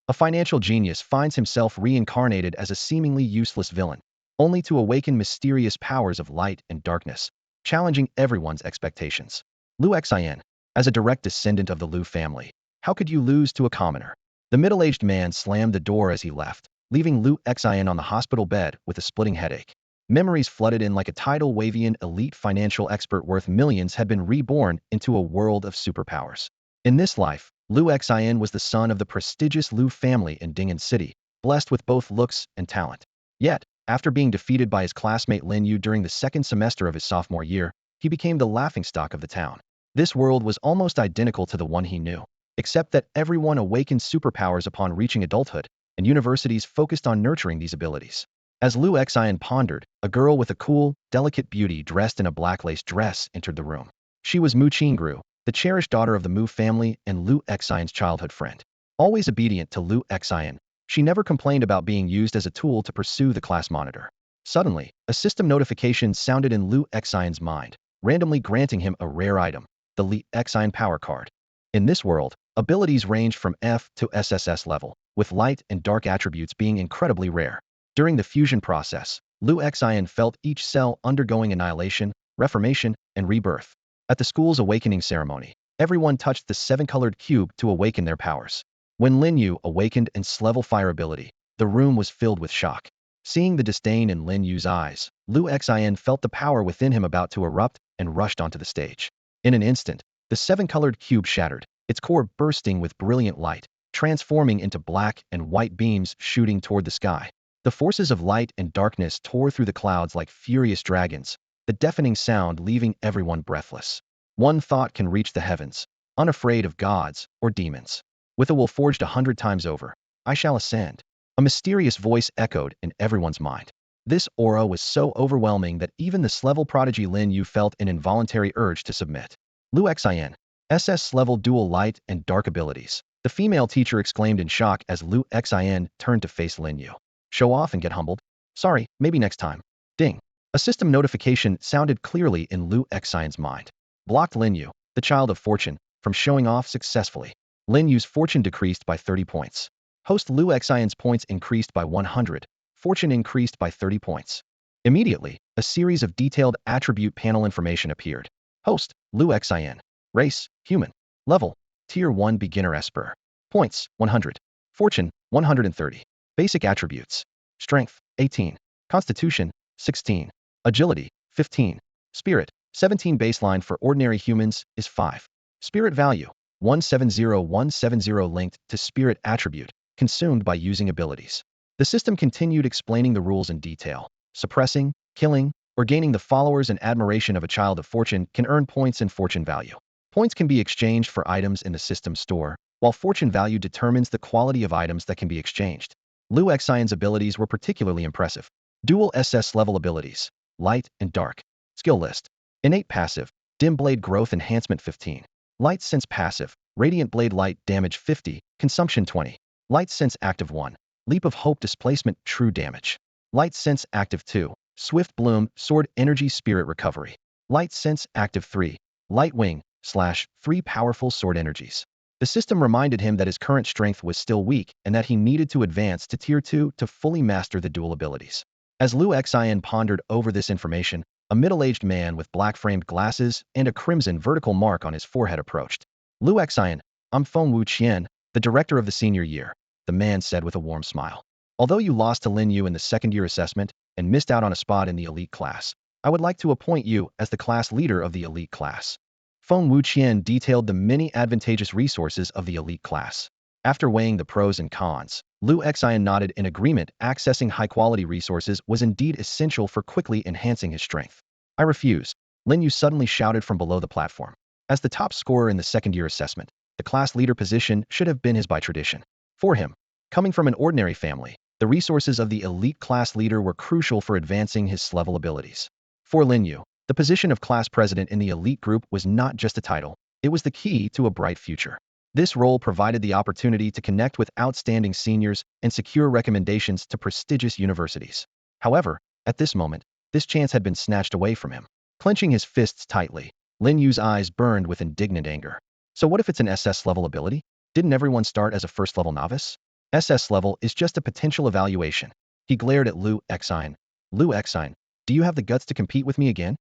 A financial genius finds himself reincarnated as a seemingly useless villain, only to awaken mysterious powers of light and darkness, challenging everyone's expectations. Liu Xian, as a direct descendant of the Liu family, how could you lose to a commoner? The middle-aged man slammed the door as he left, leaving Liu Xian on the hospital bed with a splitting headache. Memories flooded in like a tidal wave. An elite financial expert worth millions had been reborn into a world of superpowers. In this life, Liu Xian was the son of the prestigious Liu family in Ding'an City, blessed with both looks and talent. Yet, after being defeated by his classmate Lin Yu during the second semester of his sophomore year, he became the laughingstock of the town. This world was almost identical to the one he knew, except that everyone awakened superpowers upon reaching adulthood, and universities focused on nurturing these abilities. As Liu Xian pondered, a girl with a cool, delicate beauty dressed in a black lace dress entered the room. She was Mu Qingru, the cherished daughter of the Mu family and Liu Xian's childhood friend. Always obedient to Liu Xian, she never complained about being used as a tool to pursue the class monitor. Suddenly, a system notification sounded in Liu Xian's mind, randomly granting him a rare item, the Liu Xian power card. In this world, abilities ranged from F to SSS level, with light and dark attributes being incredibly rare. During the fusion process, Liu Xian felt each cell undergoing annihilation, reformation, and rebirth. At the school's awakening ceremony, everyone touched the seven-colored cube to awaken their powers. When Lin Yu awakened and level fire ability, the room was filled with shock. Seeing the disdain in Lin Yu's eyes, Liu Xian felt the power within him about to erupt and rushed onto the stage. In an instant, the seven-colored cube shattered, its core bursting with brilliant light, transforming into black and white beams shooting toward the sky. The forces of light and darkness tore through the clouds like furious dragons, the deafening sound leaving everyone breathless. One thought can reach the heavens, unafraid of gods or demons. With a will forged 100 times over, I shall ascend. A mysterious voice echoed in everyone's mind. This aura was so overwhelming that even the level prodigy Lin Yu felt an involuntary urge to submit. Liu Xian, SS level dual light and dark abilities. The female teacher exclaimed in shock as Liu Xian turned to face Lin Yu. Show off and get humbled? Sorry, maybe next time. Ding. A system notification sounded clearly in Liu Xian's mind. Blocked Lin Yu, the child of fortune, from showing off successfully. Lin Yu's fortune decreased by 30 points. Host Liu Xian's points increased by 100. Fortune increased by 30 points. Immediately, a series of detailed attribute panel information appeared. Host, Liu Xian. Race, human. Level, Tier 1 beginner esper. Points, 100. Fortune, 130. Basic attributes. Strength, 18. Constitution, 16. Agility, 15. Spirit, 17. Baseline for ordinary humans is 5. Spirit value, 170170 linked to spirit attribute, consumed by using abilities. The system continued explaining the rules in detail. Suppressing, killing, or gaining the followers and admiration of a child of fortune can earn points in fortune value. Points can be exchanged for items in the system store, while fortune value determines the quality of items that can be exchanged. Liu Xian's abilities were particularly impressive. Dual SS level abilities, light and dark. Skill list. Innate passive, dim blade growth enhancement 15. Light sense passive, radiant blade light damage 50, consumption 20. Light sense active 1. Leap of hope displacement true damage. Light sense active 2. Swift bloom sword energy spirit recovery. Light sense active 3. Light wing / 3 powerful sword energies. The system reminded him that his current strength was still weak and that he needed to advance to Tier 2 to fully master the dual abilities. As Liu Xian pondered over this information, a middle-aged man with black-framed glasses and a crimson vertical mark on his forehead approached. Liu Xian, I'm Feng Wuqian, the director of the senior year, the man said with a warm smile. Although you lost to Lin Yu in the second-year assessment and missed out on a spot in the elite class, I would like to appoint you as the class leader of the elite class. Feng Wuqian detailed the many advantageous resources of the elite class. After weighing the pros and cons, Liu Xian nodded in agreement. Accessing high-quality resources was indeed essential for quickly enhancing his strength. I refuse, Lin Yu suddenly shouted from below the platform. As the top scorer in the second-year assessment, the class leader position should have been his by tradition. For him, coming from an ordinary family, the resources of the elite class leader were crucial for advancing his level abilities. For Lin Yu, the position of class president in the elite group was not just a title, it was the key to a bright future. This role provided the opportunity to connect with outstanding seniors and secure recommendations to prestigious universities. However, at this moment, this chance had been snatched away from him. Clenching his fists tightly, Lin Yu's eyes burned with indignant anger. So what if it's an SS level ability? Didn't everyone start as a first-level novice? SS level is just a potential evaluation. He glared at Liu Xian. Liu Xian, do you have the guts to compete with me again?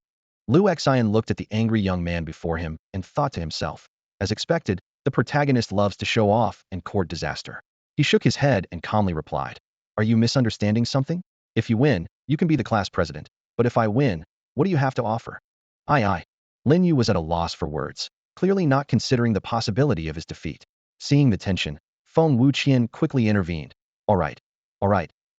Liu Xian looked at the angry young man before him and thought to himself. As expected, the protagonist loves to show off and court disaster. He shook his head and calmly replied, are you misunderstanding something? If you win, you can be the class president. But if I win, what do you have to offer? I. Lin Yu was at a loss for words, clearly not considering the possibility of his defeat. Seeing the tension, Feng Wuqian quickly intervened. All right,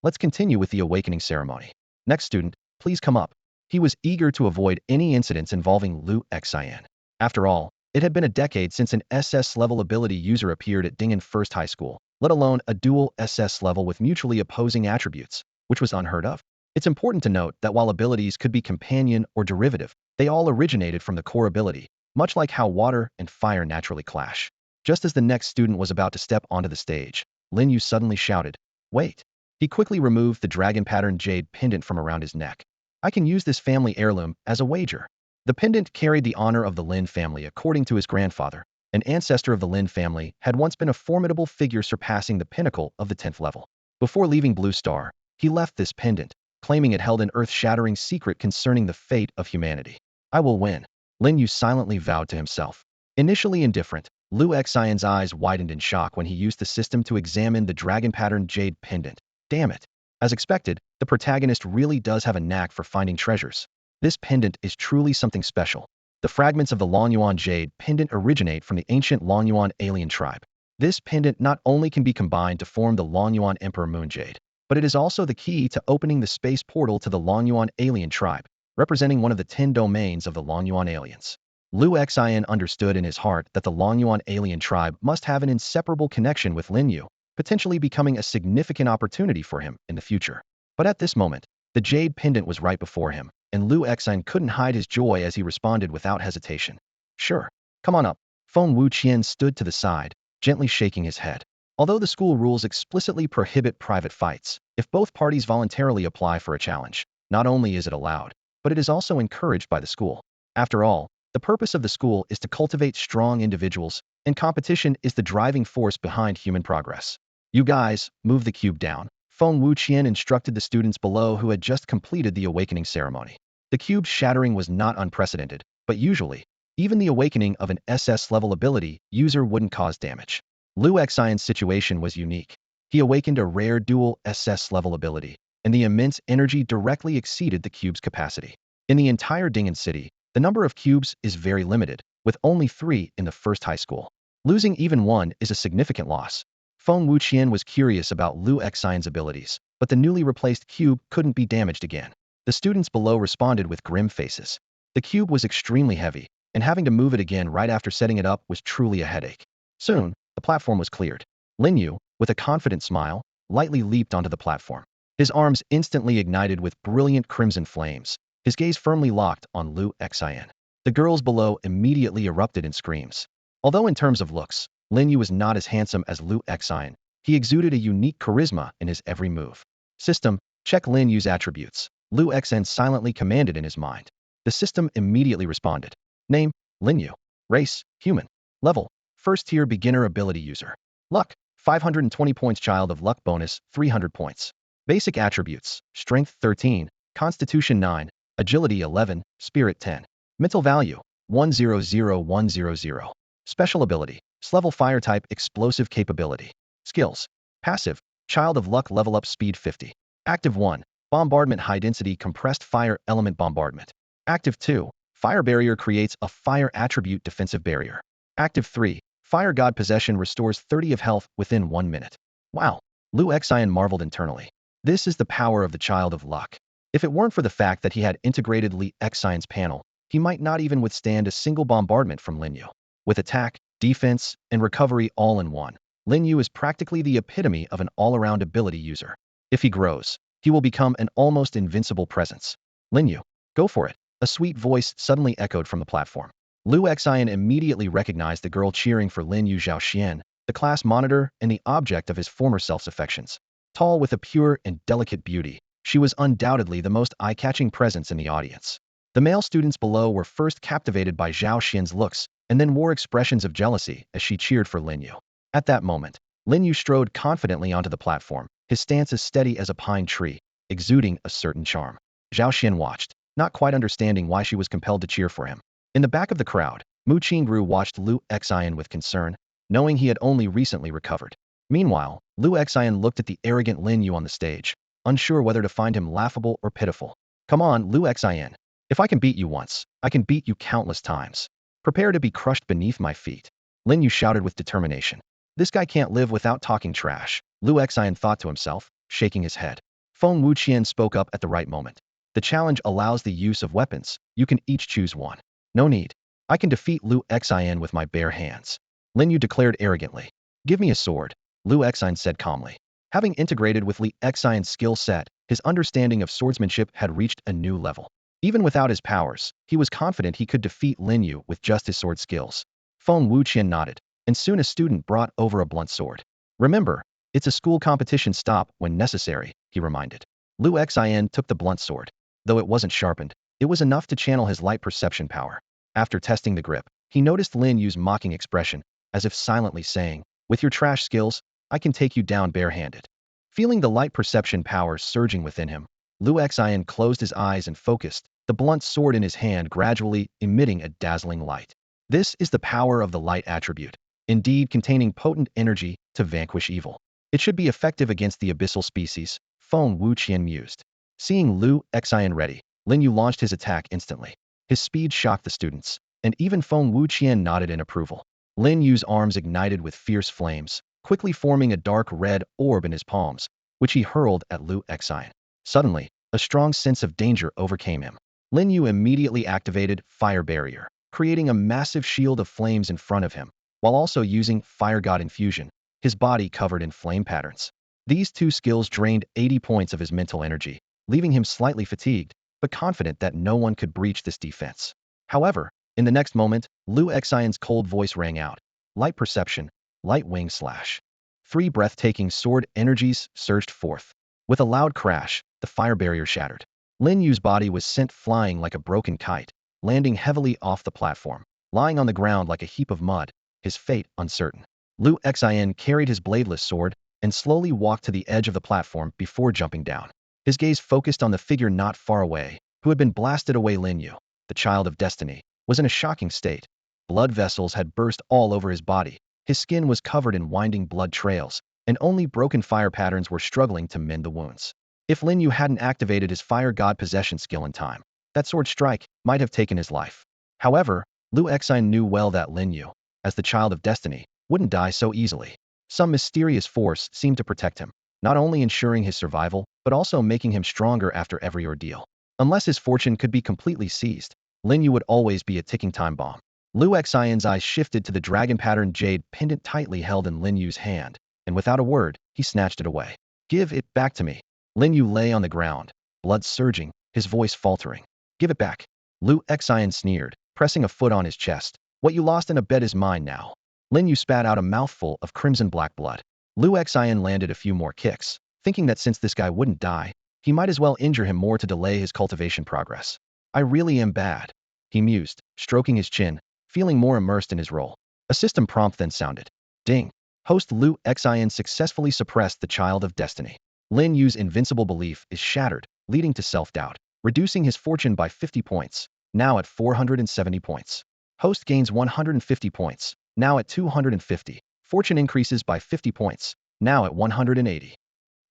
let's continue with the awakening ceremony. Next student, please come up. He was eager to avoid any incidents involving Liu Xian. After all, it had been a decade since an SS level ability user appeared at Ding'an First High School, let alone a dual SS level with mutually opposing attributes, which was unheard of. It's important to note that while abilities could be companion or derivative, they all originated from the core ability, much like how water and fire naturally clash. Just as the next student was about to step onto the stage, Lin Yu suddenly shouted, wait. He quickly removed the dragon pattern jade pendant from around his neck. I can use this family heirloom as a wager. The pendant carried the honor of the Lin family according to his grandfather. An ancestor of the Lin family had once been a formidable figure surpassing the pinnacle of the 10th level. Before leaving Blue Star, he left this pendant, claiming it held an earth-shattering secret concerning the fate of humanity. I will win. Lin Yu silently vowed to himself. Initially indifferent, Liu Xian's eyes widened in shock when he used the system to examine the dragon pattern jade pendant. Damn it. As expected, the protagonist really does have a knack for finding treasures. This pendant is truly something special. The fragments of the Longyuan jade pendant originate from the ancient Longyuan alien tribe. This pendant not only can be combined to form the Longyuan Emperor Moon Jade, but it is also the key to opening the space portal to the Longyuan alien tribe, representing one of the 10 domains of the Longyuan aliens. Liu Xian understood in his heart that the Longyuan alien tribe must have an inseparable connection with Lin Yu, potentially becoming a significant opportunity for him in the future. But at this moment, the jade pendant was right before him, and Liu Xian couldn't hide his joy as he responded without hesitation. Sure, come on up. Feng Wuqian stood to the side, gently shaking his head. Although the school rules explicitly prohibit private fights, if both parties voluntarily apply for a challenge, not only is it allowed, but it is also encouraged by the school. After all, the purpose of the school is to cultivate strong individuals, and competition is the driving force behind human progress. You guys, move the cube down. Feng Wuqian instructed the students below who had just completed the awakening ceremony. The cube's shattering was not unprecedented, but usually, even the awakening of an SS-level ability user wouldn't cause damage. Liu Xian's situation was unique. He awakened a rare dual SS-level ability, and the immense energy directly exceeded the cube's capacity. In the entire Ding'an city, the number of cubes is very limited, with only 3 in the first high school. Losing even one is a significant loss. Feng Wuqian was curious about Liu Xian's abilities, but the newly replaced cube couldn't be damaged again. The students below responded with grim faces. The cube was extremely heavy, and having to move it again right after setting it up was truly a headache. Soon, the platform was cleared. Lin Yu, with a confident smile, lightly leaped onto the platform. His arms instantly ignited with brilliant crimson flames, his gaze firmly locked on Liu Xian. The girls below immediately erupted in screams. Although in terms of looks, Lin Yu was not as handsome as Liu Xian, he exuded a unique charisma in his every move. System, check Lin Yu's attributes. Liu Xian silently commanded in his mind. The system immediately responded. Name, Lin Yu. Race, human. Level, first-tier beginner ability user. Luck, 520 points. Child of luck bonus, 300 points. Basic attributes, strength 13, constitution 9, agility 11, spirit 10. Mental value, 100100. Special ability, level fire type explosive capability. Skills, passive, child of luck level up speed 50. Active 1, bombardment high density compressed fire element bombardment. Active 2, fire barrier creates a fire attribute defensive barrier. Active 3, fire god possession restores 30 of health within 1 minute. Wow, Liu Xian marveled internally. This is the power of the child of luck. If it weren't for the fact that he had integrated Liu Xian's panel, he might not even withstand a single bombardment from Lin Yu. With attack, defense, and recovery all in one, Lin Yu is practically the epitome of an all-around ability user. If he grows, he will become an almost invincible presence. Lin Yu, go for it. A sweet voice suddenly echoed from the platform. Liu Xian immediately recognized the girl cheering for Lin Yu Zhaoxian, the class monitor and the object of his former self's affections. Tall with a pure and delicate beauty, she was undoubtedly the most eye-catching presence in the audience. The male students below were first captivated by Zhao Xian's looks, and then wore expressions of jealousy as she cheered for Lin Yu. At that moment, Lin Yu strode confidently onto the platform, his stance as steady as a pine tree, exuding a certain charm. Zhao Xian watched, not quite understanding why she was compelled to cheer for him. In the back of the crowd, Mu Qingru watched Lu Xian with concern, knowing he had only recently recovered. Meanwhile, Lu Xian looked at the arrogant Lin Yu on the stage, unsure whether to find him laughable or pitiful. Come on, Lu Xian. If I can beat you once, I can beat you countless times. Prepare to be crushed beneath my feet. Lin Yu shouted with determination. This guy can't live without talking trash, Lu Xian thought to himself, shaking his head. Feng Wuqian spoke up at the right moment. The challenge allows the use of weapons. You can each choose one. No need. I can defeat Lu Xian with my bare hands. Lin Yu declared arrogantly. Give me a sword, Lu Xian said calmly. Having integrated with Li Xian's skill set, his understanding of swordsmanship had reached a new level. Even without his powers, he was confident he could defeat Lin Yu with just his sword skills. Feng Wuqian nodded, and soon a student brought over a blunt sword. Remember, it's a school competition, stop when necessary, he reminded. Lu Xian took the blunt sword. Though it wasn't sharpened, it was enough to channel his light perception power. After testing the grip, he noticed Lin Yu's mocking expression, as if silently saying, with your trash skills, I can take you down barehanded. Feeling the light perception power surging within him, Lu Xian closed his eyes and focused, the blunt sword in his hand gradually emitting a dazzling light. This is the power of the light attribute, indeed containing potent energy to vanquish evil. It should be effective against the abyssal species, Feng Wuqian mused. Seeing Lu Xian ready, Lin Yu launched his attack instantly. His speed shocked the students, and even Feng Wuqian nodded in approval. Lin Yu's arms ignited with fierce flames, quickly forming a dark red orb in his palms, which he hurled at Lu Xian. Suddenly, a strong sense of danger overcame him. Lin Yu immediately activated Fire Barrier, creating a massive shield of flames in front of him, while also using Fire God Infusion, his body covered in flame patterns. These two skills drained 80 points of his mental energy, leaving him slightly fatigued, but confident that no one could breach this defense. However, in the next moment, Lu Xian's cold voice rang out. Light perception, light wing slash. 3 breathtaking sword energies surged forth. With a loud crash, the fire barrier shattered. Lin Yu's body was sent flying like a broken kite, landing heavily off the platform, lying on the ground like a heap of mud, his fate uncertain. Lu Xian carried his bladeless sword and slowly walked to the edge of the platform before jumping down. His gaze focused on the figure not far away, who had been blasted away. Lin Yu, the child of destiny, was in a shocking state. Blood vessels had burst all over his body, his skin was covered in winding blood trails, and only broken fire patterns were struggling to mend the wounds. If Lin Yu hadn't activated his Fire God possession skill in time, that sword strike might have taken his life. However, Lu Xian knew well that Lin Yu, as the child of destiny, wouldn't die so easily. Some mysterious force seemed to protect him, not only ensuring his survival, but also making him stronger after every ordeal. Unless his fortune could be completely seized, Lin Yu would always be a ticking time bomb. Lu Xian's eyes shifted to the dragon-patterned jade pendant tightly held in Lin Yu's hand, and without a word, he snatched it away. Give it back to me. Lin Yu lay on the ground, blood surging, his voice faltering. Give it back. Lu Xian sneered, pressing a foot on his chest. What you lost in a bet is mine now. Lin Yu spat out a mouthful of crimson black blood. Lu Xian landed a few more kicks, thinking that since this guy wouldn't die, he might as well injure him more to delay his cultivation progress. I really am bad, he mused, stroking his chin, feeling more immersed in his role. A system prompt then sounded. Ding. Host Lu Xian successfully suppressed the child of destiny. Lin Yu's invincible belief is shattered, leading to self-doubt, reducing his fortune by 50 points, now at 470 points. Host gains 150 points, now at 250. Fortune increases by 50 points, now at 180.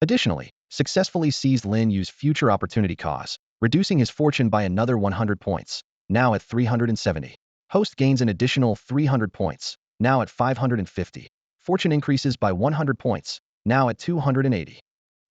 Additionally, successfully seized Lin Yu's future opportunity cause, reducing his fortune by another 100 points, now at 370. Host gains an additional 300 points, now at 550. Fortune increases by 100 points, now at 280.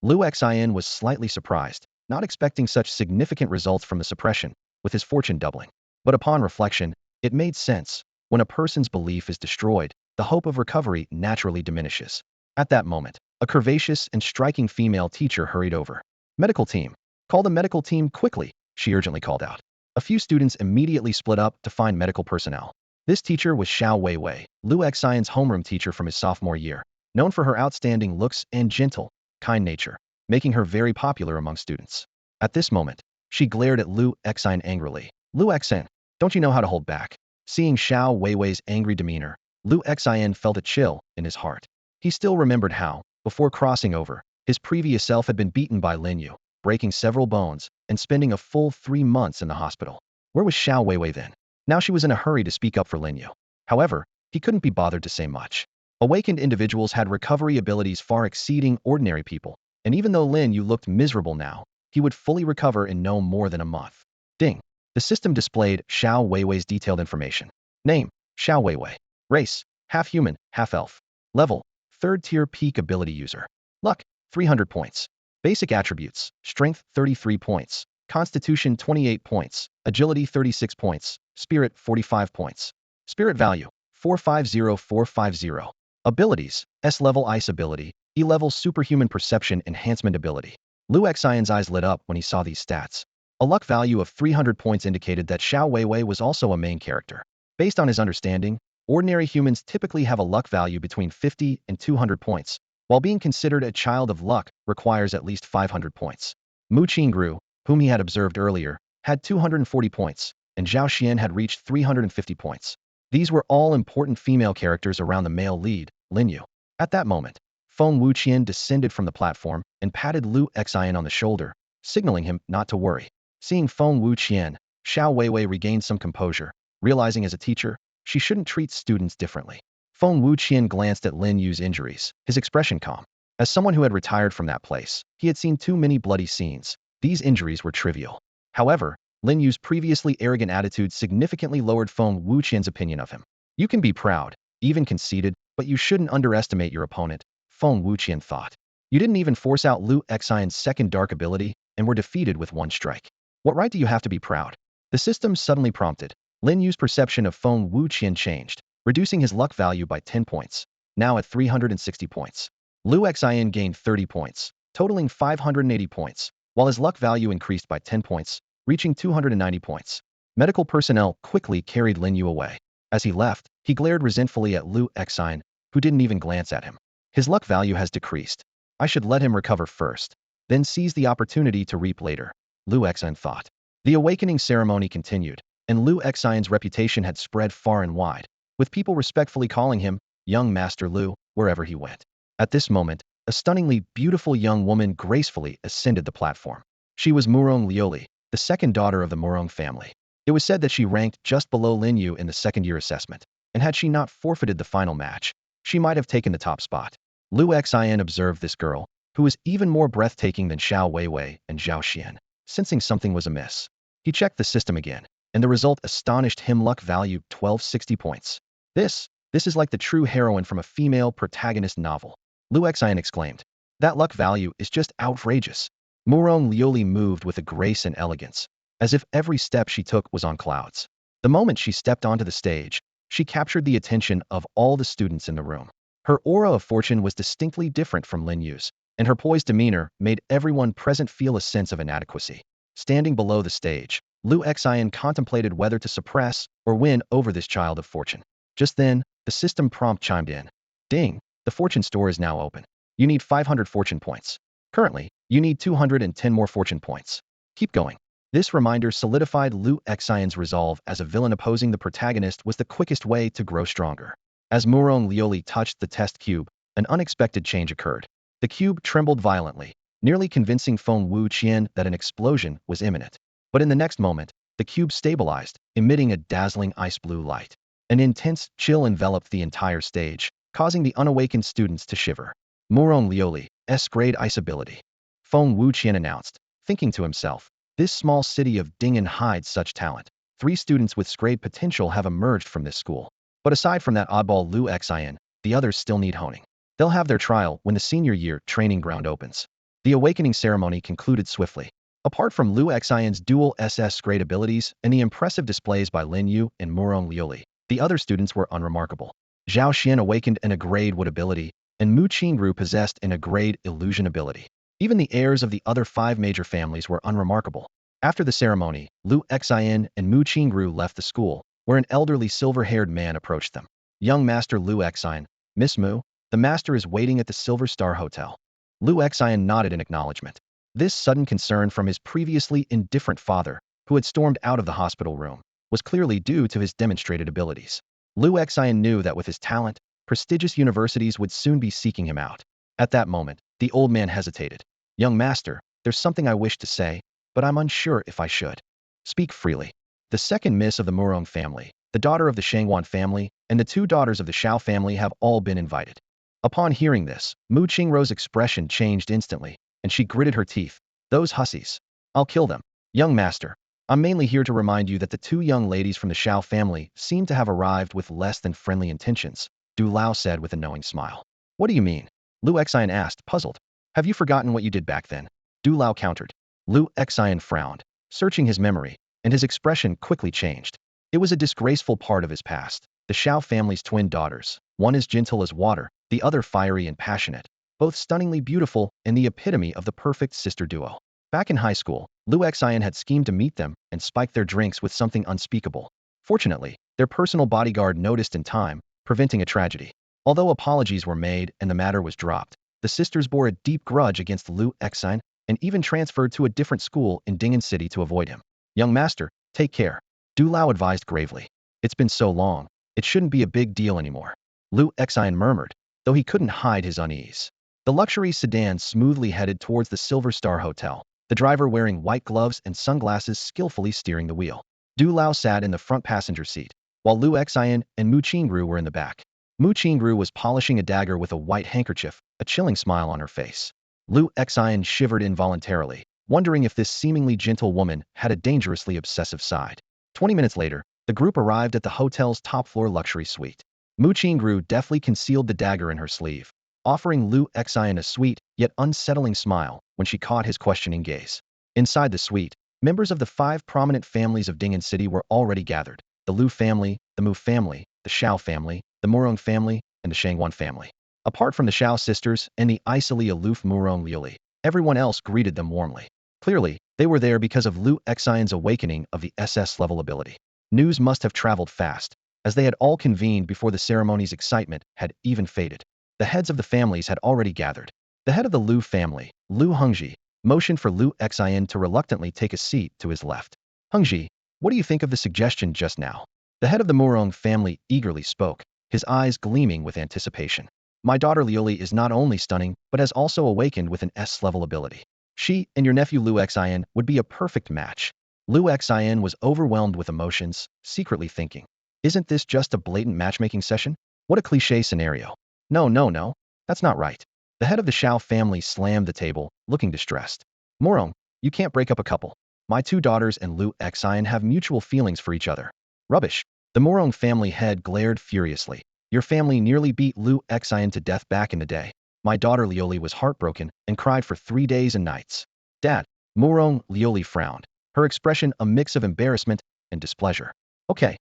Lu Xian was slightly surprised, not expecting such significant results from the suppression, with his fortune doubling. But upon reflection, it made sense. When a person's belief is destroyed, the hope of recovery naturally diminishes. At that moment, a curvaceous and striking female teacher hurried over. Medical team. Call the medical team quickly, she urgently called out. A few students immediately split up to find medical personnel. This teacher was Xiao Weiwei, Lu Xian's homeroom teacher from his sophomore year, known for her outstanding looks and gentle, kind nature, making her very popular among students. At this moment, she glared at Lu Xian angrily. Lu Xian, don't you know how to hold back? Seeing Xiao Weiwei's angry demeanor, Lu Xian felt a chill in his heart. He still remembered how, before crossing over, his previous self had been beaten by Lin Yu, breaking several bones, and spending a full 3 months in the hospital. Where was Xiao Weiwei then? Now she was in a hurry to speak up for Lin Yu. However, he couldn't be bothered to say much. Awakened individuals had recovery abilities far exceeding ordinary people, and even though Lin Yu looked miserable now, he would fully recover in no more than a month. Ding. The system displayed Xiao Weiwei's detailed information. Name, Xiao Weiwei. Race, half human, half elf. Level, 3rd tier peak ability user. Luck, 300 points. Basic attributes, strength 33 points, constitution 28 points, agility 36 points, spirit 45 points. Spirit value, 450450. Abilities, S-level ice ability, E-level superhuman perception enhancement ability. Lu Xian's eyes lit up when he saw these stats. A luck value of 300 points indicated that Xiao Weiwei was also a main character. Based on his understanding, ordinary humans typically have a luck value between 50 and 200 points, while being considered a child of luck requires at least 500 points. Mu Qingru, whom he had observed earlier, had 240 points, and Zhao Xian had reached 350 points. These were all important female characters around the male lead, Lin Yu. At that moment, Feng Wuqian descended from the platform and patted Lu Xian on the shoulder, signaling him not to worry. Seeing Feng Wuqian, Xiao Weiwei regained some composure, realizing as a teacher, she shouldn't treat students differently. Feng Wuqian glanced at Lin Yu's injuries, his expression calm. As someone who had retired from that place, he had seen too many bloody scenes. These injuries were trivial. However, Lin Yu's previously arrogant attitude significantly lowered Feng Wuqian's opinion of him. You can be proud, even conceited, but you shouldn't underestimate your opponent, Feng Wuqian thought. You didn't even force out Lu Xian's second dark ability and were defeated with one strike. What right do you have to be proud? The system suddenly prompted. Lin Yu's perception of Feng Wuqian changed, reducing his luck value by 10 points, now at 360 points. Lu Xian gained 30 points, totaling 580 points, while his luck value increased by 10 points, reaching 290 points. Medical personnel quickly carried Lin Yu away. As he left, he glared resentfully at Lu Xian, who didn't even glance at him. His luck value has decreased. I should let him recover first, then seize the opportunity to reap later, Lu Xian thought. The awakening ceremony continued, and Lu Xian's reputation had spread far and wide, with people respectfully calling him Young Master Lu wherever he went. At this moment, a stunningly beautiful young woman gracefully ascended the platform. She was Murong Lioli, the second daughter of the Murong family. It was said that she ranked just below Lin Yu in the second-year assessment, and had she not forfeited the final match, she might have taken the top spot. Lu Xian observed this girl, who was even more breathtaking than Xiao Weiwei and Zhao Xian. Sensing something was amiss, he checked the system again, and the result astonished him. Luck value 1260 points. This is like the true heroine from a female protagonist novel, Lu Xian exclaimed. That luck value is just outrageous. Murong Lioli moved with a grace and elegance, as if every step she took was on clouds. The moment she stepped onto the stage, she captured the attention of all the students in the room. Her aura of fortune was distinctly different from Lin Yu's, and her poised demeanor made everyone present feel a sense of inadequacy. Standing below the stage, Lu Xian contemplated whether to suppress or win over this child of fortune. Just then, the system prompt chimed in. Ding! The fortune store is now open. You need 500 fortune points. Currently, you need 210 more fortune points. Keep going. This reminder solidified Lu Xian's resolve as a villain opposing the protagonist was the quickest way to grow stronger. As Murong Lioli touched the test cube, an unexpected change occurred. The cube trembled violently, nearly convincing Feng Wuqian that an explosion was imminent. But in the next moment, the cube stabilized, emitting a dazzling ice-blue light. An intense chill enveloped the entire stage, causing the unawakened students to shiver. Murong Lioli, S-grade ice ability. Feng Wuqian announced, thinking to himself, this small city of Ding'an hides such talent. 3 students with S-grade potential have emerged from this school. But aside from that oddball Lu Xian, the others still need honing. They'll have their trial when the senior year training ground opens. The awakening ceremony concluded swiftly. Apart from Lu Xian's dual SS grade abilities and the impressive displays by Lin Yu and Murong Lioli, the other students were unremarkable. Zhao Xian awakened an A-grade wood ability, and Mu Qingru possessed an A-grade illusion ability. Even the heirs of the other 5 major families were unremarkable. After the ceremony, Lu Xian and Mu Qingru left the school, where an elderly silver-haired man approached them. Young Master Lu Xian, Miss Mu, the master is waiting at the Silver Star Hotel. Lu Xian nodded in acknowledgement. This sudden concern from his previously indifferent father, who had stormed out of the hospital room, was clearly due to his demonstrated abilities. Lu Xian knew that with his talent, Prestigious universities would soon be seeking him out. At that moment, the old man hesitated. Young master, there's something I wish to say, but I'm unsure if I should. Speak freely. The second miss of the Murong family, the daughter of the Shangwan family, and the two daughters of the Shao family have all been invited. Upon hearing this, Mu Qingrou's expression changed instantly, and she gritted her teeth. Those hussies. I'll kill them. Young master, I'm mainly here to remind you that the two young ladies from the Shao family seem to have arrived with less than friendly intentions, Du Lao said with a knowing smile. What do you mean? Lu Xian asked, puzzled. Have you forgotten what you did back then? Du Lao countered. Lu Xian frowned, searching his memory, and his expression quickly changed. It was a disgraceful part of his past. The Shao family's twin daughters, one as gentle as water, the other fiery and passionate, both stunningly beautiful and the epitome of the perfect sister duo. Back in high school, Lu Xian had schemed to meet them and spike their drinks with something unspeakable. Fortunately, their personal bodyguard noticed in time, preventing a tragedy. Although apologies were made and the matter was dropped, the sisters bore a deep grudge against Lu Xian and even transferred to a different school in Ding'an City to avoid him. Young master, take care. Du Lao advised gravely. It's been so long, it shouldn't be a big deal anymore. Lu Xian murmured, though he couldn't hide his unease. The luxury sedan smoothly headed towards the Silver Star Hotel, the driver wearing white gloves and sunglasses skillfully steering the wheel. Du Lao sat in the front passenger seat, while Lu Xian and Mu Qingru were in the back. Mu Qingru was polishing a dagger with a white handkerchief, a chilling smile on her face. Lu Xian shivered involuntarily, wondering if this seemingly gentle woman had a dangerously obsessive side. 20 minutes later, the group arrived at the hotel's top-floor luxury suite. Mu Qingru deftly concealed the dagger in her sleeve, offering Lu Xian a sweet, yet unsettling smile when she caught his questioning gaze. Inside the suite, members of the 5 prominent families of Ding'an City were already gathered: the Lu family, the Mu family, the Shao family, the Murong family, and the Shangwan family. Apart from the Shao sisters and the icily aloof Murong Liuli, everyone else greeted them warmly. Clearly, they were there because of Lu Xian's awakening of the SS level ability. News must have traveled fast, as they had all convened before the ceremony's excitement had even faded. The heads of the families had already gathered. The head of the Lu family, Lu Hengji, motioned for Lu Xian to reluctantly take a seat to his left. Hengji, what do you think of the suggestion just now? The head of the Murong family eagerly spoke, his eyes gleaming with anticipation. My daughter Liuli is not only stunning, but has also awakened with an S-level ability. She and your nephew Lu Xian would be a perfect match. Lu Xian was overwhelmed with emotions, secretly thinking, isn't this just a blatant matchmaking session? What a cliché scenario. No, that's not right. The head of the Shao family slammed the table, looking distressed. Murong, you can't break up a couple. My 2 daughters and Lu Xian have mutual feelings for each other. Rubbish. The Murong family head glared furiously. Your family nearly beat Lu Xian to death back in the day. My daughter Liuli was heartbroken and cried for 3 days and nights. Dad, Murong Liuli frowned, her expression a mix of embarrassment and displeasure. Okay,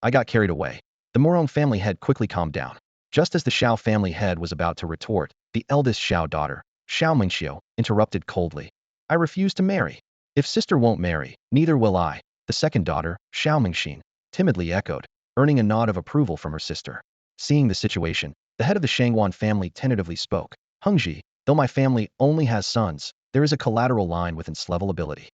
I got carried away. The Murong family head quickly calmed down. Just as the Shao family head was about to retort, the eldest Shao daughter, Shao Mingxiu, interrupted coldly. I refuse to marry. If sister won't marry, neither will I. The second daughter, Shao Mingxin, timidly echoed, earning a nod of approval from her sister. Seeing the situation, the head of the Shangwan family tentatively spoke. Hengji, though my family only has sons, there is a collateral line with S-level ability.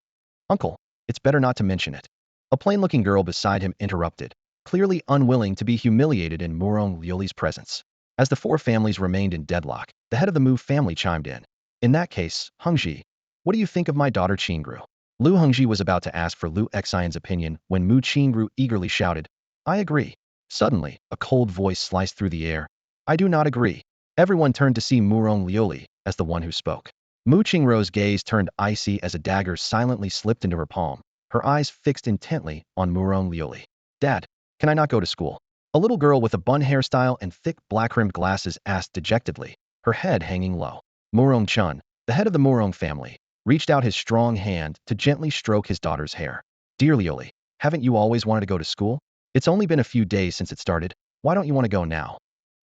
Uncle, it's better not to mention it. A plain-looking girl beside him interrupted, clearly unwilling to be humiliated in Murong Liuli's presence. As the 4 families remained in deadlock, the head of the Mu family chimed in. In that case, Hengji, what do you think of my daughter Qingru? Lu Hengji was about to ask for Lu Xian's opinion when Mu Qingru eagerly shouted, I agree. Suddenly, a cold voice sliced through the air. I do not agree. Everyone turned to see Murong Liuli as the one who spoke. Mu Qingru's gaze turned icy as a dagger silently slipped into her palm, her eyes fixed intently on Murong Liuli. Dad, can I not go to school? A little girl with a bun hairstyle and thick black-rimmed glasses asked dejectedly, her head hanging low. Murong Chun, the head of the Murong family, reached out his strong hand to gently stroke his daughter's hair. Dear Liuli, haven't you always wanted to go to school? It's only been a few days since it started. Why don't you want to go now?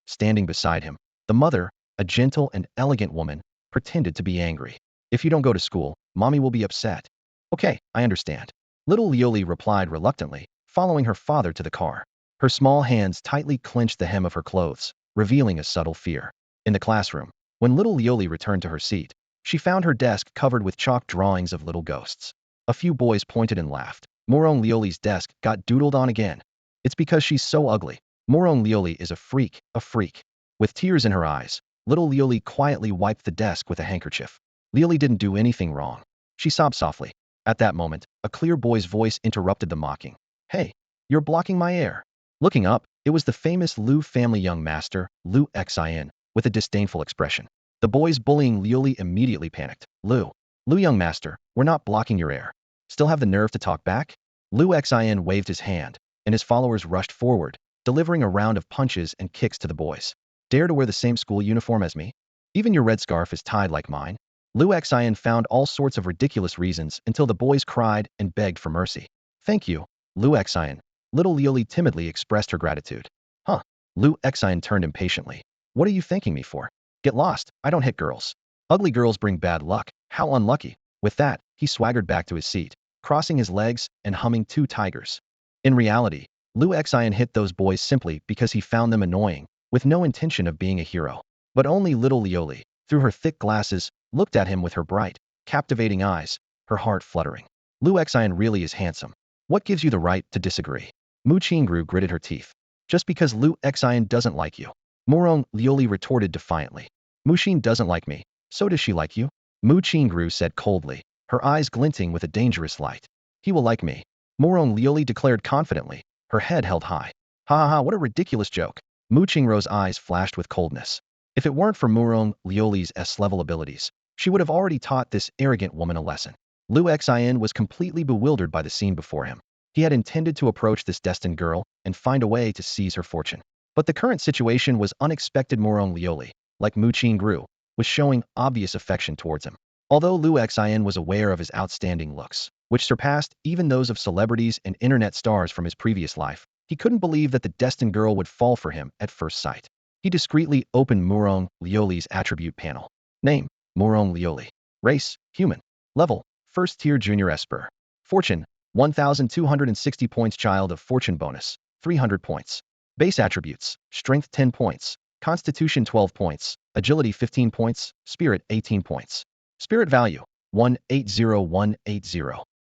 Standing beside him, the mother, a gentle and elegant woman, pretended to be angry. If you don't go to school, mommy will be upset. Okay, I understand. Little Liuli replied reluctantly, following her father to the car. Her small hands tightly clenched the hem of her clothes, revealing a subtle fear. In the classroom, when little Liuli returned to her seat, she found her desk covered with chalk drawings of little ghosts. A few boys pointed and laughed. Murong Liuli's desk got doodled on again. It's because she's so ugly. Morong Lioli is a freak, a freak. With tears in her eyes, little Lioli quietly wiped the desk with a handkerchief. Lioli didn't do anything wrong. She sobbed softly. At that moment, a clear boy's voice interrupted the mocking. Hey, you're blocking my air. Looking up, it was the famous Liu family young master, Liu Xin, with a disdainful expression. The boys bullying Lioli immediately panicked. Liu young master, we're not blocking your air. Still have the nerve to talk back? Liu Xin waved his hand, and his followers rushed forward, delivering a round of punches and kicks to the boys. Dare to wear the same school uniform as me? Even your red scarf is tied like mine. Liu Xin found all sorts of ridiculous reasons until the boys cried and begged for mercy. Thank you, Liu Xin. Little Lioli timidly expressed her gratitude. Huh. Liu Xin turned impatiently. What are you thanking me for? Get lost, I don't hit girls. Ugly girls bring bad luck, how unlucky. With that, he swaggered back to his seat, crossing his legs and humming Two Tigers. In reality, Liu Xin hit those boys simply because he found them annoying, with no intention of being a hero. But only little Lioli, through her thick glasses, looked at him with her bright, captivating eyes, her heart fluttering. Liu Xin really is handsome. What gives you the right to disagree? Mu Qingru gritted her teeth. Just because Liu Xin doesn't like you. Morong Lioli retorted defiantly. Mu Xin doesn't like me, so does she like you? Mu Qingru said coldly, her eyes glinting with a dangerous light. He will like me. Morong Lioli declared confidently, her head held high. Ha ha ha, what a ridiculous joke. Mu Qingru's eyes flashed with coldness. If it weren't for Morong Lioli's S-level abilities, she would have already taught this arrogant woman a lesson. Liu Xin was completely bewildered by the scene before him. He had intended to approach this destined girl and find a way to seize her fortune. But the current situation was unexpected. Morong Lioli, like Mu Qingru, was showing obvious affection towards him. Although Liu Xin was aware of his outstanding looks, which surpassed even those of celebrities and internet stars from his previous life, he couldn't believe that the destined girl would fall for him at first sight. He discreetly opened Morong Lioli's attribute panel. Name, Morong Lioli. Race, human. Level, first tier junior esper. Fortune, 1,260 points. Child of Fortune bonus, 300 points. Base attributes, strength 10 points, constitution 12 points, agility 15 points, spirit 18 points. Spirit value, 180180.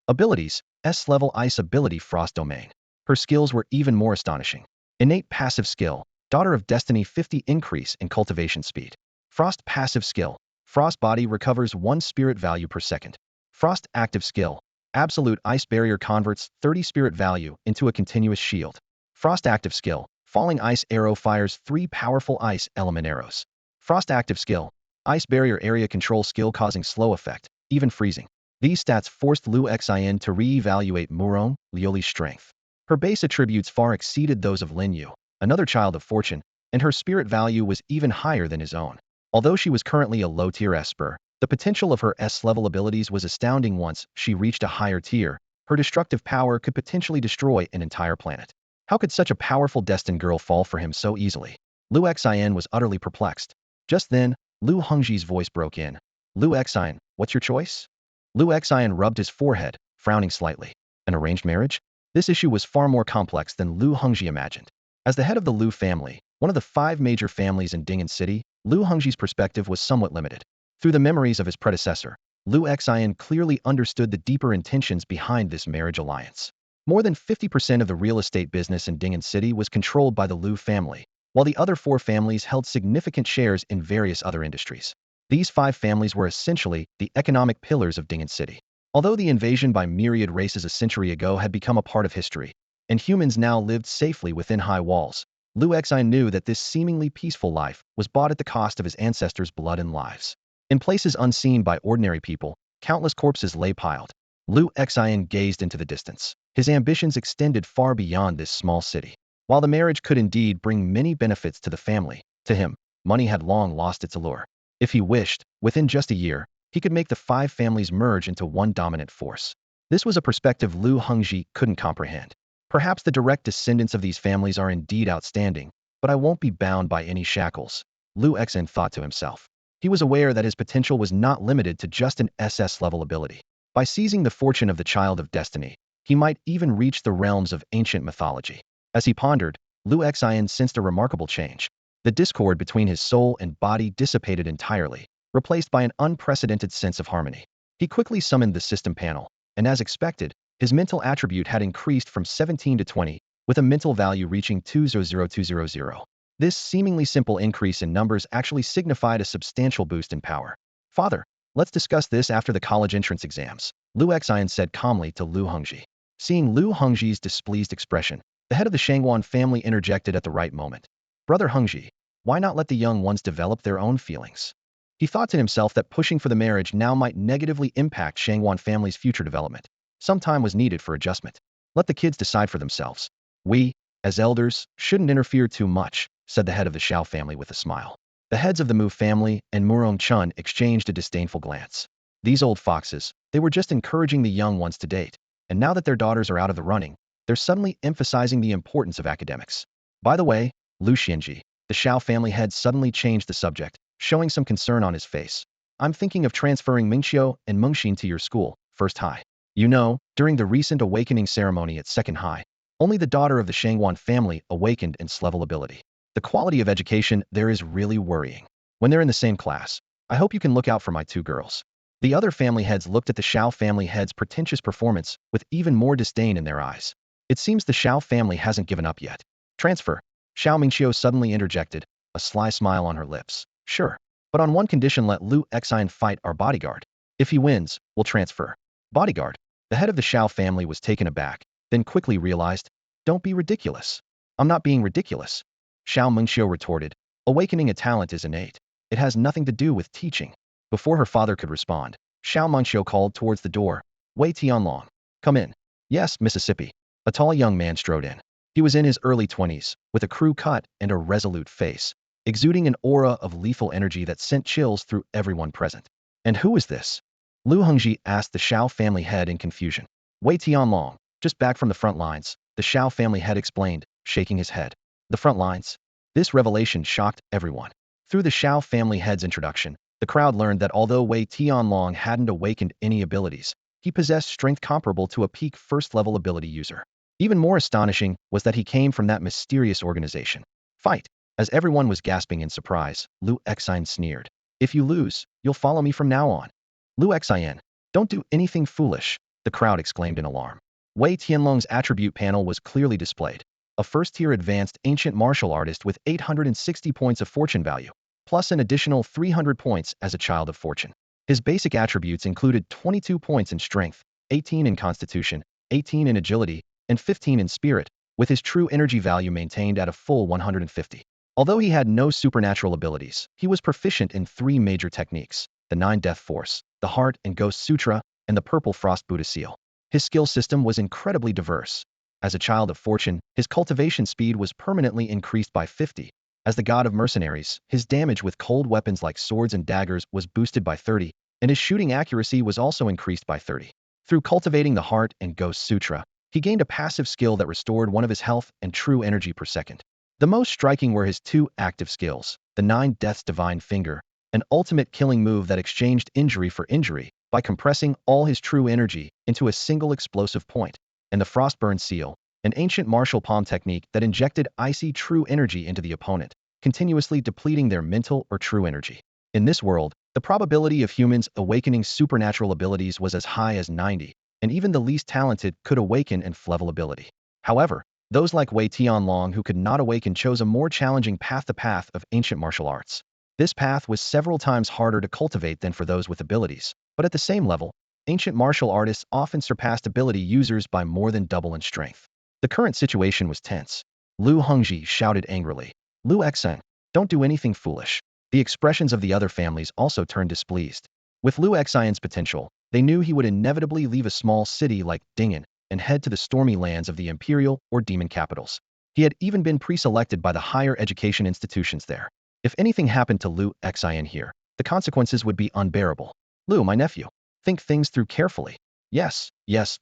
Abilities, S-level ice ability Frost domain. Her skills were even more astonishing. Innate passive skill, Daughter of Destiny 50 increase in cultivation speed. Frost passive skill, Frost body recovers 1 spirit value per second. Frost active skill, Absolute ice barrier converts 30 spirit value into a continuous shield. Frost active skill, Falling ice arrow fires 3 powerful ice element arrows. Frost active skill, Ice barrier area control skill causing slow effect, even freezing. These stats forced Liu Xin to re-evaluate Morong Lioli's strength. Her base attributes far exceeded those of Lin Yu, another child of fortune, and her spirit value was even higher than his own. Although she was currently a low-tier esper, the potential of her S-level abilities was astounding. Once she reached a higher tier, her destructive power could potentially destroy an entire planet. How could such a powerful destined girl fall for him so easily? Liu Xin was utterly perplexed. Just then, Liu Hongji's voice broke in. Liu Xin, what's your choice? Liu Xin rubbed his forehead, frowning slightly. An arranged marriage? This issue was far more complex than Liu Hongji imagined. As the head of the Liu family, one of the 5 major families in Ding'an City, Liu Hongji's perspective was somewhat limited. Through the memories of his predecessor, Liu Xin clearly understood the deeper intentions behind this marriage alliance. More than 50% of the real estate business in Ding'an City was controlled by the Liu family, while the other 4 families held significant shares in various other industries. These 5 families were essentially the economic pillars of Ding'an City. Although the invasion by myriad races a century ago had become a part of history, and humans now lived safely within high walls, Liu Xin knew that this seemingly peaceful life was bought at the cost of his ancestors' blood and lives. In places unseen by ordinary people, countless corpses lay piled. Liu Xin gazed into the distance. His ambitions extended far beyond this small city. While the marriage could indeed bring many benefits to the family, to him, money had long lost its allure. If he wished, within just a year, he could make the 5 families merge into one dominant force. This was a perspective Liu Hongji couldn't comprehend. Perhaps the direct descendants of these families are indeed outstanding, but I won't be bound by any shackles, Liu Xin thought to himself. He was aware that his potential was not limited to just an SS-level ability. By seizing the fortune of the Child of Destiny, he might even reach the realms of ancient mythology. As he pondered, Liu Xin sensed a remarkable change. The discord between his soul and body dissipated entirely, replaced by an unprecedented sense of harmony. He quickly summoned the system panel, and as expected, his mental attribute had increased from 17 to 20, with a mental value reaching 200200. This seemingly simple increase in numbers actually signified a substantial boost in power. Father, let's discuss this after the college entrance exams, Lu Xian said calmly to Lu Hongji. Seeing Lu Hongji's displeased expression, the head of the Shangwan family interjected at the right moment. Brother Hongji, why not let the young ones develop their own feelings? He thought to himself that pushing for the marriage now might negatively impact Shangwan family's future development. Some time was needed for adjustment. Let the kids decide for themselves. We, as elders, shouldn't interfere too much, said the head of the Xiao family with a smile. The heads of the Mu family and Murong Chun exchanged a disdainful glance. These old foxes, they were just encouraging the young ones to date, and now that their daughters are out of the running, they're suddenly emphasizing the importance of academics. By the way, Lu Xianji, the Xiao family head suddenly changed the subject, showing some concern on his face. I'm thinking of transferring Mingqiu and Mengxin to your school, First High. You know, during the recent awakening ceremony at Second High, only the daughter of the Shangwan family awakened in level ability. The quality of education there is really worrying. When they're in the same class, I hope you can look out for my two girls. The other family heads looked at the Xiao family head's pretentious performance with even more disdain in their eyes. It seems the Xiao family hasn't given up yet. Transfer. Xiao Mingqiu suddenly interjected, a sly smile on her lips. Sure. But on one condition, let Lu Xian fight our bodyguard. If he wins, we'll transfer. Bodyguard. The head of the Xiao family was taken aback, then quickly realized, don't be ridiculous. I'm not being ridiculous. Xiao Mengxiu retorted, awakening a talent is innate. It has nothing to do with teaching. Before her father could respond, Xiao Mengxiu called towards the door, Wei Tianlong. Come in. Yes, Mississippi. A tall young man strode in. He was in his early 20s, with a crew cut and a resolute face, exuding an aura of lethal energy that sent chills through everyone present. And who is this? Lu Hongji asked the Xiao family head in confusion. Wei Tianlong, just back from the front lines, the Xiao family head explained, shaking his head. The front lines? This revelation shocked everyone. Through the Xiao family head's introduction, the crowd learned that although Wei Tianlong hadn't awakened any abilities, he possessed strength comparable to a peak first-level ability user. Even more astonishing was that he came from that mysterious organization. Fight! As everyone was gasping in surprise, Lu Xian sneered. If you lose, you'll follow me from now on. Lu Xian, don't do anything foolish, the crowd exclaimed in alarm. Wei Tianlong's attribute panel was clearly displayed. A first-tier advanced ancient martial artist with 860 points of fortune value, plus an additional 300 points as a child of fortune. His basic attributes included 22 points in strength, 18 in constitution, 18 in agility, and 15 in spirit, with his true energy value maintained at a full 150. Although he had no supernatural abilities, he was proficient in 3 major techniques, the 9 Death Force, the Heart and Ghost Sutra, and the Purple Frost Buddha Seal. His skill system was incredibly diverse. As a child of fortune, his cultivation speed was permanently increased by 50. As the god of mercenaries, his damage with cold weapons like swords and daggers was boosted by 30, and his shooting accuracy was also increased by 30. Through cultivating the Heart and Ghost Sutra, he gained a passive skill that restored 1 of his health and true energy per second. The most striking were his 2 active skills, the 9 Death's Divine Finger, an ultimate killing move that exchanged injury for injury by compressing all his true energy into a single explosive point, and the Frostburn Seal, an ancient martial palm technique that injected icy true energy into the opponent, continuously depleting their mental or true energy. In this world, the probability of humans awakening supernatural abilities was as high as 90, and even the least talented could awaken and level ability. However, those like Wei Tianlong who could not awaken chose a more challenging path, the path of ancient martial arts. This path was several times harder to cultivate than for those with abilities, but at the same level, ancient martial artists often surpassed ability users by more than double in strength. The current situation was tense. Lu Hongji shouted angrily. Lu Xian, don't do anything foolish. The expressions of the other families also turned displeased. With Lu Xian's potential, they knew he would inevitably leave a small city like Ding'an and head to the stormy lands of the imperial or demon capitals. He had even been pre-selected by the higher education institutions there. If anything happened to Lu Xian here, the consequences would be unbearable. Lu, my nephew, think things through carefully. Yes,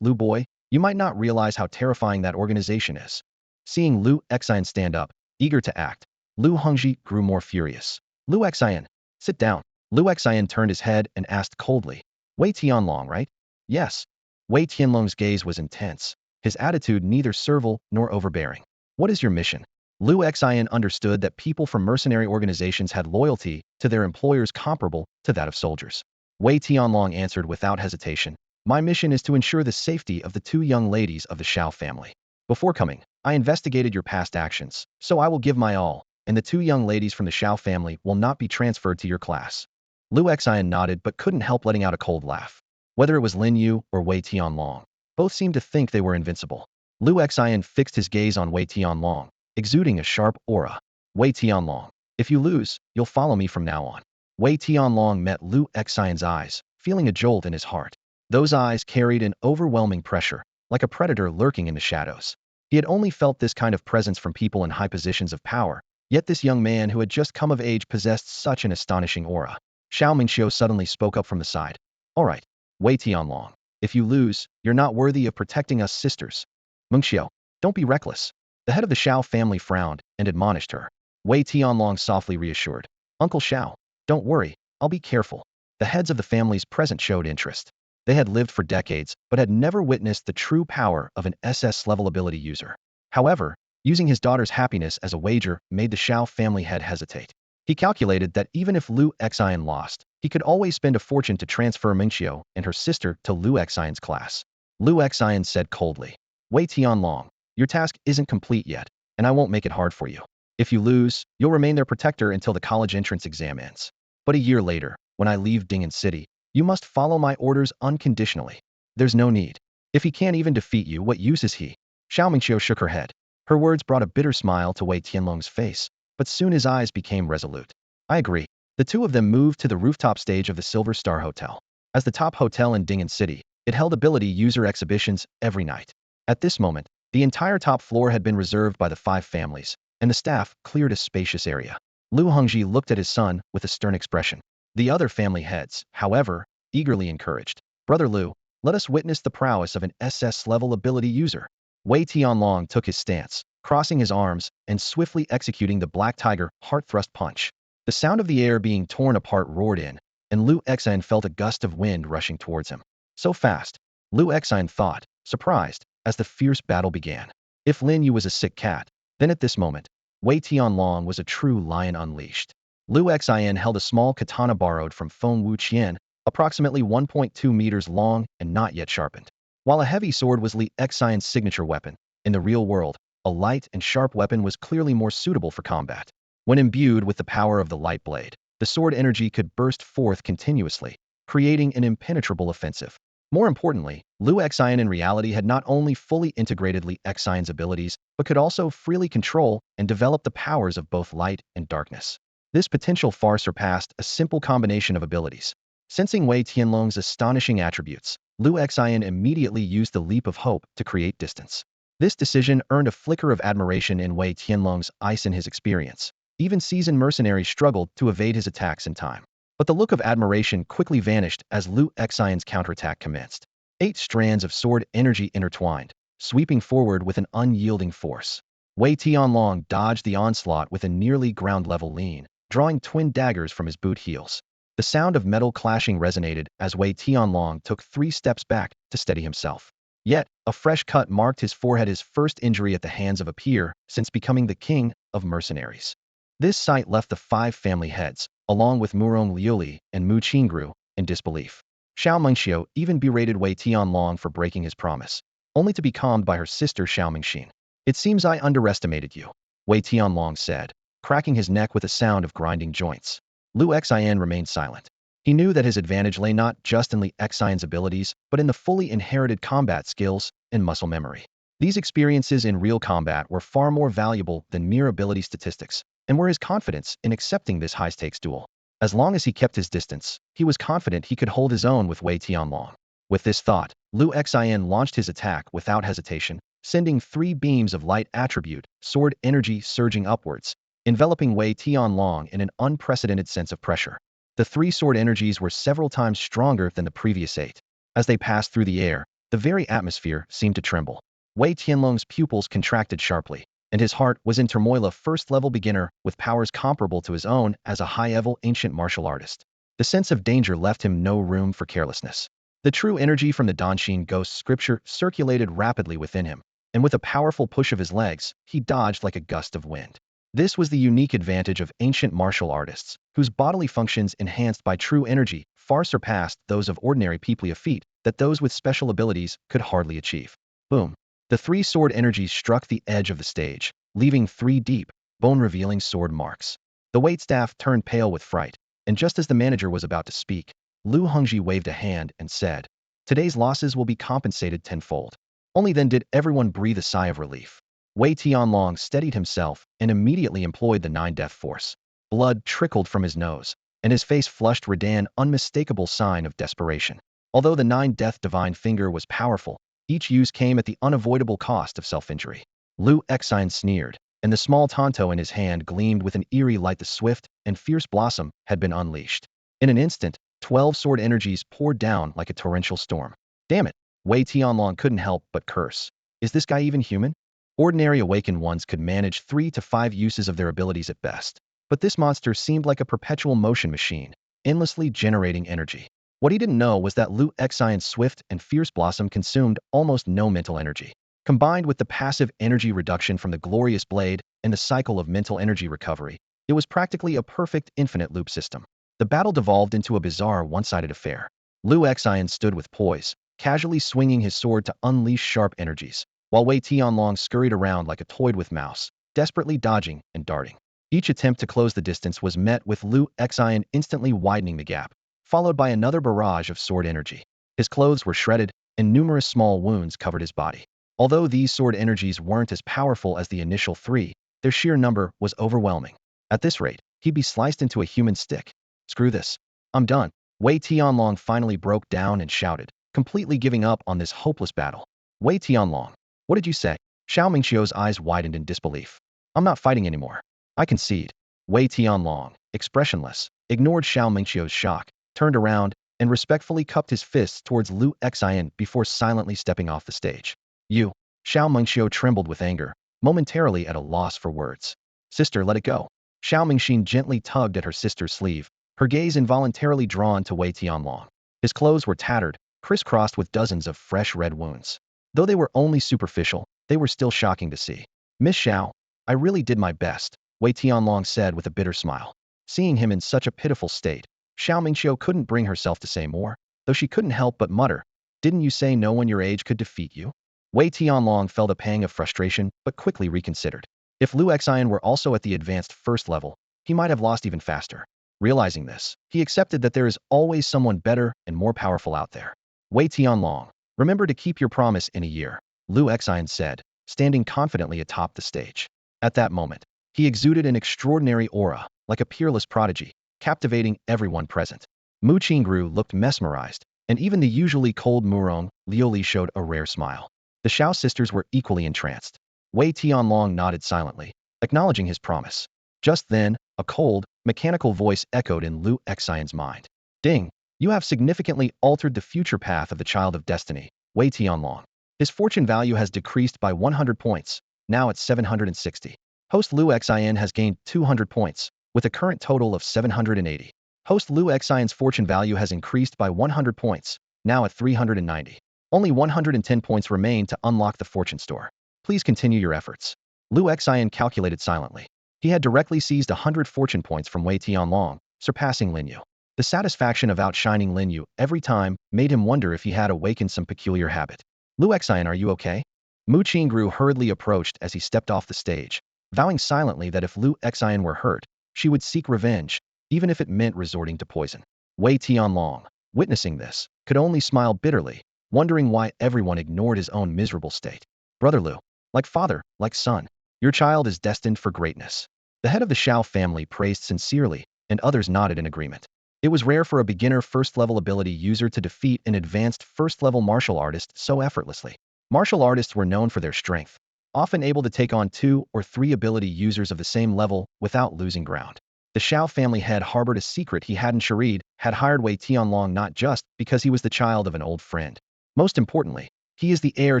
Lu boy, you might not realize how terrifying that organization is. Seeing Lu Xian stand up, eager to act, Lu Hongji grew more furious. Lu Xian, sit down. Lu Xian turned his head and asked coldly. Wei Tianlong, right? Yes. Wei Tianlong's gaze was intense, his attitude neither servile nor overbearing. What is your mission? Lu Xian understood that people from mercenary organizations had loyalty to their employers comparable to that of soldiers. Wei Tianlong answered without hesitation, my mission is to ensure the safety of the 2 young ladies of the Xiao family. Before coming, I investigated your past actions, so I will give my all, and the two young ladies from the Xiao family will not be transferred to your class. Lu Xian nodded but couldn't help letting out a cold laugh. Whether it was Lin Yu or Wei Tianlong, both seemed to think they were invincible. Lu Xian fixed his gaze on Wei Tianlong, exuding a sharp aura. Wei Tianlong, if you lose, you'll follow me from now on. Wei Tianlong met Lu Xian's eyes, feeling a jolt in his heart. Those eyes carried an overwhelming pressure, like a predator lurking in the shadows. He had only felt this kind of presence from people in high positions of power, yet this young man who had just come of age possessed such an astonishing aura. Xiao Mingxiu suddenly spoke up from the side. All right, Wei Tianlong, if you lose, you're not worthy of protecting us sisters. Mingxiu, don't be reckless. The head of the Xiao family frowned and admonished her. Wei Tianlong softly reassured. Uncle Xiao, don't worry, I'll be careful. The heads of the families present showed interest. They had lived for decades, but had never witnessed the true power of an SS-level ability user. However, using his daughter's happiness as a wager made the Xiao family head hesitate. He calculated that even if Lu Xian lost, he could always spend a fortune to transfer Mingxiu and her sister to Lu Xian's class. Lu Xian said coldly, Wei Tianlong, your task isn't complete yet, and I won't make it hard for you. If you lose, you'll remain their protector until the college entrance exam ends. But a year later, when I leave Ding'an City, you must follow my orders unconditionally. There's no need. If he can't even defeat you, what use is he? Xiao Mingxiu shook her head. Her words brought a bitter smile to Wei Tianlong's face, but soon his eyes became resolute. I agree. The two of them moved to the rooftop stage of the Silver Star Hotel. As the top hotel in Ding'an City, it held ability user exhibitions every night. At this moment, the entire top floor had been reserved by the 5 families, and the staff cleared a spacious area. Lu Hongji looked at his son with a stern expression. The other family heads, however, eagerly encouraged. Brother Lu, let us witness the prowess of an SS-level ability user. Wei Tianlong took his stance, crossing his arms and swiftly executing the Black Tiger heart thrust punch. The sound of the air being torn apart roared in, and Lu Xian felt a gust of wind rushing towards him. So fast, Lu Xian thought, surprised, as the fierce battle began. If Lin Yu was a sick cat, then at this moment, Wei Tianlong was a true lion unleashed. Lu Xian held a small katana borrowed from Feng Wuqian, approximately 1.2 meters long and not yet sharpened. While a heavy sword was Li Xian's signature weapon, in the real world, a light and sharp weapon was clearly more suitable for combat. When imbued with the power of the light blade, the sword energy could burst forth continuously, creating an impenetrable offensive. More importantly, Lu Xian in reality had not only fully integrated Li Xian's abilities, but could also freely control and develop the powers of both light and darkness. This potential far surpassed a simple combination of abilities. Sensing Wei Tianlong's astonishing attributes, Lu Xian immediately used the leap of hope to create distance. This decision earned a flicker of admiration in Wei Tianlong's eyes. In his experience, even seasoned mercenaries struggled to evade his attacks in time. But the look of admiration quickly vanished as Lu Xian's counterattack commenced. 8 strands of sword energy intertwined, sweeping forward with an unyielding force. Wei Tianlong dodged the onslaught with a nearly ground-level lean, drawing twin daggers from his boot heels. The sound of metal clashing resonated as Wei Tianlong took 3 steps back to steady himself. Yet, a fresh cut marked his forehead, his first injury at the hands of a peer since becoming the king of mercenaries. This sight left the 5 family heads, along with Murong Liuli and Mu Qingru, in disbelief. Xiao Mingxiu even berated Wei Tianlong for breaking his promise, only to be calmed by her sister Xiao Mingxin. It seems I underestimated you, Wei Tianlong said, cracking his neck with a sound of grinding joints. Lu Xian remained silent. He knew that his advantage lay not just in Li Xian's abilities, but in the fully inherited combat skills and muscle memory. These experiences in real combat were far more valuable than mere ability statistics, and were his confidence in accepting this high-stakes duel. As long as he kept his distance, he was confident he could hold his own with Wei Tianlong. With this thought, Lu Xian launched his attack without hesitation, sending 3 beams of light attribute, sword energy surging upwards, enveloping Wei Tianlong in an unprecedented sense of pressure. The 3 sword energies were several times stronger than the previous 8. As they passed through the air, the very atmosphere seemed to tremble. Wei Tianlong's pupils contracted sharply, and his heart was in turmoil. A first-level beginner with powers comparable to his own as a high-level ancient martial artist. The sense of danger left him no room for carelessness. The true energy from the Danshin Ghost scripture circulated rapidly within him, and with a powerful push of his legs, he dodged like a gust of wind. This was the unique advantage of ancient martial artists, whose bodily functions enhanced by true energy far surpassed those of ordinary people, a feat that those with special abilities could hardly achieve. Boom! The three sword energies struck the edge of the stage, leaving three deep, bone-revealing sword marks. The waitstaff turned pale with fright, and just as the manager was about to speak, Lu Hongji waved a hand and said, "Today's losses will be compensated tenfold." Only then did everyone breathe a sigh of relief. Wei Tianlong steadied himself and immediately employed the Nine Death Force. Blood trickled from his nose, and his face flushed with an unmistakable sign of desperation. Although the Nine Death Divine Finger was powerful, each use came at the unavoidable cost of self-injury. Lu Exine sneered, and the small Tonto in his hand gleamed with an eerie light. The swift and fierce blossom had been unleashed. In an instant, 12 sword energies poured down like a torrential storm. Damn it! Wei Tianlong couldn't help but curse. Is this guy even human? Ordinary awakened ones could manage 3 to 5 uses of their abilities at best. But this monster seemed like a perpetual motion machine, endlessly generating energy. What he didn't know was that Lu Xian's swift and fierce blossom consumed almost no mental energy. Combined with the passive energy reduction from the glorious blade and the cycle of mental energy recovery, it was practically a perfect infinite loop system. The battle devolved into a bizarre one-sided affair. Lu Xian stood with poise, casually swinging his sword to unleash sharp energies, while Wei Tianlong scurried around like a toy with mouse, desperately dodging and darting. Each attempt to close the distance was met with Lu Xian instantly widening the gap, followed by another barrage of sword energy. His clothes were shredded, and numerous small wounds covered his body. Although these sword energies weren't as powerful as the initial 3, their sheer number was overwhelming. At this rate, he'd be sliced into a human stick. Screw this. I'm done. Wei Tianlong finally broke down and shouted, completely giving up on this hopeless battle. Wei Tianlong, what did you say? Xiao Mingqiu's eyes widened in disbelief. I'm not fighting anymore. I concede. Wei Tianlong, expressionless, ignored Xiao Mingqiu's shock, turned around, and respectfully cupped his fists towards Lu Xian before silently stepping off the stage. You. Xiao Mingqiu trembled with anger, momentarily at a loss for words. Sister, let it go. Xiao Mingxin gently tugged at her sister's sleeve, her gaze involuntarily drawn to Wei Tianlong. His clothes were tattered, crisscrossed with dozens of fresh red wounds. Though they were only superficial, they were still shocking to see. Miss Xiao, I really did my best, Wei Tianlong said with a bitter smile. Seeing him in such a pitiful state, Xiao Mingqiu couldn't bring herself to say more, though she couldn't help but mutter, "Didn't you say no one your age could defeat you?" Wei Tianlong felt a pang of frustration, but quickly reconsidered. If Lu Xian were also at the advanced first level, he might have lost even faster. Realizing this, he accepted that there is always someone better and more powerful out there. Wei Tianlong, remember to keep your promise in a year, Lu Xian said, standing confidently atop the stage. At that moment, he exuded an extraordinary aura, like a peerless prodigy, captivating everyone present. Mu Qingru looked mesmerized, and even the usually cold Murong, Liuli showed a rare smile. The Xiao sisters were equally entranced. Wei Tianlong nodded silently, acknowledging his promise. Just then, a cold, mechanical voice echoed in Lu Xian's mind. Ding! You have significantly altered the future path of the Child of Destiny, Wei Tianlong. His fortune value has decreased by 100 points, now at 760. Host Lu Xian has gained 200 points, with a current total of 780. Host Lu Xian's fortune value has increased by 100 points, now at 390. Only 110 points remain to unlock the fortune store. Please continue your efforts. Lu Xian calculated silently. He had directly seized 100 fortune points from Wei Tianlong, surpassing Lin Yu. The satisfaction of outshining Lin Yu every time made him wonder if he had awakened some peculiar habit. Lu Xian, are you okay? Mu Qingru hurriedly approached as he stepped off the stage, vowing silently that if Lu Xian were hurt, she would seek revenge, even if it meant resorting to poison. Wei Tianlong, witnessing this, could only smile bitterly, wondering why everyone ignored his own miserable state. Brother Lu, like father, like son, your child is destined for greatness. The head of the Xiao family praised sincerely, and others nodded in agreement. It was rare for a beginner first-level ability user to defeat an advanced first-level martial artist so effortlessly. Martial artists were known for their strength, often able to take on 2 or 3 ability users of the same level without losing ground. The Xiao family head harbored a secret he hadn't shared, had hired Wei Tianlong not just because he was the child of an old friend. Most importantly, he is the heir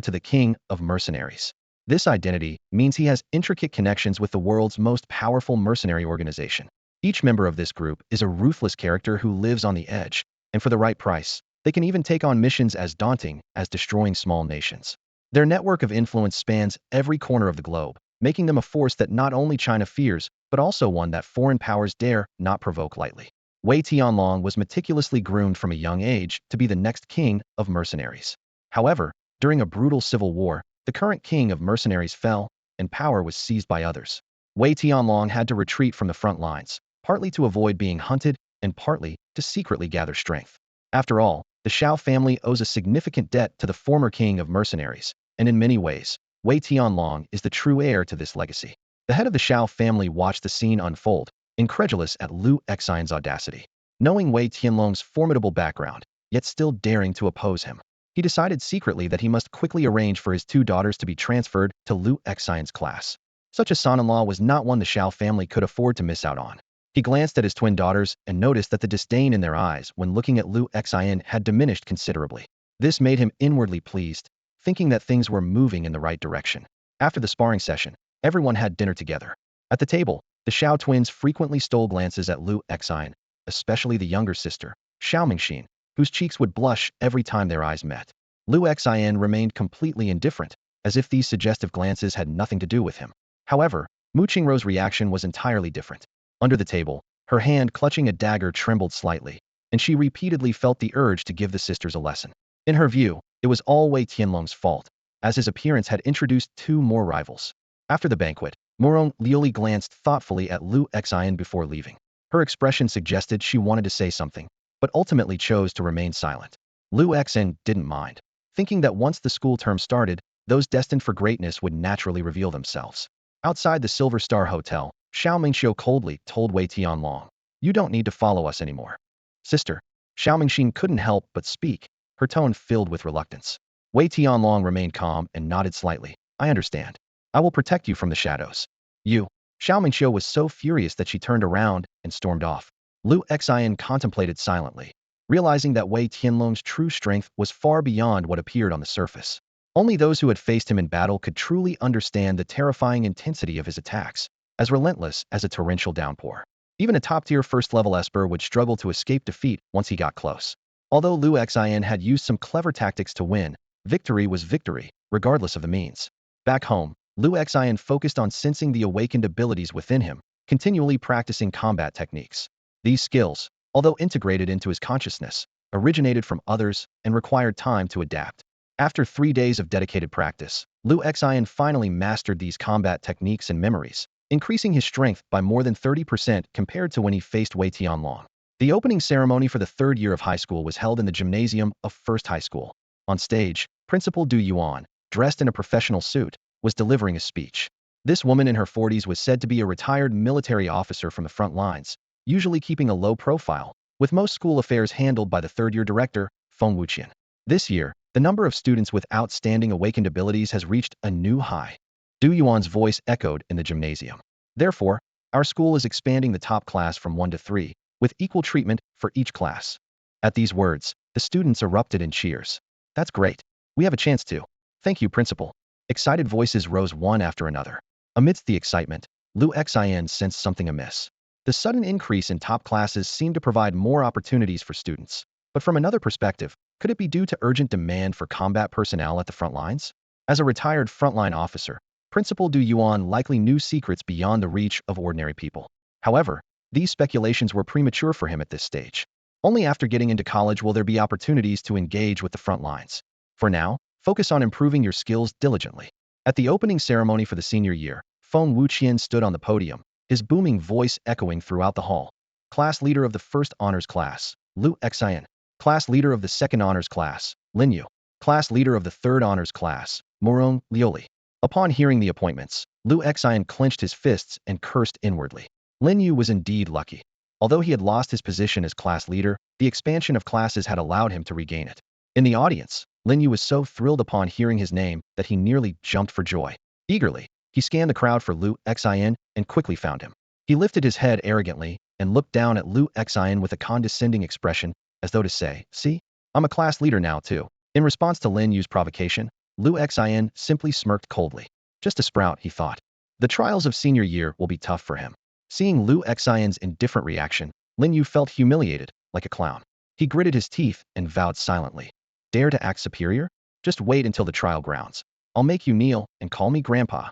to the king of mercenaries. This identity means he has intricate connections with the world's most powerful mercenary organization. Each member of this group is a ruthless character who lives on the edge, and for the right price, they can even take on missions as daunting as destroying small nations. Their network of influence spans every corner of the globe, making them a force that not only China fears, but also one that foreign powers dare not provoke lightly. Wei Tianlong was meticulously groomed from a young age to be the next king of mercenaries. However, during a brutal civil war, The current king of mercenaries fell, and power was seized by others. Wei Tianlong had to retreat from the front lines, partly to avoid being hunted and partly to secretly gather strength. After all, the Shao family owes a significant debt to the former king of mercenaries, and in many ways, Wei Tianlong is the true heir to this legacy. The head of the Shao family watched the scene unfold, incredulous at Lu Xian's audacity. Knowing Wei Tianlong's formidable background, yet still daring to oppose him, he decided secretly that he must quickly arrange for his two daughters to be transferred to Lu Xian's class. Such a son-in-law was not one the Shao family could afford to miss out on. He glanced at his twin daughters and noticed that the disdain in their eyes when looking at Lu Xian had diminished considerably. This made him inwardly pleased, thinking that things were moving in the right direction. After the sparring session, everyone had dinner together. At the table, the Shao twins frequently stole glances at Lu Xian, especially the younger sister, Xiao Mingxin, whose cheeks would blush every time their eyes met. Lu Xian remained completely indifferent, as if these suggestive glances had nothing to do with him. However, Mu Qingrou's reaction was entirely different. Under the table, her hand clutching a dagger trembled slightly, and she repeatedly felt the urge to give the sisters a lesson. In her view, it was all Wei Tianlong's fault, as his appearance had introduced two more rivals. After the banquet, Morong Liuli glanced thoughtfully at Lu Xian before leaving. Her expression suggested she wanted to say something, but ultimately chose to remain silent. Lu Xian didn't mind, thinking that once the school term started, those destined for greatness would naturally reveal themselves. Outside the Silver Star Hotel, Xiao Mingxiu coldly told Wei Tianlong, "You don't need to follow us anymore." "Sister." Xiao Mingxin couldn't help but speak, her tone filled with reluctance. Wei Tianlong remained calm and nodded slightly. "I understand. I will protect you from the shadows." "You." Xiao Mingxiu was so furious that she turned around and stormed off. Lu Xian contemplated silently, realizing that Wei Tianlong's true strength was far beyond what appeared on the surface. Only those who had faced him in battle could truly understand the terrifying intensity of his attacks, as relentless as a torrential downpour. Even a top-tier first-level Esper would struggle to escape defeat once he got close. Although Lu Xian had used some clever tactics to win, victory was victory, regardless of the means. Back home, Lu Xian focused on sensing the awakened abilities within him, continually practicing combat techniques. These skills, although integrated into his consciousness, originated from others and required time to adapt. After 3 days of dedicated practice, Lu Xian finally mastered these combat techniques and memories, increasing his strength by more than 30% compared to when he faced Wei Tianlong. The opening ceremony for the third year of high school was held in the gymnasium of First High School. On stage, Principal Du Yuan, dressed in a professional suit, was delivering a speech. This woman in her 40s was said to be a retired military officer from the front lines, usually keeping a low profile, with most school affairs handled by the third-year director, Feng Wuqian. This year, the number of students with outstanding awakened abilities has reached a new high. Du Yuan's voice echoed in the gymnasium. Therefore, our school is expanding the top class from 1 to 3, with equal treatment for each class. At these words, the students erupted in cheers. "That's great. We have a chance to." "Thank you, Principal." Excited voices rose one after another. Amidst the excitement, Lu Xian sensed something amiss. The sudden increase in top classes seemed to provide more opportunities for students. But from another perspective, could it be due to urgent demand for combat personnel at the front lines? As a retired frontline officer, Principal Du Yuan likely knew secrets beyond the reach of ordinary people. However, these speculations were premature for him at this stage. Only after getting into college will there be opportunities to engage with the front lines. For now, focus on improving your skills diligently. At the opening ceremony for the senior year, Feng Wuqian stood on the podium, his booming voice echoing throughout the hall. Class leader of the first honors class, Lu Xian. Class leader of the second honors class, Lin Yu. Class leader of the third honors class, Morong Liuli. Upon hearing the appointments, Lu Xian clenched his fists and cursed inwardly. Lin Yu was indeed lucky. Although he had lost his position as class leader, the expansion of classes had allowed him to regain it. In the audience, Lin Yu was so thrilled upon hearing his name that he nearly jumped for joy. Eagerly, he scanned the crowd for Lu Xian and quickly found him. He lifted his head arrogantly and looked down at Lu Xian with a condescending expression, as though to say, "See? I'm a class leader now, too." In response to Lin Yu's provocation, Lu Xian simply smirked coldly. Just a sprout, he thought. The trials of senior year will be tough for him. Seeing Lu Xian's indifferent reaction, Lin Yu felt humiliated, like a clown. He gritted his teeth and vowed silently. "Dare to act superior? Just wait until the trial grounds. I'll make you kneel and call me Grandpa."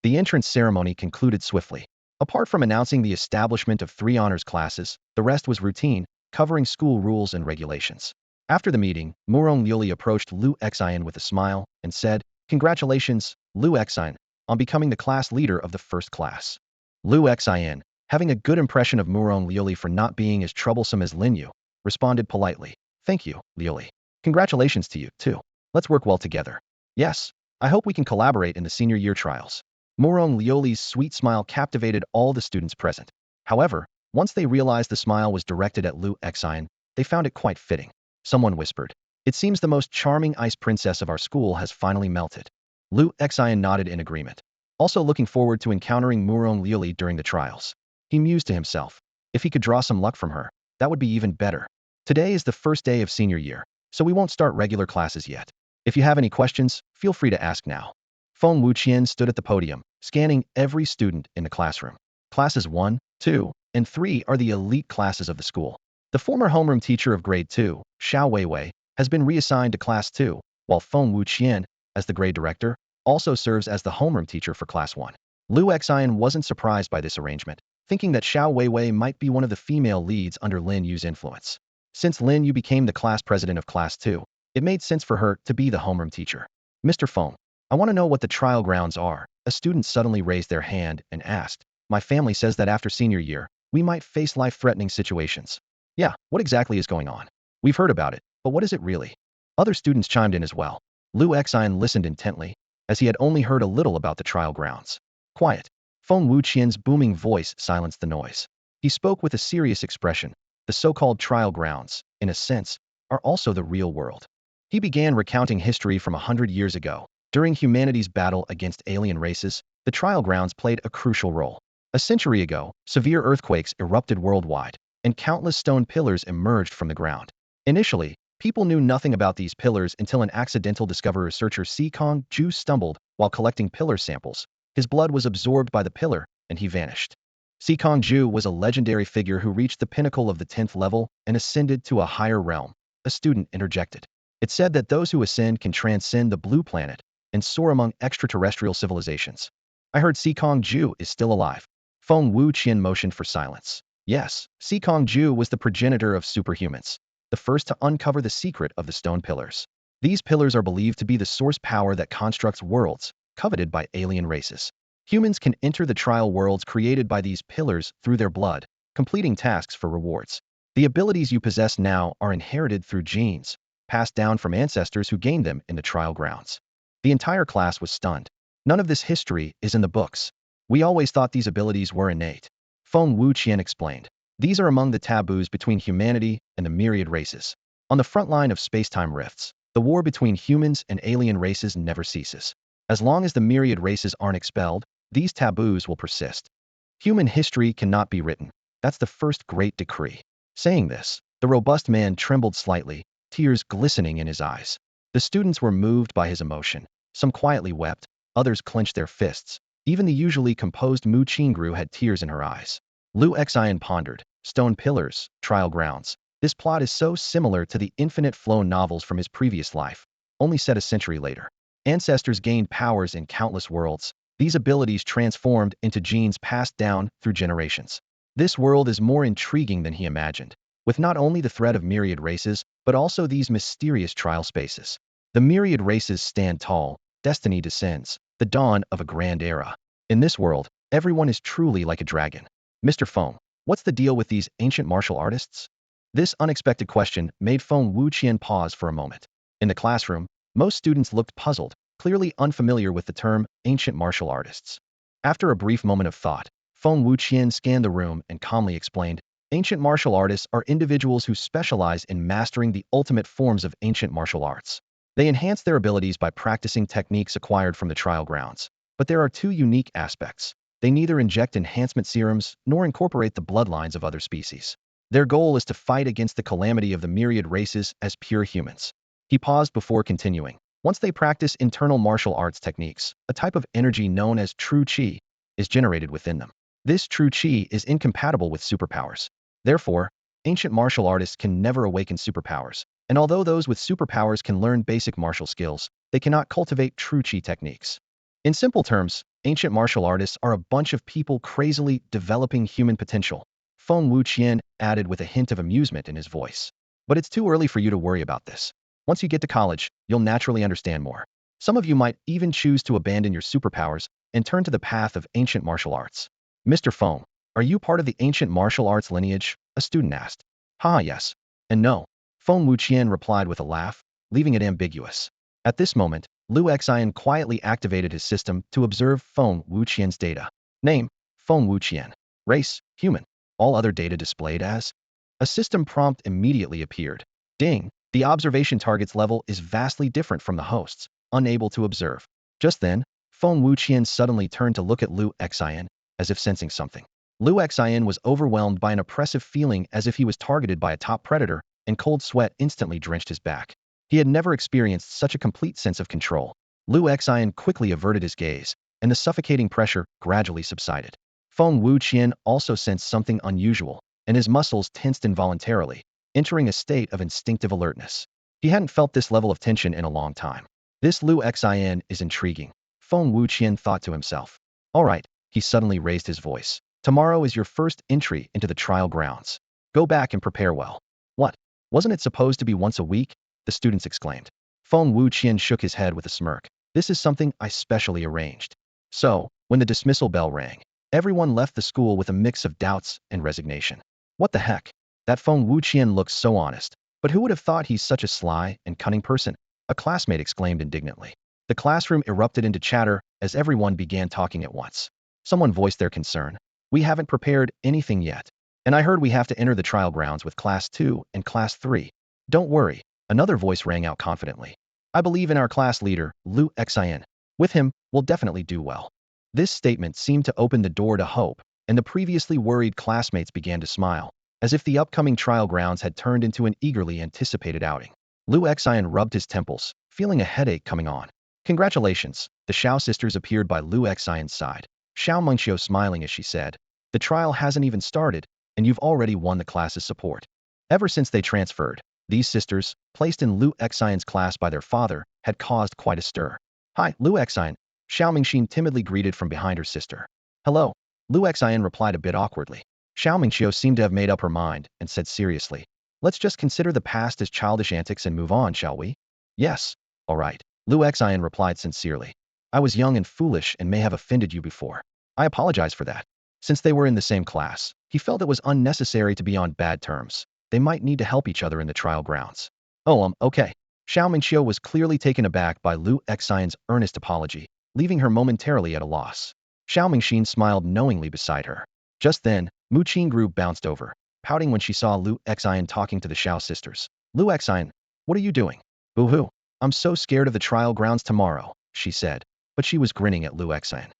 The entrance ceremony concluded swiftly. Apart from announcing the establishment of 3 honors classes, the rest was routine, covering school rules and regulations. After the meeting, Morong Liuli approached Lu Xian with a smile and said, Congratulations, Liu Xin, on becoming the class leader of the first class. Liu Xin, having a good impression of Murong Liuli for not being as troublesome as Lin Yu, responded politely. Thank you, Liuli. Congratulations to you, too. Let's work well together. Yes, I hope we can collaborate in the senior year trials. Murong Liuli's sweet smile captivated all the students present. However, once they realized the smile was directed at Liu Xin, they found it quite fitting. Someone whispered, "It seems the most charming ice princess of our school has finally melted." Liu Xin nodded in agreement, also looking forward to encountering Murong Liuli during the trials. He mused to himself, if he could draw some luck from her, that would be even better. Today is the first day of senior year, so we won't start regular classes yet. If you have any questions, feel free to ask now. Feng Wuqian stood at the podium, scanning every student in the classroom. Classes 1, 2, and 3 are the elite classes of the school. The former homeroom teacher of grade 2, Xiao Weiwei, has been reassigned to class 2, while Feng Wuqian, as the grade director, also serves as the homeroom teacher for class 1. Liu Xin wasn't surprised by this arrangement, thinking that Xiao Weiwei might be one of the female leads under Lin Yu's influence. Since Lin Yu became the class president of class 2, it made sense for her to be the homeroom teacher. Mr. Feng, I want to know what the trial grounds are. A student suddenly raised their hand and asked, my family says that after senior year, we might face life-threatening situations. Yeah, what exactly is going on? We've heard about it, but what is it really? Other students chimed in as well. Liu Xin listened intently, as he had only heard a little about the trial grounds. Quiet. Feng Wuqian's booming voice silenced the noise. He spoke with a serious expression. The so-called trial grounds, in a sense, are also the real world. He began recounting history from 100 years ago. During humanity's battle against alien races, the trial grounds played a crucial role. A century ago, severe earthquakes erupted worldwide, and countless stone pillars emerged from the ground. Initially, people knew nothing about these pillars until an accidental discovery researcher Sikong Ju stumbled while collecting pillar samples. His blood was absorbed by the pillar, and he vanished. Sikong Ju was a legendary figure who reached the pinnacle of the 10th level and ascended to a higher realm. A student interjected. It's said that those who ascend can transcend the blue planet and soar among extraterrestrial civilizations. I heard Sikong Ju is still alive. Feng Wuqian motioned for silence. Yes, Sikong Ju was the progenitor of superhumans, the first to uncover the secret of the stone pillars. These pillars are believed to be the source power that constructs worlds, coveted by alien races. Humans can enter the trial worlds created by these pillars through their blood, completing tasks for rewards. The abilities you possess now are inherited through genes, passed down from ancestors who gained them in the trial grounds. The entire class was stunned. None of this history is in the books. We always thought these abilities were innate. Feng Wuqian explained. These are among the taboos between humanity and the myriad races. On the front line of space-time rifts, the war between humans and alien races never ceases. As long as the myriad races aren't expelled, these taboos will persist. Human history cannot be written. That's the first great decree. Saying this, the robust man trembled slightly, tears glistening in his eyes. The students were moved by his emotion. Some quietly wept, others clenched their fists. Even the usually composed Mu Qingru had tears in her eyes. Liu Xian pondered. Stone pillars, trial grounds. This plot is so similar to the Infinite Flow novels from his previous life, only set a century later. Ancestors gained powers in countless worlds. These abilities transformed into genes passed down through generations. This world is more intriguing than he imagined, with not only the threat of myriad races, but also these mysterious trial spaces. The myriad races stand tall, destiny descends, the dawn of a grand era. In this world, everyone is truly like a dragon. Mr. Feng, what's the deal with these ancient martial artists? This unexpected question made Feng Wuqian pause for a moment. In the classroom, most students looked puzzled, clearly unfamiliar with the term ancient martial artists. After a brief moment of thought, Feng Wuqian scanned the room and calmly explained, ancient martial artists are individuals who specialize in mastering the ultimate forms of ancient martial arts. They enhance their abilities by practicing techniques acquired from the trial grounds. But there are two unique aspects. They neither inject enhancement serums nor incorporate the bloodlines of other species. Their goal is to fight against the calamity of the myriad races as pure humans. He paused before continuing. Once they practice internal martial arts techniques, a type of energy known as true qi is generated within them. This true qi is incompatible with superpowers. Therefore, ancient martial artists can never awaken superpowers. And although those with superpowers can learn basic martial skills, they cannot cultivate true qi techniques. In simple terms, ancient martial artists are a bunch of people crazily developing human potential. Feng Wuqian added with a hint of amusement in his voice. But it's too early for you to worry about this. Once you get to college, you'll naturally understand more. Some of you might even choose to abandon your superpowers and turn to the path of ancient martial arts. Mr. Feng, are you part of the ancient martial arts lineage? A student asked. Ha, yes. And no. Feng Wuqian replied with a laugh, leaving it ambiguous. At this moment, Lu Xian quietly activated his system to observe Feng Wuqian's data. Name, Feng Wuqian. Race, human. All other data displayed as. A system prompt immediately appeared. Ding, the observation target's level is vastly different from the host's, unable to observe. Just then, Feng Wuqian suddenly turned to look at Lu Xian, as if sensing something. Lu Xian was overwhelmed by an oppressive feeling as if he was targeted by a top predator, and cold sweat instantly drenched his back. He had never experienced such a complete sense of control. Lu Xian quickly averted his gaze, and the suffocating pressure gradually subsided. Feng Wuqian also sensed something unusual, and his muscles tensed involuntarily, entering a state of instinctive alertness. He hadn't felt this level of tension in a long time. This Lu Xian is intriguing, Feng Wuqian thought to himself. All right, he suddenly raised his voice. Tomorrow is your first entry into the trial grounds. Go back and prepare well. What? Wasn't it supposed to be once a week? The students exclaimed. Feng Wuqian shook his head with a smirk. This is something I specially arranged. So, when the dismissal bell rang, everyone left the school with a mix of doubts and resignation. What the heck? That Feng Wuqian looks so honest. But who would have thought he's such a sly and cunning person? A classmate exclaimed indignantly. The classroom erupted into chatter as everyone began talking at once. Someone voiced their concern. We haven't prepared anything yet. And I heard we have to enter the trial grounds with Class 2 and Class 3. Don't worry, another voice rang out confidently. I believe in our class leader, Lu Xian. With him, we'll definitely do well. This statement seemed to open the door to hope, and the previously worried classmates began to smile, as if the upcoming trial grounds had turned into an eagerly anticipated outing. Lu Xian rubbed his temples, feeling a headache coming on. Congratulations, the Xiao sisters appeared by Lu Xian's side. Xiao Mengxiu smiling as she said, the trial hasn't even started, and you've already won the class's support. Ever since they transferred, these sisters, placed in Lu Xian's class by their father, had caused quite a stir. Hi, Lu Xian, Xiao Mingxin timidly greeted from behind her sister. Hello, Lu Xian replied a bit awkwardly. Xiao Mingxiu seemed to have made up her mind and said seriously, let's just consider the past as childish antics and move on, shall we? Yes, all right, Lu Xian replied sincerely. I was young and foolish and may have offended you before. I apologize for that. Since they were in the same class, he felt it was unnecessary to be on bad terms. They might need to help each other in the trial grounds. Oh, okay. Xiao Mingxiu was clearly taken aback by Lu Xian's earnest apology, leaving her momentarily at a loss. Xiao Mingxin smiled knowingly beside her. Just then, Mu Qingru bounced over, pouting when she saw Lu Xian talking to the Xiao sisters. Lu Xian, what are you doing? Boo-hoo. I'm so scared of the trial grounds tomorrow, she said, but she was grinning at Lu Xian.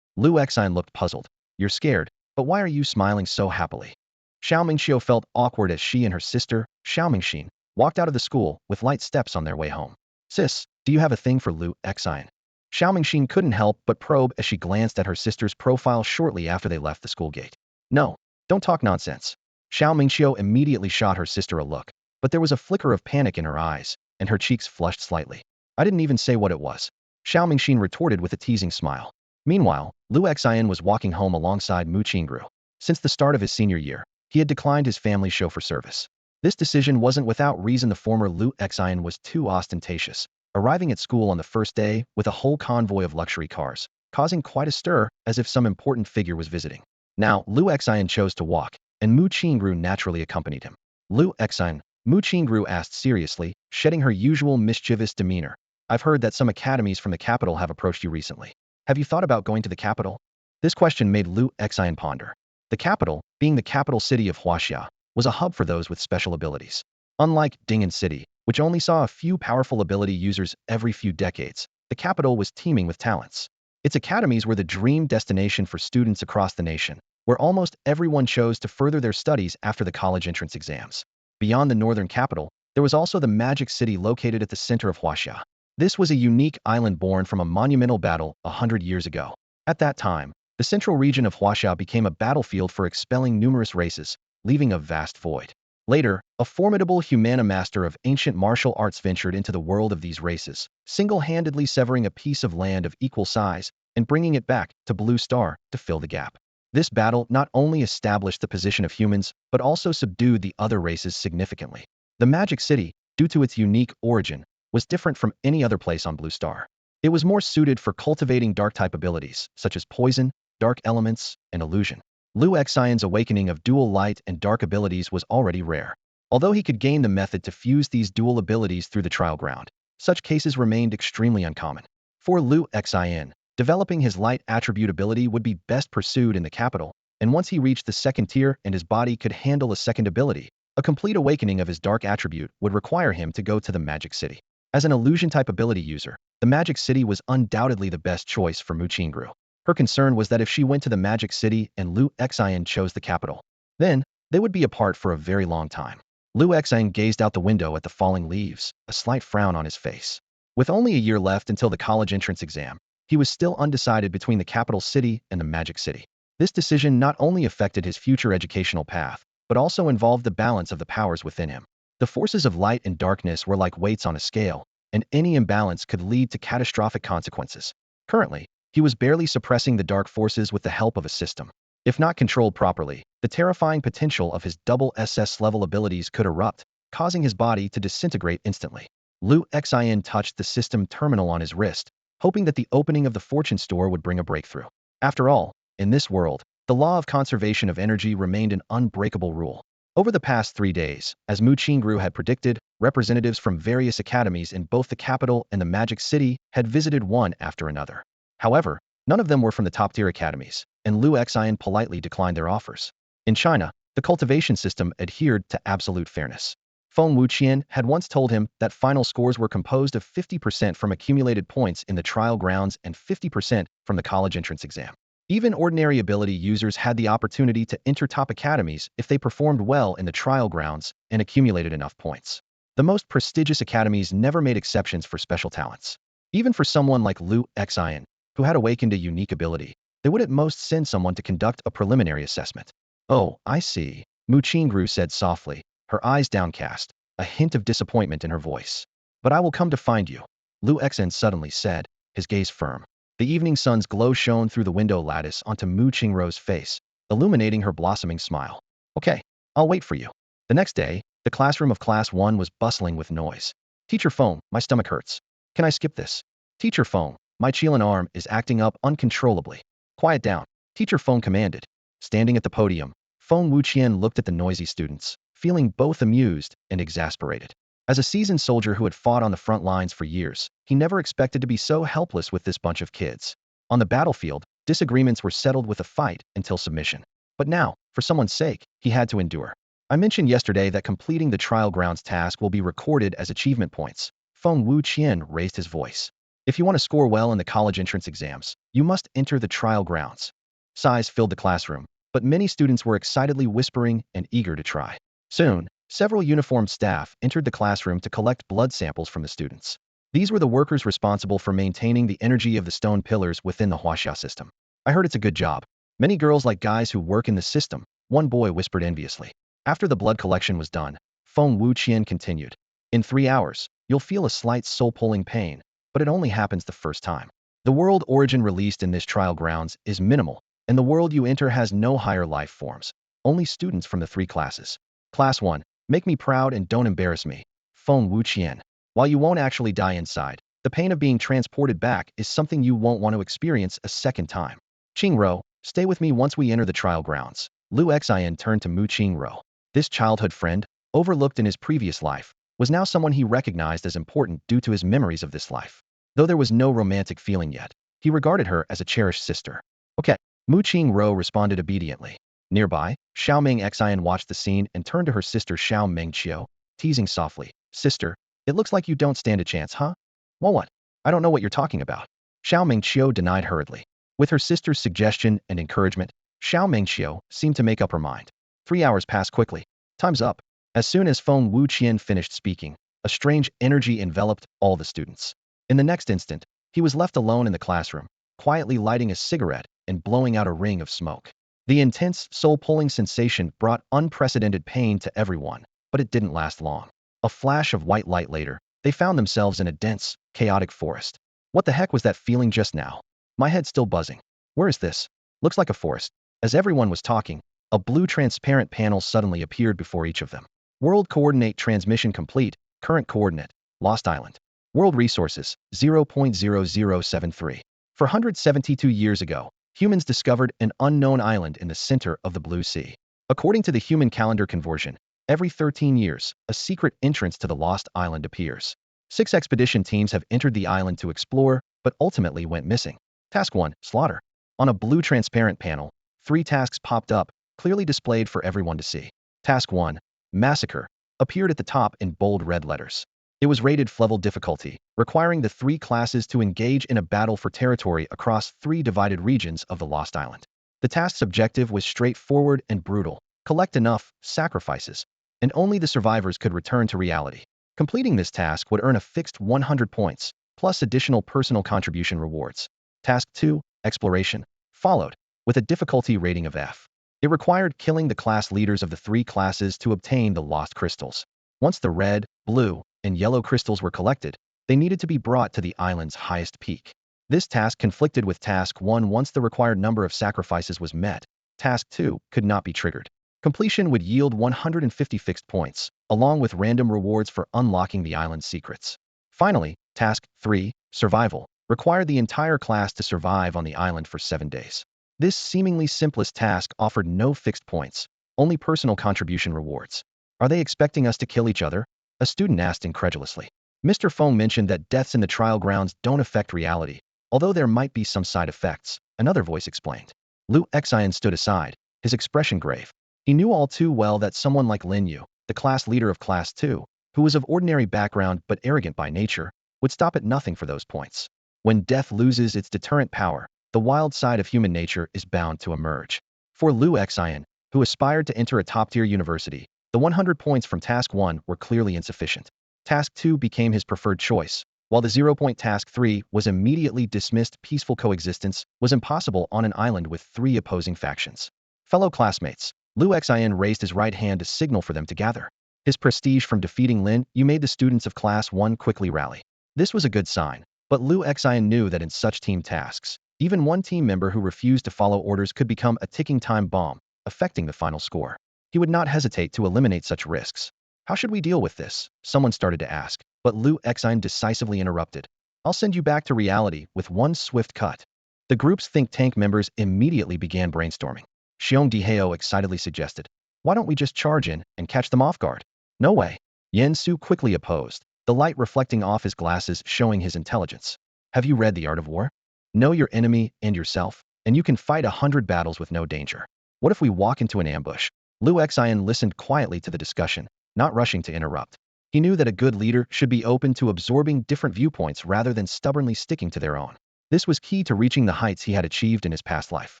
Lu Xian looked puzzled. You're scared, but why are you smiling so happily? Xiao Mingxiu felt awkward as she and her sister, Xiao Mingxin, walked out of the school with light steps on their way home. Sis, do you have a thing for Lu Xian? Xiao Mingxin couldn't help but probe as she glanced at her sister's profile shortly after they left the school gate. No, don't talk nonsense. Xiao Mingxiu immediately shot her sister a look, but there was a flicker of panic in her eyes, and her cheeks flushed slightly. I didn't even say what it was. Xiao Mingxin retorted with a teasing smile. Meanwhile, Lu Xian was walking home alongside Mu Qingru. Since the start of his senior year, he had declined his family chauffeur service. This decision wasn't without reason. The former Lu Xian was too ostentatious, arriving at school on the first day with a whole convoy of luxury cars, causing quite a stir as if some important figure was visiting. Now, Lu Xian chose to walk, and Mu Qingru naturally accompanied him. Lu Xian, Mu Qingru asked seriously, shedding her usual mischievous demeanor. I've heard that some academies from the capital have approached you recently. Have you thought about going to the capital? This question made Lu Xian ponder. The capital, being the capital city of Huaxia, was a hub for those with special abilities. Unlike Ding'an City, which only saw a few powerful ability users every few decades, the capital was teeming with talents. Its academies were the dream destination for students across the nation, where almost everyone chose to further their studies after the college entrance exams. Beyond the northern capital, there was also the Magic City located at the center of Huaxia. This was a unique island born from a monumental battle 100 years ago. At that time, the central region of Huaxia became a battlefield for expelling numerous races, leaving a vast void. Later, a formidable Humana master of ancient martial arts ventured into the world of these races, single-handedly severing a piece of land of equal size and bringing it back to Blue Star to fill the gap. This battle not only established the position of humans, but also subdued the other races significantly. The Magic City, due to its unique origin, was different from any other place on Blue Star. It was more suited for cultivating dark-type abilities, such as poison, dark elements, and illusion. Liu Xian's awakening of dual light and dark abilities was already rare. Although he could gain the method to fuse these dual abilities through the trial ground, such cases remained extremely uncommon. For Liu Xian, developing his light attribute ability would be best pursued in the capital, and once he reached the second tier and his body could handle a second ability, a complete awakening of his dark attribute would require him to go to the Magic City. As an illusion-type ability user, the Magic City was undoubtedly the best choice for Mu Qingru. Her concern was that if she went to the Magic City and Liu Xian chose the capital, then they would be apart for a very long time. Liu Xian gazed out the window at the falling leaves, a slight frown on his face. With only a year left until the college entrance exam, he was still undecided between the capital city and the Magic City. This decision not only affected his future educational path, but also involved the balance of the powers within him. The forces of light and darkness were like weights on a scale, and any imbalance could lead to catastrophic consequences. Currently, he was barely suppressing the dark forces with the help of a system. If not controlled properly, the terrifying potential of his double SS level abilities could erupt, causing his body to disintegrate instantly. Liu Xian touched the system terminal on his wrist, hoping that the opening of the fortune store would bring a breakthrough. After all, in this world, the law of conservation of energy remained an unbreakable rule. Over the past 3 days, as Mu Qingru had predicted, representatives from various academies in both the capital and the Magic City had visited one after another. However, none of them were from the top-tier academies, and Liu Xian politely declined their offers. In China, the cultivation system adhered to absolute fairness. Feng Wuqian had once told him that final scores were composed of 50% from accumulated points in the trial grounds and 50% from the college entrance exam. Even ordinary ability users had the opportunity to enter top academies if they performed well in the trial grounds and accumulated enough points. The most prestigious academies never made exceptions for special talents. Even for someone like Liu Xian, who had awakened a unique ability, they would at most send someone to conduct a preliminary assessment. Oh, I see, Mu Qingru said softly, her eyes downcast, a hint of disappointment in her voice. But I will come to find you, Liu Xian suddenly said, his gaze firm. The evening sun's glow shone through the window lattice onto Mu Qingru's face, illuminating her blossoming smile. Okay, I'll wait for you. The next day, the classroom of Class 1 was bustling with noise. Teacher Feng, my stomach hurts. Can I skip this? Teacher Feng, my Qilin arm is acting up uncontrollably. Quiet down, Teacher Feng commanded. Standing at the podium, Feng Wuqian looked at the noisy students, feeling both amused and exasperated. As a seasoned soldier who had fought on the front lines for years, he never expected to be so helpless with this bunch of kids. On the battlefield, disagreements were settled with a fight until submission. But now, for someone's sake, he had to endure. I mentioned yesterday that completing the trial grounds task will be recorded as achievement points. Feng Wuqian raised his voice. If you want to score well in the college entrance exams, you must enter the trial grounds. Sighs filled the classroom, but many students were excitedly whispering and eager to try. Soon, several uniformed staff entered the classroom to collect blood samples from the students. These were the workers responsible for maintaining the energy of the stone pillars within the Huaxia system. I heard it's a good job. Many girls like guys who work in the system, one boy whispered enviously. After the blood collection was done, Feng Wuqian continued. In 3 hours, you'll feel a slight soul-pulling pain, but it only happens the first time. The world origin released in this trial grounds is minimal, and the world you enter has no higher life forms, only students from the 3 classes. Class 1. Make me proud and don't embarrass me. Feng Wuqian. While you won't actually die inside, the pain of being transported back is something you won't want to experience a second time. Qingro, stay with me once we enter the trial grounds. Liu Xian turned to Mu Qingro. This childhood friend, overlooked in his previous life, was now someone he recognized as important due to his memories of this life. Though there was no romantic feeling yet, he regarded her as a cherished sister. Okay, Mu Qingro responded obediently. Nearby, Xiao Meng Xian watched the scene and turned to her sister Xiao Mengqiu, teasing softly. Sister, it looks like you don't stand a chance, huh? Well, what? I don't know what you're talking about. Xiao Mengqiu denied hurriedly. With her sister's suggestion and encouragement, Xiao Mengqiu seemed to make up her mind. 3 hours passed quickly. Time's up. As soon as Feng Wuqian finished speaking, a strange energy enveloped all the students. In the next instant, he was left alone in the classroom, quietly lighting a cigarette and blowing out a ring of smoke. The intense, soul-pulling sensation brought unprecedented pain to everyone, but it didn't last long. A flash of white light later, they found themselves in a dense, chaotic forest. What the heck was that feeling just now? My head's still buzzing. Where is this? Looks like a forest. As everyone was talking, a blue transparent panel suddenly appeared before each of them. World coordinate transmission complete, current coordinate, Lost Island. World resources, 0.0073. 472 years ago, humans discovered an unknown island in the center of the Blue Sea. According to the human calendar conversion, every 13 years, a secret entrance to the lost island appears. 6 expedition teams have entered the island to explore, but ultimately went missing. Task 1, Slaughter. On a blue transparent panel, 3 tasks popped up, clearly displayed for everyone to see. Task 1, Massacre, appeared at the top in bold red letters. It was rated level difficulty, requiring the 3 classes to engage in a battle for territory across 3 divided regions of the Lost Island. The task's objective was straightforward and brutal: collect enough sacrifices, and only the survivors could return to reality. Completing this task would earn a fixed 100 points, plus additional personal contribution rewards. Task 2, Exploration, followed, with a difficulty rating of F. It required killing the class leaders of the 3 classes to obtain the lost crystals. Once the red, blue, and yellow crystals were collected, they needed to be brought to the island's highest peak. This task conflicted with Task 1 once the required number of sacrifices was met. Task 2 could not be triggered. Completion would yield 150 fixed points, along with random rewards for unlocking the island's secrets. Finally, Task 3, Survival, required the entire class to survive on the island for 7 days. This seemingly simplest task offered no fixed points, only personal contribution rewards. Are they expecting us to kill each other? A student asked incredulously. Mr. Fong mentioned that deaths in the trial grounds don't affect reality, although there might be some side effects, another voice explained. Lu Xian stood aside, his expression grave. He knew all too well that someone like Lin Yu, the class leader of Class 2, who was of ordinary background but arrogant by nature, would stop at nothing for those points. When death loses its deterrent power, the wild side of human nature is bound to emerge. For Lu Xian, who aspired to enter a top-tier university, the 100 points from Task 1 were clearly insufficient. Task 2 became his preferred choice, while the 0-point Task 3 was immediately dismissed. Peaceful coexistence was impossible on an island with 3 opposing factions. Fellow classmates, Lu Xian raised his right hand to signal for them to gather. His prestige from defeating Lin Yu made the students of Class 1 quickly rally. This was a good sign, but Lu Xian knew that in such team tasks, even one team member who refused to follow orders could become a ticking time bomb, affecting the final score. He would not hesitate to eliminate such risks. How should we deal with this? Someone started to ask, but Lu Xian decisively interrupted. I'll send you back to reality with one swift cut. The group's think tank members immediately began brainstorming. Xiong Diheo excitedly suggested, why don't we just charge in and catch them off guard? No way. Yen Su quickly opposed, the light reflecting off his glasses showing his intelligence. Have you read The Art of War? Know your enemy and yourself, and you can fight 100 battles with no danger. What if we walk into an ambush? Lu Xian listened quietly to the discussion, not rushing to interrupt. He knew that a good leader should be open to absorbing different viewpoints rather than stubbornly sticking to their own. This was key to reaching the heights he had achieved in his past life.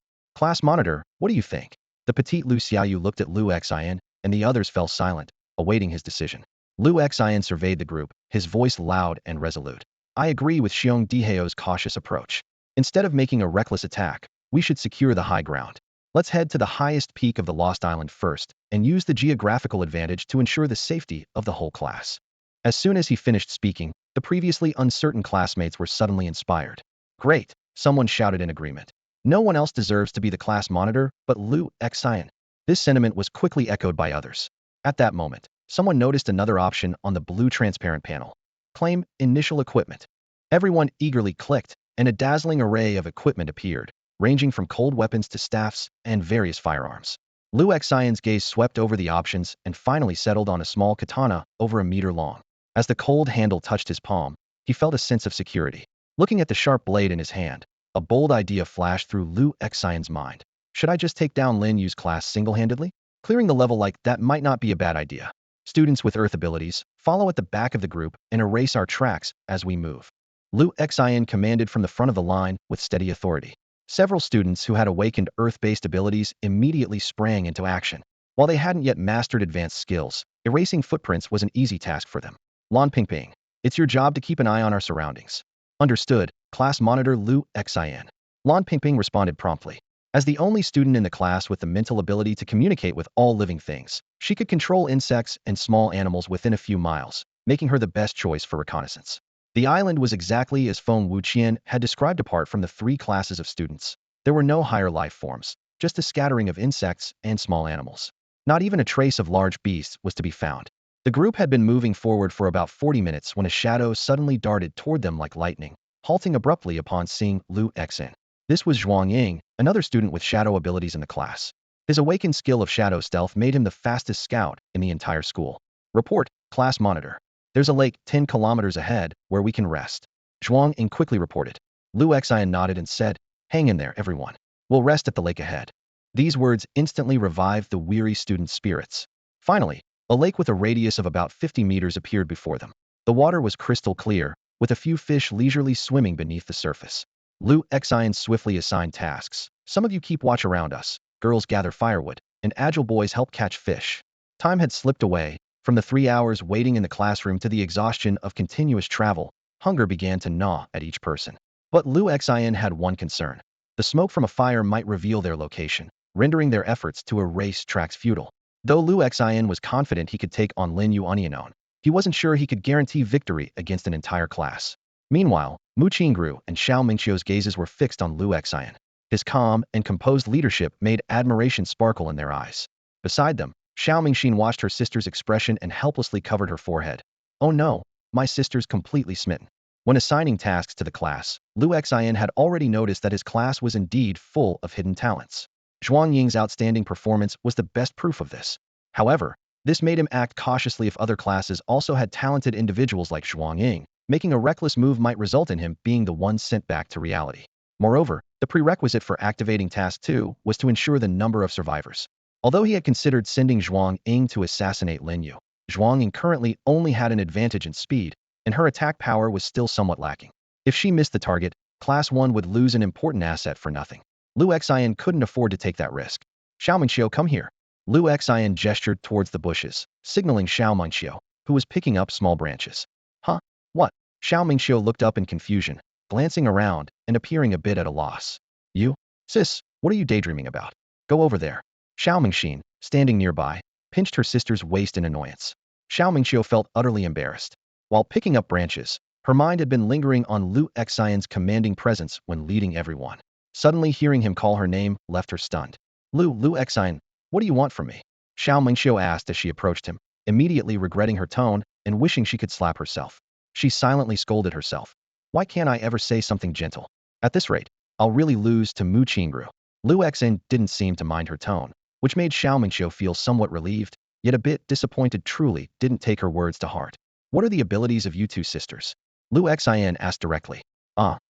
Class monitor, what do you think? The petite Lu Xiaoyu looked at Lu Xian, and the others fell silent, awaiting his decision. Lu Xian surveyed the group, his voice loud and resolute. I agree with Xiong Diheo's cautious approach. Instead of making a reckless attack, we should secure the high ground. Let's head to the highest peak of the Lost Island first, and use the geographical advantage to ensure the safety of the whole class. As soon as he finished speaking, the previously uncertain classmates were suddenly inspired. Great, someone shouted in agreement. No one else deserves to be the class monitor but Lu Xian. This sentiment was quickly echoed by others. At that moment, someone noticed another option on the blue transparent panel. Claim initial equipment. Everyone eagerly clicked, and a dazzling array of equipment appeared, ranging from cold weapons to staffs and various firearms. Lu Xian's gaze swept over the options and finally settled on a small katana over a meter long. As the cold handle touched his palm, he felt a sense of security. Looking at the sharp blade in his hand, a bold idea flashed through Lu Xian's mind. Should I just take down Lin Yu's class single-handedly? Clearing the level like that might not be a bad idea. Students with earth abilities, follow at the back of the group and erase our tracks as we move. Lu Xian commanded from the front of the line with steady authority. Several students who had awakened earth-based abilities immediately sprang into action. While they hadn't yet mastered advanced skills, erasing footprints was an easy task for them. Lan Pingping, it's your job to keep an eye on our surroundings. Understood, Class Monitor Lu Xian. Lan Pingping responded promptly. As the only student in the class with the mental ability to communicate with all living things, she could control insects and small animals within a few miles, making her the best choice for reconnaissance. The island was exactly as Feng Wuqian had described. Apart from the 3 classes of students, there were no higher life forms, just a scattering of insects and small animals. Not even a trace of large beasts was to be found. The group had been moving forward for about 40 minutes when a shadow suddenly darted toward them like lightning, halting abruptly upon seeing Lu Xin. This was Zhuang Ying, another student with shadow abilities in the class. His awakened skill of shadow stealth made him the fastest scout in the entire school. Report, class monitor. There's a lake 10 kilometers ahead where we can rest. Zhuang Ying quickly reported. Lu Xin nodded and said, hang in there, everyone. We'll rest at the lake ahead. These words instantly revived the weary students' spirits. Finally, a lake with a radius of about 50 meters appeared before them. The water was crystal clear, with a few fish leisurely swimming beneath the surface. Lu Xin swiftly assigned tasks. Some of you keep watch around us, girls gather firewood, and agile boys help catch fish. Time had slipped away. From the 3 hours waiting in the classroom to the exhaustion of continuous travel, hunger began to gnaw at each person. But Lu Xin had one concern. The smoke from a fire might reveal their location, rendering their efforts to erase tracks futile. Though Lu Xin was confident he could take on Lin Yu Onianon, he wasn't sure he could guarantee victory against an entire class. Meanwhile, Mu Qingru and Xiao Mingqiu's gazes were fixed on Lu Xin. His calm and composed leadership made admiration sparkle in their eyes. Beside them, Xiao Mingxian watched her sister's expression and helplessly covered her forehead. Oh no, my sister's completely smitten. When assigning tasks to the class, Lu Xin had already noticed that his class was indeed full of hidden talents. Zhuang Ying's outstanding performance was the best proof of this. However, this made him act cautiously if other classes also had talented individuals like Zhuang Ying. Making a reckless move might result in him being the one sent back to reality. Moreover, the prerequisite for activating Task 2 was to ensure the number of survivors. Although he had considered sending Zhuang Ying to assassinate Lin Yu, Zhuang Ying currently only had an advantage in speed, and her attack power was still somewhat lacking. If she missed the target, Class 1 would lose an important asset for nothing. Lu Xin couldn't afford to take that risk. Xiao Mingqiu, come here. Lu Xin gestured towards the bushes, signaling Xiao Mingqiu, who was picking up small branches. Huh? What? Xiao Mingqiu looked up in confusion, glancing around and appearing a bit at a loss. You? Sis, what are you daydreaming about? Go over there. Xiao Mingxian, standing nearby, pinched her sister's waist in annoyance. Xiao Mingqiu felt utterly embarrassed. While picking up branches, her mind had been lingering on Lu Xin's commanding presence when leading everyone. Suddenly hearing him call her name left her stunned. Lu Xin, what do you want from me? Xiao Mingqiu asked as she approached him, immediately regretting her tone and wishing she could slap herself. She silently scolded herself. Why can't I ever say something gentle? At this rate, I'll really lose to Mu Qingru. Lu Xin didn't seem to mind her tone, which made Xiao Mingqiu feel somewhat relieved, yet a bit disappointed. Truly didn't take her words to heart. What are the abilities of you two sisters? Lu Xin asked directly.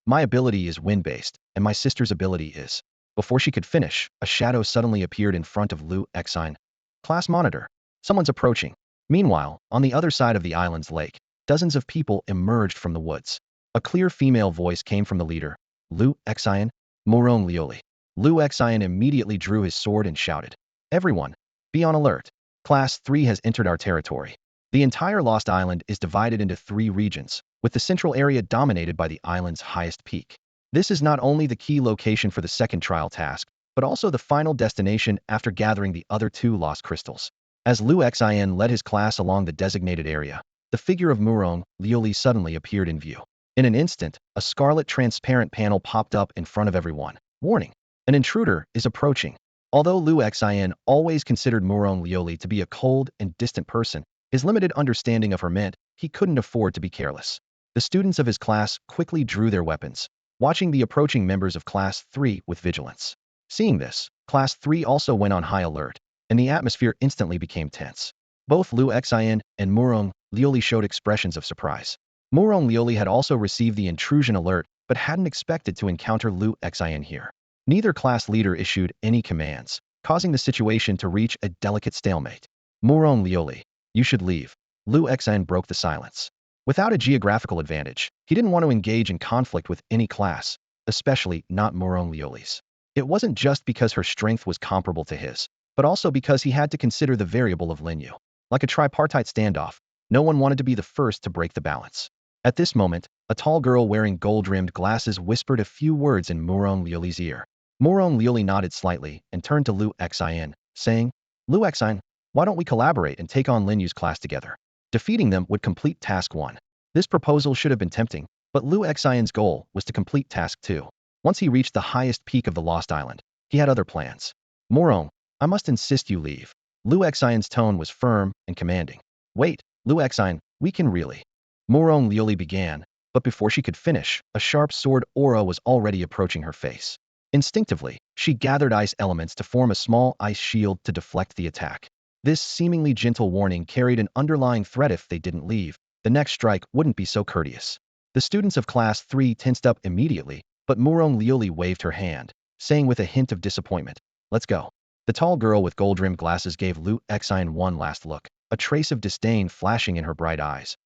My ability is wind-based, and my sister's ability is. Before she could finish, a shadow suddenly appeared in front of Lu Xin. Class monitor. Someone's approaching. Meanwhile, on the other side of the island's lake, dozens of people emerged from the woods. A clear female voice came from the leader. Lu Xin? Morong Lioli. Lu Xin immediately drew his sword and shouted. Everyone, be on alert. Class 3 has entered our territory. The entire Lost Island is divided into 3 regions, with the central area dominated by the island's highest peak. This is not only the key location for the second trial task, but also the final destination after gathering the other 2 lost crystals. As Lu Xin led his class along the designated area, the figure of Murong Lioli suddenly appeared in view. In an instant, a scarlet transparent panel popped up in front of everyone. Warning! An intruder is approaching. Although Lu Xin always considered Murong Lioli to be a cold and distant person, his limited understanding of her meant he couldn't afford to be careless. The students of his class quickly drew their weapons, watching the approaching members of Class 3 with vigilance. Seeing this, Class 3 also went on high alert, and the atmosphere instantly became tense. Both Lu Xin and Murong Lioli showed expressions of surprise. Murong Lioli had also received the intrusion alert, but hadn't expected to encounter Lu Xin here. Neither class leader issued any commands, causing the situation to reach a delicate stalemate. Murong Lioli, you should leave. Lu Xin broke the silence. Without a geographical advantage, he didn't want to engage in conflict with any class, especially not Murong Lioli's. It wasn't just because her strength was comparable to his, but also because he had to consider the variable of Lin Yu. Like a tripartite standoff, no one wanted to be the first to break the balance. At this moment, a tall girl wearing gold-rimmed glasses whispered a few words in Murong Lioli's ear. Murong Lioli nodded slightly and turned to Lu Xin, saying, Lu Xin, why don't we collaborate and take on Lin Yu's class together? Defeating them would complete Task 1. This proposal should have been tempting, but Lu Xin's goal was to complete Task 2. Once he reached the highest peak of the Lost Island, he had other plans. Murong, I must insist you leave. Lu Xin's tone was firm and commanding. Wait, Lu Exine, we can really. Morong Lioli began, but before she could finish, a sharp sword aura was already approaching her face. Instinctively, she gathered ice elements to form a small ice shield to deflect the attack. This seemingly gentle warning carried an underlying threat: if they didn't leave, the next strike wouldn't be so courteous. The students of Class 3 tensed up immediately, but Morong Lioli waved her hand, saying with a hint of disappointment, "Let's go." The tall girl with gold-rimmed glasses gave Lu Exine one last look, a trace of disdain flashing in her bright eyes.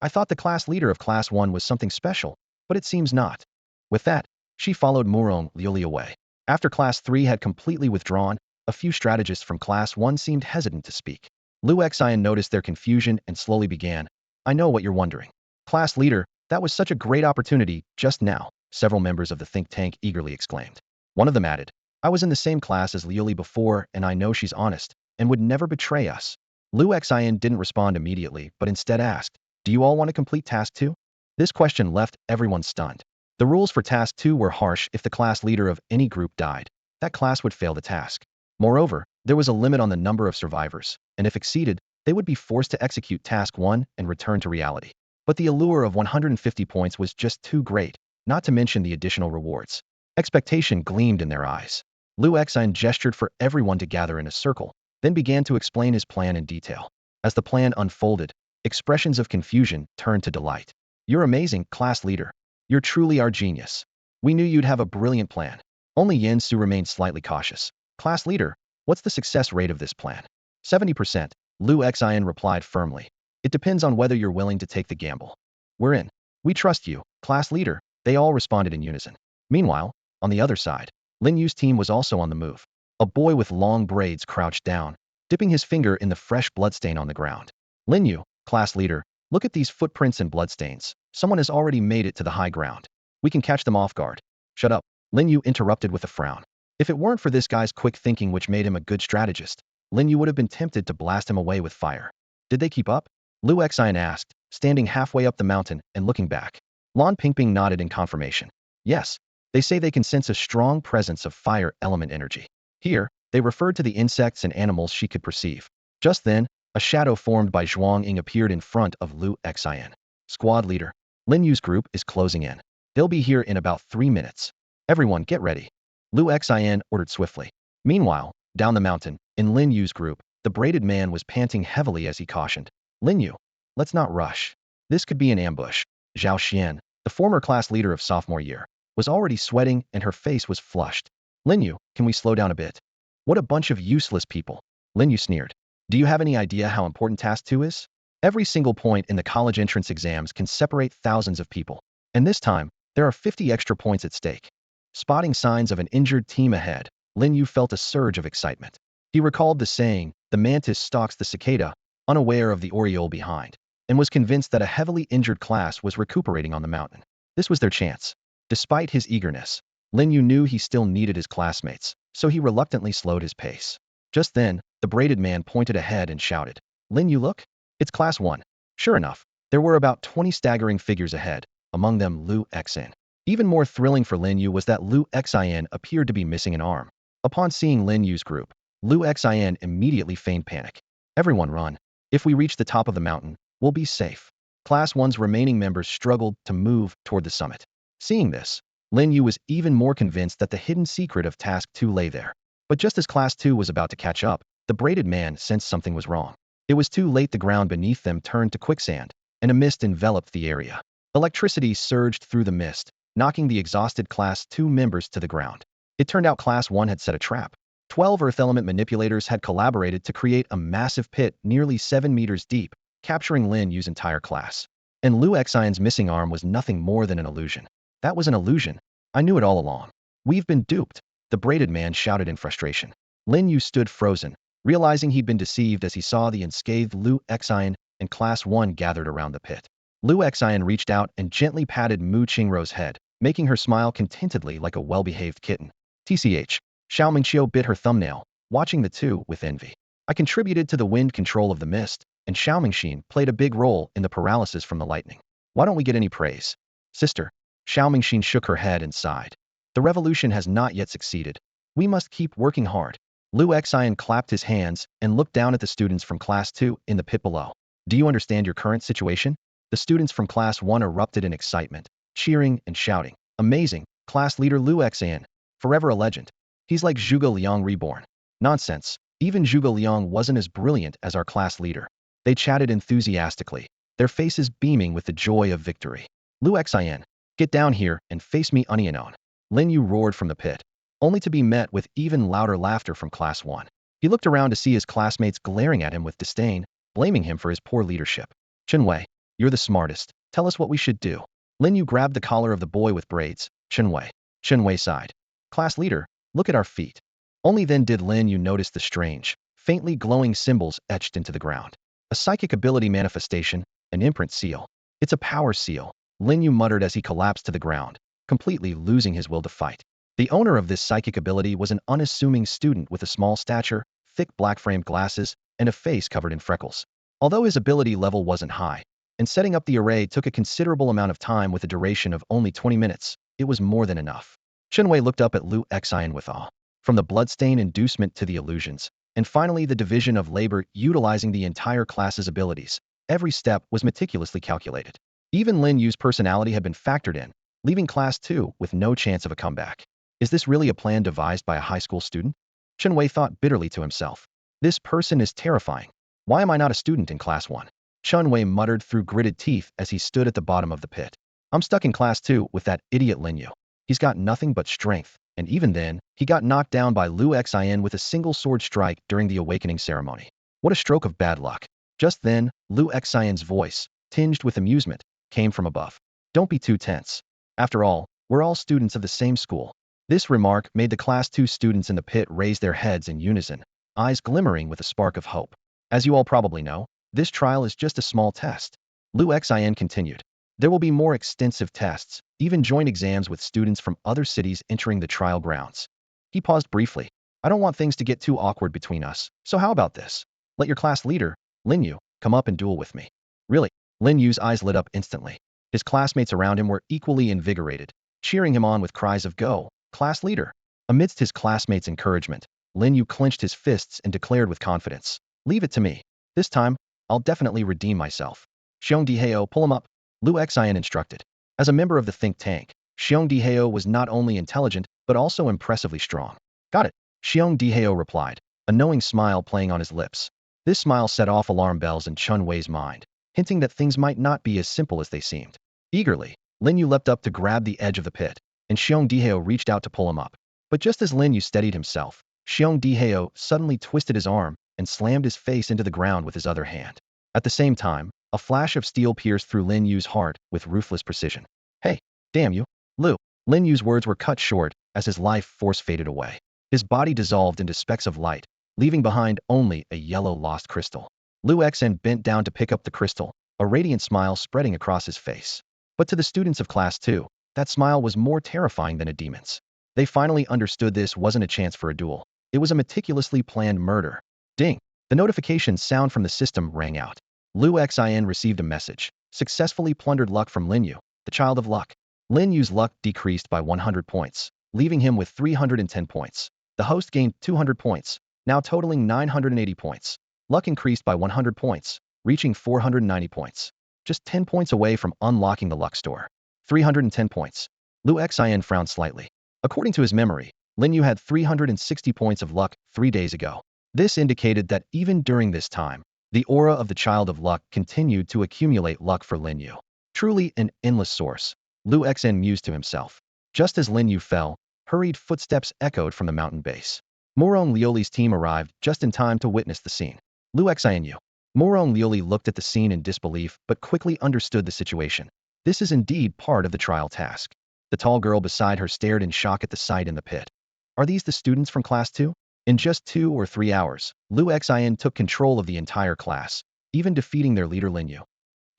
"I thought the class leader of Class 1 was something special, but it seems not." With that, she followed Morong Lioli away. After Class 3 had completely withdrawn, a few strategists from Class 1 seemed hesitant to speak. Lu Exine noticed their confusion and slowly began, "I know what you're wondering. Class leader, that was such a great opportunity just now," several members of the think tank eagerly exclaimed. One of them added, "I was in the same class as Lioli before, and I know she's honest and would never betray us." Lu Xian didn't respond immediately, but instead asked, "Do you all want to complete Task 2? This question left everyone stunned. The rules for Task 2 were harsh. If the class leader of any group died, that class would fail the task. Moreover, there was a limit on the number of survivors, and if exceeded, they would be forced to execute Task 1 and return to reality. But the allure of 150 points was just too great, not to mention the additional rewards. Expectation gleamed in their eyes. Lu Exine gestured for everyone to gather in a circle, then began to explain his plan in detail. As the plan unfolded, expressions of confusion turned to delight. "You're amazing, class leader. You're truly our genius. We knew you'd have a brilliant plan." Only Yen Su remained slightly cautious. "Class leader, what's the success rate of this plan?" 70%, Lu Exine replied firmly. "It depends on whether you're willing to take the gamble." "We're in. We trust you, class leader," they all responded in unison. Meanwhile, on the other side, Lin Yu's team was also on the move. A boy with long braids crouched down, dipping his finger in the fresh bloodstain on the ground. "Lin Yu, class leader, look at these footprints and bloodstains. Someone has already made it to the high ground. We can catch them off guard." "Shut up," Lin Yu interrupted with a frown. If it weren't for this guy's quick thinking, which made him a good strategist, Lin Yu would have been tempted to blast him away with fire. "Did they keep up?" Lu Exine asked, standing halfway up the mountain and looking back. Lan Pingping nodded in confirmation. "Yes, they say they can sense a strong presence of fire element energy." Here, they referred to the insects and animals she could perceive. Just then, a shadow formed by Zhuang Ying appeared in front of Lu Exine. "Squad leader, Lin Yu's group is closing in. They'll be here in about 3 minutes. Everyone get ready." Lu Exine ordered swiftly. Meanwhile, down the mountain, in Lin Yu's group, the braided man was panting heavily as he cautioned, "Lin Yu, let's not rush. This could be an ambush." Zhao Xian, the former class leader of sophomore year, was already sweating and her face was flushed. "Lin Yu, can we slow down a bit? What a bunch of useless people." Lin Yu sneered. "Do you have any idea how important Task 2 is? Every single point in the college entrance exams can separate thousands of people. And this time, there are 50 extra points at stake." Spotting signs of an injured team ahead, Lin Yu felt a surge of excitement. He recalled the saying, "The mantis stalks the cicada," unaware of the oriole behind, and was convinced that a heavily injured class was recuperating on the mountain. This was their chance. Despite his eagerness, Lin Yu knew he still needed his classmates, so he reluctantly slowed his pace. Just then, the braided man pointed ahead and shouted, "Lin Yu, look! It's Class 1. Sure enough, there were about 20 staggering figures ahead, among them Lu Exine. Even more thrilling for Lin Yu was that Lu Exine appeared to be missing an arm. Upon seeing Lin Yu's group, Lu Exine immediately feigned panic. "Everyone run. If we reach the top of the mountain, we'll be safe." Class 1's remaining members struggled to move toward the summit. Seeing this, Lin Yu was even more convinced that the hidden secret of Task 2 lay there. But just as Class 2 was about to catch up, the braided man sensed something was wrong. It was too late. The ground beneath them turned to quicksand, and a mist enveloped the area. Electricity surged through the mist, knocking the exhausted Class 2 members to the ground. It turned out Class 1 had set a trap. 12 Earth element manipulators had collaborated to create a massive pit nearly 7 meters deep, capturing Lin Yu's entire class. And Lu Exine's missing arm was nothing more than an illusion. "That was an illusion. I knew it all along. We've been duped," the braided man shouted in frustration. Lin Yu stood frozen, realizing he'd been deceived as he saw the unscathed Lu Exine and Class 1 gathered around the pit. Lu Exine reached out and gently patted Mu Qingrou's head, making her smile contentedly like a well-behaved kitten. TCH, Xiao Mingqiu bit her thumbnail, watching the two with envy. "I contributed to the wind control of the mist, and Xiao Mingxin played a big role in the paralysis from the lightning. Why don't we get any praise?" "Sister," Xiao Mingxin shook her head and sighed. "The revolution has not yet succeeded. We must keep working hard." Lu Exine clapped his hands and looked down at the students from Class 2 in the pit below. Do you understand your current situation? The students from Class 1 erupted in excitement, cheering and shouting. Amazing! Class leader Lu Xian, forever a legend. He's like Zhuge Liang reborn. Nonsense. Even Zhuge Liang wasn't as brilliant as our class leader. They chatted enthusiastically, their faces beaming with the joy of victory. Lu Xian, get down here and face me Onion. Lin Yu roared from the pit, only to be met with even louder laughter from Class 1. He looked around to see his classmates glaring at him with disdain, blaming him for his poor leadership. Chen Wei, you're the smartest. Tell us what we should do. Lin Yu grabbed the collar of the boy with braids. Chen Wei sighed. Class leader, look at our feet. Only then did Lin Yu notice the strange, faintly glowing symbols etched into the ground. A psychic ability manifestation, an imprint seal. It's a power seal, Lin Yu muttered as he collapsed to the ground, completely losing his will to fight. The owner of this psychic ability was an unassuming student with a small stature, thick black-framed glasses, and a face covered in freckles. Although his ability level wasn't high, and setting up the array took a considerable amount of time with a duration of only 20 minutes, it was more than enough. Chen Wei looked up at Lu Xian with awe. From the bloodstain inducement to the illusions, and finally the division of labor utilizing the entire class's abilities, every step was meticulously calculated. Even Lin Yu's personality had been factored in, leaving Class 2 with no chance of a comeback. Is this really a plan devised by a high school student? Chen Wei thought bitterly to himself. This person is terrifying. Why am I not a student in Class 1? Chen Wei muttered through gritted teeth as he stood at the bottom of the pit. I'm stuck in Class 2 with that idiot Lin Yu. He's got nothing but strength, and even then, he got knocked down by Lu Xian with a single sword strike during the awakening ceremony. What a stroke of bad luck. Just then, Lu Xian's voice, tinged with amusement, came from above. Don't be too tense. After all, we're all students of the same school. This remark made the Class 2 students in the pit raise their heads in unison, eyes glimmering with a spark of hope. As you all probably know, this trial is just a small test. Lu Xian continued. There will be more extensive tests, even joint exams with students from other cities entering the trial grounds. He paused briefly. I don't want things to get too awkward between us, so how about this? Let your class leader, Lin Yu, come up and duel with me. Really? Lin Yu's eyes lit up instantly. His classmates around him were equally invigorated, cheering him on with cries of go, class leader. Amidst his classmates' encouragement, Lin Yu clenched his fists and declared with confidence, leave it to me. This time, I'll definitely redeem myself. Xiong Diheo, pull him up. Lu Xian instructed. As a member of the think tank, Xiong Diheo was not only intelligent, but also impressively strong. Got it, Xiong Diheo replied, a knowing smile playing on his lips. This smile set off alarm bells in Chen Wei's mind, hinting that things might not be as simple as they seemed. Eagerly, Lin Yu leapt up to grab the edge of the pit, and Xiong Diheo reached out to pull him up. But just as Lin Yu steadied himself, Xiong Diheo suddenly twisted his arm and slammed his face into the ground with his other hand. At the same time, a flash of steel pierced through Lin Yu's heart with ruthless precision. Hey, damn you, Lu. Lin Yu's words were cut short as his life force faded away. His body dissolved into specks of light, leaving behind only a yellow lost crystal. Lu Xian bent down to pick up the crystal, a radiant smile spreading across his face. But to the students of Class 2, that smile was more terrifying than a demon's. They finally understood this wasn't a chance for a duel. It was a meticulously planned murder. Ding! The notification sound from the system rang out. Lu Xian received a message. Successfully plundered luck from Lin Yu, the child of luck. Lin Yu's luck decreased by 100 points, leaving him with 310 points. The host gained 200 points, now totaling 980 points. Luck increased by 100 points, reaching 490 points. Just 10 points away from unlocking the luck store. 310 points. Lu Xian frowned slightly. According to his memory, Lin Yu had 360 points of luck 3 days ago. This indicated that even during this time, the aura of the child of luck continued to accumulate luck for Lin Yu. Truly an endless source, Lu Xian mused to himself. Just as Lin Yu fell, hurried footsteps echoed from the mountain base. Morong Lioli's team arrived just in time to witness the scene. Lu Xian Yu. Morong Lioli looked at the scene in disbelief but quickly understood the situation. This is indeed part of the trial task. The tall girl beside her stared in shock at the sight in the pit. Are these the students from Class 2? In just 2 or 3 hours, Lu Xian took control of the entire class, even defeating their leader Lin Yu.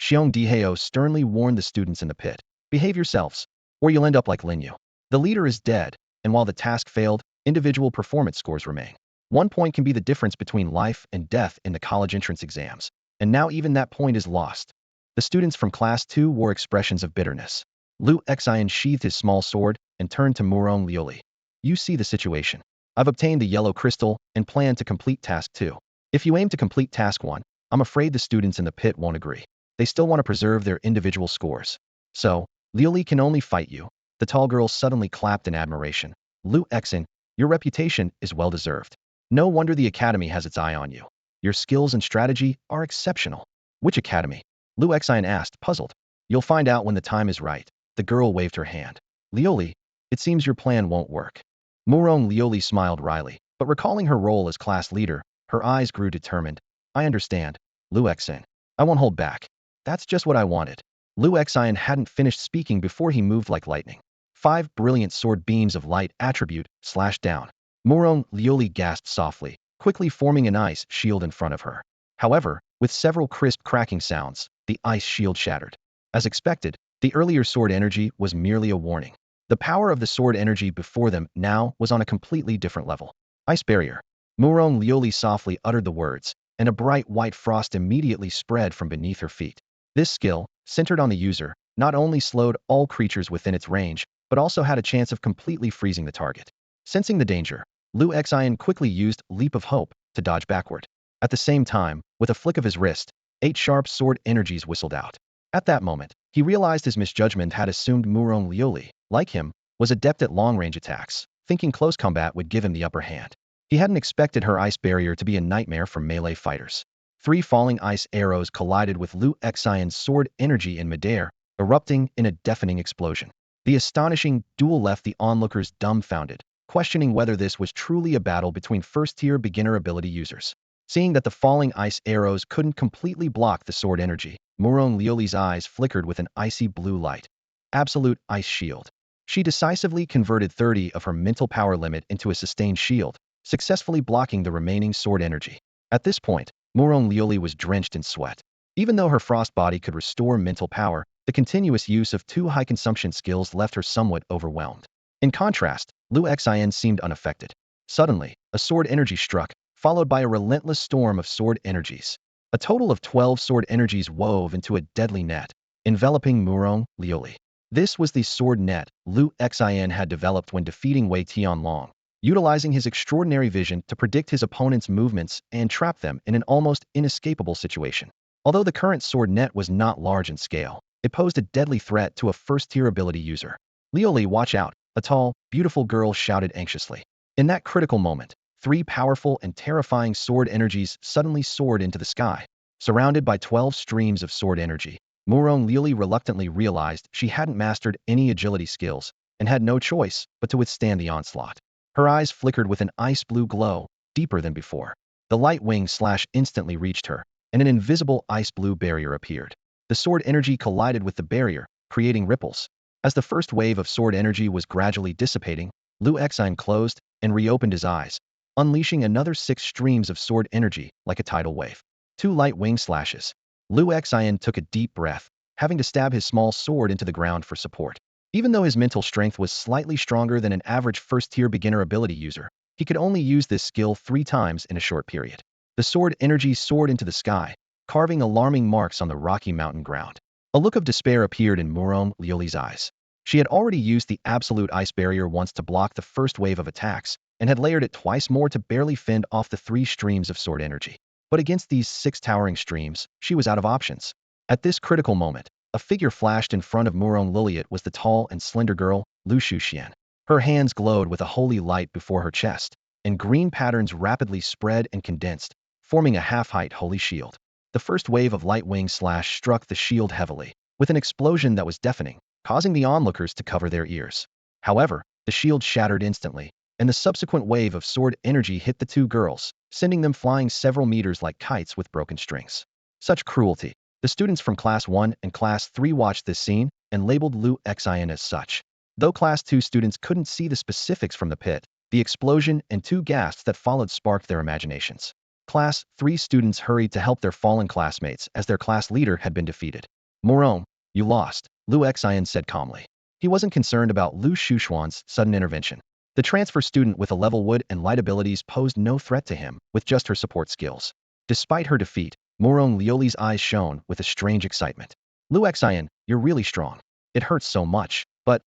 Xiong Diheo sternly warned the students in the pit. Behave yourselves, or you'll end up like Lin Yu. The leader is dead, and while the task failed, individual performance scores remain. 1 point can be the difference between life and death in the college entrance exams, and now even that point is lost. The students from Class 2 wore expressions of bitterness. Lu Xian sheathed his small sword and turned to Morong Lioli. You see the situation. I've obtained the yellow crystal and plan to complete task 2. If you aim to complete task 1, I'm afraid the students in the pit won't agree. They still want to preserve their individual scores. So, Liuli can only fight you. The tall girl suddenly clapped in admiration. Liu Exin, your reputation is well-deserved. No wonder the academy has its eye on you. Your skills and strategy are exceptional. Which academy? Liu Exin asked, puzzled. You'll find out when the time is right. The girl waved her hand. Liuli, it seems your plan won't work. Murong Liuli smiled wryly, but recalling her role as class leader, her eyes grew determined. I understand. Liu Exin. I won't hold back. That's just what I wanted. Liu Exin hadn't finished speaking before he moved like lightning. 5 brilliant sword beams of light attribute slashed down. Murong Liuli gasped softly, quickly forming an ice shield in front of her. However, with several crisp cracking sounds, the ice shield shattered. As expected, the earlier sword energy was merely a warning. The power of the sword energy before them now was on a completely different level. Ice barrier. Murong Liuli softly uttered the words, and a bright white frost immediately spread from beneath her feet. This skill, centered on the user, not only slowed all creatures within its range, but also had a chance of completely freezing the target. Sensing the danger, Liu Xian quickly used Leap of Hope to dodge backward. At the same time, with a flick of his wrist, 8 sharp sword energies whistled out. At that moment, he realized his misjudgment had assumed Murong Liuli, like him, was adept at long-range attacks, thinking close combat would give him the upper hand. He hadn't expected her ice barrier to be a nightmare for melee fighters. 3 falling ice arrows collided with Liu Xian's sword energy in midair, erupting in a deafening explosion. The astonishing duel left the onlookers dumbfounded, questioning whether this was truly a battle between first-tier beginner ability users. Seeing that the falling ice arrows couldn't completely block the sword energy, Murong Liuli's eyes flickered with an icy blue light. Absolute ice shield. She decisively converted 30 of her mental power limit into a sustained shield, successfully blocking the remaining sword energy. At this point, Murong Liuli was drenched in sweat. Even though her frost body could restore mental power, the continuous use of 2 high-consumption skills left her somewhat overwhelmed. In contrast, Liu Xian seemed unaffected. Suddenly, a sword energy struck, followed by a relentless storm of sword energies. A total of 12 sword energies wove into a deadly net, enveloping Murong Liuli. This was the sword net Liu Xian had developed when defeating Wei Tianlong, utilizing his extraordinary vision to predict his opponent's movements and trap them in an almost inescapable situation. Although the current sword net was not large in scale, it posed a deadly threat to a first-tier ability user. Liuli, watch out, a tall, beautiful girl shouted anxiously. In that critical moment, 3 powerful and terrifying sword energies suddenly soared into the sky. Surrounded by 12 streams of sword energy, Murong Liuli reluctantly realized she hadn't mastered any agility skills and had no choice but to withstand the onslaught. Her eyes flickered with an ice-blue glow, deeper than before. The light wing slash instantly reached her, and an invisible ice-blue barrier appeared. The sword energy collided with the barrier, creating ripples. As the first wave of sword energy was gradually dissipating, Liu Xian closed and reopened his eyes, unleashing another 6 streams of sword energy like a tidal wave. 2 light wing slashes. Liu Xian took a deep breath, having to stab his small sword into the ground for support. Even though his mental strength was slightly stronger than an average first-tier beginner ability user, he could only use this skill 3 times in a short period. The sword energy soared into the sky, carving alarming marks on the rocky mountain ground. A look of despair appeared in Murong Liuli's eyes. She had already used the absolute ice barrier once to block the first wave of attacks, and had layered it twice more to barely fend off the 3 streams of sword energy. But against these 6 towering streams, she was out of options. At this critical moment, a figure flashed in front of Murong Liuli. It was the tall and slender girl, Lu Shuxian. Her hands glowed with a holy light before her chest, and green patterns rapidly spread and condensed, forming a half-height holy shield. The first wave of light wing slash struck the shield heavily, with an explosion that was deafening, causing the onlookers to cover their ears. However, the shield shattered instantly, and the subsequent wave of sword energy hit the 2 girls, sending them flying several meters like kites with broken strings. Such cruelty. The students from Class 1 and Class 3 watched this scene and labeled Liu Xian as such. Though Class 2 students couldn't see the specifics from the pit, the explosion and 2 gasps that followed sparked their imaginations. Class 3 students hurried to help their fallen classmates as their class leader had been defeated. Murong, you lost, Liu Xian said calmly. He wasn't concerned about Lu Shushuan's sudden intervention. The transfer student with a level wood and light abilities posed no threat to him with just her support skills. Despite her defeat, Murong Liuli's eyes shone with a strange excitement. Liu Xian, you're really strong. It hurts so much, but,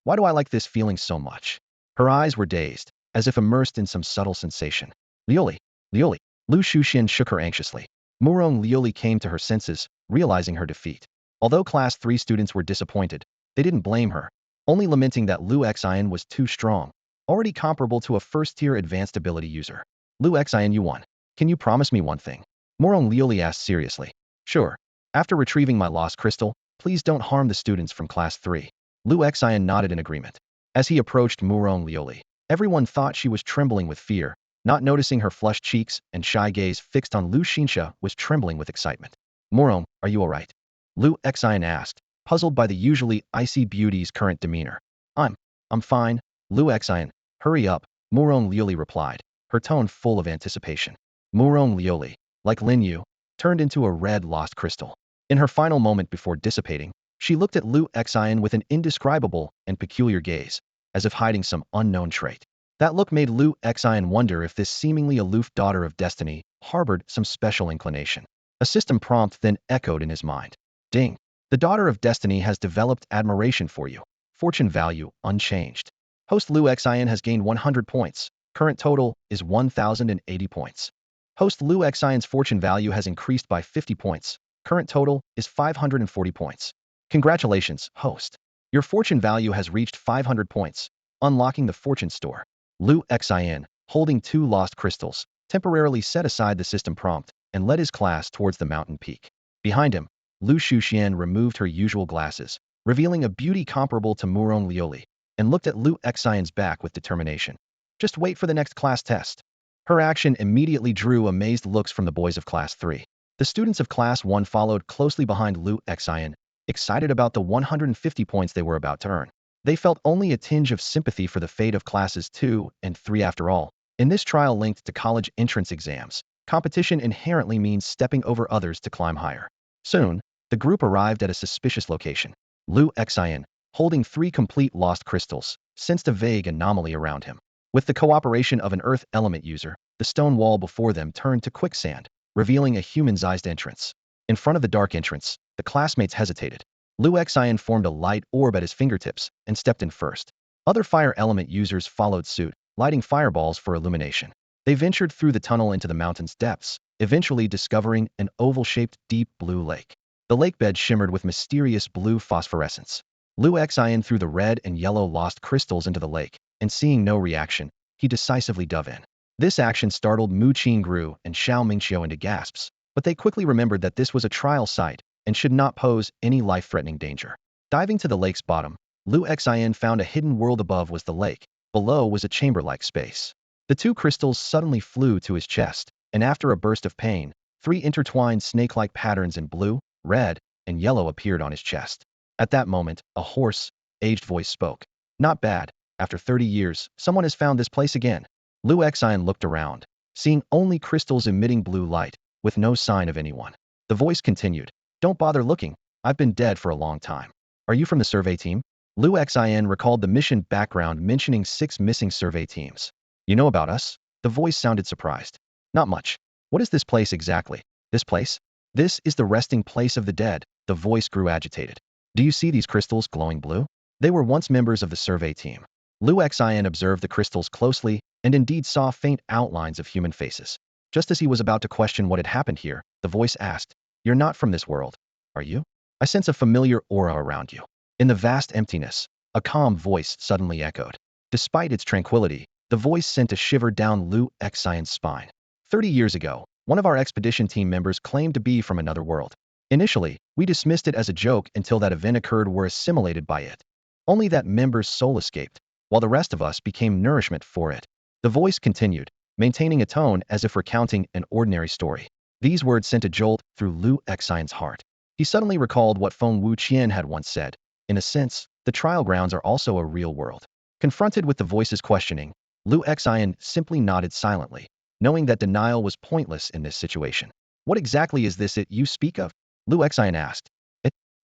why do I like this feeling so much? Her eyes were dazed, as if immersed in some subtle sensation. Liuli, Liuli, Lu Shuxian shook her anxiously. Murong Lioli came to her senses, realizing her defeat. Although Class 3 students were disappointed, they didn't blame her, only lamenting that Lu Xian was too strong, already comparable to a first-tier advanced ability user. Lu Xian, you won. Can you promise me one thing? Murong Lioli asked seriously. Sure. After retrieving my lost crystal, please don't harm the students from Class 3. Lu Xian nodded in agreement. As he approached Murong Lioli, everyone thought she was trembling with fear, not noticing her flushed cheeks and shy gaze fixed on Lu Xinsha was trembling with excitement. Murong, are you alright? Lu Xian asked, puzzled by the usually icy beauty's current demeanor. I'm fine. Lu Xian, hurry up, Murong Lioli replied, her tone full of anticipation. Murong Lioli, like Lin Yu, turned into a red lost crystal. In her final moment before dissipating, she looked at Lu Xian with an indescribable and peculiar gaze, as if hiding some unknown trait. That look made Lu Xian wonder if this seemingly aloof daughter of destiny harbored some special inclination. A system prompt then echoed in his mind. Ding! The daughter of destiny has developed admiration for you. Fortune value unchanged. Host Lu Xian has gained 100 points. Current total is 1,080 points. Host Lu Xian's fortune value has increased by 50 points. Current total is 540 points. Congratulations, host. Your fortune value has reached 500 points, unlocking the fortune store. Lu Xian, holding 2 lost crystals, temporarily set aside the system prompt and led his class towards the mountain peak. Behind him, Lu Shuxian removed her usual glasses, revealing a beauty comparable to Murong Lioli, and looked at Lu Xian's back with determination. Just wait for the next class test. Her action immediately drew amazed looks from the boys of Class 3. The students of Class 1 followed closely behind Lu Xian, excited about the 150 points they were about to earn. They felt only a tinge of sympathy for the fate of Classes 2 and 3 after all. In this trial linked to college entrance exams, competition inherently means stepping over others to climb higher. Soon, the group arrived at a suspicious location. Lu Xian, holding 3 complete lost crystals, sensed a vague anomaly around him. With the cooperation of an earth element user, the stone wall before them turned to quicksand, revealing a human-sized entrance. In front of the dark entrance, the classmates hesitated. Lu Xian formed a light orb at his fingertips and stepped in first. Other fire element users followed suit, lighting fireballs for illumination. They ventured through the tunnel into the mountain's depths, eventually discovering an oval-shaped deep blue lake. The lake bed shimmered with mysterious blue phosphorescence. Lu Xian threw the red and yellow lost crystals into the lake, and seeing no reaction, he decisively dove in. This action startled Mu Qingru and Xiao Mingxiu into gasps, but they quickly remembered that this was a trial site and should not pose any life-threatening danger. Diving to the lake's bottom, Lu Xian found a hidden world. Above was the lake, below was a chamber-like space. The 2 crystals suddenly flew to his chest, and after a burst of pain, 3 intertwined snake-like patterns in blue, red, and yellow appeared on his chest. At that moment, a hoarse, aged voice spoke. Not bad. After 30 years, someone has found this place again. Lu Xian looked around, seeing only crystals emitting blue light, with no sign of anyone. The voice continued. Don't bother looking. I've been dead for a long time. Are you from the survey team? Lu Xian recalled the mission background mentioning 6 missing survey teams. You know about us? The voice sounded surprised. Not much. What is this place exactly? This place? This is the resting place of the dead. The voice grew agitated. Do you see these crystals glowing blue? They were once members of the survey team. Lu Xian observed the crystals closely and indeed saw faint outlines of human faces. Just as he was about to question what had happened here, the voice asked, You're not from this world, are you? I sense a familiar aura around you. In the vast emptiness, a calm voice suddenly echoed. Despite its tranquility, the voice sent a shiver down Lu Xian's spine. 30 years ago, one of our expedition team members claimed to be from another world. Initially, we dismissed it as a joke until that event occurred were assimilated by it. Only that member's soul escaped, while the rest of us became nourishment for it. The voice continued, maintaining a tone as if recounting an ordinary story. These words sent a jolt through Lu Xian's heart. He suddenly recalled what Feng Wuqian had once said. In a sense, the trial grounds are also a real world. Confronted with the voice's questioning, Lu Xian simply nodded silently, knowing that denial was pointless in this situation. What exactly is this it you speak of? Lu Xian asked.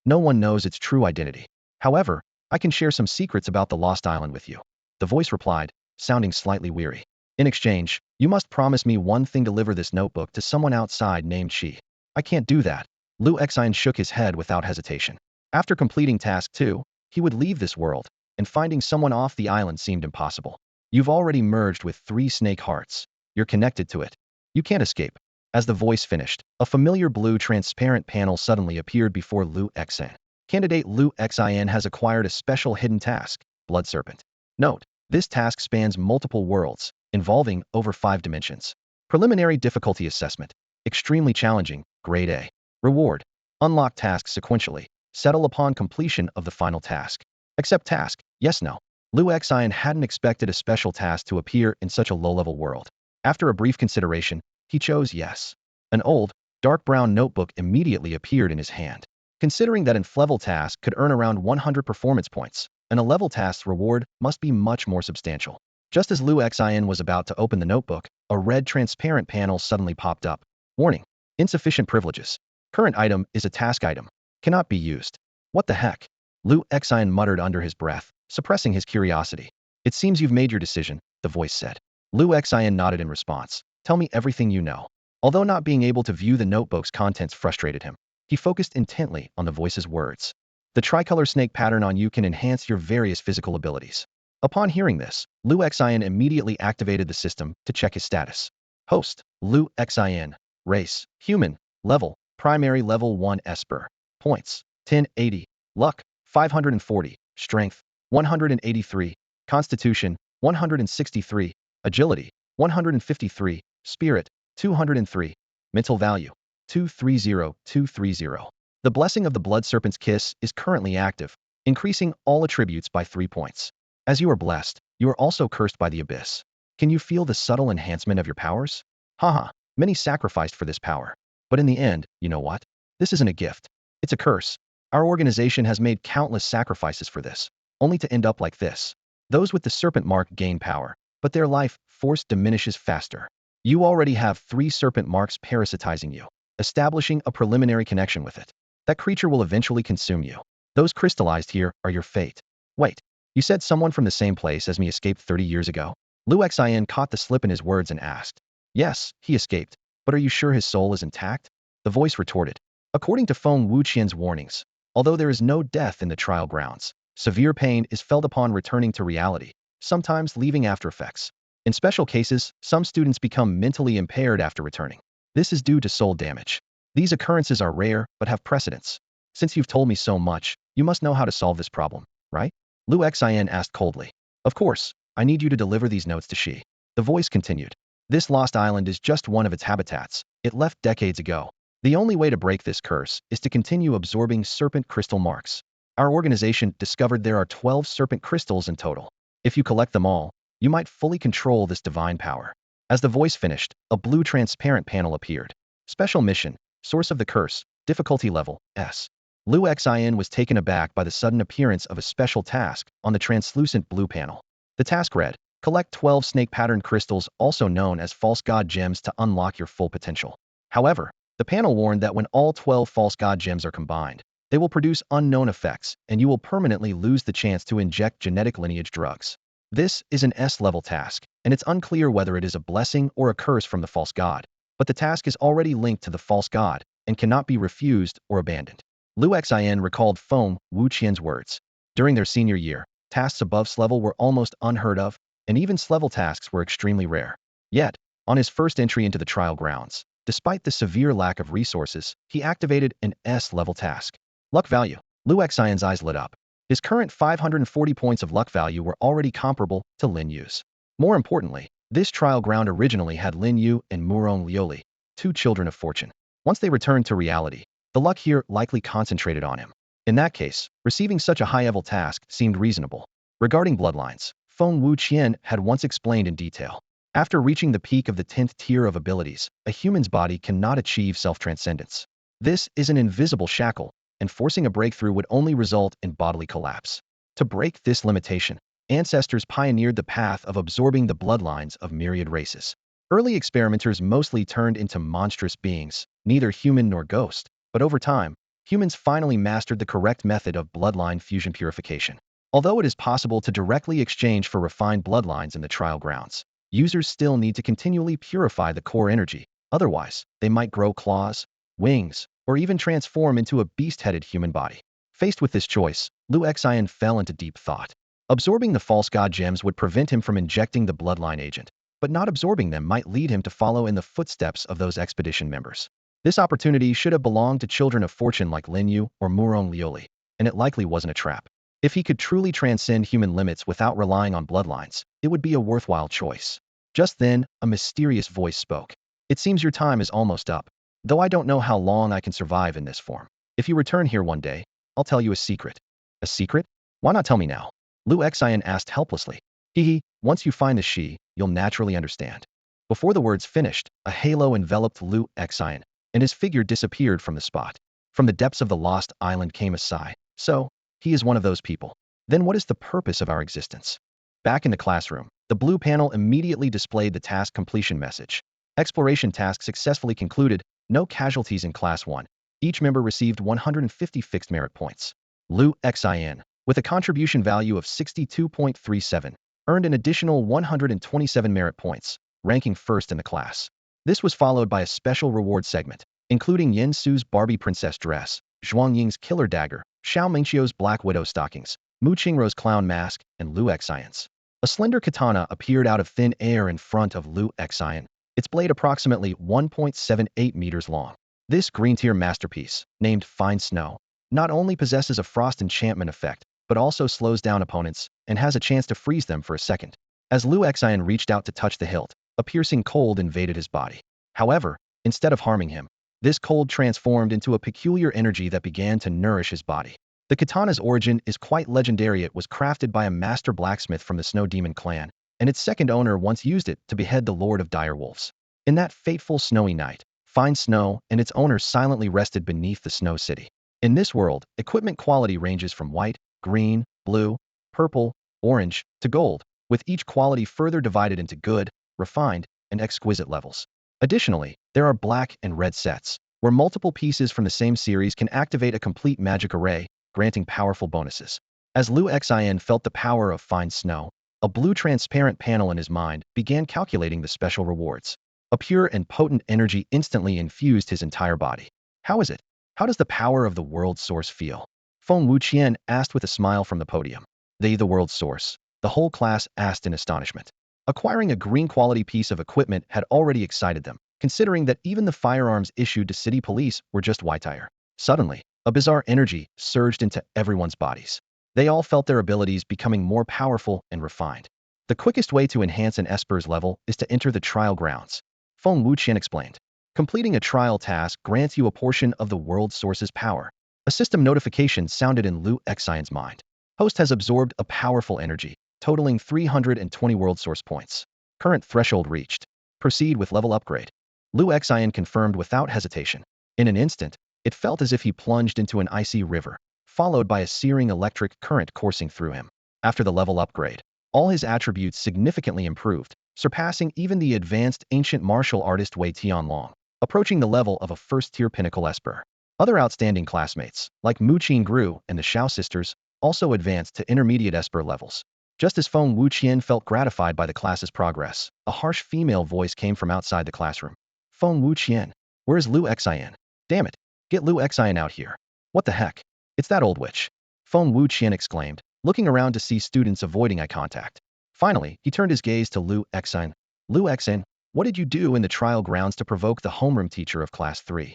No one knows its true identity. However, I can share some secrets about the Lost Island with you. The voice replied, sounding slightly weary. In exchange, you must promise me one thing: deliver this notebook to someone outside named Shi. I can't do that. Lu Xian shook his head without hesitation. After completing task 2, he would leave this world, and finding someone off the island seemed impossible. You've already merged with 3 snake hearts. You're connected to it. You can't escape. As the voice finished, a familiar blue transparent panel suddenly appeared before Lu Xan. Candidate Lu Xin has acquired a special hidden task, Blood Serpent. Note, this task spans multiple worlds, involving over 5 dimensions. Preliminary difficulty assessment. Extremely challenging, grade A. Reward. Unlock tasks sequentially. Settle upon completion of the final task. Accept task, yes, no. Lu Xian hadn't expected a special task to appear in such a low-level world. After a brief consideration, he chose yes. An old, dark brown notebook immediately appeared in his hand. Considering that an level task could earn around 100 performance points, and a level task's reward must be much more substantial. Just as Lu Xian was about to open the notebook, a red transparent panel suddenly popped up. Warning. Insufficient privileges. Current item is a task item. Cannot be used. What the heck? Lu Xian muttered under his breath, suppressing his curiosity. It seems you've made your decision, the voice said. Lu Xian nodded in response. Tell me everything you know. Although not being able to view the notebook's contents frustrated him, he focused intently on the voice's words. The tricolor snake pattern on you can enhance your various physical abilities. Upon hearing this, Lu Xian immediately activated the system to check his status. Host, Lu Xian. Race, human. Level, primary level 1 Esper. Points, 1080. Luck, 540. Strength, 183. Constitution, 163. Agility, 153. Spirit, 203. Mental value, 230230. The blessing of the Blood Serpent's Kiss is currently active, increasing all attributes by 3 points. As you are blessed, you are also cursed by the abyss. Can you feel the subtle enhancement of your powers? Haha, many sacrificed for this power. But in the end, you know what? This isn't a gift. It's a curse. Our organization has made countless sacrifices for this, only to end up like this. Those with the serpent mark gain power, but their life force diminishes faster. You already have 3 serpent marks parasitizing you, establishing a preliminary connection with it. That creature will eventually consume you. Those crystallized here are your fate. Wait, you said someone from the same place as me escaped 30 years ago? Lu Xian caught the slip in his words and asked. Yes, he escaped, but are you sure his soul is intact? The voice retorted. According to Feng Wuqian's warnings, although there is no death in the trial grounds, severe pain is felt upon returning to reality, sometimes leaving after effects. In special cases, some students become mentally impaired after returning. This is due to soul damage. These occurrences are rare, but have precedence. Since you've told me so much, you must know how to solve this problem, right? Lu Xian asked coldly. Of course, I need you to deliver these notes to Shi. The voice continued. This lost island is just one of its habitats. It left decades ago. The only way to break this curse is to continue absorbing serpent crystal marks. Our organization discovered there are 12 serpent crystals in total. If you collect them all, you might fully control this divine power. As the voice finished, a blue transparent panel appeared. Special mission, source of the curse, difficulty level, S. Lu Xian was taken aback by the sudden appearance of a special task on the translucent blue panel. The task read, collect 12 snake pattern crystals, also known as false god gems, to unlock your full potential. However, the panel warned that when all 12 false god gems are combined, they will produce unknown effects and you will permanently lose the chance to inject genetic lineage drugs. This is an S-level task, and it's unclear whether it is a blessing or a curse from the false god, but the task is already linked to the false god and cannot be refused or abandoned. Lu Xian recalled Feng Wuqian's words. During their senior year, tasks above S-level were almost unheard of, and even S-level tasks were extremely rare. Yet, on his first entry into the trial grounds, despite the severe lack of resources, he activated an S-level task. Luck value. Lu Xian's eyes lit up. His current 540 points of luck value were already comparable to Lin Yu's. More importantly, this trial ground originally had Lin Yu and Murong Liuli, 2 children of fortune. Once they returned to reality, the luck here likely concentrated on him. In that case, receiving such a high-level task seemed reasonable. Regarding bloodlines, Feng Wuqian had once explained in detail. After reaching the peak of the 10th tier of abilities, a human's body cannot achieve self-transcendence. This is an invisible shackle, and forcing a breakthrough would only result in bodily collapse. To break this limitation, ancestors pioneered the path of absorbing the bloodlines of myriad races. Early experimenters mostly turned into monstrous beings, neither human nor ghost, but over time, humans finally mastered the correct method of bloodline fusion purification. Although it is possible to directly exchange for refined bloodlines in the trial grounds, users still need to continually purify the core energy, otherwise, they might grow claws, wings, or even transform into a beast-headed human body. Faced with this choice, Lu Xian fell into deep thought. Absorbing the false god gems would prevent him from injecting the bloodline agent, but not absorbing them might lead him to follow in the footsteps of those expedition members. This opportunity should have belonged to children of fortune like Lin Yu or Murong Liuli, and it likely wasn't a trap. If he could truly transcend human limits without relying on bloodlines, it would be a worthwhile choice. Just then, a mysterious voice spoke. It seems your time is almost up, though I don't know how long I can survive in this form. If you return here one day, I'll tell you a secret. A secret? Why not tell me now? Lu Xian asked helplessly. Hee, once you find the she, you'll naturally understand. Before the words finished, a halo enveloped Lu Xian, and his figure disappeared from the spot. From the depths of the lost island came a sigh. So, he is one of those people. Then what is the purpose of our existence? Back in the classroom, the blue panel immediately displayed the task completion message. Exploration task successfully concluded, no casualties in Class 1. Each member received 150 fixed merit points. Lu Xian, with a contribution value of 62.37, earned an additional 127 merit points, ranking first in the class. This was followed by a special reward segment, including Yin Su's Barbie princess dress, Zhuang Ying's killer dagger, Xiao Mingqiu's black widow stockings, Mu Qingrou's clown mask, and Lu Xian's. A slender katana appeared out of thin air in front of Lu Xian, its blade approximately 1.78 meters long. This green-tier masterpiece, named Fine Snow, not only possesses a frost enchantment effect, but also slows down opponents and has a chance to freeze them for a second. As Lu Xian reached out to touch the hilt, a piercing cold invaded his body. However, instead of harming him, this cold transformed into a peculiar energy that began to nourish his body. The katana's origin is quite legendary. It was crafted by a master blacksmith from the Snow Demon clan, and its second owner once used it to behead the Lord of Dire Wolves. In that fateful snowy night, Fine Snow and its owner silently rested beneath the Snow City. In this world, equipment quality ranges from white, green, blue, purple, orange, to gold, with each quality further divided into good, refined, and exquisite levels. Additionally, there are black and red sets, where multiple pieces from the same series can activate a complete magic array, granting powerful bonuses. As Lu Xian felt the power of Fine Snow, a blue transparent panel in his mind began calculating the special rewards. A pure and potent energy instantly infused his entire body. How is it? How does the power of the world source feel? Feng Wuqian asked with a smile from the podium. The world source. The whole class asked in astonishment. Acquiring a green quality piece of equipment had already excited them, considering that even the firearms issued to city police were just white-tire. Suddenly, a bizarre energy surged into everyone's bodies. They all felt their abilities becoming more powerful and refined. The quickest way to enhance an Esper's level is to enter the trial grounds. Feng Wuqian explained. Completing a trial task grants you a portion of the world source's power. A system notification sounded in Lu Xian's mind. Host has absorbed a powerful energy, totaling 320 world source points. Current threshold reached. Proceed with level upgrade. Lu Xian confirmed without hesitation. In an instant, it felt as if he plunged into an icy river, followed by a searing electric current coursing through him. After the level upgrade, all his attributes significantly improved, surpassing even the advanced ancient martial artist Wei Tianlong, approaching the level of a first-tier pinnacle esper. Other outstanding classmates, like Mu Qingru and the Xiao sisters, also advanced to intermediate esper levels. Just as Feng Wuqian felt gratified by the class's progress, a harsh female voice came from outside the classroom. Feng Wuqian, where's Lu Xian? Damn it, get Lu Xian out here. What the heck? It's that old witch. Feng Wuqian exclaimed, looking around to see students avoiding eye contact. Finally, he turned his gaze to Lu Xian. Lu Xian, what did you do in the trial grounds to provoke the homeroom teacher of Class 3?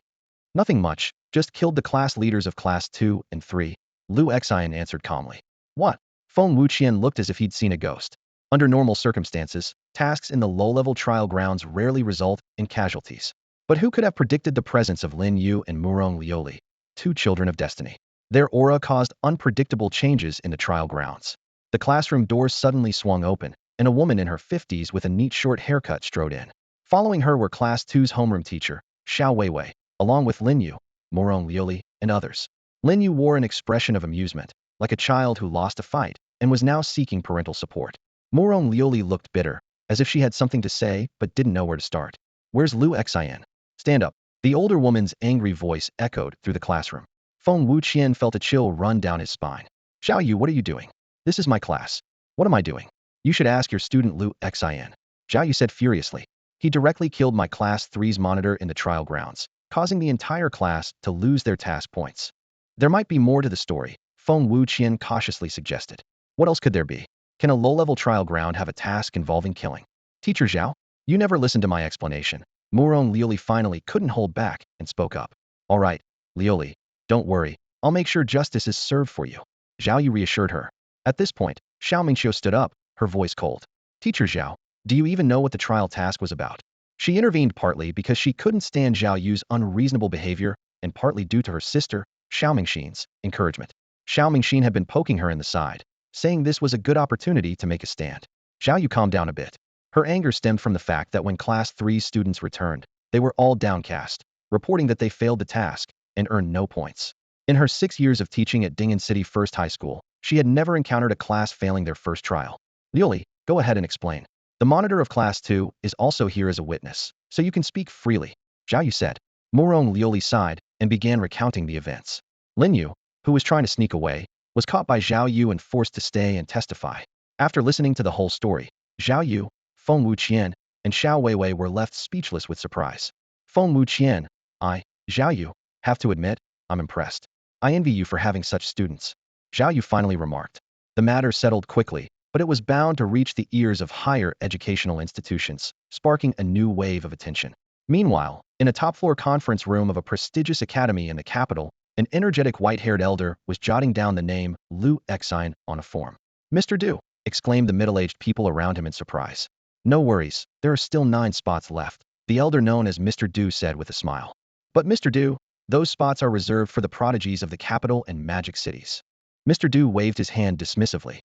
Nothing much, just killed the class leaders of Class 2 and 3, Lu Xian answered calmly. What? Feng Wuqian looked as if he'd seen a ghost. Under normal circumstances, tasks in the low-level trial grounds rarely result in casualties. But who could have predicted the presence of Lin Yu and Murong Liuli, two children of destiny? Their aura caused unpredictable changes in the trial grounds. The classroom doors suddenly swung open, and a woman in her 50s with a neat short haircut strode in. Following her were Class 2's homeroom teacher, Xiao Weiwei, along with Lin Yu, Murong Liuli, and others. Lin Yu wore an expression of amusement, like a child who lost a fight and was now seeking parental support. Murong Liuli looked bitter, as if she had something to say but didn't know where to start. Where's Lu Xian? Stand up. The older woman's angry voice echoed through the classroom. Feng Wuqian felt a chill run down his spine. Xiao Yu, what are you doing? This is my class. What am I doing? You should ask your student Lu Xian. Xiao Yu said furiously. He directly killed my Class 3's monitor in the trial grounds, causing the entire class to lose their task points. There might be more to the story, Feng Wuqian cautiously suggested. What else could there be? Can a low-level trial ground have a task involving killing? Teacher Zhao? You never listened to my explanation. Murong Lioli finally couldn't hold back and spoke up. All right, Lioli, don't worry. I'll make sure justice is served for you. Zhao Yu reassured her. At this point, Xiao Mingxiu stood up, her voice cold. Teacher Zhao, do you even know what the trial task was about? She intervened partly because she couldn't stand Zhao Yu's unreasonable behavior and partly due to her sister, Xiao Mingxin's, encouragement. Xiao Mingxin had been poking her in the side, saying this was a good opportunity to make a stand. Zhao Yu calmed down a bit. Her anger stemmed from the fact that when Class 3 students returned, they were all downcast, reporting that they failed the task and earned no points. In her 6 years of teaching at Ding'an City First High School, she had never encountered a class failing their first trial. Lioli, go ahead and explain. The monitor of Class 2 is also here as a witness, so you can speak freely, Zhao Yu said. Murong Lioli sighed and began recounting the events. Lin Yu, who was trying to sneak away, was caught by Zhao Yu and forced to stay and testify. After listening to the whole story, Zhao Yu, Feng Wuqian, and Xiao Weiwei were left speechless with surprise. Feng Wuqian, Zhao Yu, have to admit, I'm impressed. I envy you for having such students. Zhao Yu finally remarked. The matter settled quickly, but it was bound to reach the ears of higher educational institutions, sparking a new wave of attention. Meanwhile, in a top-floor conference room of a prestigious academy in the capital, an energetic white-haired elder was jotting down the name Lu Exine on a form. Mr. Du, exclaimed the middle-aged people around him in surprise. No worries, there are still 9 spots left, the elder known as Mr. Du said with a smile. But Mr. Du, those spots are reserved for the prodigies of the capital and magic cities. Mr. Du waved his hand dismissively.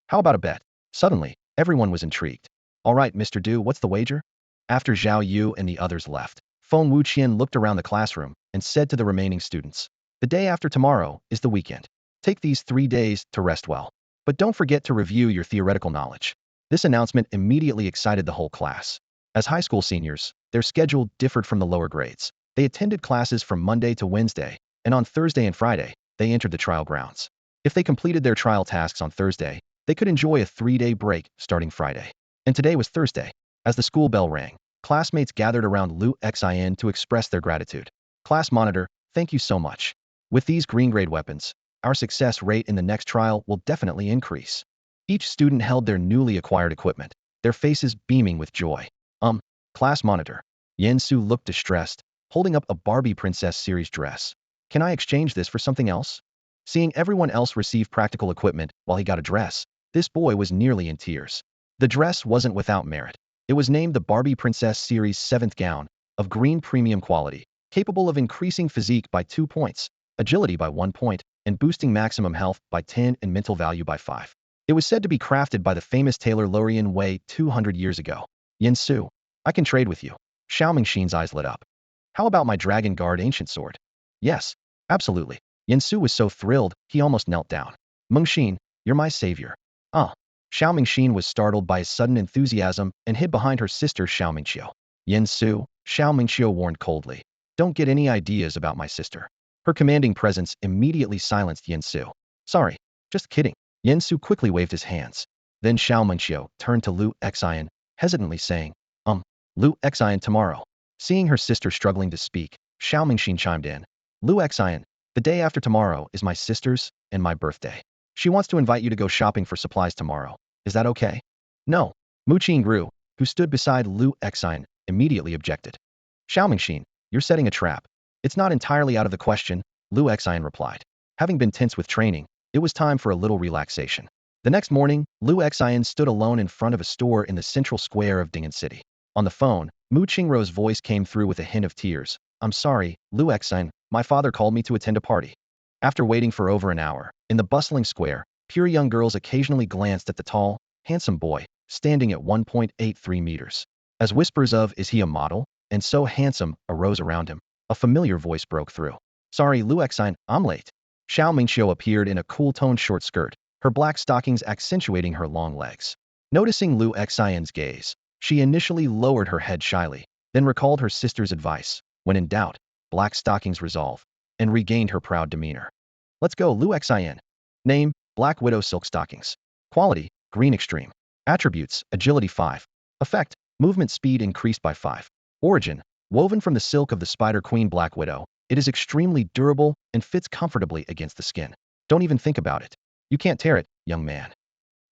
How about a bet? Suddenly, everyone was intrigued. All right, Mr. Du, what's the wager? After Zhao Yu and the others left, Feng Wuqian looked around the classroom and said to the remaining students, the day after tomorrow is the weekend. Take these 3 days to rest well. But don't forget to review your theoretical knowledge. This announcement immediately excited the whole class. As high school seniors, their schedule differed from the lower grades. They attended classes from Monday to Wednesday, and on Thursday and Friday, they entered the trial grounds. If they completed their trial tasks on Thursday, they could enjoy a 3-day break starting Friday. And today was Thursday. As the school bell rang, classmates gathered around Lu Xin to express their gratitude. Class monitor, thank you so much. With these green-grade weapons, our success rate in the next trial will definitely increase. Each student held their newly acquired equipment, their faces beaming with joy. Class monitor. Yen Su looked distressed, holding up a Barbie Princess series dress. Can I exchange this for something else? Seeing everyone else receive practical equipment while he got a dress, this boy was nearly in tears. The dress wasn't without merit. It was named the Barbie Princess Series 7th Gown, of green premium quality, capable of increasing physique by 2 points, agility by 1 point, and boosting maximum health by 10 and mental value by 5. It was said to be crafted by the famous tailor Lorian Wei 200 years ago. Yen Su, I can trade with you. Xiao Mingxin's eyes lit up. How about my Dragon Guard ancient sword? Yes, absolutely. Yen Su was so thrilled, he almost knelt down. Mengxin, you're my savior. Xiao Mingxin was startled by his sudden enthusiasm and hid behind her sister Xiao Mingxiu. Yen Su, Xiao Mingxiu warned coldly. Don't get any ideas about my sister. Her commanding presence immediately silenced Yen Su. Sorry, just kidding. Yen Su quickly waved his hands. Then Xiao Mingxiu turned to Lu Xian, hesitantly saying, Lu Xian tomorrow. Seeing her sister struggling to speak, Xiao Mingxin chimed in. Lu Xian, the day after tomorrow is my sister's and my birthday. She wants to invite you to go shopping for supplies tomorrow. Is that okay? No. Mu Qingru, who stood beside Lu Xian, immediately objected. Xiao Mingxin, you're setting a trap. It's not entirely out of the question, Lu Xian replied. Having been tense with training, it was time for a little relaxation. The next morning, Lu Xian stood alone in front of a store in the central square of Ding'an City. On the phone, Mu Qingru's voice came through with a hint of tears. I'm sorry, Lu Xian, my father called me to attend a party. After waiting for over an hour, in the bustling square, pure young girls occasionally glanced at the tall, handsome boy, standing at 1.83 meters. As whispers of, is he a model? And so handsome, arose around him, a familiar voice broke through. Sorry, Lu Xian, I'm late. Xiao Mingxiu appeared in a cool-toned short skirt, her black stockings accentuating her long legs. Noticing Lu Xian's gaze, she initially lowered her head shyly, then recalled her sister's advice, when in doubt, black stockings resolve, and regained her proud demeanor. Let's go, Lu Xian. Name, Black Widow Silk Stockings. Quality, Green Extreme. Attributes, Agility 5. Effect, Movement speed increased by 5. Origin, woven from the silk of the Spider Queen Black Widow, it is extremely durable and fits comfortably against the skin. Don't even think about it. You can't tear it, young man.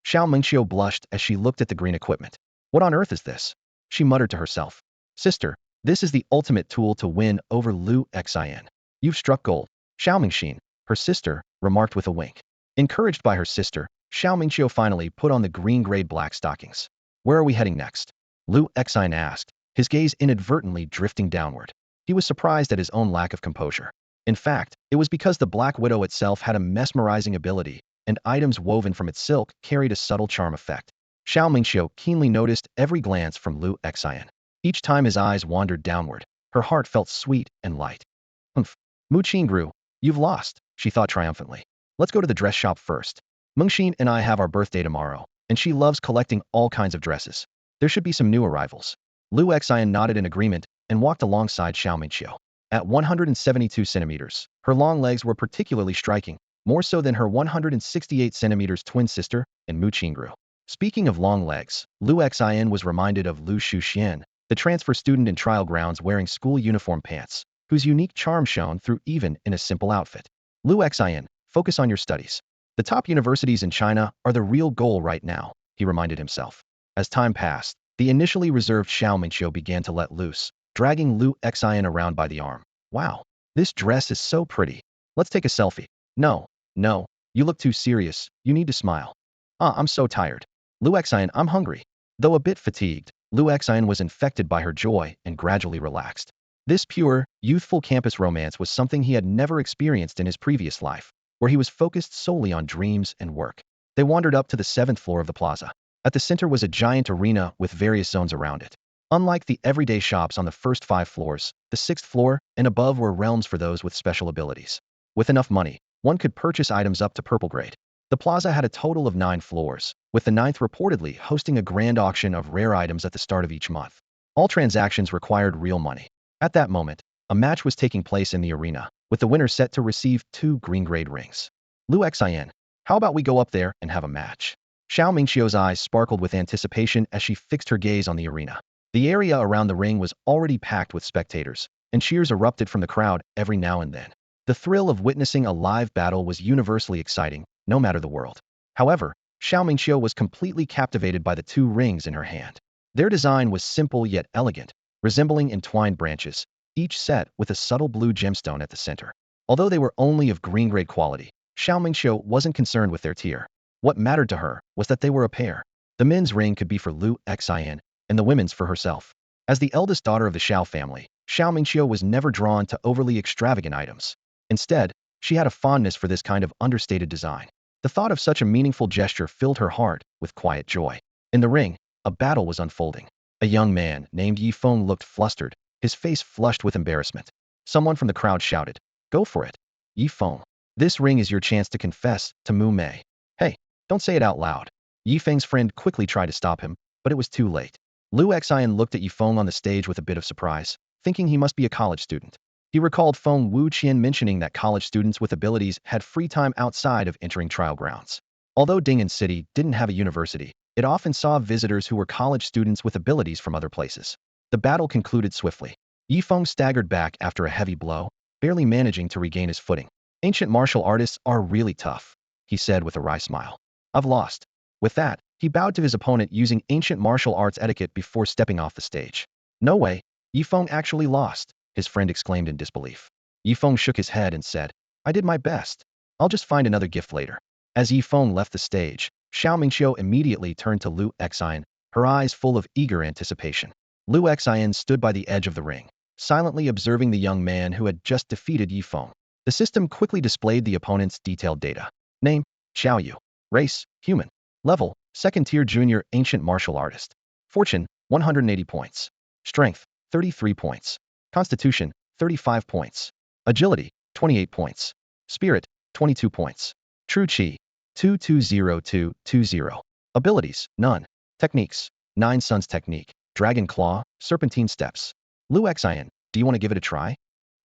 Xiao Mingxiu blushed as she looked at the green equipment. What on earth is this? she muttered to herself. Sister, this is the ultimate tool to win over Lu Xin. You've struck gold. Xiao Mingxin, her sister, remarked with a wink. Encouraged by her sister, Xiao Mingxiu finally put on the green-grayed black stockings. Where are we heading next? Lu Xin asked, his gaze inadvertently drifting downward. He was surprised at his own lack of composure. In fact, it was because the Black Widow itself had a mesmerizing ability, and items woven from its silk carried a subtle charm effect. Xiao Mingxiu keenly noticed every glance from Lu Xin. Each time his eyes wandered downward, her heart felt sweet and light. Humph. Mu Qingru, you've lost, she thought triumphantly. Let's go to the dress shop first. Mengxin and I have our birthday tomorrow, and she loves collecting all kinds of dresses. There should be some new arrivals. Lu Xian nodded in agreement and walked alongside Xiao Mingxiu. At 172 centimeters, her long legs were particularly striking, more so than her 168 centimeters twin sister and Mu Qingru. Speaking of long legs, Lu Xian was reminded of Lu Shuxian, the transfer student in trial grounds wearing school uniform pants, whose unique charm shone through even in a simple outfit. Lu Xian, focus on your studies. The top universities in China are the real goal right now, he reminded himself. As time passed, the initially reserved Xiao Mingxiu began to let loose, dragging Lu Xian around by the arm. Wow, this dress is so pretty. Let's take a selfie. No, you look too serious. You need to smile. I'm so tired. Lu Xian, I'm hungry. Though a bit fatigued, Lu Xian was infected by her joy and gradually relaxed. This pure, youthful campus romance was something he had never experienced in his previous life, where he was focused solely on dreams and work. They wandered up to the 7th floor of the plaza. At the center was a giant arena with various zones around it. Unlike the everyday shops on the first 5 floors, the 6th floor and above were realms for those with special abilities. With enough money, one could purchase items up to purple grade. The plaza had a total of 9 floors, with the 9th reportedly hosting a grand auction of rare items at the start of each month. All transactions required real money. At that moment, a match was taking place in the arena, with the winner set to receive 2 green-grade rings. Lu Xian, how about we go up there and have a match? Xiao Mingxiu's eyes sparkled with anticipation as she fixed her gaze on the arena. The area around the ring was already packed with spectators, and cheers erupted from the crowd every now and then. The thrill of witnessing a live battle was universally exciting, no matter the world. However, Xiao Mingxiu was completely captivated by the 2 rings in her hand. Their design was simple yet elegant, resembling entwined branches, each set with a subtle blue gemstone at the center. Although they were only of green-grade quality, Xiao Mingxiu wasn't concerned with their tier. What mattered to her was that they were a pair. The men's ring could be for Lu Xian, and the women's for herself. As the eldest daughter of the Xiao family, Xiao Mingxiu was never drawn to overly extravagant items. Instead, she had a fondness for this kind of understated design. The thought of such a meaningful gesture filled her heart with quiet joy. In the ring, a battle was unfolding. A young man named Yi Feng looked flustered, his face flushed with embarrassment. Someone from the crowd shouted, "Go for it, Yi Feng. This ring is your chance to confess to Mu Mei." "Hey, don't say it out loud." Yi Feng's friend quickly tried to stop him, but it was too late. Lu Xian looked at Yi Feng on the stage with a bit of surprise, thinking he must be a college student. He recalled Feng Wuqian mentioning that college students with abilities had free time outside of entering trial grounds. Although Ding'an City didn't have a university, it often saw visitors who were college students with abilities from other places. The battle concluded swiftly. Yi Feng staggered back after a heavy blow, barely managing to regain his footing. "Ancient martial artists are really tough," he said with a wry smile. "I've lost." With that, he bowed to his opponent using ancient martial arts etiquette before stepping off the stage. "No way, Yi Feng actually lost," his friend exclaimed in disbelief. Yi Feng shook his head and said, "I did my best. I'll just find another gift later." As Yi Feng left the stage, Xiao Mingxiu immediately turned to Lu Xian, her eyes full of eager anticipation. Lu Xian stood by the edge of the ring, silently observing the young man who had just defeated Yi Feng. The system quickly displayed the opponent's detailed data. Name, Xiao Yu. Race, human. Level, 2nd tier junior ancient martial artist. Fortune, 180 points. Strength, 33 points. Constitution, 35 points. Agility, 28 points. Spirit, 22 points. True Qi, 220220. Abilities, none. Techniques, 9 Suns Technique, Dragon Claw, Serpentine Steps. Lu Xian, do you want to give it a try?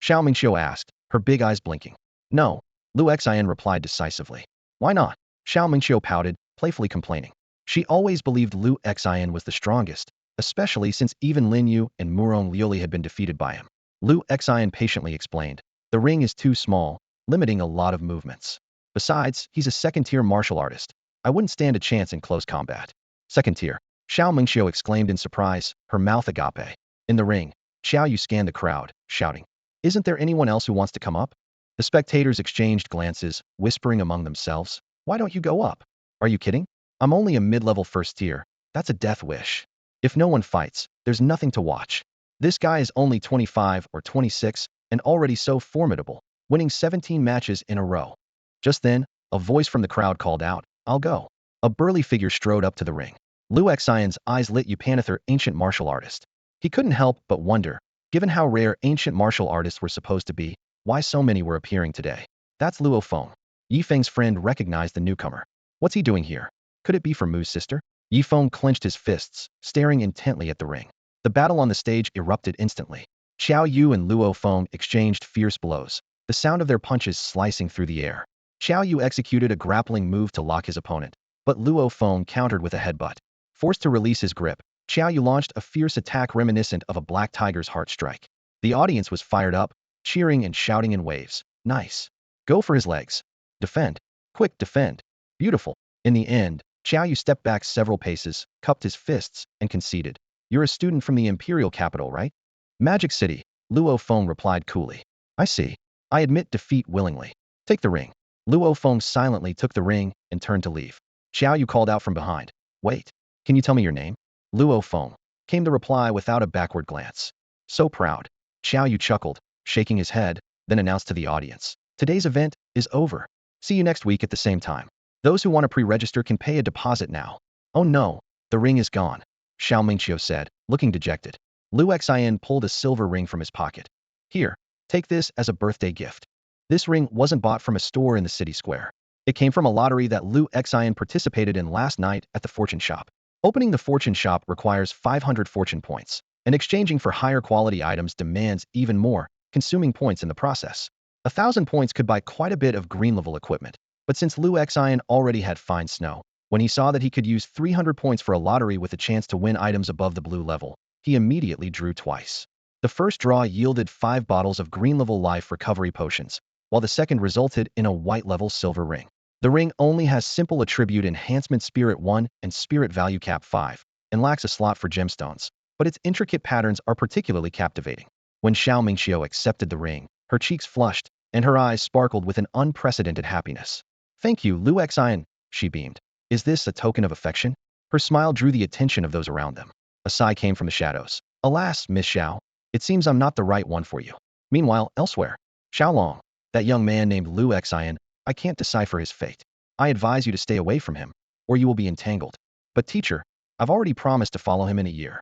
Xiao Mingxiu asked, her big eyes blinking. No, Lu Xian replied decisively. Why not? Xiao Mingxiu pouted, playfully complaining. She always believed Lu Xian was the strongest, especially since even Lin Yu and Murong Liuli had been defeated by him. Lu Xian patiently explained, the ring is too small, limiting a lot of movements. Besides, he's a 2nd tier martial artist. I wouldn't stand a chance in close combat. 2nd tier. Xiao Mingxiu exclaimed in surprise, her mouth agape. In the ring, Xiao Yu scanned the crowd, shouting, "Isn't there anyone else who wants to come up?" The spectators exchanged glances, whispering among themselves, "Why don't you go up? Are you kidding? I'm only a mid-level first tier. That's a death wish. If no one fights, there's nothing to watch. This guy is only 25 or 26 and already so formidable, winning 17 matches in a row." Just then, a voice from the crowd called out, "I'll go." A burly figure strode up to the ring. Lu Xian's eyes lit Upanither, ancient martial artist. He couldn't help but wonder, given how rare ancient martial artists were supposed to be, why so many were appearing today. That's Luo Feng. Yifeng's friend recognized the newcomer. What's he doing here? Could it be for Mu's sister? Yifeng clenched his fists, staring intently at the ring. The battle on the stage erupted instantly. Xiao Yu and Luo Feng exchanged fierce blows, the sound of their punches slicing through the air. Xiao Yu executed a grappling move to lock his opponent, but Luo Feng countered with a headbutt. Forced to release his grip, Xiao Yu launched a fierce attack reminiscent of a black tiger's heart strike. The audience was fired up, cheering and shouting in waves. Nice. Go for his legs. Defend. Quick, defend. Beautiful. In the end, Xiao Yu stepped back several paces, cupped his fists, and conceded. You're a student from the imperial capital, right? Magic City, Luo Feng replied coolly. I see. I admit defeat willingly. Take the ring. Luo Feng silently took the ring and turned to leave. Xiao Yu called out from behind. Wait. Can you tell me your name? Luo Feng. Came the reply without a backward glance. So proud. Xiao Yu chuckled, shaking his head, then announced to the audience. Today's event is over. See you next week at the same time. Those who want to pre-register can pay a deposit now. Oh no, the ring is gone, Xiao Mingqiu said, looking dejected. Lu Xian pulled a silver ring from his pocket. Here, take this as a birthday gift. This ring wasn't bought from a store in the city square. It came from a lottery that Lu Xian participated in last night at the fortune shop. Opening the fortune shop requires 500 fortune points, and exchanging for higher quality items demands even more, consuming points in the process. 1,000 points could buy quite a bit of green-level equipment, but since Lu Xian already had fine snow, when he saw that he could use 300 points for a lottery with a chance to win items above the blue level, he immediately drew twice. The first draw yielded 5 bottles of green-level life recovery potions, while the second resulted in a white-level silver ring. The ring only has simple attribute enhancement Spirit 1 and Spirit value cap 5, and lacks a slot for gemstones, but its intricate patterns are particularly captivating. When Xiao Mingqiu accepted the ring, her cheeks flushed, and her eyes sparkled with an unprecedented happiness. Thank you, Lu Xian, she beamed. Is this a token of affection? Her smile drew the attention of those around them. A sigh came from the shadows. Alas, Miss Xiao, it seems I'm not the right one for you. Meanwhile, elsewhere, Xiaolong, that young man named Lu Xian, I can't decipher his fate. I advise you to stay away from him, or you will be entangled. But teacher, I've already promised to follow him in a year.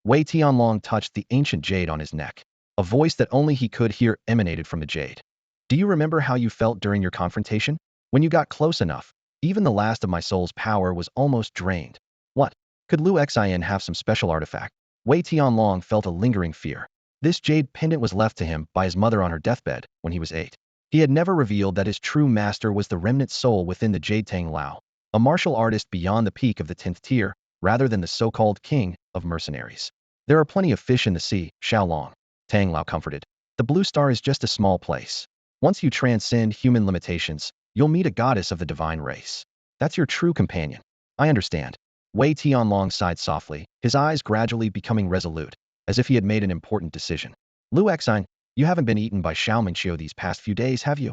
Wei Tianlong touched the ancient jade on his neck. A voice that only he could hear emanated from the jade. Do you remember how you felt during your confrontation? When you got close enough, even the last of my soul's power was almost drained. What? Could Lu Xian have some special artifact? Wei Tianlong felt a lingering fear. This jade pendant was left to him by his mother on her deathbed when he was 8. He had never revealed that his true master was the remnant soul within the Jade Tang Lao, a martial artist beyond the peak of the 10th tier, rather than the so-called king of mercenaries. There are plenty of fish in the sea, Xiaolong, Tang Lao comforted. The blue star is just a small place. Once you transcend human limitations, you'll meet a goddess of the divine race. That's your true companion. I understand. Wei Tianlong sighed softly, his eyes gradually becoming resolute, as if he had made an important decision. Lu Xian, you haven't been eaten by Xiao Mingqiu these past few days, have you?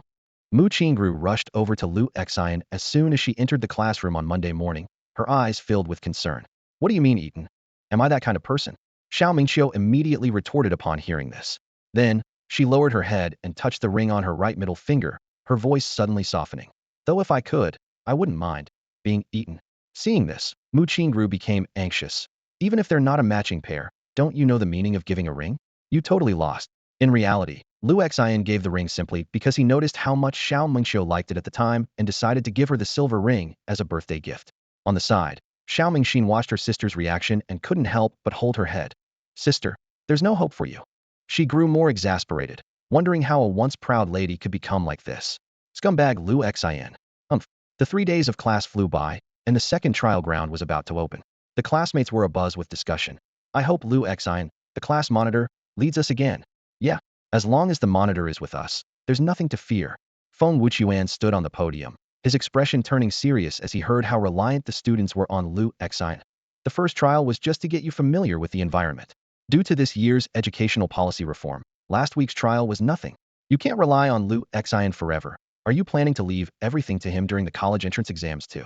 Mu Qingru rushed over to Lu Xian as soon as she entered the classroom on Monday morning, her eyes filled with concern. What do you mean eaten? Am I that kind of person? Xiao Mingqiu immediately retorted upon hearing this. Then, she lowered her head and touched the ring on her right middle finger, her voice suddenly softening. Though if I could, I wouldn't mind being eaten. Seeing this, Mu Qingru became anxious. Even if they're not a matching pair, don't you know the meaning of giving a ring? You totally lost. In reality, Lu Xian gave the ring simply because he noticed how much Xiao Mingqiu liked it at the time and decided to give her the silver ring as a birthday gift. On the side, Xiao Mingxin watched her sister's reaction and couldn't help but hold her head. Sister, there's no hope for you. She grew more exasperated, wondering how a once proud lady could become like this. Scumbag Lu Xian. The 3 days of class flew by, and the second trial ground was about to open. The classmates were abuzz with discussion. I hope Lu Xian, the class monitor, leads us again. Yeah, as long as the monitor is with us, there's nothing to fear. Feng Wuchuan stood on the podium, his expression turning serious as he heard how reliant the students were on Lu Xian. The first trial was just to get you familiar with the environment. Due to this year's educational policy reform, last week's trial was nothing. You can't rely on Lu Xian forever. Are you planning to leave everything to him during the college entrance exams too?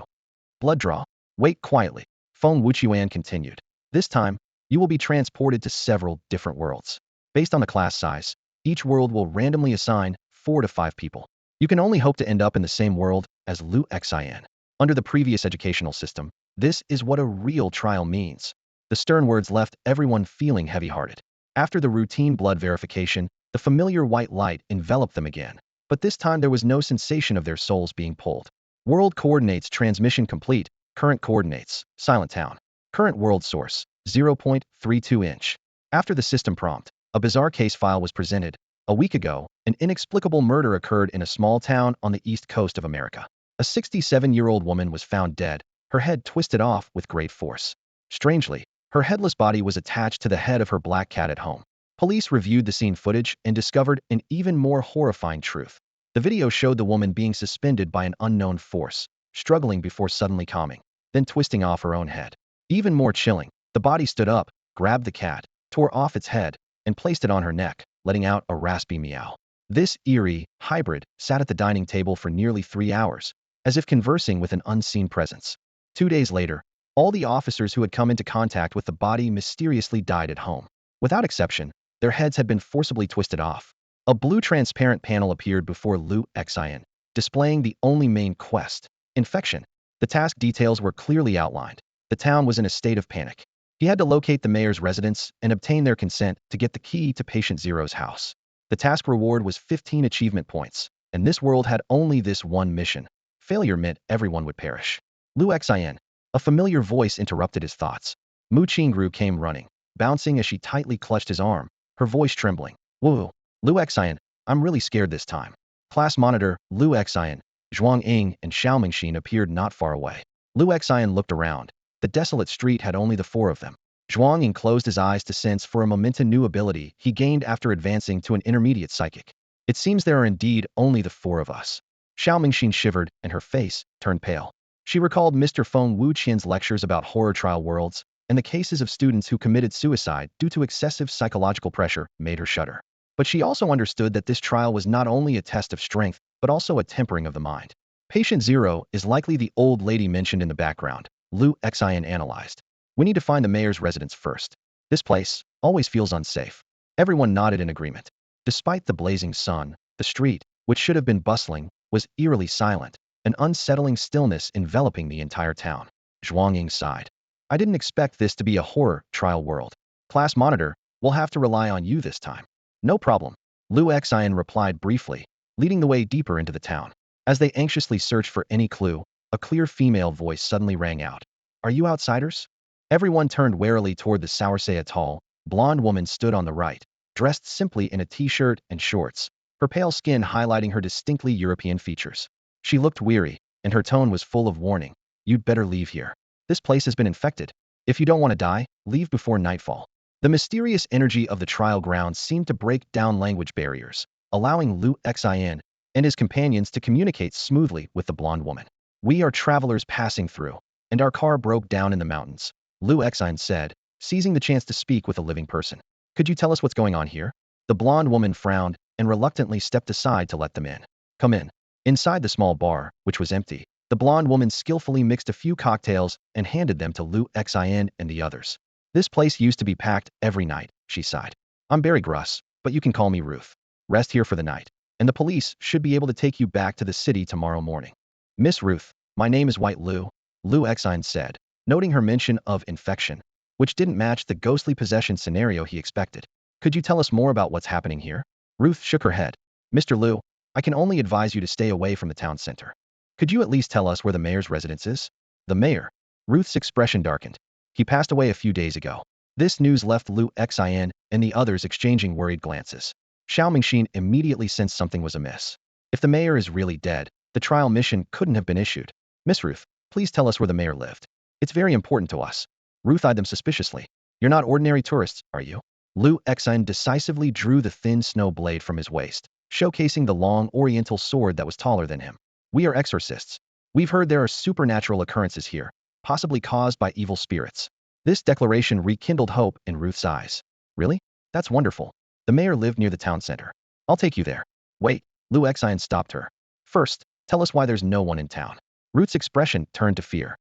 Blood draw. Wait quietly. Feng Wuqian continued. This time, you will be transported to several different worlds. Based on the class size, each world will randomly assign 4 to 5 people. You can only hope to end up in the same world as Lu Xian. Under the previous educational system, this is what a real trial means. The stern words left everyone feeling heavy-hearted. After the routine blood verification, the familiar white light enveloped them again. But this time there was no sensation of their souls being pulled. World coordinates transmission complete. Current coordinates, Silent Town. Current world source, 0.32 inch. After the system prompt, a bizarre case file was presented. A week ago, an inexplicable murder occurred in a small town on the east coast of America. A 67-year-old woman was found dead, her head twisted off with great force. Strangely, her headless body was attached to the head of her black cat at home. Police reviewed the scene footage and discovered an even more horrifying truth. The video showed the woman being suspended by an unknown force, struggling before suddenly calming, then twisting off her own head. Even more chilling, the body stood up, grabbed the cat, tore off its head, and placed it on her neck, letting out a raspy meow. This eerie hybrid sat at the dining table for nearly 3 hours, as if conversing with an unseen presence. 2 days later, all the officers who had come into contact with the body mysteriously died at home. Without exception, their heads had been forcibly twisted off. A blue transparent panel appeared before Lu Xian, displaying the only main quest, infection. The task details were clearly outlined. The town was in a state of panic. He had to locate the mayor's residence and obtain their consent to get the key to Patient Zero's house. The task reward was 15 achievement points, and this world had only this one mission. Failure meant everyone would perish. Lu Xian. A familiar voice interrupted his thoughts. Mu Qingru came running, bouncing as she tightly clutched his arm, her voice trembling. Whoa, Lu Xian, I'm really scared this time. Class monitor, Lu Xian, Zhuang Ying and Xiao Mingxin appeared not far away. Lu Xian looked around. The desolate street had only the 4 of them. Zhuang Ying closed his eyes to sense for a moment a new ability he gained after advancing to an intermediate psychic. It seems there are indeed only the 4 of us. Xiao Mingxin shivered and her face turned pale. She recalled Mr. Feng Wuqian's lectures about horror trial worlds, and the cases of students who committed suicide due to excessive psychological pressure made her shudder. But she also understood that this trial was not only a test of strength, but also a tempering of the mind. Patient Zero is likely the old lady mentioned in the background, Lu Xian analyzed. We need to find the mayor's residence first. This place always feels unsafe. Everyone nodded in agreement. Despite the blazing sun, the street, which should have been bustling, was eerily silent, an unsettling stillness enveloping the entire town. Zhuang Ying sighed. I didn't expect this to be a horror trial world. Class monitor, we'll have to rely on you this time. No problem. Lu Xian replied briefly, leading the way deeper into the town. As they anxiously searched for any clue, a clear female voice suddenly rang out. Are you outsiders? Everyone turned warily toward the Sauersay tall, blonde woman stood on the right, dressed simply in a t-shirt and shorts, her pale skin highlighting her distinctly European features. She looked weary, and her tone was full of warning. You'd better leave here. This place has been infected. If you don't want to die, leave before nightfall. The mysterious energy of the trial grounds seemed to break down language barriers, allowing Lu Xian and his companions to communicate smoothly with the blonde woman. We are travelers passing through, and our car broke down in the mountains, Lu Xian said, seizing the chance to speak with a living person. Could you tell us what's going on here? The blonde woman frowned and reluctantly stepped aside to let them in. Come in. Inside the small bar, which was empty, the blonde woman skillfully mixed a few cocktails and handed them to Lu Xian and the others. This place used to be packed every night, she sighed. I'm Barry Gruss, but you can call me Ruth. Rest here for the night, and the police should be able to take you back to the city tomorrow morning. Miss Ruth, my name is White Lu, Lu Xian said, noting her mention of infection, which didn't match the ghostly possession scenario he expected. Could you tell us more about what's happening here? Ruth shook her head. Mr. Lu, I can only advise you to stay away from the town center. Could you at least tell us where the mayor's residence is? The mayor. Ruth's expression darkened. He passed away a few days ago. This news left Lu Xian and the others exchanging worried glances. Xiao Mingxin immediately sensed something was amiss. If the mayor is really dead, the trial mission couldn't have been issued. Miss Ruth, please tell us where the mayor lived. It's very important to us. Ruth eyed them suspiciously. You're not ordinary tourists, are you? Lu Xian decisively drew the thin snow blade from his waist, showcasing the long oriental sword that was taller than him. We are exorcists. We've heard there are supernatural occurrences here, possibly caused by evil spirits. This declaration rekindled hope in Ruth's eyes. Really? That's wonderful. The mayor lived near the town center. I'll take you there. Wait, Lu Xian stopped her. First, tell us why there's no one in town. Ruth's expression turned to fear.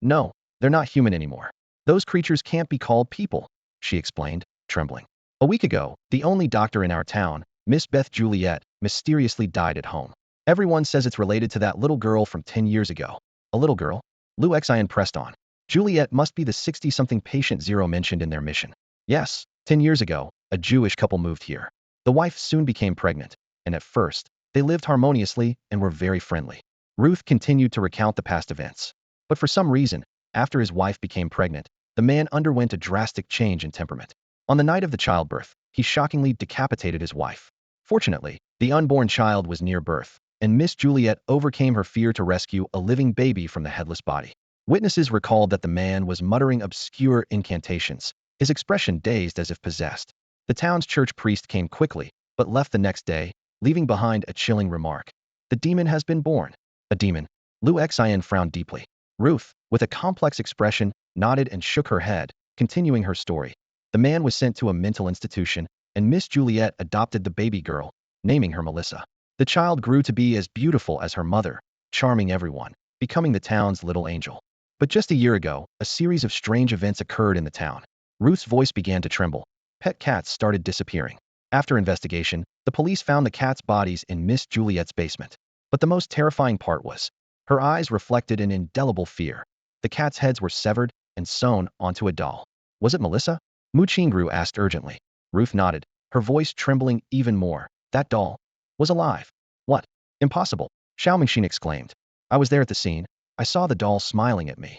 No, they're not human anymore. Those creatures can't be called people, she explained, trembling. A week ago, the only doctor in our town, Miss Beth Juliet, mysteriously died at home. Everyone says it's related to that little girl from 10 years ago. A little girl? Lu Xian pressed on. Juliet must be the 60-something patient Zero mentioned in their mission. Yes, 10 years ago, a Jewish couple moved here. The wife soon became pregnant, and at first, they lived harmoniously and were very friendly. Ruth continued to recount the past events. But for some reason, after his wife became pregnant, the man underwent a drastic change in temperament. On the night of the childbirth, he shockingly decapitated his wife. Fortunately, the unborn child was near birth, and Miss Juliet overcame her fear to rescue a living baby from the headless body. Witnesses recalled that the man was muttering obscure incantations, his expression dazed as if possessed. The town's church priest came quickly, but left the next day, leaving behind a chilling remark. The demon has been born. A demon. Lu Xian frowned deeply. Ruth, with a complex expression, nodded and shook her head, continuing her story. The man was sent to a mental institution, and Miss Juliet adopted the baby girl, naming her Melissa. The child grew to be as beautiful as her mother, charming everyone, becoming the town's little angel. But just a year ago, a series of strange events occurred in the town. Ruth's voice began to tremble. Pet cats started disappearing. After investigation, the police found the cats' bodies in Miss Juliet's basement. But the most terrifying part was, her eyes reflected an indelible fear. The cats' heads were severed and sewn onto a doll. Was it Melissa? Mu Qingru asked urgently. Ruth nodded, her voice trembling even more. That doll was alive. What? Impossible, Xiao Mingxin exclaimed. I was there at the scene. I saw the doll smiling at me.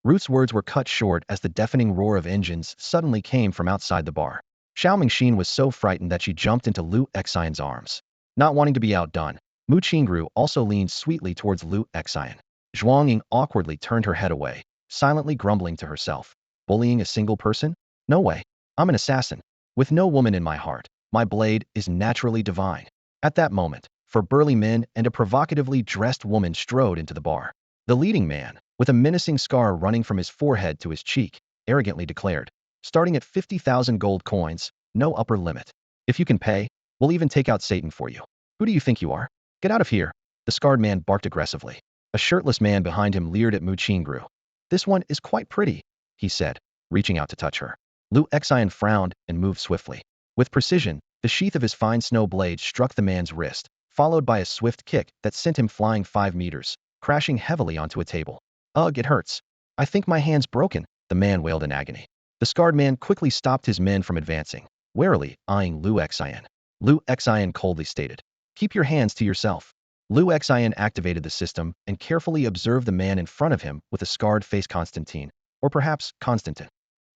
Ruth's words were cut short as the deafening roar of engines suddenly came from outside the bar. Xiao Mingxin was so frightened that she jumped into Lu Xian's arms. Not wanting to be outdone, Mu Qingru also leaned sweetly towards Lu Xian. Zhuangying awkwardly turned her head away, silently grumbling to herself. Bullying a single person? No way. I'm an assassin. With no woman in my heart, my blade is naturally divine. At that moment, four burly men and a provocatively dressed woman strode into the bar. The leading man, with a menacing scar running from his forehead to his cheek, arrogantly declared, starting at 50,000 gold coins, no upper limit. If you can pay, we'll even take out Satan for you. Who do you think you are? Get out of here, the scarred man barked aggressively. A shirtless man behind him leered at Mu Qingru. This one is quite pretty, he said, reaching out to touch her. Lu Xian frowned and moved swiftly. With precision, the sheath of his fine snow blade struck the man's wrist, followed by a swift kick that sent him flying 5 meters, crashing heavily onto a table. Ugh, it hurts. I think my hand's broken, the man wailed in agony. The scarred man quickly stopped his men from advancing, warily eyeing Lu Xian. Lu Xian coldly stated, keep your hands to yourself. Lu Xian activated the system and carefully observed the man in front of him with a scarred face. Constantine, or perhaps Constantin.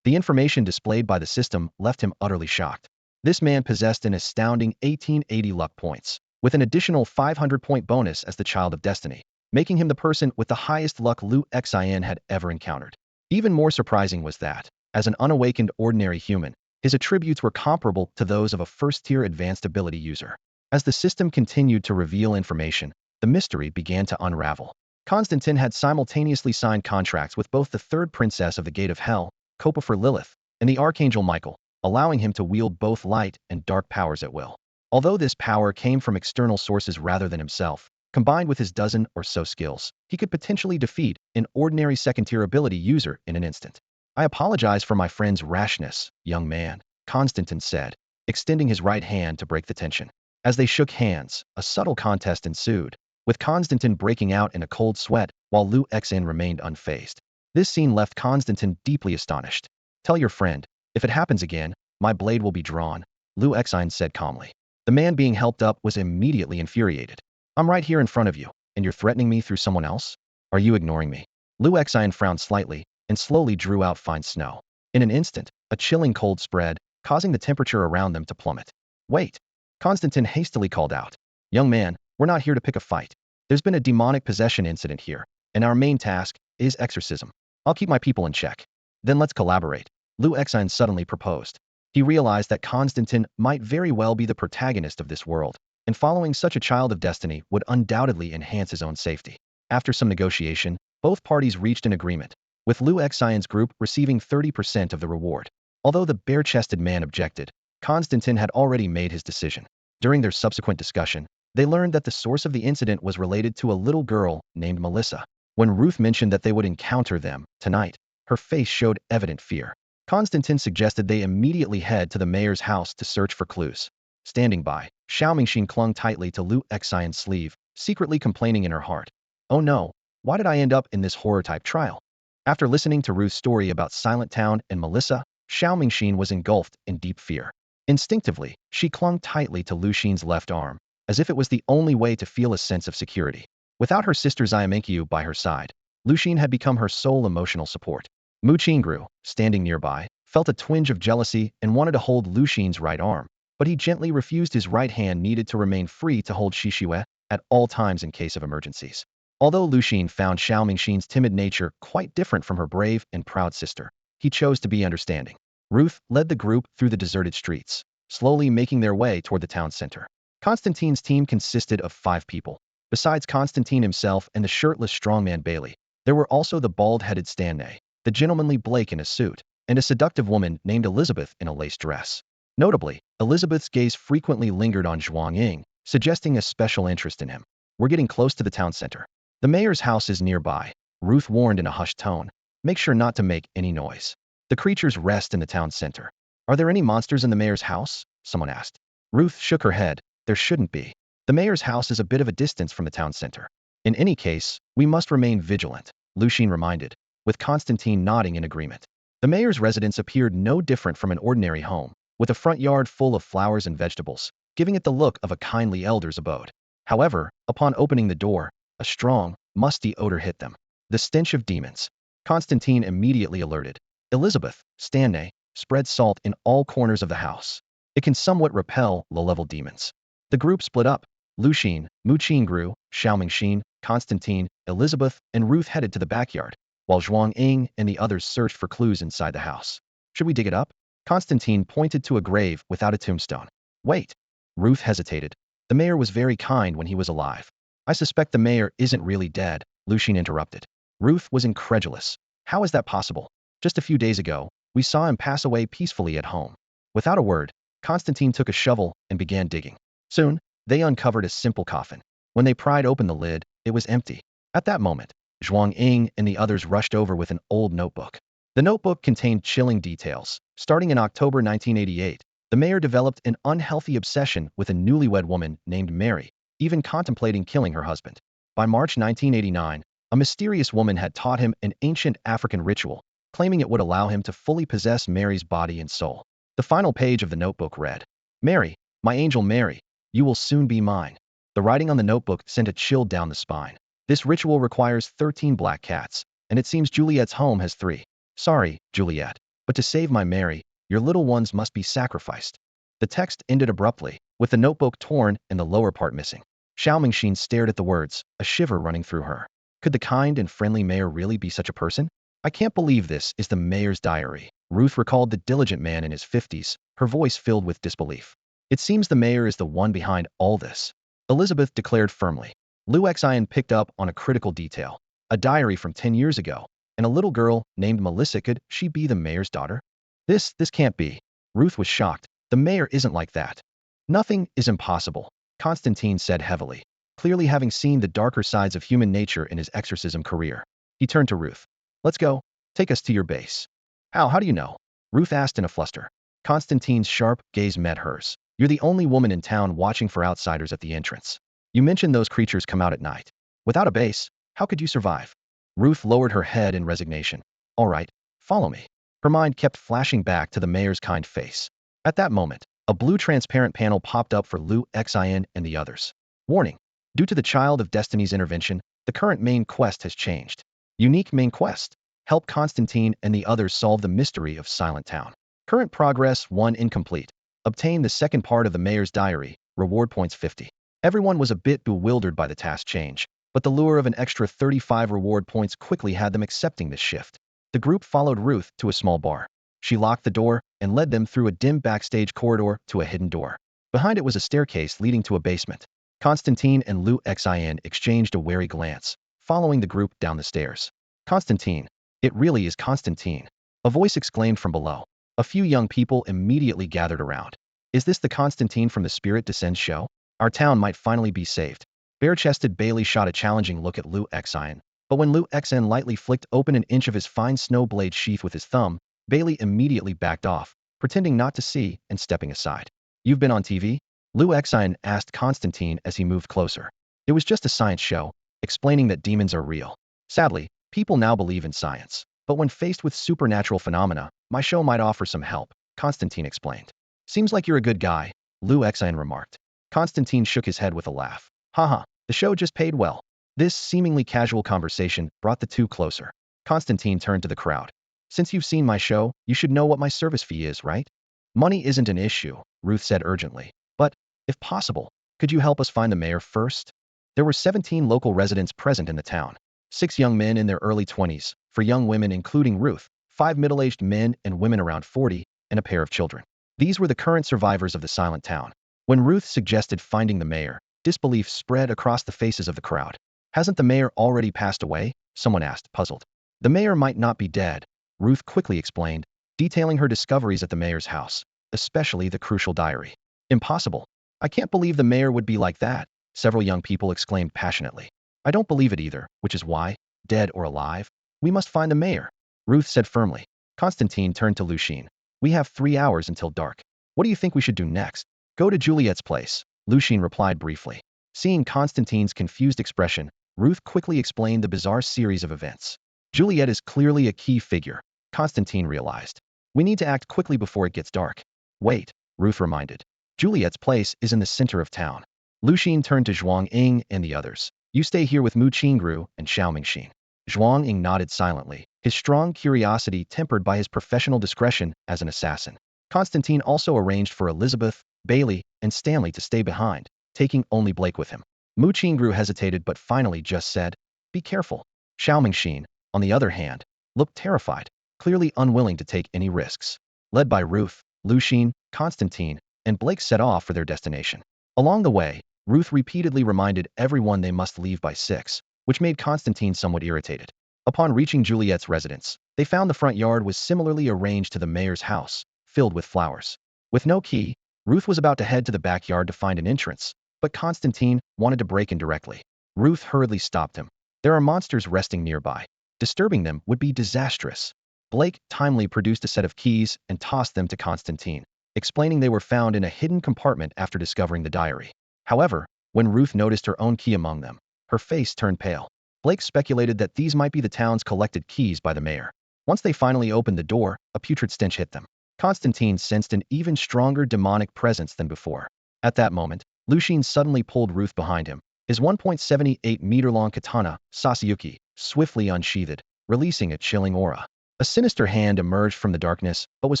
The information displayed by the system left him utterly shocked. This man possessed an astounding 1880 luck points, with an additional 500-point bonus as the child of destiny, making him the person with the highest luck Lu Xian had ever encountered. Even more surprising was that, as an unawakened ordinary human, his attributes were comparable to those of a first-tier advanced ability user. As the system continued to reveal information, the mystery began to unravel. Constantine had simultaneously signed contracts with both the third princess of the Gate of Hell, Copifer Lilith, and the Archangel Michael, allowing him to wield both light and dark powers at will. Although this power came from external sources rather than himself, combined with his dozen or so skills, he could potentially defeat an ordinary second-tier ability user in an instant. I apologize for my friend's rashness, young man, Constantine said, extending his right hand to break the tension. As they shook hands, a subtle contest ensued, with Constantine breaking out in a cold sweat while Lu Xian remained unfazed. This scene left Constantine deeply astonished. Tell your friend, if it happens again, my blade will be drawn, Lu Xian said calmly. The man being helped up was immediately infuriated. I'm right here in front of you, and you're threatening me through someone else? Are you ignoring me? Lu Xian frowned slightly and slowly drew out fine snow. In an instant, a chilling cold spread, causing the temperature around them to plummet. Wait! Constantine hastily called out. Young man, we're not here to pick a fight. There's been a demonic possession incident here, and our main task is exorcism. I'll keep my people in check. Then let's collaborate, Lu Xian suddenly proposed. He realized that Constantine might very well be the protagonist of this world, and following such a child of destiny would undoubtedly enhance his own safety. After some negotiation, both parties reached an agreement. with Liu Xian's group receiving 30% of the reward. Although the bare-chested man objected, Constantine had already made his decision. During their subsequent discussion, they learned that the source of the incident was related to a little girl named Melissa. When Ruth mentioned that they would encounter them tonight, her face showed evident fear. Constantine suggested they immediately head to the mayor's house to search for clues. Standing by, Xiao Mingxin clung tightly to Liu Xian's sleeve, secretly complaining in her heart. Oh no, why did I end up in this horror-type trial? After listening to Ruth's story about Silent Town and Melissa, Xiao Mingxin was engulfed in deep fear. Instinctively, she clung tightly to Lu Xin's left arm, as if it was the only way to feel a sense of security. Without her sister Xiaomenkyu by her side, Lu Xin had become her sole emotional support. Mu Qingru, standing nearby, felt a twinge of jealousy and wanted to hold Lu Xin's right arm, but he gently refused. His right hand needed to remain free to hold Shishue at all times in case of emergencies. Although Lu Xin found Xiao Mingxin's timid nature quite different from her brave and proud sister, he chose to be understanding. Ruth led the group through the deserted streets, slowly making their way toward the town center. Constantine's team consisted of 5 people. Besides Constantine himself and the shirtless strongman Bailey, there were also the bald-headed Stanley, the gentlemanly Blake in a suit, and a seductive woman named Elizabeth in a lace dress. Notably, Elizabeth's gaze frequently lingered on Zhuang Ying, suggesting a special interest in him. We're getting close to the town center. The mayor's house is nearby, Ruth warned in a hushed tone. Make sure not to make any noise. The creatures rest in the town center. Are there any monsters in the mayor's house? Someone asked. Ruth shook her head. There shouldn't be. The mayor's house is a bit of a distance from the town center. In any case, we must remain vigilant, Lu Xin reminded, with Constantine nodding in agreement. The mayor's residence appeared no different from an ordinary home, with a front yard full of flowers and vegetables, giving it the look of a kindly elder's abode. However, upon opening the door, a strong, musty odor hit them. The stench of demons. Constantine immediately alerted. Elizabeth, Stanley, spread salt in all corners of the house. It can somewhat repel low-level demons. The group split up. Lu Xin, Mu Qingru, Xiao Mingxin, Constantine, Elizabeth, and Ruth headed to the backyard, while Zhuang Ying and the others searched for clues inside the house. Should we dig it up? Constantine pointed to a grave without a tombstone. Wait. Ruth hesitated. The mayor was very kind when he was alive. I suspect the mayor isn't really dead, Lu Xin interrupted. Ruth was incredulous. How is that possible? Just a few days ago, we saw him pass away peacefully at home. Without a word, Constantine took a shovel and began digging. Soon, they uncovered a simple coffin. When they pried open the lid, it was empty. At that moment, Zhuang Ying and the others rushed over with an old notebook. The notebook contained chilling details. Starting in October 1988, the mayor developed an unhealthy obsession with a newlywed woman named Mary, even contemplating killing her husband. By March 1989, a mysterious woman had taught him an ancient African ritual, claiming it would allow him to fully possess Mary's body and soul. The final page of the notebook read, Mary, my angel Mary, you will soon be mine. The writing on the notebook sent a chill down the spine. This ritual requires 13 black cats, and it seems Juliet's home has 3. Sorry, Juliet, but to save my Mary, your little ones must be sacrificed. The text ended abruptly, with the notebook torn and the lower part missing. Xiao Mingxin stared at the words, a shiver running through her. Could the kind and friendly mayor really be such a person? I can't believe this is the mayor's diary. Ruth recalled the diligent man in his 50s, her voice filled with disbelief. It seems the mayor is the one behind all this, Elizabeth declared firmly. Liu Xian picked up on a critical detail. A diary from 10 years ago, and a little girl named Melissa. Could she be the mayor's daughter? This can't be. Ruth was shocked. The mayor isn't like that. Nothing is impossible, Constantine said heavily, clearly having seen the darker sides of human nature in his exorcism career. He turned to Ruth. Let's go. Take us to your base. How do you know? Ruth asked in a fluster. Constantine's sharp gaze met hers. You're the only woman in town watching for outsiders at the entrance. You mentioned those creatures come out at night. Without a base, how could you survive? Ruth lowered her head in resignation. All right, follow me. Her mind kept flashing back to the mayor's kind face. At that moment, a blue transparent panel popped up for Liu Xian and the others. Warning. Due to the Child of Destiny's intervention, the current main quest has changed. Unique main quest. Help Constantine and the others solve the mystery of Silent Town. Current progress 1 incomplete. Obtain the second part of the mayor's diary, reward points 50. Everyone was a bit bewildered by the task change, but the lure of an extra 35 reward points quickly had them accepting this shift. The group followed Ruth to a small bar. She locked the door and led them through a dim backstage corridor to a hidden door. Behind it was a staircase leading to a basement. Constantine and Liu Xian exchanged a wary glance, following the group down the stairs. Constantine, It really is Constantine. A voice exclaimed from below. A few young people immediately gathered around. Is this the Constantine from the Spirit Descends show? Our town might finally be saved. Bare-chested Bailey shot a challenging look at Liu Xian, but when Liu Xian lightly flicked open an inch of his fine snow blade sheath with his thumb, Bailey immediately backed off, pretending not to see and stepping aside. You've been on TV? Liu Xian asked Constantine as he moved closer. It was just a science show, explaining that demons are real. Sadly, people now believe in science. But when faced with supernatural phenomena, my show might offer some help, Constantine explained. Seems like you're a good guy, Liu Xian remarked. Constantine shook his head with a laugh. Haha, the show just paid well. This seemingly casual conversation brought the two closer. Constantine turned to the crowd. Since you've seen my show, you should know what my service fee is, right? Money isn't an issue, Ruth said urgently. But, if possible, could you help us find the mayor first? There were 17 local residents present in the town. 6 young men in their early 20s, for young women including Ruth, 5 middle-aged men and women around 40, and a pair of children. These were the current survivors of the silent town. When Ruth suggested finding the mayor, disbelief spread across the faces of the crowd. Hasn't the mayor already passed away? Someone asked, puzzled. The mayor might not be dead, Ruth quickly explained, detailing her discoveries at the mayor's house, especially the crucial diary. Impossible. I can't believe the mayor would be like that, several young people exclaimed passionately. I don't believe it either, which is why, dead or alive, we must find the mayor, Ruth said firmly. Constantine turned to Lucian. We have 3 hours until dark. What do you think we should do next? Go to Juliet's place, Lucian replied briefly. Seeing Constantine's confused expression, Ruth quickly explained the bizarre series of events. Juliet is clearly a key figure, Constantine realized. We need to act quickly before it gets dark. Wait, Ruth reminded. Juliet's place is in the center of town. Lucian turned to Zhuang Ying and the others. You stay here with Mu Qingru and Xiao Mingxin. Zhuang Ying nodded silently, his strong curiosity tempered by his professional discretion as an assassin. Constantine also arranged for Elizabeth, Bailey, and Stanley to stay behind, taking only Blake with him. Mu Qingru hesitated but finally just said, be careful. Xiao Mingxin, on the other hand, looked terrified, clearly unwilling to take any risks. Led by Ruth, Lucian, Constantine, and Blake set off for their destination. Along the way, Ruth repeatedly reminded everyone they must leave by 6, which made Constantine somewhat irritated. Upon reaching Juliet's residence, they found the front yard was similarly arranged to the mayor's house, filled with flowers. With no key, Ruth was about to head to the backyard to find an entrance, but Constantine wanted to break in directly. Ruth hurriedly stopped him. There are monsters resting nearby. Disturbing them would be disastrous. Blake timely produced a set of keys and tossed them to Constantine, explaining they were found in a hidden compartment after discovering the diary. However, when Ruth noticed her own key among them, her face turned pale. Blake speculated that these might be the town's collected keys by the mayor. Once they finally opened the door, a putrid stench hit them. Constantine sensed an even stronger demonic presence than before. At that moment, Lucian suddenly pulled Ruth behind him, his 1.78-meter-long katana, Sasayuki, swiftly unsheathed, releasing a chilling aura. A sinister hand emerged from the darkness, but was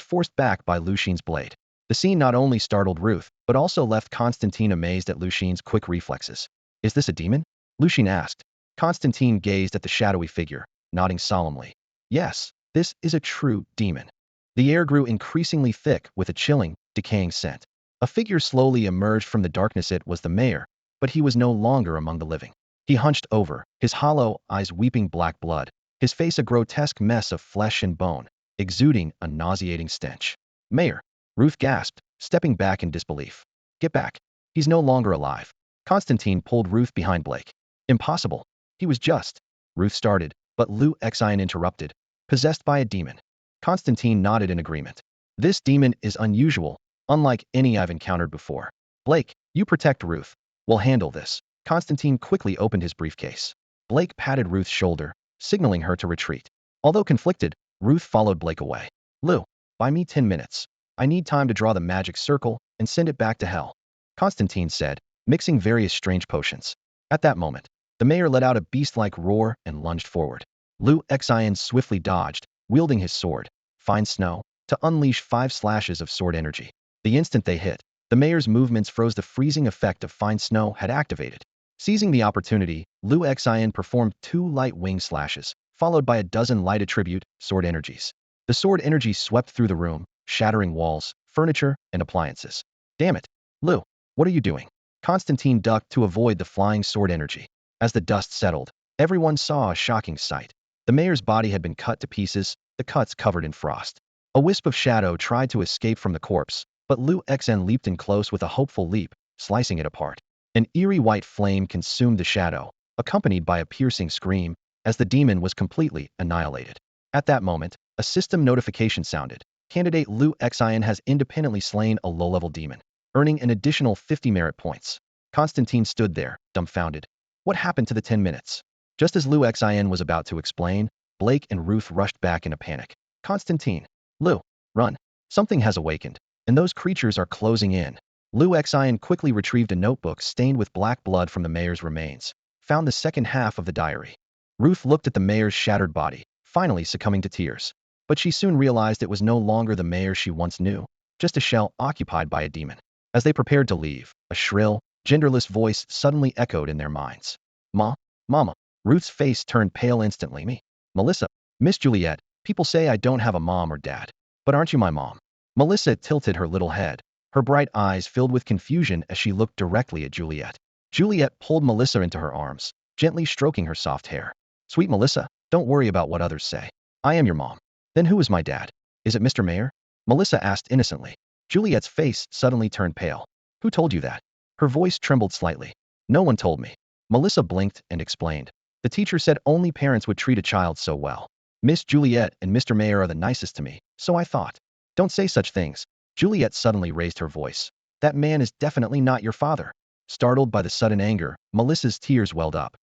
forced back by Lucian's blade. The scene not only startled Ruth, but also left Constantine amazed at Lucian's quick reflexes. Is this a demon? Lucian asked. Constantine gazed at the shadowy figure, nodding solemnly. Yes, this is a true demon. The air grew increasingly thick with a chilling, decaying scent. A figure slowly emerged from the darkness. It was the mayor, but he was no longer among the living. He hunched over, his hollow eyes weeping black blood, his face a grotesque mess of flesh and bone, exuding a nauseating stench. Mayor, Ruth gasped, stepping back in disbelief. Get back. He's no longer alive. Constantine pulled Ruth behind Blake. Impossible. He was just. Ruth started, but Liu Xian interrupted. Possessed by a demon. Constantine nodded in agreement. This demon is unusual, unlike any I've encountered before. Blake, you protect Ruth. We'll handle this. Constantine quickly opened his briefcase. Blake patted Ruth's shoulder, signaling her to retreat. Although conflicted, Ruth followed Blake away. Liu, buy me 10 minutes. I need time to draw the magic circle and send it back to hell, Constantine said, mixing various strange potions. At that moment, the mayor let out a beast-like roar and lunged forward. Liu Xian swiftly dodged, wielding his sword, Fine Snow, to unleash 5 slashes of sword energy. The instant they hit, the mayor's movements froze. The freezing effect of Fine Snow had activated. Seizing the opportunity, Liu Xian performed 2 light wing slashes, followed by a dozen light attribute sword energies. The sword energy swept through the room, shattering walls, furniture, and appliances. Damn it, Liu, what are you doing? Constantine ducked to avoid the flying sword energy. As the dust settled, everyone saw a shocking sight. The mayor's body had been cut to pieces, the cuts covered in frost. A wisp of shadow tried to escape from the corpse, but Lu Xen leaped in close with a hopeful leap, slicing it apart. An eerie white flame consumed the shadow, accompanied by a piercing scream, as the demon was completely annihilated. At that moment, a system notification sounded. Candidate Lu Xen has independently slain a low-level demon, earning an additional 50 merit points. Constantine stood there, dumbfounded. What happened to the 10 minutes? Just as Lu Xen was about to explain, Blake and Ruth rushed back in a panic. Constantine, Lu, run. Something has awakened, and those creatures are closing in. Lu Xen quickly retrieved a notebook stained with black blood from the mayor's remains, found the second half of the diary. Ruth looked at the mayor's shattered body, finally succumbing to tears. But she soon realized it was no longer the mayor she once knew, just a shell occupied by a demon. As they prepared to leave, a shrill, genderless voice suddenly echoed in their minds. Mama. Ruth's face turned pale instantly. Me. Melissa. Miss Juliet, people say I don't have a mom or dad. But aren't you my mom? Melissa tilted her little head, her bright eyes filled with confusion as she looked directly at Juliet. Juliet pulled Melissa into her arms, gently stroking her soft hair. Sweet Melissa, don't worry about what others say. I am your mom. Then who is my dad? Is it Mr. Mayor? Melissa asked innocently. Juliet's face suddenly turned pale. Who told you that? Her voice trembled slightly. No one told me. Melissa blinked and explained. The teacher said only parents would treat a child so well. Miss Juliet and Mr. Mayor are the nicest to me, so I thought. Don't say such things. Juliet suddenly raised her voice. That man is definitely not your father. Startled by the sudden anger, Melissa's tears welled up.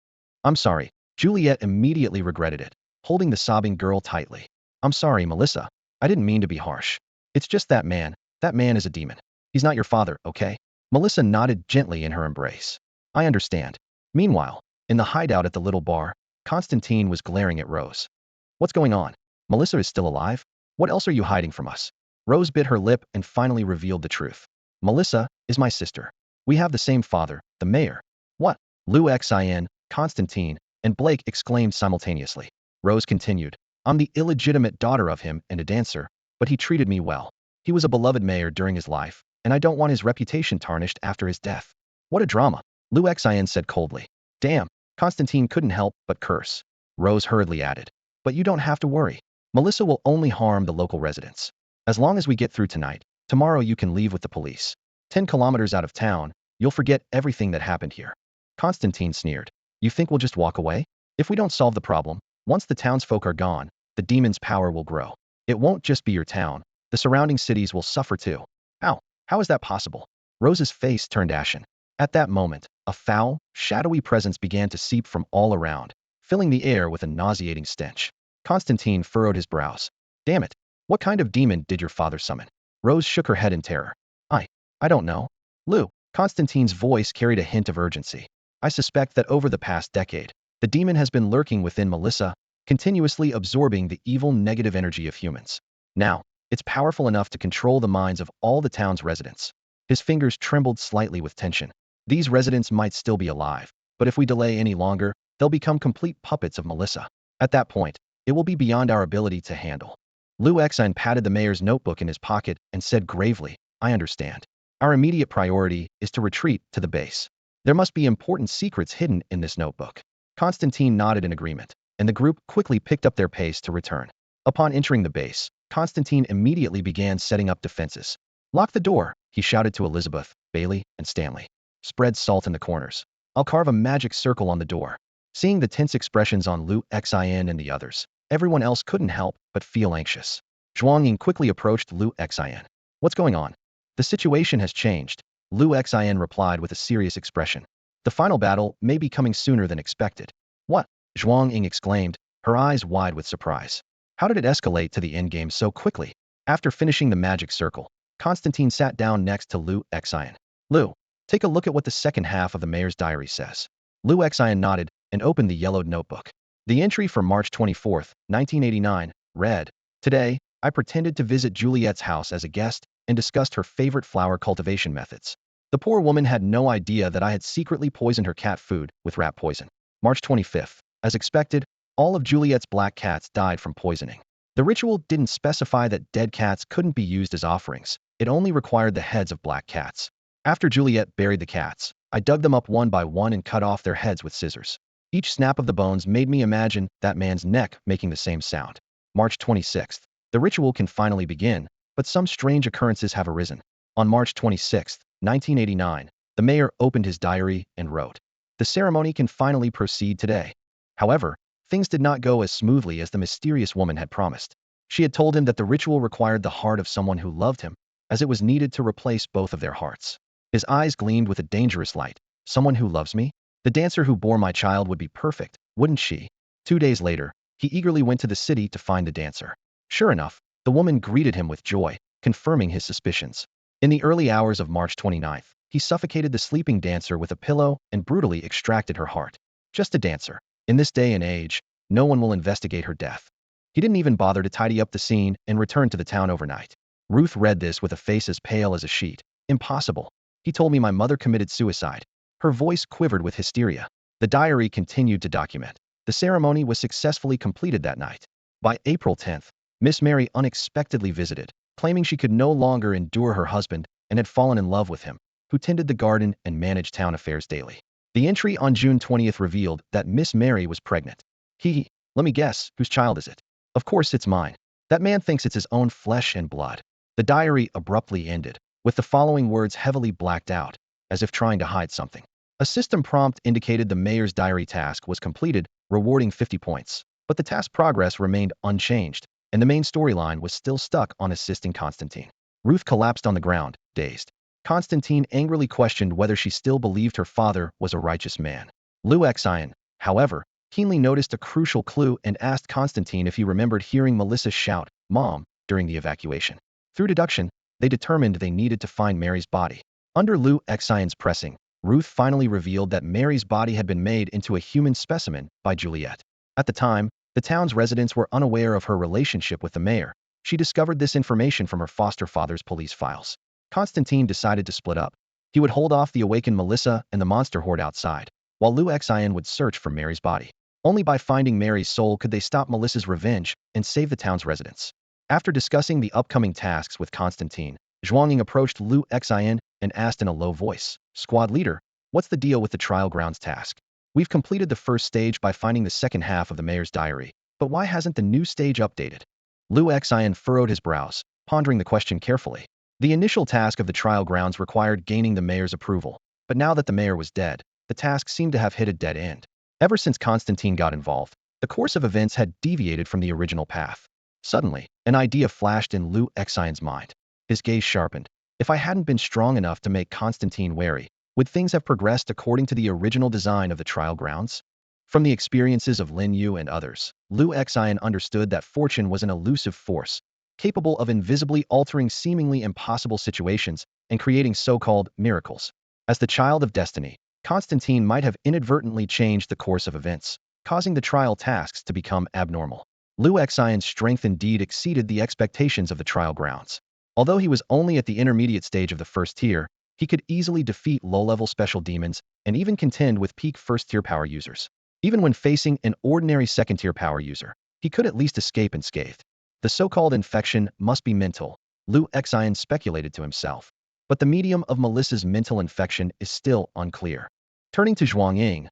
I'm sorry. Juliet immediately regretted it, holding the sobbing girl tightly. I'm sorry, Melissa. I didn't mean to be harsh. It's just that man. That man is a demon. He's not your father, okay? Melissa nodded gently in her embrace. I understand. Meanwhile, in the hideout at the little bar, Constantine was glaring at Rose. What's going on? Melissa is still alive? What else are you hiding from us? Rose bit her lip and finally revealed the truth. Melissa is my sister. We have the same father, the mayor. What? Lu Xen, Constantine, and Blake exclaimed simultaneously. Rose continued. I'm the illegitimate daughter of him and a dancer, but he treated me well. He was a beloved mayor during his life, and I don't want his reputation tarnished after his death. What a drama, Lu Xen said coldly. Damn, Constantine couldn't help but curse. Rose hurriedly added. But you don't have to worry. Melissa will only harm the local residents. As long as we get through tonight, tomorrow you can leave with the police. 10 kilometers out of town, you'll forget everything that happened here. Constantine sneered. You think we'll just walk away? If we don't solve the problem, once the townsfolk are gone, the demon's power will grow. It won't just be your town. The surrounding cities will suffer too. How is that possible? Rose's face turned ashen. At that moment, a foul, shadowy presence began to seep from all around, filling the air with a nauseating stench. Constantine furrowed his brows. Damn it. What kind of demon did your father summon? Rose shook her head in terror. I don't know. Lu, Constantine's voice carried a hint of urgency. I suspect that over the past decade, the demon has been lurking within Melissa, continuously absorbing the evil negative energy of humans. Now, it's powerful enough to control the minds of all the town's residents. His fingers trembled slightly with tension. These residents might still be alive, but if we delay any longer, they'll become complete puppets of Melissa. At that point, it will be beyond our ability to handle. Lu Xen patted the mayor's notebook in his pocket and said gravely, I understand. Our immediate priority is to retreat to the base. There must be important secrets hidden in this notebook. Constantine nodded in agreement, and the group quickly picked up their pace to return. Upon entering the base, Constantine immediately began setting up defenses. Lock the door, he shouted to Elizabeth, Bailey, and Stanley. Spread salt in the corners. I'll carve a magic circle on the door. Seeing the tense expressions on Lu Xen and the others, everyone else couldn't help but feel anxious. Zhuangying quickly approached Lu Xen. What's going on? The situation has changed, Lu Xen replied with a serious expression. The final battle may be coming sooner than expected. What? Zhuangying exclaimed, her eyes wide with surprise. How did it escalate to the endgame so quickly? After finishing the magic circle, Constantine sat down next to Lu Xen. Lu, take a look at what the second half of the mayor's diary says. Lu Xen nodded and opened the yellowed notebook. The entry for March 24, 1989, read, Today, I pretended to visit Juliet's house as a guest and discussed her favorite flower cultivation methods. The poor woman had no idea that I had secretly poisoned her cat food with rat poison. March 25th. As expected, all of Juliet's black cats died from poisoning. The ritual didn't specify that dead cats couldn't be used as offerings. It only required the heads of black cats. After Juliet buried the cats, I dug them up one by one and cut off their heads with scissors. Each snap of the bones made me imagine that man's neck making the same sound. March 26th. The ritual can finally begin, but some strange occurrences have arisen. On March 26th, 1989, the mayor opened his diary and wrote, "The ceremony can finally proceed today." However, things did not go as smoothly as the mysterious woman had promised. She had told him that the ritual required the heart of someone who loved him, as it was needed to replace both of their hearts. His eyes gleamed with a dangerous light. "Someone who loves me? The dancer who bore my child would be perfect, wouldn't she?" 2 days later, he eagerly went to the city to find the dancer. Sure enough, the woman greeted him with joy, confirming his suspicions. In the early hours of March 29th, he suffocated the sleeping dancer with a pillow and brutally extracted her heart. Just a dancer. In this day and age, no one will investigate her death. He didn't even bother to tidy up the scene and return to the town overnight. Ruth read this with a face as pale as a sheet. "Impossible. He told me my mother committed suicide." Her voice quivered with hysteria. The diary continued to document. The ceremony was successfully completed that night. By April 10th, Miss Mary unexpectedly visited, claiming she could no longer endure her husband and had fallen in love with him, who tended the garden and managed town affairs daily. The entry on June 20th revealed that Miss Mary was pregnant. Let me guess, whose child is it? Of course it's mine. That man thinks it's his own flesh and blood. The diary abruptly ended, with the following words heavily blacked out, as if trying to hide something. A system prompt indicated the mayor's diary task was completed, rewarding 50 points. But the task progress remained unchanged, and the main storyline was still stuck on assisting Constantine. Ruth collapsed on the ground, dazed. Constantine angrily questioned whether she still believed her father was a righteous man. Ion, however, keenly noticed a crucial clue and asked Constantine if he remembered hearing Melissa shout, "Mom," during the evacuation. Through deduction, they determined they needed to find Mary's body. Under Ion's pressing, Ruth finally revealed that Mary's body had been made into a human specimen by Juliet. At the time, the town's residents were unaware of her relationship with the mayor. She discovered this information from her foster father's police files. Constantine decided to split up. He would hold off the awakened Melissa and the monster horde outside, while Ion would search for Mary's body. Only by finding Mary's soul could they stop Melissa's revenge and save the town's residents. After discussing the upcoming tasks with Constantine, Zhuanging approached Ion and asked in a low voice, "Squad leader, what's the deal with the trial grounds task? We've completed the first stage by finding the second half of the mayor's diary, but why hasn't the new stage updated?" Ion furrowed his brows, pondering the question carefully. The initial task of the trial grounds required gaining the mayor's approval, but now that the mayor was dead, the task seemed to have hit a dead end. Ever since Constantine got involved, the course of events had deviated from the original path. Suddenly, an idea flashed in Ion's mind. His gaze sharpened. If I hadn't been strong enough to make Constantine wary, would things have progressed according to the original design of the trial grounds? From the experiences of Lin Yu and others, Ion understood that fortune was an elusive force, capable of invisibly altering seemingly impossible situations and creating so-called miracles. As the child of destiny, Constantine might have inadvertently changed the course of events, causing the trial tasks to become abnormal. Ion's strength indeed exceeded the expectations of the trial grounds. Although he was only at the intermediate stage of the first tier, he could easily defeat low-level special demons and even contend with peak first-tier power users. Even when facing an ordinary second-tier power user, he could at least escape unscathed. The so-called infection must be mental, Ion speculated to himself. But the medium of Melissa's mental infection is still unclear. Turning to Zhuanging,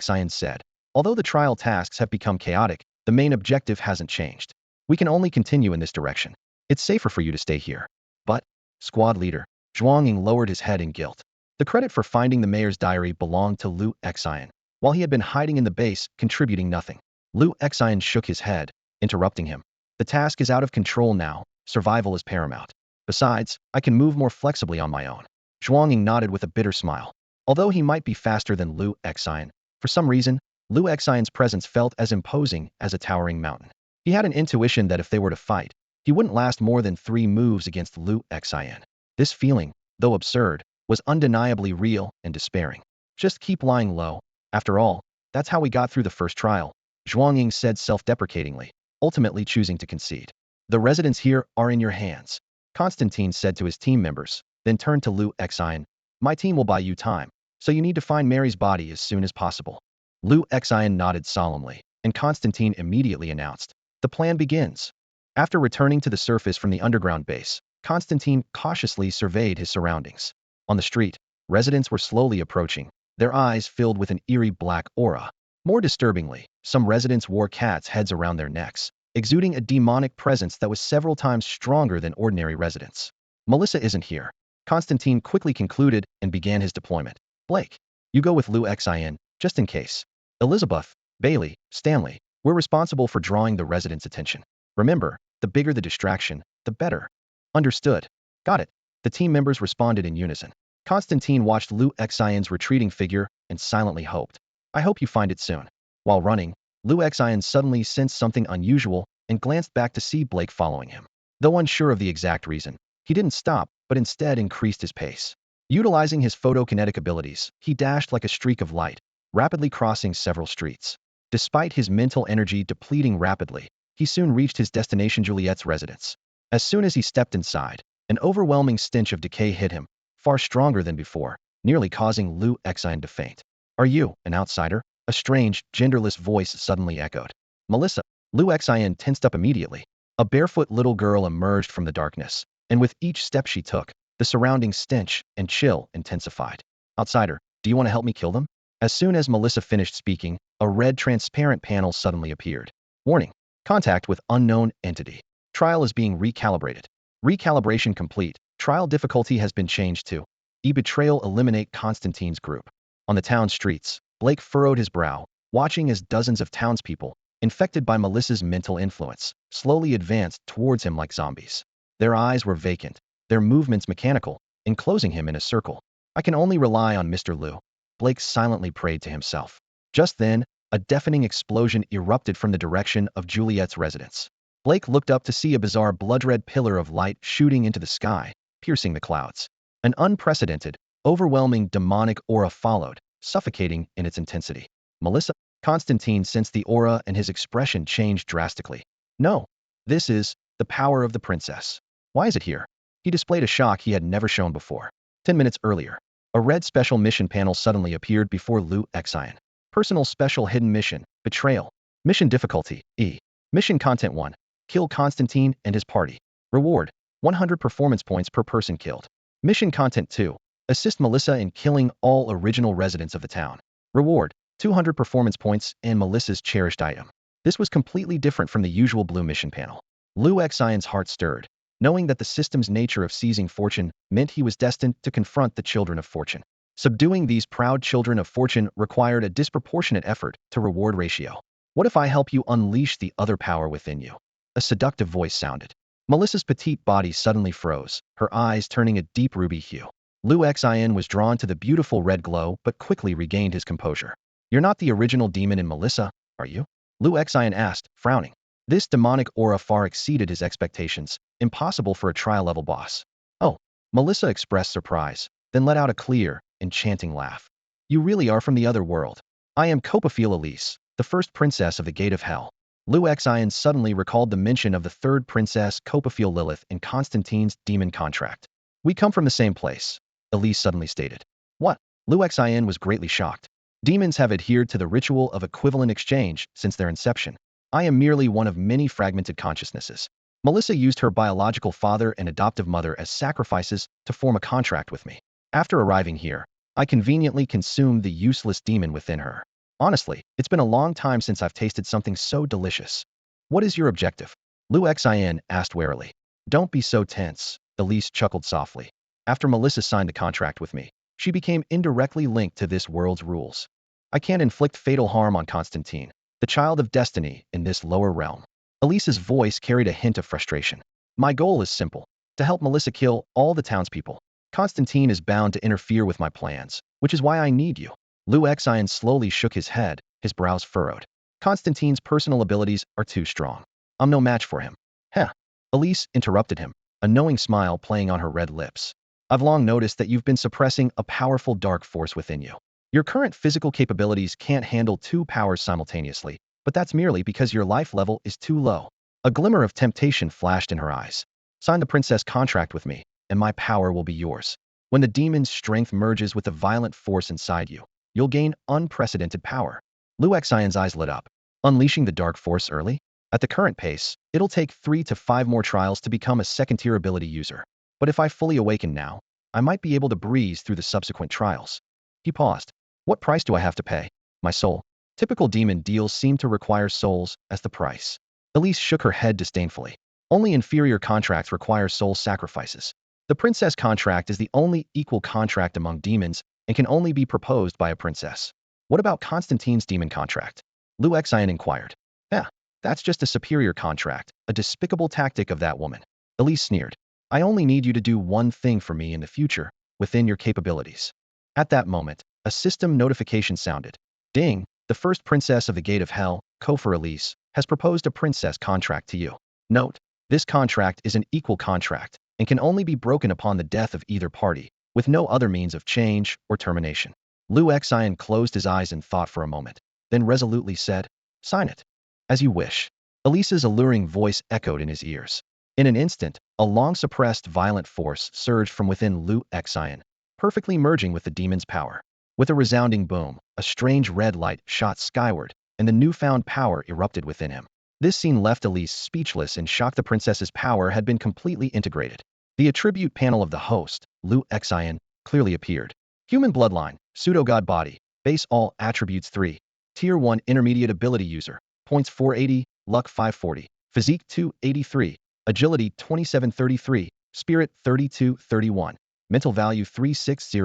Ion said, "Although the trial tasks have become chaotic, the main objective hasn't changed. We can only continue in this direction. It's safer for you to stay here." "But, squad leader," Zhuanging lowered his head in guilt. The credit for finding the mayor's diary belonged to Ion, while he had been hiding in the base, contributing nothing. Ion shook his head, interrupting him. "The task is out of control now. Survival is paramount. Besides, I can move more flexibly on my own." Zhuanging nodded with a bitter smile. Although he might be faster than Ion, for some reason, Ion's presence felt as imposing as a towering mountain. He had an intuition that if they were to fight, he wouldn't last more than 3 moves against Ion. This feeling, though absurd, was undeniably real and despairing. "Just keep lying low. After all, that's how we got through the first trial," Zhuanging said self-deprecatingly, ultimately choosing to concede. "The residents here are in your hands," Constantine said to his team members, then turned to Ion. "My team will buy you time, so you need to find Mary's body as soon as possible." Ion nodded solemnly, and Constantine immediately announced, "The plan begins." After returning to the surface from the underground base, Constantine cautiously surveyed his surroundings. On the street, residents were slowly approaching, their eyes filled with an eerie black aura. More disturbingly, some residents wore cats' heads around their necks, exuding a demonic presence that was several times stronger than ordinary residents. Melissa isn't here. Constantine quickly concluded and began his deployment. Blake, you go with Lou Xin, just in case. Elizabeth, Bailey, Stanley, we're responsible for drawing the residents' attention. Remember, the bigger the distraction, the better. Understood. Got it. The team members responded in unison. Constantine watched Lou Xion's retreating figure and silently hoped. I hope you find it soon. While running, Lou Xion suddenly sensed something unusual and glanced back to see Blake following him. Though unsure of the exact reason, he didn't stop, but instead increased his pace. Utilizing his photokinetic abilities, he dashed like a streak of light, rapidly crossing several streets. Despite his mental energy depleting rapidly, he soon reached his destination, Juliet's residence. As soon as he stepped inside, an overwhelming stench of decay hit him, far stronger than before, nearly causing Lou Xion to faint. Are you an outsider? A strange, genderless voice suddenly echoed. Melissa. Lou Xion tensed up immediately. A barefoot little girl emerged from the darkness, and with each step she took, the surrounding stench and chill intensified. Outsider, do you want to help me kill them? As soon as Melissa finished speaking, a red transparent panel suddenly appeared. Warning. Contact with unknown entity. Trial is being recalibrated. Recalibration complete. Trial difficulty has been changed to betrayal. Eliminate Constantine's group. On the town streets, Blake furrowed his brow, watching as dozens of townspeople, infected by Melissa's mental influence, slowly advanced towards him like zombies. Their eyes were vacant, their movements mechanical, enclosing him in a circle. I can only rely on Mr. Lou. Blake silently prayed to himself. Just then, a deafening explosion erupted from the direction of Juliet's residence. Blake looked up to see a bizarre blood-red pillar of light shooting into the sky, piercing the clouds. An unprecedented, overwhelming demonic aura followed, suffocating in its intensity. Melissa. Constantine sensed the aura and his expression changed drastically. No. This is the power of the princess. Why is it here? He displayed a shock he had never shown before. 10 minutes earlier, a red special mission panel suddenly appeared before Lou Xion. Personal special hidden mission, betrayal. Mission difficulty, E. Mission content 1. Kill Constantine and his party. Reward, 100 performance points per person killed. Mission content 2. Assist Melissa in killing all original residents of the town. Reward, 200 performance points and Melissa's cherished item. This was completely different from the usual blue mission panel. Lou Xion's heart stirred, knowing that the system's nature of seizing fortune meant he was destined to confront the children of fortune. Subduing these proud children of fortune required a disproportionate effort to reward ratio. What if I help you unleash the other power within you? A seductive voice sounded. Melissa's petite body suddenly froze, her eyes turning a deep ruby hue. Lou Xion was drawn to the beautiful red glow but quickly regained his composure. You're not the original demon in Melissa, are you? Lou Xion asked, frowning. This demonic aura far exceeded his expectations, impossible for a trial-level boss. Oh, Melissa expressed surprise, then let out a clear, enchanting laugh. You really are from the other world. I am Copperfield Elise, the first princess of the Gate of Hell. Lou Xion suddenly recalled the mention of the third princess Copperfield Lilith in Constantine's demon contract. We come from the same place, Elise suddenly stated. What? Lou Xion was greatly shocked. Demons have adhered to the ritual of equivalent exchange since their inception. I am merely one of many fragmented consciousnesses. Melissa used her biological father and adoptive mother as sacrifices to form a contract with me. After arriving here, I conveniently consumed the useless demon within her. Honestly, it's been a long time since I've tasted something so delicious. What is your objective? Lou Xion asked warily. Don't be so tense, Elise chuckled softly. After Melissa signed the contract with me, she became indirectly linked to this world's rules. I can't inflict fatal harm on Constantine, the child of destiny in this lower realm. Elise's voice carried a hint of frustration. My goal is simple, to help Melissa kill all the townspeople. Constantine is bound to interfere with my plans, which is why I need you. Lou Xion slowly shook his head, his brows furrowed. Constantine's personal abilities are too strong. I'm no match for him. Heh. Elise interrupted him, a knowing smile playing on her red lips. I've long noticed that you've been suppressing a powerful dark force within you. Your current physical capabilities can't handle two powers simultaneously, but that's merely because your life level is too low. A glimmer of temptation flashed in her eyes. Sign the princess contract with me, and my power will be yours. When the demon's strength merges with the violent force inside you, you'll gain unprecedented power. Lou Xion's eyes lit up. Unleashing the dark force early? At the current pace, it'll take 3 to 5 more trials to become a second-tier ability user. But if I fully awaken now, I might be able to breeze through the subsequent trials. He paused. What price do I have to pay? My soul. Typical demon deals seem to require souls as the price. Elise shook her head disdainfully. Only inferior contracts require soul sacrifices. The princess contract is the only equal contract among demons and can only be proposed by a princess. What about Constantine's demon contract? Lu Xian inquired. Yeah, that's just a superior contract, a despicable tactic of that woman. Elise sneered. I only need you to do one thing for me in the future, within your capabilities. At that moment, a system notification sounded. Ding, the first princess of the Gate of Hell, Kofor Elise, has proposed a princess contract to you. Note, this contract is an equal contract and can only be broken upon the death of either party, with no other means of change or termination. Lu Xian closed his eyes in thought for a moment, then resolutely said, Sign it. As you wish. Elise's alluring voice echoed in his ears. In an instant, a long-suppressed violent force surged from within Lu Xian, perfectly merging with the demon's power. With a resounding boom, a strange red light shot skyward, and the newfound power erupted within him. This scene left Elise speechless in shock. The princess's power had been completely integrated. The attribute panel of the host, Lu Xian, clearly appeared. Human bloodline, pseudo-god body, base all attributes 3. Tier 1 intermediate ability user, points 480, luck 540, physique 283, agility 2733, spirit 3231, mental value 360.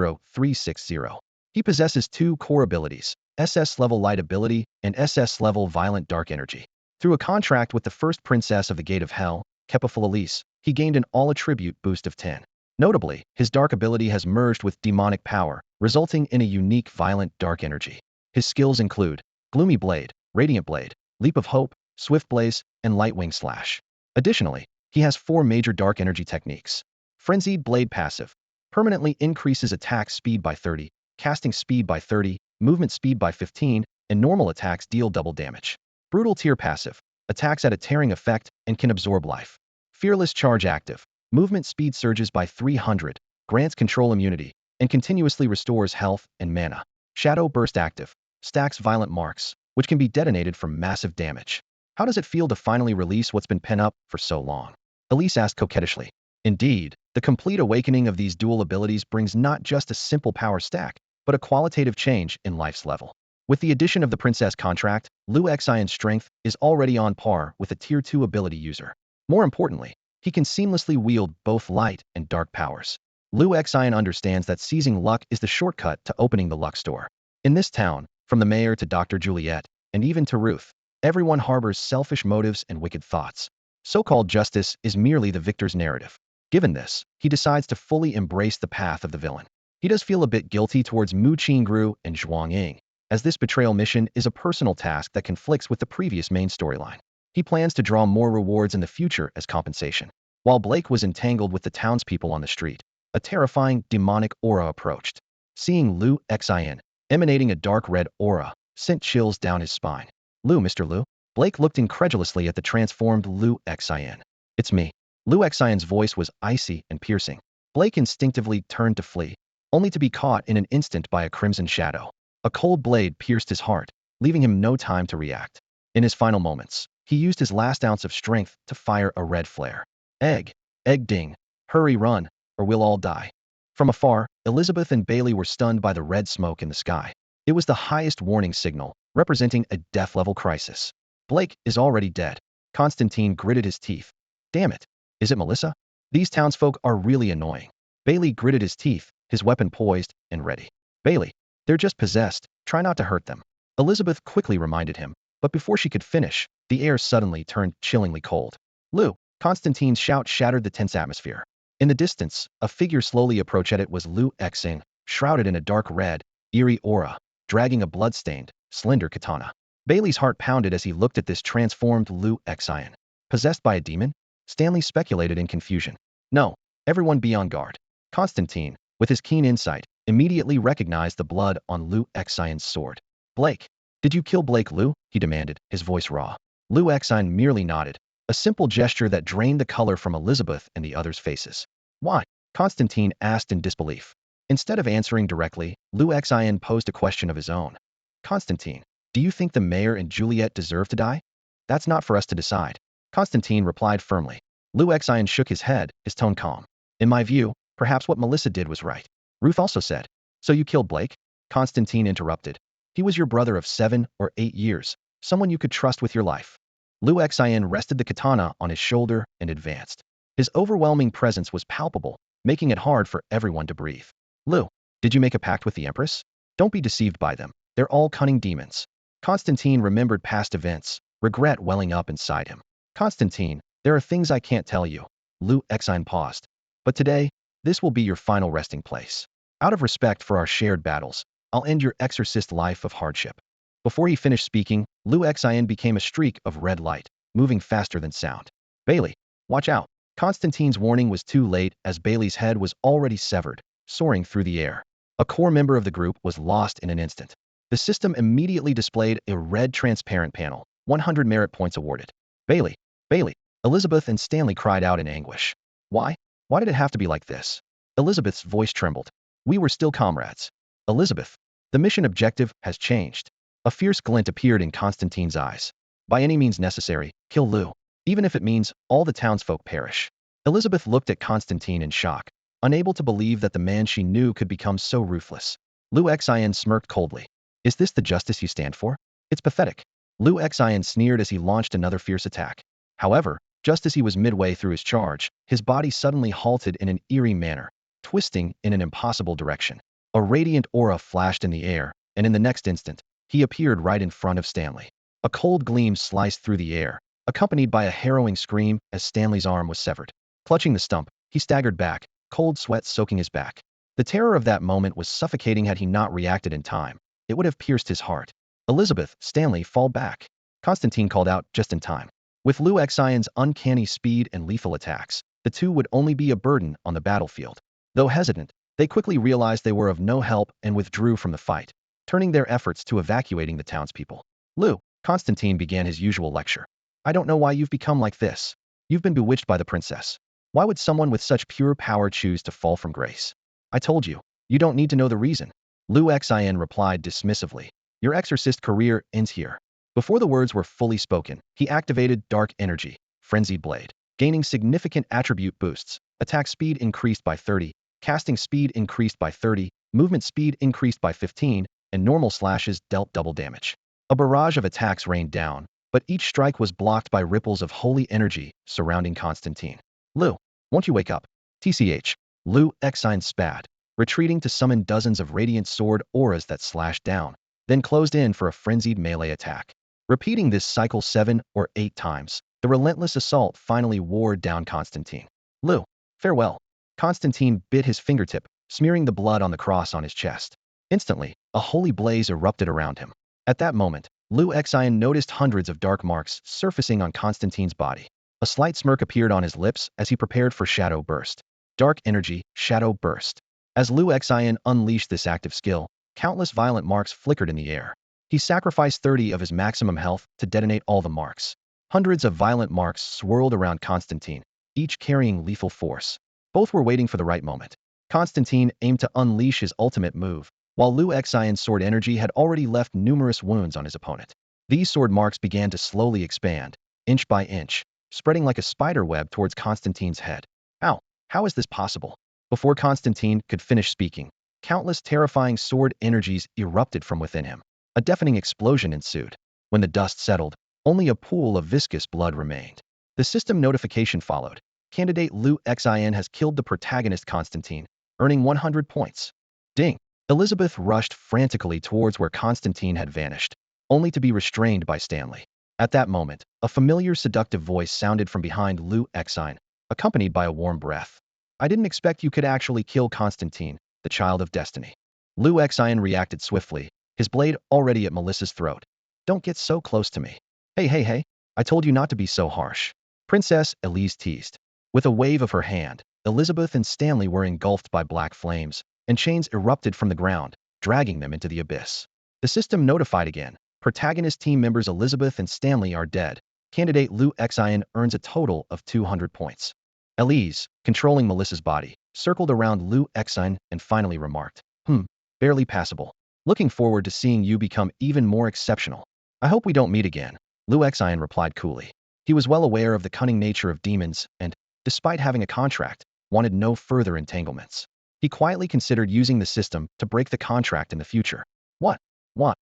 He possesses 2 core abilities, SS level light ability and SS level violent dark energy. Through a contract with the first princess of the Gate of Hell, Kepaful Elise, he gained an all-attribute boost of 10. Notably, his dark ability has merged with demonic power, resulting in a unique violent dark energy. His skills include Gloomy Blade, Radiant Blade, Leap of Hope, Swift Blaze, and Lightwing Slash. Additionally, he has 4 major dark energy techniques. Frenzied Blade passive, permanently increases attack speed by 30, casting speed by 30, movement speed by 15, and normal attacks deal double damage. Brutal Tear passive, attacks at a tearing effect and can absorb life. Fearless Charge active, movement speed surges by 300, grants control immunity, and continuously restores health and mana. Shadow Burst active, stacks violent marks, which can be detonated for massive damage. How does it feel to finally release what's been pent up for so long? Elise asked coquettishly. Indeed, the complete awakening of these dual abilities brings not just a simple power stack, but a qualitative change in life's level. With the addition of the princess contract, Lu Xian's strength is already on par with a Tier 2 ability user. More importantly, he can seamlessly wield both light and dark powers. Lu Xian understands that seizing luck is the shortcut to opening the luck store. In this town, from the mayor to Dr. Juliet, and even to Ruth, everyone harbors selfish motives and wicked thoughts. So-called justice is merely the victor's narrative. Given this, he decides to fully embrace the path of the villain. He does feel a bit guilty towards Mu Qingru and Zhuang Ying, as this betrayal mission is a personal task that conflicts with the previous main storyline. He plans to draw more rewards in the future as compensation. While Blake was entangled with the townspeople on the street, a terrifying, demonic aura approached. Seeing Lu Xian, emanating a dark red aura, sent chills down his spine. Mr. Lu? Blake looked incredulously at the transformed Lu Xian. It's me. Lu Xian's voice was icy and piercing. Blake instinctively turned to flee, only to be caught in an instant by a crimson shadow. A cold blade pierced his heart, leaving him no time to react. In his final moments, he used his last ounce of strength to fire a red flare. Egg ding, hurry run, or we'll all die. From afar, Elizabeth and Bailey were stunned by the red smoke in the sky. It was the highest warning signal, representing a death-level crisis. Blake is already dead. Constantine gritted his teeth. Damn it. Is it Melissa? These townsfolk are really annoying. Bailey gritted his teeth, his weapon poised and ready. Bailey, they're just possessed. Try not to hurt them. Elizabeth quickly reminded him, but before she could finish, the air suddenly turned chillingly cold. Lu! Constantine's shout shattered the tense atmosphere. In the distance, a figure slowly approached. It was Lu Xing, shrouded in a dark red, eerie aura, dragging a blood-stained, slender katana. Bailey's heart pounded as he looked at this transformed Lu Xian. Possessed by a demon? Stanley speculated in confusion. No, everyone be on guard. Constantine, with his keen insight, immediately recognized the blood on Lu Xian's sword. Blake, did you kill Blake Lu? He demanded, his voice raw. Lu Xian merely nodded, a simple gesture that drained the color from Elizabeth and the others' faces. Why? Constantine asked in disbelief. Instead of answering directly, Lu Xian posed a question of his own. Constantine, do you think the mayor and Juliet deserve to die? That's not for us to decide. Constantine replied firmly. Lu Xian shook his head, his tone calm. In my view, perhaps what Melissa did was right. Ruth also said. So you killed Blake? Constantine interrupted. He was your brother of 7 or 8 years, someone you could trust with your life. Lu Xian rested the katana on his shoulder and advanced. His overwhelming presence was palpable, making it hard for everyone to breathe. Lu, did you make a pact with the Empress? Don't be deceived by them. They're all cunning demons. Constantine remembered past events, regret welling up inside him. Constantine, there are things I can't tell you. Lu Xian paused. But today, this will be your final resting place. Out of respect for our shared battles, I'll end your exorcist life of hardship. Before he finished speaking, Lu Xian became a streak of red light, moving faster than sound. Bailey, watch out. Constantine's warning was too late as Bailey's head was already severed, soaring through the air. A core member of the group was lost in an instant. The system immediately displayed a red transparent panel, 100 merit points awarded. Bailey, Bailey, Elizabeth and Stanley cried out in anguish. Why? Why did it have to be like this? Elizabeth's voice trembled. We were still comrades. Elizabeth, the mission objective has changed. A fierce glint appeared in Constantine's eyes. By any means necessary, kill Lu, even if it means all the townsfolk perish. Elizabeth looked at Constantine in shock, unable to believe that the man she knew could become so ruthless. Lu Xian smirked coldly. Is this the justice you stand for? It's pathetic. Lu Xian sneered as he launched another fierce attack. However, just as he was midway through his charge, his body suddenly halted in an eerie manner, twisting in an impossible direction. A radiant aura flashed in the air, and in the next instant, he appeared right in front of Stanley. A cold gleam sliced through the air, accompanied by a harrowing scream as Stanley's arm was severed. Clutching the stump, he staggered back, cold sweat soaking his back. The terror of that moment was suffocating. Had he not reacted in time, it would have pierced his heart. Elizabeth, Stanley, fall back. Constantine called out just in time. With Lu Xian's uncanny speed and lethal attacks, the two would only be a burden on the battlefield. Though hesitant, they quickly realized they were of no help and withdrew from the fight, turning their efforts to evacuating the townspeople. Lu, Constantine began his usual lecture. I don't know why you've become like this. You've been bewitched by the princess. Why would someone with such pure power choose to fall from grace? I told you, you don't need to know the reason. Lu Xian replied dismissively. Your exorcist career ends here. Before the words were fully spoken, he activated Dark Energy, Frenzied Blade, gaining significant attribute boosts. Attack speed increased by 30, casting speed increased by 30, movement speed increased by 15, and normal slashes dealt double damage. A barrage of attacks rained down, but each strike was blocked by ripples of holy energy surrounding Constantine. Lu, won't you wake up? TCH. Lu Xian spat, retreating to summon dozens of radiant sword auras that slashed down, then closed in for a frenzied melee attack. Repeating this cycle 7 or 8 times, the relentless assault finally wore down Constantine. Lu, farewell. Constantine bit his fingertip, smearing the blood on the cross on his chest. Instantly, a holy blaze erupted around him. At that moment, Lu Xian noticed hundreds of dark marks surfacing on Constantine's body. A slight smirk appeared on his lips as he prepared for Shadow Burst. Dark Energy, Shadow Burst. As Lu Xian unleashed this active skill, countless violent marks flickered in the air. He sacrificed 30 of his maximum health to detonate all the marks. Hundreds of violent marks swirled around Constantine, each carrying lethal force. Both were waiting for the right moment. Constantine aimed to unleash his ultimate move, while Lu Xian's sword energy had already left numerous wounds on his opponent. These sword marks began to slowly expand, inch by inch, spreading like a spider web towards Constantine's head. Ow! How is this possible? Before Constantine could finish speaking, countless terrifying sword energies erupted from within him. A deafening explosion ensued. When the dust settled, only a pool of viscous blood remained. The system notification followed. Candidate Lu Xian has killed the protagonist Constantine, earning 100 points. Ding! Elizabeth rushed frantically towards where Constantine had vanished, only to be restrained by Stanley. At that moment, a familiar seductive voice sounded from behind Lu Xian, accompanied by a warm breath. I didn't expect you could actually kill Constantine, the child of destiny. Lu Xian reacted swiftly, his blade already at Melissa's throat. Don't get so close to me. Hey, I told you not to be so harsh. Princess Elise teased. With a wave of her hand, Elizabeth and Stanley were engulfed by black flames, and chains erupted from the ground, dragging them into the abyss. The system notified again. Protagonist team members Elizabeth and Stanley are dead. Candidate Lu Xian earns a total of 200 points. Elise, controlling Melissa's body, circled around Lu Xian and finally remarked, barely passable. Looking forward to seeing you become even more exceptional. I hope we don't meet again, Lu Xian replied coolly. He was well aware of the cunning nature of demons and, despite having a contract, wanted no further entanglements. He quietly considered using the system to break the contract in the future. What?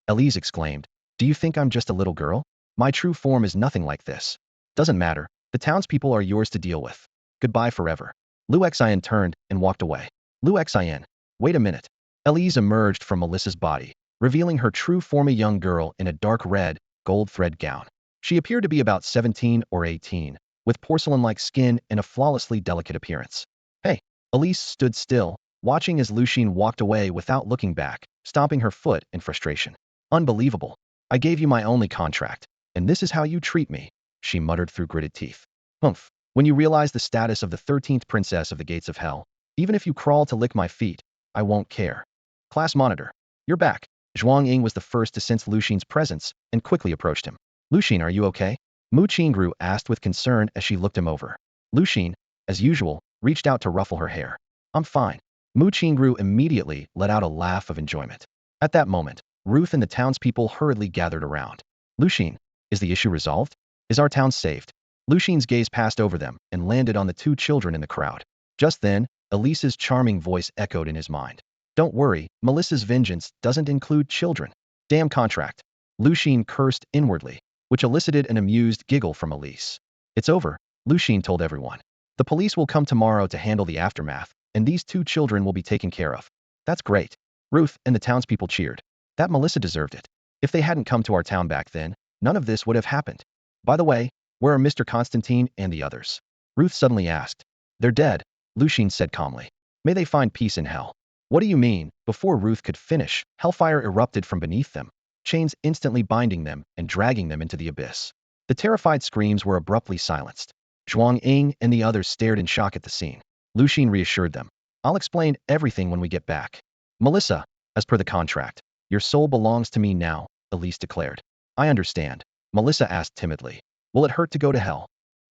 Elise exclaimed. Do you think I'm just a little girl? My true form is nothing like this. Doesn't matter. The townspeople are yours to deal with. Goodbye forever. Lu Xian turned and walked away. Lu Xian. Wait a minute. Elise emerged from Melissa's body, revealing her true form, a young girl in a dark red, gold thread gown. She appeared to be about 17 or 18, with porcelain-like skin and a flawlessly delicate appearance. Hey! Elise stood still, watching as Lucian walked away without looking back, stomping her foot in frustration. Unbelievable. I gave you my only contract, and this is how you treat me, she muttered through gritted teeth. Humph. When you realize the status of the 13th princess of the gates of hell, even if you crawl to lick my feet, I won't care. Class monitor. You're back. Zhuang Ying was the first to sense Lucian's presence and quickly approached him. Lucian, are you okay? Mu Qingru asked with concern as she looked him over. Lucian, as usual, reached out to ruffle her hair. I'm fine. Mu Qingru immediately let out a laugh of enjoyment. At that moment, Ruth and the townspeople hurriedly gathered around. Lucian, is the issue resolved? Is our town saved? Lucian's gaze passed over them and landed on the two children in the crowd. Just then, Elise's charming voice echoed in his mind. Don't worry, Melissa's vengeance doesn't include children. Damn contract. Lucian cursed inwardly, which elicited an amused giggle from Elise. It's over, Lucian told everyone. The police will come tomorrow to handle the aftermath, and these two children will be taken care of. That's great. Ruth and the townspeople cheered. That Melissa deserved it. If they hadn't come to our town back then, none of this would have happened. By the way, where are Mr. Constantine and the others? Ruth suddenly asked. They're dead, Lucian said calmly. May they find peace in hell. What do you mean? Before Ruth could finish, hellfire erupted from beneath them, chains instantly binding them and dragging them into the abyss. The terrified screams were abruptly silenced. Zhuang Ying and the others stared in shock at the scene. Lucian reassured them. I'll explain everything when we get back. Melissa, as per the contract, your soul belongs to me now, Elise declared. I understand, Melissa asked timidly. Will it hurt to go to hell?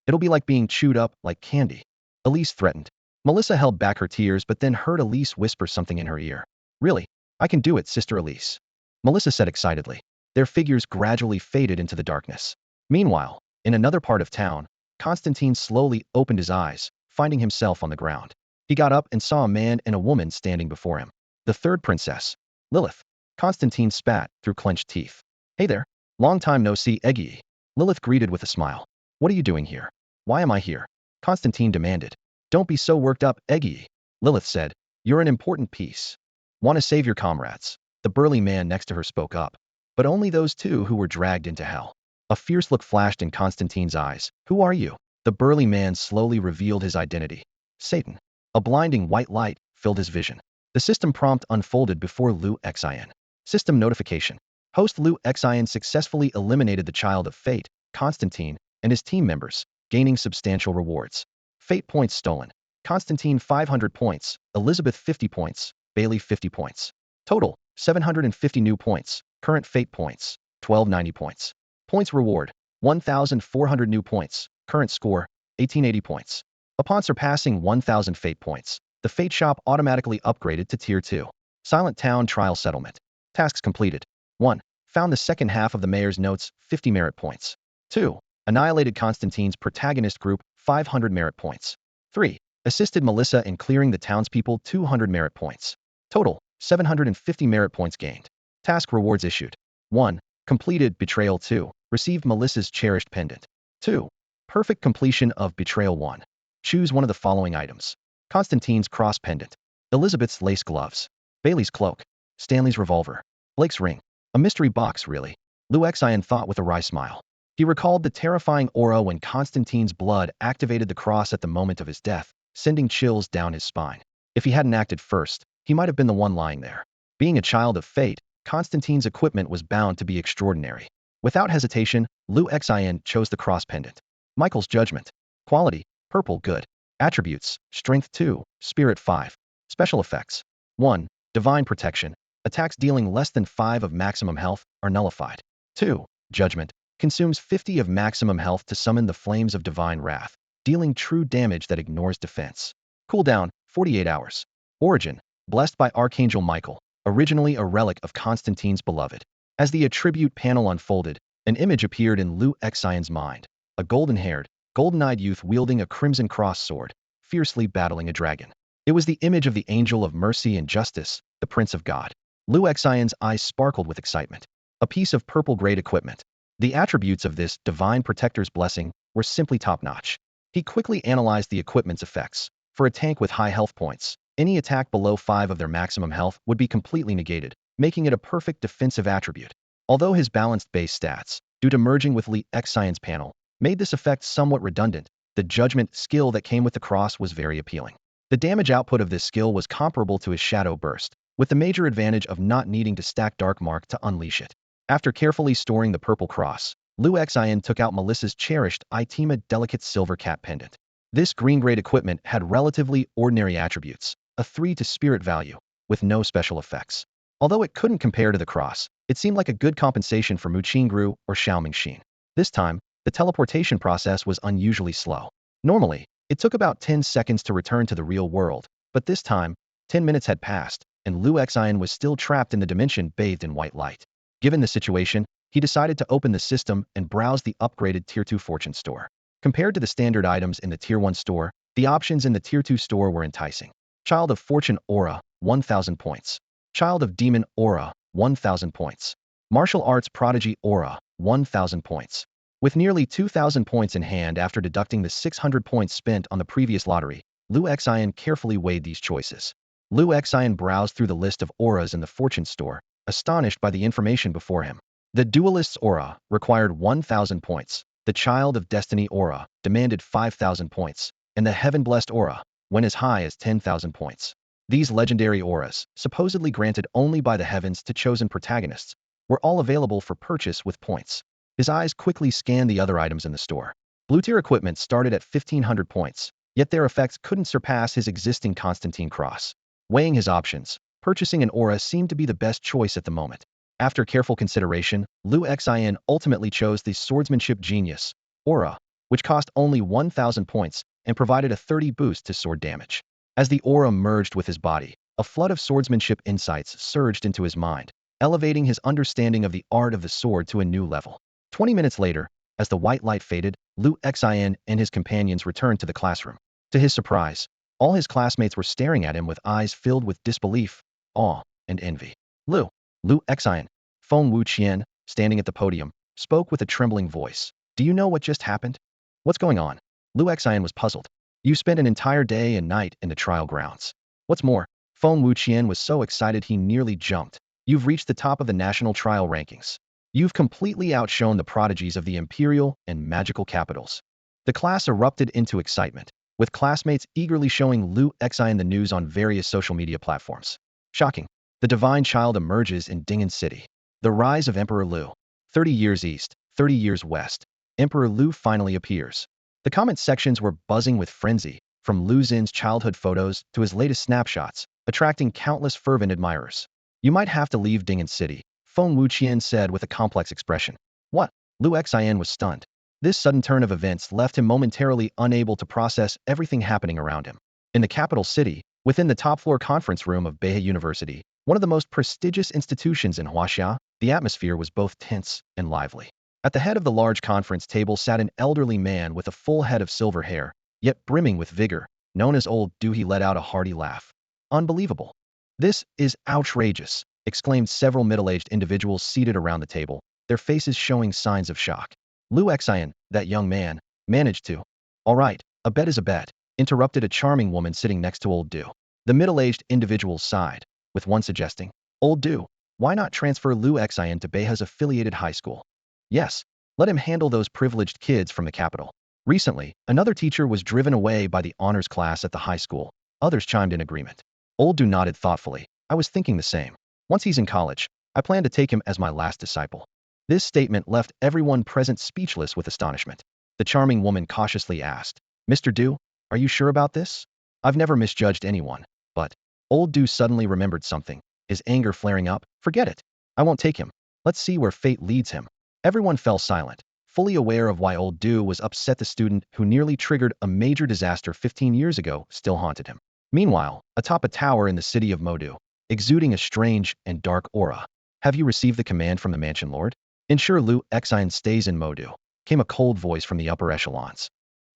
It'll be like being chewed up like candy, Elise threatened. Melissa held back her tears but then heard Elise whisper something in her ear. Really? I can do it, Sister Elise. Melissa said excitedly. Their figures gradually faded into the darkness. Meanwhile, in another part of town, Constantine slowly opened his eyes, finding himself on the ground. He got up and saw a man and a woman standing before him. The third princess, Lilith. Constantine spat through clenched teeth. Hey there. Long time no see, Eggy. Lilith greeted with a smile. What are you doing here? Why am I here? Constantine demanded. Don't be so worked up, Eggy. Lilith said. You're an important piece. Want to save your comrades. The burly man next to her spoke up. But only those two who were dragged into hell. A fierce look flashed in Constantine's eyes. Who are you? The burly man slowly revealed his identity. Satan. A blinding white light filled his vision. The system prompt unfolded before Lu Xian. System notification. Host Lu Xian successfully eliminated the Child of Fate, Constantine, and his team members, gaining substantial rewards. Fate points stolen. Constantine 500 points, Elizabeth 50 points, Bailey 50 points. Total, 750 new points. Current fate points, 1290 points. Points reward, 1,400 new points. Current score, 1880 points. Upon surpassing 1,000 fate points, the fate shop automatically upgraded to Tier 2. Silent Town Trial Settlement. Tasks completed. 1. Found the second half of the mayor's notes, 50 merit points. 2. Annihilated Constantine's protagonist group, 500 merit points. 3. Assisted Melissa in clearing the townspeople, 200 merit points. Total, 750 merit points gained. Task rewards issued. 1. Completed Betrayal 2. Received Melissa's cherished pendant. 2. Perfect completion of Betrayal 1. Choose one of the following items. Constantine's cross pendant. Elizabeth's lace gloves. Bailey's cloak. Stanley's revolver. Blake's ring. A mystery box, really. Lu Xian thought with a wry smile. He recalled the terrifying aura when Constantine's blood activated the cross at the moment of his death, sending chills down his spine. If he hadn't acted first, he might have been the one lying there. Being a child of fate, Constantine's equipment was bound to be extraordinary. Without hesitation, Lu Xian chose the cross pendant. Michael's judgment. Quality, purple, good. Attributes, strength 2, spirit 5. Special effects. 1. Divine protection. Attacks dealing less than 5 of maximum health are nullified. 2. Judgment. Consumes 50 of maximum health to summon the flames of divine wrath, dealing true damage that ignores defense. Cooldown, 48 hours. Origin. Blessed by Archangel Michael, originally a relic of Constantine's beloved. As the attribute panel unfolded, an image appeared in Lu Xian's mind. A golden-haired, golden-eyed youth wielding a crimson cross sword, fiercely battling a dragon. It was the image of the angel of mercy and justice, the Prince of God. Lu Xian's eyes sparkled with excitement. a piece of purple-grade equipment. The attributes of this divine protector's blessing were simply top-notch. He quickly analyzed the equipment's effects. For a tank with high health points, any attack below 5 of their maximum health would be completely negated, making it a perfect defensive attribute. Although his balanced base stats, due to merging with Li Xian's panel, made this effect somewhat redundant, the judgment skill that came with the cross was very appealing. The damage output of this skill was comparable to his shadow burst, with the major advantage of not needing to stack Dark Mark to unleash it. After carefully storing the purple cross, Liu Xian took out Melissa's cherished Itima delicate silver cat pendant. This green-grade equipment had relatively ordinary attributes, a 3 to spirit value, with no special effects. Although it couldn't compare to the cross, it seemed like a good compensation for Mu Qingru or Xiao Mingxin. This time, the teleportation process was unusually slow. Normally, it took about 10 seconds to return to the real world, but this time, 10 minutes had passed, and Liu Xian was still trapped in the dimension bathed in white light. Given the situation, he decided to open the system and browse the upgraded Tier 2 Fortune store. Compared to the standard items in the Tier 1 store, the options in the Tier 2 store were enticing. Child of Fortune Aura, 1,000 points. Child of Demon Aura, 1,000 points. Martial Arts Prodigy Aura, 1,000 points. With nearly 2,000 points in hand after deducting the 600 points spent on the previous lottery, Liu Xian carefully weighed these choices. Liu Xian browsed through the list of auras in the Fortune store, astonished by the information before him. The Duelist's Aura required 1,000 points, the Child of Destiny Aura demanded 5,000 points, and the Heaven-Blessed Aura went as high as 10,000 points. These legendary auras, supposedly granted only by the heavens to chosen protagonists, were all available for purchase with points. His eyes quickly scanned the other items in the store. Blue-tier equipment started at 1,500 points, yet their effects couldn't surpass his existing Constantine Cross. Weighing his options, purchasing an aura seemed to be the best choice at the moment. After careful consideration, Liu Xian ultimately chose the Swordsmanship Genius aura, which cost only 1,000 points and provided a 30 boost to sword damage. As the aura merged with his body, a flood of swordsmanship insights surged into his mind, elevating his understanding of the art of the sword to a new level. 20 minutes later, as the white light faded, Liu Xian and his companions returned to the classroom. To his surprise, all his classmates were staring at him with eyes filled with disbelief, awe, and envy. Liu Xian, Feng Wuqian, standing at the podium, spoke with a trembling voice. Do you know what just happened? What's going on? Liu Xian was puzzled. You spent an entire day and night in the trial grounds. What's more, Feng Wuqian was so excited he nearly jumped. You've reached the top of the national trial rankings. You've completely outshone the prodigies of the imperial and magical capitals. The class erupted into excitement, with classmates eagerly showing Liu Xian the news on various social media platforms. Shocking. The divine child emerges in Ding'an City. The rise of Emperor Liu. 30 years east, 30 years west. Emperor Liu finally appears. The comment sections were buzzing with frenzy, from Liu Xin's childhood photos to his latest snapshots, attracting countless fervent admirers. You might have to leave Ding'an City, Feng Wuqian said with a complex expression. What? Liu Xian was stunned. This sudden turn of events left him momentarily unable to process everything happening around him. In the capital city, within the top-floor conference room of Beihai University, one of the most prestigious institutions in Huaxia, the atmosphere was both tense and lively. At the head of the large conference table sat an elderly man with a full head of silver hair, yet brimming with vigor, known as Old Du. He let out a hearty laugh. Unbelievable. This is outrageous, exclaimed several middle-aged individuals seated around the table, their faces showing signs of shock. Liu Xian, that young man, managed to. All right, a bet is a bet, interrupted a charming woman sitting next to Old Du. The middle-aged individuals sighed, with one suggesting, Old Du, why not transfer Liu Xian to Beihai's affiliated high school? Yes, let him handle those privileged kids from the capital. Recently, another teacher was driven away by the honors class at the high school. Others chimed in agreement. Old Du nodded thoughtfully. I was thinking the same. Once he's in college, I plan to take him as my last disciple. This statement left everyone present speechless with astonishment. The charming woman cautiously asked, Mr. Du, are you sure about this? I've never misjudged anyone, but... Old Du suddenly remembered something, his anger flaring up. Forget it. I won't take him. Let's see where fate leads him. Everyone fell silent, fully aware of why Old Du was upset. The student who nearly triggered a major disaster 15 years ago still haunted him. Meanwhile, atop a tower in the city of Modu, exuding a strange and dark aura. Have you received the command from the Mansion Lord? Ensure Liu Xian stays in Modu, came a cold voice from the upper echelons.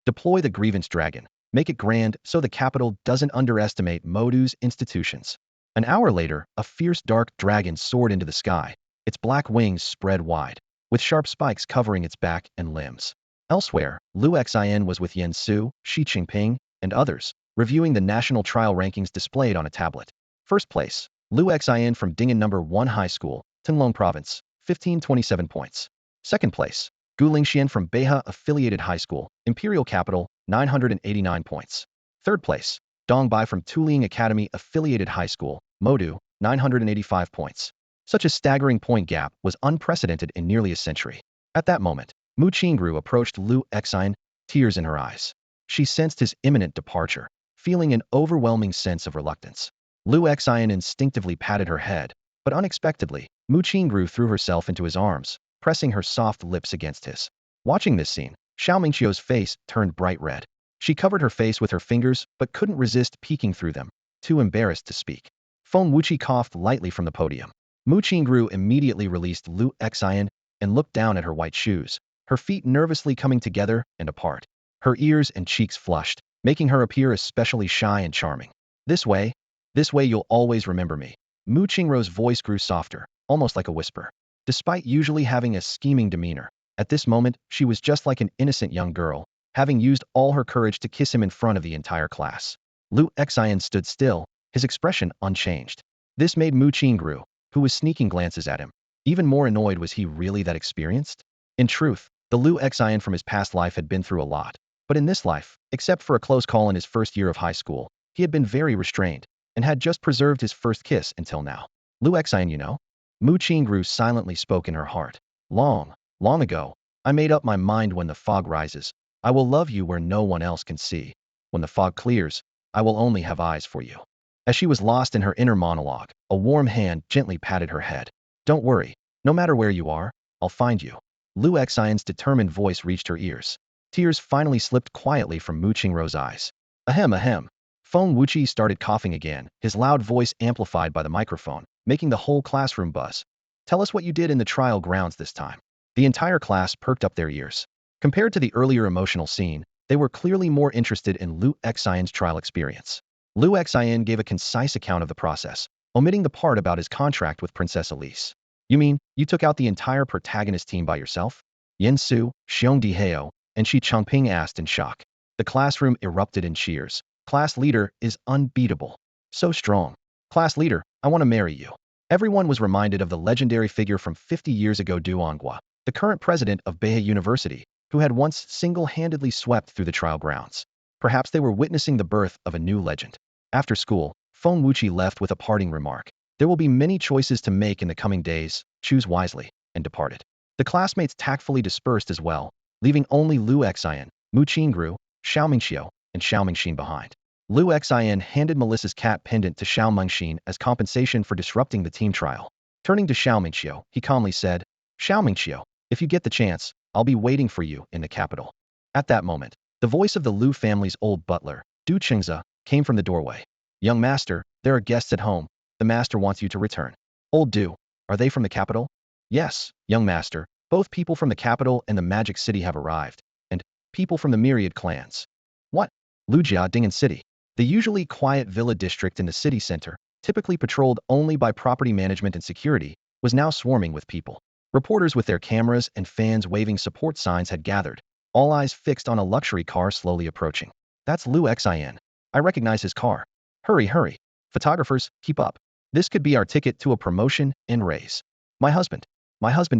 Deploy the grievance dragon. Make it grand so the capital doesn't underestimate Modu's institutions. An hour later, a fierce dark dragon soared into the sky, its black wings spread wide, with sharp spikes covering its back and limbs. Elsewhere, Lu Xin was with Yen Su, Xi Jinping, and others, reviewing the national trial rankings displayed on a tablet. First place, Lu Xin from Ding'an No. 1 High School, Tinglong Province, 1527 points. Second place, Gu Lingxian from Beha Affiliated High School, Imperial Capital, 989 points. Third place, Dong Bai from Tuliang Academy Affiliated High School, Modu, 985 points. Such a staggering point gap was unprecedented in nearly a century. At that moment, Mu Qingru approached Lu Xin, tears in her eyes. She sensed his imminent departure, feeling an overwhelming sense of reluctance. Lu Xin instinctively patted her head, but unexpectedly, Mu Qingru threw herself into his arms, pressing her soft lips against his. Watching this scene, Xiao Mingqiu's face turned bright red. She covered her face with her fingers but couldn't resist peeking through them, too embarrassed to speak. Feng Wuqi coughed lightly from the podium. Mu Qingru immediately released Lu Xin and looked down at her white shoes, her feet nervously coming together and apart. Her ears and cheeks flushed, making her appear especially shy and charming. This way you'll always remember me. Mu Qingru's voice grew softer, almost like a whisper. Despite usually having a scheming demeanor, at this moment she was just like an innocent young girl, having used all her courage to kiss him in front of the entire class. Lu Xin stood still, his expression unchanged. This made Mu Qingru, who was sneaking glances at him, even more annoyed. Was he really that experienced? In truth, the Lu Xin from his past life had been through a lot, but in this life, except for a close call in his first year of high school, he had been very restrained, and had just preserved his first kiss until now. Lu Xin, you know? Mu Qingru silently spoke in her heart. Long ago, I made up my mind when the fog rises, I will love you where no one else can see. When the fog clears, I will only have eyes for you. As she was lost in her inner monologue, a warm hand gently patted her head. Don't worry, no matter where you are, I'll find you. Lu Xion's determined voice reached her ears. Tears finally slipped quietly from Mu Qingru's eyes. Ahem ahem. Feng Wuqi started coughing again, his loud voice amplified by the microphone, making the whole classroom buzz. Tell us what you did in the trial grounds this time. The entire class perked up their ears. Compared to the earlier emotional scene, they were clearly more interested in Lu Xion's trial experience. Lu Xian gave a concise account of the process, omitting the part about his contract with Princess Elise. You mean, you took out the entire protagonist team by yourself? Yen Su, Xiong Dihao, and Xi Changping asked in shock. The classroom erupted in cheers. Class leader is unbeatable. So strong. Class leader, I want to marry you. Everyone was reminded of the legendary figure from 50 years ago, Du Onghua, the current president of Beihai University, who had once single-handedly swept through the trial grounds. Perhaps they were witnessing the birth of a new legend. After school, Feng Wuqi left with a parting remark. There will be many choices to make in the coming days, choose wisely, and departed. The classmates tactfully dispersed as well, leaving only Lu Xian, Mu Qingru, Xiao Mingqiu, and Xiao Mingxin behind. Lu Xian handed Melissa's cat pendant to Xiao Mingxin as compensation for disrupting the team trial. Turning to Xiao Mingqiu, he calmly said, Xiao Mingqiu, if you get the chance, I'll be waiting for you in the capital. At that moment, the voice of the Lu family's old butler, Du Qingze, came from the doorway. Young master, there are guests at home. The master wants you to return. Old Du, are they from the capital? Yes, young master, both people from the capital and the magic city have arrived, and people from the myriad clans. What? Lujia Ding'an City. The usually quiet villa district in the city center, typically patrolled only by property management and security, was now swarming with people. Reporters with their cameras and fans waving support signs had gathered, all eyes fixed on a luxury car slowly approaching. That's Lu Xin. I recognize his car. Hurry. Photographers, keep up. This could be our ticket to a promotion and raise. My husband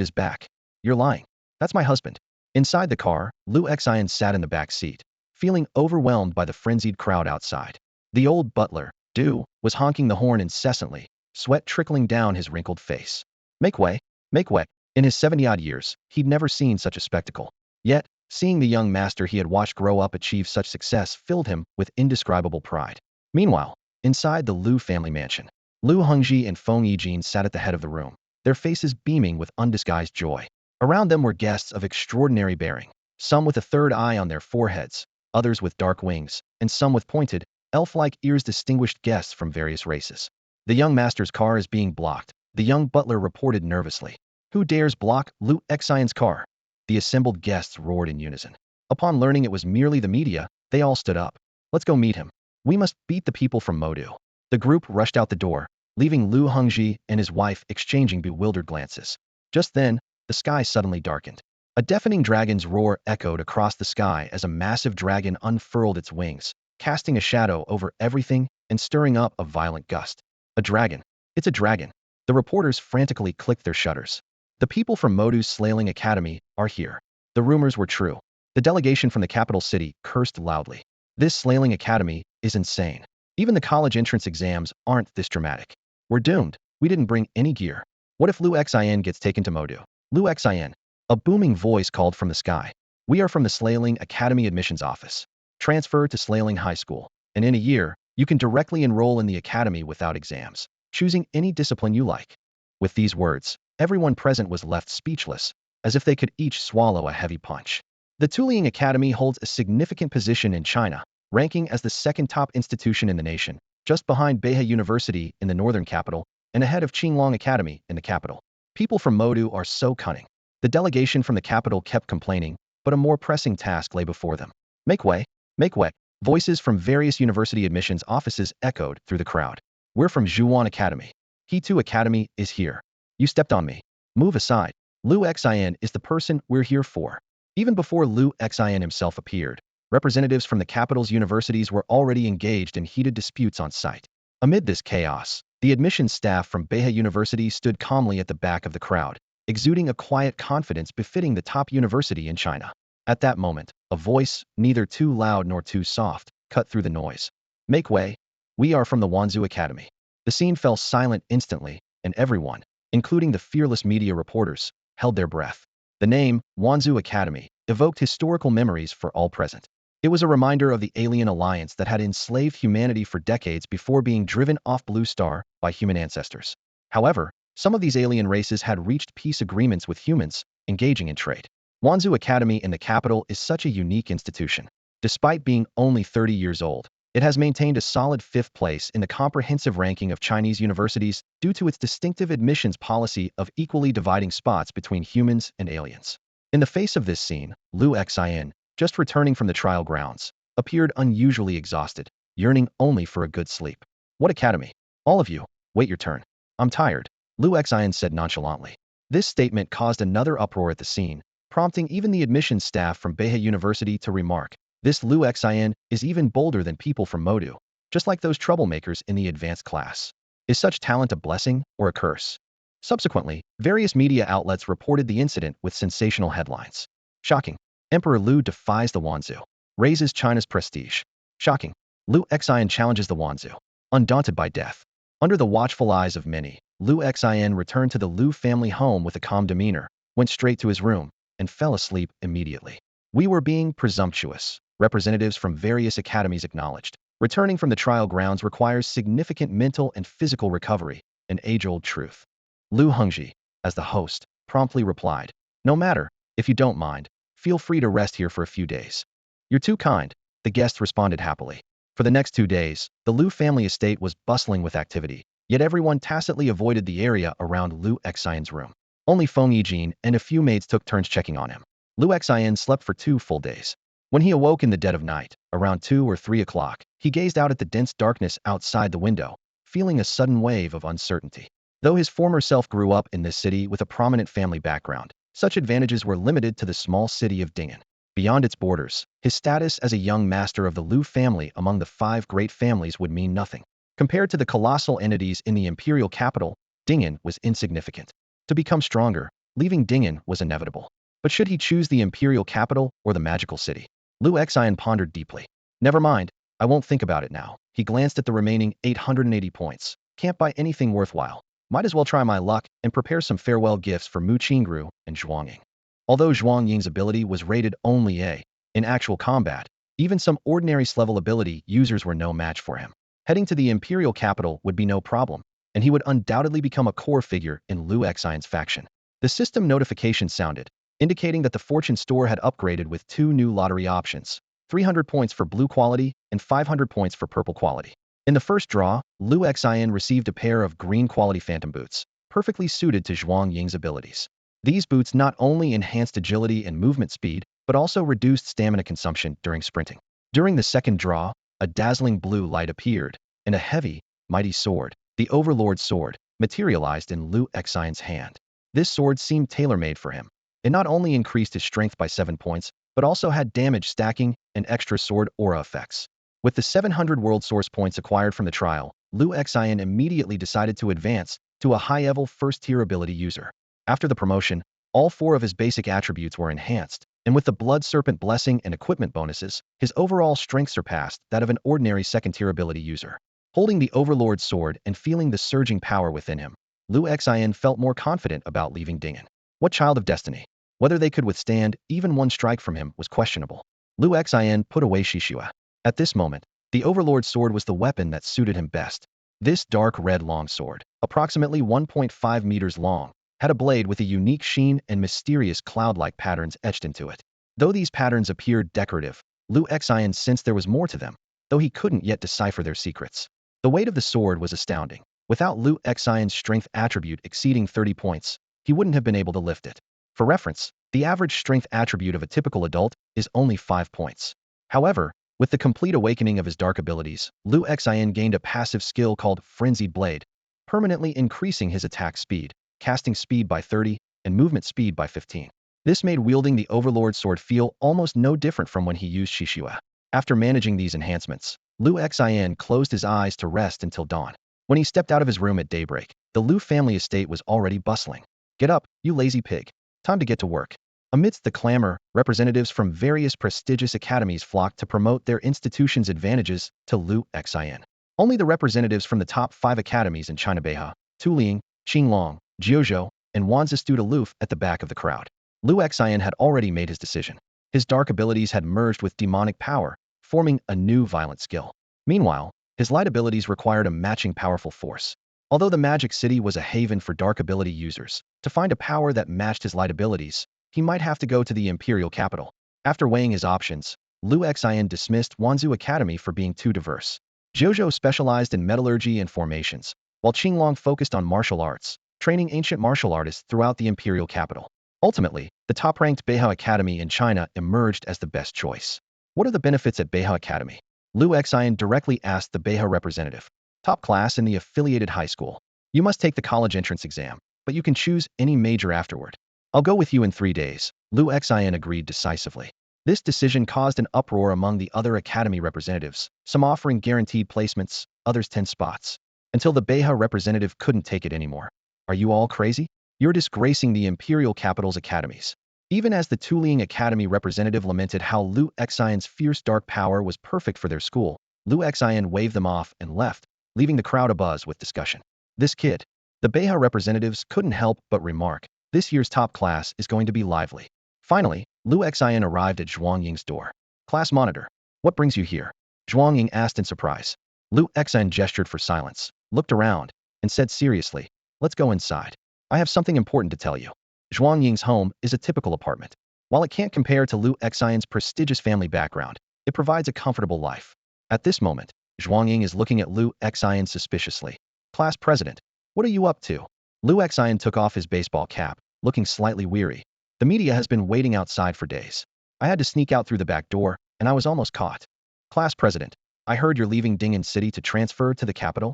is back. You're lying. That's my husband. Inside the car, Lu Xian sat in the back seat, feeling overwhelmed by the frenzied crowd outside. The old butler, Du, was honking the horn incessantly, sweat trickling down his wrinkled face. Make way. In his 70-odd years, he'd never seen such a spectacle. Yet, seeing the young master he had watched grow up achieve such success filled him with indescribable pride. Meanwhile, inside the Lu family mansion, Lu Hongji and Feng Yijin sat at the head of the room, their faces beaming with undisguised joy. Around them were guests of extraordinary bearing, some with a third eye on their foreheads, others with dark wings, and some with pointed, elf-like ears, distinguished guests from various races. The young master's car is being blocked, the young butler reported nervously. Who dares block Lu Xian's car? The assembled guests roared in unison. Upon learning it was merely the media, they all stood up. Let's go meet him. We must beat the people from Modu. The group rushed out the door, leaving Lu Hongji and his wife exchanging bewildered glances. Just then, the sky suddenly darkened. A deafening dragon's roar echoed across the sky as a massive dragon unfurled its wings, casting a shadow over everything and stirring up a violent gust. A dragon. It's a dragon. The reporters frantically clicked their shutters. The people from Modu's Slaying Academy are here. The rumors were true. The delegation from the capital city cursed loudly. This Slaying Academy is insane. Even the college entrance exams aren't this dramatic. We're doomed. We didn't bring any gear. What if Lu Xin gets taken to Modu? Lu Xin. A booming voice called from the sky. We are from the Slaying Academy admissions office. Transfer to Slaying High School, and in a year, you can directly enroll in the academy without exams, choosing any discipline you like. With these words, everyone present was left speechless, as if they could each swallow a heavy punch. The Tuliang Academy holds a significant position in China, ranking as the second top institution in the nation, just behind Beihai University in the northern capital and ahead of Qinglong Academy in the capital. People from Modu are so cunning. The delegation from the capital kept complaining, but a more pressing task lay before them. Make way, make way. Voices from various university admissions offices echoed through the crowd. We're from Zhuan Academy. He2 Academy is here. You stepped on me. Move aside. Lu Xin is the person we're here for. Even before Lu Xin himself appeared, representatives from the capital's universities were already engaged in heated disputes on site. Amid this chaos, the admissions staff from Beihai University stood calmly at the back of the crowd, exuding a quiet confidence befitting the top university in China. At that moment, a voice, neither too loud nor too soft, cut through the noise. Make way. We are from the Wanzhou Academy. The scene fell silent instantly, and everyone, including the fearless media reporters, held their breath. The name, Wanzhou Academy, evoked historical memories for all present. It was a reminder of the alien alliance that had enslaved humanity for decades before being driven off Blue Star by human ancestors. However, some of these alien races had reached peace agreements with humans, engaging in trade. Wanzhou Academy in the capital is such a unique institution. Despite being only 30 years old, it has maintained a solid 5th place in the comprehensive ranking of Chinese universities due to its distinctive admissions policy of equally dividing spots between humans and aliens. In the face of this scene, Lu Xin, just returning from the trial grounds, appeared unusually exhausted, yearning only for a good sleep. What academy? All of you, wait your turn. I'm tired, Lu Xin said nonchalantly. This statement caused another uproar at the scene, prompting even the admissions staff from Beihai University to remark, this Lu Xin is even bolder than people from Modu, just like those troublemakers in the advanced class. Is such talent a blessing or a curse? Subsequently, various media outlets reported the incident with sensational headlines. Shocking. Emperor Lu defies the Wanzhou. Raises China's prestige. Shocking. Lu Xin challenges the Wanzhou. Undaunted by death. Under the watchful eyes of many, Lu Xin returned to the Lu family home with a calm demeanor, went straight to his room, and fell asleep immediately. We were being presumptuous, representatives from various academies acknowledged. Returning from the trial grounds requires significant mental and physical recovery, an age-old truth. Lu Hongji, as the host, promptly replied, no matter, if you don't mind, feel free to rest here for a few days. You're too kind, the guests responded happily. For the next 2 days, the Lu family estate was bustling with activity, yet everyone tacitly avoided the area around Lu Xion's room. Only Feng Yijin and a few maids took turns checking on him. Lu Xian slept for 2 full days. When he awoke in the dead of night, around 2 or 3 o'clock, he gazed out at the dense darkness outside the window, feeling a sudden wave of uncertainty. Though his former self grew up in this city with a prominent family background, such advantages were limited to the small city of Ding'an. Beyond its borders, his status as a young master of the Lu family among the 5 great families would mean nothing. Compared to the colossal entities in the imperial capital, Ding'an was insignificant. To become stronger, leaving Ding'an was inevitable. But should he choose the imperial capital or the magical city? Lu Xian pondered deeply. Never mind, I won't think about it now. He glanced at the remaining 880 points. Can't buy anything worthwhile. Might as well try my luck and prepare some farewell gifts for Mu Qingru and Zhuang Ying. Although Zhuang Ying's ability was rated only A, in actual combat, even some ordinary level ability users were no match for him. Heading to the imperial capital would be no problem, and he would undoubtedly become a core figure in Lu Xian's faction. The system notification sounded, indicating that the fortune store had upgraded with 2 new lottery options, 300 points for blue quality and 500 points for purple quality. In the first draw, Lu Xian received a pair of green quality phantom boots, perfectly suited to Zhuang Ying's abilities. These boots not only enhanced agility and movement speed, but also reduced stamina consumption during sprinting. During the second draw, a dazzling blue light appeared, and a heavy, mighty sword, The Overlord's sword materialized in Lu Xian's hand. This sword seemed tailor-made for him. It not only increased his strength by 7 points, but also had damage stacking and extra sword aura effects. With the 700 world source points acquired from the trial, Lu Xian immediately decided to advance to a high-level first-tier ability user. After the promotion, all 4 of his basic attributes were enhanced, and with the Blood Serpent blessing and equipment bonuses, his overall strength surpassed that of an ordinary second-tier ability user. Holding the Overlord's sword and feeling the surging power within him, Lu Xian felt more confident about leaving Dingen. What child of destiny? Whether they could withstand even one strike from him was questionable. Lu Xian put away Shishua. At this moment, the Overlord's sword was the weapon that suited him best. This dark red long sword, approximately 1.5 meters long, had a blade with a unique sheen and mysterious cloud-like patterns etched into it. Though these patterns appeared decorative, Lu Xian sensed there was more to them, though he couldn't yet decipher their secrets. The weight of the sword was astounding. Without Lu Xian's strength attribute exceeding 30 points, he wouldn't have been able to lift it. For reference, the average strength attribute of a typical adult is only 5 points. However, with the complete awakening of his dark abilities, Lu Xian gained a passive skill called Frenzied Blade, permanently increasing his attack speed, casting speed by 30, and movement speed by 15. This made wielding the Overlord sword feel almost no different from when he used Shishua. After managing these enhancements, Lu Xian closed his eyes to rest until dawn. When he stepped out of his room at daybreak, the Lu family estate was already bustling. Get up, you lazy pig. Time to get to work. Amidst the clamor, representatives from various prestigious academies flocked to promote their institution's advantages to Lu Xian. Only the representatives from the top 5 academies in China Beha, Tuliang, Qinglong, Jiuzhou, and Wanzi stood aloof at the back of the crowd. Lu Xian had already made his decision. His dark abilities had merged with demonic power, forming a new violent skill. Meanwhile, his light abilities required a matching powerful force. Although the Magic City was a haven for dark ability users, to find a power that matched his light abilities, he might have to go to the imperial capital. After weighing his options, Lu Xian dismissed Wanzhou Academy for being too diverse. Jiuzhou specialized in metallurgy and formations, while Qinglong focused on martial arts, training ancient martial artists throughout the imperial capital. Ultimately, the top-ranked Beihao Academy in China emerged as the best choice. What are the benefits at Beihao Academy? Lu Xian directly asked the Beihao representative. Top class in the affiliated high school. You must take the college entrance exam, but you can choose any major afterward. I'll go with you in 3 days. Lu Xian agreed decisively. This decision caused an uproar among the other academy representatives, some offering guaranteed placements, others 10 spots. Until the Beihao representative couldn't take it anymore. Are you all crazy? You're disgracing the imperial capital's academies. Even as the Tuliang Academy representative lamented how Lu Xian's fierce dark power was perfect for their school, Lu Xian waved them off and left, leaving the crowd abuzz with discussion. This kid. The Beihao representatives couldn't help but remark, this year's top class is going to be lively. Finally, Lu Xian arrived at Zhuang Ying's door. Class monitor. What brings you here? Zhuang Ying asked in surprise. Lu Xian gestured for silence, looked around, and said seriously, let's go inside. I have something important to tell you. Zhuang Ying's home is a typical apartment. While it can't compare to Lu Xian's prestigious family background, it provides a comfortable life. At this moment, Zhuang Ying is looking at Lu Xian suspiciously. Class president, what are you up to? Lu Xian took off his baseball cap, looking slightly weary. The media has been waiting outside for days. I had to sneak out through the back door, and I was almost caught. Class president, I heard you're leaving Dingen City to transfer to the capital?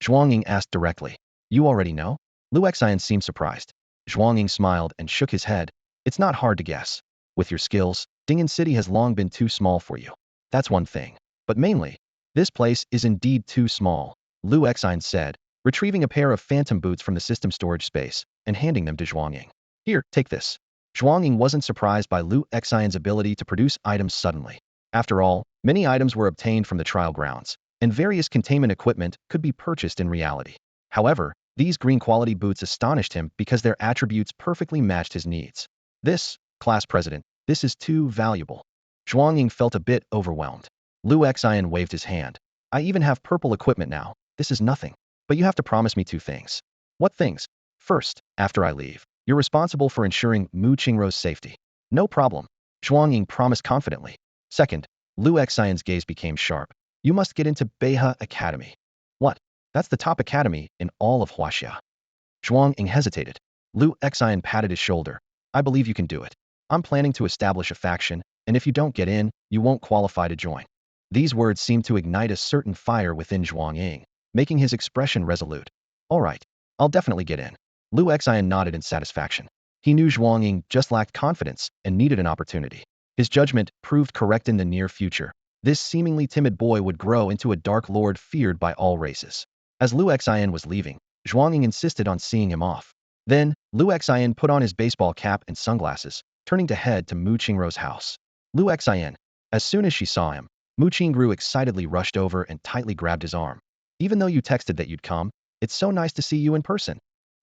Zhuang Ying asked directly. You already know? Lu Xian seemed surprised. Zhuang Ying smiled and shook his head. It's not hard to guess. With your skills, Dingen City has long been too small for you. That's one thing. But mainly, this place is indeed too small, Lu Xian said, retrieving a pair of phantom boots from the system storage space and handing them to Zhuang Ying. Here, take this. Zhuang Ying wasn't surprised by Lu Xian's ability to produce items suddenly. After all, many items were obtained from the trial grounds, and various containment equipment could be purchased in reality. However, these green quality boots astonished him because their attributes perfectly matched his needs. This, class president, this is too valuable. Zhuang Ying felt a bit overwhelmed. Lu Xian waved his hand. I even have purple equipment now. This is nothing. But you have to promise me 2 things. What things? First, after I leave, you're responsible for ensuring Mu Qingro's safety. No problem. Zhuang Ying promised confidently. Second, Lu Xian's gaze became sharp. You must get into Beihao Academy. What? That's the top academy in all of Huaxia. Zhuang Ying hesitated. Lu Xian patted his shoulder. I believe you can do it. I'm planning to establish a faction, and if you don't get in, you won't qualify to join. These words seemed to ignite a certain fire within Zhuang Ying. making his expression resolute. All right, I'll definitely get in. Lu Xian nodded in satisfaction. He knew Zhuang Ying just lacked confidence and needed an opportunity. His judgment proved correct in the near future. This seemingly timid boy would grow into a dark lord feared by all races. As Lu Xian was leaving, Zhuang Ying insisted on seeing him off. Then, Lu Xian put on his baseball cap and sunglasses, turning to head to Mu Qingrou's house. Lu Xian. As soon as she saw him, Mu Qingru excitedly rushed over and tightly grabbed his arm. Even though you texted that you'd come, it's so nice to see you in person.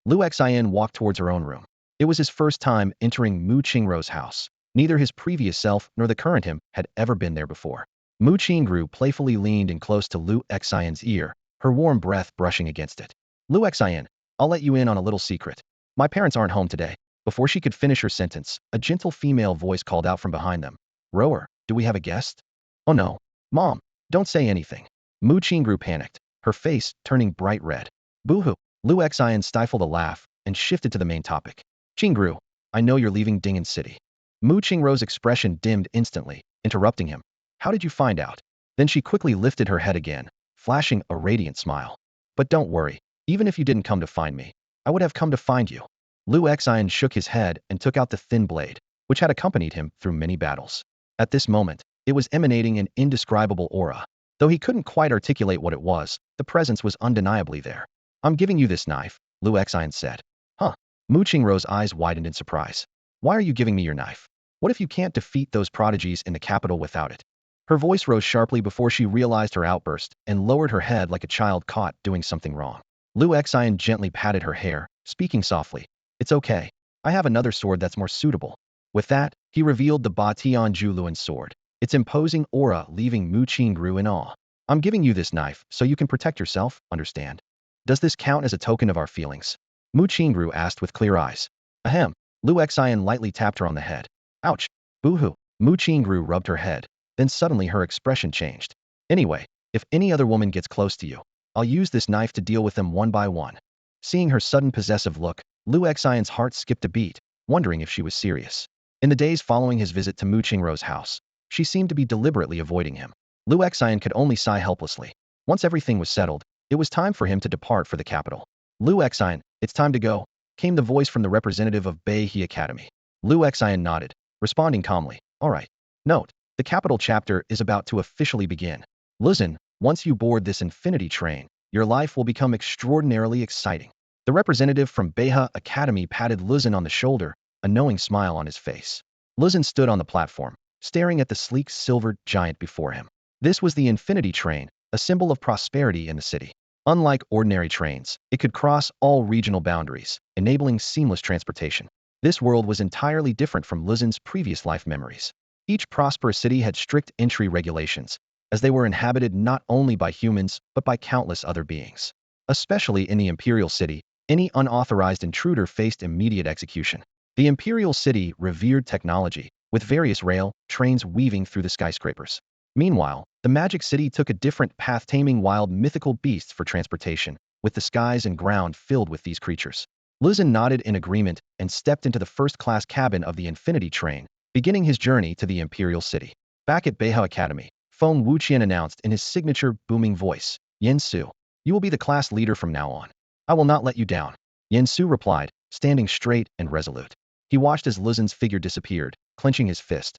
Lu Xian walked towards her own room. It was his first time entering Mu Qingrou's house. Neither his previous self nor the current him had ever been there before. Mu Qingru playfully leaned in close to Lu Xian's ear, her warm breath brushing against it. Lu Xian, I'll let you in on a little secret. My parents aren't home today. Before she could finish her sentence, a gentle female voice called out from behind them. Rower, do we have a guest? Oh no. Mom, don't say anything. Mu Qingru panicked, her face turning bright red. Boo-hoo. Lu Xian stifled a laugh and shifted to the main topic. Qingru, I know you're leaving Ding'an City. Mu Qingrou's expression dimmed instantly, interrupting him. How did you find out? Then she quickly lifted her head again, flashing a radiant smile. But don't worry, even if you didn't come to find me, I would have come to find you. Lu Xian shook his head and took out the thin blade, which had accompanied him through many battles. At this moment, it was emanating an indescribable aura. Though he couldn't quite articulate what it was, the presence was undeniably there. I'm giving you this knife, Lu Xian said. Huh? Mu Qingrou's eyes widened in surprise. Why are you giving me your knife? What if you can't defeat those prodigies in the capital without it? Her voice rose sharply before she realized her outburst and lowered her head like a child caught doing something wrong. Lu Xian gently patted her hair, speaking softly. It's okay. I have another sword that's more suitable. With that, he revealed the Ba Tian Juluan sword, its imposing aura leaving Mu Qingru in awe. I'm giving you this knife so you can protect yourself, understand? Does this count as a token of our feelings? Mu Qingru asked with clear eyes. Ahem. Lu Xian lightly tapped her on the head. Ouch. Boo-hoo. Mu Qingru rubbed her head. Then suddenly her expression changed. Anyway, if any other woman gets close to you, I'll use this knife to deal with them one by one. Seeing her sudden possessive look, Lu Xian's heart skipped a beat, wondering if she was serious. In the days following his visit to Mu Qingrou's house, she seemed to be deliberately avoiding him. Lu Xian could only sigh helplessly. Once everything was settled, it was time for him to depart for the capital. Lu Xian, it's time to go, came the voice from the representative of Beihe Academy. Lu Xian nodded, responding calmly. All right. Note, the capital chapter is about to officially begin. Listen, once you board this infinity train, your life will become extraordinarily exciting. The representative from Beihe Academy patted Luzin on the shoulder, a knowing smile on his face. Luzin stood on the platform, staring at the sleek silver giant before him. This was the infinity train, a symbol of prosperity in the city. Unlike ordinary trains, it could cross all regional boundaries, enabling seamless transportation. This world was entirely different from Luzin's previous life memories. Each prosperous city had strict entry regulations, as they were inhabited not only by humans but by countless other beings. Especially in the Imperial City, any unauthorized intruder faced immediate execution. The Imperial City revered technology, with various rail, trains weaving through the skyscrapers. Meanwhile, the Magic City took a different path, taming wild mythical beasts for transportation, with the skies and ground filled with these creatures. Luzin nodded in agreement and stepped into the first-class cabin of the Infinity Train, beginning his journey to the Imperial City. Back at Beihe Academy, Feng Wuqian announced in his signature booming voice, Yen Su, you will be the class leader from now on. I will not let you down. Yen Su replied, standing straight and resolute. He watched as Luzin's figure disappeared, clenching his fist.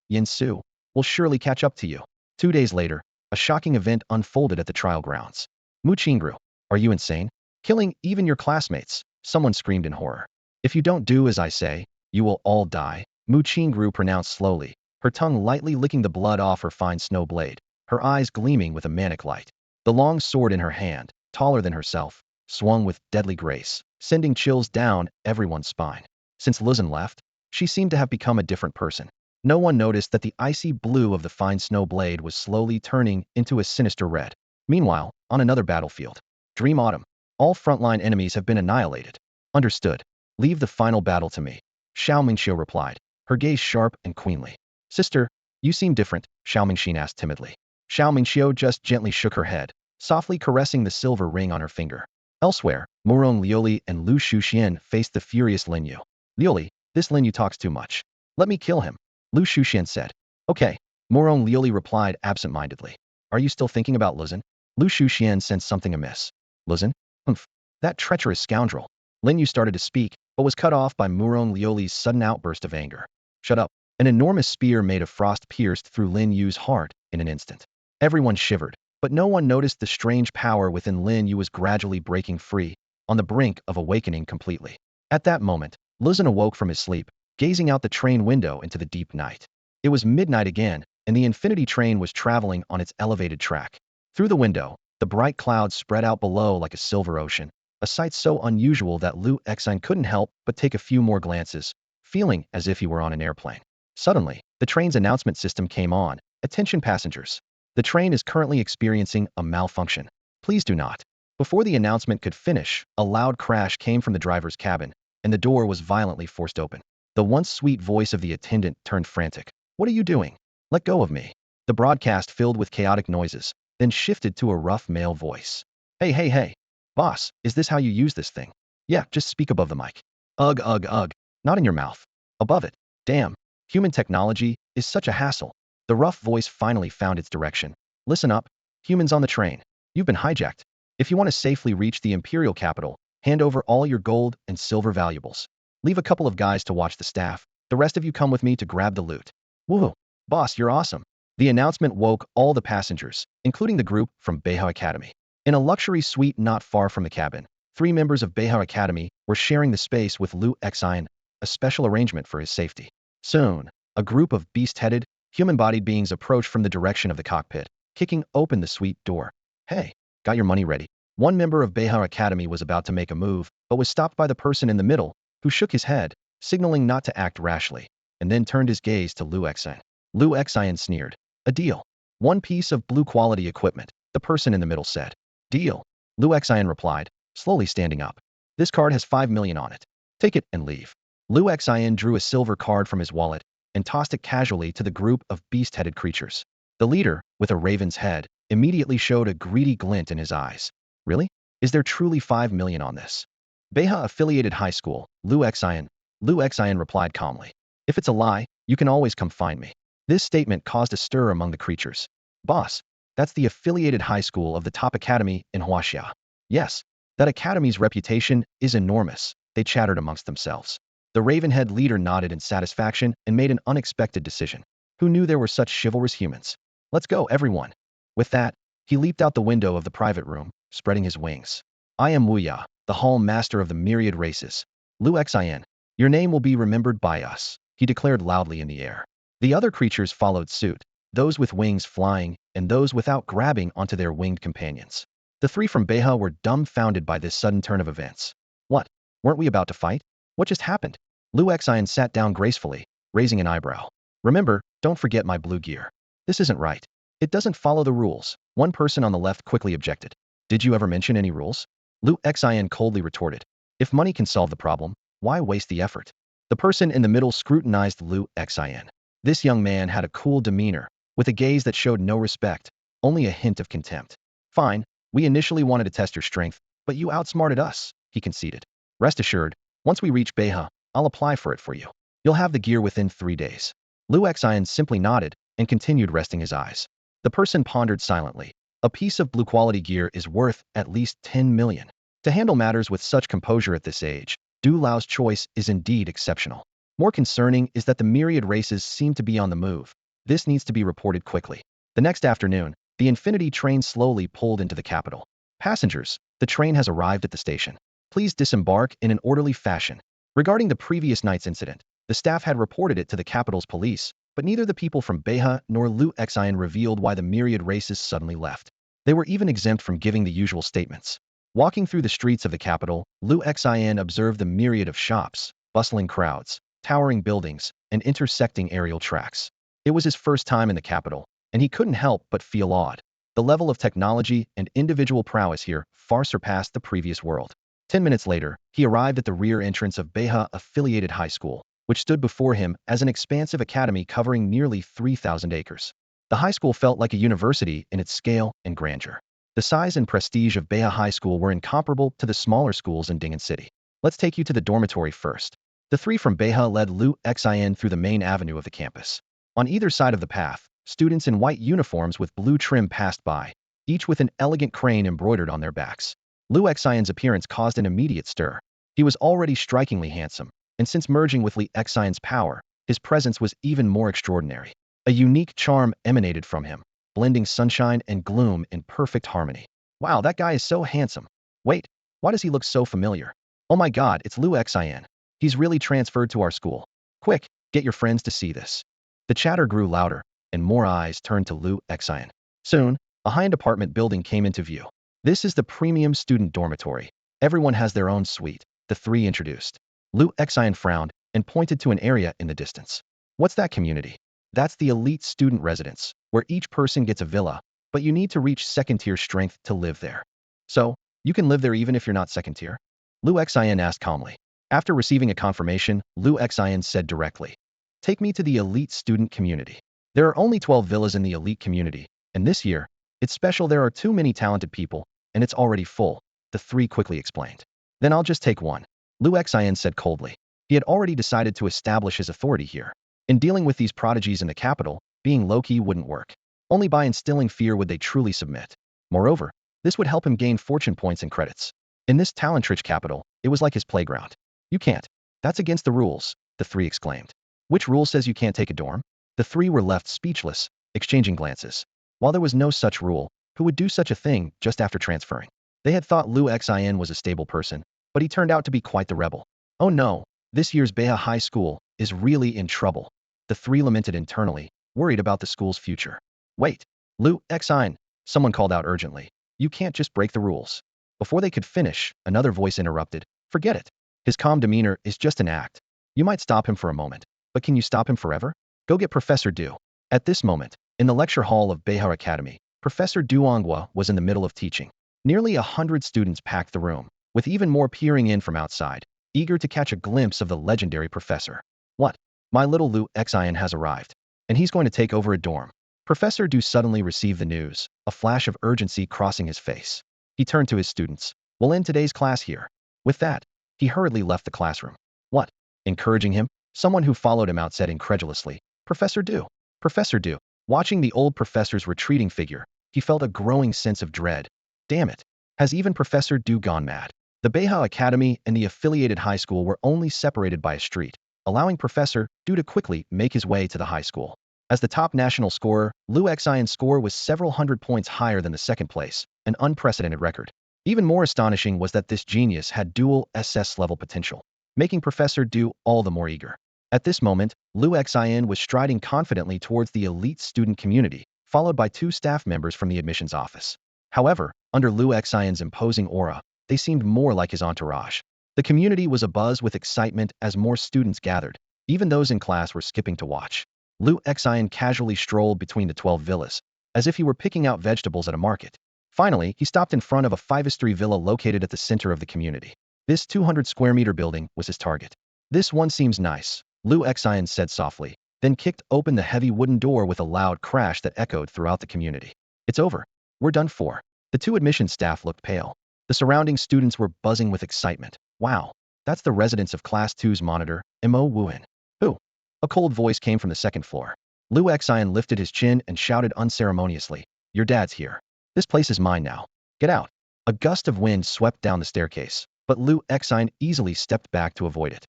Yen Su, will surely catch up to you. 2 days later, a shocking event unfolded at the trial grounds. Mu Qingru, are you insane? Killing even your classmates, someone screamed in horror. If you don't do as I say, you will all die, Mu Qingru pronounced slowly, her tongue lightly licking the blood off her fine snow blade, her eyes gleaming with a manic light. The long sword in her hand, taller than herself, swung with deadly grace, sending chills down everyone's spine. Since Luzin left, she seemed to have become a different person. No one noticed that the icy blue of the fine snow blade was slowly turning into a sinister red. Meanwhile, on another battlefield, Dream Autumn, all frontline enemies have been annihilated. Understood. Leave the final battle to me. Xiao Mingxiu replied, her gaze sharp and queenly. Sister, you seem different, Xiao Mingxin asked timidly. Xiao Mingxiu just gently shook her head, softly caressing the silver ring on her finger. Elsewhere, Murong Liuli and Lu Shuxian faced the furious Lin Yu. Liuli, this Lin Yu talks too much. Let me kill him, Lu Shuxian said. Okay, Murong Liuli replied absent-mindedly. Are you still thinking about Luzin? Lu Shuxian sensed something amiss. Listen? Humph. That treacherous scoundrel. Lin Yu started to speak, but was cut off by Murong Lioli's sudden outburst of anger. Shut up. An enormous spear made of frost pierced through Lin Yu's heart in an instant. Everyone shivered, but no one noticed the strange power within Lin Yu was gradually breaking free, on the brink of awakening completely. At that moment, Luzin awoke from his sleep, gazing out the train window into the deep night. It was midnight again, and the infinity train was traveling on its elevated track. Through the window, the bright clouds spread out below like a silver ocean, a sight so unusual that Lu Exine couldn't help but take a few more glances, feeling as if he were on an airplane. Suddenly, the train's announcement system came on. Attention passengers. The train is currently experiencing a malfunction. Please do not. Before the announcement could finish, a loud crash came from the driver's cabin, and the door was violently forced open. The once sweet voice of the attendant turned frantic. What are you doing? Let go of me. The broadcast filled with chaotic noises, then shifted to a rough male voice. Hey, hey, hey. Boss, is this how you use this thing? Yeah, just speak above the mic. Ugh, ugh, ugh. Not in your mouth. Above it. Damn. Human technology is such a hassle. The rough voice finally found its direction. Listen up. Humans on the train. You've been hijacked. If you want to safely reach the imperial capital, hand over all your gold and silver valuables. Leave a couple of guys to watch the staff. The rest of you come with me to grab the loot. Woohoo. Boss, you're awesome. The announcement woke all the passengers, including the group from Beihao Academy. In a luxury suite not far from the cabin, 3 members of Beihao Academy were sharing the space with Lu Exine, a special arrangement for his safety. Soon, a group of beast-headed, human-bodied beings approached from the direction of the cockpit, kicking open the suite door. Hey, got your money ready. One member of Beihao Academy was about to make a move, but was stopped by the person in the middle, who shook his head, signaling not to act rashly, and then turned his gaze to Lu Exine. Lu Exine sneered. A deal. 1 piece of blue-quality equipment, the person in the middle said. Deal. Lu Exine replied, slowly standing up. This card has 5 million on it. Take it and leave. Lu Exine drew a silver card from his wallet and tossed it casually to the group of beast-headed creatures. The leader, with a raven's head, immediately showed a greedy glint in his eyes. Really? Is there truly 5 million on this? Beha affiliated high school, Lu Exine. Lu Exine replied calmly. If it's a lie, you can always come find me. This statement caused a stir among the creatures. Boss, that's the affiliated high school of the top academy in Huaxia. Yes, that academy's reputation is enormous, they chattered amongst themselves. The Ravenhead leader nodded in satisfaction and made an unexpected decision. Who knew there were such chivalrous humans? Let's go, everyone. With that, he leaped out the window of the private room, spreading his wings. I am Wuya, the hall master of the myriad races. Lu Xian, your name will be remembered by us, he declared loudly in the air. The other creatures followed suit, those with wings flying and those without grabbing onto their winged companions. The 3 from Beha were dumbfounded by this sudden turn of events. What? Weren't we about to fight? What just happened? Lu Xian sat down gracefully, raising an eyebrow. Remember, don't forget my blue gear. This isn't right. It doesn't follow the rules. One person on the left quickly objected. Did you ever mention any rules? Lu Xian coldly retorted. If money can solve the problem, why waste the effort? The person in the middle scrutinized Lu Xian. This young man had a cool demeanor, with a gaze that showed no respect, only a hint of contempt. Fine, we initially wanted to test your strength, but you outsmarted us, he conceded. Rest assured, once we reach Beha, I'll apply for it for you. You'll have the gear within 3 days. Lu Xian simply nodded and continued resting his eyes. The person pondered silently. A piece of blue-quality gear is worth at least 10 million. To handle matters with such composure at this age, Du Lao's choice is indeed exceptional. More concerning is that the myriad races seem to be on the move. This needs to be reported quickly. The next afternoon, the Infinity train slowly pulled into the capital. Passengers, the train has arrived at the station. Please disembark in an orderly fashion. Regarding the previous night's incident, the staff had reported it to the capital's police, but neither the people from Beha nor Lu Xian revealed why the myriad races suddenly left. They were even exempt from giving the usual statements. Walking through the streets of the capital, Lu Xian observed the myriad of shops, bustling crowds, towering buildings, and intersecting aerial tracks. It was his first time in the capital, and he couldn't help but feel awed. The level of technology and individual prowess here far surpassed the previous world. 10 minutes later, he arrived at the rear entrance of Beha Affiliated High School, which stood before him as an expansive academy covering nearly 3,000 acres. The high school felt like a university in its scale and grandeur. The size and prestige of Beha High School were incomparable to the smaller schools in Ding'an City. Let's take you to the dormitory first. The 3 from Beha led Lu Xian through the main avenue of the campus. On either side of the path, students in white uniforms with blue trim passed by, each with an elegant crane embroidered on their backs. Lu Xian's appearance caused an immediate stir. He was already strikingly handsome, and since merging with Li Xian's power, his presence was even more extraordinary. A unique charm emanated from him, blending sunshine and gloom in perfect harmony. Wow, that guy is so handsome. Wait, why does he look so familiar? Oh my god, it's Lu Xian. He's really transferred to our school. Quick, get your friends to see this. The chatter grew louder, and more eyes turned to Lu Xian. Soon, a high-end apartment building came into view. This is the premium student dormitory. Everyone has their own suite, the three introduced. Lu Xian frowned and pointed to an area in the distance. What's that community? That's the elite student residence, where each person gets a villa, but you need to reach second-tier strength to live there. So, you can live there even if you're not second-tier? Lu Xian asked calmly. After receiving a confirmation, Lu Xian said directly, "Take me to the elite student community. There are only 12 villas in the elite community, and this year, it's special there are too many talented people, and it's already full," the three quickly explained. "Then I'll just take one," Lu Xian said coldly. He had already decided to establish his authority here. In dealing with these prodigies in the capital, being low-key wouldn't work. Only by instilling fear would they truly submit. Moreover, this would help him gain fortune points and credits. In this talent-rich capital, it was like his playground. "You can't. That's against the rules," the three exclaimed. "Which rule says you can't take a dorm?" The three were left speechless, exchanging glances. While there was no such rule, who would do such a thing just after transferring? They had thought Lu Xian was a stable person, but he turned out to be quite the rebel. Oh no, this year's Beha High School is really in trouble. The three lamented internally, worried about the school's future. "Wait, Lu Xian," someone called out urgently. "You can't just break the rules." Before they could finish, another voice interrupted. "Forget it. His calm demeanor is just an act. You might stop him for a moment, but can you stop him forever? Go get Professor Du." At this moment, in the lecture hall of Beihar Academy, Professor Duanghua was in the middle of teaching. Nearly 100 students packed the room, with even more peering in from outside, eager to catch a glimpse of the legendary professor. "What? My little Lu Xian has arrived, and he's going to take over a dorm." Professor Du suddenly received the news, a flash of urgency crossing his face. He turned to his students. "We'll end today's class here." With that, he hurriedly left the classroom. "What?" Encouraging him, someone who followed him out said incredulously, "Professor Du." Professor Du. Watching the old professor's retreating figure, he felt a growing sense of dread. Damn it. Has even Professor Du gone mad? The Beihao Academy and the affiliated high school were only separated by a street, allowing Professor Du to quickly make his way to the high school. As the top national scorer, Lu Xian's score was several hundred points higher than the second place, an unprecedented record. Even more astonishing was that this genius had dual SS level potential, making Professor Du all the more eager. At this moment, Lu Xian was striding confidently towards the elite student community, followed by two staff members from the admissions office. However, under Lu Xian's imposing aura, they seemed more like his entourage. The community was abuzz with excitement as more students gathered. Even those in class were skipping to watch. Lu Xian casually strolled between the 12 villas, as if he were picking out vegetables at a market. Finally, he stopped in front of a five-story villa located at the center of the community. This 200-square-meter building was his target. "This one seems nice," Lu Xian said softly, then kicked open the heavy wooden door with a loud crash that echoed throughout the community. "It's over. We're done for." The two admission staff looked pale. The surrounding students were buzzing with excitement. "Wow, that's the residence of Class 2's monitor, Mo Wuhan." "Who?" A cold voice came from the second floor. Lu Xian lifted his chin and shouted unceremoniously, "Your dad's here. This place is mine now. Get out." A gust of wind swept down the staircase, but Lu Xian easily stepped back to avoid it.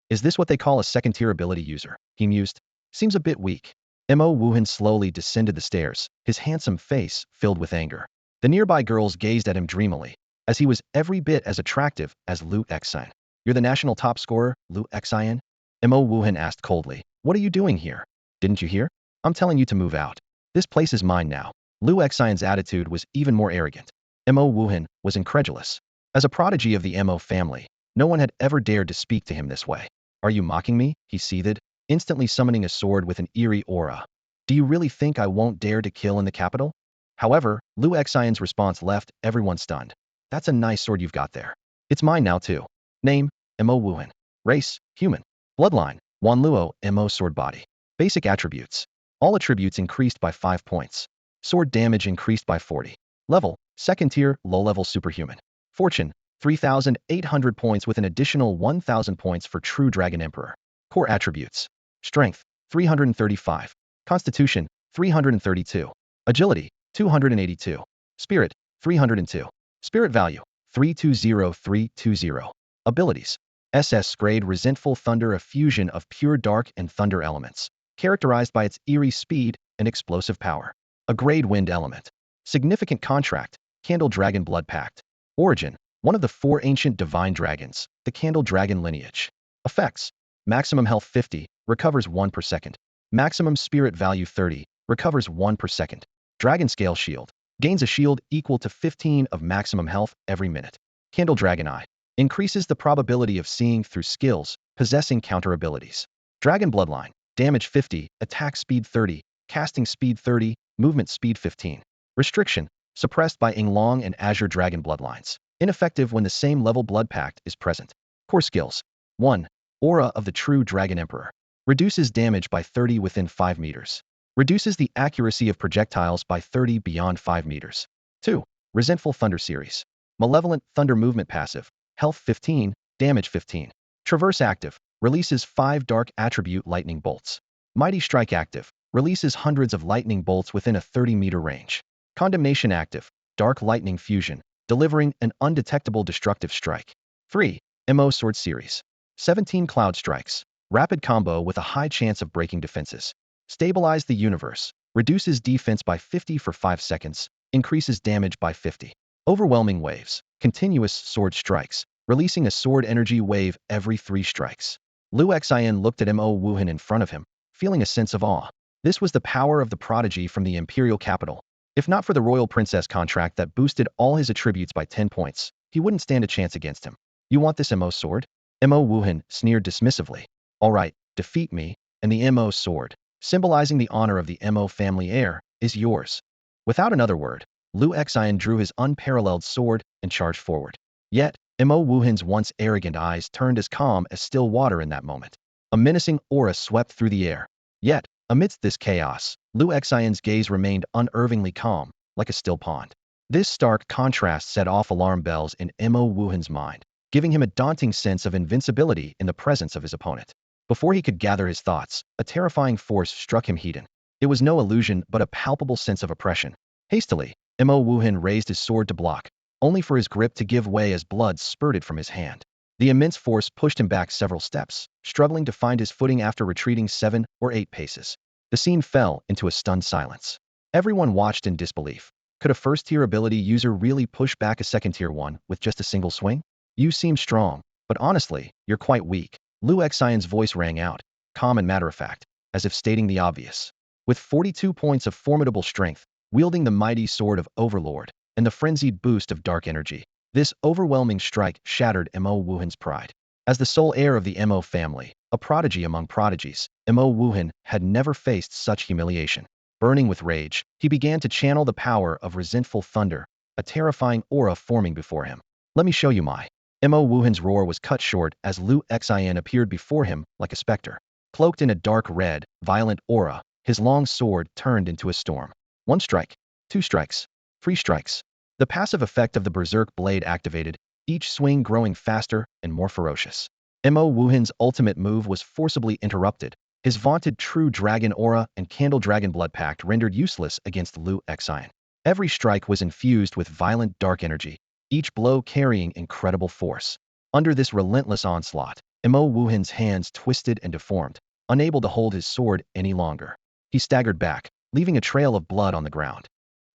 "Is this what they call a second-tier ability user?" he mused. "Seems a bit weak." Mo Wuhan slowly descended the stairs, his handsome face filled with anger. The nearby girls gazed at him dreamily, as he was every bit as attractive as Lu Xian. "You're the national top scorer, Lu Xian?" Mo Wuhan asked coldly. "What are you doing here? Didn't you hear? I'm telling you to move out. This place is mine now." Lu Xian's attitude was even more arrogant. Mo Wuhan was incredulous. As a prodigy of the Mo family, no one had ever dared to speak to him this way. "Are you mocking me?" he seethed, instantly summoning a sword with an eerie aura. "Do you really think I won't dare to kill in the capital?" However, Lu Xian's response left everyone stunned. "That's a nice sword you've got there. It's mine now too." Name, Mo Wuhan. Race, human. Bloodline, Wanluo, Mo sword body. Basic attributes. All attributes increased by 5 points. Sword damage increased by 40. Level, second tier, low-level superhuman. Fortune, 3,800 points with an additional 1,000 points for True Dragon Emperor. Core attributes. Strength, 335. Constitution, 332. Agility, 282. Spirit, 302. Spirit value, 320320. Abilities. SS grade resentful thunder, a fusion of pure dark and thunder elements, characterized by its eerie speed and explosive power. A grade wind element. Significant contract, Candle Dragon Blood Pact. Origin, one of the four ancient divine dragons, the Candle Dragon lineage. Effects. Maximum health 50, recovers 1 per second. Maximum spirit value 30, recovers 1 per second. Dragon Scale Shield. Gains a shield equal to 15 of maximum health every minute. Candle Dragon Eye. Increases the probability of seeing through skills, possessing counter abilities. Dragon Bloodline. Damage 50, attack speed 30, casting speed 30, movement speed 15. Restriction. Suppressed by Yinglong and Azure Dragon bloodlines. Ineffective when the same level Blood Pact is present. Core skills. 1. Aura of the True Dragon Emperor. Reduces damage by 30 within 5 meters. Reduces the accuracy of projectiles by 30 beyond 5 meters. 2. Resentful Thunder Series. Malevolent Thunder Movement passive. Health 15, damage 15. Traverse active. Releases 5 dark attribute lightning bolts. Mighty Strike active. Releases hundreds of lightning bolts within a 30-meter range. Condemnation active. Dark lightning fusion, delivering an undetectable destructive strike. 3. MO Sword Series. 17 Cloud Strikes. Rapid combo with a high chance of breaking defenses. Stabilize the universe. Reduces defense by 50 for 5 seconds. Increases damage by 50. Overwhelming Waves. Continuous sword strikes, releasing a sword energy wave every 3 strikes. Lu Xin looked at Mo Wuhan in front of him, feeling a sense of awe. This was the power of the prodigy from the imperial capital. If not for the royal princess contract that boosted all his attributes by 10 points, he wouldn't stand a chance against him. You want this Mo sword? Mo Wuhan sneered dismissively. All right, defeat me, and the Mo sword, symbolizing the honor of the Mo family heir, is yours. Without another word, Lu Xian drew his unparalleled sword and charged forward. Yet, Mo Wuhan's once arrogant eyes turned as calm as still water in that moment. A menacing aura swept through the air. Yet, amidst this chaos, Lu Xian's gaze remained unervingly calm, like a still pond. This stark contrast set off alarm bells in Mo Wuhan's mind, giving him a daunting sense of invincibility in the presence of his opponent. Before he could gather his thoughts, a terrifying force struck him heated. It was no illusion but a palpable sense of oppression. Hastily, Mo Wuhan raised his sword to block, only for his grip to give way as blood spurted from his hand. The immense force pushed him back several steps, struggling to find his footing after retreating 7 or 8 paces. The scene fell into a stunned silence. Everyone watched in disbelief. Could a first-tier ability user really push back a second-tier one with just a single swing? You seem strong, but honestly, you're quite weak. Lu Xian's voice rang out, calm and matter-of-fact, as if stating the obvious. With 42 points of formidable strength, wielding the mighty sword of Overlord, and the frenzied boost of dark energy, this overwhelming strike shattered Mo Wuhan's pride. As the sole heir of the Mo family, a prodigy among prodigies, Mo Wuhan had never faced such humiliation. Burning with rage, he began to channel the power of resentful thunder, a terrifying aura forming before him. Let me show you my. Mo Wuhan's roar was cut short as Lu Xian appeared before him like a specter. Cloaked in a dark red, violent aura, his long sword turned into a storm. 1 strike, 2 strikes, 3 strikes. The passive effect of the berserk blade activated, each swing growing faster and more ferocious. Mo Wuhan's ultimate move was forcibly interrupted, his vaunted true dragon aura and Candle Dragon Blood Pact rendered useless against Lu Xian. Every strike was infused with violent dark energy, each blow carrying incredible force. Under this relentless onslaught, Mo Wuhan's hands twisted and deformed, unable to hold his sword any longer. He staggered back, leaving a trail of blood on the ground.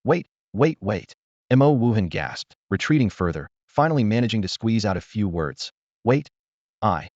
Wait, wait, wait. Mo Wuhan gasped, retreating further, finally managing to squeeze out a few words. Wait. I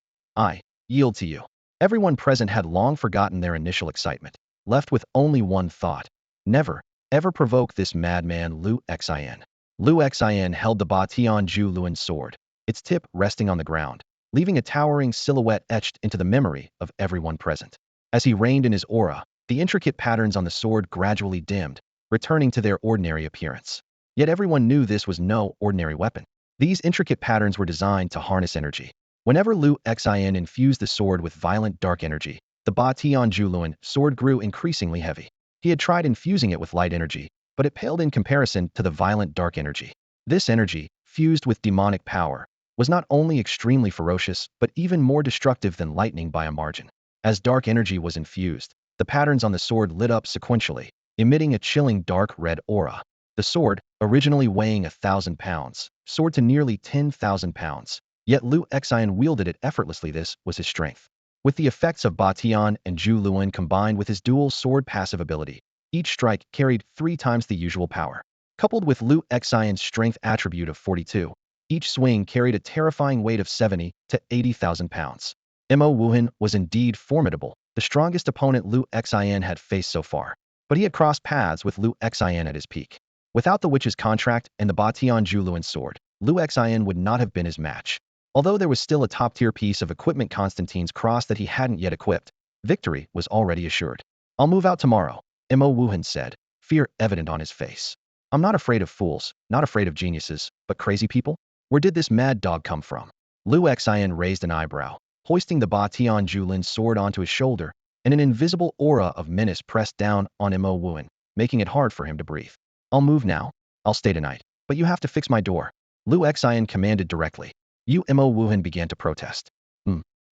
yield to you. Everyone present had long forgotten their initial excitement, left with only one thought. Never, ever provoke this madman Lu Xian. Lu Xian held the Ba Tianju Luan sword, its tip resting on the ground, leaving a towering silhouette etched into the memory of everyone present. As he reigned in his aura, the intricate patterns on the sword gradually dimmed, returning to their ordinary appearance. Yet everyone knew this was no ordinary weapon. These intricate patterns were designed to harness energy. Whenever Lu Xian infused the sword with violent dark energy, the Ba Tianju Luan sword grew increasingly heavy. He had tried infusing it with light energy, but it paled in comparison to the violent dark energy. This energy, fused with demonic power, was not only extremely ferocious, but even more destructive than lightning by a margin. As dark energy was infused, the patterns on the sword lit up sequentially, emitting a chilling dark red aura. The sword, originally weighing 1,000 pounds, soared to nearly 10,000 pounds. Yet Lu Xian wielded it effortlessly. This was his strength. With the effects of Ba Tian and Zhu Luan combined with his dual sword passive ability, each strike carried 3 times the usual power. Coupled with Lu Xian's strength attribute of 42, each swing carried a terrifying weight of 70 to 80,000 pounds. Mo Wuhan was indeed formidable, the strongest opponent Lu Xian had faced so far. But he had crossed paths with Lu Xian at his peak. Without the witch's contract and the Ba Tian Zhu Luan sword, Lu Xian would not have been his match. Although there was still a top-tier piece of equipment, Constantine's cross, that he hadn't yet equipped, victory was already assured. "I'll move out tomorrow," Mo Wuhan said, fear evident on his face. "I'm not afraid of fools, not afraid of geniuses, but crazy people? Where did this mad dog come from?" Lu Xian raised an eyebrow, hoisting the Ba Tian Zhu Luan's sword onto his shoulder, and an invisible aura of menace pressed down on Mo Wuhan, making it hard for him to breathe. "I'll move now. I'll stay tonight. But you have to fix my door," Lu Xian commanded directly. Mo Wuhan began to protest.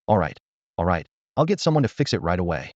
All right. I'll get someone to fix it right away."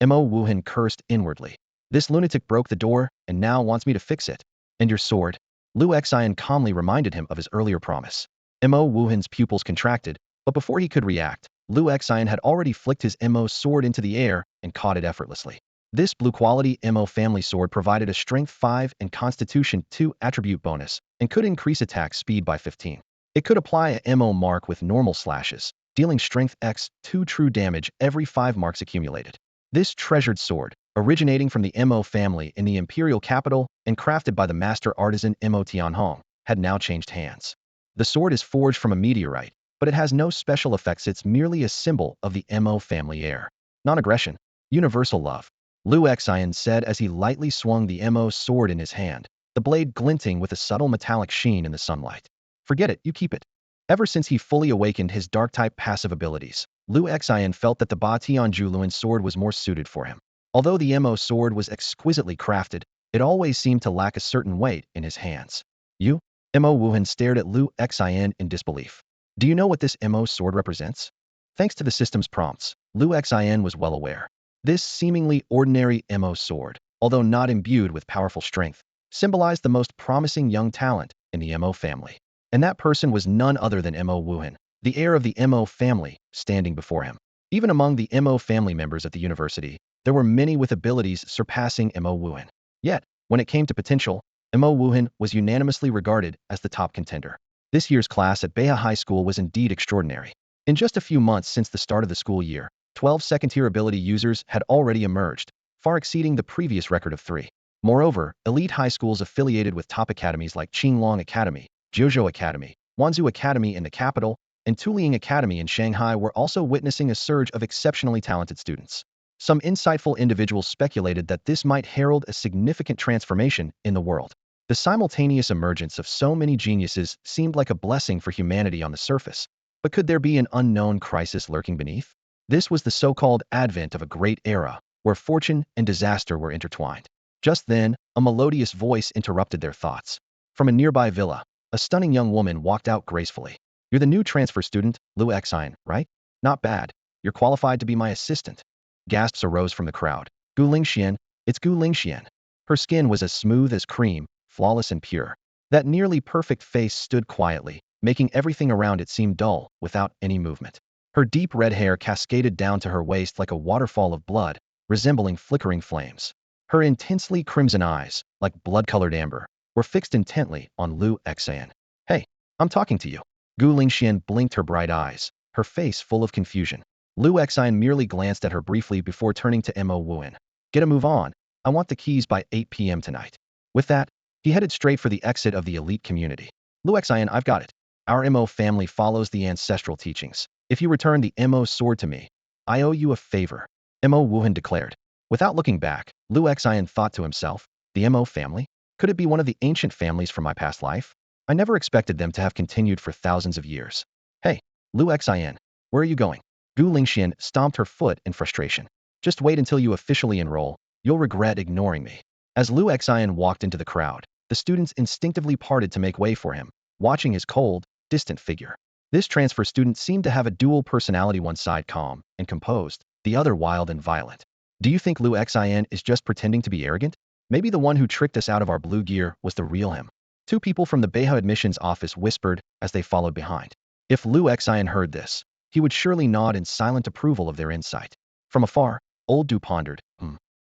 Mo Wuhan cursed inwardly. "This lunatic broke the door and now wants me to fix it. And your sword?" Lu Xian calmly reminded him of his earlier promise. Mo Wuhan's pupils contracted, but before he could react, Lu Xian had already flicked his Mo sword into the air and caught it effortlessly. This blue-quality Mo family sword provided a Strength 5 and Constitution 2 attribute bonus and could increase attack speed by 15. It could apply a Mo mark with normal slashes, dealing Strength X 2 true damage every 5 marks accumulated. This treasured sword, originating from the Mo family in the imperial capital and crafted by the master artisan Mo Tianhong, had now changed hands. The sword is forged from a meteorite, but it has no special effects. It's merely a symbol of the Mo family heir. Non-aggression, universal love, Lu Xian said as he lightly swung the Mo sword in his hand, the blade glinting with a subtle metallic sheen in the sunlight. "Forget it, you keep it." Ever since he fully awakened his dark-type passive abilities, Lu Xian felt that the Ba Tian Zhu Luan sword was more suited for him. Although the Mo sword was exquisitely crafted, it always seemed to lack a certain weight in his hands. "You?" Mo Wuhan stared at Lu Xian in disbelief. "Do you know what this Mo sword represents?" Thanks to the system's prompts, Lu Xian was well aware. This seemingly ordinary Mo sword, although not imbued with powerful strength, symbolized the most promising young talent in the Mo family. And that person was none other than Mo Wuhan, the heir of the Mo family, standing before him. Even among the Mo family members at the university, there were many with abilities surpassing Mo Wuhan. Yet, when it came to potential, Mo Wuhan was unanimously regarded as the top contender. This year's class at Beha High School was indeed extraordinary. In just a few months since the start of the school year, 12 second-tier ability users had already emerged, far exceeding the previous record of 3. Moreover, elite high schools affiliated with top academies like Qinglong Academy, Jiuzhou Academy, Wanzhou Academy in the capital, and Tuliang Academy in Shanghai were also witnessing a surge of exceptionally talented students. Some insightful individuals speculated that this might herald a significant transformation in the world. The simultaneous emergence of so many geniuses seemed like a blessing for humanity on the surface, but could there be an unknown crisis lurking beneath? This was the so-called advent of a great era, where fortune and disaster were intertwined. Just then, a melodious voice interrupted their thoughts. From a nearby villa, a stunning young woman walked out gracefully. "You're the new transfer student, Lu Xian, right? Not bad. You're qualified to be my assistant." Gasps arose from the crowd. "Gu Lingxian, it's Gu Lingxian." Her skin was as smooth as cream, flawless and pure. That nearly perfect face stood quietly, making everything around it seem dull, without any movement. Her deep red hair cascaded down to her waist like a waterfall of blood, resembling flickering flames. Her intensely crimson eyes, like blood-colored amber, were fixed intently on Lu Xian. "Hey, I'm talking to you." Gu Lingxian blinked her bright eyes, her face full of confusion. Lu Xian merely glanced at her briefly before turning to Mo Wuhan. "Get a move on. I want the keys by 8 p.m. tonight." With that, he headed straight for the exit of the elite community. "Lu Xian, I've got it. Our Mo family follows the ancestral teachings. If you return the Mo sword to me, I owe you a favor," Mo Wuhan declared. Without looking back, Lu Xian thought to himself, the Mo family? Could it be one of the ancient families from my past life? I never expected them to have continued for thousands of years. "Hey, Lu Xian, where are you going?" Gu Lingxian stomped her foot in frustration. "Just wait until you officially enroll. You'll regret ignoring me." As Lu Xian walked into the crowd, the students instinctively parted to make way for him, watching his cold, distant figure. This transfer student seemed to have a dual personality, one side calm and composed, the other wild and violent. "Do you think Lu Xian is just pretending to be arrogant?" Maybe the one who tricked us out of our blue gear was the real him. Two people from the Beha admissions office whispered as they followed behind. If Lu Xian heard this, he would surely nod in silent approval of their insight. From afar, old Du pondered,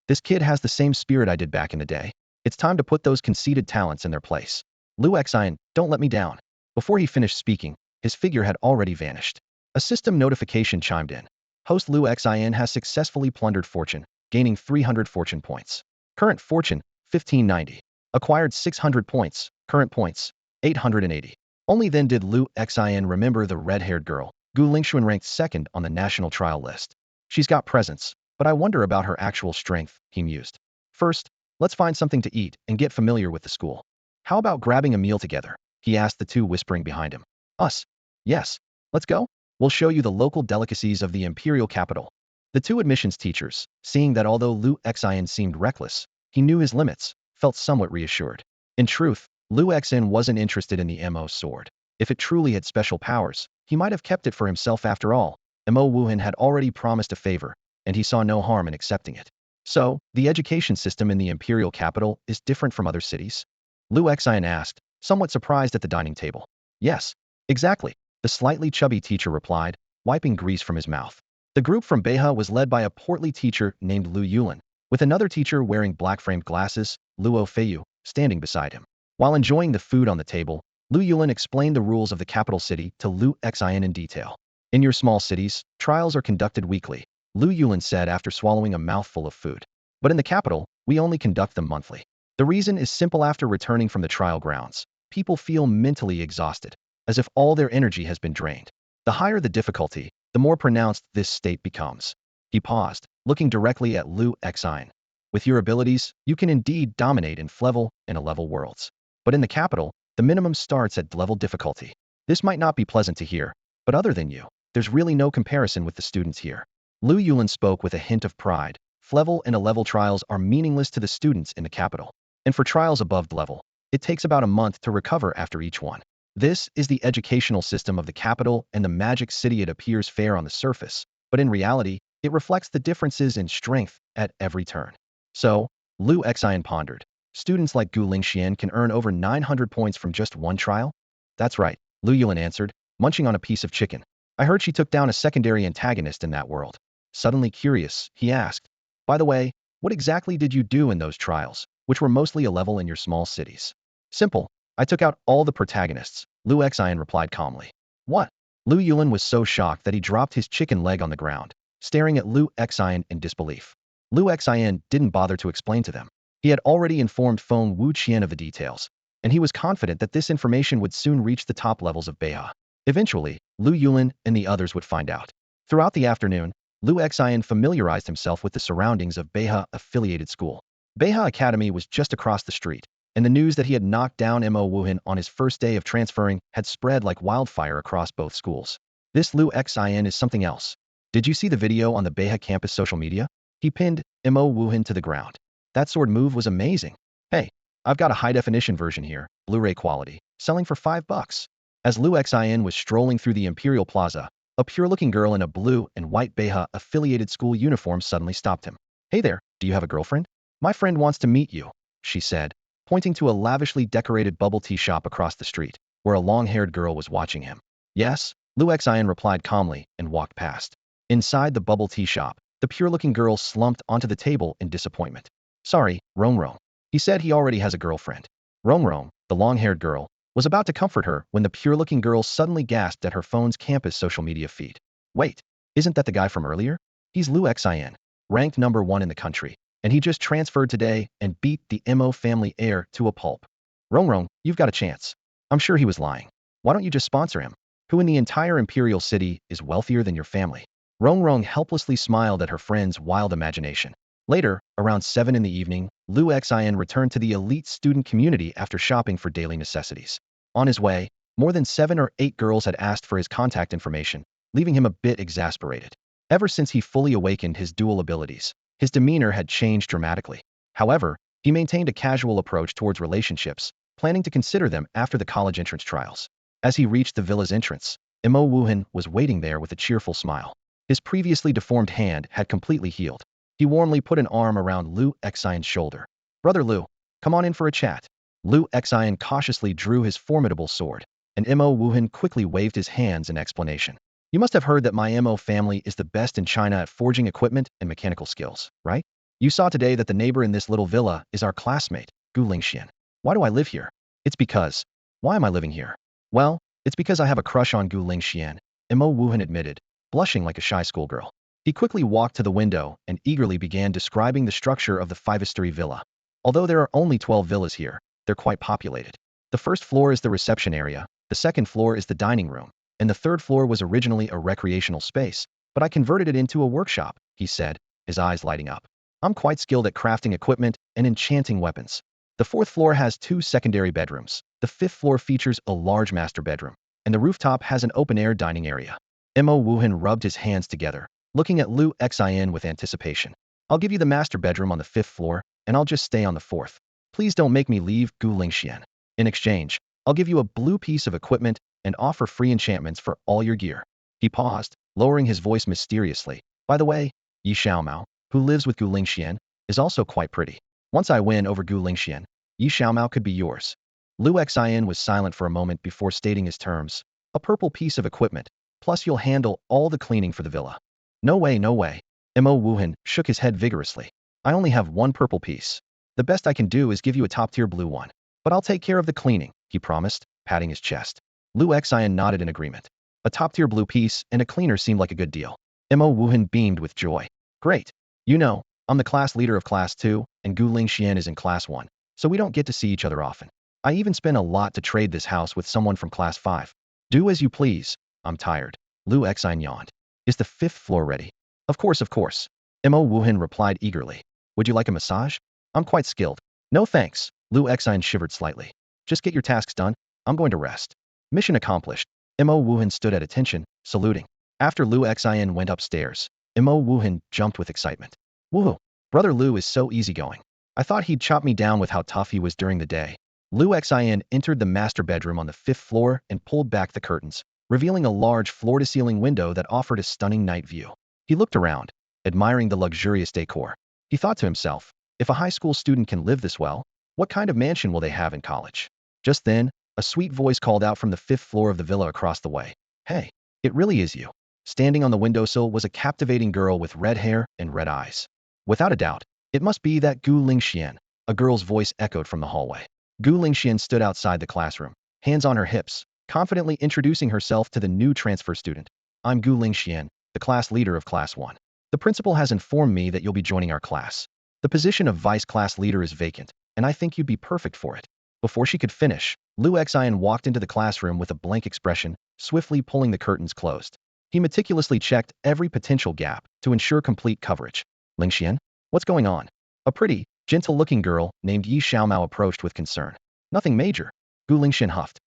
this kid has the same spirit I did back in the day. It's time to put those conceited talents in their place. Lu Xian, don't let me down. Before he finished speaking, his figure had already vanished. A system notification chimed in. Host Lu Xian has successfully plundered fortune, gaining 300 fortune points. Current fortune, 1590. Acquired 600 points, current points, 880. Only then did Lu Xian remember the red-haired girl. Gu Lingxuan ranked second on the national trial list. She's got presence, but I wonder about her actual strength, he mused. First, let's find something to eat and get familiar with the school. How about grabbing a meal together? He asked the two whispering behind him. Us? Yes. Let's go? We'll show you the local delicacies of the imperial capital. The two admissions teachers, seeing that although Lu Xian seemed reckless, he knew his limits, felt somewhat reassured. In truth, Lu Xian wasn't interested in the Mo sword. If it truly had special powers, he might have kept it for himself after all. Mo Wuhan had already promised a favor, and he saw no harm in accepting it. So, the education system in the imperial capital is different from other cities? Lu Xian asked, somewhat surprised at the dining table. Yes, exactly, the slightly chubby teacher replied, wiping grease from his mouth. The group from Beha was led by a portly teacher named Lu Yulin, with another teacher wearing black-framed glasses, Luo Feiyu, standing beside him. While enjoying the food on the table, Lu Yulin explained the rules of the capital city to Lu Xian in detail. In your small cities, trials are conducted weekly, Lu Yulin said after swallowing a mouthful of food. But in the capital, we only conduct them monthly. The reason is simple: after returning from the trial grounds, people feel mentally exhausted, as if all their energy has been drained. The higher the difficulty, the more pronounced this state becomes. He paused, looking directly at Lu Xian. With your abilities, you can indeed dominate in Flevel and A-level worlds. But in the capital, the minimum starts at level difficulty. This might not be pleasant to hear, but other than you, there's really no comparison with the students here. Lu Yulin spoke with a hint of pride. Flevel and A-level trials are meaningless to the students in the capital. And for trials above level, it takes about a month to recover after each one. This is the educational system of the capital and the magic city. It appears fair on the surface, but in reality, it reflects the differences in strength at every turn. So, Lu Xian pondered. Students like Gu Lingxian can earn over 900 points from just one trial? That's right, Lu Yulin answered, munching on a piece of chicken. I heard she took down a secondary antagonist in that world. Suddenly curious, he asked, by the way, what exactly did you do in those trials, which were mostly A-level in your small cities? Simple. I took out all the protagonists, Lu Xian replied calmly. What? Lu Yulin was so shocked that he dropped his chicken leg on the ground, staring at Lu Xian in disbelief. Lu Xian didn't bother to explain to them. He had already informed Feng Wuqian of the details, and he was confident that this information would soon reach the top levels of Beha. Eventually, Lu Yulin and the others would find out. Throughout the afternoon, Lu Xian familiarized himself with the surroundings of Beha-affiliated school. Beha Academy was just across the street, and the news that he had knocked down Mo Wuhan on his first day of transferring had spread like wildfire across both schools. This Lu Xian is something else. Did you see the video on the Beha campus social media? He pinned Mo Wuhan to the ground. That sword move was amazing. Hey, I've got a high-definition version here, Blu-ray quality, selling for $5. As Lu Xian was strolling through the Imperial Plaza, a pure-looking girl in a blue and white Beha-affiliated school uniform suddenly stopped him. Hey there, do you have a girlfriend? My friend wants to meet you, she said, pointing to a lavishly decorated bubble tea shop across the street, where a long-haired girl was watching him. Yes, Lu Xian replied calmly and walked past. Inside the bubble tea shop, the pure-looking girl slumped onto the table in disappointment. Sorry, Rong. He said he already has a girlfriend. Rong, the long-haired girl, was about to comfort her when the pure-looking girl suddenly gasped at her phone's campus social media feed. Wait, isn't that the guy from earlier? He's Lu Xian, ranked number 1 in the country, and he just transferred today and beat the Mo family heir to a pulp. Rong, you've got a chance. I'm sure he was lying. Why don't you just sponsor him? Who in the entire imperial city is wealthier than your family? Rong helplessly smiled at her friend's wild imagination. Later, around 7 in the evening, Lu Xian returned to the elite student community after shopping for daily necessities. On his way, more than 7 or 8 girls had asked for his contact information, leaving him a bit exasperated. Ever since he fully awakened his dual abilities, his demeanor had changed dramatically. However, he maintained a casual approach towards relationships, planning to consider them after the college entrance trials. As he reached the villa's entrance, Mo Wuhan was waiting there with a cheerful smile. His previously deformed hand had completely healed. He warmly put an arm around Lu Xian's shoulder. Brother Lu, come on in for a chat. Lu Xian cautiously drew his formidable sword, and Mo Wuhan quickly waved his hands in explanation. You must have heard that my Mo family is the best in China at forging equipment and mechanical skills, right? You saw today that the neighbor in this little villa is our classmate, Gu Lingxian. Why do I live here? It's because. Why am I living here? Well, it's because I have a crush on Gu Lingxian, Mo Wuhan admitted, blushing like a shy schoolgirl. He quickly walked to the window and eagerly began describing the structure of the five-story villa. Although there are only 12 villas here, they're quite populated. The first floor is the reception area, the second floor is the dining room, and the third floor was originally a recreational space, but I converted it into a workshop, he said, his eyes lighting up. I'm quite skilled at crafting equipment and enchanting weapons. The fourth floor has 2 secondary bedrooms. The fifth floor features a large master bedroom, and the rooftop has an open-air dining area. Mo Wuhan rubbed his hands together, looking at Lu Xian with anticipation. I'll give you the master bedroom on the 5th floor, and I'll just stay on the 4th. Please don't make me leave, Gu Lingxian. In exchange, I'll give you a blue piece of equipment and offer free enchantments for all your gear. He paused, lowering his voice mysteriously. By the way, Yi Xiaomao, who lives with Gu Lingxian, is also quite pretty. Once I win over Gu Lingxian, Yi Xiaomao could be yours. Lu Xian was silent for a moment before stating his terms. A purple piece of equipment, plus you'll handle all the cleaning for the villa. No way, no way. Mo Wuhan shook his head vigorously. I only have one purple piece. The best I can do is give you a top-tier blue one. But I'll take care of the cleaning, he promised, patting his chest. Lu Xian nodded in agreement. A top-tier blue piece and a cleaner seemed like a good deal. Mo Wuhan beamed with joy. Great. You know, I'm the class leader of Class 2, and Gu Lingxian is in Class 1, so we don't get to see each other often. I even spent a lot to trade this house with someone from Class 5. Do as you please. I'm tired. Lu Xian yawned. Is the 5th floor ready? Of course, of course. Mo Wuhan replied eagerly. Would you like a massage? I'm quite skilled. No thanks. Lu Xian shivered slightly. Just get your tasks done. I'm going to rest. Mission accomplished. Mo Wuhan stood at attention, saluting. After Lu Xian went upstairs, Mo Wuhan jumped with excitement. Woohoo! Brother Lu is so easygoing. I thought he'd chop me down with how tough he was during the day. Lu Xian entered the master bedroom on the 5th floor and pulled back the curtains, revealing a large floor-to-ceiling window that offered a stunning night view. He looked around, admiring the luxurious decor. He thought to himself, if a high school student can live this well, what kind of mansion will they have in college? Just then, a sweet voice called out from the 5th floor of the villa across the way. Hey, it really is you. Standing on the windowsill was a captivating girl with red hair and red eyes. Without a doubt, it must be that Gu Lingxian, a girl's voice echoed from the hallway. Gu Lingxian stood outside the classroom, hands on her hips, confidently introducing herself to the new transfer student. I'm Gu Lingxian, the class leader of Class 1. The principal has informed me that you'll be joining our class. The position of vice class leader is vacant, and I think you'd be perfect for it. Before she could finish, Lu Xian walked into the classroom with a blank expression, swiftly pulling the curtains closed. He meticulously checked every potential gap to ensure complete coverage. Lingxian, what's going on? A pretty, gentle-looking girl named Yi Xiaomao approached with concern. Nothing major. Gu Lingxian huffed.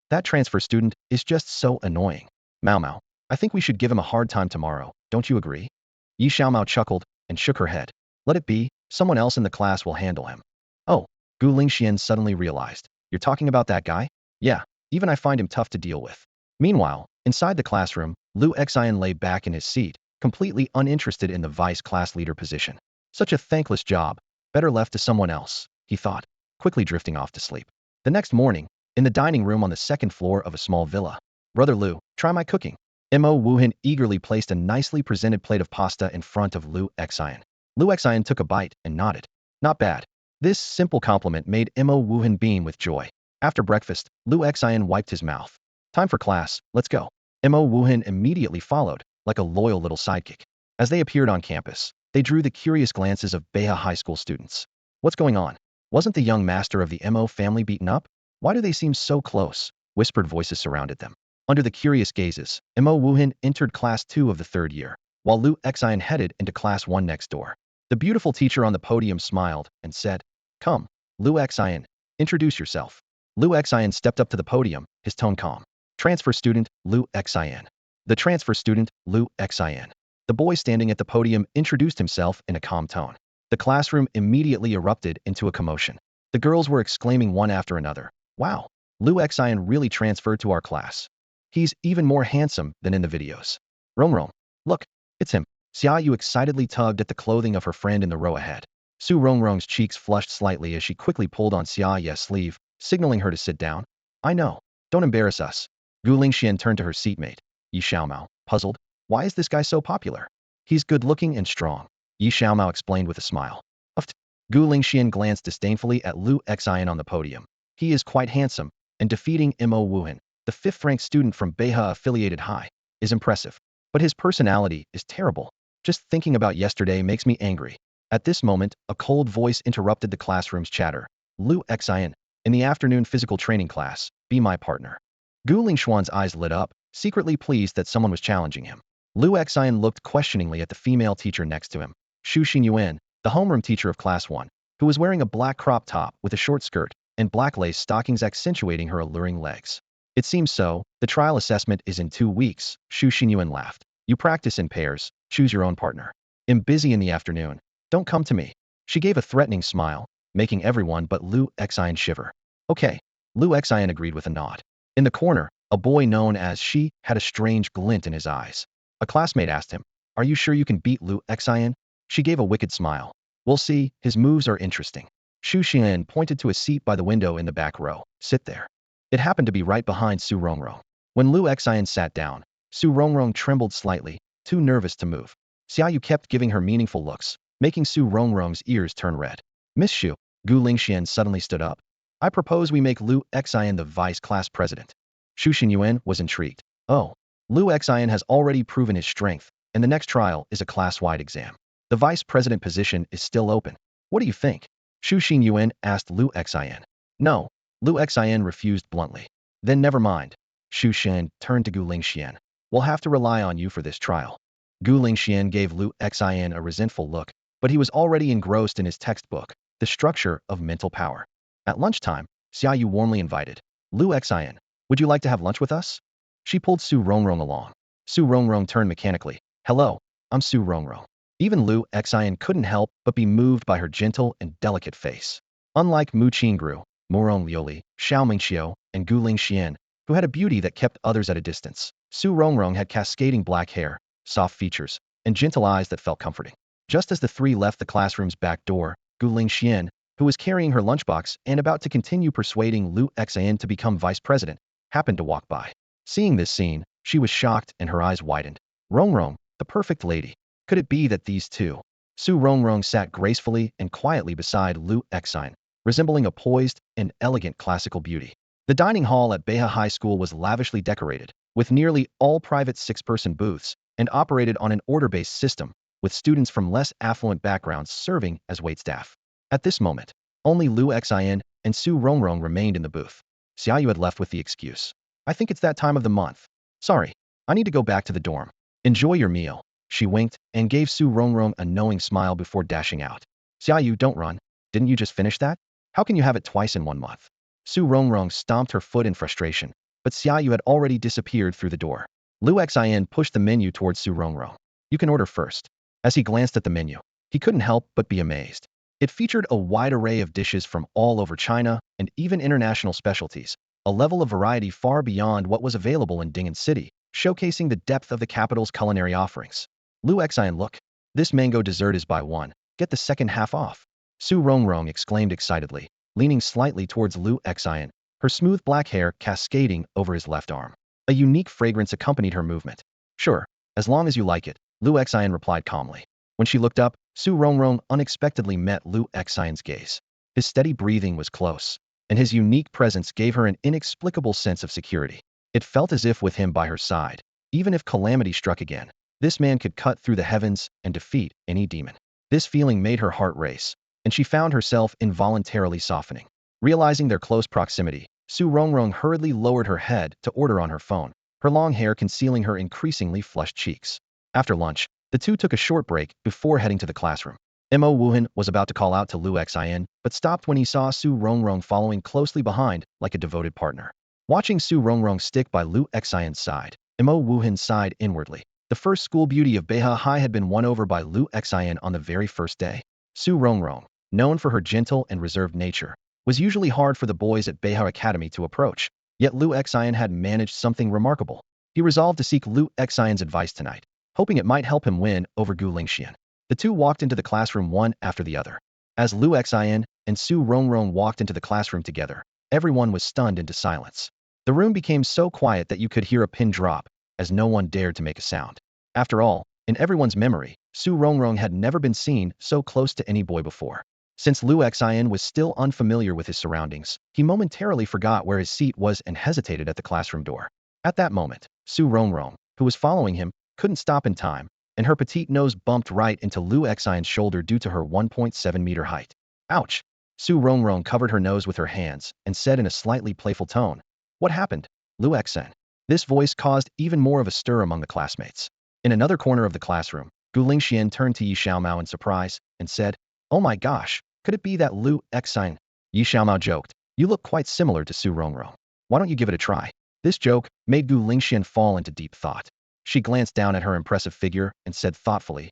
That transfer student is just so annoying. Mao, I think we should give him a hard time tomorrow, don't you agree? Yi Xiaomao chuckled and shook her head. Let it be, someone else in the class will handle him. Oh, Gu Lingxian suddenly realized. You're talking about that guy? Yeah, even I find him tough to deal with. Meanwhile, inside the classroom, Lu Xian lay back in his seat, completely uninterested in the vice class leader position. Such a thankless job, better left to someone else, he thought, quickly drifting off to sleep. The next morning, in the dining room on the 2nd floor of a small villa, Brother Lu, try my cooking. Mo Wuhan eagerly placed a nicely presented plate of pasta in front of Lu Xian. Lu Xian took a bite and nodded. Not bad. This simple compliment made Mo Wuhan beam with joy. After breakfast, Lu Xian wiped his mouth. Time for class, let's go. Mo Wuhan immediately followed, like a loyal little sidekick. As they appeared on campus, they drew the curious glances of Beha High School students. What's going on? Wasn't the young master of the Mo family beaten up? Why do they seem so close? Whispered voices surrounded them. Under the curious gazes, Mo Wuhan entered Class 2 of the 3rd year, while Lu Xian headed into Class 1 next door. The beautiful teacher on the podium smiled and said, Come, Lu Xian, introduce yourself. Lu Xian stepped up to the podium, his tone calm. Transfer student, Lu Xian. The transfer student, Lu Xian. The boy standing at the podium introduced himself in a calm tone. The classroom immediately erupted into a commotion. The girls were exclaiming one after another. Wow, Lu Xian really transferred to our class. He's even more handsome than in the videos. Rong, look, it's him. Xia Yu excitedly tugged at the clothing of her friend in the row ahead. Su Rongrong's cheeks flushed slightly as she quickly pulled on Xia Ye's sleeve, signaling her to sit down. I know. Don't embarrass us. Gu Lingxian turned to her seatmate, Yi Xiaomao, puzzled. Why is this guy so popular? He's good-looking and strong. Yi Xiaomao explained with a smile. Uft. Gu Lingxian glanced disdainfully at Lu Xian on the podium. He is quite handsome, and defeating Mo Wuhan, the fifth-ranked student from Beha-affiliated high, is impressive. But his personality is terrible. Just thinking about yesterday makes me angry. At this moment, a cold voice interrupted the classroom's chatter. Lu Xian, in the afternoon physical training class, be my partner. Gu Lingxuan's eyes lit up, secretly pleased that someone was challenging him. Lu Xian looked questioningly at the female teacher next to him, Xu Xinyuan, the homeroom teacher of Class 1, who was wearing a black crop top with a short skirt and black lace stockings accentuating her alluring legs. It seems so. The trial assessment is in 2 weeks, Xu Xinyuan laughed. You practice in pairs, choose your own partner. I'm busy in the afternoon. Don't come to me. She gave a threatening smile, making everyone but Lu Xian shiver. Okay. Lu Xian agreed with a nod. In the corner, a boy known as Shi had a strange glint in his eyes. A classmate asked him, Are you sure you can beat Lu Xian? She gave a wicked smile. We'll see, his moves are interesting. Xu Xian pointed to a seat by the window in the back row. Sit there. It happened to be right behind Su Rongrong. When Lu Xian sat down, Su Rongrong trembled slightly, too nervous to move. Xiaoyu kept giving her meaningful looks, making Su Rongrong's ears turn red. Miss Xu, Gu Lingxian suddenly stood up. I propose we make Lu Xian the vice class president. Xu Xinyuan was intrigued. Oh. Lu Xian has already proven his strength, and the next trial is a class-wide exam. The vice president position is still open. What do you think? Xu Xinyuan asked Lu Xian. No. Lu Xian refused bluntly. Then never mind. Xu Xian turned to Gu Lingxian. We'll have to rely on you for this trial. Gu Lingxian gave Lu Xian a resentful look, but he was already engrossed in his textbook, The Structure of Mental Power. At lunchtime, Xiaoyu warmly invited. Lu Xian, would you like to have lunch with us? She pulled Su Rongrong along. Su Rongrong turned mechanically. Hello, I'm Su Rongrong. Even Lu Xian couldn't help but be moved by her gentle and delicate face. Unlike Mu Qingru, Morong Liuli, Xiao Mingxiu, and Gu Lingxian, who had a beauty that kept others at a distance, Su Rongrong had cascading black hair, soft features, and gentle eyes that felt comforting. Just as the three left the classroom's back door, Gu Lingxian, who was carrying her lunchbox and about to continue persuading Lu Xian to become vice president, happened to walk by. Seeing this scene, she was shocked and her eyes widened. Rongrong, the perfect lady. Could it be that these two? Su Rongrong sat gracefully and quietly beside Lu Xian, resembling a poised and elegant classical beauty. The dining hall at Beha High School was lavishly decorated, with nearly all private 6-person booths, and operated on an order-based system, with students from less affluent backgrounds serving as waitstaff. At this moment, only Lu Xian and Su Rongrong remained in the booth. Xiaoyu had left with the excuse. I think it's that time of the month. Sorry, I need to go back to the dorm. Enjoy your meal. She winked and gave Su Rongrong a knowing smile before dashing out. Xiaoyu, don't run. Didn't you just finish that? How can you have it twice in 1 month? Su Rongrong stomped her foot in frustration, but Xiaoyu had already disappeared through the door. Lu Xian pushed the menu towards Su Rongrong. You can order first. As he glanced at the menu, he couldn't help but be amazed. It featured a wide array of dishes from all over China and even international specialties, a level of variety far beyond what was available in Ding'an City, showcasing the depth of the capital's culinary offerings. Lu Xian, look. This mango dessert is buy one, get the second half off. Su Rongrong exclaimed excitedly, leaning slightly towards Lu Xian, her smooth black hair cascading over his left arm. A unique fragrance accompanied her movement. Sure, as long as you like it, Lu Xian replied calmly. When she looked up, Su Rongrong unexpectedly met Lu Xian's gaze. His steady breathing was close, and his unique presence gave her an inexplicable sense of security. It felt as if with him by her side, even if calamity struck again, this man could cut through the heavens and defeat any demon. This feeling made her heart race, and she found herself involuntarily softening. Realizing their close proximity, Su Rongrong hurriedly lowered her head to order on her phone, her long hair concealing her increasingly flushed cheeks. After lunch, the two took a short break before heading to the classroom. Mo Wuhan was about to call out to Lu Xian, but stopped when he saw Su Rongrong following closely behind like a devoted partner. Watching Su Rongrong stick by Lu Xian's side, Mo Wuhan sighed inwardly. The first school beauty of Beha High had been won over by Lu Xian on the very first day. Su Rongrong, known for her gentle and reserved nature, was usually hard for the boys at Beha Academy to approach, yet Lu Xian had managed something remarkable. He resolved to seek Lu Xian's advice tonight, hoping it might help him win over Gu Lingxian. The two walked into the classroom one after the other. As Lu Xin and Su Rongrong walked into the classroom together, everyone was stunned into silence. The room became so quiet that you could hear a pin drop, as no one dared to make a sound. After all, in everyone's memory, Su Rongrong had never been seen so close to any boy before. Since Lu Xian was still unfamiliar with his surroundings, he momentarily forgot where his seat was and hesitated at the classroom door. At that moment, Su Rongrong, who was following him, couldn't stop in time, and her petite nose bumped right into Lu Xian's shoulder due to her 1.7-meter height. Ouch! Su Rongrong covered her nose with her hands and said in a slightly playful tone, "What happened, Lu Xian?" This voice caused even more of a stir among the classmates. In another corner of the classroom, Gu Lingxian turned to Yi Xiaomao in surprise and said, "Oh my gosh, could it be that Lu Xian?" Yi Xiaomao joked, "You look quite similar to Su Rongrong. Why don't you give it a try?" This joke made Gu Lingxian fall into deep thought. She glanced down at her impressive figure and said thoughtfully,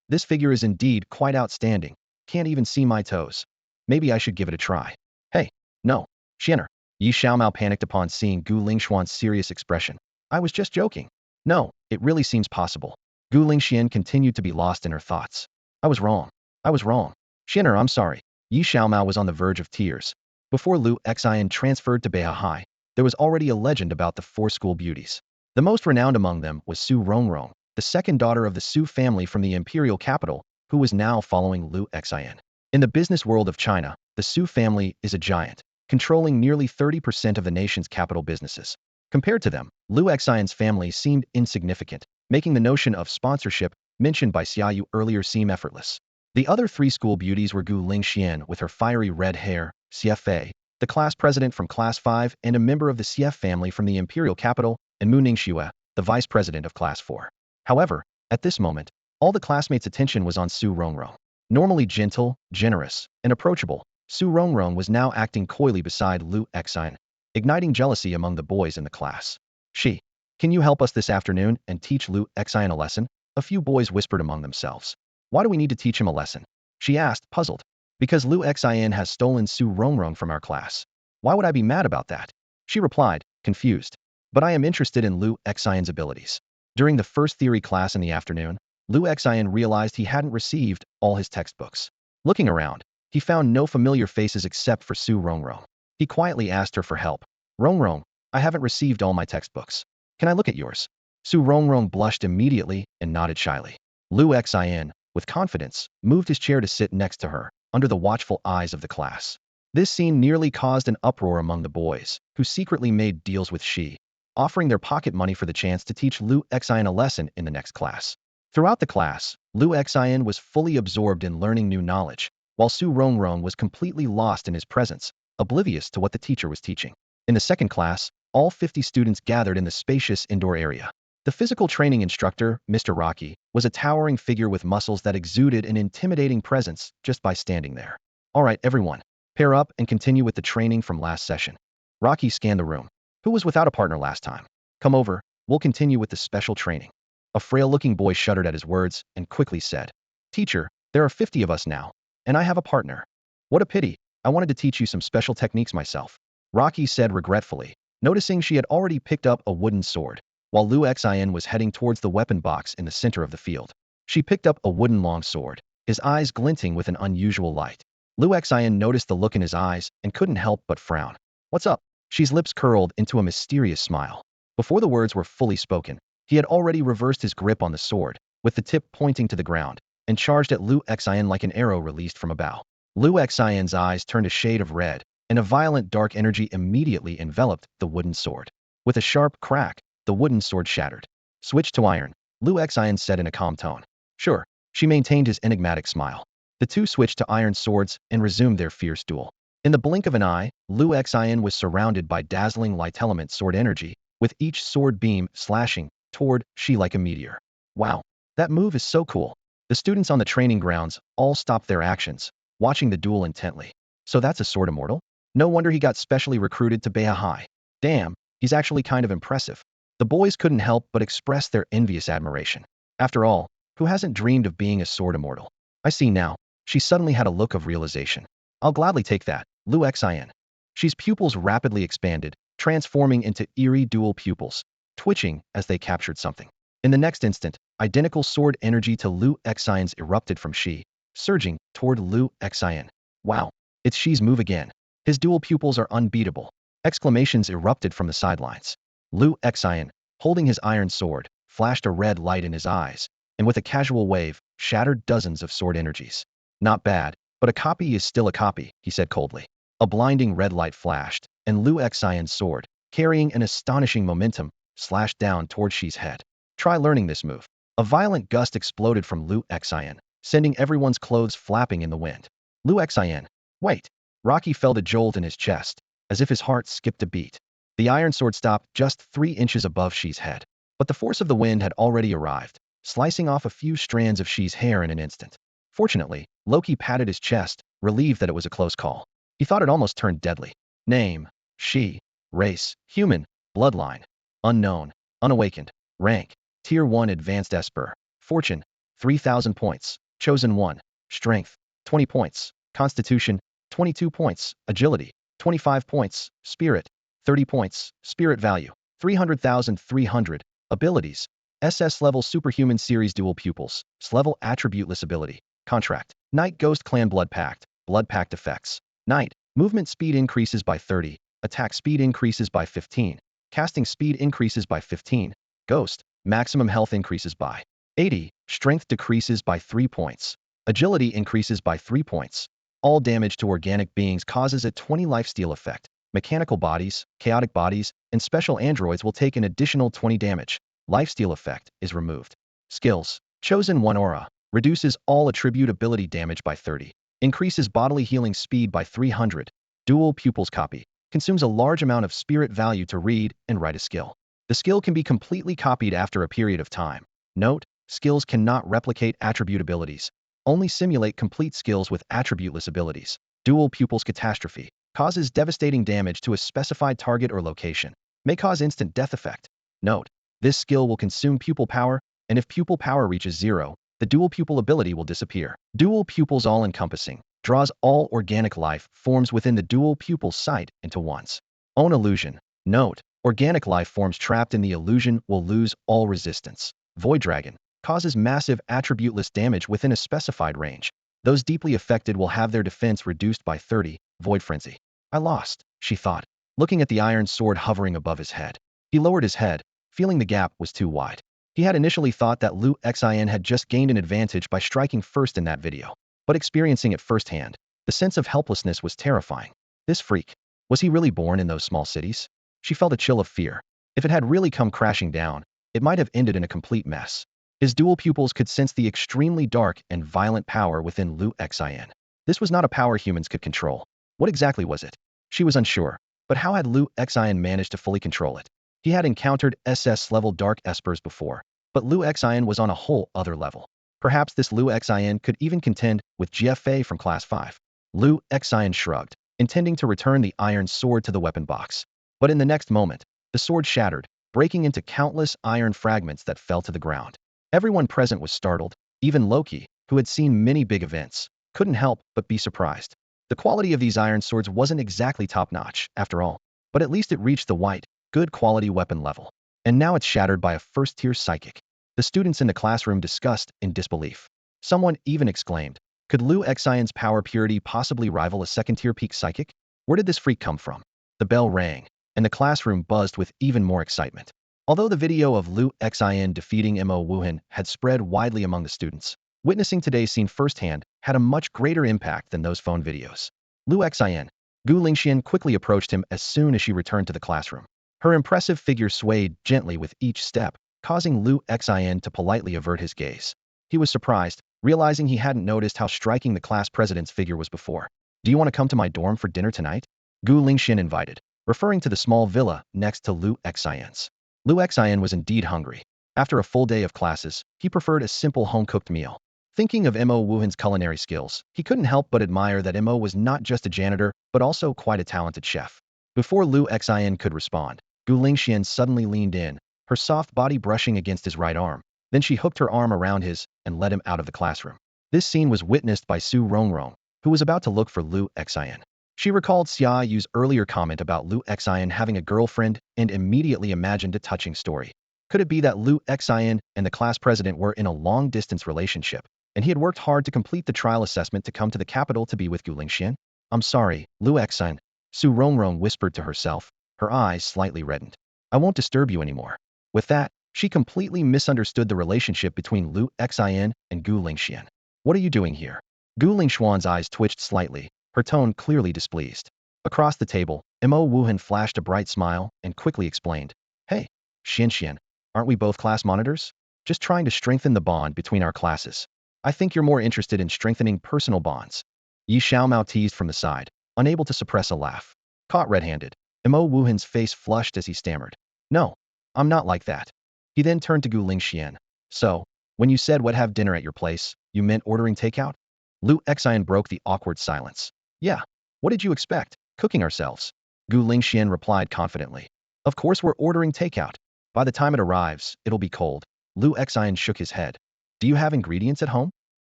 this figure is indeed quite outstanding. Can't even see my toes. Maybe I should give it a try." "Hey, no, Xianer." Yi Xiaomao panicked upon seeing Gu Lingxian's serious expression. "I was just joking." "No, it really seems possible." Gu Lingxian continued to be lost in her thoughts. I was wrong. Xianer, I'm sorry." Yi Xiaomao was on the verge of tears. Before Lu Xian transferred to Beihai, there was already a legend about the four school beauties. The most renowned among them was Su Rongrong, the second daughter of the Su family from the imperial capital, who was now following Lu Xian. In the business world of China, the Su family is a giant, controlling nearly 30% of the nation's capital businesses. Compared to them, Lu Xian's family seemed insignificant, making the notion of sponsorship mentioned by Xiaoyu earlier seem effortless. The other three school beauties were Gu Lingxian with her fiery red hair, Xie Fei, the class president from Class 5 and a member of the Xie family from the imperial capital, and Mu Ningxue, the vice president of Class 4. However, at this moment, all the classmates' attention was on Su Rongrong. Normally gentle, generous, and approachable, Su Rongrong was now acting coyly beside Lu Xian, igniting jealousy among the boys in the class. Can you help us this afternoon and teach Lu Xian a lesson?" A few boys whispered among themselves. "Why do we need to teach him a lesson?" she asked, puzzled. "Because Lu Xian has stolen Su Rongrong from our class." "Why would I be mad about that?" she replied, confused. "But I am interested in Lu Xian's abilities." During the first theory class in the afternoon, Lu Xian realized he hadn't received all his textbooks. Looking around, he found no familiar faces except for Su Rongrong. He quietly asked her for help. "Rongrong, I haven't received all my textbooks. Can I look at yours?" Su Rongrong blushed immediately and nodded shyly. Lu Xian, with confidence, moved his chair to sit next to her, under the watchful eyes of the class. This scene nearly caused an uproar among the boys, who secretly made deals with Shi, offering their pocket money for the chance to teach Lu Xian a lesson in the next class. Throughout the class, Lu Xian was fully absorbed in learning new knowledge, while Su Rongrong was completely lost in his presence, oblivious to what the teacher was teaching. In the second class, all 50 students gathered in the spacious indoor area. The physical training instructor, Mr. Rocky, was a towering figure with muscles that exuded an intimidating presence just by standing there. "All right, everyone, pair up and continue with the training from last session." Rocky scanned the room. "Who was without a partner last time? Come over, we'll continue with the special training." A frail-looking boy shuddered at his words and quickly said, "Teacher, there are 50 of us now, and I have a partner." "What a pity, I wanted to teach you some special techniques myself," Rocky said regretfully, noticing she had already picked up a wooden sword, while Lu Xian was heading towards the weapon box in the center of the field. She picked up a wooden long sword, his eyes glinting with an unusual light. Lu Xian noticed the look in his eyes and couldn't help but frown. "What's up?" She's lips curled into a mysterious smile. Before the words were fully spoken, he had already reversed his grip on the sword, with the tip pointing to the ground, and charged at Lu Xian like an arrow released from a bow. Lu Xian's eyes turned a shade of red, and a violent dark energy immediately enveloped the wooden sword. With a sharp crack, the wooden sword shattered. "Switch to iron," Lu Xian said in a calm tone. "Sure." She maintained his enigmatic smile. The two switched to iron swords and resumed their fierce duel. In the blink of an eye, Lu Xian was surrounded by dazzling light element sword energy, with each sword beam slashing toward Shi like a meteor. "Wow, that move is so cool." The students on the training grounds all stopped their actions, watching the duel intently. "So that's a sword immortal? No wonder he got specially recruited to Beihai. Damn, he's actually kind of impressive." The boys couldn't help but express their envious admiration. After all, who hasn't dreamed of being a sword immortal? "I see now." She suddenly had a look of realization. "I'll gladly take that, Lu Xian." She's pupils rapidly expanded, transforming into eerie dual pupils, twitching as they captured something. In the next instant, identical sword energy to Lu Xian's erupted from Shi, surging toward Lu Xian. Wow, it's Shi's move again. His dual pupils are unbeatable. Exclamations erupted from the sidelines. Lu Xian, holding his iron sword, flashed a red light in his eyes, and with a casual wave, shattered dozens of sword energies. Not bad, but a copy is still a copy, he said coldly. A blinding red light flashed, and Lu Xian's sword, carrying an astonishing momentum, slashed down toward Shi's head. Try learning this move. A violent gust exploded from Lu Xian, sending everyone's clothes flapping in the wind. Lu Xian, wait! Rocky felt a jolt in his chest, as if his heart skipped a beat. The iron sword stopped just 3 inches above Shi's head. But the force of the wind had already arrived, slicing off a few strands of Shi's hair in an instant. Fortunately, Loki patted his chest, relieved that it was a close call. He thought it almost turned deadly. Name: Shi. Race: human. Bloodline: unknown. Unawakened. Rank: Tier 1 Advanced Esper. Fortune: 3,000 points. Chosen 1. Strength: 20 points. Constitution: 22 points. Agility: 25 points. Spirit: 30 points. Spirit value: 300,300. Abilities: SS level superhuman series dual pupils. S level attributeless ability. Contract: Night Ghost Clan Blood Pact. Blood Pact effects. Night: movement speed increases by 30. Attack speed increases by 15. Casting speed increases by 15. Ghost: maximum health increases by 80. Strength decreases by 3 points. Agility increases by 3 points. All damage to organic beings causes a 20 lifesteal effect. Mechanical bodies, chaotic bodies, and special androids will take an additional 20 damage. Lifesteal effect is removed. Skills: Chosen 1 Aura. Reduces all attribute ability damage by 30. Increases bodily healing speed by 300. Dual Pupils Copy. Consumes a large amount of spirit value to read and write a skill. The skill can be completely copied after a period of time. Note: skills cannot replicate attribute abilities. Only simulate complete skills with attributeless abilities. Dual Pupils Catastrophe. Causes devastating damage to a specified target or location. May cause instant death effect. Note: this skill will consume pupil power, and if pupil power reaches 0, the dual pupil ability will disappear. Dual Pupils All-Encompassing. Draws all organic life forms within the dual pupil sight into one's own illusion. Note: organic life forms trapped in the illusion will lose all resistance. Void Dragon. Causes massive attributeless damage within a specified range. Those deeply affected will have their defense reduced by 30. Void Frenzy. I lost, she thought, looking at the iron sword hovering above his head. He lowered his head, feeling the gap was too wide. He had initially thought that Lu Xian had just gained an advantage by striking first in that video. But experiencing it firsthand, the sense of helplessness was terrifying. This freak, was he really born in those small cities? She felt a chill of fear. If it had really come crashing down, it might have ended in a complete mess. His dual pupils could sense the extremely dark and violent power within Lu Xian. This was not a power humans could control. What exactly was it? She was unsure, but how had Lu Xian managed to fully control it? He had encountered SS-level Dark Espers before, but Lu Xian was on a whole other level. Perhaps this Lu Xian could even contend with GFA from Class 5. Lu Xian shrugged, intending to return the iron sword to the weapon box. But in the next moment, the sword shattered, breaking into countless iron fragments that fell to the ground. Everyone present was startled. Even Loki, who had seen many big events, couldn't help but be surprised. The quality of these iron swords wasn't exactly top-notch, after all, but at least it reached the white, good quality weapon level. And now it's shattered by a first-tier psychic. The students in the classroom discussed in disbelief. Someone even exclaimed, could Lu Xian's power purity possibly rival a second-tier peak psychic? Where did this freak come from? The bell rang, and the classroom buzzed with even more excitement. Although the video of Lu Xian defeating Mo Wuhan had spread widely among the students, witnessing today's scene firsthand had a much greater impact than those phone videos. Lu Xian. Gu Lingxian quickly approached him as soon as she returned to the classroom. Her impressive figure swayed gently with each step, causing Lu Xian to politely avert his gaze. He was surprised, realizing he hadn't noticed how striking the class president's figure was before. Do you want to come to my dorm for dinner tonight? Gu Lingxian invited, referring to the small villa next to Lu Xian's. Lu Xian was indeed hungry. After a full day of classes, he preferred a simple home-cooked meal. Thinking of Mo Wuhan's culinary skills, he couldn't help but admire that Mo was not just a janitor, but also quite a talented chef. Before Lu Xian could respond, Gu Lingxian suddenly leaned in, her soft body brushing against his right arm. Then she hooked her arm around his and led him out of the classroom. This scene was witnessed by Su Rongrong, who was about to look for Lu Xian. She recalled Xia Yu's earlier comment about Lu Xian having a girlfriend and immediately imagined a touching story. Could it be that Lu Xian and the class president were in a long-distance relationship? and he had worked hard to complete the trial assessment to come to the capital to be with Gu Lingxian. I'm sorry, Lu Exine, Su Rongrong whispered to herself, her eyes slightly reddened. I won't disturb you anymore. With that, she completely misunderstood the relationship between Lu Exine and Gu Lingxian. What are you doing here? Gu Lingxuan's eyes twitched slightly, her tone clearly displeased. Across the table, Mo Wuhan flashed a bright smile and quickly explained. Hey, Xian, aren't we both class monitors? Just trying to strengthen the bond between our classes. I think you're more interested in strengthening personal bonds. Yi Xiaomao teased from the side, unable to suppress a laugh. Caught red-handed, Mo Wuhan's face flushed as he stammered. No, I'm not like that. He then turned to Gu Lingxian. So, when you said we'd have dinner at your place, you meant ordering takeout? Lu Exine broke the awkward silence. Yeah, what did you expect? Cooking ourselves. Gu Lingxian replied confidently. Of course we're ordering takeout. By the time it arrives, it'll be cold. Lu Exine shook his head. Do you have ingredients at home?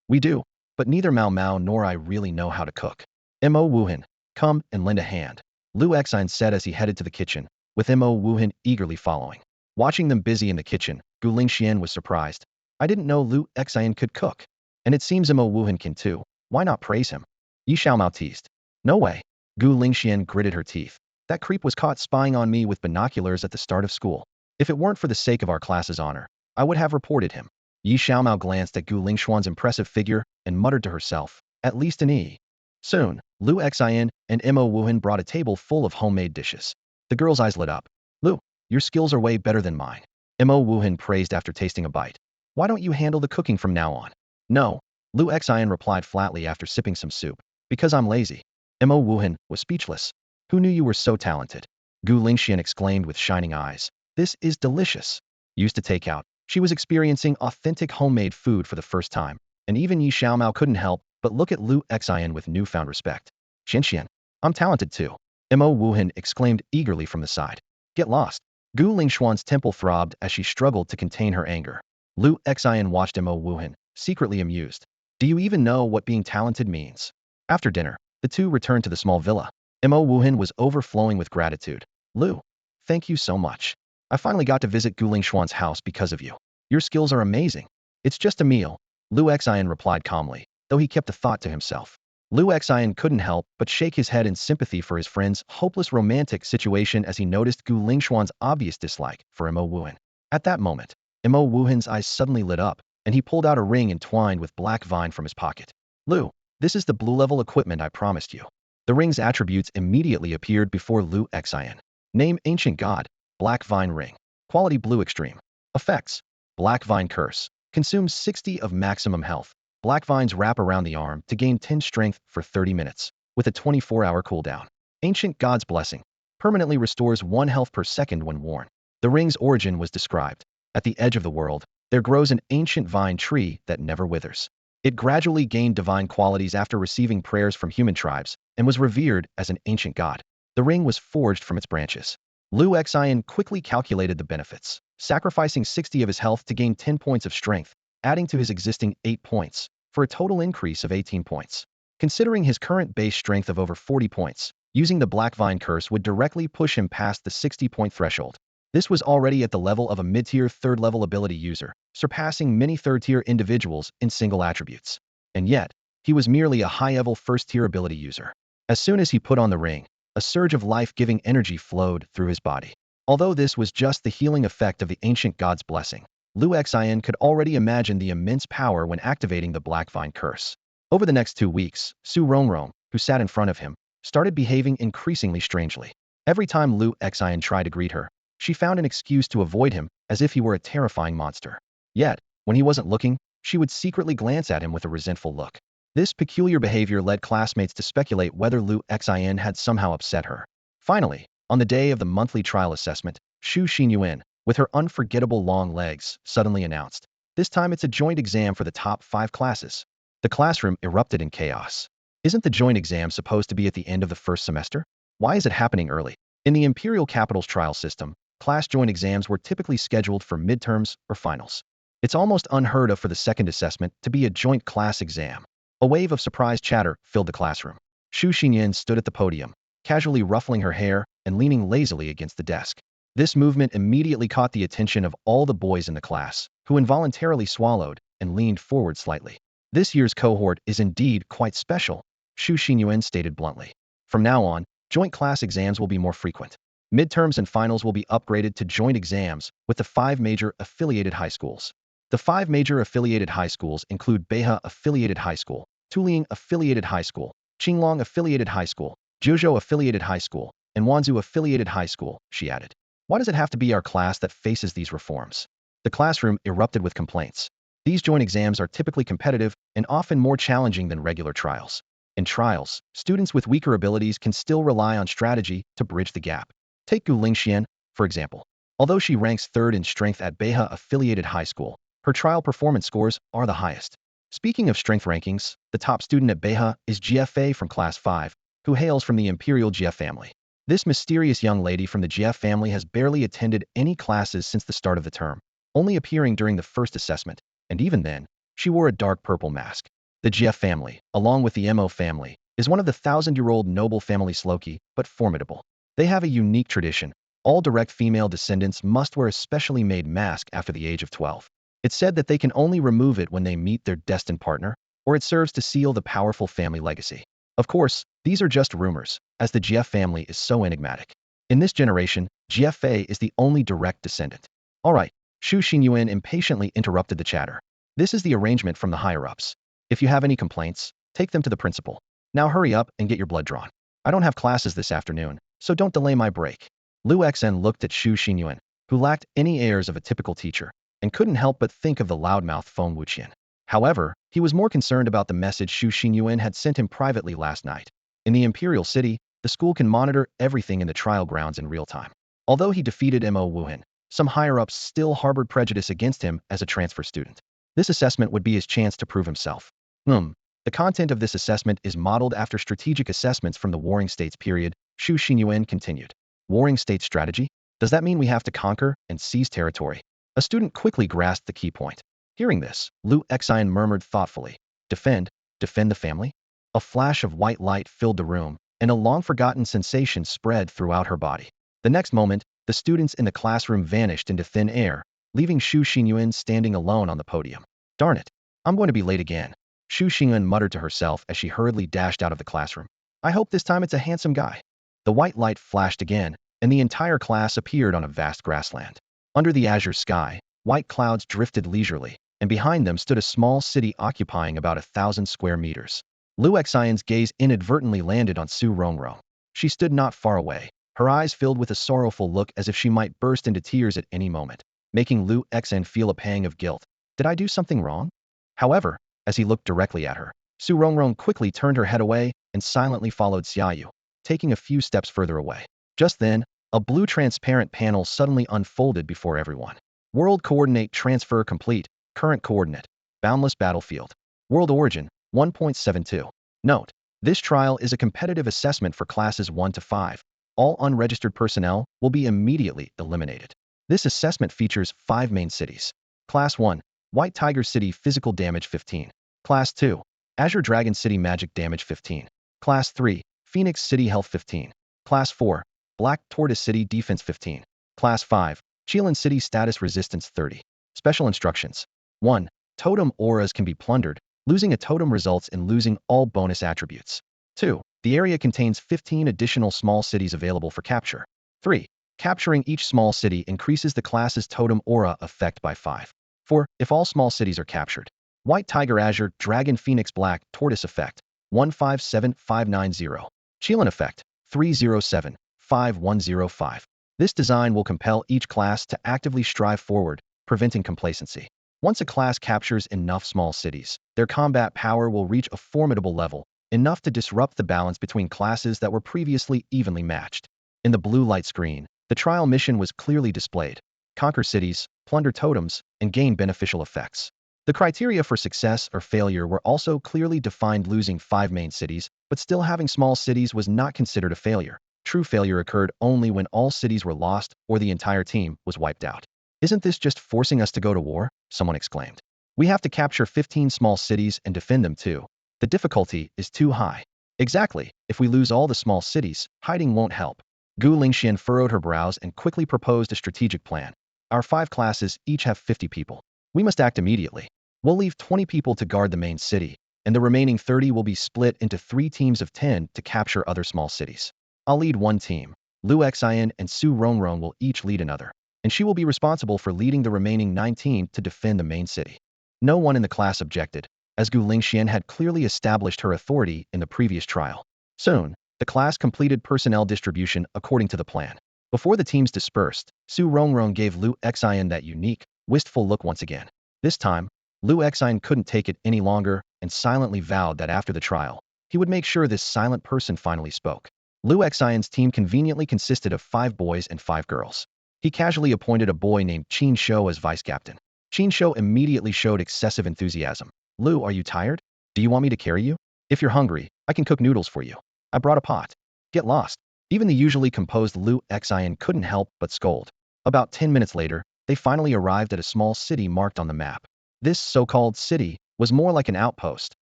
We do, but neither Mao Mao nor I really know how to cook. Mo Wuhan, come and lend a hand. Lu Exine said as he headed to the kitchen, with Mo Wuhan eagerly following. Watching them busy in the kitchen, Gu Lingxian was surprised. I didn't know Lu Exine could cook. And it seems Mo Wuhan can too. Why not praise him? Yi Xiaomao teased. No way. Gu Lingxian gritted her teeth. That creep was caught spying on me with binoculars at the start of school. If it weren't for the sake of our class's honor, I would have reported him. Yi Xiaomao glanced at Gu Lingxuan's impressive figure and muttered to herself, at least an E. Soon, Lu Xian and Mo Wuhan brought a table full of homemade dishes. The girl's eyes lit up. Lu, your skills are way better than mine. Mo Wuhan praised after tasting a bite. Why don't you handle the cooking from now on? No, Lu Xian replied flatly after sipping some soup. Because I'm lazy. Mo Wuhan was speechless. Who knew you were so talented? Gu Lingxian exclaimed with shining eyes. This is delicious. Used to takeout, she was experiencing authentic homemade food for the first time, and even Yi Xiaomao couldn't help but look at Lu Xian with newfound respect. Xian, I'm talented too. Mo Wuhan exclaimed eagerly from the side. Get lost. Gu Lingxuan's temple throbbed as she struggled to contain her anger. Lu Xian watched Mo Wuhan, secretly amused. Do you even know what being talented means? After dinner, the two returned to the small villa. Mo Wuhan was overflowing with gratitude. Lu, thank you so much. I finally got to visit Gu Lingxuan's house because of you. Your skills are amazing. It's just a meal. Lu Xian replied calmly, though he kept the thought to himself. Lu Xian couldn't help but shake his head in sympathy for his friend's hopeless romantic situation as he noticed Gu Lingxuan's obvious dislike for Mo Wuhan. At that moment, Mo Wuhan's eyes suddenly lit up, and he pulled out a ring entwined with black vine from his pocket. Lu, this is the blue-level equipment I promised you. The ring's attributes immediately appeared before Lu Xian. Name Ancient God, Black Vine Ring. Quality Blue Extreme. Effects. Black Vine Curse. Consumes 60 of maximum health. Black vines wrap around the arm to gain 10 strength for 30 minutes, with a 24-hour cooldown. Ancient God's Blessing. Permanently restores 1 health per second when worn. The ring's origin was described. At the edge of the world, there grows an ancient vine tree that never withers. It gradually gained divine qualities after receiving prayers from human tribes, and was revered as an ancient god. The ring was forged from its branches. Lu Xian quickly calculated the benefits, sacrificing 60 of his health to gain 10 points of strength, adding to his existing 8 points, for a total increase of 18 points. Considering his current base strength of over 40 points, using the Black Vine Curse would directly push him past the 60-point threshold. This was already at the level of a mid-tier third-level ability user, surpassing many third-tier individuals in single attributes. And yet, he was merely a high-level first-tier ability user. As soon as he put on the ring, a surge of life-giving energy flowed through his body. Although this was just the healing effect of the ancient god's blessing, Lu Xian could already imagine the immense power when activating the Black Vine Curse. Over the next 2 weeks, Su Rongrong, who sat in front of him, started behaving increasingly strangely. Every time Lu Xian tried to greet her, she found an excuse to avoid him, as if he were a terrifying monster. Yet, when he wasn't looking, she would secretly glance at him with a resentful look. This peculiar behavior led classmates to speculate whether Lu Xian had somehow upset her. Finally, on the day of the monthly trial assessment, Xu Xinyuan, with her unforgettable long legs, suddenly announced, "This time it's a joint exam for the top 5 classes." The classroom erupted in chaos. Isn't the joint exam supposed to be at the end of the first semester? Why is it happening early? In the Imperial Capital's trial system, class joint exams were typically scheduled for midterms or finals. It's almost unheard of for the second assessment to be a joint class exam. A wave of surprised chatter filled the classroom. Xu Xinyan stood at the podium, casually ruffling her hair and leaning lazily against the desk. This movement immediately caught the attention of all the boys in the class, who involuntarily swallowed and leaned forward slightly. This year's cohort is indeed quite special, Xu Xinyuan stated bluntly. From now on, joint class exams will be more frequent. Midterms and finals will be upgraded to joint exams with the 5 major affiliated high schools. The 5 major affiliated high schools include Beihai Affiliated High School, Tuliang Affiliated High School, Qinglong Affiliated High School, Zhuzhou Affiliated High School, and Wanzhou Affiliated High School, she added. Why does it have to be our class that faces these reforms? The classroom erupted with complaints. These joint exams are typically competitive and often more challenging than regular trials. In trials, students with weaker abilities can still rely on strategy to bridge the gap. Take Gu Lingxian, for example. Although she ranks third in strength at Beihai Affiliated High School, her trial performance scores are the highest. Speaking of strength rankings, the top student at Beihai is GFA from Class 5, who hails from the Imperial GF family. This mysterious young lady from the GF family has barely attended any classes since the start of the term, only appearing during the first assessment, and even then, she wore a dark purple mask. The GF family, along with the MO family, is one of the 1,000-year-old noble family Sloki, but formidable. They have a unique tradition. All direct female descendants must wear a specially made mask after the age of 12. It's said that they can only remove it when they meet their destined partner, or it serves to seal the powerful family legacy. Of course, these are just rumors, as the GF family is so enigmatic. In this generation, GFA is the only direct descendant. Alright, Xu Xinyuan impatiently interrupted the chatter. This is the arrangement from the higher-ups. If you have any complaints, take them to the principal. Now hurry up and get your blood drawn. I don't have classes this afternoon, so don't delay my break. Lu Xen looked at Xu Xinyuan, who lacked any airs of a typical teacher, and couldn't help but think of the loudmouth Feng Wuqian. However, he was more concerned about the message Xu Xinyuan had sent him privately last night. In the Imperial City, the school can monitor everything in the trial grounds in real time. Although he defeated Mo Wuhan, some higher-ups still harbored prejudice against him as a transfer student. This assessment would be his chance to prove himself. The content of this assessment is modeled after strategic assessments from the Warring States period, Xu Xinyuan continued. Warring States strategy? Does that mean we have to conquer and seize territory? A student quickly grasped the key point. Hearing this, Lu Xian murmured thoughtfully, defend the family? A flash of white light filled the room, and a long-forgotten sensation spread throughout her body. The next moment, the students in the classroom vanished into thin air, leaving Xu Xinyuan standing alone on the podium. Darn it, I'm going to be late again, Xu Xinyuan muttered to herself as she hurriedly dashed out of the classroom. I hope this time it's a handsome guy. The white light flashed again, and the entire class appeared on a vast grassland. Under the azure sky, white clouds drifted leisurely, and behind them stood a small city occupying about 1,000 square meters. Lu Xian's gaze inadvertently landed on Su Rongrong. She stood not far away, her eyes filled with a sorrowful look as if she might burst into tears at any moment, making Lu Xian feel a pang of guilt. Did I do something wrong? However, as he looked directly at her, Su Rongrong quickly turned her head away and silently followed Xiaoyu, taking a few steps further away. Just then, a blue transparent panel suddenly unfolded before everyone. World coordinate transfer complete. Current coordinate. Boundless battlefield. World origin, 1.72. Note: this trial is a competitive assessment for classes 1 to 5. All unregistered personnel will be immediately eliminated. This assessment features 5 main cities. Class 1, White Tiger City Physical Damage 15. Class 2, Azure Dragon City Magic Damage 15. Class 3, Phoenix City Health 15. Class 4, Black Tortoise City Defense 15. Class 5, Chelan City Status Resistance 30. Special instructions. 1. Totem auras can be plundered. Losing a totem results in losing all bonus attributes. 2. The area contains 15 additional small cities available for capture. 3. Capturing each small city increases the class's totem aura effect by 5. 4. If all small cities are captured. White Tiger Azure Dragon Phoenix Black Tortoise Effect 157590. Chelan Effect 3075105. This design will compel each class to actively strive forward, preventing complacency. Once a class captures enough small cities, their combat power will reach a formidable level, enough to disrupt the balance between classes that were previously evenly matched. In the blue light screen, the trial mission was clearly displayed. Conquer cities, plunder totems, and gain beneficial effects. The criteria for success or failure were also clearly defined. Losing 5 main cities, but still having small cities was not considered a failure. True failure occurred only when all cities were lost or the entire team was wiped out. Isn't this just forcing us to go to war? Someone exclaimed. We have to capture 15 small cities and defend them too. The difficulty is too high. Exactly, if we lose all the small cities, hiding won't help. Gu Lingxian furrowed her brows and quickly proposed a strategic plan. Our 5 classes each have 50 people. We must act immediately. We'll leave 20 people to guard the main city, and the remaining 30 will be split into 3 teams of 10 to capture other small cities. I'll lead one team. Lu Xian and Su Rongrong will each lead another, and she will be responsible for leading the remaining 19 to defend the main city. No one in the class objected, as Gu Lingxian had clearly established her authority in the previous trial. Soon, the class completed personnel distribution according to the plan. Before the teams dispersed, Su Rongrong gave Lu Xian that unique, wistful look once again. This time, Lu Xian couldn't take it any longer and silently vowed that after the trial, he would make sure this silent person finally spoke. Lu Xian's team conveniently consisted of 5 boys and 5 girls. He casually appointed a boy named Qin Shou as vice-captain. Qin Shou immediately showed excessive enthusiasm. Lu, are you tired? Do you want me to carry you? If you're hungry, I can cook noodles for you. I brought a pot. Get lost. Even the usually composed Lu Xian couldn't help but scold. About 10 minutes later, they finally arrived at a small city marked on the map. This so-called city was more like an outpost,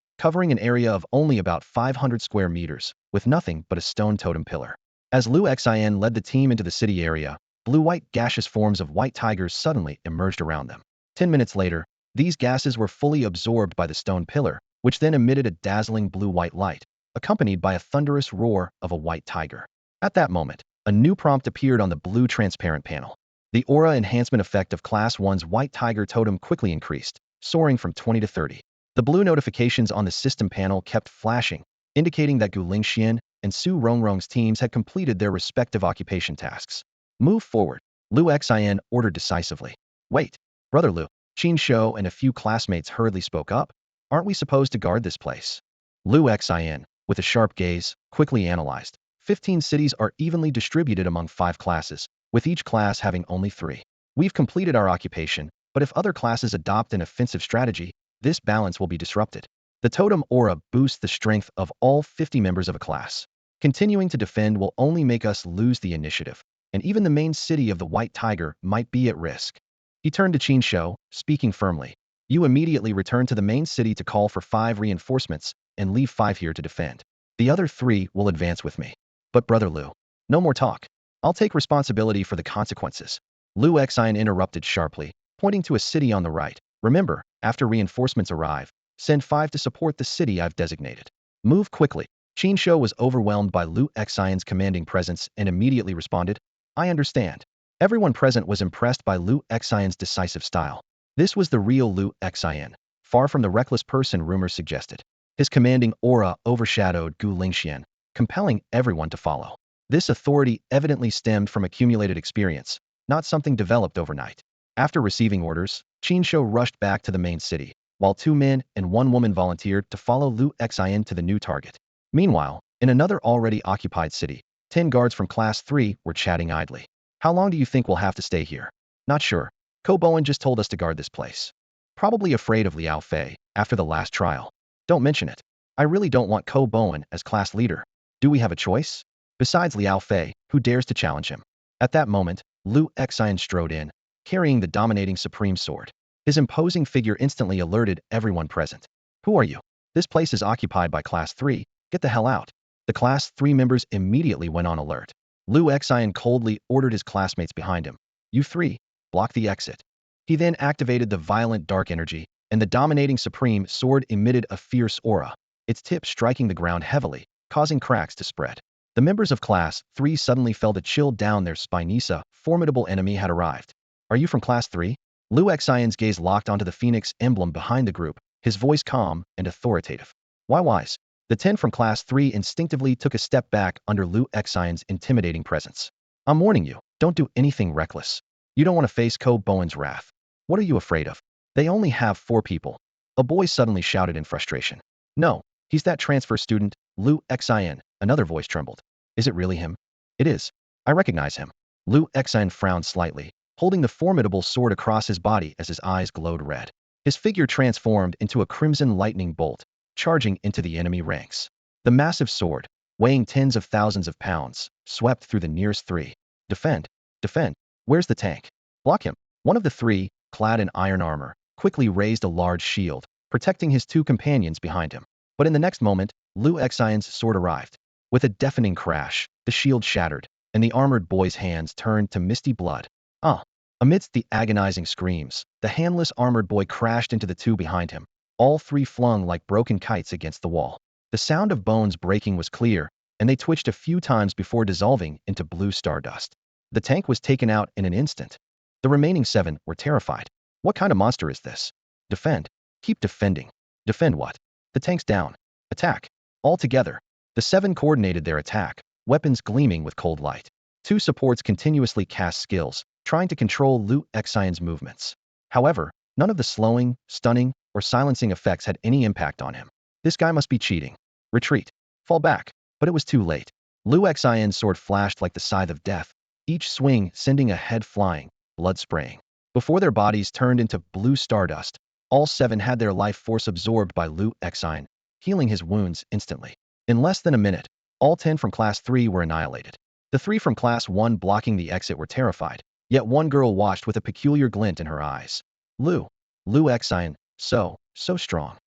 covering an area of only about 500 square meters, with nothing but a stone totem pillar. As Lu Xian led the team into the city area, blue-white gaseous forms of white tigers suddenly emerged around them. 10 minutes later, these gases were fully absorbed by the stone pillar, which then emitted a dazzling blue-white light, accompanied by a thunderous roar of a white tiger. At that moment, a new prompt appeared on the blue transparent panel. The aura enhancement effect of Class 1's white tiger totem quickly increased, soaring from 20 to 30. The blue notifications on the system panel kept flashing, indicating that Gu Lingxian and Su Rongrong's teams had completed their respective occupation tasks. Move forward, Lu Xian ordered decisively. Wait, Brother Lu. Qin Shou and a few classmates hurriedly spoke up. Aren't we supposed to guard this place? Lu Xian, with a sharp gaze, quickly analyzed. 15 cities are evenly distributed among 5 classes, with each class having only 3. We've completed our occupation, but if other classes adopt an offensive strategy, this balance will be disrupted. The totem aura boosts the strength of all 50 members of a class. Continuing to defend will only make us lose the initiative, and even the main city of the White Tiger might be at risk. He turned to Qin Shou, speaking firmly. You immediately return to the main city to call for 5 reinforcements, and leave 5 here to defend. The other 3 will advance with me. But Brother Lu, no more talk. I'll take responsibility for the consequences. Lu Xian interrupted sharply, pointing to a city on the right. Remember, after reinforcements arrive, send 5 to support the city I've designated. Move quickly. Qin Shou was overwhelmed by Lu Xian's commanding presence and immediately responded, I understand. Everyone present was impressed by Lu Xian's decisive style. This was the real Lu Xian, far from the reckless person rumors suggested. His commanding aura overshadowed Gu Lingxian, compelling everyone to follow. This authority evidently stemmed from accumulated experience, not something developed overnight. After receiving orders, Qin Shou rushed back to the main city, while 2 men and 1 woman volunteered to follow Lu Xian to the new target. Meanwhile, in another already occupied city, 10 guards from Class 3 were chatting idly. How long do you think we'll have to stay here? Not sure. Ko Bowen just told us to guard this place. Probably afraid of Liao Fei after the last trial. Don't mention it. I really don't want Ko Bowen as class leader. Do we have a choice? Besides Liao Fei, who dares to challenge him? At that moment, Lu Xian strode in, carrying the dominating supreme sword. His imposing figure instantly alerted everyone present. Who are you? This place is occupied by Class 3. Get the hell out. The Class 3 members immediately went on alert. Lu Xian coldly ordered his classmates behind him. You 3, block the exit. He then activated the violent dark energy, and the dominating supreme sword emitted a fierce aura, its tip striking the ground heavily, causing cracks to spread. The members of Class 3 suddenly felt a chill down their spines. A formidable enemy had arrived. Are you from Class 3? Lu Xian's gaze locked onto the phoenix emblem behind the group, his voice calm and authoritative. Why wise? The 10 from Class 3 instinctively took a step back under Lu Xian's intimidating presence. I'm warning you, don't do anything reckless. You don't want to face Ko Bowen's wrath. What are you afraid of? They only have 4 people. A boy suddenly shouted in frustration. No, he's that transfer student, Lu Xian. Another voice trembled. Is it really him? It is. I recognize him. Lu Xian frowned slightly, holding the formidable sword across his body as his eyes glowed red. His figure transformed into a crimson lightning bolt, charging into the enemy ranks. The massive sword, weighing tens of thousands of pounds, swept through the nearest 3. Defend! Defend! Where's the tank? Block him! One of the 3, clad in iron armor, quickly raised a large shield, protecting his 2 companions behind him. But in the next moment, Lu Xian's sword arrived. With a deafening crash, the shield shattered, and the armored boy's hands turned to misty blood. Ah! Amidst the agonizing screams, the handless armored boy crashed into the two behind him, all three flung like broken kites against the wall. The sound of bones breaking was clear, and they twitched a few times before dissolving into blue stardust. The tank was taken out in an instant. The remaining 7 were terrified. What kind of monster is this? Defend. Keep defending. Defend what? The tank's down. Attack. All together. The 7 coordinated their attack, weapons gleaming with cold light. 2 supports continuously cast skills, trying to control Liu Xian's movements. However, none of the slowing, stunning, or silencing effects had any impact on him. This guy must be cheating. Retreat. Fall back. But it was too late. Liu Xian's sword flashed like the scythe of death, each swing sending a head flying, blood spraying. Before their bodies turned into blue stardust, all 7 had their life force absorbed by Liu Xian, healing his wounds instantly. In less than a minute, all 10 from Class 3 were annihilated. The 3 from Class 1 blocking the exit were terrified, yet one girl watched with a peculiar glint in her eyes. Liu Xian, so strong.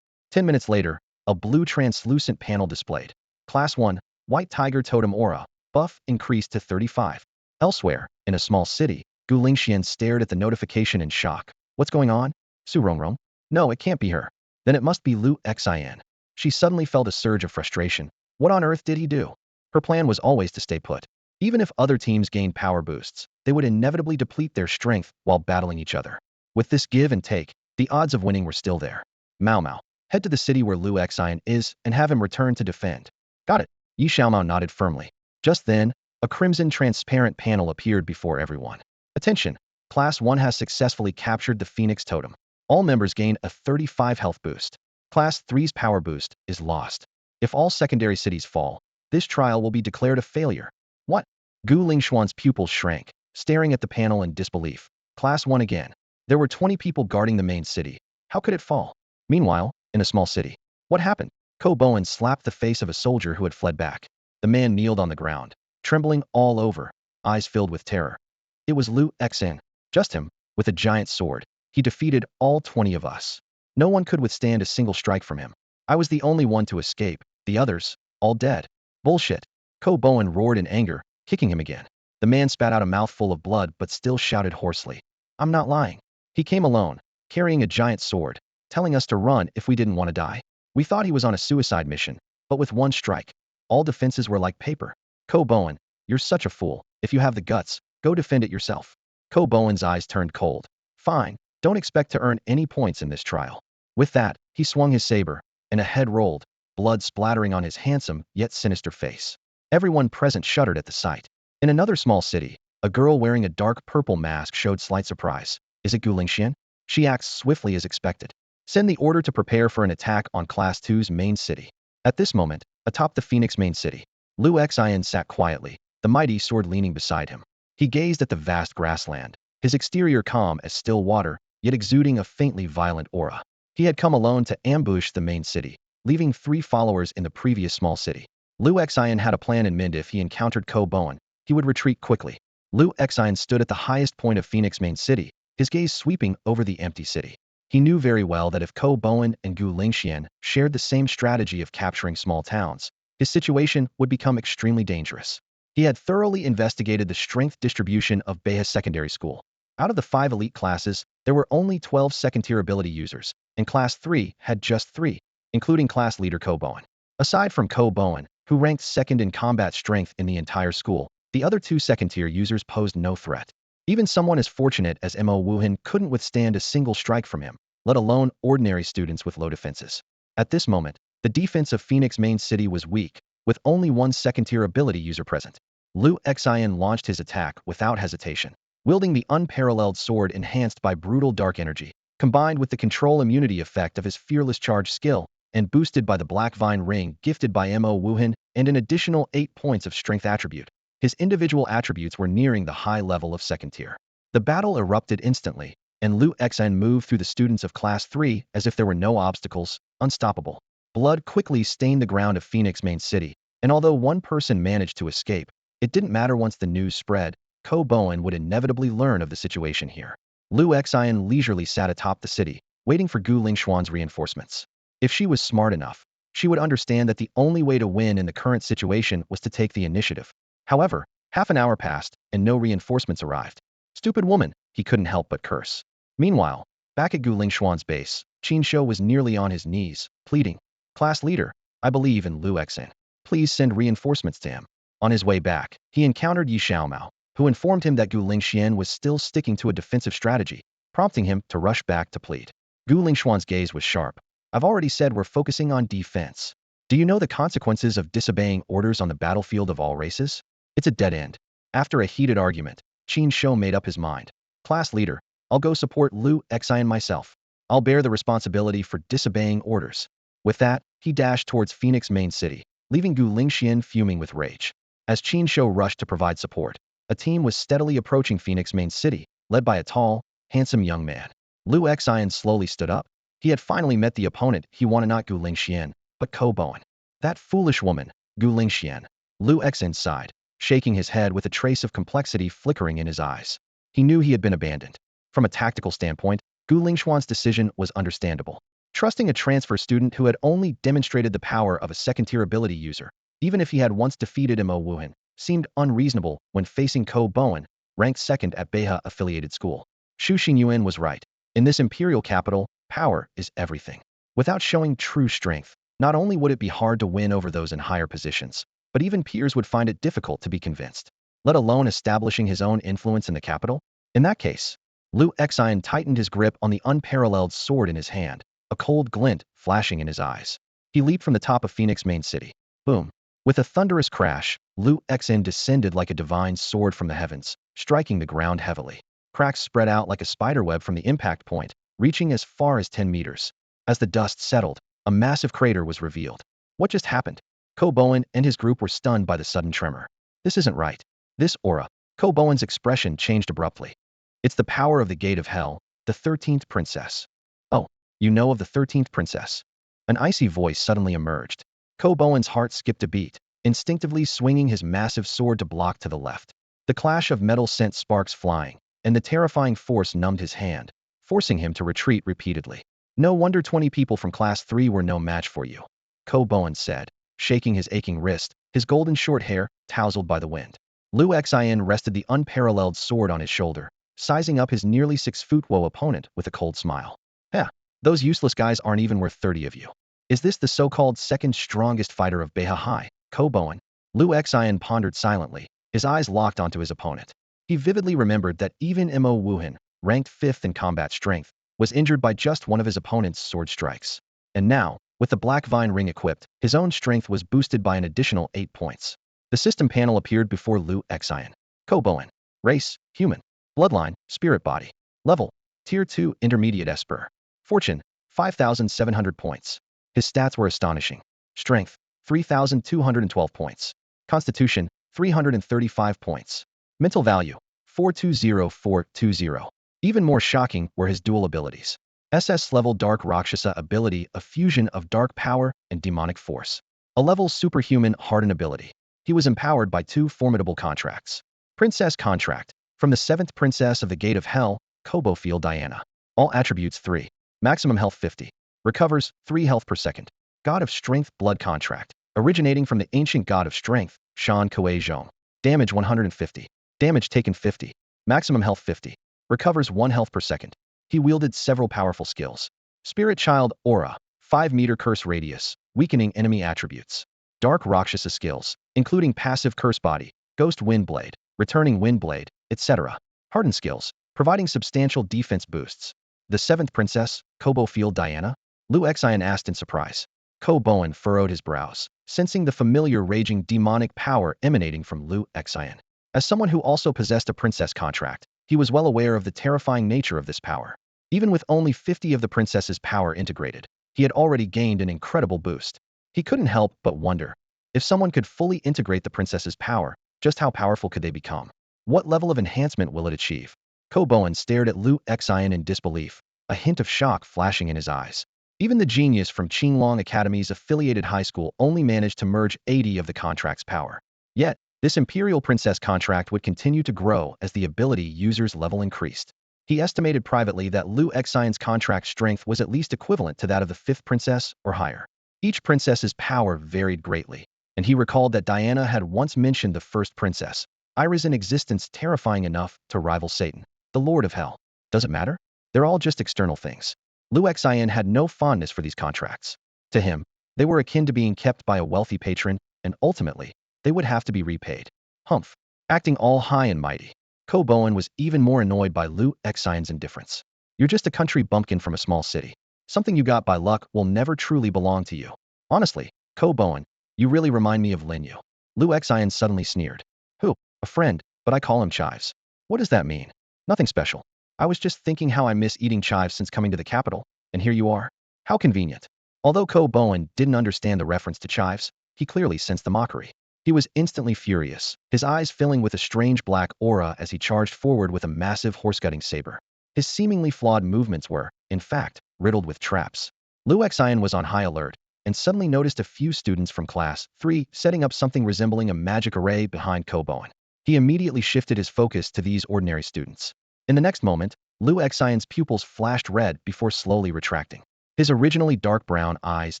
10 minutes later, a blue translucent panel displayed. Class 1, White Tiger Totem Aura, buff increased to 35. Elsewhere, in a small city, Gu Lingxian stared at the notification in shock. What's going on? Su Rongrong? No, it can't be her. Then it must be Liu Xian. She suddenly felt a surge of frustration. What on earth did he do? Her plan was always to stay put. Even if other teams gained power boosts, they would inevitably deplete their strength while battling each other. With this give and take, the odds of winning were still there. Mao Mao, head to the city where Liu Xian is and have him return to defend. Got it. Yi Xiaomao nodded firmly. Just then, a crimson transparent panel appeared before everyone. Attention! Class 1 has successfully captured the Phoenix Totem. All members gain a 35 health boost. Class 3's power boost is lost. If all secondary cities fall, this trial will be declared a failure. What? Gu Lingxuan's pupils shrank, staring at the panel in disbelief. Class 1 again. There were 20 people guarding the main city. How could it fall? Meanwhile, in a small city. What happened? Ko Bowen slapped the face of a soldier who had fled back. The man kneeled on the ground, trembling all over, eyes filled with terror. It was Liu Xian. Just him, with a giant sword. He defeated all 20 of us. No one could withstand a single strike from him. I was the only one to escape, the others, all dead. Bullshit. Ko Bowen roared in anger, kicking him again. The man spat out a mouthful of blood but still shouted hoarsely. I'm not lying. He came alone, carrying a giant sword, telling us to run if we didn't want to die. We thought he was on a suicide mission, but with one strike, all defenses were like paper. Ko Bowen, you're such a fool. If you have the guts, go defend it yourself. Ko Bowen's eyes turned cold. Fine, don't expect to earn any points in this trial. With that, he swung his saber, and a head rolled, blood splattering on his handsome yet sinister face. Everyone present shuddered at the sight. In another small city, a girl wearing a dark purple mask showed slight surprise. Is it Gu Lingxian? She acts swiftly as expected. Send the order to prepare for an attack on Class 2's main city. At this moment, atop the Phoenix main city, Liu Xian sat quietly, the mighty sword leaning beside him. He gazed at the vast grassland, his exterior calm as still water, yet exuding a faintly violent aura. He had come alone to ambush the main city, leaving 3 followers in the previous small city. Liu Xian had a plan in mind. If he encountered Ko Bowen, he would retreat quickly. Liu Xian stood at the highest point of Phoenix main city, his gaze sweeping over the empty city. He knew very well that if Ko Bowen and Gu Lingxian shared the same strategy of capturing small towns, his situation would become extremely dangerous. He had thoroughly investigated the strength distribution of Beihai Secondary School. Out of the 5 elite classes, there were only 12 second-tier ability users, and Class 3 had just 3, including class leader Ko Bowen. Aside from Ko Bowen, who ranked second in combat strength in the entire school, the other 2 second-tier users posed no threat. Even someone as fortunate as Mo Wuhan couldn't withstand a single strike from him, let alone ordinary students with low defenses. At this moment, the defense of Phoenix main city was weak, with only 1 second-tier ability user present. Liu Xian launched his attack without hesitation, wielding the unparalleled sword enhanced by brutal dark energy, combined with the control immunity effect of his fearless charge skill, and boosted by the Black Vine Ring gifted by Mo Wuhan and an additional 8 points of strength attribute. His individual attributes were nearing the high level of second tier. The battle erupted instantly, and Liu Xian moved through the students of Class 3 as if there were no obstacles, unstoppable. Blood quickly stained the ground of Phoenix main city, and although one person managed to escape, it didn't matter. Once the news spread, Ko Bowen would inevitably learn of the situation here. Liu Xian leisurely sat atop the city, waiting for Gu Lingxuan's reinforcements. If she was smart enough, she would understand that the only way to win in the current situation was to take the initiative. However, half an hour passed, and no reinforcements arrived. Stupid woman, he couldn't help but curse. Meanwhile, back at Gu Lingxuan's base, Qin Shou was nearly on his knees, pleading, "Class leader, I believe in Lu Xan. Please send reinforcements to him." On his way back, he encountered Yi Xiaomao, who informed him that Gu Lingxian was still sticking to a defensive strategy, prompting him to rush back to plead. Gu Lingxuan's gaze was sharp. "I've already said we're focusing on defense. Do you know the consequences of disobeying orders on the battlefield of all races? It's a dead end." After a heated argument, Qin Shou made up his mind. "Class leader, I'll go support Lu Xian myself. I'll bear the responsibility for disobeying orders." With that, he dashed towards Phoenix main city, leaving Gu Lingxian fuming with rage. As Qin Shou rushed to provide support, a team was steadily approaching Phoenix main city, led by a tall, handsome young man. Lu Xian slowly stood up. He had finally met the opponent he wanted, not Gu Lingxian, but Ko Bowen. "That foolish woman, Gu Lingxian." Lu Xian sighed, shaking his head with a trace of complexity flickering in his eyes. He knew he had been abandoned. From a tactical standpoint, Gu Lingxuan's decision was understandable. Trusting a transfer student who had only demonstrated the power of a second-tier ability user, even if he had once defeated Mo Wuhan, seemed unreasonable when facing Ko Bowen, ranked second at Beha-affiliated school. Xu Xingyuan was right. In this imperial capital, power is everything. Without showing true strength, not only would it be hard to win over those in higher positions, but even peers would find it difficult to be convinced, let alone establishing his own influence in the capital. In that case, Lu Xian tightened his grip on the unparalleled sword in his hand, a cold glint flashing in his eyes. He leaped from the top of Phoenix main city. Boom. With a thunderous crash, Lu Xian descended like a divine sword from the heavens, striking the ground heavily. Cracks spread out like a spiderweb from the impact point, reaching as far as 10 meters. As the dust settled, a massive crater was revealed. What just happened? Ko Bowen and his group were stunned by the sudden tremor. This isn't right. This aura. Ko Bowen's expression changed abruptly. "It's the power of the Gate of Hell, the 13th princess." "Oh, you know of the 13th princess?" An icy voice suddenly emerged. Ko Bowen's heart skipped a beat, instinctively swinging his massive sword to block to the left. The clash of metal sent sparks flying, and the terrifying force numbed his hand, forcing him to retreat repeatedly. "No wonder 20 people from Class 3 were no match for you," Ko Bowen said, shaking his aching wrist, his golden short hair tousled by the wind. Lu Xian rested the unparalleled sword on his shoulder, sizing up his nearly 6-foot opponent with a cold smile. "Yeah, those useless guys aren't even worth 30 of you. Is this the so-called second strongest fighter of Beha High, Ko Bowen?" Lu Xian pondered silently, his eyes locked onto his opponent. He vividly remembered that even Mo Wuhan, ranked 5th in combat strength, was injured by just one of his opponent's sword strikes. And now, with the Black Vine ring equipped, his own strength was boosted by an additional 8 points. The system panel appeared before Lu Xian. Ko Bowen. Race, human. Bloodline, spirit body. Level, Tier 2 Intermediate Esper. Fortune, 5,700 points. His stats were astonishing. Strength, 3,212 points. Constitution, 335 points. Mental value, 420420. Even more shocking were his dual abilities. SS level Dark Rakshasa ability, a fusion of dark power and demonic force. A level superhuman hardened ability. He was empowered by 2 formidable contracts. Princess Contract, from the 7th Princess of the Gate of Hell, Kobofield Diana. All attributes 3. Maximum health 50. Recovers 3 health per second. God of Strength Blood Contract, originating from the ancient God of Strength, Shan Kuei Zhong. Damage 150. Damage taken 50. Maximum health 50. Recovers 1 health per second. He wielded several powerful skills. Spirit Child Aura, 5-meter curse radius, weakening enemy attributes. Dark Rakshasa skills, including passive curse body, ghost wind blade, returning wind blade, etc. Hardened skills, providing substantial defense boosts. The 7th Princess, Kobofield Diana? Lu Xian asked in surprise. Ko Bowen furrowed his brows, sensing the familiar raging demonic power emanating from Lu Xian. As someone who also possessed a princess contract, he was well aware of the terrifying nature of this power. Even with only 50 of the princess's power integrated, he had already gained an incredible boost. He couldn't help but wonder, if someone could fully integrate the princess's power, just how powerful could they become? What level of enhancement will it achieve? Ko Bowen stared at Lu Xian in disbelief, a hint of shock flashing in his eyes. Even the genius from Qinglong Academy's affiliated high school only managed to merge 80 of the contract's power. Yet, this Imperial Princess contract would continue to grow as the ability user's level increased. He estimated privately that Lu Xian's contract strength was at least equivalent to that of the 5th princess or higher. Each princess's power varied greatly, and he recalled that Diana had once mentioned the 1st princess, Iris, in existence terrifying enough to rival Satan. the Lord of Hell. Does it matter? They're all just external things. Lu Xian had no fondness for these contracts. To him, they were akin to being kept by a wealthy patron, and ultimately, they would have to be repaid. Humph. Acting all high and mighty, Ko Bowen was even more annoyed by Lu Xian's indifference. You're just a country bumpkin from a small city. Something you got by luck will never truly belong to you. Honestly, Ko Bowen, you really remind me of Lin Yu. Lu Xian suddenly sneered. Who? A friend, but I call him Chives. What does that mean? Nothing special. I was just thinking how I miss eating chives since coming to the capital, and here you are. How convenient. Although Ko Bowen didn't understand the reference to chives, he clearly sensed the mockery. He was instantly furious, his eyes filling with a strange black aura as he charged forward with a massive horse-gutting saber. His seemingly flawed movements were, in fact, riddled with traps. Lu Xian was on high alert, and suddenly noticed a few students from class 3 setting up something resembling a magic array behind Ko Bowen. He immediately shifted his focus to these ordinary students. In the next moment, Lu Xian's pupils flashed red before slowly retracting. His originally dark brown eyes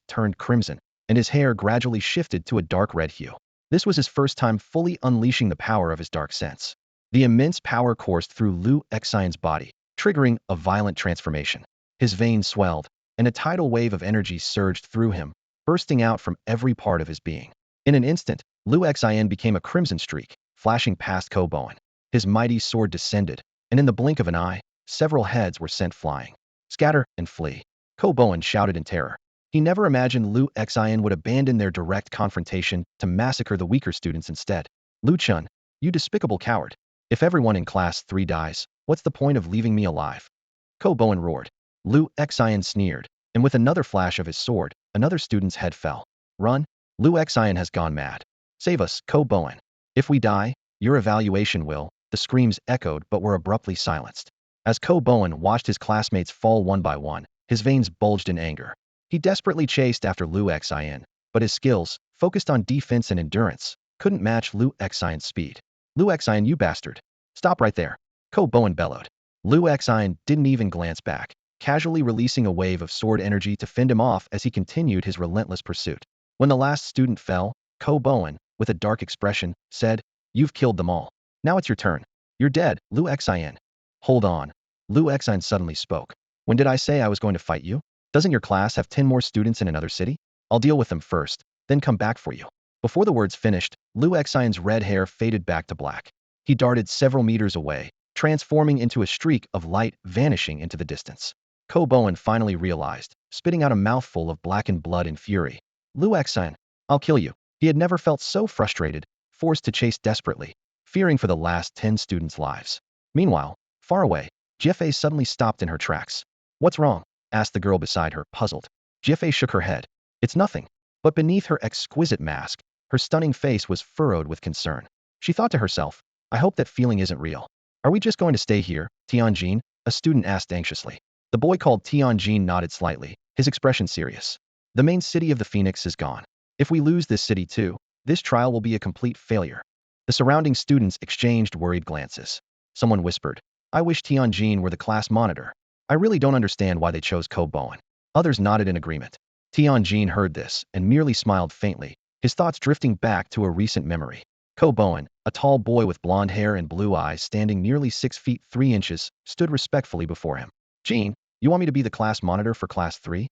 turned crimson, and his hair gradually shifted to a dark red hue. This was his first time fully unleashing the power of his dark sense. The immense power coursed through Lu Xian's body, triggering a violent transformation. His veins swelled, and a tidal wave of energy surged through him, bursting out from every part of his being. In an instant, Lu Xian became a crimson streak, flashing past Ko Bowen. His mighty sword descended, and in the blink of an eye, several heads were sent flying. Scatter and flee. Ko Bowen shouted in terror. He never imagined Lu Xian would abandon their direct confrontation to massacre the weaker students instead. Lu Chun, you despicable coward. If everyone in class 3 dies, what's the point of leaving me alive? Ko Bowen roared. Lu Xian sneered, and with another flash of his sword, another student's head fell. Run! Lu Xian has gone mad. Save us, Ko Bowen. If we die, your evaluation will. The screams echoed but were abruptly silenced. As Ko Bowen watched his classmates fall one by one, his veins bulged in anger. He desperately chased after Lu Xian, but his skills, focused on defense and endurance, couldn't match Lu Xian's speed. Lu Xian, you bastard. Stop right there. Ko Bowen bellowed. Lu Xian didn't even glance back, casually releasing a wave of sword energy to fend him off as he continued his relentless pursuit. When the last student fell, Ko Bowen, with a dark expression, said, You've killed them all. Now it's your turn. You're dead, Lu Xian. Hold on. Lu Xian suddenly spoke. When did I say I was going to fight you? Doesn't your class have 10 more students in another city? I'll deal with them first, then come back for you. Before the words finished, Lu Xian's red hair faded back to black. He darted several meters away, transforming into a streak of light, vanishing into the distance. Ko Bowen finally realized, spitting out a mouthful of blackened blood in fury. Lu Xian, I'll kill you. He had never felt so frustrated, forced to chase desperately, fearing for the last 10 students' lives. Meanwhile, far away, Jiefei suddenly stopped in her tracks. What's wrong? Asked the girl beside her, puzzled. Jiefei shook her head. It's nothing. But beneath her exquisite mask, her stunning face was furrowed with concern. She thought to herself, I hope that feeling isn't real. Are we just going to stay here, Tianjin? A student asked anxiously. The boy called Tianjin nodded slightly, his expression serious. The main city of the Phoenix is gone. If we lose this city too, this trial will be a complete failure. The surrounding students exchanged worried glances. Someone whispered, I wish Tianjin were the class monitor. I really don't understand why they chose Ko Bowen. Others nodded in agreement. Tianjin heard this and merely smiled faintly, his thoughts drifting back to a recent memory. Ko Bowen, a tall boy with blonde hair and blue eyes standing nearly 6 feet 3 inches, stood respectfully before him. Jean, you want me to be the class monitor for class 3?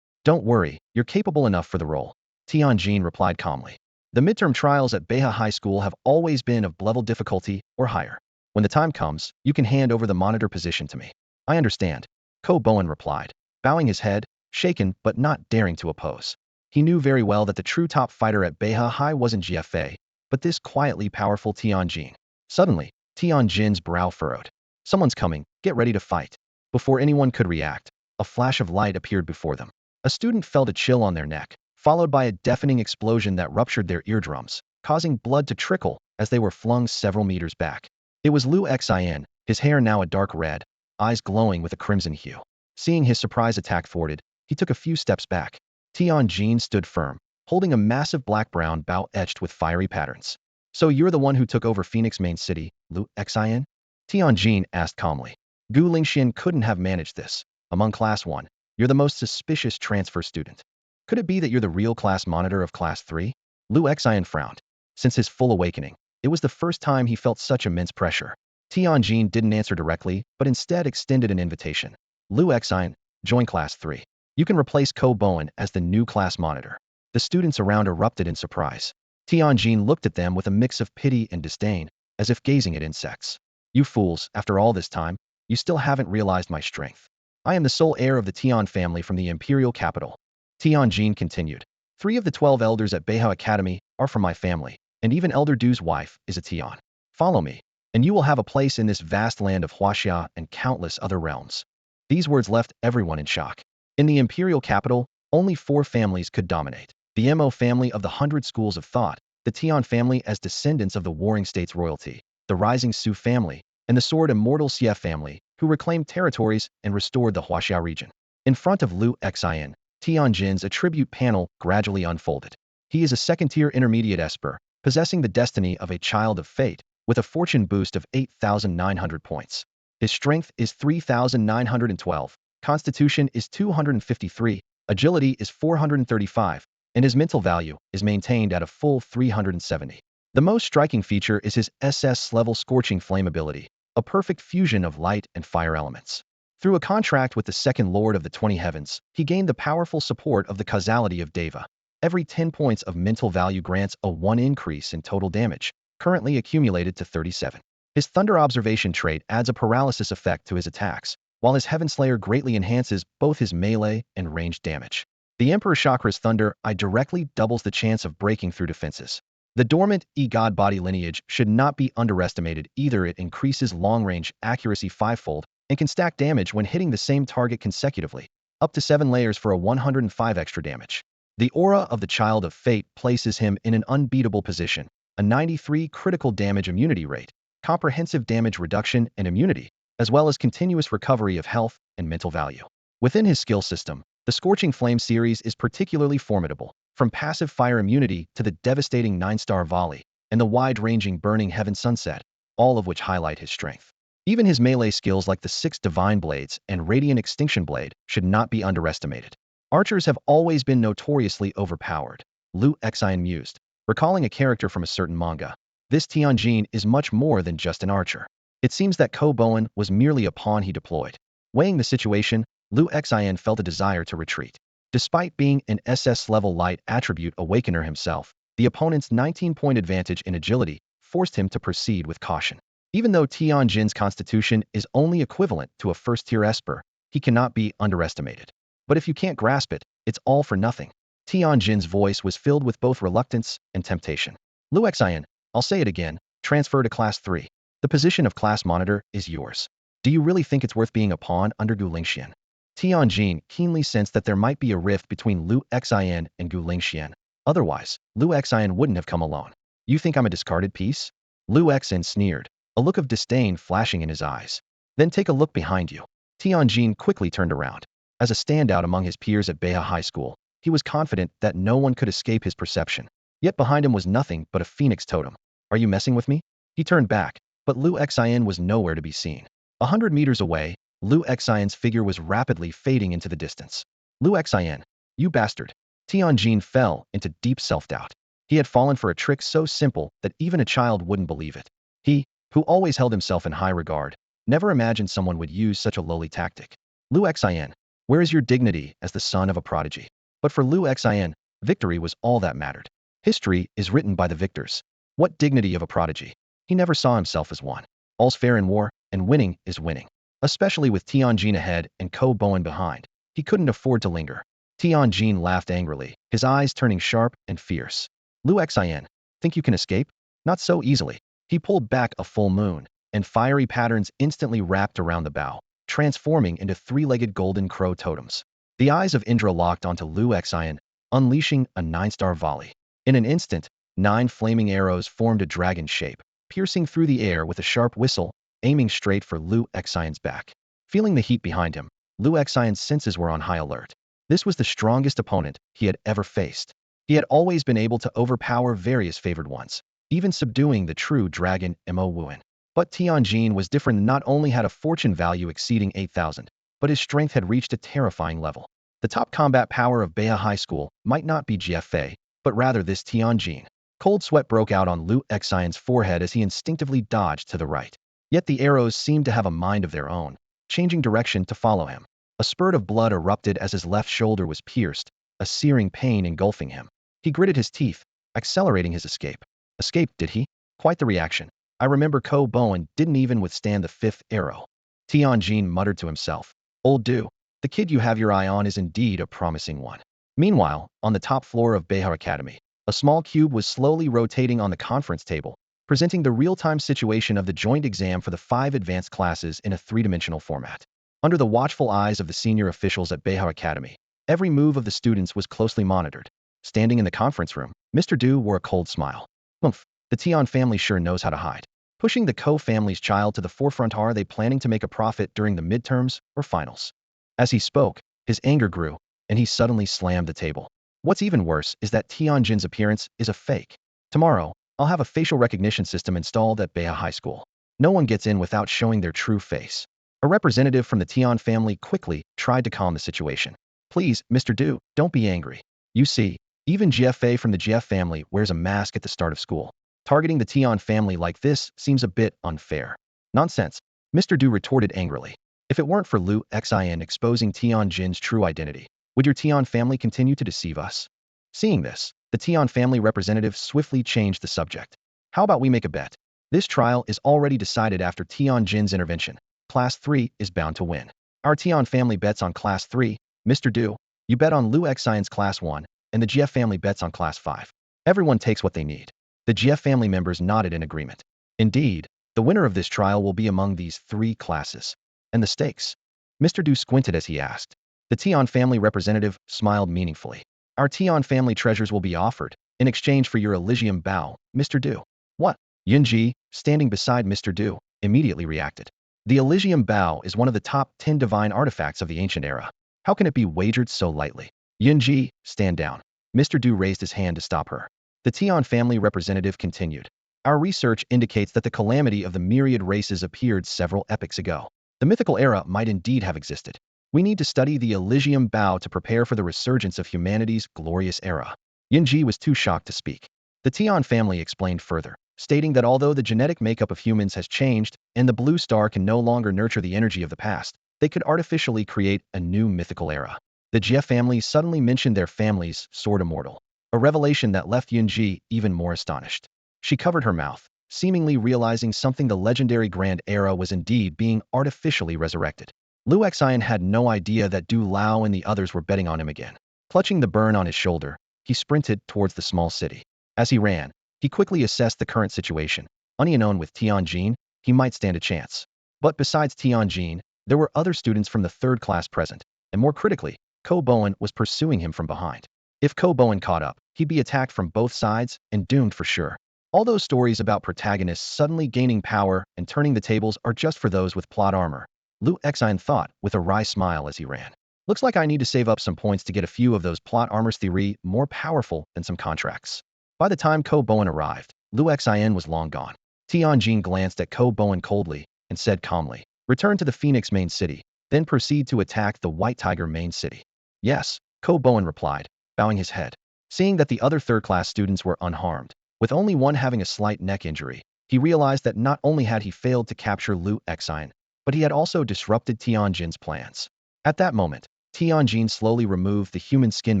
Don't worry, you're capable enough for the role. Tianjin replied calmly. The midterm trials at Beha High School have always been of level difficulty or higher. When the time comes, you can hand over the monitor position to me. I understand. Ko Bowen replied, bowing his head, shaken but not daring to oppose. He knew very well that the true top fighter at Beha High wasn't GFA, but this quietly powerful Tianjin. Suddenly, Tianjin's brow furrowed. Someone's coming, get ready to fight. Before anyone could react, a flash of light appeared before them. A student felt a chill on their neck, followed by a deafening explosion that ruptured their eardrums, causing blood to trickle as they were flung several meters back. It was Lu Xian, his hair now a dark red, eyes glowing with a crimson hue. Seeing his surprise attack thwarted, he took a few steps back. Tianjin stood firm, holding a massive black-brown bow etched with fiery patterns. So you're the one who took over Phoenix main city, Lu Xian? Tianjin asked calmly. Gu Lingxian couldn't have managed this. Among class 1, you're the most suspicious transfer student. Could it be that you're the real class monitor of class 3? Lu Xian frowned. Since his full awakening, it was the first time he felt such immense pressure. Tianjin didn't answer directly, but instead extended an invitation. Lu Xian, join Class 3. You can replace Ko Bowen as the new class monitor. The students around erupted in surprise. Tianjin looked at them with a mix of pity and disdain, as if gazing at insects. You fools, after all this time, you still haven't realized my strength. I am the sole heir of the Tian family from the imperial capital. Tianjin continued. 3 of the 12 elders at Beihao Academy are from my family, and even Elder Du's wife is a Tian. Follow me, and you will have a place in this vast land of Huaxia and countless other realms. These words left everyone in shock. In the imperial capital, only 4 families could dominate. The Mo family of the 100 schools of thought, the Tian family as descendants of the warring states royalty, the rising Su family, and the sword Immortal Xie family, who reclaimed territories and restored the Huaxia region. In front of Lu Xian, Tianjin's attribute panel gradually unfolded. He is a second-tier intermediate esper, possessing the destiny of a child of fate, with a fortune boost of 8,900 points. His strength is 3,912, constitution is 253, agility is 435, and his mental value is maintained at a full 370. The most striking feature is his SS level scorching flame ability, a perfect fusion of light and fire elements. Through a contract with the second lord of the 20 heavens, he gained the powerful support of the causality of Deva. Every 10 points of mental value grants a 1 increase in total damage, currently accumulated to 37. His Thunder Observation trait adds a paralysis effect to his attacks, while his Heaven Slayer greatly enhances both his melee and ranged damage. The Emperor Chakra's Thunder Eye directly doubles the chance of breaking through defenses. The dormant E-God body lineage should not be underestimated either. It increases long-range accuracy 5-fold and can stack damage when hitting the same target consecutively, up to 7 layers for a 105 extra damage. The aura of the Child of Fate places him in an unbeatable position, a 93 critical damage immunity rate, comprehensive damage reduction and immunity, as well as continuous recovery of health and mental value. Within his skill system, the Scorching Flame series is particularly formidable, from passive fire immunity to the devastating 9-star volley and the wide-ranging Burning Heaven Sunset, all of which highlight his strength. Even his melee skills like the 6 Divine Blades and Radiant Extinction Blade should not be underestimated. Archers have always been notoriously overpowered, Lu Xian mused, recalling a character from a certain manga. This Tianjin is much more than just an archer. It seems that Ko Bowen was merely a pawn he deployed. Weighing the situation, Lu Xian felt a desire to retreat. Despite being an SS-level light attribute awakener himself, the opponent's 19-point advantage in agility forced him to proceed with caution. Even though Tianjin's constitution is only equivalent to a first-tier esper, he cannot be underestimated. But if you can't grasp it, it's all for nothing. Tianjin's voice was filled with both reluctance and temptation. Lu Xian, I'll say it again, transfer to Class 3. The position of class monitor is yours. Do you really think it's worth being a pawn under Gu Lingxian? Tianjin keenly sensed that there might be a rift between Lu Xian and Gu Lingxian. Otherwise, Lu Xian wouldn't have come along. You think I'm a discarded piece? Lu Xian sneered, a look of disdain flashing in his eyes. Then take a look behind you. Tianjin quickly turned around. As a standout among his peers at Beihao High School, he was confident that no one could escape his perception. Yet behind him was nothing but a phoenix totem. Are you messing with me? He turned back, but Lu Xian was nowhere to be seen. 100 meters away, Lu Xian's figure was rapidly fading into the distance. Lu Xian, you bastard. Tianjin fell into deep self-doubt. He had fallen for a trick so simple that even a child wouldn't believe it. He, who always held himself in high regard, never imagined someone would use such a lowly tactic. Lu Xian, where is your dignity as the son of a prodigy? But for Lu Xian, victory was all that mattered. History is written by the victors. What dignity of a prodigy? He never saw himself as one. All's fair in war, and winning is winning. Especially with Tianjin ahead and Ko Bowen behind. He couldn't afford to linger. Tianjin laughed angrily, his eyes turning sharp and fierce. Lu Xian, think you can escape? Not so easily. He pulled back a full moon, and fiery patterns instantly wrapped around the bow, transforming into 3-legged golden crow totems. The eyes of Indra locked onto Lu Xian, unleashing a 9-star volley. In an instant, 9 flaming arrows formed a dragon shape, piercing through the air with a sharp whistle, aiming straight for Lu Xian's back. Feeling the heat behind him, Lu Xian's senses were on high alert. This was the strongest opponent he had ever faced. He had always been able to overpower various favored ones, even subduing the true dragon Mo Wuan. But Tianjin was different and not only had a fortune value exceeding 8,000, but his strength had reached a terrifying level. The top combat power of Beihao High School might not be GFA, but rather this Tianjin. Cold sweat broke out on Lu Xian's forehead as he instinctively dodged to the right. Yet the arrows seemed to have a mind of their own, changing direction to follow him. A spurt of blood erupted as his left shoulder was pierced, a searing pain engulfing him. He gritted his teeth, accelerating his escape. Escape, did he? Quite the reaction. I remember Ko Bowen didn't even withstand the fifth arrow. Tianjin muttered to himself. Old Du, the kid you have your eye on is indeed a promising one. Meanwhile, on the top floor of Behar Academy, a small cube was slowly rotating on the conference table, presenting the real-time situation of the joint exam for the 5 advanced classes in a 3-dimensional format. Under the watchful eyes of the senior officials at Behar Academy, every move of the students was closely monitored. Standing in the conference room, Mr. Du wore a cold smile. Humph, the Tian family sure knows how to hide. Pushing the Ko family's child to the forefront, are they planning to make a profit during the midterms or finals? As he spoke, his anger grew, and he suddenly slammed the table. What's even worse is that Tianjin's appearance is a fake. Tomorrow, I'll have a facial recognition system installed at Beha High School. No one gets in without showing their true face. A representative from the Tian family quickly tried to calm the situation. Please, Mr. Du, don't be angry. You see, even GFA from the GF family wears a mask at the start of school. Targeting the Tian family like this seems a bit unfair. Nonsense, Mr. Du retorted angrily. If it weren't for Lu Xin exposing Tianjin's true identity, would your Tian family continue to deceive us? Seeing this, the Tian family representative swiftly changed the subject. How about we make a bet? This trial is already decided after Tianjin's intervention. Class 3 is bound to win. Our Tian family bets on Class 3, Mr. Du. You bet on Lu Xion's Class 1, and the GF family bets on Class 5. Everyone takes what they need. The GF family members nodded in agreement. Indeed, the winner of this trial will be among these 3 classes. And the stakes? Mr. Du squinted as he asked. The Tian family representative smiled meaningfully. Our Tian family treasures will be offered in exchange for your Elysium bow, Mr. Du. What? Yunji, standing beside Mr. Du, immediately reacted. The Elysium bow is one of the top 10 divine artifacts of the ancient era. How can it be wagered so lightly? Yunji, stand down. Mr. Du raised his hand to stop her. The Tian family representative continued. Our research indicates that the calamity of the myriad races appeared several epochs ago. The mythical era might indeed have existed. We need to study the Elysium bow to prepare for the resurgence of humanity's glorious era. Yunji was too shocked to speak. The Tian family explained further, stating that although the genetic makeup of humans has changed and the blue star can no longer nurture the energy of the past, they could artificially create a new mythical era. The Jie family suddenly mentioned their family's sword immortal, a revelation that left Yunji even more astonished. She covered her mouth, seemingly realizing something. The legendary Grand Era was indeed being artificially resurrected. Lu Xian had no idea that Du Lao and the others were betting on him again. Clutching the burn on his shoulder, he sprinted towards the small city. As he ran, he quickly assessed the current situation. Unknown with Tianjin, he might stand a chance. But besides Tianjin, there were other students from the 3rd class present, and more critically, Ko Bowen was pursuing him from behind. If Ko Bowen caught up, he'd be attacked from both sides and doomed for sure. All those stories about protagonists suddenly gaining power and turning the tables are just for those with plot armor, Lu Xian thought with a wry smile as he ran. Looks like I need to save up some points to get a few of those plot armors theory more powerful than some contracts. By the time Ko Bowen arrived, Lu Xian was long gone. Tianjin glanced at Ko Bowen coldly and said calmly, return to the Phoenix main city, then proceed to attack the White Tiger main city. Yes, Ko Bowen replied, bowing his head. Seeing that the other 3rd class students were unharmed, with only one having a slight neck injury, he realized that not only had he failed to capture Lu Xian, but he had also disrupted Tianjin's plans. At that moment, Tianjin slowly removed the human skin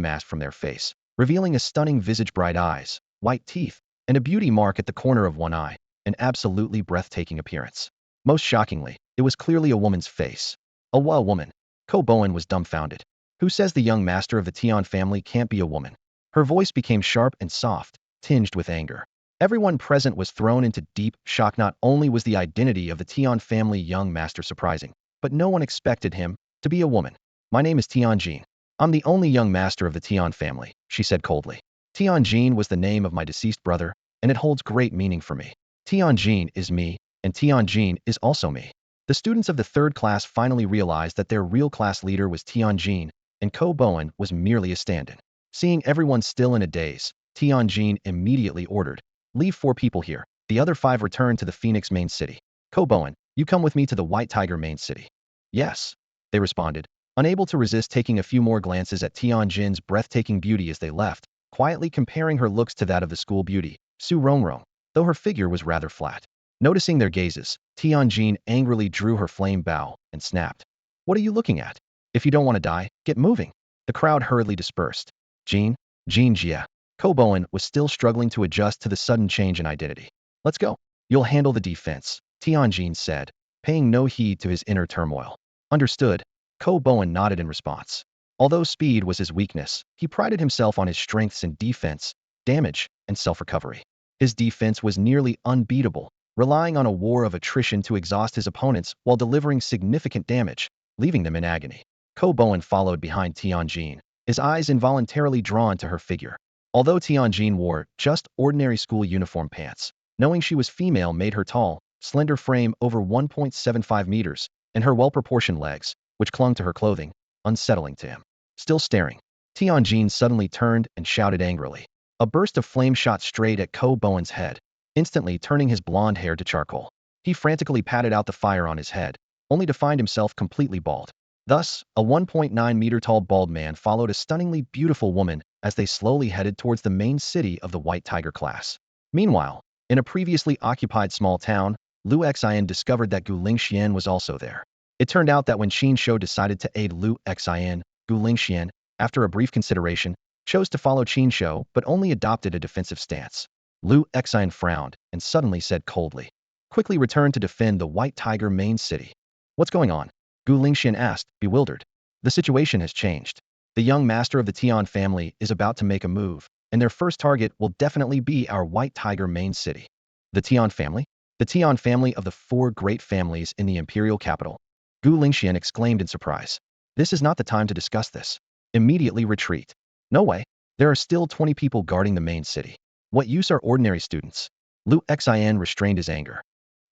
mask from their face, revealing a stunning visage, bright eyes, white teeth, and a beauty mark at the corner of one eye, an absolutely breathtaking appearance. Most shockingly, it was clearly a woman's face. A woman. Ko Bowen was dumbfounded. Who says the young master of the Tian family can't be a woman? Her voice became sharp and soft, tinged with anger. Everyone present was thrown into deep shock. Not only was the identity of the Tian family young master surprising, but no one expected him to be a woman. My name is Tianjin. I'm the only young master of the Tian family, she said coldly. Tianjin was the name of my deceased brother, and it holds great meaning for me. Tianjin is me, and Tianjin is also me. The students of the 3rd class finally realized that their real class leader was Tianjin, and Ko Bowen was merely a stand-in. Seeing everyone still in a daze, Tianjin immediately ordered, leave 4 people here. The other 5 return to the Phoenix main city. Ko Bowen, you come with me to the White Tiger main city. Yes, they responded, unable to resist taking a few more glances at Tianjin's breathtaking beauty as they left, quietly comparing her looks to that of the school beauty, Su Rongrong, though her figure was rather flat. Noticing their gazes, Tianjin angrily drew her flame bow and snapped. What are you looking at? If you don't want to die, get moving. The crowd hurriedly dispersed. Jean Jia. Ko Bowen was still struggling to adjust to the sudden change in identity. Let's go. You'll handle the defense, Tianjin said, paying no heed to his inner turmoil. Understood. Ko Bowen nodded in response. Although speed was his weakness, he prided himself on his strengths in defense, damage, and self-recovery. His defense was nearly unbeatable, relying on a war of attrition to exhaust his opponents while delivering significant damage, leaving them in agony. Ko Bowen followed behind Tianjin, his eyes involuntarily drawn to her figure. Although Tianjin wore just ordinary school uniform pants, knowing she was female made her tall, slender frame over 1.75 meters, and her well-proportioned legs, which clung to her clothing, unsettling to him. Still staring, Tianjin suddenly turned and shouted angrily. A burst of flame shot straight at Ko Bowen's head, instantly turning his blonde hair to charcoal. He frantically patted out the fire on his head, only to find himself completely bald. Thus, a 1.9-meter-tall bald man followed a stunningly beautiful woman as they slowly headed towards the main city of the White Tiger class. Meanwhile, in a previously occupied small town, Lu Xian discovered that Gu Lingxian was also there. It turned out that when Qin Shou decided to aid Lu Xian, Gu Lingxian, after a brief consideration, chose to follow Qin Shou but only adopted a defensive stance. Lu Xian frowned and suddenly said coldly, "Quickly return to defend the White Tiger main city." "What's going on?" Gu Lingxian asked, bewildered. "The situation has changed. The young master of the Tian family is about to make a move, and their first target will definitely be our White Tiger main city." The Tian family? The Tian family of the four great families in the imperial capital. Gu Lingxian exclaimed in surprise. "This is not the time to discuss this. Immediately retreat." "No way. There are still 20 people guarding the main city. What use are ordinary students?" Lu Xian restrained his anger.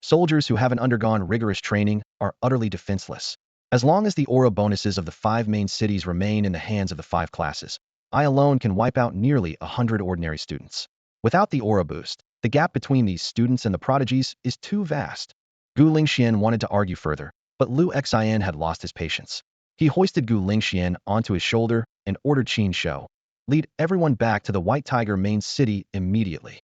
"Soldiers who haven't undergone rigorous training are utterly defenseless. As long as the aura bonuses of the 5 main cities remain in the hands of the 5 classes, I alone can wipe out nearly 100 ordinary students. Without the aura boost, the gap between these students and the prodigies is too vast." Gu Lingxian wanted to argue further, but Lu Xian had lost his patience. He hoisted Gu Lingxian onto his shoulder and ordered Qin Shou, "Lead everyone back to the White Tiger main city immediately."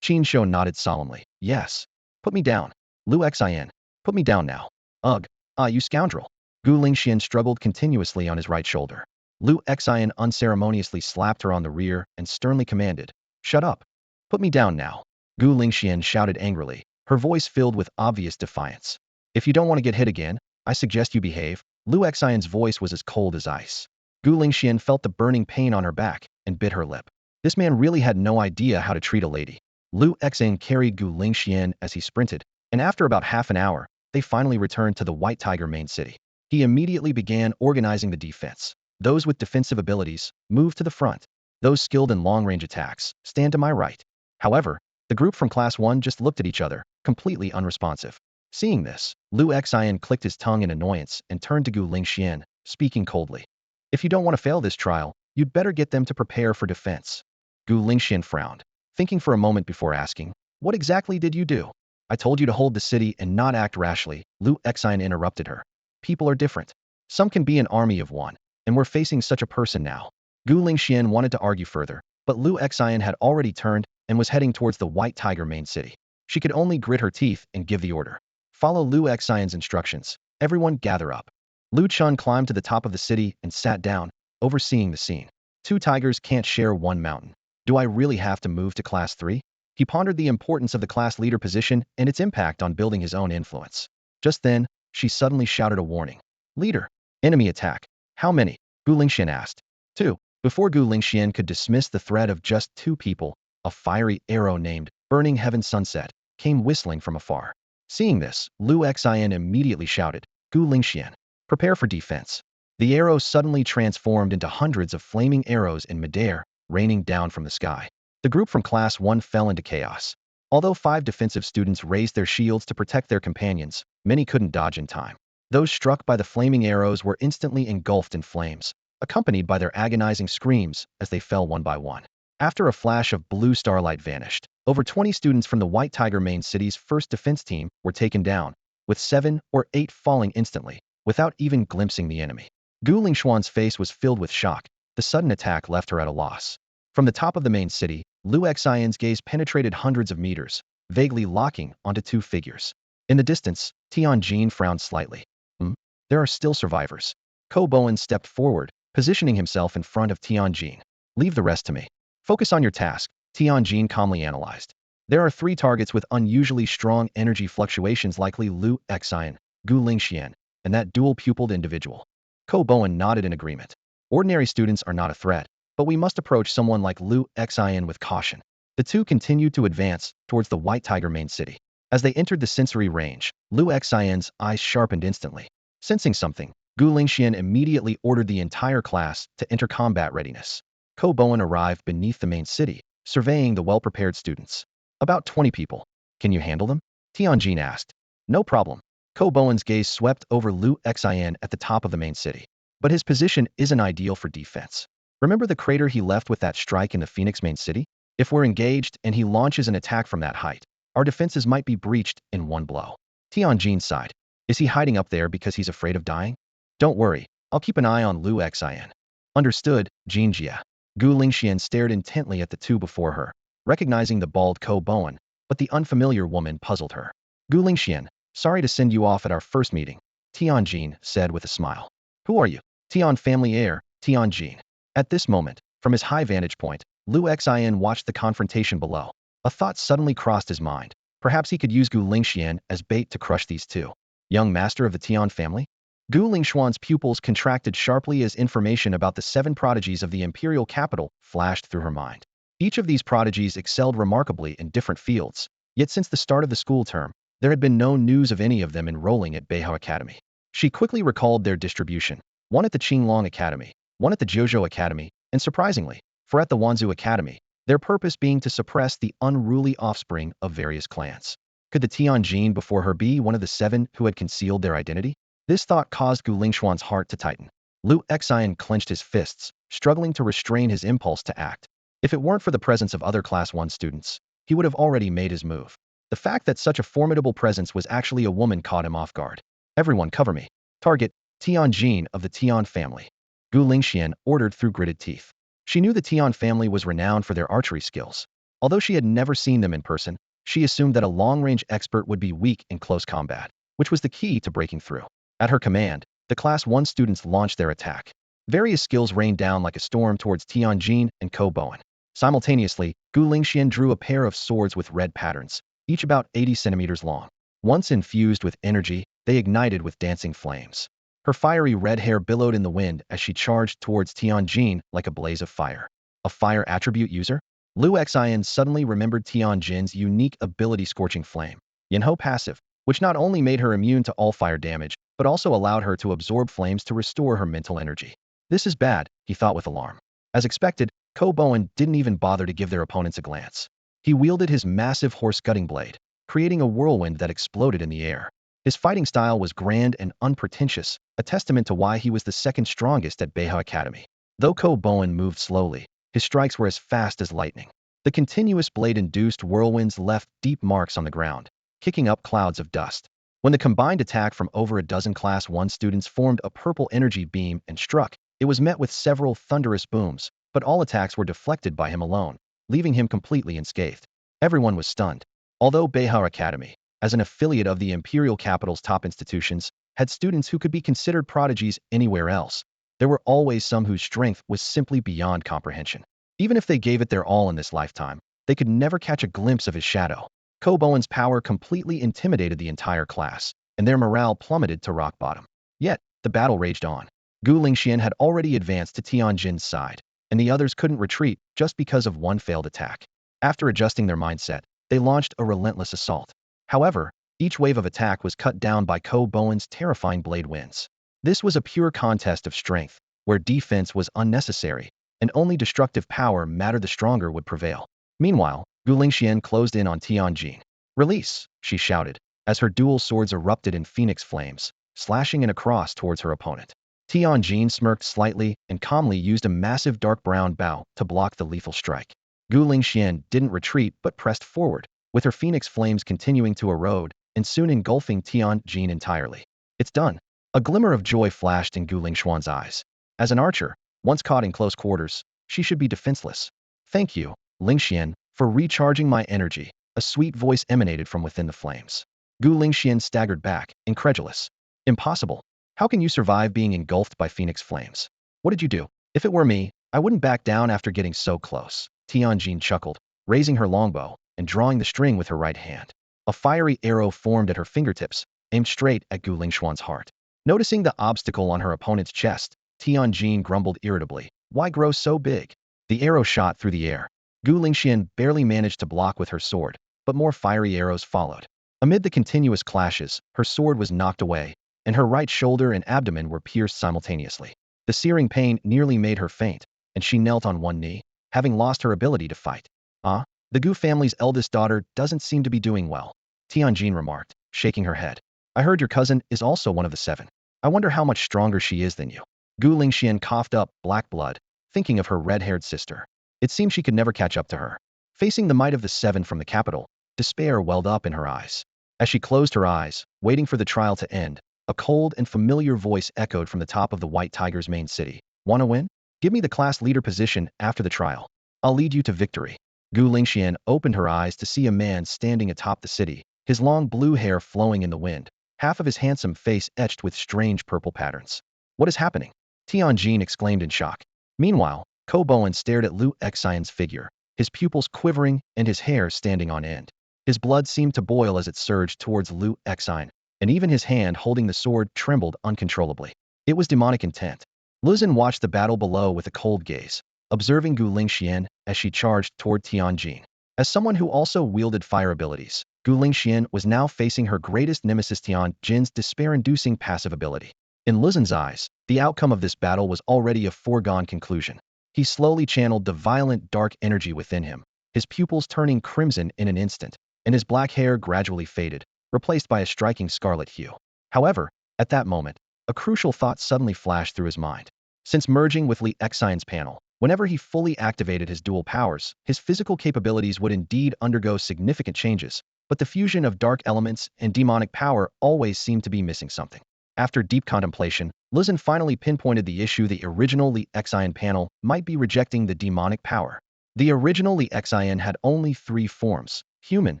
Qin Shou nodded solemnly. "Yes. Put me down. Lu Xian, put me down now." "Ugh, you scoundrel." Gu Lingxian struggled continuously on his right shoulder. Lu Xian unceremoniously slapped her on the rear and sternly commanded, "Shut up. Put me down now." Gu Lingxian shouted angrily, her voice filled with obvious defiance. "If you don't want to get hit again, I suggest you behave." Lu Xian's voice was as cold as ice. Gu Lingxian felt the burning pain on her back and bit her lip. This man really had no idea how to treat a lady. Lu Xian carried Gu Lingxian as he sprinted, and after about half an hour, they finally returned to the White Tiger main city. He immediately began organizing the defense. Those with defensive abilities, move to the front. Those skilled in long-range attacks, stand to my right. However, the group from Class 1 just looked at each other, completely unresponsive. Seeing this, Lu Xian clicked his tongue in annoyance and turned to Gu Lingxian, speaking coldly. "If you don't want to fail this trial, you'd better get them to prepare for defense." Gu Lingxian frowned, thinking for a moment before asking, "What exactly did you do?" "I told you to hold the city and not act rashly," Lu Xian interrupted her. "People are different. Some can be an army of one, and we're facing such a person now." Gu Lingxian wanted to argue further, but Lu Xian had already turned and was heading towards the White Tiger main city. She could only grit her teeth and give the order. "Follow Lu Xian's instructions. Everyone gather up." Lu Chun climbed to the top of the city and sat down, overseeing the scene. "Two tigers can't share one mountain. Do I really have to move to Class 3? He pondered the importance of the class leader position and its impact on building his own influence. Just then, she suddenly shouted a warning. "Leader! Enemy attack!" "How many?" Gu Lingxian asked. "Two." Before Gu Lingxian could dismiss the threat of just 2 people, a fiery arrow named Burning Heaven Sunset came whistling from afar. Seeing this, Lu Xian immediately shouted, "Gu Lingxian, prepare for defense." The arrow suddenly transformed into hundreds of flaming arrows in midair, raining down from the sky. The group from Class 1 fell into chaos. Although 5 defensive students raised their shields to protect their companions, many couldn't dodge in time. Those struck by the flaming arrows were instantly engulfed in flames, accompanied by their agonizing screams as they fell one by one. After a flash of blue starlight vanished, over 20 students from the White Tiger main city's first defense team were taken down, with 7 or 8 falling instantly, without even glimpsing the enemy. Gu Lingxuan's face was filled with shock. The sudden attack left her at a loss. From the top of the main city, Lu Xian's gaze penetrated hundreds of meters, vaguely locking onto two figures. In the distance, Tianjin frowned slightly. Hmm? There are still survivors. Ko Bowen stepped forward, positioning himself in front of Tianjin. Leave the rest to me. Focus on your task, Tianjin calmly analyzed. There are 3 targets with unusually strong energy fluctuations, likely Lu Xian, Gu Lingxian, and that dual-pupiled individual. Ko Bowen nodded in agreement. Ordinary students are not a threat, but we must approach someone like Lu Xian with caution. The two continued to advance towards the White Tiger main city. As they entered the sensory range, Lu Xian's eyes sharpened instantly. Sensing something, Gu Lingxian immediately ordered the entire class to enter combat readiness. Ko Bowen arrived beneath the main city, surveying the well-prepared students. About 20 people. Can you handle them? Tianjin asked. No problem. Ko Bowen's gaze swept over Lu Xian at the top of the main city. But his position isn't ideal for defense. Remember the crater he left with that strike in the Phoenix main city? If we're engaged and he launches an attack from that height, our defenses might be breached in one blow. Tianjin sighed. Is he hiding up there because he's afraid of dying? Don't worry, I'll keep an eye on Lu Xian. Understood, Jinjia. Gu Lingxian stared intently at the two before her, recognizing the bald Ko Bowen, but the unfamiliar woman puzzled her. Gu Lingxian, sorry to send you off at our first meeting, Tianjin said with a smile. Who are you? Tian family heir, Tianjin. At this moment, from his high vantage point, Lu Xian watched the confrontation below. A thought suddenly crossed his mind. Perhaps he could use Gu Lingxian as bait to crush these two. Young master of the Tian family? Gu Lingxuan's pupils contracted sharply as information about the 7 prodigies of the imperial capital flashed through her mind. Each of these prodigies excelled remarkably in different fields, yet since the start of the school term, there had been no news of any of them enrolling at Beihao Academy. She quickly recalled their distribution, one at the Qinglong Academy, one at the Jiuzhou Academy, and surprisingly, 4 at the Wanzhou Academy, their purpose being to suppress the unruly offspring of various clans. Could the Tianjin before her be one of the 7 who had concealed their identity? This thought caused Gu Lingxuan's heart to tighten. Lu Xian clenched his fists, struggling to restrain his impulse to act. If it weren't for the presence of other Class 1 students, he would have already made his move. The fact that such a formidable presence was actually a woman caught him off guard. Everyone cover me. Target, Tianjin of the Tian family. Gu Lingxian ordered through gritted teeth. She knew the Tian family was renowned for their archery skills. Although she had never seen them in person, she assumed that a long-range expert would be weak in close combat, which was the key to breaking through. At her command, the Class 1 students launched their attack. Various skills rained down like a storm towards Tianjin and Ko Bowen. Simultaneously, Gu Lingxian drew a pair of swords with red patterns, each about 80 centimeters long. Once infused with energy, they ignited with dancing flames. Her fiery red hair billowed in the wind as she charged towards Tianjin like a blaze of fire. A fire attribute user? Lu Xian suddenly remembered Tianjin's unique ability Scorching Flame, Yinho passive, which not only made her immune to all fire damage, but also allowed her to absorb flames to restore her mental energy. This is bad, he thought with alarm. As expected, Ko Bowen didn't even bother to give their opponents a glance. He wielded his massive horse-cutting blade, creating a whirlwind that exploded in the air. His fighting style was grand and unpretentious, a testament to why he was the second strongest at Beihao Academy. Though Ko Bowen moved slowly, his strikes were as fast as lightning. The continuous blade-induced whirlwinds left deep marks on the ground, kicking up clouds of dust. When the combined attack from over a dozen Class 1 students formed a purple energy beam and struck, it was met with several thunderous booms, but all attacks were deflected by him alone, leaving him completely unscathed. Everyone was stunned. Although Beihao Academy, as an affiliate of the imperial capital's top institutions, had students who could be considered prodigies anywhere else, there were always some whose strength was simply beyond comprehension. Even if they gave it their all in this lifetime, they could never catch a glimpse of his shadow. Ko Bowen's power completely intimidated the entire class, and their morale plummeted to rock bottom. Yet, the battle raged on. Gu Lingxian had already advanced to Tianjin's side, and the others couldn't retreat just because of one failed attack. After adjusting their mindset, they launched a relentless assault. However, each wave of attack was cut down by Ko Bowen's terrifying blade winds. This was a pure contest of strength, where defense was unnecessary, and only destructive power mattered. The stronger would prevail. Meanwhile, Gu Lingxian closed in on Tianjin. Release, she shouted, as her dual swords erupted in phoenix flames, slashing in across towards her opponent. Tianjin smirked slightly and calmly used a massive dark brown bow to block the lethal strike. Gu Lingxian didn't retreat but pressed forward, with her phoenix flames continuing to erode and soon engulfing Tianjin entirely. It's done. A glimmer of joy flashed in Gu Lingxuan's eyes. As an archer, once caught in close quarters, she should be defenseless. Thank you, Lingxian, for recharging my energy. A sweet voice emanated from within the flames. Gu Lingxian staggered back, incredulous. Impossible. How can you survive being engulfed by phoenix flames? What did you do? If it were me, I wouldn't back down after getting so close. Tianjin chuckled, raising her longbow and drawing the string with her right hand. A fiery arrow formed at her fingertips, aimed straight at Gu Lingxuan's heart. Noticing the obstacle on her opponent's chest, Tianjin grumbled irritably. Why grow so big? The arrow shot through the air. Gu Lingxian barely managed to block with her sword, but more fiery arrows followed. Amid the continuous clashes, her sword was knocked away, and her right shoulder and abdomen were pierced simultaneously. The searing pain nearly made her faint, and she knelt on one knee, having lost her ability to fight. The Gu family's eldest daughter doesn't seem to be doing well, Tianjin remarked, shaking her head. I heard your cousin is also one of the 7. I wonder how much stronger she is than you. Gu Lingxian coughed up black blood, thinking of her red-haired sister. It seemed she could never catch up to her. Facing the might of the 7 from the capital, despair welled up in her eyes. As she closed her eyes, waiting for the trial to end, a cold and familiar voice echoed from the top of the White Tiger's main city. Wanna win? Give me the class leader position after the trial. I'll lead you to victory. Gu Lingxian opened her eyes to see a man standing atop the city, his long blue hair flowing in the wind, half of his handsome face etched with strange purple patterns. What is happening? Tianjin exclaimed in shock. Meanwhile, Ko Bowen stared at Lu Xian's figure, his pupils quivering and his hair standing on end. His blood seemed to boil as it surged towards Lu Xian, and even his hand holding the sword trembled uncontrollably. It was demonic intent. Luzin watched the battle below with a cold gaze, observing Gu Lingxian as she charged toward Tianjin. As someone who also wielded fire abilities, Gu Lingxian was now facing her greatest nemesis Tianjin's despair-inducing passive ability. In Luzin's eyes, the outcome of this battle was already a foregone conclusion. He slowly channeled the violent dark energy within him, his pupils turning crimson in an instant, and his black hair gradually faded, replaced by a striking scarlet hue. However, at that moment, a crucial thought suddenly flashed through his mind. Since merging with Li Xian's panel, whenever he fully activated his dual powers, his physical capabilities would indeed undergo significant changes, but the fusion of dark elements and demonic power always seemed to be missing something. After deep contemplation, Luzin finally pinpointed the issue: the original Li Xian panel might be rejecting the demonic power. The original Li Xian had only 3 forms: human,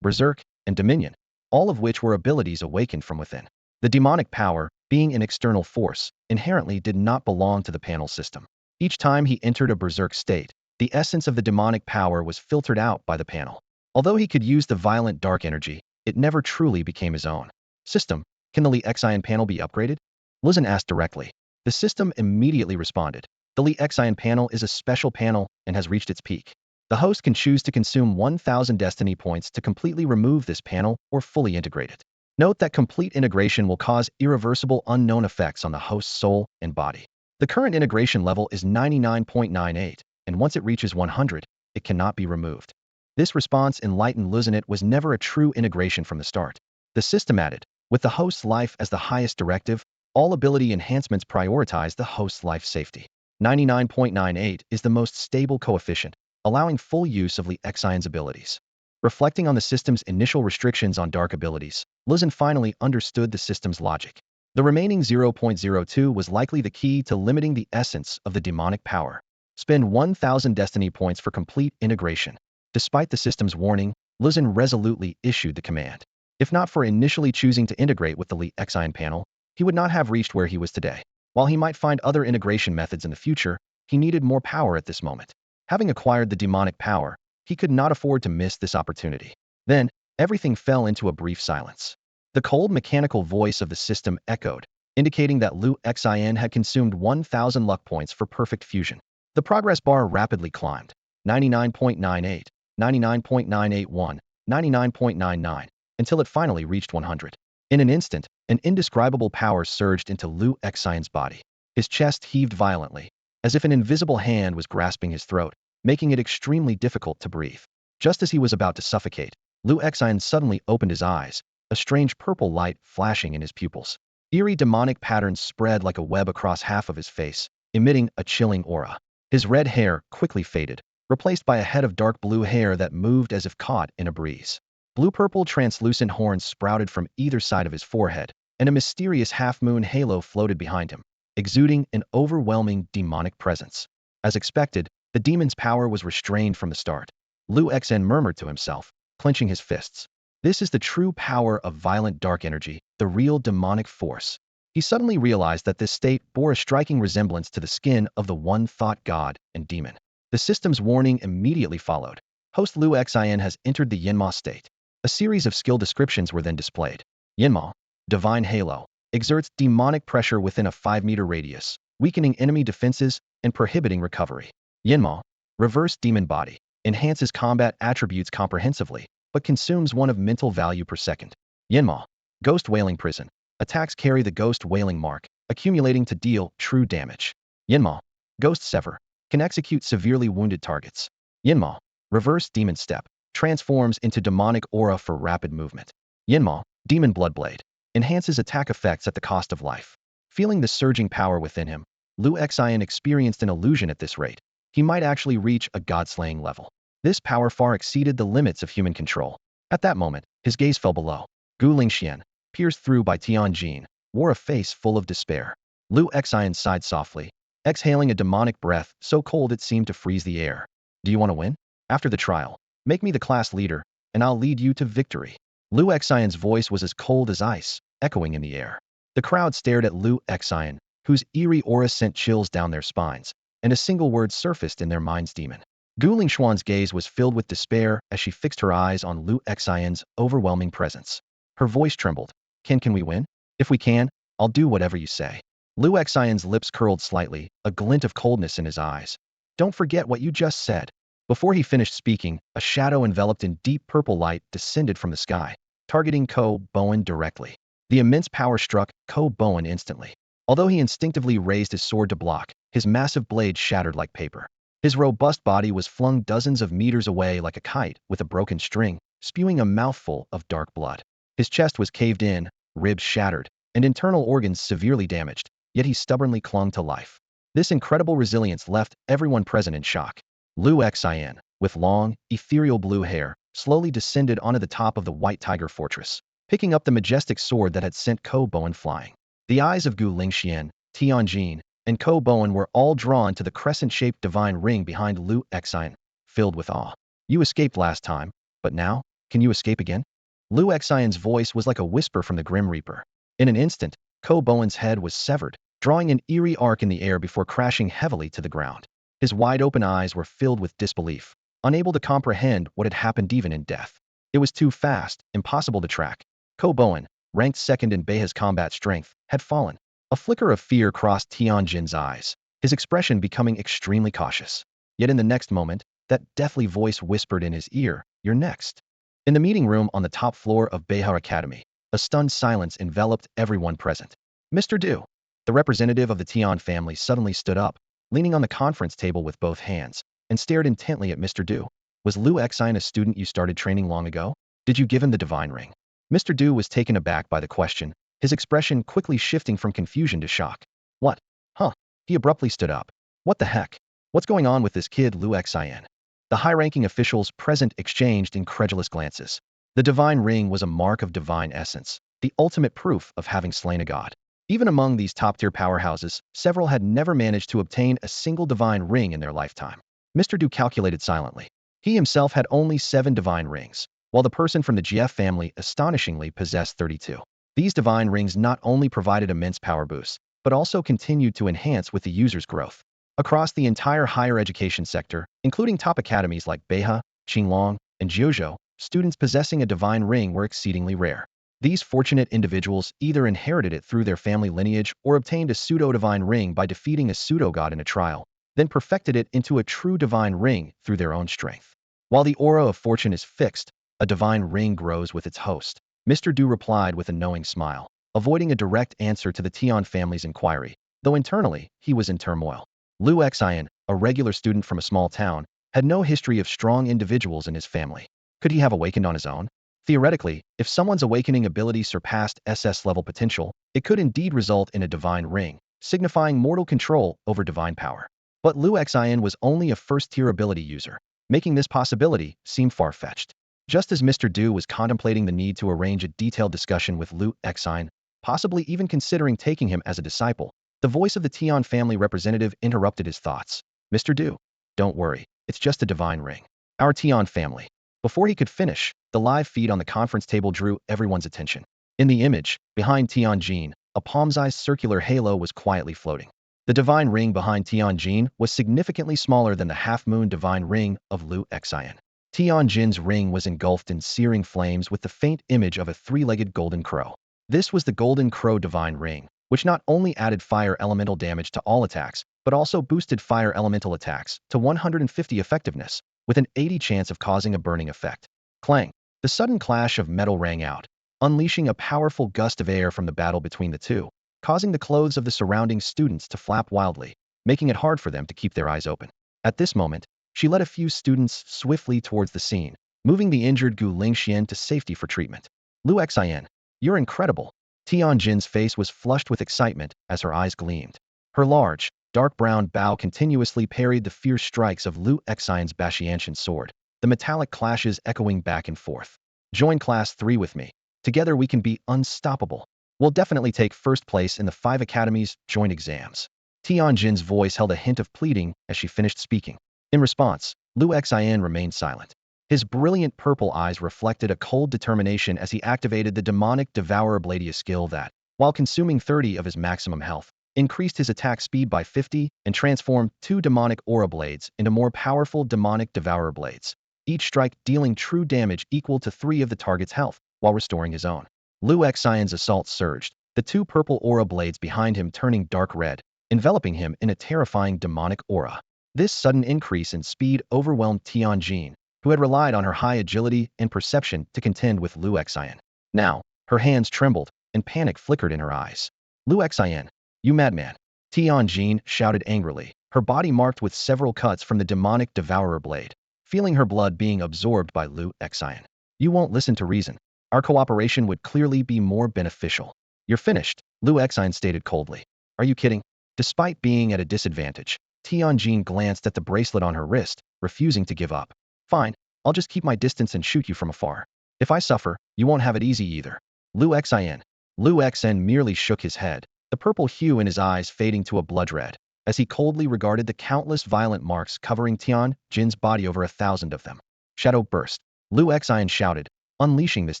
berserk, and dominion, all of which were abilities awakened from within. The demonic power, being an external force, inherently did not belong to the panel system. Each time he entered a berserk state, the essence of the demonic power was filtered out by the panel. Although he could use the violent dark energy, it never truly became his own. System, can the Li Xian panel be upgraded? Luzin asked directly. The system immediately responded. The Li Xian panel is a special panel and has reached its peak. The host can choose to consume 1,000 destiny points to completely remove this panel or fully integrate it. Note that complete integration will cause irreversible unknown effects on the host's soul and body. The current integration level is 99.98, and once it reaches 100, it cannot be removed. This response enlightened Luzin. It was never a true integration from the start. The system added, with the host's life as the highest directive, all ability enhancements prioritize the host's life safety. 99.98 is the most stable coefficient, allowing full use of Li Xian's abilities. Reflecting on the system's initial restrictions on dark abilities, Luzin finally understood the system's logic. The remaining 0.02 was likely the key to limiting the essence of the demonic power. Spend 1,000 destiny points for complete integration. Despite the system's warning, Luzin resolutely issued the command. If not for initially choosing to integrate with the Li Xian panel, he would not have reached where he was today. While he might find other integration methods in the future, he needed more power at this moment. Having acquired the demonic power, he could not afford to miss this opportunity. Then, everything fell into a brief silence. The cold mechanical voice of the system echoed, indicating that Lu Xian had consumed 1,000 luck points for perfect fusion. The progress bar rapidly climbed. 99.98, 99.981, 99.99, until it finally reached 100. In an instant, an indescribable power surged into Lu Xian's body. His chest heaved violently, as if an invisible hand was grasping his throat, making it extremely difficult to breathe. Just as he was about to suffocate, Lu Xian suddenly opened his eyes, a strange purple light flashing in his pupils. Eerie demonic patterns spread like a web across half of his face, emitting a chilling aura. His red hair quickly faded, replaced by a head of dark blue hair that moved as if caught in a breeze. Blue-purple translucent horns sprouted from either side of his forehead, and a mysterious half-moon halo floated behind him, exuding an overwhelming demonic presence. As expected, the demon's power was restrained from the start. Lu Xian murmured to himself, clenching his fists. This is the true power of violent dark energy, the real demonic force. He suddenly realized that this state bore a striking resemblance to the skin of the one thought god and demon. The system's warning immediately followed. Host Lu Xin has entered the Yinma state. A series of skill descriptions were then displayed. Yinma, divine halo, exerts demonic pressure within a 5-meter radius, weakening enemy defenses and prohibiting recovery. Yinma, reverse demon body, enhances combat attributes comprehensively, but consumes 1 of mental value per second. Yinma, ghost wailing prison, attacks carry the ghost wailing mark, accumulating to deal true damage. Yinma, ghost sever, can execute severely wounded targets. Yinma, reverse demon step, transforms into demonic aura for rapid movement. Yinma, demon bloodblade, enhances attack effects at the cost of life. Feeling the surging power within him, Lu Xian experienced an illusion at this rate. He might actually reach a god-slaying level. This power far exceeded the limits of human control. At that moment, his gaze fell below. Gu Lingxian, pierced through by Tianjin, wore a face full of despair. Lu Xian sighed softly, exhaling a demonic breath so cold it seemed to freeze the air. Do you want to win? After the trial, make me the class leader, and I'll lead you to victory. Lu Xian's voice was as cold as ice, echoing in the air. The crowd stared at Lu Xian, whose eerie aura sent chills down their spines, and a single word surfaced in their minds: demon. Gu Lingshuan's gaze was filled with despair as she fixed her eyes on Lu Xian's overwhelming presence. Her voice trembled. Can we win? If we can, I'll do whatever you say. Lu Xian's lips curled slightly, a glint of coldness in his eyes. Don't forget what you just said. Before he finished speaking, a shadow enveloped in deep purple light descended from the sky, targeting Ko Bowen directly. The immense power struck Ko Bowen instantly. Although he instinctively raised his sword to block, his massive blade shattered like paper. His robust body was flung dozens of meters away like a kite with a broken string, spewing a mouthful of dark blood. His chest was caved in, ribs shattered, and internal organs severely damaged, yet he stubbornly clung to life. This incredible resilience left everyone present in shock. Lu Xian, with long, ethereal blue hair, slowly descended onto the top of the White Tiger Fortress, picking up the majestic sword that had sent Ko Bowen flying. The eyes of Gu Lingxian, Tianjin, and Ko Bowen were all drawn to the crescent-shaped divine ring behind Lu Xian, filled with awe. You escaped last time, but now, can you escape again? Lu Xian's voice was like a whisper from the Grim Reaper. In an instant, Ko Bowen's head was severed, drawing an eerie arc in the air before crashing heavily to the ground. His wide-open eyes were filled with disbelief, unable to comprehend what had happened even in death. It was too fast, impossible to track. Ko Bowen, ranked second in Beiha's combat strength, had fallen. A flicker of fear crossed Tianjin's eyes, his expression becoming extremely cautious. Yet in the next moment, that deathly voice whispered in his ear, "You're next." In the meeting room on the top floor of Beiha Academy, a stunned silence enveloped everyone present. Mr. Du, the representative of the Tian family, suddenly stood up, leaning on the conference table with both hands, and stared intently at Mr. Du. Was Lu Xian a student you started training long ago? Did you give him the divine ring? Mr. Du was taken aback by the question, his expression quickly shifting from confusion to shock. What? Huh? He abruptly stood up. What the heck? What's going on with this kid, Lu Xian? The high-ranking officials present exchanged incredulous glances. The divine ring was a mark of divine essence, the ultimate proof of having slain a god. Even among these top-tier powerhouses, several had never managed to obtain a single divine ring in their lifetime. Mr. Du calculated silently. He himself had only 7 divine rings, while the person from the GF family astonishingly possessed 32. These divine rings not only provided immense power boosts, but also continued to enhance with the user's growth. Across the entire higher education sector, including top academies like Beiha, Qinglong, and Jiuzhou, students possessing a divine ring were exceedingly rare. These fortunate individuals either inherited it through their family lineage or obtained a pseudo-divine ring by defeating a pseudo-god in a trial, then perfected it into a true divine ring through their own strength. While the aura of fortune is fixed, a divine ring grows with its host. Mr. Du replied with a knowing smile, avoiding a direct answer to the Tian family's inquiry, though internally, he was in turmoil. Lu Xian, a regular student from a small town, had no history of strong individuals in his family. Could he have awakened on his own? Theoretically, if someone's awakening ability surpassed SS level potential, it could indeed result in a divine ring, signifying mortal control over divine power. But Lu Xian was only a first-tier ability user, making this possibility seem far-fetched. Just as Mr. Du was contemplating the need to arrange a detailed discussion with Lu Xian, possibly even considering taking him as a disciple, the voice of the Tian family representative interrupted his thoughts. Mr. Du, don't worry, it's just a divine ring. Our Tian family, Before he could finish, the live feed on the conference table drew everyone's attention. In the image, behind Tianjin, a palm-sized circular halo was quietly floating. The divine ring behind Tianjin was significantly smaller than the half-moon divine ring of Liu Xian. Tianjin's ring was engulfed in searing flames with the faint image of a three-legged golden crow. This was the golden crow divine ring, which not only added fire elemental damage to all attacks, but also boosted fire elemental attacks to 150 effectiveness, with an 80 chance of causing a burning effect. Clang! The sudden clash of metal rang out, unleashing a powerful gust of air from the battle between the two, causing the clothes of the surrounding students to flap wildly, making it hard for them to keep their eyes open. At this moment, she led a few students swiftly towards the scene, moving the injured Gu Lingxian to safety for treatment. Liu Xian, you're incredible. Tianjin's face was flushed with excitement as her eyes gleamed. Her large, dark brown bow continuously parried the fierce strikes of Liu Xian's Bashianshan sword, the metallic clashes echoing back and forth. Join Class 3 with me. Together we can be unstoppable. We'll definitely take first place in the 5 Academy's joint exams. Tianjin's voice held a hint of pleading as she finished speaking. In response, Liu Xian remained silent. His brilliant purple eyes reflected a cold determination as he activated the demonic Devourer Bladia skill that, while consuming 30 of his maximum health, increased his attack speed by 50 and transformed 2 demonic aura blades into more powerful demonic Devourer blades, each strike dealing true damage equal to 3 of the target's health, while restoring his own. Liu Xian's assault surged, the 2 purple aura blades behind him turning dark red, enveloping him in a terrifying demonic aura. This sudden increase in speed overwhelmed Tianjin, who had relied on her high agility and perception to contend with Liu Xian. Now, her hands trembled, and panic flickered in her eyes. Liu Xian, you madman! Tianjin shouted angrily, her body marked with several cuts from the demonic Devourer blade, feeling her blood being absorbed by Liu Xian. You won't listen to reason. Our cooperation would clearly be more beneficial. You're finished, Liu Xian stated coldly. Are you kidding? Despite being at a disadvantage, Tianjin glanced at the bracelet on her wrist, refusing to give up. Fine, I'll just keep my distance and shoot you from afar. If I suffer, you won't have it easy either. Liu Xian. Liu Xian merely shook his head, the purple hue in his eyes fading to a blood red, as he coldly regarded the countless violent marks covering Tianjin's body, over 1,000 of them. Shadow burst. Liu Xian shouted, unleashing this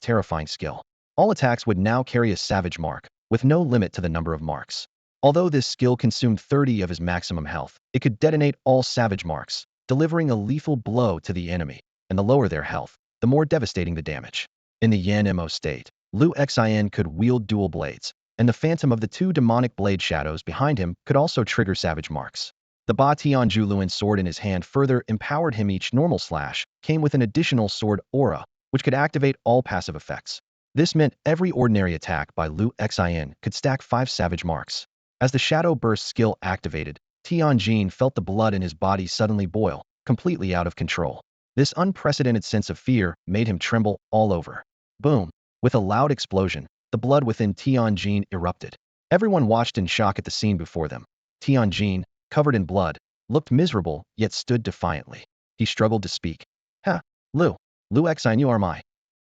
terrifying skill. All attacks would now carry a savage mark, with no limit to the number of marks. Although this skill consumed 30 of his maximum health, it could detonate all savage marks, delivering a lethal blow to the enemy, and the lower their health, the more devastating the damage. In the Yan Mo state, Liu Xian could wield dual blades, and the phantom of the 2 demonic blade shadows behind him could also trigger savage marks. The Ba Tianju Luan sword in his hand further empowered him. Each normal slash came with an additional sword aura, which could activate all passive effects. This meant every ordinary attack by Liu Xian could stack 5 savage marks. As the Shadow Burst skill activated, Tianjin felt the blood in his body suddenly boil, completely out of control. This unprecedented sense of fear made him tremble all over. Boom! With a loud explosion, the blood within Tianjin erupted. Everyone watched in shock at the scene before them. Tianjin, covered in blood, looked miserable yet stood defiantly. He struggled to speak. Ha! Liu Xian, you are my...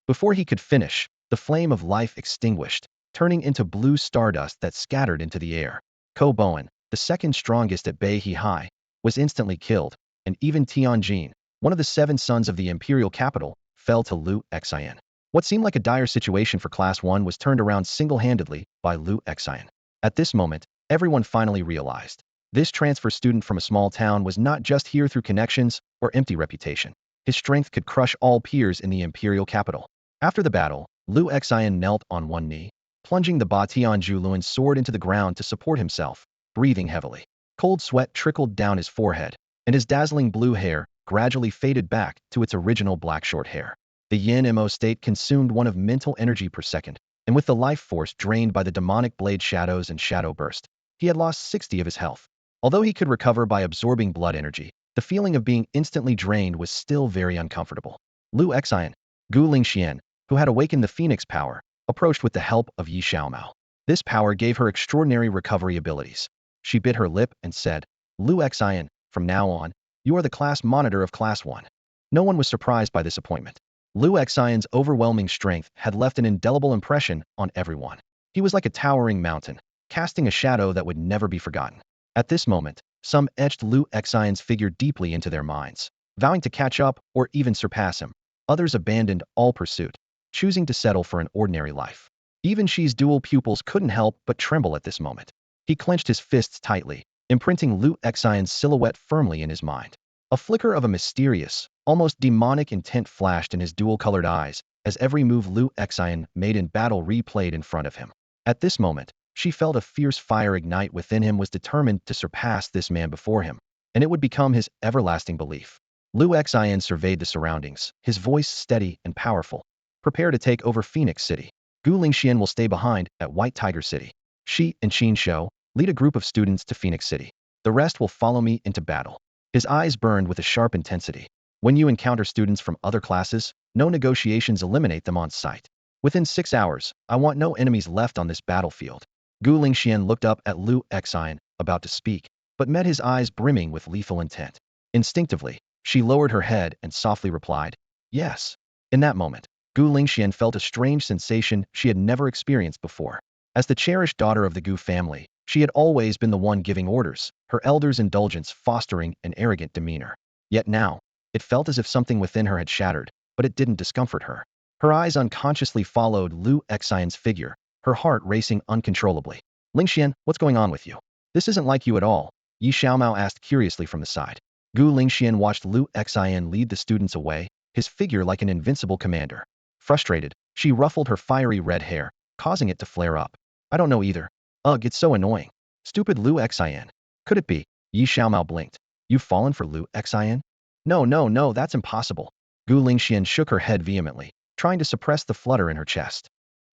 Before he could finish, the flame of life extinguished, turning into blue stardust that scattered into the air. Ko Boan, the second strongest at Beihai High, was instantly killed, and even Tianjin, one of the 7 sons of the imperial capital, fell to Liu Xian. What seemed like a dire situation for Class 1 was turned around single-handedly by Liu Xian. At this moment, everyone finally realized. This transfer student from a small town was not just here through connections or empty reputation. His strength could crush all peers in the imperial capital. After the battle, Liu Xian knelt on one knee, plunging the Ba Tianju Luan's sword into the ground to support himself, breathing heavily. Cold sweat trickled down his forehead, and his dazzling blue hair gradually faded back to its original black short hair. The Yan Mo state consumed 1 of mental energy per second, and with the life force drained by the demonic blade shadows and shadow burst, he had lost 60 of his health. Although he could recover by absorbing blood energy, the feeling of being instantly drained was still very uncomfortable. Liu Xian, Gu Lingxian, who had awakened the Phoenix power, approached with the help of Yi Xiaomao. This power gave her extraordinary recovery abilities. She bit her lip and said, Liu Xian, from now on, you are the class monitor of Class 1. No one was surprised by this appointment. Liu Xian's overwhelming strength had left an indelible impression on everyone. He was like a towering mountain, casting a shadow that would never be forgotten. At this moment, some etched Liu Xian's figure deeply into their minds, vowing to catch up or even surpass him. Others abandoned all pursuit, choosing to settle for an ordinary life. Even Shi's dual pupils couldn't help but tremble at this moment. He clenched his fists tightly, imprinting Liu Xian's silhouette firmly in his mind. A flicker of a mysterious, almost demonic intent flashed in his dual-colored eyes as every move Liu Xian made in battle replayed in front of him. At this moment, she felt a fierce fire ignite within him, was determined to surpass this man before him, and it would become his everlasting belief. Liu Xian surveyed the surroundings, his voice steady and powerful. Prepare to take over Phoenix City. Gu Lingxian will stay behind at White Tiger City. Shi and Qin Shou lead a group of students to Phoenix City. The rest will follow me into battle. His eyes burned with a sharp intensity. When you encounter students from other classes, no negotiations, eliminate them on sight. Within 6 hours, I want no enemies left on this battlefield. Gu Lingxian looked up at Liu Xian, about to speak, but met his eyes brimming with lethal intent. Instinctively, she lowered her head and softly replied, yes. In that moment, Gu Lingxian felt a strange sensation she had never experienced before. As the cherished daughter of the Gu family, she had always been the one giving orders, her elders' indulgence fostering an arrogant demeanor. Yet now, it felt as if something within her had shattered, but it didn't discomfort her. Her eyes unconsciously followed Liu Xian's figure, her heart racing uncontrollably. Lingxian, what's going on with you? This isn't like you at all, Yi Xiaomao asked curiously from the side. Gu Lingxian watched Liu Xian lead the students away, his figure like an invincible commander. Frustrated, she ruffled her fiery red hair, causing it to flare up. I don't know either. Ugh, it's so annoying. Stupid Liu Xian. Could it be? Yi Xiaomao blinked. You've fallen for Liu Xian? No, that's impossible. Gu Lingxian shook her head vehemently, trying to suppress the flutter in her chest.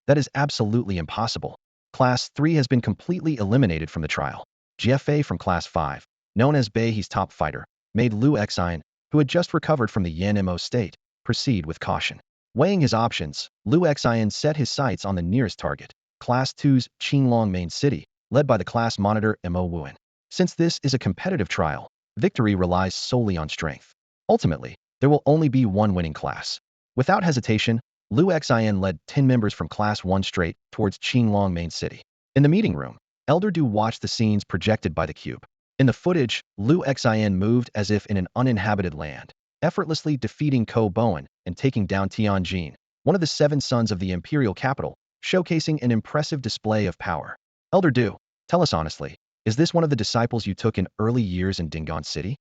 That is absolutely impossible. Class 3 has been completely eliminated from the trial. GFA from Class 5, known as Beihe's top fighter, made Liu Xian, who had just recovered from the Yan Mo state, proceed with caution. Weighing his options, Liu Xian set his sights on the nearest target, Class 2's Qinglong main city, led by the class monitor Mo Wuhan. Since this is a competitive trial, victory relies solely on strength. Ultimately, there will only be one winning class. Without hesitation, Liu Xian led 10 members from Class 1 straight towards Qinglong main city. In the meeting room, Elder Du watched the scenes projected by the cube. In the footage, Liu Xian moved as if in an uninhabited land, effortlessly defeating Ko Bowen and taking down Tianjin, one of the 7 sons of the imperial capital, showcasing an impressive display of power. Elder Du, tell us honestly, is this one of the disciples you took in early years in Dingon City?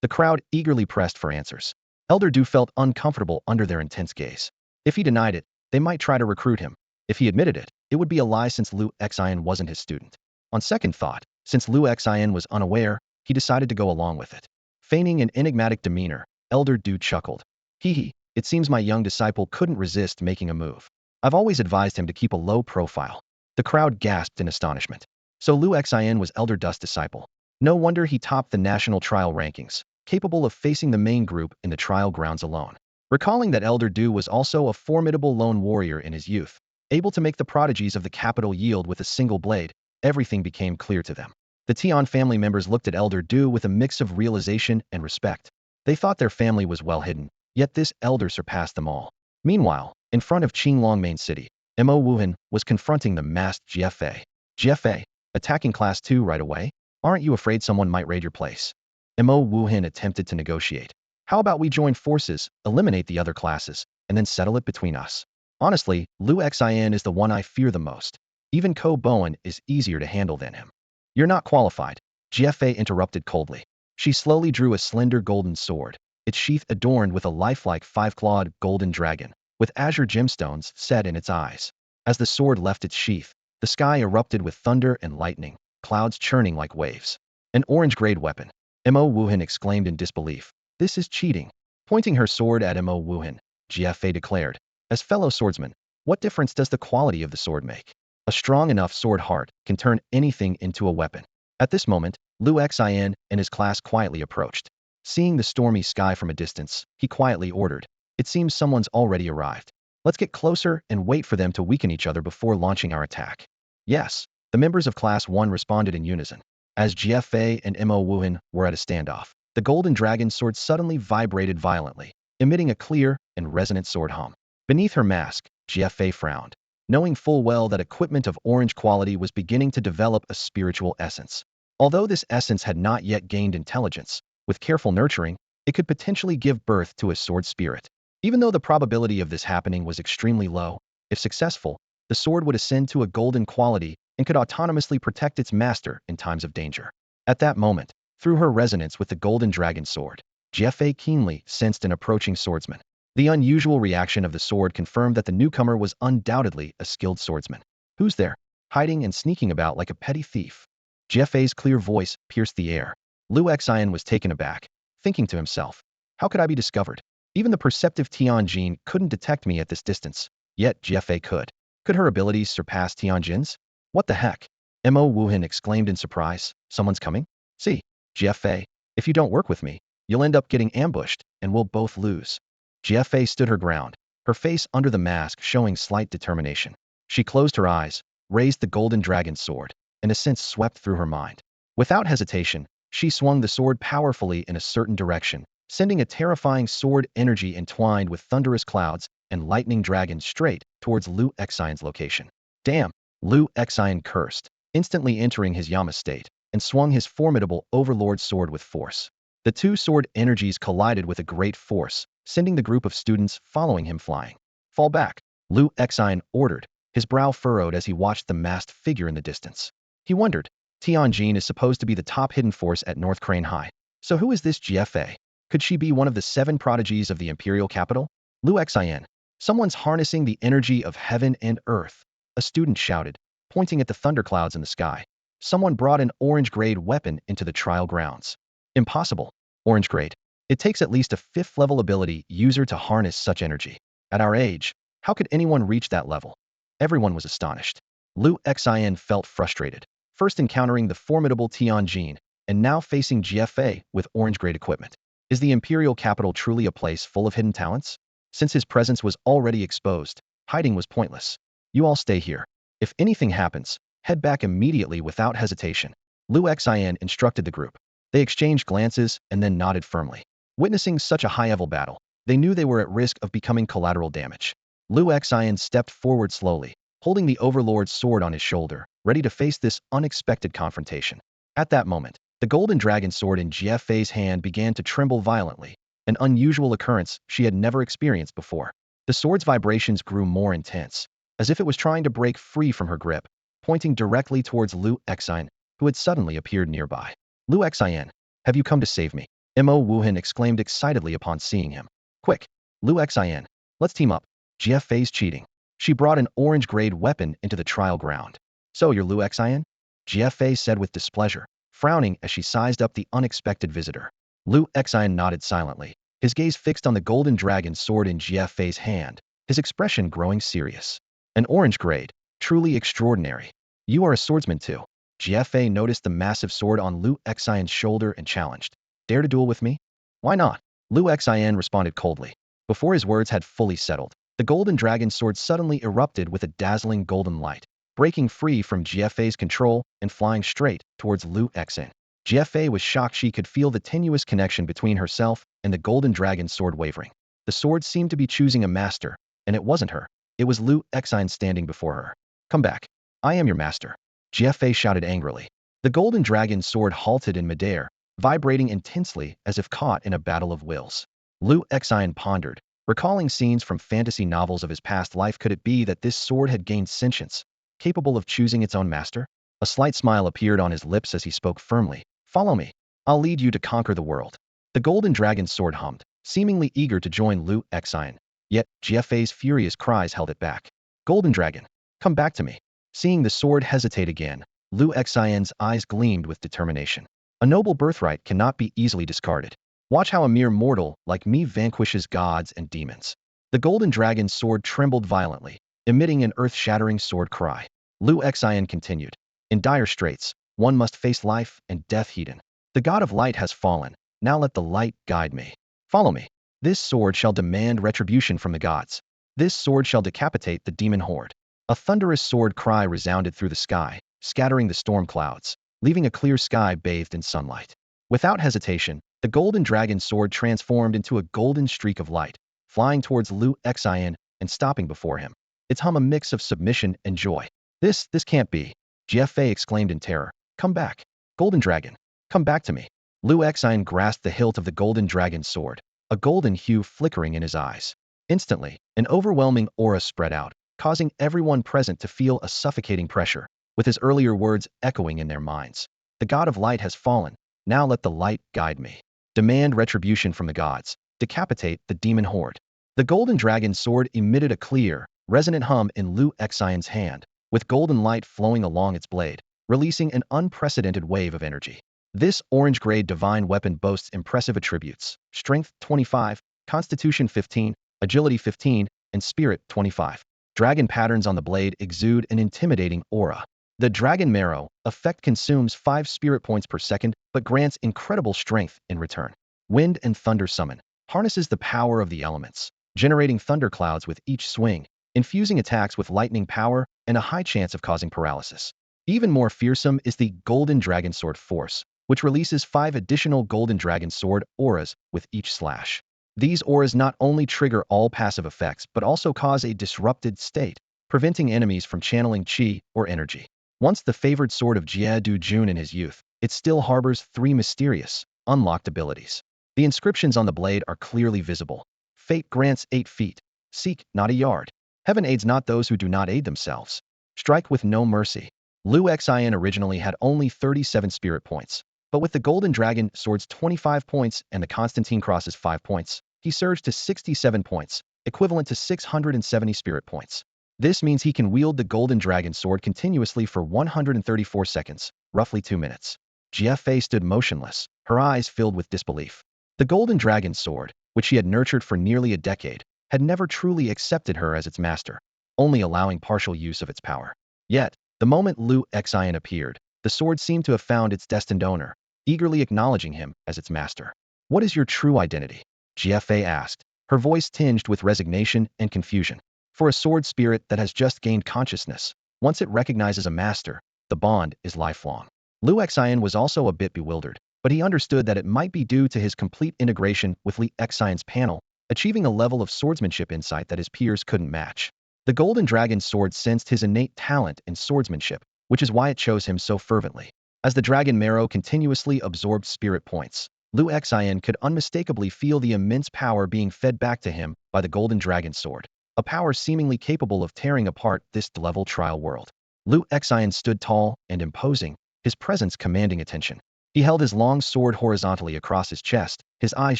The crowd eagerly pressed for answers. Elder Du felt uncomfortable under their intense gaze. If he denied it, they might try to recruit him. If he admitted it, it would be a lie since Liu Xian wasn't his student. On second thought, since Liu Xian was unaware, he decided to go along with it. Feigning an enigmatic demeanor, Elder Du chuckled. Hee, it seems my young disciple couldn't resist making a move. I've always advised him to keep a low profile. The crowd gasped in astonishment. So Liu Xian was Elder Du's disciple. No wonder he topped the national trial rankings, capable of facing the main group in the trial grounds alone. Recalling that Elder Du was also a formidable lone warrior in his youth, able to make the prodigies of the capital yield with a single blade, everything became clear to them. The Tian family members looked at Elder Du with a mix of realization and respect. They thought their family was well hidden, yet this elder surpassed them all. Meanwhile, in front of Qinglong main city, Mo Wuhan was confronting the masked GFA. GFA, attacking Class 2 right away? Aren't you afraid someone might raid your place? Mo Wuhan attempted to negotiate. How about we join forces, eliminate the other classes, and then settle it between us? Honestly, Liu Xian is the one I fear the most. Even Ko Bowen is easier to handle than him. You're not qualified, GFA interrupted coldly. She slowly drew a slender golden sword, its sheath adorned with a lifelike 5-clawed golden dragon, with azure gemstones set in its eyes. As the sword left its sheath, the sky erupted with thunder and lightning, clouds churning like waves. An orange-grade weapon. Mo Wuhan exclaimed in disbelief. This is cheating. Pointing her sword at Mo Wuhan, GFA declared. As fellow swordsman, what difference does the quality of the sword make? A strong enough sword heart can turn anything into a weapon. At this moment, Liu Xian and his class quietly approached. Seeing the stormy sky from a distance, he quietly ordered. It seems someone's already arrived. Let's get closer and wait for them to weaken each other before launching our attack. Yes, the members of Class 1 responded in unison. As GFA and Mo Wuhan were at a standoff, the golden dragon sword suddenly vibrated violently, emitting a clear and resonant sword hum. Beneath her mask, GFA frowned, knowing full well that equipment of orange quality was beginning to develop a spiritual essence. Although this essence had not yet gained intelligence, with careful nurturing, it could potentially give birth to a sword spirit. Even though the probability of this happening was extremely low, if successful, the sword would ascend to a golden quality and could autonomously protect its master in times of danger. At that moment, through her resonance with the golden dragon sword, Jeffe keenly sensed an approaching swordsman. The unusual reaction of the sword confirmed that the newcomer was undoubtedly a skilled swordsman. Who's there, hiding and sneaking about like a petty thief? Jeffe's clear voice pierced the air. Lu Xian was taken aback, thinking to himself, how could I be discovered? Even the perceptive Tianjin couldn't detect me at this distance. Yet Jeffe could. Could her abilities surpass Tianjin's? What the heck? Mo Wuhan exclaimed in surprise. Someone's coming? See, Jeffe, if you don't work with me, you'll end up getting ambushed, and we'll both lose. Jeffe stood her ground, her face under the mask showing slight determination. She closed her eyes, raised the golden dragon sword, and a sense swept through her mind. Without hesitation, she swung the sword powerfully in a certain direction, sending a terrifying sword energy entwined with thunderous clouds and lightning dragons straight towards Lu Xian's location. Damn! Lu Xian cursed, instantly entering his Yama state, and swung his formidable overlord sword with force. The two sword energies collided with a great force, sending the group of students following him flying. Fall back, Lu Xian ordered, his brow furrowed as he watched the masked figure in the distance. He wondered, Tianjin is supposed to be the top hidden force at North Crane High. So who is this Jeffe? Could she be one of the 7 prodigies of the imperial capital? Lu Xian, someone's harnessing the energy of heaven and earth, a student shouted, pointing at the thunderclouds in the sky. Someone brought an orange-grade weapon into the trial grounds. Impossible. Orange grade. It takes at least a 5th level ability user to harness such energy. At our age, how could anyone reach that level? Everyone was astonished. Lu Xian felt frustrated, first encountering the formidable Tianjin, and now facing Jeffe with orange-grade equipment. Is the imperial capital truly a place full of hidden talents? Since his presence was already exposed, hiding was pointless. You all stay here. If anything happens, head back immediately without hesitation. Lu Xian instructed the group. They exchanged glances and then nodded firmly. Witnessing such a high-level battle, they knew they were at risk of becoming collateral damage. Lu Xian stepped forward slowly, holding the Overlord's sword on his shoulder, ready to face this unexpected confrontation. At that moment, the golden dragon sword in Jeffe's hand began to tremble violently, an unusual occurrence she had never experienced before. The sword's vibrations grew more intense, as if it was trying to break free from her grip, pointing directly towards Lu Xian, who had suddenly appeared nearby. Lu Xian, have you come to save me? Mo Wuhan exclaimed excitedly upon seeing him. Quick, Lu Xian, let's team up. Jeffe's cheating. She brought an orange-grade weapon into the trial ground. So you're Lu Xian? Jeffe said with displeasure, frowning as she sized up the unexpected visitor. Lu Xian nodded silently, his gaze fixed on the golden dragon sword in Jeffe's hand, his expression growing serious. An orange grade, truly extraordinary. You are a swordsman too. Jeffe noticed the massive sword on Lu Xian's shoulder and challenged. Dare to duel with me? Why not? Lu Xian responded coldly. Before his words had fully settled, the golden dragon sword suddenly erupted with a dazzling golden light, breaking free from Jeffe's control and flying straight towards Lu Xian. Jeffe was shocked she could feel the tenuous connection between herself and the golden dragon sword wavering. The sword seemed to be choosing a master, and it wasn't her. It was Lu Xian standing before her. Come back. I am your master. Jeffe shouted angrily. The golden dragon sword halted in midair, vibrating intensely as if caught in a battle of wills. Lu Xian pondered, recalling scenes from fantasy novels of his past life. Could it be that this sword had gained sentience, capable of choosing its own master? A slight smile appeared on his lips as he spoke firmly. Follow me. I'll lead you to conquer the world. The golden dragon sword hummed, seemingly eager to join Lu Xian. Yet, Jeffe's furious cries held it back. Golden dragon, come back to me. Seeing the sword hesitate again, Lu Xian's eyes gleamed with determination. A noble birthright cannot be easily discarded. Watch how a mere mortal like me vanquishes gods and demons. The golden dragon's sword trembled violently, emitting an earth-shattering sword cry. Lu Xian continued. In dire straits, one must face life and death. Hedon. The god of light has fallen. Now let the light guide me. Follow me. This sword shall demand retribution from the gods. This sword shall decapitate the demon horde. A thunderous sword cry resounded through the sky, scattering the storm clouds, leaving a clear sky bathed in sunlight. Without hesitation, the golden dragon sword transformed into a golden streak of light, flying towards Lu Xian and stopping before him. Its hum a mix of submission and joy. This can't be. Jeffe exclaimed in terror. Come back. Golden dragon, come back to me. Lu Xian grasped the hilt of the golden dragon sword, a golden hue flickering in his eyes. Instantly, an overwhelming aura spread out, causing everyone present to feel a suffocating pressure, with his earlier words echoing in their minds. The god of light has fallen. Now let the light guide me. Demand retribution from the gods. Decapitate the demon horde. The golden dragon sword emitted a clear, resonant hum in Liu Xian's hand, with golden light flowing along its blade, releasing an unprecedented wave of energy. This orange-grade divine weapon boasts impressive attributes: strength 25, constitution 15, agility 15, and spirit 25. Dragon patterns on the blade exude an intimidating aura. The dragon marrow effect consumes 5 spirit points per second, but grants incredible strength in return. Wind and thunder summon harnesses the power of the elements, generating thunderclouds with each swing, infusing attacks with lightning power and a high chance of causing paralysis. Even more fearsome is the Golden Dragon Sword Force, which releases 5 additional Golden Dragon Sword auras with each slash. These auras not only trigger all passive effects but also cause a disrupted state, preventing enemies from channeling chi or energy. Once the favored sword of Jie Du-jun in his youth, it still harbors 3 mysterious, unlocked abilities. The inscriptions on the blade are clearly visible. Fate grants 8 feet. Seek, not a yard. Heaven aids not those who do not aid themselves. Strike with no mercy. Liu Xian originally had only 37 spirit points, but with the Golden Dragon Sword's 25 points and the Constantine Cross's 5 points, he surged to 67 points, equivalent to 670 spirit points. This means he can wield the Golden Dragon Sword continuously for 134 seconds, roughly 2 minutes. Jie Fei stood motionless, her eyes filled with disbelief. The Golden Dragon Sword, which she had nurtured for nearly a decade, had never truly accepted her as its master, only allowing partial use of its power. Yet, the moment Liu Xian appeared, the sword seemed to have found its destined owner, eagerly acknowledging him as its master. What is your true identity? Jie Fei asked, her voice tinged with resignation and confusion. For a sword spirit that has just gained consciousness, once it recognizes a master, the bond is lifelong. Liu Xian was also a bit bewildered, but he understood that it might be due to his complete integration with Liu Xian's panel, achieving a level of swordsmanship insight that his peers couldn't match. The Golden Dragon Sword sensed his innate talent in swordsmanship, which is why it chose him so fervently. As the dragon marrow continuously absorbed spirit points, Liu Xian could unmistakably feel the immense power being fed back to him by the Golden Dragon Sword, a power seemingly capable of tearing apart this level trial world. Liu Xian stood tall and imposing, his presence commanding attention. He held his long sword horizontally across his chest, his eyes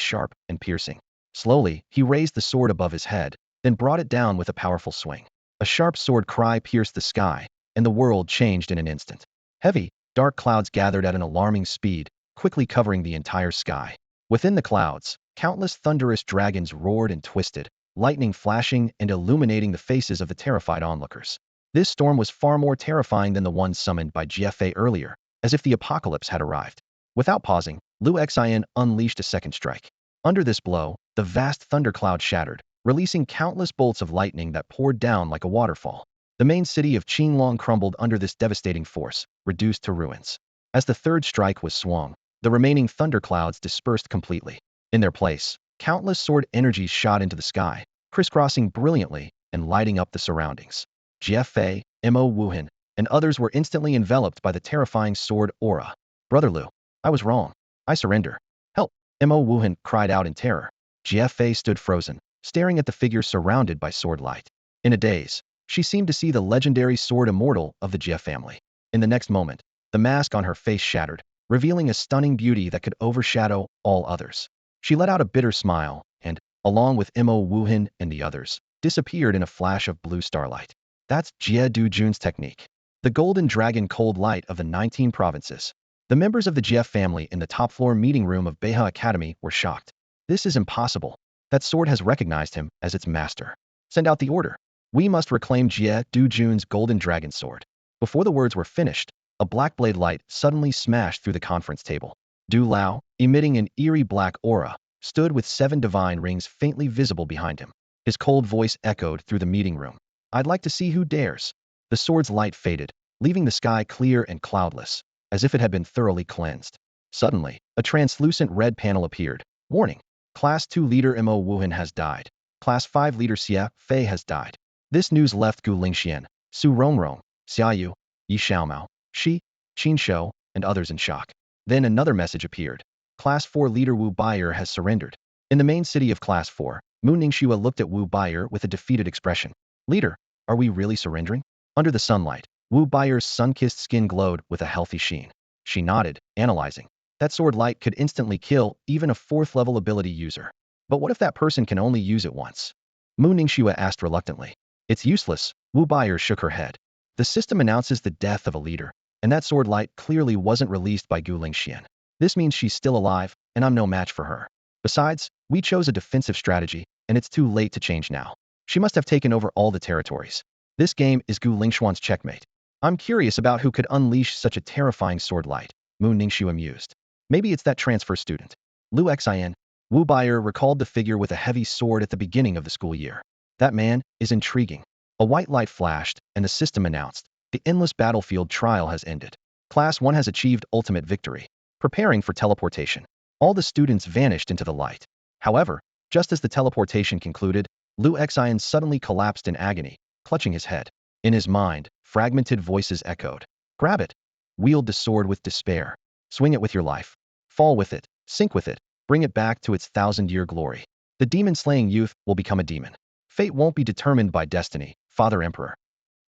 sharp and piercing. Slowly, he raised the sword above his head, then brought it down with a powerful swing. A sharp sword cry pierced the sky, and the world changed in an instant. Heavy, dark clouds gathered at an alarming speed, quickly covering the entire sky. Within the clouds, countless thunderous dragons roared and twisted, lightning flashing and illuminating the faces of the terrified onlookers. This storm was far more terrifying than the one summoned by Jie Fei earlier, as if the apocalypse had arrived. Without pausing, Liu Xian unleashed a second strike. Under this blow, the vast thundercloud shattered, releasing countless bolts of lightning that poured down like a waterfall. The main city of Qinglong crumbled under this devastating force, reduced to ruins. As the third strike was swung, the remaining thunderclouds dispersed completely. In their place, countless sword energies shot into the sky, crisscrossing brilliantly and lighting up the surroundings. Jie Fei, Mo Wuhan, and others were instantly enveloped by the terrifying sword aura. Brother Liu, I was wrong. I surrender. Help! Mo Wuhan cried out in terror. Jie Fei stood frozen, staring at the figure surrounded by sword light. In a daze, she seemed to see the legendary sword immortal of the Jie family. In the next moment, the mask on her face shattered, revealing a stunning beauty that could overshadow all others. She let out a bitter smile and, along with Mo Wuhan and the others, disappeared in a flash of blue starlight. That's Jie Du-jun's technique. The golden dragon cold light of the 19 provinces. The members of the Jie family in the top-floor meeting room of Beha Academy were shocked. This is impossible. That sword has recognized him as its master. Send out the order. We must reclaim Jie Du-jun's golden dragon sword. Before the words were finished, a black blade light suddenly smashed through the conference table. Du Lao, emitting an eerie black aura, stood with 7 divine rings faintly visible behind him. His cold voice echoed through the meeting room. I'd like to see who dares. The sword's light faded, leaving the sky clear and cloudless, as if it had been thoroughly cleansed. Suddenly, a translucent red panel appeared. Warning. Class 2 leader Mo Wuhan has died. Class 5 leader Xie Fei has died. This news left Gu Lingxian, Su Rongrong, Xiaoyu, Yi Xiaomao, Shi, Qin Shou, and others in shock. Then another message appeared. Class 4 leader Wu Baier has surrendered. In the main city of Class 4, Mu Ningxue looked at Wu Baier with a defeated expression. Leader, are we really surrendering? Under the sunlight, Wu Baier's sun-kissed skin glowed with a healthy sheen. She nodded, analyzing. That sword light could instantly kill even a 4th-level ability user. But what if that person can only use it once? Mu Ningxue asked reluctantly. It's useless. Wu Baier shook her head. The system announces the death of a leader, and that sword light clearly wasn't released by Gu Lingxian. This means she's still alive, and I'm no match for her. Besides, we chose a defensive strategy, and it's too late to change now. She must have taken over all the territories. This game is Gu Lingxuan's checkmate. I'm curious about who could unleash such a terrifying sword light, Mu Ningxue mused. Maybe it's that transfer student. Lu Xian. Wu Baier recalled the figure with a heavy sword at the beginning of the school year. That man is intriguing. A white light flashed, and the system announced, the endless battlefield trial has ended. Class 1 has achieved ultimate victory. Preparing for teleportation. All the students vanished into the light. However, just as the teleportation concluded, Lu Xian suddenly collapsed in agony, clutching his head. In his mind, fragmented voices echoed. Grab it. Wield the sword with despair. Swing it with your life. Fall with it. Sink with it. Bring it back to its 1,000-year glory. The demon-slaying youth will become a demon. Fate won't be determined by destiny, Father Emperor.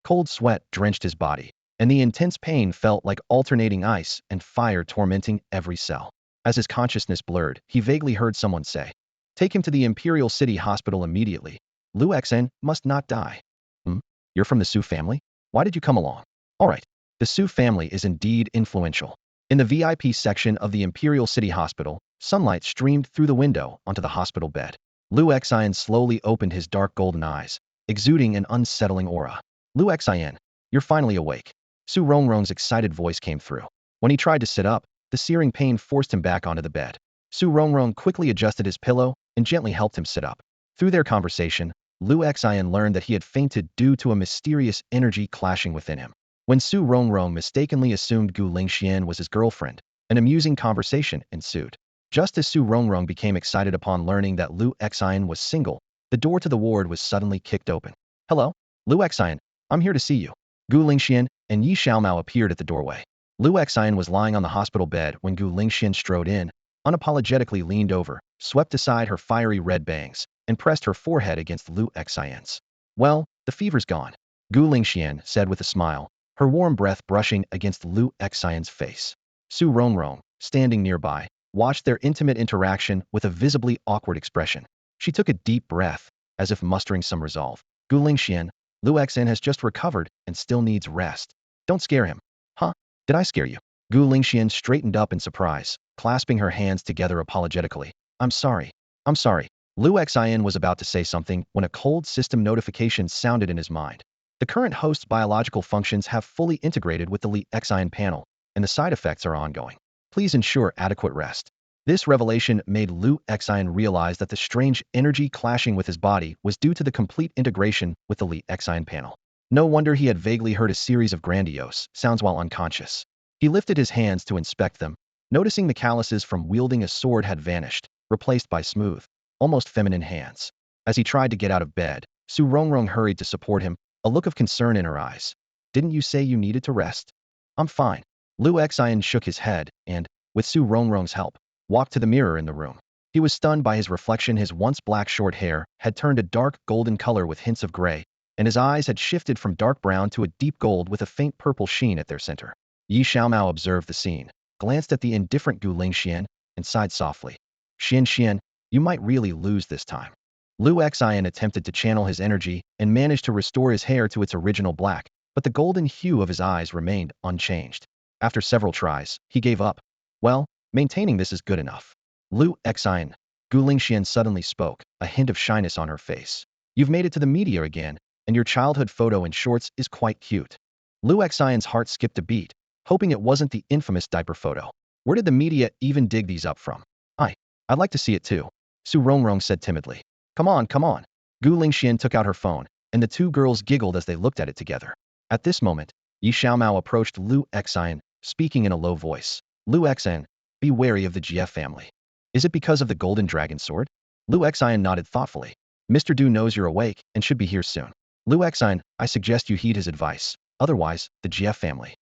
Cold sweat drenched his body, and the intense pain felt like alternating ice and fire tormenting every cell. As his consciousness blurred, he vaguely heard someone say, take him to the Imperial City Hospital immediately. Lu Xen must not die. You're from the Su family? Why did you come along? All right. The Su family is indeed influential. In the VIP section of the Imperial City Hospital, sunlight streamed through the window onto the hospital bed. Lu Xian slowly opened his dark golden eyes, exuding an unsettling aura. Lu Xian, you're finally awake. Su Rongrong's excited voice came through. When he tried to sit up, the searing pain forced him back onto the bed. Su Rongrong quickly adjusted his pillow and gently helped him sit up. Through their conversation, Lu Xian learned that he had fainted due to a mysterious energy clashing within him. When Su Rongrong mistakenly assumed Gu Lingxian was his girlfriend, an amusing conversation ensued. Just as Su Rongrong became excited upon learning that Lu Xian was single, the door to the ward was suddenly kicked open. Hello, Lu Xian, I'm here to see you. Gu Lingxian and Yi Xiaomao appeared at the doorway. Lu Xian was lying on the hospital bed when Gu Lingxian strode in, unapologetically leaned over, swept aside her fiery red bangs, and pressed her forehead against Lu Xian's. Well, the fever's gone, Gu Lingxian said with a smile, her warm breath brushing against Lu Xian's face. Su Rongrong, standing nearby, watched their intimate interaction with a visibly awkward expression. She took a deep breath, as if mustering some resolve. Gu Lingxian, Lu Xian has just recovered and still needs rest. Don't scare him. Huh? Did I scare you? Gu Lingxian straightened up in surprise, clasping her hands together apologetically. I'm sorry. I'm sorry. Lu Xian was about to say something when a cold system notification sounded in his mind. The current host's biological functions have fully integrated with the Li Xian panel, and the side effects are ongoing. Please ensure adequate rest. This revelation made Lu Xian realize that the strange energy clashing with his body was due to the complete integration with the Li Xian panel. No wonder he had vaguely heard a series of grandiose sounds while unconscious. He lifted his hands to inspect them, noticing the calluses from wielding a sword had vanished, replaced by smooth, almost feminine hands. As he tried to get out of bed, Su Rongrong hurried to support him, a look of concern in her eyes. Didn't you say you needed to rest? I'm fine. Lu Xian shook his head and, with Su Rongrong's help, walked to the mirror in the room. He was stunned by his reflection. His once black short hair had turned a dark golden color with hints of gray, and his eyes had shifted from dark brown to a deep gold with a faint purple sheen at their center. Yi Xiaomao observed the scene, glanced at the indifferent Gu Lingxian, and sighed softly. Xian, you might really lose this time. Lu Xian attempted to channel his energy and managed to restore his hair to its original black, but the golden hue of his eyes remained unchanged. After several tries, he gave up. Well, maintaining this is good enough. Lu Xian, Gu Lingxian suddenly spoke, a hint of shyness on her face. You've made it to the media again, and your childhood photo in shorts is quite cute. Lu Xian's heart skipped a beat, hoping it wasn't the infamous diaper photo. Where did the media even dig these up from? I'd like to see it too, Su Rongrong said timidly. Come on, come on. Gu Lingxian took out her phone, and the two girls giggled as they looked at it together. At this moment, Yi Xiaomao approached Lu Xian, speaking in a low voice. Lu Xian, be wary of the GF family. Is it because of the golden dragon sword? Lu Xian nodded thoughtfully. Mr. Du knows you're awake and should be here soon. Lu Xian, I suggest you heed his advice. Otherwise, the GF family.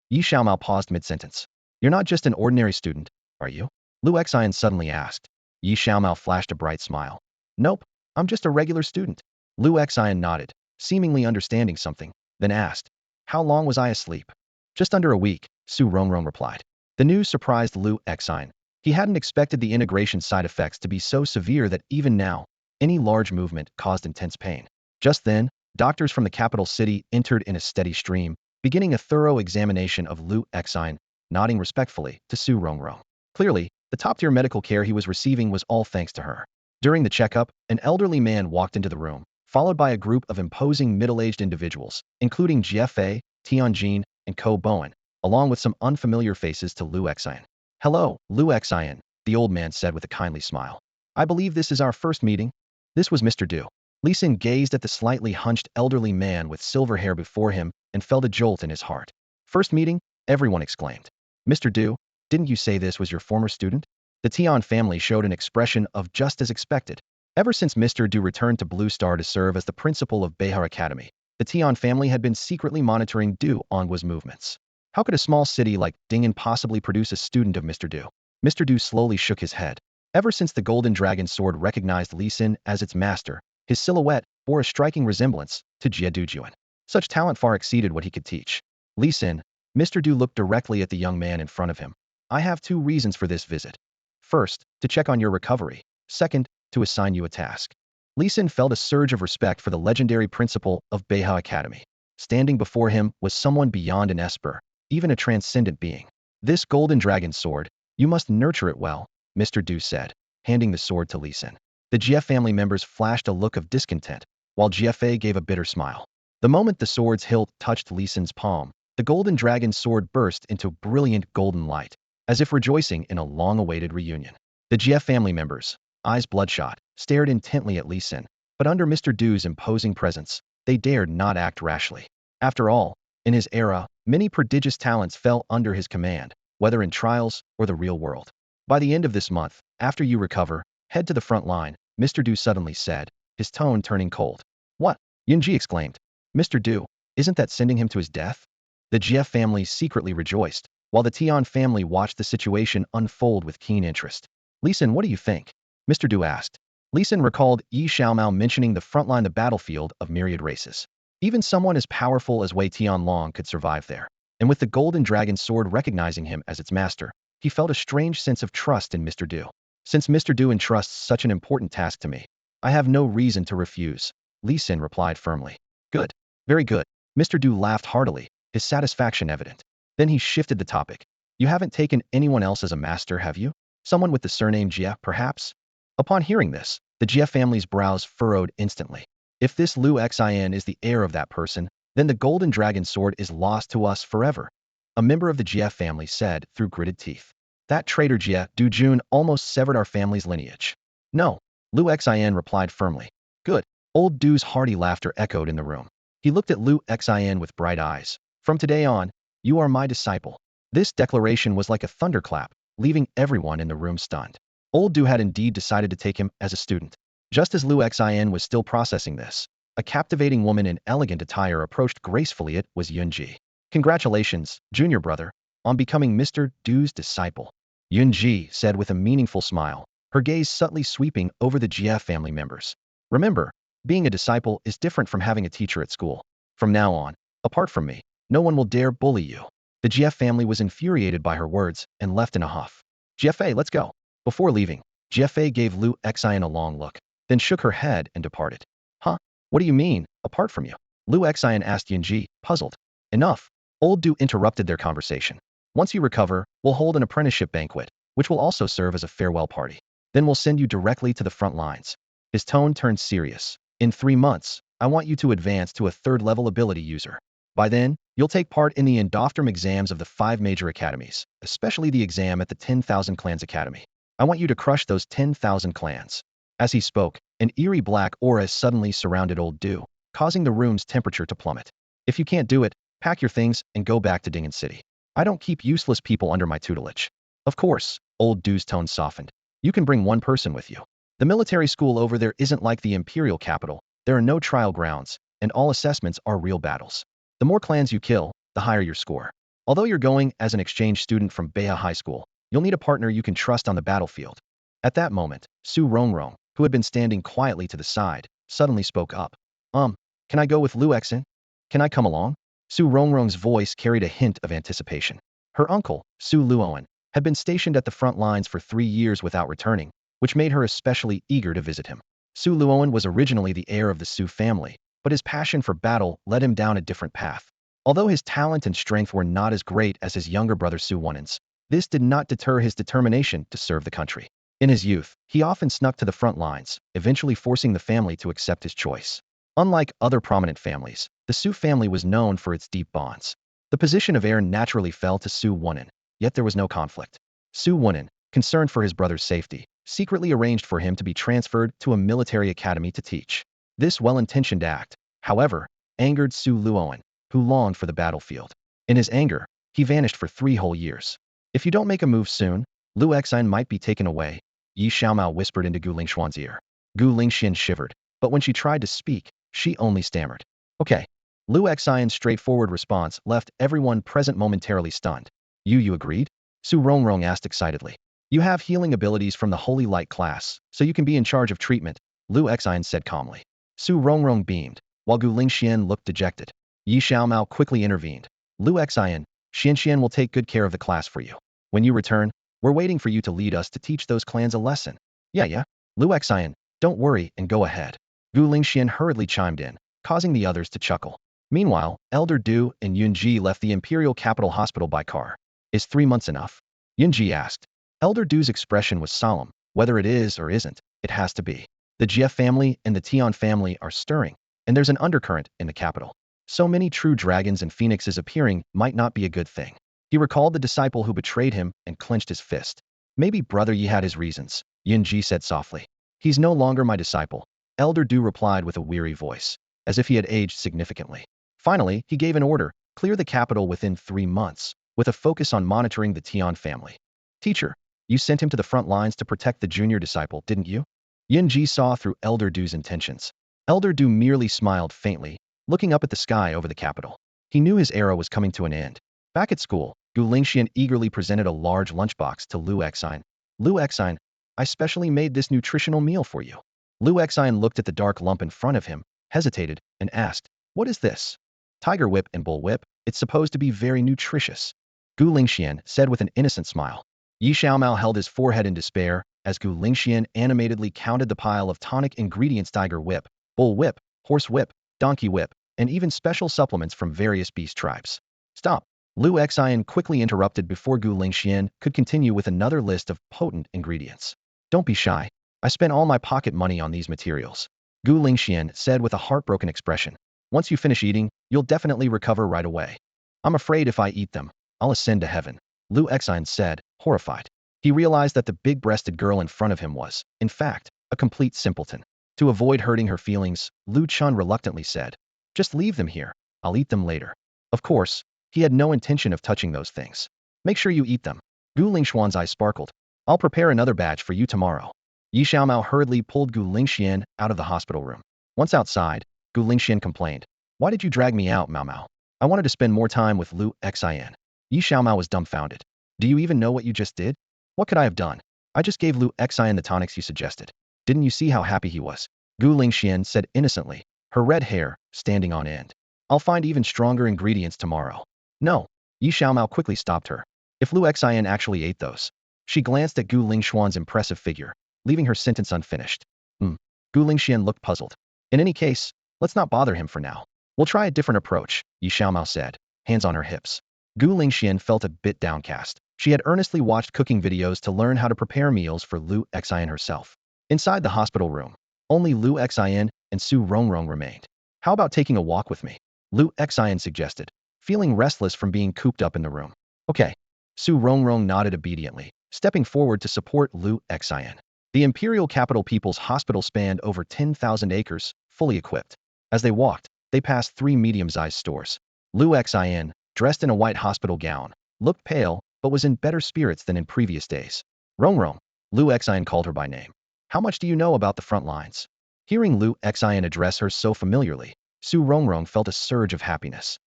Yi Xiaomao paused mid-sentence. You're not just an ordinary student, are you? Lu Xian suddenly asked. Yi Xiaomao flashed a bright smile. Nope, I'm just a regular student. Lu Xian nodded, seemingly understanding something, then asked, how long was I asleep? Just under a week, Su Rongrong replied. The news surprised Lu Xian. He hadn't expected the integration side effects to be so severe that even now, any large movement caused intense pain. Just then, doctors from the capital city entered in a steady stream, beginning a thorough examination of Lu Xian, nodding respectfully to Su Rongrong. Clearly, the top-tier medical care he was receiving was all thanks to her. During the checkup, an elderly man walked into the room, followed by a group of imposing middle-aged individuals, including GFA, Tianjin, and Ko Bowen, along with some unfamiliar faces to Lu Xian. Hello, Lu Xian, the old man said with a kindly smile. I believe this is our first meeting. This was Mr. Du. Li Xin gazed at the slightly hunched elderly man with silver hair before him and felt a jolt in his heart. First meeting? Everyone exclaimed. Mr. Du, didn't you say this was your former student? The Tian family showed an expression of just as expected. Ever since Mr. Du returned to Blue Star to serve as the principal of Beihar Academy, the Tian family had been secretly monitoring Du Ongua's movements. How could a small city like Ding'an possibly produce a student of Mr. Du? Mr. Du slowly shook his head. Ever since the Golden Dragon Sword recognized Li Xin as its master, his silhouette bore a striking resemblance to Jie Dujuan. Such talent far exceeded what he could teach. Li Xin, Mr. Du looked directly at the young man in front of him. I have two reasons for this visit. First, to check on your recovery. Second, to assign you a task. Li Xin felt a surge of respect for the legendary principal of Beihai Academy. Standing before him was someone beyond an esper, even a transcendent being. This golden dragon sword, you must nurture it well, Mr. Du said, handing the sword to Li Xin. The GF family members flashed a look of discontent, while GFA gave a bitter smile. The moment the sword's hilt touched Li Xin's palm, the golden dragon sword burst into brilliant golden light, as if rejoicing in a long-awaited reunion. The GF family members, eyes bloodshot, stared intently at Li Xin, but under Mr. Du's imposing presence, they dared not act rashly. After all, in his era, many prodigious talents fell under his command, whether in trials or the real world. By the end of this month, after you recover, head to the front line, Mr. Du suddenly said, his tone turning cold. What? Yunji exclaimed. Mr. Du, isn't that sending him to his death? The GF family secretly rejoiced, while the Tian family watched the situation unfold with keen interest. Li Xin, what do you think? Mr. Du asked. Li Xin recalled Yi Xiaomao mentioning the frontline, the battlefield of myriad races. Even someone as powerful as Wei Tianlong could survive there. And with the golden dragon sword recognizing him as its master, he felt a strange sense of trust in Mr. Du. Since Mr. Du entrusts such an important task to me, I have no reason to refuse, Li Xin replied firmly. Good. Very good. Mr. Du laughed heartily, his satisfaction evident. Then he shifted the topic. You haven't taken anyone else as a master, have you? Someone with the surname Jie, perhaps? Upon hearing this, the Jie family's brows furrowed instantly. If this Lu Xian is the heir of that person, then the golden dragon sword is lost to us forever. A member of the Jie family said through gritted teeth. That traitor Jie Dujun almost severed our family's lineage. No, Lu Xian replied firmly. Good. Old Du's hearty laughter echoed in the room. He looked at Lu Xian with bright eyes. From today on, you are my disciple. This declaration was like a thunderclap, leaving everyone in the room stunned. Old Du had indeed decided to take him as a student. Just as Lu Xian was still processing this, a captivating woman in elegant attire approached gracefully. It was Yunji. Congratulations, junior brother, on becoming Mr. Du's disciple. Yunji said with a meaningful smile, her gaze subtly sweeping over the Jie family members. Remember, being a disciple is different from having a teacher at school. From now on, apart from me, no one will dare bully you. The Jie family was infuriated by her words and left in a huff. GFA, let's go. Before leaving, GFA gave Lu Xian a long look, then shook her head and departed. Huh? What do you mean, apart from you? Lu Xian asked Yunji, puzzled. Enough. Old Du interrupted their conversation. Once you recover, we'll hold an apprenticeship banquet, which will also serve as a farewell party. Then we'll send you directly to the front lines. His tone turned serious. In 3 months, I want you to advance to a 3rd-level ability user. By then, you'll take part in the endophthalm exams of the 5 major academies, especially the exam at the 10,000 Clans Academy. I want you to crush those 10,000 clans. As he spoke, an eerie black aura suddenly surrounded Old Du, causing the room's temperature to plummet. If you can't do it, pack your things and go back to Ding'an City. I don't keep useless people under my tutelage. Of course, Old Du's tone softened. You can bring one person with you. The military school over there isn't like the imperial capital. There are no trial grounds, and all assessments are real battles. The more clans you kill, the higher your score. Although you're going as an exchange student from Beihai High School, you'll need a partner you can trust on the battlefield. At that moment, Su Rongrong, who had been standing quietly to the side, suddenly spoke up. Can I go with Lu Xen? Can I come along? Su Rongrong's voice carried a hint of anticipation. Her uncle, Su Luoan, had been stationed at the front lines for 3 years without returning, which made her especially eager to visit him. Su Luoan was originally the heir of the Su family, but his passion for battle led him down a different path. Although his talent and strength were not as great as his younger brother Su Wanen's, this did not deter his determination to serve the country. In his youth, he often snuck to the front lines, eventually forcing the family to accept his choice. Unlike other prominent families, the Su family was known for its deep bonds. The position of heir naturally fell to Su Wanen, yet there was no conflict. Su Wanen, concerned for his brother's safety, secretly arranged for him to be transferred to a military academy to teach. This well-intentioned act, however, angered Su Luoan, who longed for the battlefield. In his anger, he vanished for 3 whole years. If you don't make a move soon, Lu Xine might be taken away, Yi Xiaomao whispered into Gu Lingxuan's ear. Gu Lingxian shivered, but when she tried to speak, she only stammered. Okay. Lu Xian's straightforward response left everyone present momentarily stunned. You agreed? Su Rongrong asked excitedly. You have healing abilities from the Holy Light class, so you can be in charge of treatment, Lu Xine said calmly. Su Rongrong beamed, while Gu Lingxian looked dejected. Yi Xiaomao quickly intervened. Lu Xine, Xianxian will take good care of the class for you. When you return, we're waiting for you to lead us to teach those clans a lesson. Yeah. Lu Xine, don't worry and go ahead. Gu Lingxian hurriedly chimed in, causing the others to chuckle. Meanwhile, Elder Du and Yunji left the Imperial Capital Hospital by car. Is 3 months enough? Yunji asked. Elder Du's expression was solemn. Whether it is or isn't, it has to be. The Jie family and the Tian family are stirring, and there's an undercurrent in the capital. So many true dragons and phoenixes appearing might not be a good thing. He recalled the disciple who betrayed him and clenched his fist. Maybe Brother Yi had his reasons, Yunji said softly. He's no longer my disciple, Elder Du replied with a weary voice, as if he had aged significantly. Finally, he gave an order, clear the capital within 3 months, with a focus on monitoring the Tian family. Teacher, you sent him to the front lines to protect the junior disciple, didn't you? Yunji saw through Elder Du's intentions. Elder Du merely smiled faintly, looking up at the sky over the capital. He knew his era was coming to an end. Back at school, Gu Lingxian eagerly presented a large lunchbox to Lu Xine. Lu Xine, I specially made this nutritional meal for you. Lu Xine looked at the dark lump in front of him, hesitated, and asked, what is this? Tiger whip and bull whip, it's supposed to be very nutritious. Gu Lingxian said with an innocent smile. Yi Xiaomao held his forehead in despair, as Gu Lingxian animatedly counted the pile of tonic ingredients: tiger whip, bull whip, horse whip, donkey whip, and even special supplements from various beast tribes. Stop. Lu Xine quickly interrupted before Gu Lingxian could continue with another list of potent ingredients. Don't be shy. I spent all my pocket money on these materials. Gu Lingxian said with a heartbroken expression. Once you finish eating, you'll definitely recover right away. I'm afraid if I eat them, I'll ascend to heaven, Lu Xine said, horrified. He realized that the big-breasted girl in front of him was, in fact, a complete simpleton. To avoid hurting her feelings, Lu Chun reluctantly said, just leave them here. I'll eat them later. Of course, he had no intention of touching those things. Make sure you eat them. Gu Lingxuan's eyes sparkled. I'll prepare another batch for you tomorrow. Yi Xiaomao hurriedly pulled Gu Lingxian out of the hospital room. Once outside, Gu Lingxian complained. Why did you drag me out, Mao Mao? I wanted to spend more time with Lu Xine. Yi Xiaomao was dumbfounded. Do you even know what you just did? What could I have done? I just gave Lu Xine the tonics you suggested. Didn't you see how happy he was? Gu Lingxian said innocently, her red hair standing on end. I'll find even stronger ingredients tomorrow. No. Yi Xiaomao quickly stopped her. If Lu Xine actually ate those. She glanced at Gu Lingxuan's impressive figure, leaving her sentence unfinished. Gu Lingxian looked puzzled. In any case, let's not bother him for now. We'll try a different approach, Yi Xiaomao said, hands on her hips. Gu Lingxian felt a bit downcast. She had earnestly watched cooking videos to learn how to prepare meals for Lu Xine herself. Inside the hospital room, only Lu Xine and Su Rongrong remained. How about taking a walk with me? Lu Xine suggested, feeling restless from being cooped up in the room. Okay. Su Rongrong nodded obediently, stepping forward to support Lu Xine. The Imperial Capital People's Hospital spanned over 10,000 acres, fully equipped. As they walked, they passed 3 medium-sized stores. Lu Xine, dressed in a white hospital gown, looked pale, but was in better spirits than in previous days. Rongrong, Lu Xine called her by name. How much do you know about the front lines? Hearing Lu Xine address her so familiarly, Su Rongrong felt a surge of happiness.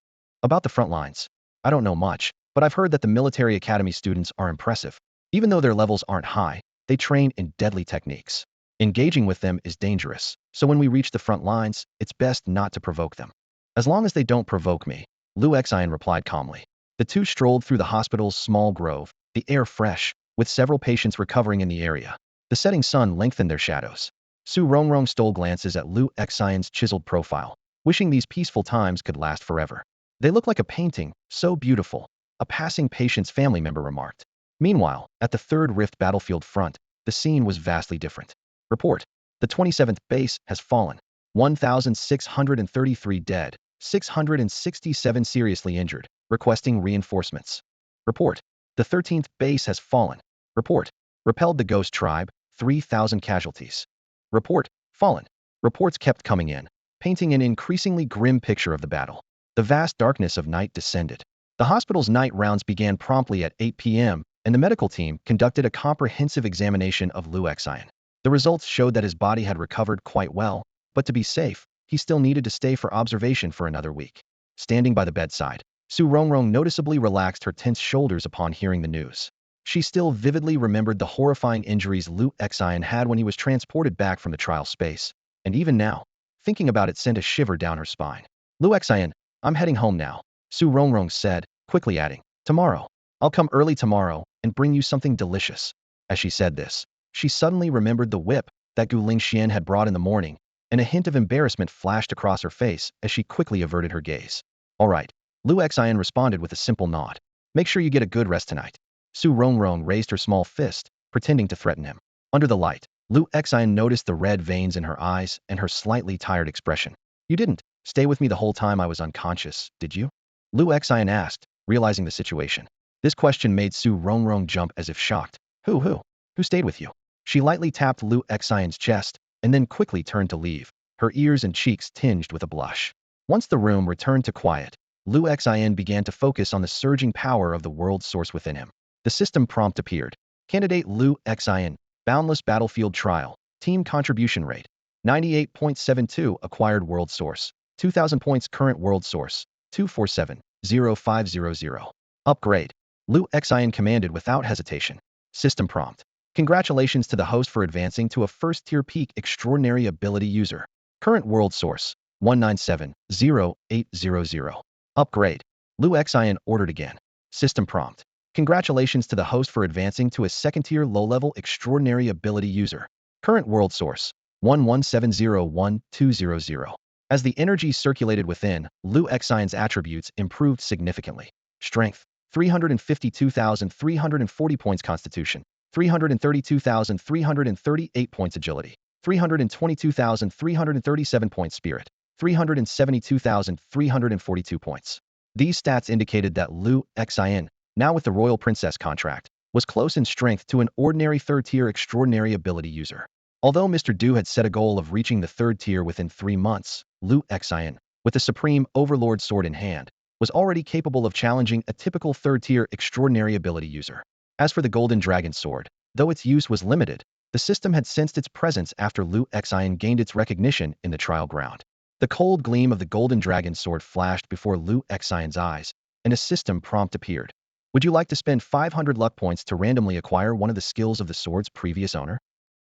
About the front lines. I don't know much, but I've heard that the military academy students are impressive. Even though their levels aren't high, they train in deadly techniques. Engaging with them is dangerous, so when we reach the front lines, it's best not to provoke them. As long as they don't provoke me, Lu Xian replied calmly. The two strolled through the hospital's small grove, the air fresh, with several patients recovering in the area. The setting sun lengthened their shadows. Su Rongrong stole glances at Lu Xian's chiseled profile, wishing these peaceful times could last forever. They look like a painting, so beautiful, a passing patient's family member remarked. Meanwhile, at the Third Rift battlefield front, the scene was vastly different. Report. The 27th base has fallen. 1,633 dead, 667 seriously injured, requesting reinforcements. Report. The 13th base has fallen. Report. Repelled the Ghost Tribe, 3,000 casualties. Report. Fallen. Reports kept coming in, painting an increasingly grim picture of the battle. The vast darkness of night descended. The hospital's night rounds began promptly at 8 p.m., and the medical team conducted a comprehensive examination of Lu Xian. The results showed that his body had recovered quite well, but to be safe, he still needed to stay for observation for another week. Standing by the bedside, Su Rongrong noticeably relaxed her tense shoulders upon hearing the news. She still vividly remembered the horrifying injuries Lu Xian had when he was transported back from the trial space, and even now, thinking about it sent a shiver down her spine. Lu Xian, I'm heading home now, Su Rongrong said, quickly adding, tomorrow. I'll come early tomorrow and bring you something delicious. As she said this, she suddenly remembered the whip that Gu Lingxian had brought in the morning, and a hint of embarrassment flashed across her face as she quickly averted her gaze. All right, Lu Xian responded with a simple nod. Make sure you get a good rest tonight. Su Rongrong raised her small fist, pretending to threaten him. Under the light, Lu Xian noticed the red veins in her eyes and her slightly tired expression. You didn't stay with me the whole time I was unconscious, did you? Lu Xian asked, realizing the situation. This question made Su Rongrong jump as if shocked. Who stayed with you? She lightly tapped Lu Xian's chest, and then quickly turned to leave, her ears and cheeks tinged with a blush. Once the room returned to quiet, Lu Xian began to focus on the surging power of the world source within him. The system prompt appeared. Candidate Lu Xian, boundless battlefield trial, team contribution rate, 98.72 acquired world source, 2,000 points current world source, 247.0500. Upgrade. Lu Xian commanded without hesitation. System prompt. Congratulations to the host for advancing to a first-tier peak extraordinary ability user. Current world source, 197.0800. Upgrade. Lu Xian ordered again. System prompt. Congratulations to the host for advancing to a second-tier low-level extraordinary ability user. Current world source, 11701.200. As the energy circulated within, Lu Xian's attributes improved significantly. Strength, 352,340 points constitution, 332,338 points agility, 322,337 points spirit, 372,342 points. These stats indicated that Lu Xian, now with the Royal Princess contract, was close in strength to an ordinary third-tier extraordinary ability user. Although Mr. Du had set a goal of reaching the third tier within 3 months, Lu Xian, with the Supreme Overlord sword in hand, was already capable of challenging a typical third-tier extraordinary ability user. As for the Golden Dragon Sword, though its use was limited, the system had sensed its presence after Lu Xian gained its recognition in the trial ground. The cold gleam of the Golden Dragon Sword flashed before Lu Xian's eyes, and a system prompt appeared. Would you like to spend 500 luck points to randomly acquire one of the skills of the sword's previous owner?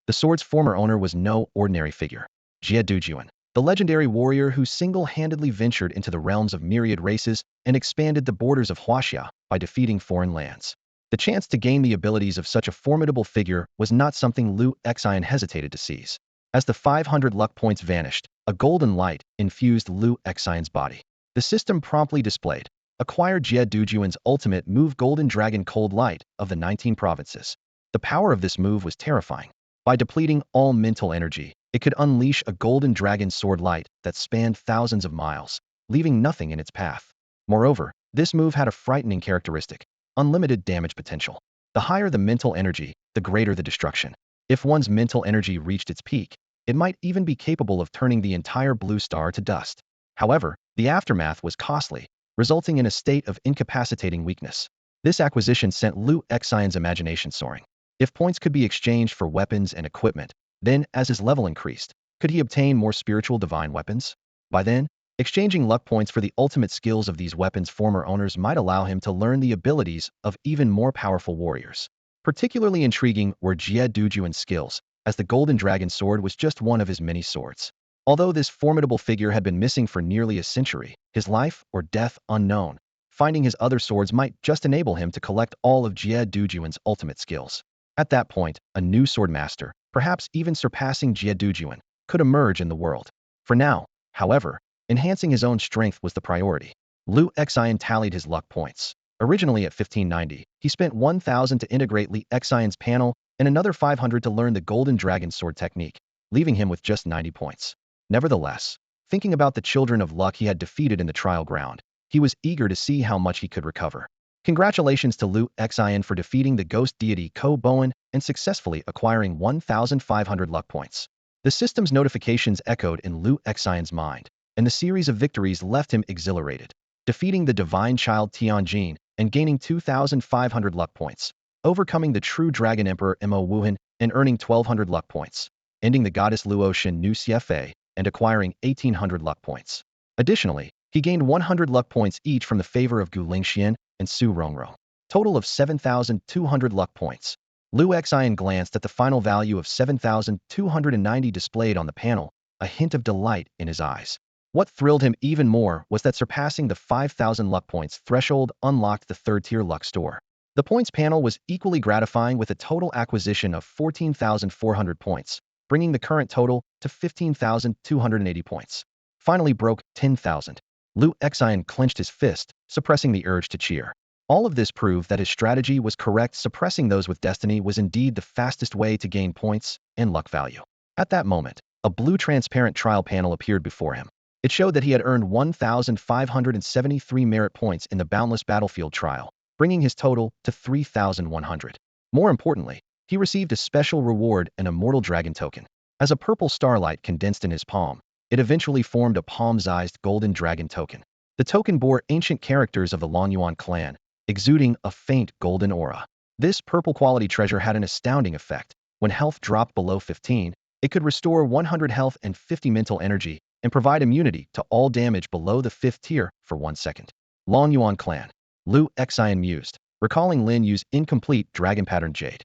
The sword's former owner was no ordinary figure. Jie Dujuan, the legendary warrior who single-handedly ventured into the realms of myriad races and expanded the borders of Huaxia by defeating foreign lands. The chance to gain the abilities of such a formidable figure was not something Lu Xian hesitated to seize. As the 500 luck points vanished, a golden light infused Lu Xian's body. The system promptly displayed. Acquire Jie Dujuan's ultimate move Golden Dragon Cold Light of the 19 provinces. The power of this move was terrifying. By depleting all mental energy, it could unleash a Golden Dragon Sword light that spanned thousands of miles, leaving nothing in its path. Moreover, this move had a frightening characteristic: unlimited damage potential. The higher the mental energy, the greater the destruction. If one's mental energy reached its peak, it might even be capable of turning the entire blue star to dust. However, the aftermath was costly, resulting in a state of incapacitating weakness. This acquisition sent Lu Xian's imagination soaring. If points could be exchanged for weapons and equipment, then, as his level increased, could he obtain more spiritual divine weapons? By then, exchanging luck points for the ultimate skills of these weapons' former owners might allow him to learn the abilities of even more powerful warriors. Particularly intriguing were Jie Dujuan's skills, as the golden dragon sword was just one of his many swords. Although this formidable figure had been missing for nearly a century, his life or death unknown, finding his other swords might just enable him to collect all of Jie Dujuan's ultimate skills. At that point, a new sword master, perhaps even surpassing Jie Dujuan, could emerge in the world. For now, however, enhancing his own strength was the priority. Liu Xian tallied his luck points. Originally at 1590, he spent 1,000 to integrate Li Xian's panel and another 500 to learn the golden dragon sword technique, leaving him with just 90 points. Nevertheless, thinking about the children of luck he had defeated in the trial ground, he was eager to see how much he could recover. Congratulations to Liu Xian for defeating the ghost deity Ko Boan and successfully acquiring 1,500 luck points. The system's notifications echoed in Liu Xian's mind, and the series of victories left him exhilarated. Defeating the divine child Tianjin and gaining 2,500 luck points, overcoming the true dragon emperor Mo Wuhan and earning 1,200 luck points, ending the goddess Luotian Nu Xiefei and acquiring 1,800 luck points. Additionally, he gained 100 luck points each from the favor of Gu Lingxian and Su Rongrong. Total of 7,200 luck points. Liu Xian glanced at the final value of 7,290 displayed on the panel, a hint of delight in his eyes. What thrilled him even more was that surpassing the 5,000 luck points threshold unlocked the third-tier luck store. The points panel was equally gratifying with a total acquisition of 14,400 points, bringing the current total to 15,280 points. Finally broke 10,000. Liu Xian clenched his fist, suppressing the urge to cheer. All of this proved that his strategy was correct. Suppressing those with destiny was indeed the fastest way to gain points and luck value. At that moment, a blue transparent trial panel appeared before him. It showed that he had earned 1,573 merit points in the boundless battlefield trial, bringing his total to 3,100. More importantly, he received a special reward, an immortal dragon token. As a purple starlight condensed in his palm, it eventually formed a palm-sized golden dragon token. The token bore ancient characters of the Longyuan clan, exuding a faint golden aura. This purple quality treasure had an astounding effect. When health dropped below 15, it could restore 100 health and 50 mental energy and provide immunity to all damage below the 5th tier for 1 second. Longyuan clan. Liu Xian mused, recalling Lin Yu's incomplete dragon pattern jade.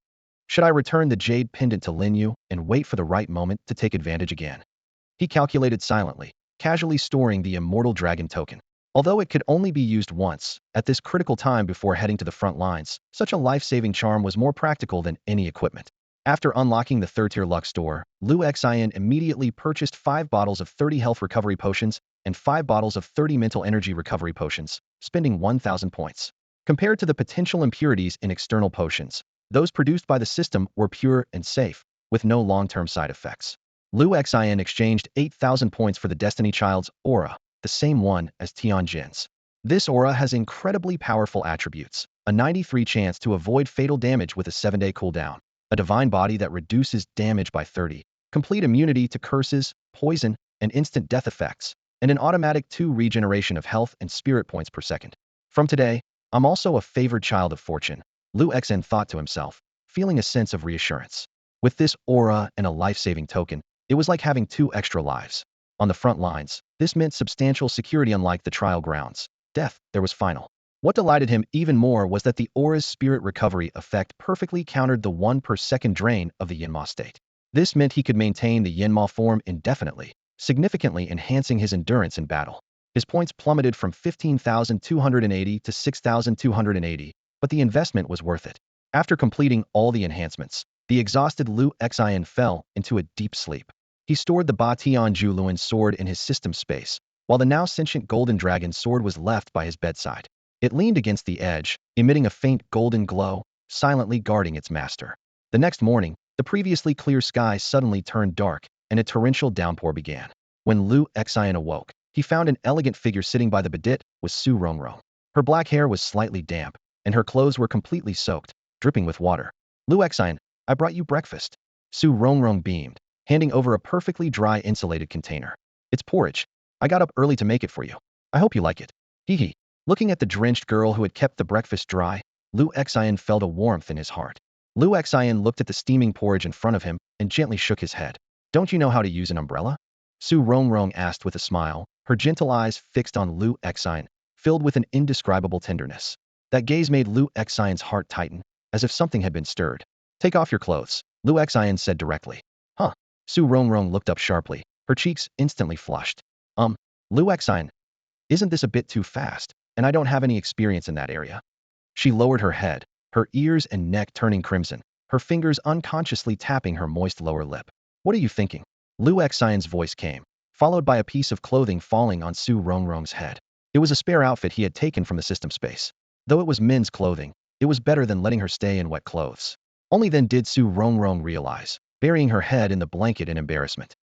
Should I return the jade pendant to Lin Yu and wait for the right moment to take advantage again? He calculated silently, casually storing the immortal dragon token. Although it could only be used once, at this critical time before heading to the front lines, such a life-saving charm was more practical than any equipment. After unlocking the third-tier luck store, Liu Xian immediately purchased 5 bottles of 30 health recovery potions and 5 bottles of 30 mental energy recovery potions, spending 1,000 points. Compared to the potential impurities in external potions, those produced by the system were pure and safe, with no long-term side effects. Liu Xian exchanged 8,000 points for the Destiny Child's aura, the same one as Tianjin's. This aura has incredibly powerful attributes: a 93% chance to avoid fatal damage with a 7-day cooldown, a divine body that reduces damage by 30, complete immunity to curses, poison, and instant death effects, and an automatic 2 regeneration of health and spirit points per second. From today, I'm also a favored child of fortune, Liu Xian thought to himself, feeling a sense of reassurance. With this aura and a life-saving token, it was like having 2 extra lives. On the front lines, this meant substantial security. Unlike the trial grounds, death, there was final. What delighted him even more was that the aura's spirit recovery effect perfectly countered the 1 per second drain of the Yinma state. This meant he could maintain the Yinma form indefinitely, significantly enhancing his endurance in battle. His points plummeted from 15,280 to 6,280, but the investment was worth it. After completing all the enhancements, the exhausted Liu Xian fell into a deep sleep. He stored the Ba Tianju Luan sword in his system space, while the now sentient golden dragon sword was left by his bedside. It leaned against the edge, emitting a faint golden glow, silently guarding its master. The next morning, the previously clear sky suddenly turned dark, and a torrential downpour began. When Liu Xian awoke, he found an elegant figure sitting by the bidet with Su Rongrong. Her black hair was slightly damp, and her clothes were completely soaked, dripping with water. Liu Xian, I brought you breakfast. Su Rongrong beamed, handing over a perfectly dry insulated container. It's porridge. I got up early to make it for you. I hope you like it. Hee hee. Looking at the drenched girl who had kept the breakfast dry, Liu Xian felt a warmth in his heart. Liu Xian looked at the steaming porridge in front of him and gently shook his head. Don't you know how to use an umbrella? Su Rongrong asked with a smile, her gentle eyes fixed on Liu Xian, filled with an indescribable tenderness. That gaze made Liu Xian's heart tighten, as if something had been stirred. Take off your clothes, Liu Xian said directly. Su Rongrong looked up sharply, her cheeks instantly flushed. Lu Exine, isn't this a bit too fast? And I don't have any experience in that area. She lowered her head, her ears and neck turning crimson, her fingers unconsciously tapping her moist lower lip. What are you thinking? Lu Xian's voice came, followed by a piece of clothing falling on Su Rongrong's head. It was a spare outfit he had taken from the system space. Though it was men's clothing, it was better than letting her stay in wet clothes. Only then did Su Rongrong realize, burying her head in the blanket in embarrassment.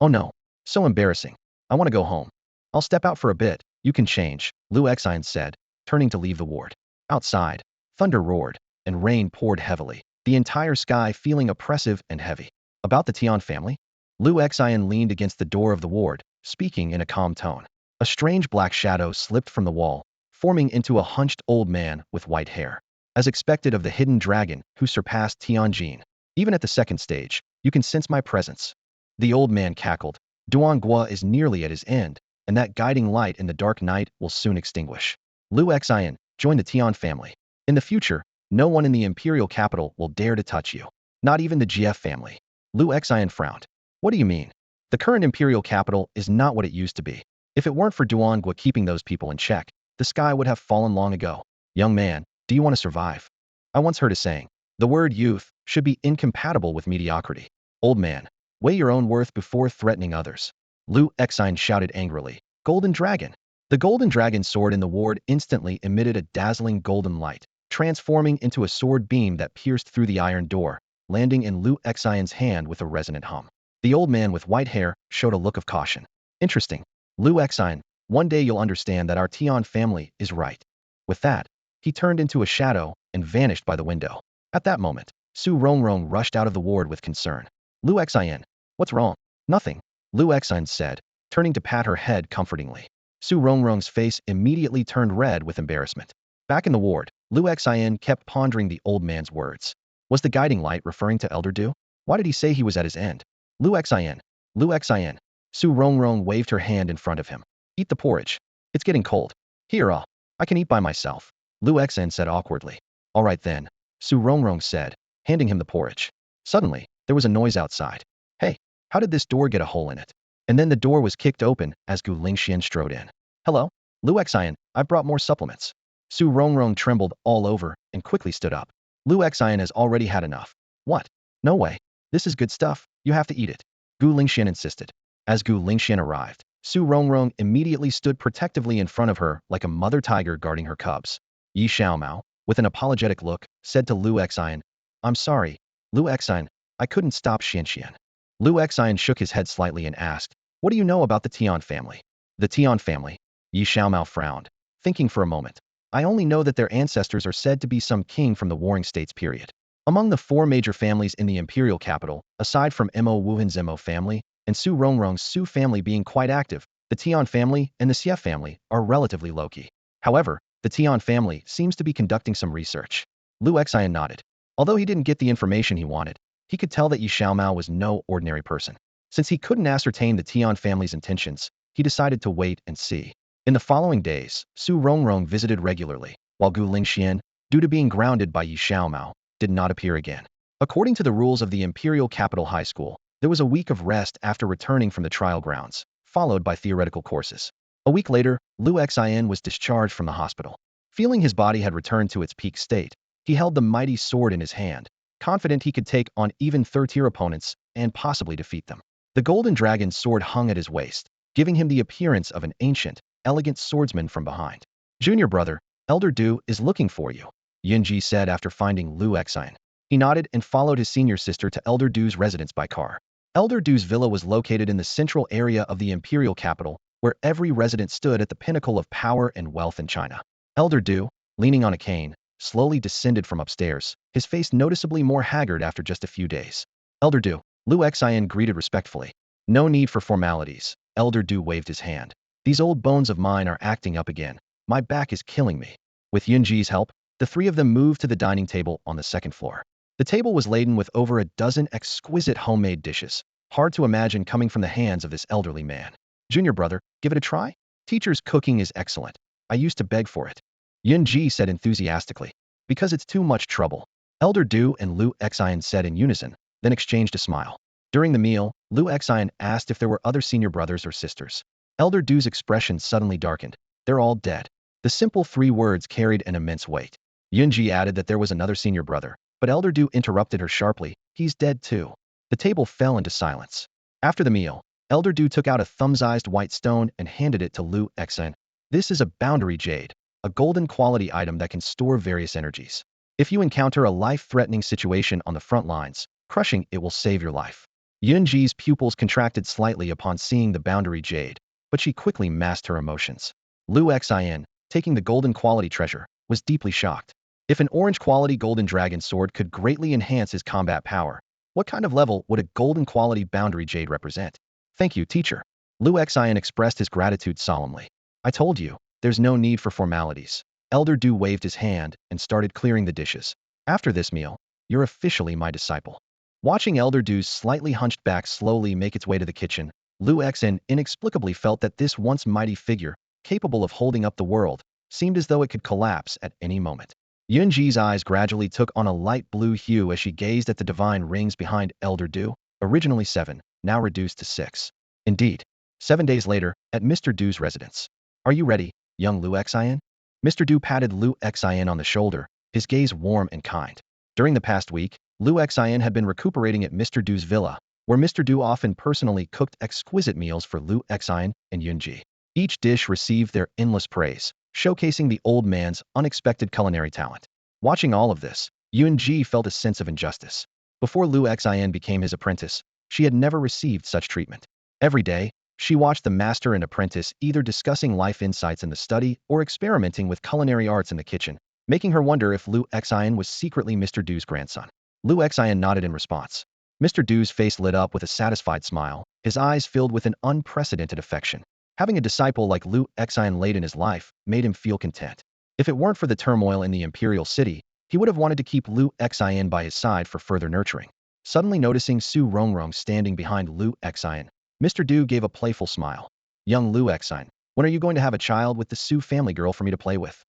Oh no, so embarrassing. I want to go home. I'll step out for a bit, you can change, Lu Xine said, turning to leave the ward. Outside, thunder roared, and rain poured heavily, the entire sky feeling oppressive and heavy. About the Tian family? Lu Xian leaned against the door of the ward, speaking in a calm tone. A strange black shadow slipped from the wall, forming into a hunched old man with white hair. As expected of the hidden dragon who surpassed Tianjin. Even at the second stage, you can sense my presence. The old man cackled. Duanghua is nearly at his end, and that guiding light in the dark night will soon extinguish. Lu Xian, join the Tian family. In the future, no one in the imperial capital will dare to touch you. Not even the GF family. Lu Xian frowned. What do you mean? The current imperial capital is not what it used to be. If it weren't for Duanghua keeping those people in check, the sky would have fallen long ago. Young man, do you want to survive? I once heard a saying. The word youth should be incompatible with mediocrity. Old man, weigh your own worth before threatening others. Lu Xine shouted angrily. Golden dragon. The golden dragon sword in the ward instantly emitted a dazzling golden light, transforming into a sword beam that pierced through the iron door, landing in Lu Xian's hand with a resonant hum. The old man with white hair showed a look of caution. Interesting. Lu Xine, one day you'll understand that our Tian family is right. With that, he turned into a shadow and vanished by the window. At that moment, Su Rongrong rushed out of the ward with concern. Lu Xian, what's wrong? Nothing, Lu Xian said, turning to pat her head comfortingly. Su Rongrong's face immediately turned red with embarrassment. Back in the ward, Lu Xian kept pondering the old man's words. Was the guiding light referring to Elder Du? Why did he say he was at his end? Lu Xian, Lu Xian. Su Rongrong waved her hand in front of him. Eat the porridge. It's getting cold. Here, I can eat by myself, Lu Xian said awkwardly. All right then, Su Rongrong said, handing him the porridge. Suddenly, there was a noise outside. Hey, how did this door get a hole in it? And then the door was kicked open as Gu Lingxian strode in. Hello, Lu Xian, I've brought more supplements. Su Rongrong trembled all over and quickly stood up. Lu Xian has already had enough. What? No way. This is good stuff, you have to eat it, Gu Lingxian insisted. As Gu Lingxian arrived, Su Rongrong immediately stood protectively in front of her like a mother tiger guarding her cubs. Yi Xiaomao, with an apologetic look, said to Lu Xian, I'm sorry, Lu Xian, I couldn't stop Xianxian. Lu Xian shook his head slightly and asked, what do you know about the Tian family? The Tian family? Yi Xiaomao frowned, thinking for a moment. I only know that their ancestors are said to be some king from the Warring States period. Among the four major families in the imperial capital, aside from Mo Wuhan's Mo family, and Su Rongrong's Su family being quite active, the Tian family and the Xie family are relatively low-key. However, the Tian family seems to be conducting some research. Lu Xian nodded. Although he didn't get the information he wanted, he could tell that Yi Xiaomao was no ordinary person. Since he couldn't ascertain the Tian family's intentions, he decided to wait and see. In the following days, Su Rongrong visited regularly, while Gu Lingxian, due to being grounded by Yi Xiaomao, did not appear again. According to the rules of the Imperial Capital High School, there was a week of rest after returning from the trial grounds, followed by theoretical courses. A week later, Lu Xian was discharged from the hospital. Feeling his body had returned to its peak state, he held the mighty sword in his hand, confident he could take on even third-tier opponents and possibly defeat them. The golden dragon's sword hung at his waist, giving him the appearance of an ancient, elegant swordsman from behind. Junior brother, Elder Du is looking for you, Yunji said after finding Lu Xian. He nodded and followed his senior sister to Elder Du's residence by car. Elder Du's villa was located in the central area of the imperial capital, where every resident stood at the pinnacle of power and wealth in China. Elder Du, leaning on a cane, slowly descended from upstairs, his face noticeably more haggard after just a few days. Elder Du, Lu Xian greeted respectfully. No need for formalities, Elder Du waved his hand. These old bones of mine are acting up again. My back is killing me. With Yunji's help, the three of them moved to the dining table on the second floor. The table was laden with over a dozen exquisite homemade dishes, hard to imagine coming from the hands of this elderly man. Junior brother, give it a try? Teacher's cooking is excellent. I used to beg for it, Yunji said enthusiastically. Because it's too much trouble, Elder Du and Lu Xian said in unison, then exchanged a smile. During the meal, Lu Xian asked if there were other senior brothers or sisters. Elder Du's expression suddenly darkened. They're all dead. The simple 3 words carried an immense weight. Yunji added that there was another senior brother, but Elder Du interrupted her sharply. He's dead too. The table fell into silence. After the meal, Elder Du took out a thumb-sized white stone and handed it to Lu Xian. This is a boundary jade, a golden quality item that can store various energies. If you encounter a life-threatening situation on the front lines, crushing it will save your life. Yunji's pupils contracted slightly upon seeing the boundary jade, but she quickly masked her emotions. Lu Xian, taking the golden quality treasure, was deeply shocked. If an orange quality golden dragon sword could greatly enhance his combat power, what kind of level would a golden quality boundary jade represent? Thank you, teacher. Lu Xian expressed his gratitude solemnly. I told you, there's no need for formalities. Elder Du waved his hand and started clearing the dishes. After this meal, you're officially my disciple. Watching Elder Du's slightly hunched back slowly make its way to the kitchen, Lu Xian inexplicably felt that this once mighty figure, capable of holding up the world, seemed as though it could collapse at any moment. Yunji's eyes gradually took on a light blue hue as she gazed at the divine rings behind Elder Du, originally 7, now reduced to 6. Indeed, 7 days later, at Mr. Du's residence. Are you ready, young Lu Xian? Mr. Du patted Lu Xian on the shoulder, his gaze warm and kind. During the past week, Lu Xian had been recuperating at Mr. Du's villa, where Mr. Du often personally cooked exquisite meals for Lu Xian and Yunji. Each dish received their endless praise, showcasing the old man's unexpected culinary talent. Watching all of this, Yunji felt a sense of injustice. Before Lu Xian became his apprentice, she had never received such treatment. Every day, she watched the master and apprentice either discussing life insights in the study or experimenting with culinary arts in the kitchen, making her wonder if Lu Xian was secretly Mr. Du's grandson. Lu Xian nodded in response. Mr. Du's face lit up with a satisfied smile, his eyes filled with an unprecedented affection. Having a disciple like Lu Xian late in his life made him feel content. If it weren't for the turmoil in the imperial city, he would have wanted to keep Lu Xian by his side for further nurturing. Suddenly noticing Su Rongrong standing behind Lu Xian, Mr. Du gave a playful smile. Young Lu Xian, when are you going to have a child with the Su family girl for me to play with?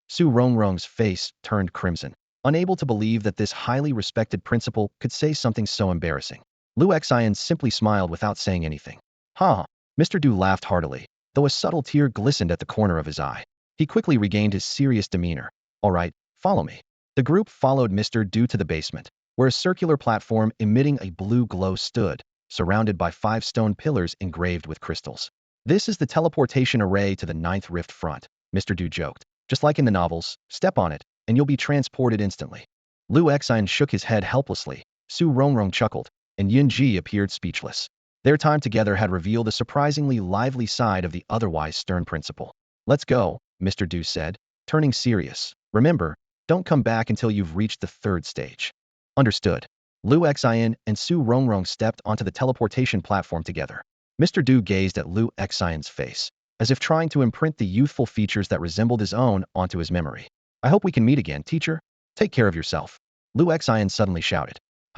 Su Rongrong's face turned crimson, unable to believe that this highly respected principal could say something so embarrassing. Lu Xian simply smiled without saying anything. Huh. Mr. Du laughed heartily, though a subtle tear glistened at the corner of his eye. He quickly regained his serious demeanor. All right, follow me. The group followed Mr. Du to the basement, where a circular platform emitting a blue glow stood, surrounded by 5 stone pillars engraved with crystals. This is the teleportation array to the 9th rift front, Mr. Du joked. Just like in the novels, step on it, and you'll be transported instantly. Lu Xian shook his head helplessly, Su Rongrong chuckled, and Yunji appeared speechless. Their time together had revealed a surprisingly lively side of the otherwise stern principal. Let's go, Mr. Du said, turning serious. Remember, don't come back until you've reached the 3rd stage. Understood. Lu Xian and Su Rongrong stepped onto the teleportation platform together. Mr. Du gazed at Lu Xian's face, as if trying to imprint the youthful features that resembled his own onto his memory. I hope we can meet again, teacher. Take care of yourself. Lu Xian suddenly shouted.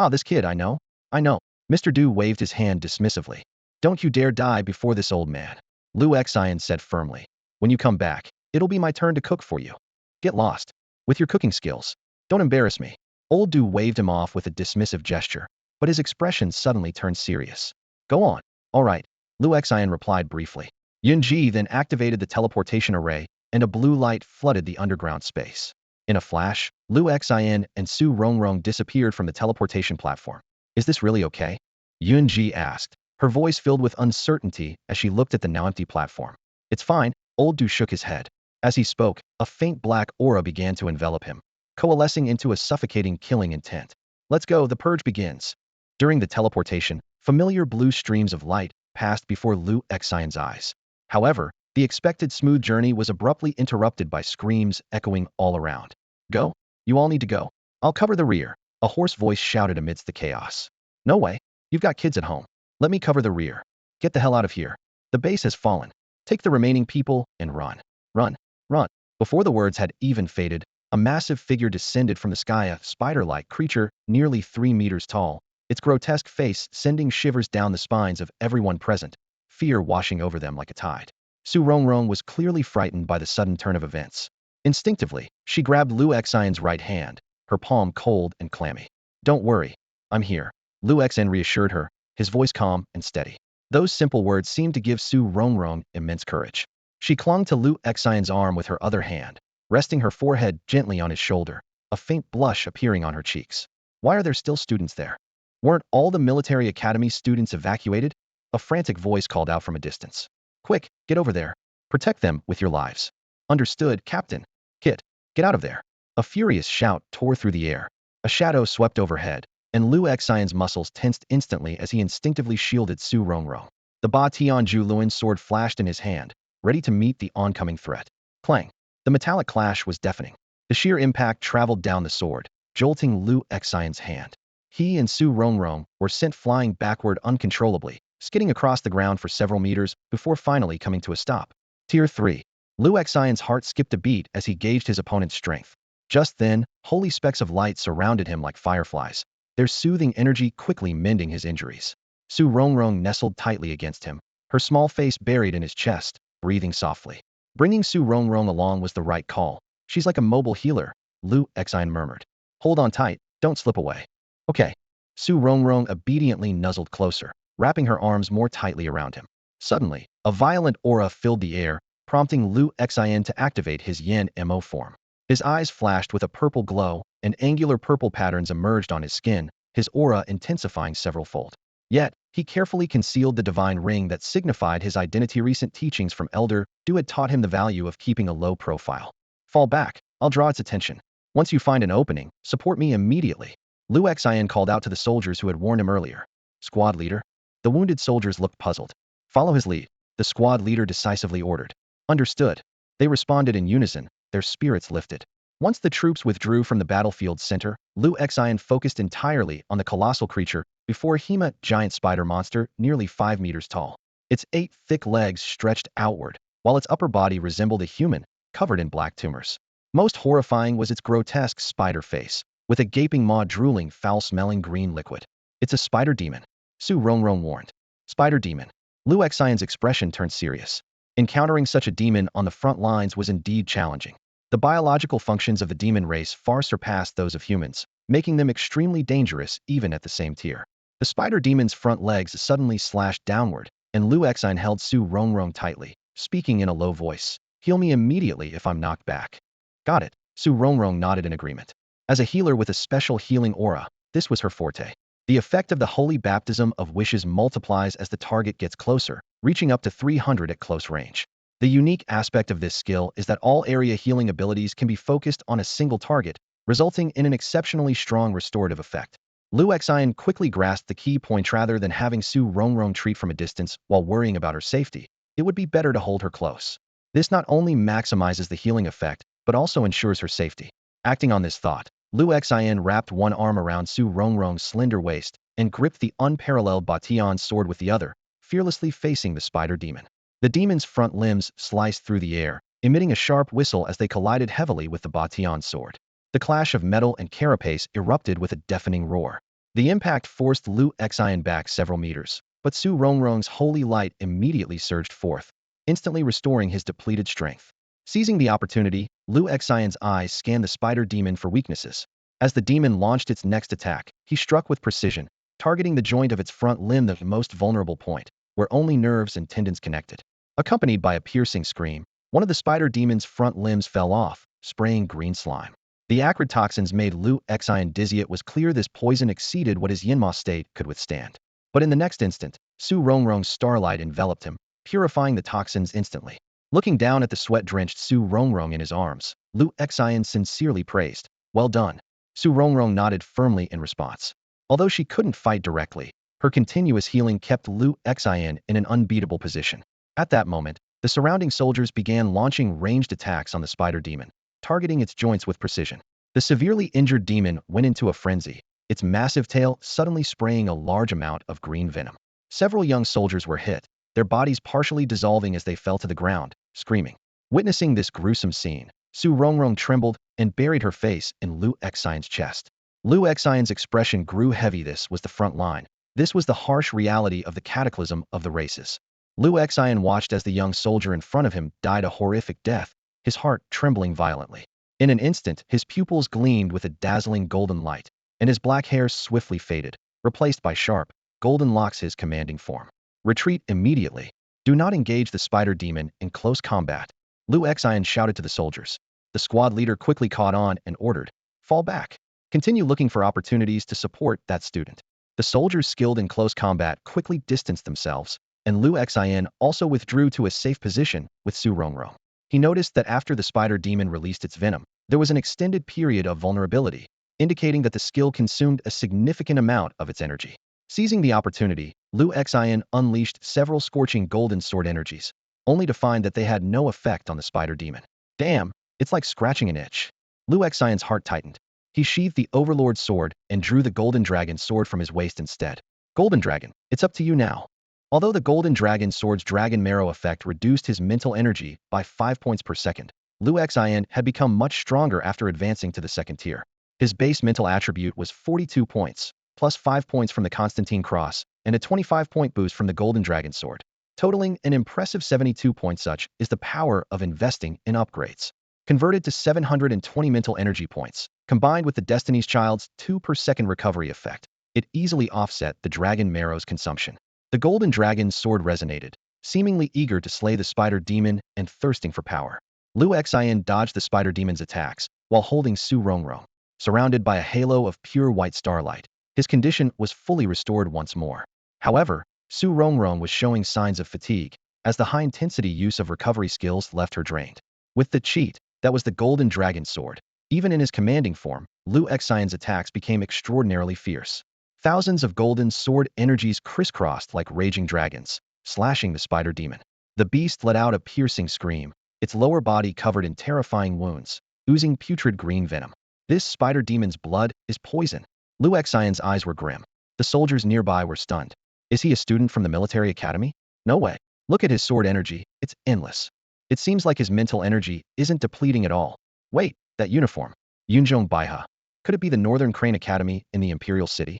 This kid, I know. I know. Mr. Du waved his hand dismissively. Don't you dare die before this old man. Lu Xian said firmly. When you come back, it'll be my turn to cook for you. Get lost. With your cooking skills. Don't embarrass me. Old Du waved him off with a dismissive gesture, but his expression suddenly turned serious. Go on. All right. Lu Xian replied briefly. Yunji then activated the teleportation array, and a blue light flooded the underground space. In a flash, Lu Xian and Su Rongrong disappeared from the teleportation platform. Is this really okay? Yunji asked, her voice filled with uncertainty as she looked at the now empty platform. It's fine, Old Du shook his head. As he spoke, a faint black aura began to envelop him, coalescing into a suffocating killing intent. Let's go, the purge begins. During the teleportation, familiar blue streams of light passed before Lu Xian's eyes. However, the expected smooth journey was abruptly interrupted by screams echoing all around. Go. You all need to go. I'll cover the rear, a hoarse voice shouted amidst the chaos. No way. You've got kids at home. Let me cover the rear. Get the hell out of here. The base has fallen. Take the remaining people and run. Run. Run. Before the words had even faded, a massive figure descended from the sky, a spider-like creature nearly 3 meters tall, its grotesque face sending shivers down the spines of everyone present, fear washing over them like a tide. Su Rongrong was clearly frightened by the sudden turn of events. Instinctively, she grabbed Lu Xian's right hand, her palm cold and clammy. Don't worry. I'm here. Lu Xian reassured her, his voice calm and steady. Those simple words seemed to give Su Rongrong immense courage. She clung to Lu Xian's arm with her other hand, resting her forehead gently on his shoulder, a faint blush appearing on her cheeks. Why are there still students there? Weren't all the military academy students evacuated? A frantic voice called out from a distance. Quick, get over there. Protect them with your lives. Understood, Captain. Kit, get out of there. A furious shout tore through the air. A shadow swept overhead, and Lu Xian's muscles tensed instantly as he instinctively shielded Su Rongrong. The Ba Tianju Luan's sword flashed in his hand, ready to meet the oncoming threat. Clang. The metallic clash was deafening. The sheer impact traveled down the sword, jolting Lu Xian's hand. He and Su Rongrong were sent flying backward uncontrollably, skidding across the ground for several meters before finally coming to a stop. Tier 3. Lu Xian's heart skipped a beat as he gauged his opponent's strength. Just then, holy specks of light surrounded him like fireflies, their soothing energy quickly mending his injuries. Su Rongrong nestled tightly against him, her small face buried in his chest, breathing softly. Bringing Su Rongrong along was the right call. She's like a mobile healer, Lu Xian murmured. Hold on tight, don't slip away. Okay. Su Rongrong obediently nuzzled closer, wrapping her arms more tightly around him. Suddenly, a violent aura filled the air, prompting Lu Xian to activate his Yin Mo form. His eyes flashed with a purple glow, and angular purple patterns emerged on his skin, his aura intensifying several-fold. Yet, he carefully concealed the divine ring that signified his identity. Recent teachings from Elder Du had taught him the value of keeping a low profile. Fall back, I'll draw its attention. Once you find an opening, support me immediately. Lu Xian called out to the soldiers who had warned him earlier. Squad leader? The wounded soldiers looked puzzled. Follow his lead, the squad leader decisively ordered. Understood. They responded in unison, their spirits lifted. Once the troops withdrew from the battlefield's center, Lu Xian focused entirely on the colossal creature before him, a giant spider monster nearly 5 meters tall. Its 8 thick legs stretched outward, while its upper body resembled a human, covered in black tumors. Most horrifying was its grotesque spider face, with a gaping maw drooling foul-smelling green liquid. It's a spider demon, Su Rongrong warned. Spider demon. Lu Xian's expression turned serious. Encountering such a demon on the front lines was indeed challenging. The biological functions of the demon race far surpassed those of humans, making them extremely dangerous even at the same tier. The spider demon's front legs suddenly slashed downward, and Lu Xian held Su Rongrong tightly, speaking in a low voice. Heal me immediately if I'm knocked back. Got it. Su Rongrong nodded in agreement. As a healer with a special healing aura, this was her forte. The effect of the holy baptism of wishes multiplies as the target gets closer, reaching up to 300 at close range. The unique aspect of this skill is that all area healing abilities can be focused on a single target, resulting in an exceptionally strong restorative effect. Lu Xian quickly grasped the key point. Rather than having Su Rongrong treat from a distance while worrying about her safety, it would be better to hold her close. This not only maximizes the healing effect, but also ensures her safety. Acting on this thought, Lu Xian wrapped one arm around Su Rongrong's slender waist and gripped the unparalleled Batian's sword with the other, fearlessly facing the spider demon. The demon's front limbs sliced through the air, emitting a sharp whistle as they collided heavily with the Batian's sword. The clash of metal and carapace erupted with a deafening roar. The impact forced Lu Xian back several meters, but Su Rongrong's holy light immediately surged forth, instantly restoring his depleted strength. Seizing the opportunity, Lu Xian's eyes scanned the spider demon for weaknesses. As the demon launched its next attack, he struck with precision, targeting the joint of its front limb, the most vulnerable point, where only nerves and tendons connected. Accompanied by a piercing scream, one of the spider demon's front limbs fell off, spraying green slime. The acrid toxins made Lu Xian dizzy. It was clear this poison exceeded what his Yinma state could withstand. But in the next instant, Su Rongrong's starlight enveloped him, purifying the toxins instantly. Looking down at the sweat-drenched Su Rongrong in his arms, Lu Xian sincerely praised. Well done. Su Rongrong nodded firmly in response. Although she couldn't fight directly, her continuous healing kept Lu Xian in an unbeatable position. At that moment, the surrounding soldiers began launching ranged attacks on the spider demon, targeting its joints with precision. The severely injured demon went into a frenzy, its massive tail suddenly spraying a large amount of green venom. Several young soldiers were hit, their bodies partially dissolving as they fell to the ground, screaming. Witnessing this gruesome scene, Su Rongrong trembled and buried her face in Lu Xian's chest. Lu Xian's expression grew heavy. This was the front line. This was the harsh reality of the cataclysm of the races. Lu Xian watched as the young soldier in front of him died a horrific death, his heart trembling violently. In an instant, his pupils gleamed with a dazzling golden light, and his black hair swiftly faded, replaced by sharp, Golden locks his commanding form. Retreat immediately. Do not engage the spider demon in close combat. Lu Xian shouted to the soldiers. The squad leader quickly caught on and ordered, fall back. Continue looking for opportunities to support that student. The soldiers skilled in close combat quickly distanced themselves, and Lu Xian also withdrew to a safe position with Su Rongrong. He noticed that after the spider demon released its venom, there was an extended period of vulnerability, indicating that the skill consumed a significant amount of its energy. Seizing the opportunity, Lu Xian unleashed several scorching golden sword energies, only to find that they had no effect on the spider demon. Damn, it's like scratching an itch. Lu Xian's heart tightened. He sheathed the Overlord's sword and drew the Golden Dragon sword from his waist instead. Golden Dragon, it's up to you now. Although the Golden Dragon sword's dragon marrow effect reduced his mental energy by 5 points per second, Lu Xian had become much stronger after advancing to the second tier. His base mental attribute was 42 points, plus 5 points from the Constantine Cross, and a 25-point boost from the Golden Dragon sword, totaling an impressive 72 points. Such is the power of investing in upgrades. Converted to 720 mental energy points, combined with the Destiny's Child's 2 per second recovery effect, it easily offset the dragon marrow's consumption. The Golden Dragon's sword resonated, seemingly eager to slay the spider demon and thirsting for power. Lu Xian dodged the spider demon's attacks while holding Su Rongrong. Surrounded by a halo of pure white starlight, his condition was fully restored once more. However, Su Rongrong was showing signs of fatigue, as the high-intensity use of recovery skills left her drained. With the cheat, that was the Golden Dragon sword. Even in his commanding form, Lu Xian's attacks became extraordinarily fierce. Thousands of golden sword energies crisscrossed like raging dragons, slashing the spider demon. The beast let out a piercing scream, its lower body covered in terrifying wounds, oozing putrid green venom. This spider demon's blood is poison. Lu Xian's eyes were grim. The soldiers nearby were stunned. Is he a student from the military academy? No way. Look at his sword energy, it's endless. It seems like his mental energy isn't depleting at all. Wait, that uniform. Yunzhong Baihe. Could it be the Northern Crane Academy in the Imperial City?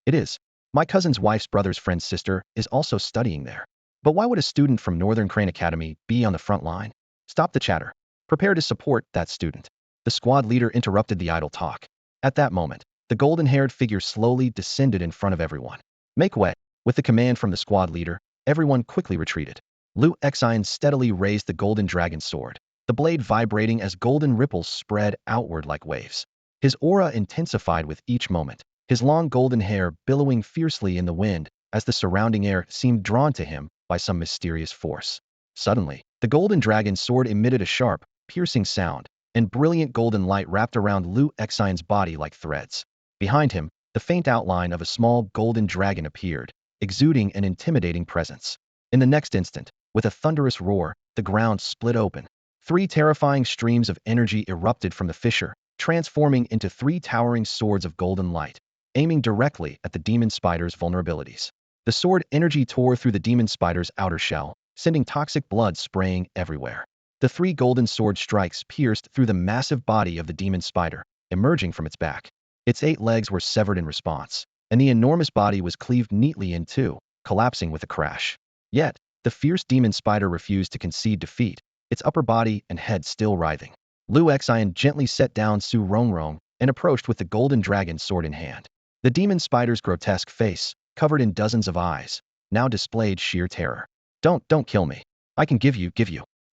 It is. My cousin's wife's brother's friend's sister is also studying there. But why would a student from Northern Crane Academy be on the front line? Stop the chatter. Prepare to support that student. The squad leader interrupted the idle talk. At that moment, the golden-haired figure slowly descended in front of everyone. Make way. With the command from the squad leader, everyone quickly retreated. Lu Xian steadily raised the Golden Dragon sword, the blade vibrating as golden ripples spread outward like waves. His aura intensified with each moment, his long golden hair billowing fiercely in the wind as the surrounding air seemed drawn to him by some mysterious force. Suddenly, the Golden Dragon sword emitted a sharp, piercing sound, and brilliant golden light wrapped around Lu Xian's body like threads. Behind him, the faint outline of a small golden dragon appeared, exuding an intimidating presence. In the next instant, with a thunderous roar, the ground split open. 3 terrifying streams of energy erupted from the fissure, transforming into 3 towering swords of golden light, aiming directly at the demon spider's vulnerabilities. The sword energy tore through the demon spider's outer shell, sending toxic blood spraying everywhere. The 3 golden sword strikes pierced through the massive body of the demon spider, emerging from its back. Its 8 legs were severed in response, and the enormous body was cleaved neatly in 2, collapsing with a crash. Yet, the fierce demon spider refused to concede defeat, its upper body and head still writhing. Lu Xian gently set down Su Rongrong and approached with the Golden Dragon sword in hand. The demon spider's grotesque face, covered in dozens of eyes, now displayed sheer terror. Don't kill me. I can give you.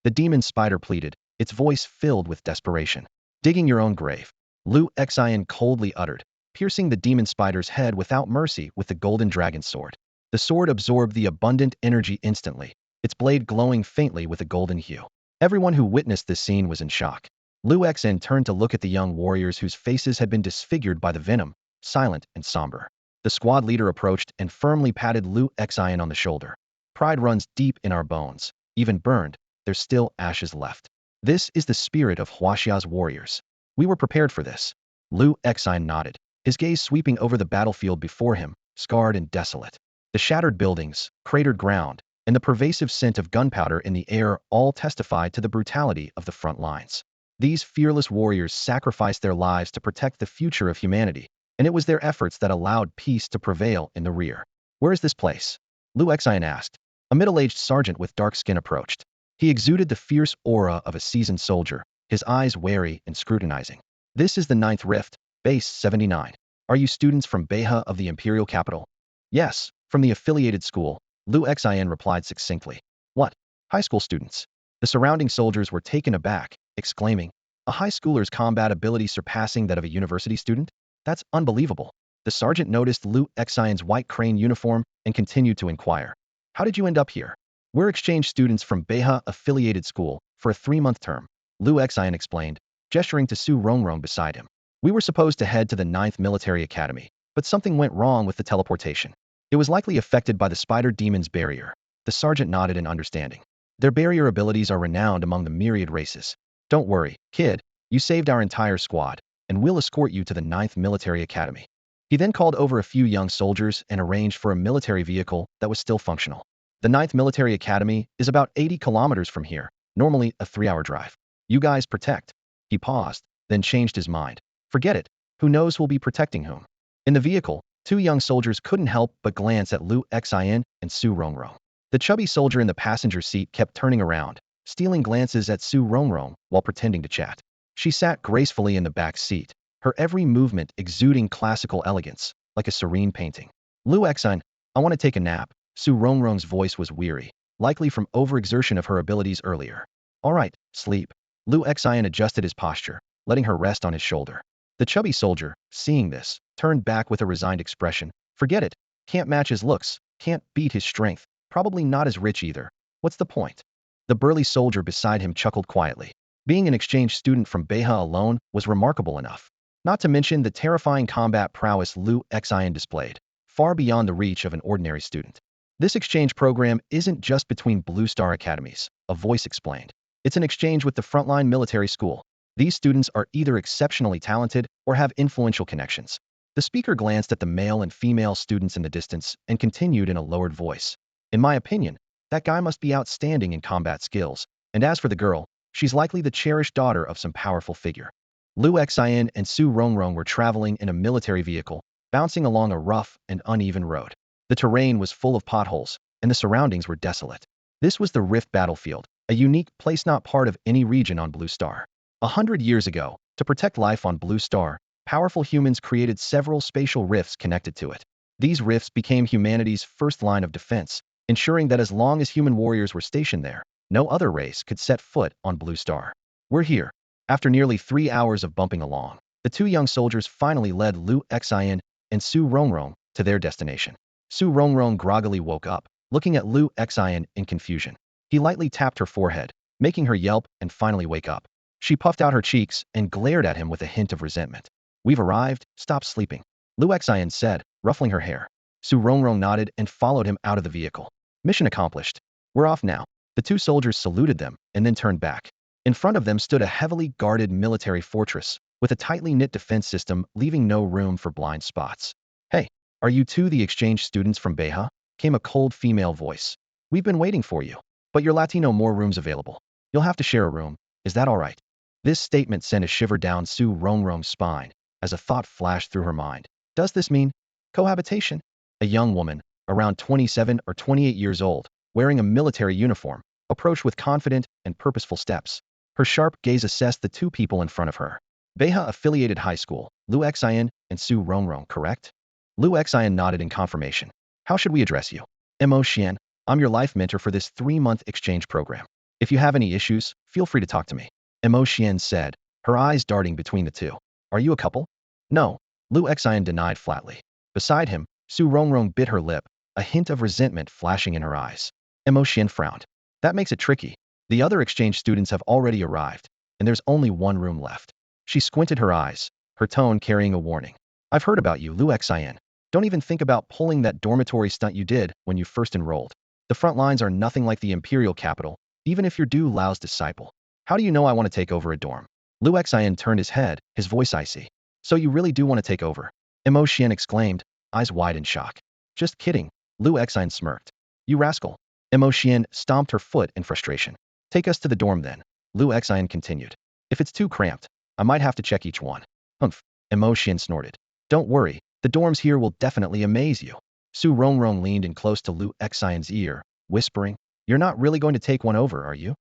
The demon spider pleaded, its voice filled with desperation. Digging your own grave. Lu Xian coldly uttered, piercing the demon spider's head without mercy with the Golden Dragon sword. The sword absorbed the abundant energy instantly, its blade glowing faintly with a golden hue. Everyone who witnessed this scene was in shock. Lu Xian turned to look at the young warriors whose faces had been disfigured by the venom, silent and somber. The squad leader approached and firmly patted Lu Xian on the shoulder. Pride runs deep in our bones. Even burned, there's still ashes left. This is the spirit of Huaxia's warriors. We were prepared for this. Lu Xian nodded, his gaze sweeping over the battlefield before him, scarred and desolate. The shattered buildings, cratered ground, and the pervasive scent of gunpowder in the air all testified to the brutality of the front lines. These fearless warriors sacrificed their lives to protect the future of humanity, and it was their efforts that allowed peace to prevail in the rear. Where is this place? Lu Xian asked. A middle-aged sergeant with dark skin approached. He exuded the fierce aura of a seasoned soldier, his eyes wary and scrutinizing. This is the 9th Rift, base 79. Are you students from Baihe of the Imperial capital? Yes, From the affiliated school, Lu Xin replied succinctly. What? High school students. The surrounding soldiers were taken aback, exclaiming, a high schooler's combat ability surpassing that of a university student? That's unbelievable. The sergeant noticed Lu Xion's white crane uniform and continued to inquire. How did you end up here? We're exchange students from Beha affiliated school for a 3-month term, Lu Xion explained, gesturing to Su Rongrong beside him. We were supposed to head to the 9th Military Academy, but something went wrong with the teleportation. It was likely affected by the spider demon's barrier. The sergeant nodded in understanding. Their barrier abilities are renowned among the myriad races. Don't worry, kid, you saved our entire squad, and we'll escort you to the 9th Military Academy. He then called over a few young soldiers and arranged for a military vehicle that was still functional. The 9th Military Academy is about 80 kilometers from here, normally a 3-hour drive. You guys protect. He paused, then changed his mind. Forget it. Who knows who'll be protecting whom? In the vehicle, 2 young soldiers couldn't help but glance at Lu Xian and Su Rongrong. The chubby soldier in the passenger seat kept turning around, stealing glances at Su Rongrong while pretending to chat. She sat gracefully in the back seat, her every movement exuding classical elegance, like a serene painting. Lu Xian, I want to take a nap. Su Rongrong's voice was weary, likely from overexertion of her abilities earlier. All right, sleep. Lu Xian adjusted his posture, letting her rest on his shoulder. The chubby soldier, seeing this, turned back with a resigned expression. Forget it. Can't match his looks, can't beat his strength, probably not as rich either. What's the point? The burly soldier beside him chuckled quietly. Being an exchange student from Beha alone was remarkable enough. Not to mention the terrifying combat prowess Lu Xian displayed, far beyond the reach of an ordinary student. This exchange program isn't just between Blue Star academies, a voice explained. It's an exchange with the frontline military school. These students are either exceptionally talented or have influential connections. The speaker glanced at the male and female students in the distance and continued in a lowered voice. In my opinion, that guy must be outstanding in combat skills, and as for the girl, she's likely the cherished daughter of some powerful figure. Lu Xian and Su Rongrong were traveling in a military vehicle, bouncing along a rough and uneven road. The terrain was full of potholes, and the surroundings were desolate. This was the Rift Battlefield, a unique place not part of any region on Blue Star. 100 years ago, to protect life on Blue Star, powerful humans created several spatial rifts connected to it. These rifts became humanity's first line of defense, ensuring that as long as human warriors were stationed there, no other race could set foot on Blue Star. We're here. After nearly 3 hours of bumping along, the 2 young soldiers finally led Lu Xian and Su Rongrong to their destination. Su Rongrong groggily woke up, looking at Lu Xian in confusion. He lightly tapped her forehead, making her yelp and finally wake up. She puffed out her cheeks and glared at him with a hint of resentment. We've arrived, stop sleeping, Lu Xian said, ruffling her hair. Su Rongrong nodded and followed him out of the vehicle. Mission accomplished. We're off now. The 2 soldiers saluted them and then turned back. In front of them stood a heavily guarded military fortress, with a tightly knit defense system leaving no room for blind spots. Hey, are you 2 the exchange students from Beha? Came a cold female voice. We've been waiting for you. But you're Latino, more rooms available. You'll have to share a room. Is that all right? This statement sent a shiver down Su Rongrong's spine, as a thought flashed through her mind. Does this mean cohabitation? A young woman, around 27 or 28 years old, wearing a military uniform, approached with confident and purposeful steps. Her sharp gaze assessed the 2 people in front of her. Beha affiliated high school, Lu Xian and Su Rongrong, correct? Lu Xian nodded in confirmation. How should we address you? Mo Xian, I'm your life mentor for this 3-month exchange program. If you have any issues, feel free to talk to me. Mo Xian said, her eyes darting between the 2. Are you a couple? No, Lu Xian denied flatly. Beside him, Su Rongrong bit her lip, a hint of resentment flashing in her eyes. Mo Xian frowned. That makes it tricky. The other exchange students have already arrived, and there's only 1 room left. She squinted her eyes, her tone carrying a warning. I've heard about you, Lu Xian. Don't even think about pulling that dormitory stunt you did when you first enrolled. The front lines are nothing like the imperial capital, even if you're Du Lao's disciple. How do you know I want to take over a dorm? Lu Xian turned his head, his voice icy. So you really do want to take over? Mo Xian exclaimed, eyes wide in shock. Just kidding, Lu Xian smirked. You rascal. Mo Xian stomped her foot in frustration. Take us to the dorm then, Lu Xian continued. If it's too cramped, I might have to check each one. Humph, Mo Xian snorted. Don't worry, the dorms here will definitely amaze you. Su Rongrong leaned in close to Lu Xian's ear, whispering, you're not really going to take one over, are you?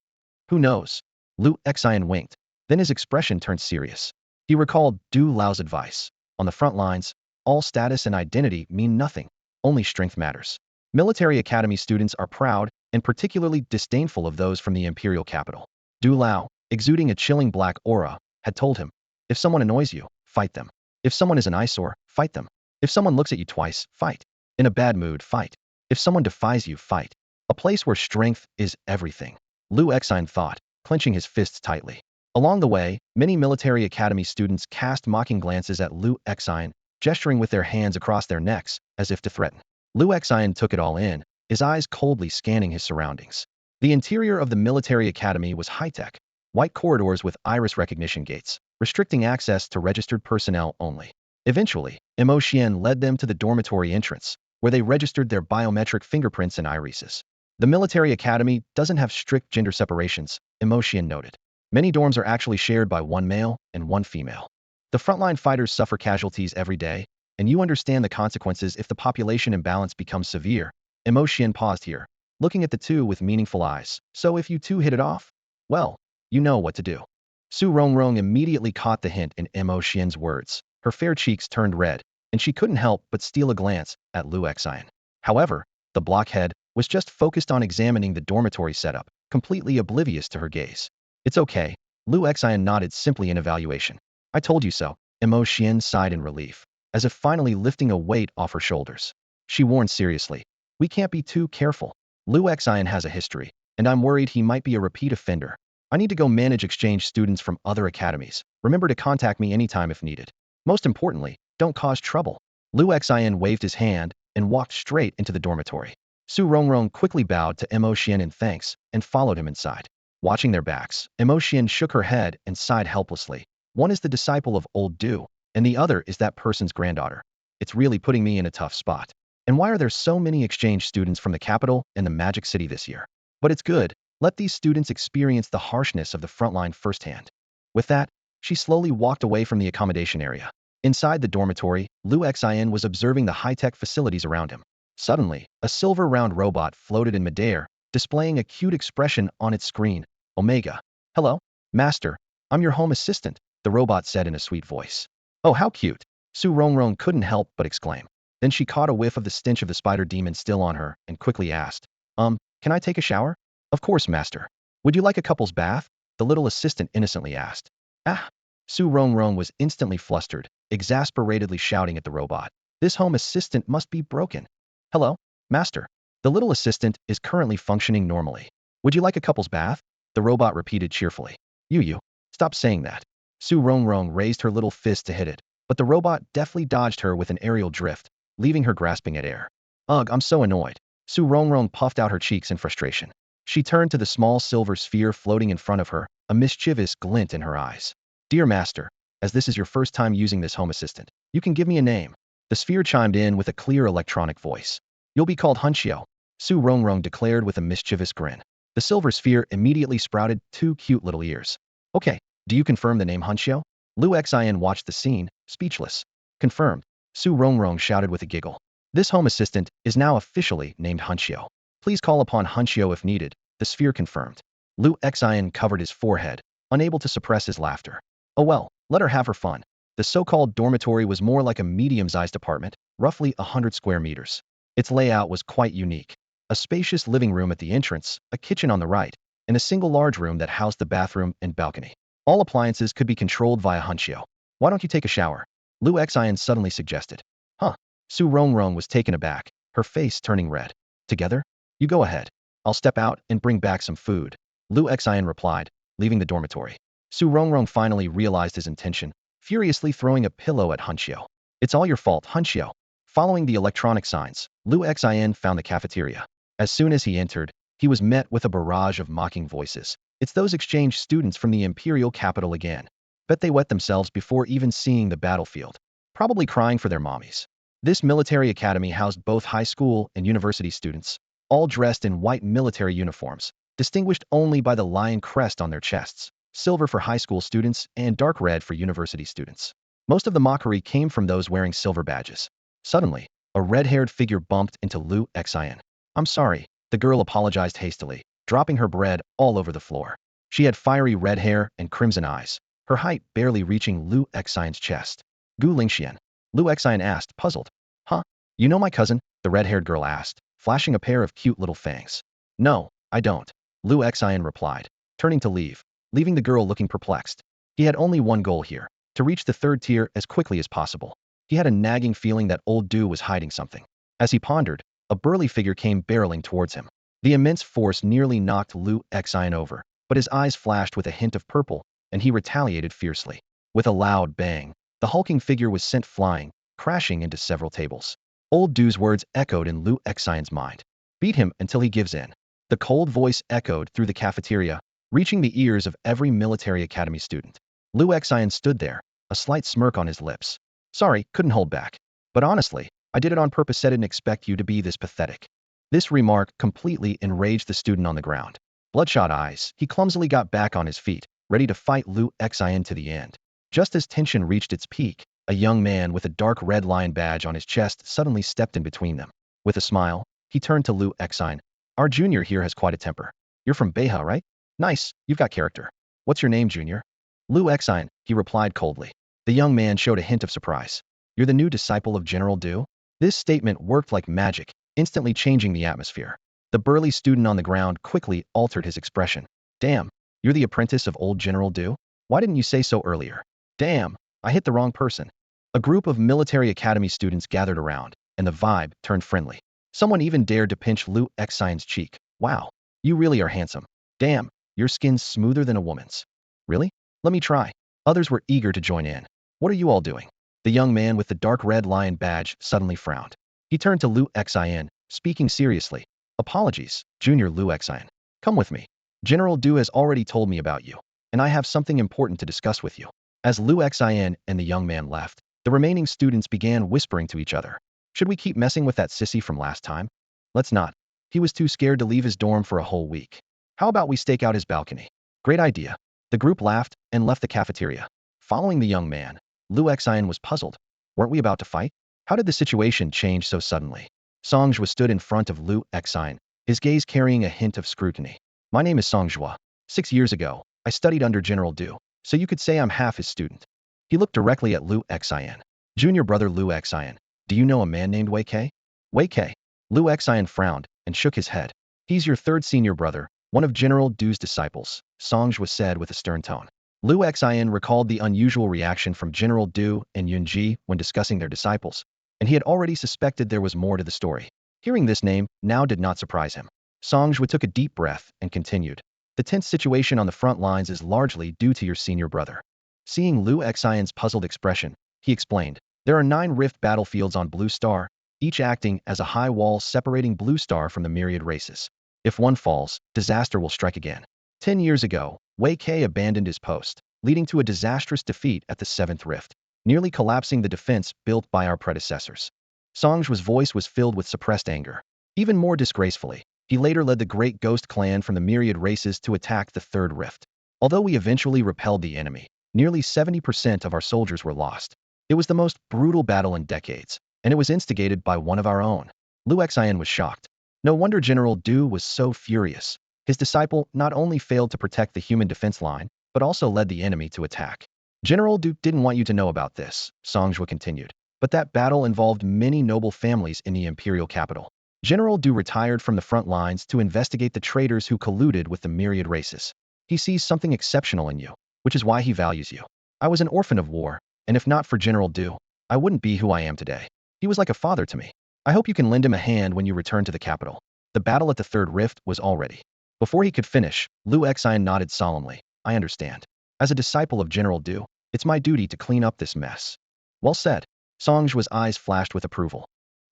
Who knows? Lu Xian winked. Then his expression turned serious. He recalled Du Lao's advice. On the front lines, all status and identity mean nothing. only strength matters. Military academy students are proud and particularly disdainful of those from the imperial capital. Du Lao, exuding a chilling black aura, had told him, if someone annoys you, fight them. If someone is an eyesore, fight them. If someone looks at you twice, fight. In a bad mood, fight. If someone defies you, fight. A place where strength is everything. Liu Exine thought, clenching his fists tightly. Along the way, many military academy students cast mocking glances at Liu Exine, gesturing with their hands across their necks, as if to threaten. Liu Exine took it all in, his eyes coldly scanning his surroundings. The interior of the military academy was high-tech, white corridors with iris recognition gates, restricting access to registered personnel only. Eventually, Imo Xian led them to the dormitory entrance, where they registered their biometric fingerprints and irises. The military academy doesn't have strict gender separations, Imo Xian noted. Many dorms are actually shared by one male and one female. The frontline fighters suffer casualties every day, and you understand the consequences if the population imbalance becomes severe. Imo Xian paused here, looking at the two with meaningful eyes. So if you two hit it off, well, you know what to do. Su Rongrong immediately caught the hint in Imo Xian's words. Her fair cheeks turned red, and she couldn't help but steal a glance at Liu Exine. However, the blockhead was just focused on examining the dormitory setup, completely oblivious to her gaze. It's okay, Liu Exine nodded simply in evaluation. I told you so, Imo Xian sighed in relief, as if finally lifting a weight off her shoulders. She warned seriously, we can't be too careful. Liu Exine has a history, and I'm worried he might be a repeat offender. I need to go manage exchange students from other academies. Remember to contact me anytime if needed. Most importantly, don't cause trouble. Liu Exine waved his hand and walked straight into the dormitory. Su Rongrong quickly bowed to Imo Xian in thanks and followed him inside. Watching their backs, Imo Xian shook her head and sighed helplessly. One is the disciple of old Du, and the other is that person's granddaughter. It's really putting me in a tough spot. And why are there so many exchange students from the capital and the Magic City this year? But it's good. Let these students experience the harshness of the frontline firsthand. With that, she slowly walked away from the accommodation area. Inside the dormitory, Liu Exine was observing the high-tech facilities around him. Suddenly, a silver round robot floated in midair, displaying a cute expression on its screen. Omega. Hello, Master. I'm your home assistant, the robot said in a sweet voice. Oh, how cute. Su Rongrong couldn't help but exclaim. Then she caught a whiff of the stench of the spider demon still on her and quickly asked, can I take a shower? Of course, Master. Would you like a couple's bath? The little assistant innocently asked. Ah! Su Rongrong was instantly flustered, exasperatedly shouting at the robot. This home assistant must be broken. Hello, Master. The little assistant is currently functioning normally. Would you like a couple's bath? The robot repeated cheerfully. You. Stop saying that. Su Rongrong raised her little fist to hit it, but the robot deftly dodged her with an aerial drift, leaving her grasping at air. Ugh, I'm so annoyed. Su Rongrong puffed out her cheeks in frustration. She turned to the small silver sphere floating in front of her, a mischievous glint in her eyes. Dear Master, as this is your first time using this home assistant, you can give me a name. The sphere chimed in with a clear electronic voice. You'll be called Hunxio, Su Rongrong declared with a mischievous grin. The silver sphere immediately sprouted 2 cute little ears. Okay, do you confirm the name Hunxio? Liu Exine watched the scene, speechless. Confirmed, Su Rongrong shouted with a giggle. This home assistant is now officially named Hunxio. Please call upon Hunxio if needed, the sphere confirmed. Liu Exine covered his forehead, unable to suppress his laughter. Oh well, let her have her fun. The so-called dormitory was more like a medium-sized apartment, roughly 100 square meters. Its layout was quite unique. A spacious living room at the entrance, a kitchen on the right, and a single large room that housed the bathroom and balcony. All appliances could be controlled via Hunxio. Why don't you take a shower? Liu Exine suddenly suggested. Huh. Su Rongrong was taken aback, her face turning red. Together? You go ahead. I'll step out and bring back some food. Liu Exine replied, leaving the dormitory. Su Rongrong finally realized his intention, furiously throwing a pillow at Hunxio. It's all your fault, Hunxio. Following the electronic signs, Liu Exine found the cafeteria. As soon as he entered, he was met with a barrage of mocking voices. It's those exchange students from the imperial capital again. Bet they wet themselves before even seeing the battlefield. Probably crying for their mommies. This military academy housed both high school and university students, all dressed in white military uniforms, distinguished only by the lion crest on their chests, silver for high school students and dark red for university students. Most of the mockery came from those wearing silver badges. Suddenly, a red-haired figure bumped into Liu Exine. I'm sorry, the girl apologized hastily, dropping her bread all over the floor. She had fiery red hair and crimson eyes, her height barely reaching Liu Exine's chest. Gu Lingxian. Liu Exine asked, puzzled. Huh? You know my cousin? The red-haired girl asked, flashing a pair of cute little fangs. No, I don't, Lu Xian replied, turning to leave, leaving the girl looking perplexed. He had only one goal here, to reach the third tier as quickly as possible. He had a nagging feeling that old Du was hiding something. As he pondered, a burly figure came barreling towards him. The immense force nearly knocked Lu Xian over, but his eyes flashed with a hint of purple, and he retaliated fiercely. With a loud bang, the hulking figure was sent flying, crashing into several tables. Old Du's words echoed in Lu Xian's mind. Beat him until he gives in. The cold voice echoed through the cafeteria, reaching the ears of every military academy student. Lu Xian stood there, a slight smirk on his lips. Sorry, couldn't hold back. But honestly, I did it on purpose. I didn't expect you to be this pathetic. This remark completely enraged the student on the ground. Bloodshot eyes, he clumsily got back on his feet, ready to fight Lu Xian to the end. Just as tension reached its peak, a young man with a dark red lion badge on his chest suddenly stepped in between them. With a smile, he turned to Lu Xian. Our junior here has quite a temper. You're from Beha, right? Nice, you've got character. What's your name, junior? Lu Xian, he replied coldly. The young man showed a hint of surprise. You're the new disciple of General Du? This statement worked like magic, instantly changing the atmosphere. The burly student on the ground quickly altered his expression. Damn, you're the apprentice of old General Du? Why didn't you say so earlier? Damn, I hit the wrong person. A group of military academy students gathered around, and the vibe turned friendly. Someone even dared to pinch Lu Xian's cheek. Wow, you really are handsome. Damn, your skin's smoother than a woman's. Really? Let me try. Others were eager to join in. What are you all doing? The young man with the dark red lion badge suddenly frowned. He turned to Lu Xian, speaking seriously. Apologies, Junior Lu Xian. Come with me. General Du has already told me about you, and I have something important to discuss with you. As Lu Xian and the young man left, the remaining students began whispering to each other. Should we keep messing with that sissy from last time? Let's not. He was too scared to leave his dorm for a whole week. How about we stake out his balcony? Great idea. The group laughed and left the cafeteria. Following the young man, Lu Xian was puzzled. Weren't we about to fight? How did the situation change so suddenly? Songjua stood in front of Lu Xian, his gaze carrying a hint of scrutiny. My name is Songjua. 6 years ago, I studied under General Du, so you could say I'm half his student. He looked directly at Lu Xian. Junior brother Lu Xian, do you know a man named Wei Kei? Wei Kei. Lu Xian frowned and shook his head. He's your third senior brother, one of General Du's disciples, Songjua said with a stern tone. Lu Xian recalled the unusual reaction from General Du and Yunji when discussing their disciples, and he had already suspected there was more to the story. Hearing this name now did not surprise him. Songjua took a deep breath and continued. The tense situation on the front lines is largely due to your senior brother. Seeing Lu Xian's puzzled expression, he explained, there are 9 rift battlefields on Blue Star, each acting as a high wall separating Blue Star from the myriad races. If one falls, disaster will strike again. 10 years ago, Wei Kei abandoned his post, leading to a disastrous defeat at the 7th rift, nearly collapsing the defense built by our predecessors. Songjua's voice was filled with suppressed anger. Even more disgracefully, he later led the Great Ghost Clan from the myriad races to attack the 3rd rift. Although we eventually repelled the enemy, nearly 70% of our soldiers were lost. It was the most brutal battle in decades, and it was instigated by one of our own. Lu Xian was shocked. No wonder General Du was so furious. His disciple not only failed to protect the human defense line, but also led the enemy to attack. General Du didn't want you to know about this, Songjua continued, but that battle involved many noble families in the imperial capital. General Du retired from the front lines to investigate the traitors who colluded with the myriad races. He sees something exceptional in you, which is why he values you. I was an orphan of war, and if not for General Du, I wouldn't be who I am today. He was like a father to me. I hope you can lend him a hand when you return to the capital. The battle at the 3rd rift was all ready. Before he could finish, Lu Xian nodded solemnly. I understand. As a disciple of General Du, it's my duty to clean up this mess. Well said. Songjua's eyes flashed with approval.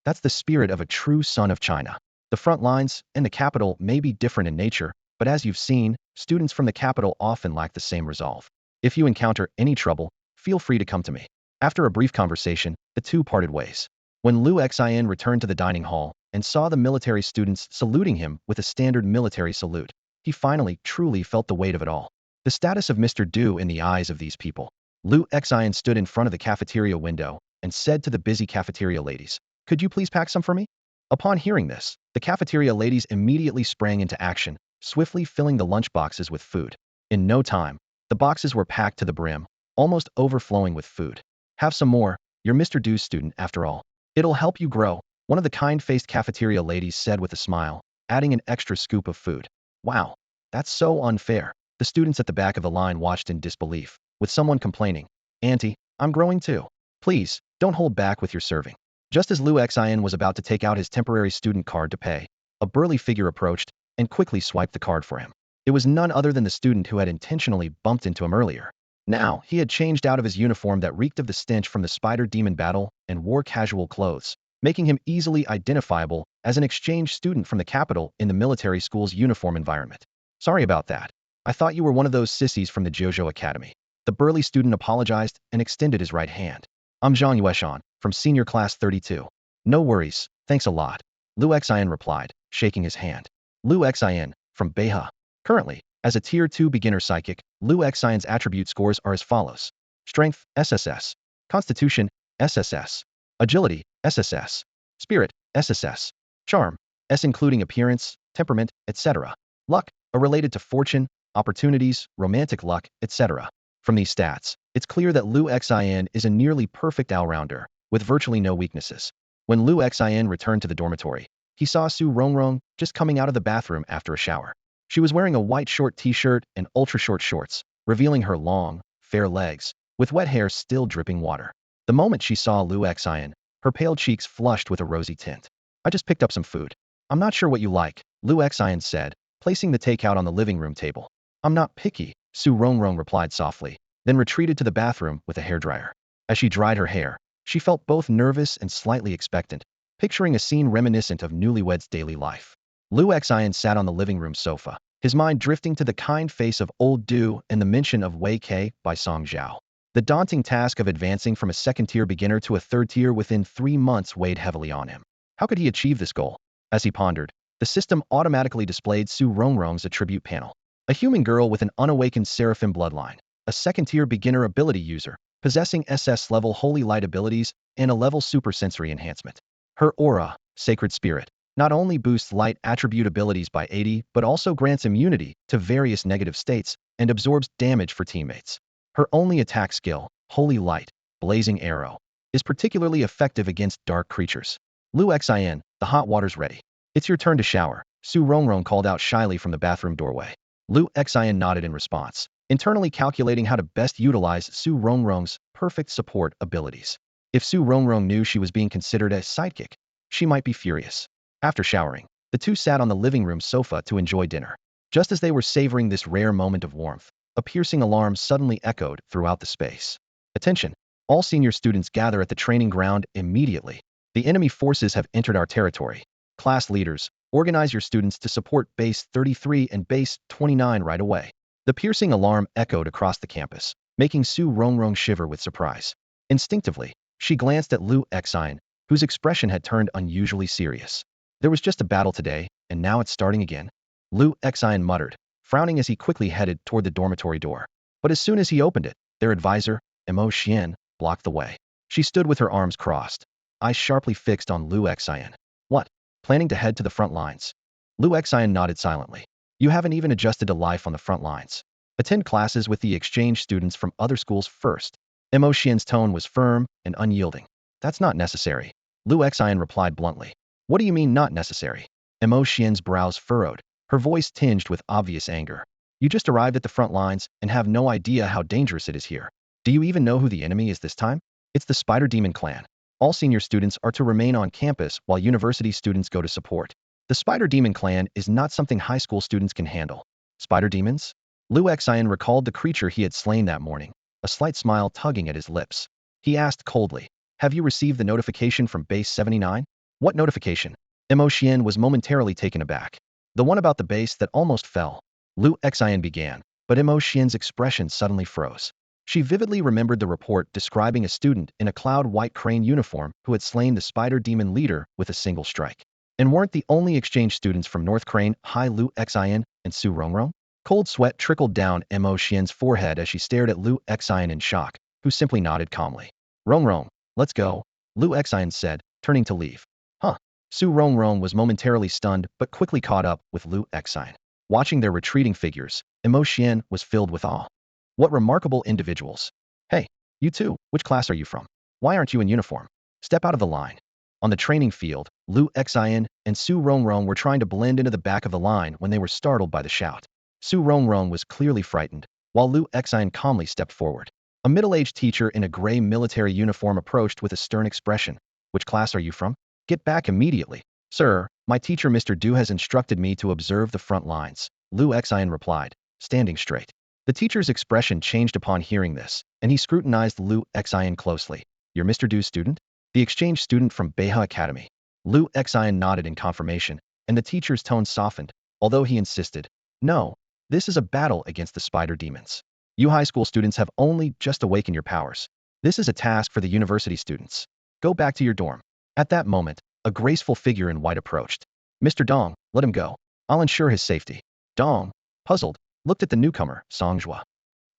That's the spirit of a true son of China. The front lines and the capital may be different in nature, but as you've seen, students from the capital often lack the same resolve. If you encounter any trouble, feel free to come to me. After a brief conversation, the two parted ways. When Lu Xian returned to the dining hall and saw the military students saluting him with a standard military salute, he finally truly felt the weight of it all. The status of Mr. Du in the eyes of these people. Lu Xian stood in front of the cafeteria window and said to the busy cafeteria ladies, could you please pack some for me? Upon hearing this, the cafeteria ladies immediately sprang into action, swiftly filling the lunchboxes with food. In no time, the boxes were packed to the brim, almost overflowing with food. Have some more, you're Mr. Du's student after all. It'll help you grow, one of the kind-faced cafeteria ladies said with a smile, adding an extra scoop of food. Wow, that's so unfair. The students at the back of the line watched in disbelief, with someone complaining, Auntie, I'm growing too. Please, don't hold back with your serving. Just as Lu Xian was about to take out his temporary student card to pay, a burly figure approached and quickly swiped the card for him. It was none other than the student who had intentionally bumped into him earlier. Now, he had changed out of his uniform that reeked of the stench from the spider demon battle and wore casual clothes, making him easily identifiable as an exchange student from the capital in the military school's uniform environment. Sorry about that. I thought you were one of those sissies from the Jojo Academy. The burly student apologized and extended his right hand. I'm Zhang Yueshan, from senior class 32. No worries, thanks a lot. Lu Xian replied, shaking his hand. Lu Xian, from Beha. Currently, as a Tier 2 beginner psychic, Lu Xian's attribute scores are as follows. Strength, SSS. Constitution, SSS. Agility, SSS. Spirit, SSS. Charm, S including appearance, temperament, etc. Luck, are related to fortune, opportunities, romantic luck, etc. From these stats, it's clear that Lu Xian is a nearly perfect all-rounder, with virtually no weaknesses. When Lu Xian returned to the dormitory, he saw Su Rongrong just coming out of the bathroom after a shower. She was wearing a white short t-shirt and ultra-short shorts, revealing her long, fair legs, with wet hair still dripping water. The moment she saw Lu Xian, her pale cheeks flushed with a rosy tint. I just picked up some food. I'm not sure what you like, Lu Xian said, placing the takeout on the living room table. I'm not picky, Su Rongrong replied softly, then retreated to the bathroom with a hairdryer. As she dried her hair, she felt both nervous and slightly expectant, picturing a scene reminiscent of newlyweds' daily life. Lu Xian sat on the living room sofa, his mind drifting to the kind face of old Du and the mention of Wei Kei by Song Zhao. The daunting task of advancing from a second-tier beginner to a third-tier within 3 months weighed heavily on him. How could he achieve this goal? As he pondered, the system automatically displayed Su Rongrong's attribute panel. A human girl with an unawakened seraphim bloodline, a second-tier beginner ability user, possessing SS-level holy light abilities and a level supersensory enhancement. Her aura, Sacred Spirit, not only boosts light attribute abilities by 80 but also grants immunity to various negative states and absorbs damage for teammates. Her only attack skill, Holy Light, Blazing Arrow, is particularly effective against dark creatures. Lu Xian, the hot water's ready. It's your turn to shower, Su Rongrong called out shyly from the bathroom doorway. Lu Xian nodded in response, internally calculating how to best utilize Su Rongrong's perfect support abilities. If Su Rongrong knew she was being considered a sidekick, she might be furious. After showering, the two sat on the living room sofa to enjoy dinner. Just as they were savoring this rare moment of warmth, a piercing alarm suddenly echoed throughout the space. Attention! All senior students gather at the training ground immediately. The enemy forces have entered our territory. Class leaders, organize your students to support Base 33 and Base 29 right away. The piercing alarm echoed across the campus, making Su Rongrong shiver with surprise. Instinctively, she glanced at Lu Xian, whose expression had turned unusually serious. There was just a battle today, and now it's starting again? Lu Xian muttered, frowning as he quickly headed toward the dormitory door. But as soon as he opened it, their advisor, Imo Xian, blocked the way. She stood with her arms crossed, eyes sharply fixed on Lu Xian. What? Planning to head to the front lines? Lu Xian nodded silently. You haven't even adjusted to life on the front lines. Attend classes with the exchange students from other schools first. Imo Xian's tone was firm and unyielding. That's not necessary. Lu Xian replied bluntly. What do you mean not necessary? Imo Xian's brows furrowed, her voice tinged with obvious anger. You just arrived at the front lines and have no idea how dangerous it is here. Do you even know who the enemy is this time? It's the Spider Demon clan. All senior students are to remain on campus while university students go to support. The Spider Demon clan is not something high school students can handle. Spider demons? Lu Xian recalled the creature he had slain that morning, a slight smile tugging at his lips. He asked coldly, have you received the notification from Base 79? What notification? Imo Xian was momentarily taken aback. The one about the base that almost fell. Lu Xian began, but Imo Xian's expression suddenly froze. She vividly remembered the report describing a student in a cloud-white crane uniform who had slain the spider demon leader with a single strike. And weren't the only exchange students from North Crane High Lu Xian and Su Rongrong? Cold sweat trickled down Imo Xian's forehead as she stared at Lu Xian in shock, who simply nodded calmly. Rongrong, let's go, Lu Xian said, turning to leave. Huh. Su Rongrong was momentarily stunned but quickly caught up with Lu Xian. Watching their retreating figures, Imo Xian was filled with awe. What remarkable individuals. Hey, you two, which class are you from? Why aren't you in uniform? Step out of the line. On the training field, Lu Xian and Su Rongrong were trying to blend into the back of the line when they were startled by the shout. Su Rongrong was clearly frightened, while Lu Xian calmly stepped forward. A middle-aged teacher in a gray military uniform approached with a stern expression. "Which class are you from? Get back immediately." "Sir, my teacher Mr. Du has instructed me to observe the front lines," Lu Xian replied, standing straight. The teacher's expression changed upon hearing this, and he scrutinized Lu Xian closely. "You're Mr. Du's student?" "The exchange student from Beha Academy." Lu Xian nodded in confirmation, and the teacher's tone softened, although he insisted. "No, this is a battle against the spider demons. You high school students have only just awakened your powers. This is a task for the university students. Go back to your dorm." At that moment, a graceful figure in white approached. "Mr. Dong, let him go. I'll ensure his safety." Dong, puzzled, looked at the newcomer, Songjua.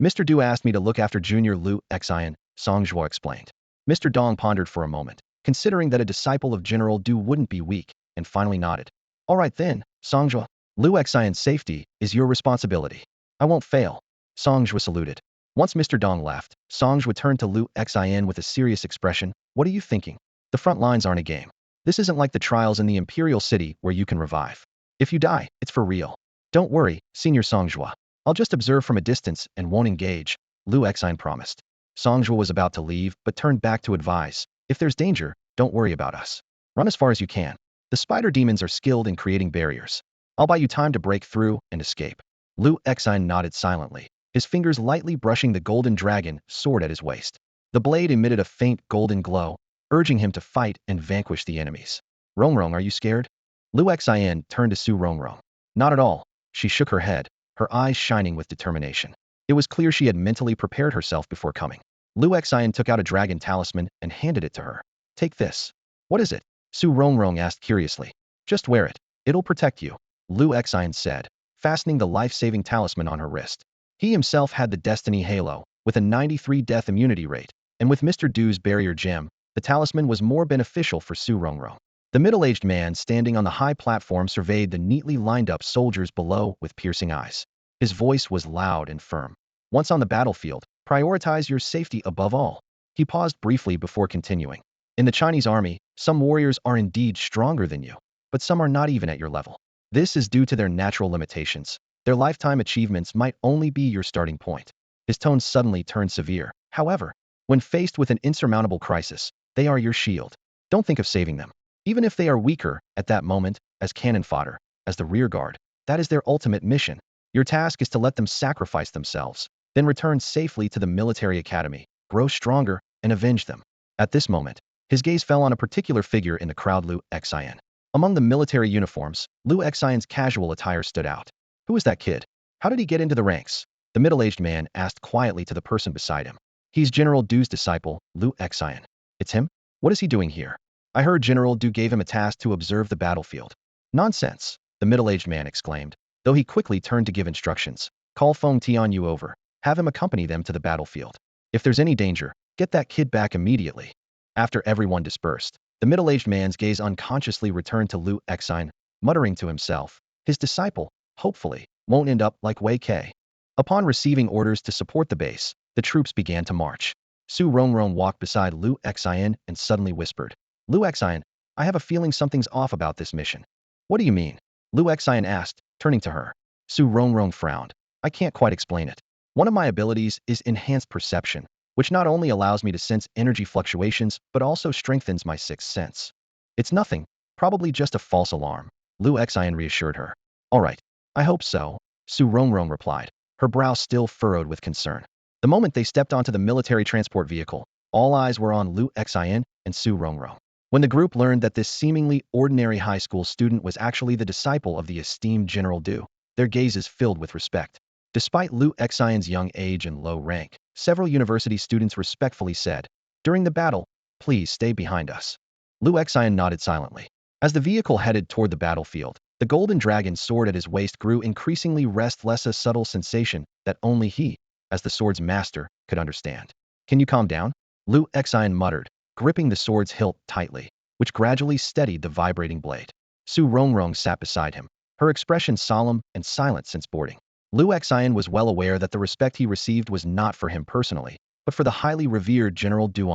"Mr. Du asked me to look after junior Lu Xian," Songjua explained. Mr. Dong pondered for a moment, considering that a disciple of General Du wouldn't be weak, and finally nodded. "All right then, Songjua. Lu Xian's safety is your responsibility. I won't fail." Songjua saluted. Once Mr. Dong left, Songjua turned to Lu Xian with a serious expression. "What are you thinking? The front lines aren't a game. This isn't like the trials in the Imperial City where you can revive. If you die, it's for real. Don't worry, Senior Songjua. I'll just observe from a distance and won't engage," Lu Xian promised. Songjua was about to leave, but turned back to advise. "If there's danger, don't worry about us. Run as far as you can. The spider demons are skilled in creating barriers. I'll buy you time to break through and escape." Lu Xian nodded silently, his fingers lightly brushing the golden dragon sword at his waist. The blade emitted a faint golden glow, urging him to fight and vanquish the enemies. "Rongrong, are you scared?" Lu Xian turned to Su Rongrong. "Not at all." She shook her head, her eyes shining with determination. It was clear she had mentally prepared herself before coming. Lu Xian took out a dragon talisman and handed it to her. "Take this." "What is it?" Su Rongrong asked curiously. "Just wear it. It'll protect you," Lu Xian said, fastening the life-saving talisman on her wrist. He himself had the Destiny Halo, with a 93 death immunity rate, and with Mr. Du's barrier gem, the talisman was more beneficial for Su Rongrong. The middle-aged man standing on the high platform surveyed the neatly lined-up soldiers below with piercing eyes. His voice was loud and firm. "Once on the battlefield, prioritize your safety above all." He paused briefly before continuing. "In the Chinese army, some warriors are indeed stronger than you, but some are not even at your level. This is due to their natural limitations. Their lifetime achievements might only be your starting point." His tone suddenly turned severe. "However, when faced with an insurmountable crisis, they are your shield. Don't think of saving them. Even if they are weaker at that moment, as cannon fodder, as the rear guard, that is their ultimate mission. Your task is to let them sacrifice themselves, then return safely to the military academy, grow stronger, and avenge them." At this moment, his gaze fell on a particular figure in the crowd, Lu Xian. Among the military uniforms, Lu Xian's casual attire stood out. "Who is that kid? How did he get into the ranks?" The middle-aged man asked quietly to the person beside him. "He's General Du's disciple, Lu Xian." "It's him? What is he doing here?" "I heard General Du gave him a task to observe the battlefield." "Nonsense," the middle-aged man exclaimed, though he quickly turned to give instructions. "Call Feng Tianyu over. Have him accompany them to the battlefield. If there's any danger, get that kid back immediately." After everyone dispersed, the middle-aged man's gaze unconsciously returned to Lu Xian, muttering to himself, "His disciple, hopefully, won't end up like Wei Ke." Upon receiving orders to support the base, the troops began to march. Su Rongrong walked beside Lu Xian and suddenly whispered, "Lu Xian, I have a feeling something's off about this mission." "What do you mean?" Lu Xian asked, turning to her. Su Rongrong frowned. "I can't quite explain it. One of my abilities is enhanced perception, which not only allows me to sense energy fluctuations but also strengthens my sixth sense." "It's nothing, probably just a false alarm," Lu Xian reassured her. "All right, I hope so," Su Rongrong replied, her brow still furrowed with concern. The moment they stepped onto the military transport vehicle, all eyes were on Lu Xian and Su Rongrong. When the group learned that this seemingly ordinary high school student was actually the disciple of the esteemed General Du, their gazes filled with respect. Despite Lu Xian's young age and low rank, several university students respectfully said, "During the battle, please stay behind us." Lu Xian nodded silently. As the vehicle headed toward the battlefield, the golden dragon sword at his waist grew increasingly restless, a subtle sensation that only he, as the sword's master, could understand. "Can you calm down?" Lu Xian muttered, gripping the sword's hilt tightly, which gradually steadied the vibrating blade. Su Rongrong sat beside him, her expression solemn and silent since boarding. Lu Xian was well aware that the respect he received was not for him personally, but for the highly revered General Du.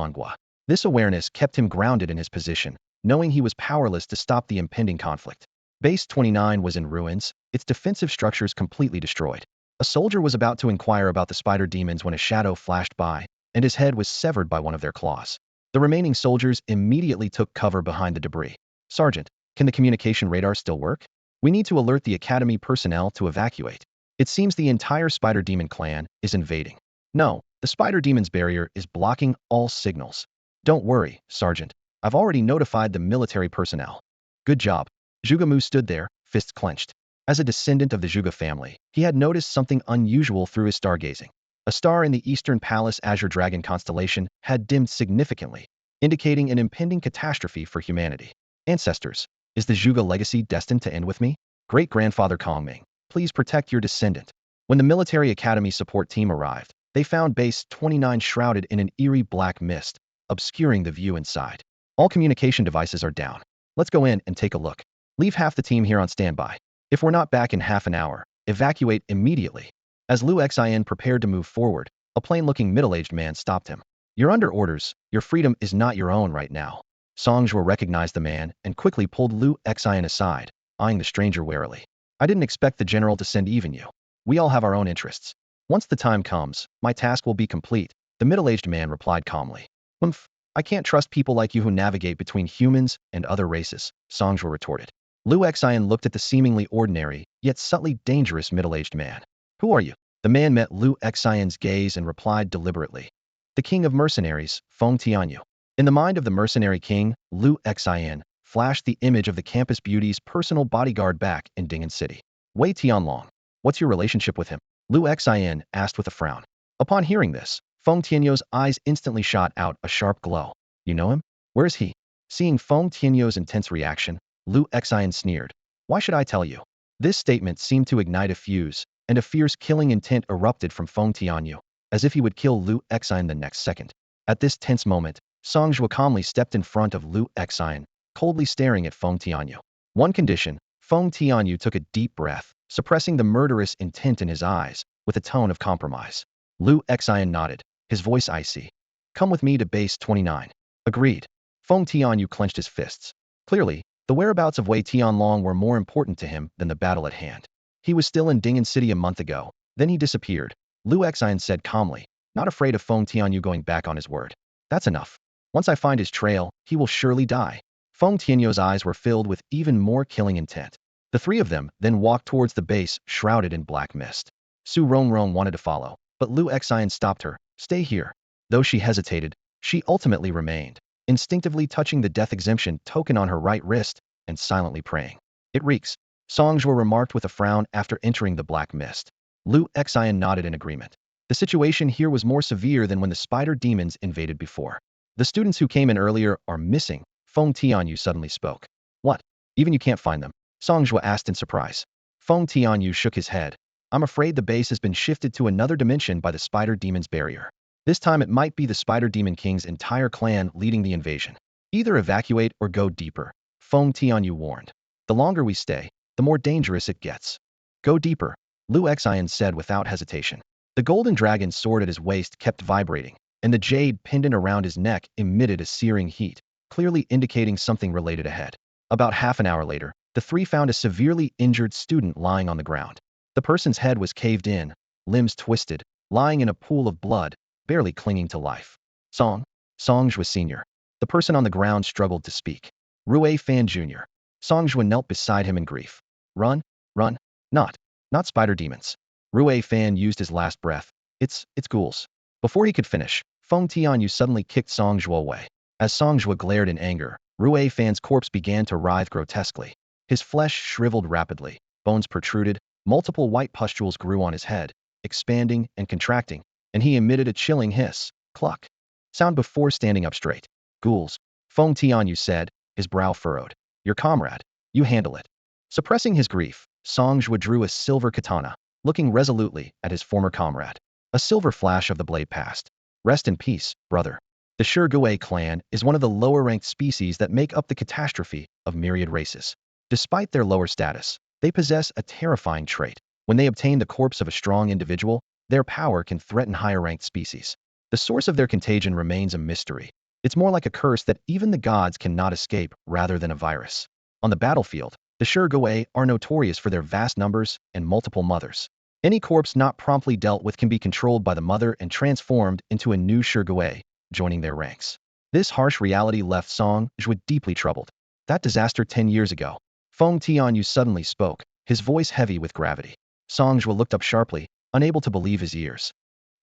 This awareness kept him grounded in his position, knowing he was powerless to stop the impending conflict. Base 29 was in ruins, its defensive structures completely destroyed. A soldier was about to inquire about the spider demons when a shadow flashed by, and his head was severed by one of their claws. The remaining soldiers immediately took cover behind the debris. Sergeant, can the communication radar still work? We need to alert the Academy personnel to evacuate. It seems the entire Spider Demon clan is invading. No, the Spider Demon's barrier is blocking all signals. Don't worry, Sergeant. I've already notified the military personnel. Good job. Zhuge stood there, fists clenched. As a descendant of the Zhuge family, he had noticed something unusual through his stargazing. A star in the Eastern Palace Azure Dragon constellation had dimmed significantly, indicating an impending catastrophe for humanity. Ancestors, is the Zhuge legacy destined to end with me? Great-grandfather Kongming, please protect your descendant. When the military academy support team arrived, they found Base 29 shrouded in an eerie black mist, obscuring the view inside. All communication devices are down. Let's go in and take a look. Leave half the team here on standby. If we're not back in half an hour, evacuate immediately. As Liu Xin prepared to move forward, a plain-looking middle-aged man stopped him. You're under orders. Your freedom is not your own right now. Song Zhuo recognized the man and quickly pulled Liu Xin aside, eyeing the stranger warily. I didn't expect the general to send even you. We all have our own interests. Once the time comes, my task will be complete, the middle-aged man replied calmly. Humph, I can't trust people like you who navigate between humans and other races, Song Zhuo retorted. Liu Xin looked at the seemingly ordinary, yet subtly dangerous middle-aged man. Who are you? The man met Liu Xin's gaze and replied deliberately. The king of mercenaries, Feng Tianyu. In the mind of the mercenary king, Liu Xin flashed the image of the campus beauty's personal bodyguard back in Ding'an City. Wei Tianlong, what's your relationship with him? Liu Xin asked with a frown. Upon hearing this, Feng Tianyu's eyes instantly shot out a sharp glow. You know him? Where is he? Seeing Feng Tianyu's intense reaction, Liu Xin sneered. Why should I tell you? This statement seemed to ignite a fuse, and a fierce killing intent erupted from Feng Tianyu, as if he would kill Liu Xin the next second. At this tense moment, Song Zhuo calmly stepped in front of Liu Xin, coldly staring at Feng Tianyu. One condition, Feng Tianyu took a deep breath, suppressing the murderous intent in his eyes, with a tone of compromise. Liu Xin nodded, his voice icy. Come with me to base 29. Agreed. Feng Tianyu clenched his fists. Clearly, the whereabouts of Wei Tianlong were more important to him than the battle at hand. He was still in Ding'an City a month ago, then he disappeared. Liu Xin said calmly, not afraid of Feng Tianyu going back on his word. That's enough. Once I find his trail, he will surely die. Feng Tianyu's eyes were filled with even more killing intent. The three of them then walked towards the base, shrouded in black mist. Su Rongrong wanted to follow, but Liu Xin stopped her. Stay here. Though she hesitated, she ultimately remained, instinctively touching the death exemption token on her right wrist and silently praying. It reeks, Song Zhuo remarked with a frown after entering the black mist. Liu Xin nodded in agreement. The situation here was more severe than when the spider demons invaded before. The students who came in earlier are missing, Feng Tianyu suddenly spoke. What? Even you can't find them? Song Zhuo asked in surprise. Feng Tianyu shook his head. I'm afraid the base has been shifted to another dimension by the spider demon's barrier. This time it might be the spider demon king's entire clan leading the invasion. Either evacuate or go deeper, Feng Tianyu warned. The longer we stay, the more dangerous it gets. Go deeper, Liu Xin said without hesitation. The golden dragon's sword at his waist kept vibrating, and the jade pendant around his neck emitted a searing heat, clearly indicating something related ahead. About half an hour later, the three found a severely injured student lying on the ground. The person's head was caved in, limbs twisted, lying in a pool of blood, barely clinging to life. Song Zhuo Sr. The person on the ground struggled to speak. Rui Fan Jr. Song Zhuo knelt beside him in grief. Run, run, not spider demons. Rui Fan used his last breath. It's ghouls. Before he could finish, Feng Tianyu suddenly kicked Song Zhuo away. As Song Zhuo glared in anger, Rui Fan's corpse began to writhe grotesquely. His flesh shriveled rapidly, bones protruded, multiple white pustules grew on his head, expanding and contracting, and he emitted a chilling hiss, cluck, sound before standing up straight. Ghouls, Feng Tianyu said, his brow furrowed. Your comrade. You handle it. Suppressing his grief, Song Zhuo drew a silver katana, looking resolutely at his former comrade. A silver flash of the blade passed. Rest in peace, brother. The Shirgui clan is one of the lower-ranked species that make up the catastrophe of myriad races. Despite their lower status, they possess a terrifying trait. When they obtain the corpse of a strong individual, their power can threaten higher-ranked species. The source of their contagion remains a mystery, It's more like a curse that even the gods cannot escape rather than a virus. On the battlefield, the Shirgui are notorious for their vast numbers and multiple mothers. Any corpse not promptly dealt with can be controlled by the mother and transformed into a new Shirgui, joining their ranks. This harsh reality left Song Zhuo deeply troubled. That disaster 10 years ago. Feng Tianyu suddenly spoke, his voice heavy with gravity. Song Zhuo looked up sharply, unable to believe his ears.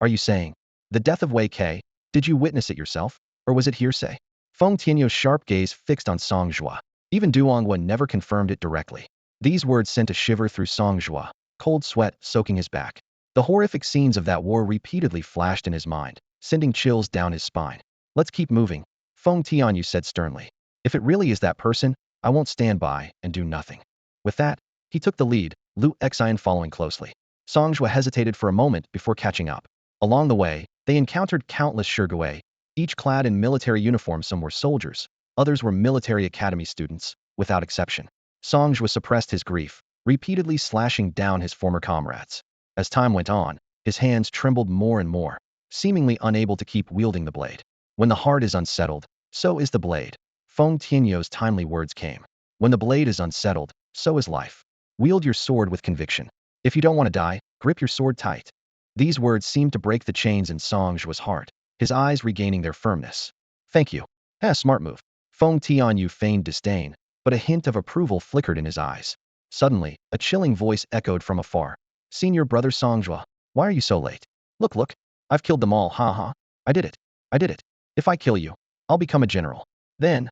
Are you saying, the death of Wei Kei, did you witness it yourself, or was it hearsay? Feng Tianyu's sharp gaze fixed on Song Zhuo. Even Duongwen never confirmed it directly. These words sent a shiver through Song Zhuo, cold sweat soaking his back. The horrific scenes of that war repeatedly flashed in his mind, sending chills down his spine. Let's keep moving, Feng Tianyu said sternly. If it really is that person, I won't stand by and do nothing. With that, he took the lead, Lu Xian following closely. Song Zhuo hesitated for a moment before catching up. Along the way, they encountered countless Shirgui, each clad in military uniforms. Some were soldiers, others were military academy students, without exception. Song Zhuo suppressed his grief, repeatedly slashing down his former comrades. As time went on, his hands trembled more and more, seemingly unable to keep wielding the blade. When the heart is unsettled, so is the blade. Feng Tianyu's timely words came. When the blade is unsettled, so is life. Wield your sword with conviction. If you don't want to die, grip your sword tight. These words seemed to break the chains in Song Zhuo's heart, his eyes regaining their firmness. Thank you. Smart move. Feng Tianyu feigned disdain, but a hint of approval flickered in his eyes. Suddenly, a chilling voice echoed from afar. Senior brother Song Zhuo, why are you so late? Look, I've killed them all, ha. I did it. If I kill you, I'll become a general. Then,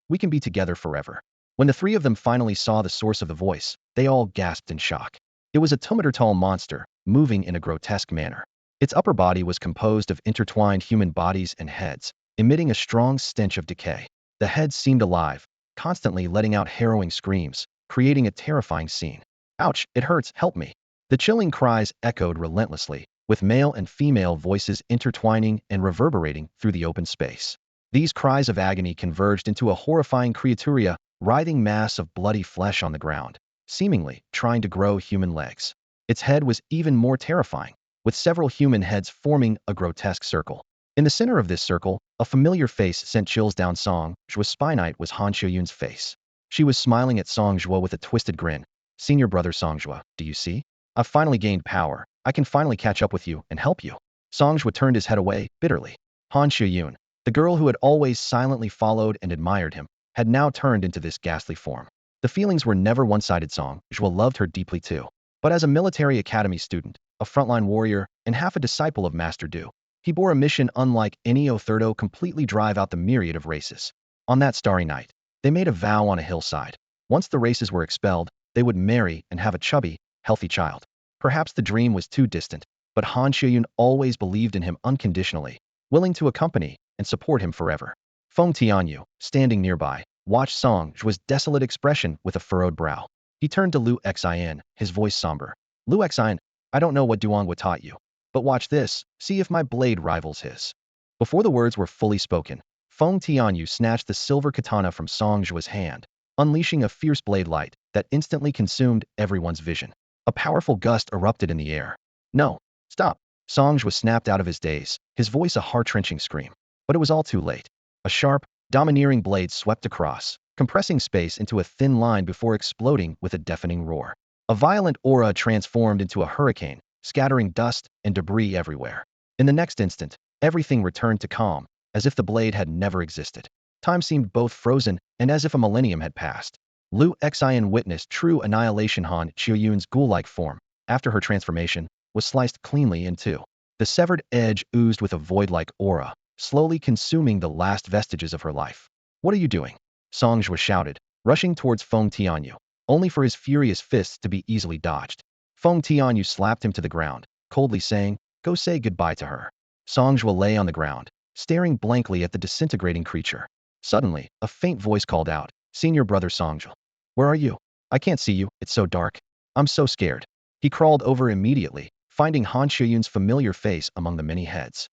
we can be together forever. When the three of them finally saw the source of the voice, they all gasped in shock. It was a 2-meter-tall monster, moving in a grotesque manner. Its upper body was composed of intertwined human bodies and heads, emitting a strong stench of decay. The heads seemed alive, constantly letting out harrowing screams, creating a terrifying scene. Ouch, it hurts, help me. The chilling cries echoed relentlessly, with male and female voices intertwining and reverberating through the open space. These cries of agony converged into a horrifying creatura, writhing mass of bloody flesh on the ground, seemingly trying to grow human legs. Its head was even more terrifying, with several human heads forming a grotesque circle. In the center of this circle, a familiar face sent chills down Song Zhuo's spine. Was Han Xiuyun's face. She was smiling at Song Zhuo with a twisted grin. Senior brother Song Zhuo, do you see? I've finally gained power. I can finally catch up with you and help you. Song Zhuo turned his head away, bitterly. Han Xiuyun, the girl who had always silently followed and admired him, had now turned into this ghastly form. The feelings were never one-sided. Song Zhuo loved her deeply too. But as a military academy student, a frontline warrior, and half a disciple of Master Du, he bore a mission unlike any otherto, completely drive out the myriad of races. On that starry night, they made a vow on a hillside. Once the races were expelled, they would marry and have a chubby, healthy child. Perhaps the dream was too distant, but Han Xiuyun always believed in him unconditionally, willing to accompany and support him forever. Feng Tianyu, standing nearby, watched Song Zhuo's desolate expression with a furrowed brow. He turned to Lu Xian, his voice somber. Lu Xian, I don't know what Duongwu taught you, but watch this, see if my blade rivals his. Before the words were fully spoken, Feng Tianyu snatched the silver katana from Song Zhuo's hand, unleashing a fierce blade light that instantly consumed everyone's vision. A powerful gust erupted in the air. No, stop. Song Zhuo snapped out of his daze, his voice a heart-wrenching scream. But it was all too late. A sharp, domineering blade swept across, compressing space into a thin line before exploding with a deafening roar. A violent aura transformed into a hurricane, scattering dust and debris everywhere. In the next instant, everything returned to calm, as if the blade had never existed. Time seemed both frozen and as if a millennium had passed. Lu Xian witnessed true annihilation. Han Xiuyun's ghoul-like form, after her transformation, was sliced cleanly in two. The severed edge oozed with a void-like aura, slowly consuming the last vestiges of her life. What are you doing? Song Zhuo shouted, rushing towards Feng Tianyu, only for his furious fists to be easily dodged. Feng Tianyu slapped him to the ground, coldly saying, go say goodbye to her. Song Zhuo lay on the ground, staring blankly at the disintegrating creature. Suddenly, a faint voice called out, Senior brother Song Zhuo. Where are you? I can't see you, it's so dark. I'm so scared. He crawled over immediately, finding Han Xiuyun's familiar face among the many heads.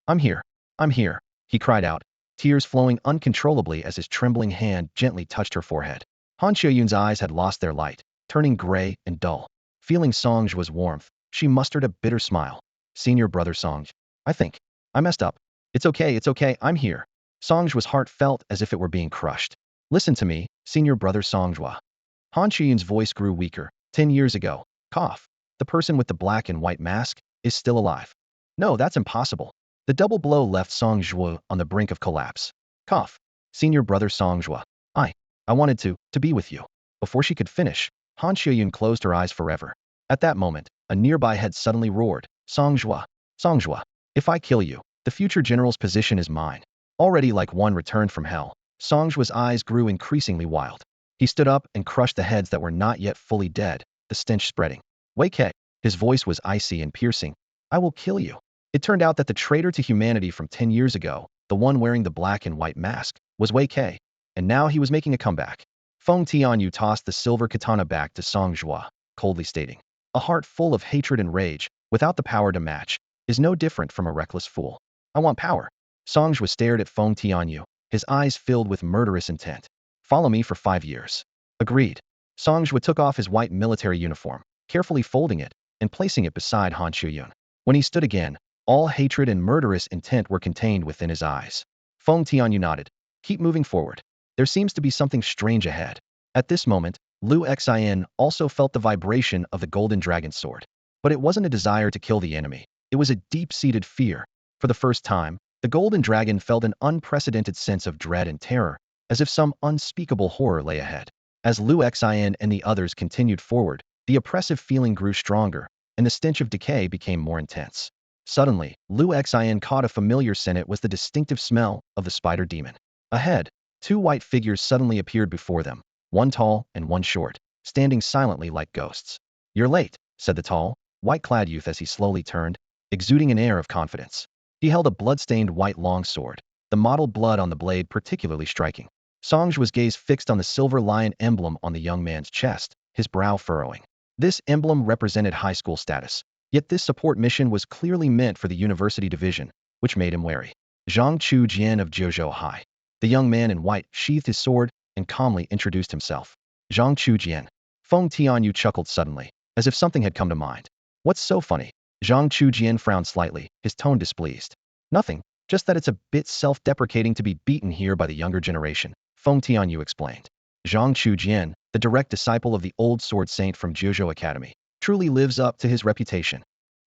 I'm here, he cried out, tears flowing uncontrollably as his trembling hand gently touched her forehead. Han Xiuyun's eyes had lost their light, turning gray and dull. Feeling Song Zhuo's warmth, she mustered a bitter smile. Senior brother Song, I think I messed up. It's okay, I'm here. Songjua's heart felt as if it were being crushed. Listen to me, senior brother Songjua. Han Qiyun's voice grew weaker. 10 years ago. Cough. The person with the black and white mask is still alive. No, that's impossible. The double blow left Songjua on the brink of collapse. Cough. Senior brother Songjua. I wanted to be with you. Before she could finish, Han Qiyun closed her eyes forever. At that moment, a nearby head suddenly roared, Songjua. Songjua. If I kill you, the future general's position is mine. Already like one returned from hell, Songjua's eyes grew increasingly wild. He stood up and crushed the heads that were not yet fully dead, the stench spreading. Wei Ke. His voice was icy and piercing. I will kill you. It turned out that the traitor to humanity from 10 years ago, the one wearing the black and white mask, was Wei Ke. And now he was making a comeback. Feng Tianyu tossed the silver katana back to Songjua, coldly stating, a heart full of hatred and rage, without the power to match, is no different from a reckless fool. I want power. Songjua stared at Feng Tianyu, his eyes filled with murderous intent. Follow me for 5 years. Agreed. Songjua took off his white military uniform, carefully folding it and placing it beside Han Qiyun. When he stood again, all hatred and murderous intent were contained within his eyes. Feng Tianyu nodded. Keep moving forward. There seems to be something strange ahead. At this moment, Lu Xin also felt the vibration of the golden dragon sword. But it wasn't a desire to kill the enemy. It was a deep-seated fear. For the first time, the golden dragon felt an unprecedented sense of dread and terror, as if some unspeakable horror lay ahead. As Lu Xin and the others continued forward, the oppressive feeling grew stronger, and the stench of decay became more intense. Suddenly, Lu Xin caught a familiar scent. It was the distinctive smell of the spider demon. Ahead, 2 white figures suddenly appeared before them, one tall and one short, standing silently like ghosts. You're late, said the tall, white-clad youth as he slowly turned, exuding an air of confidence. He held a blood-stained white long sword, the mottled blood on the blade particularly striking. Songjua's gaze fixed on the silver lion emblem on the young man's chest, his brow furrowing. This emblem represented high school status, yet this support mission was clearly meant for the university division, which made him wary. Zhang Chu Jian of Jiuzhou High. The young man in white sheathed his sword and calmly introduced himself. Zhang Chu Jian. Feng Tianyu chuckled suddenly, as if something had come to mind. What's so funny? Zhang Chu Jian frowned slightly, his tone displeased. Nothing, just that it's a bit self-deprecating to be beaten here by the younger generation, Feng Tianyu explained. Zhang Chu Jian, the direct disciple of the old sword saint from Jiuzhou Academy, truly lives up to his reputation.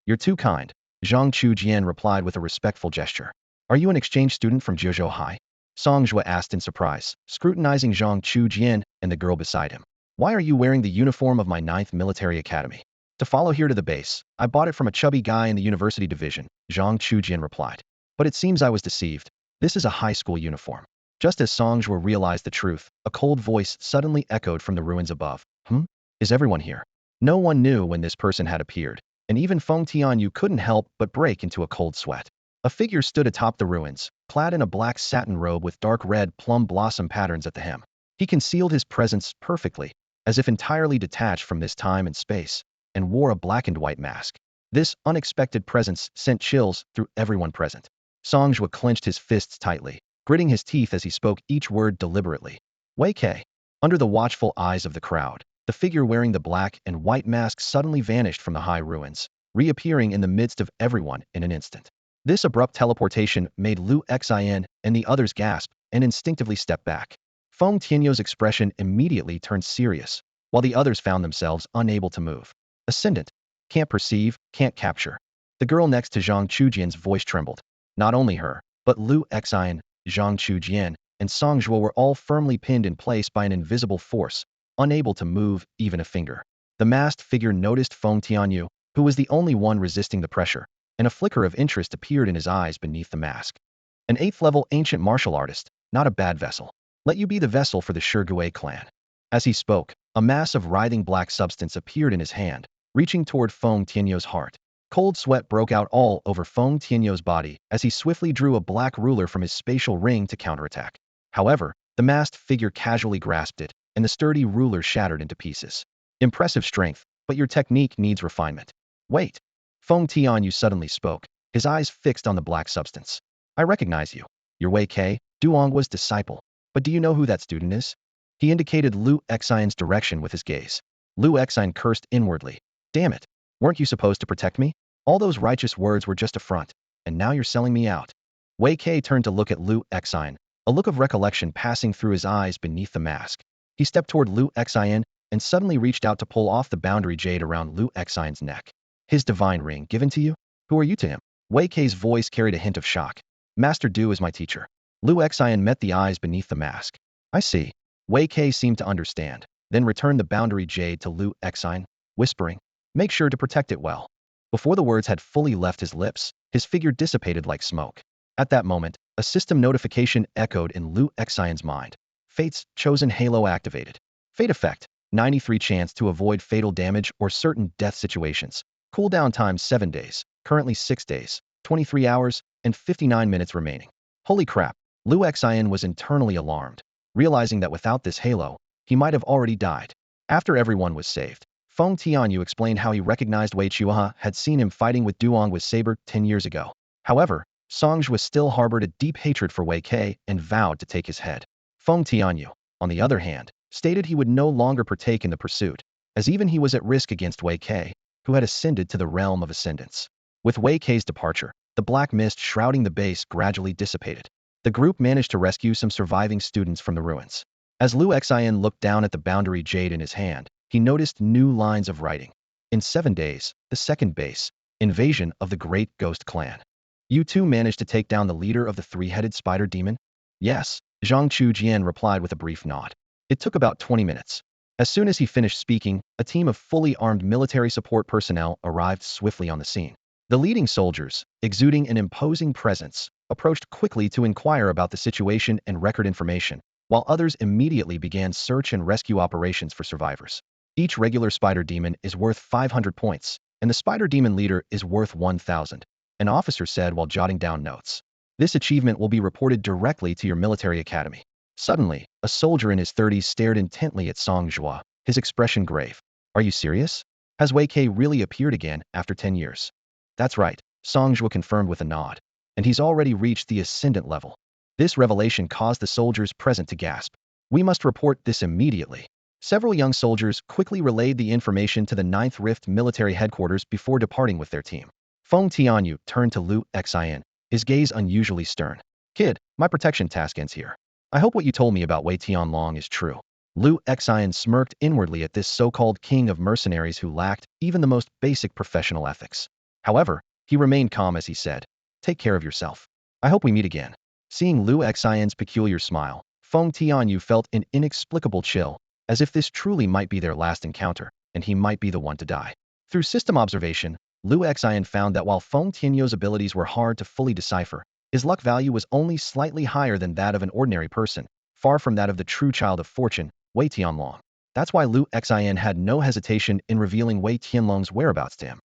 You're too kind, Zhang Chu Jian replied with a respectful gesture. Are you an exchange student from Jiuzhou High? Songjua asked in surprise, scrutinizing Zhang Chu Jian and the girl beside him. Why are you wearing the uniform of my 9th military academy? To follow here to the base. I bought it from a chubby guy in the university division, Zhang Chu Jian replied. But it seems I was deceived. This is a high school uniform. Just as Songjua realized the truth, a cold voice suddenly echoed from the ruins above. Is everyone here? No one knew when this person had appeared, and even Feng Tianyu couldn't help but break into a cold sweat. A figure stood atop the ruins, clad in a black satin robe with dark red plum blossom patterns at the hem. He concealed his presence perfectly, as if entirely detached from this time and space, and wore a black and white mask. This unexpected presence sent chills through everyone present. Songjua clenched his fists tightly, gritting his teeth as he spoke each word deliberately. Wei Ke. Under the watchful eyes of the crowd, the figure wearing the black and white mask suddenly vanished from the high ruins, reappearing in the midst of everyone in an instant. This abrupt teleportation made Lu Xin and the others gasp and instinctively step back. Feng Tianyu's expression immediately turned serious, while the others found themselves unable to move. Ascendant. Can't perceive, can't capture. The girl next to Zhang Chujian's voice trembled. Not only her, but Lu Xin, Zhang Chujian, and Songjua were all firmly pinned in place by an invisible force, unable to move even a finger. The masked figure noticed Feng Tianyu, who was the only one resisting the pressure, and a flicker of interest appeared in his eyes beneath the mask. An 8th-level ancient martial artist, not a bad vessel. Let you be the vessel for the Shirgui clan. As he spoke, a mass of writhing black substance appeared in his hand, reaching toward Feng Tianyu's heart. Cold sweat broke out all over Feng Tianyu's body as he swiftly drew a black ruler from his spatial ring to counterattack. However, the masked figure casually grasped it, and the sturdy ruler shattered into pieces. Impressive strength, but your technique needs refinement. Wait. Feng Tianyu suddenly spoke, his eyes fixed on the black substance. I recognize you. You're Wei Ke, Duonghua's disciple. But do you know who that student is? He indicated Lu Xin's direction with his gaze. Lu Xin cursed inwardly. Damn it. Weren't you supposed to protect me? All those righteous words were just a front, and now you're selling me out. Wei Kei turned to look at Liu Exine, a look of recollection passing through his eyes beneath the mask. He stepped toward Liu Exine and suddenly reached out to pull off the boundary jade around Liu Exine's neck. His divine ring given to you? Who are you to him? Wei Kei's voice carried a hint of shock. Master Du is my teacher. Liu Exine met the eyes beneath the mask. I see. Wei Kei seemed to understand, then returned the boundary jade to Liu Exine, whispering, make sure to protect it well. Before the words had fully left his lips, his figure dissipated like smoke. At that moment, a system notification echoed in Liu Exine's mind. Fate's chosen halo activated. Fate effect, 93 chance to avoid fatal damage or certain death situations. Cooldown time 7 days, currently 6 days, 23 hours, and 59 minutes remaining. Holy crap, Liu Exine was internally alarmed, realizing that without this halo, he might have already died. After everyone was saved, Feng Tianyu explained how he recognized Wei Chuaha had seen him fighting with Duong with saber 10 years ago. However, Songjue still harbored a deep hatred for Wei Kei and vowed to take his head. Feng Tianyu, on the other hand, stated he would no longer partake in the pursuit, as even he was at risk against Wei Kei, who had ascended to the realm of ascendance. With Wei Kei's departure, the black mist shrouding the base gradually dissipated. The group managed to rescue some surviving students from the ruins. As Liu Exine looked down at the boundary jade in his hand, he noticed new lines of writing. In 7 days, the second base, invasion of the Great Ghost Clan. You too managed to take down the leader of the three-headed spider demon? Yes, Zhang Chujian replied with a brief nod. It took about 20 minutes. As soon as he finished speaking, a team of fully armed military support personnel arrived swiftly on the scene. The leading soldiers, exuding an imposing presence, approached quickly to inquire about the situation and record information, while others immediately began search and rescue operations for survivors. Each regular spider demon is worth 500 points, and the spider demon leader is worth 1,000. An officer said while jotting down notes. This achievement will be reported directly to your military academy. Suddenly, a soldier in his 30s stared intently at Songjue, his expression grave. Are you serious? Has Wei Kei really appeared again after 10 years? That's right, Songjue confirmed with a nod. And he's already reached the ascendant level. This revelation caused the soldiers present to gasp. We must report this immediately. Several young soldiers quickly relayed the information to the 9th Rift military headquarters before departing with their team. Feng Tianyu turned to Liu Exine, his gaze unusually stern. Kid, my protection task ends here. I hope what you told me about Wei Tianlong is true. Liu Exine smirked inwardly at this so-called king of mercenaries who lacked even the most basic professional ethics. However, he remained calm as he said, take care of yourself. I hope we meet again. Seeing Liu Exine's peculiar smile, Feng Tianyu felt an inexplicable chill, as if this truly might be their last encounter, and he might be the one to die. Through system observation, Liu Exine found that while Feng Tianyu's abilities were hard to fully decipher, his luck value was only slightly higher than that of an ordinary person, far from that of the true child of fortune, Wei Tianlong. That's why Liu Exine had no hesitation in revealing Wei Tianlong's whereabouts to him.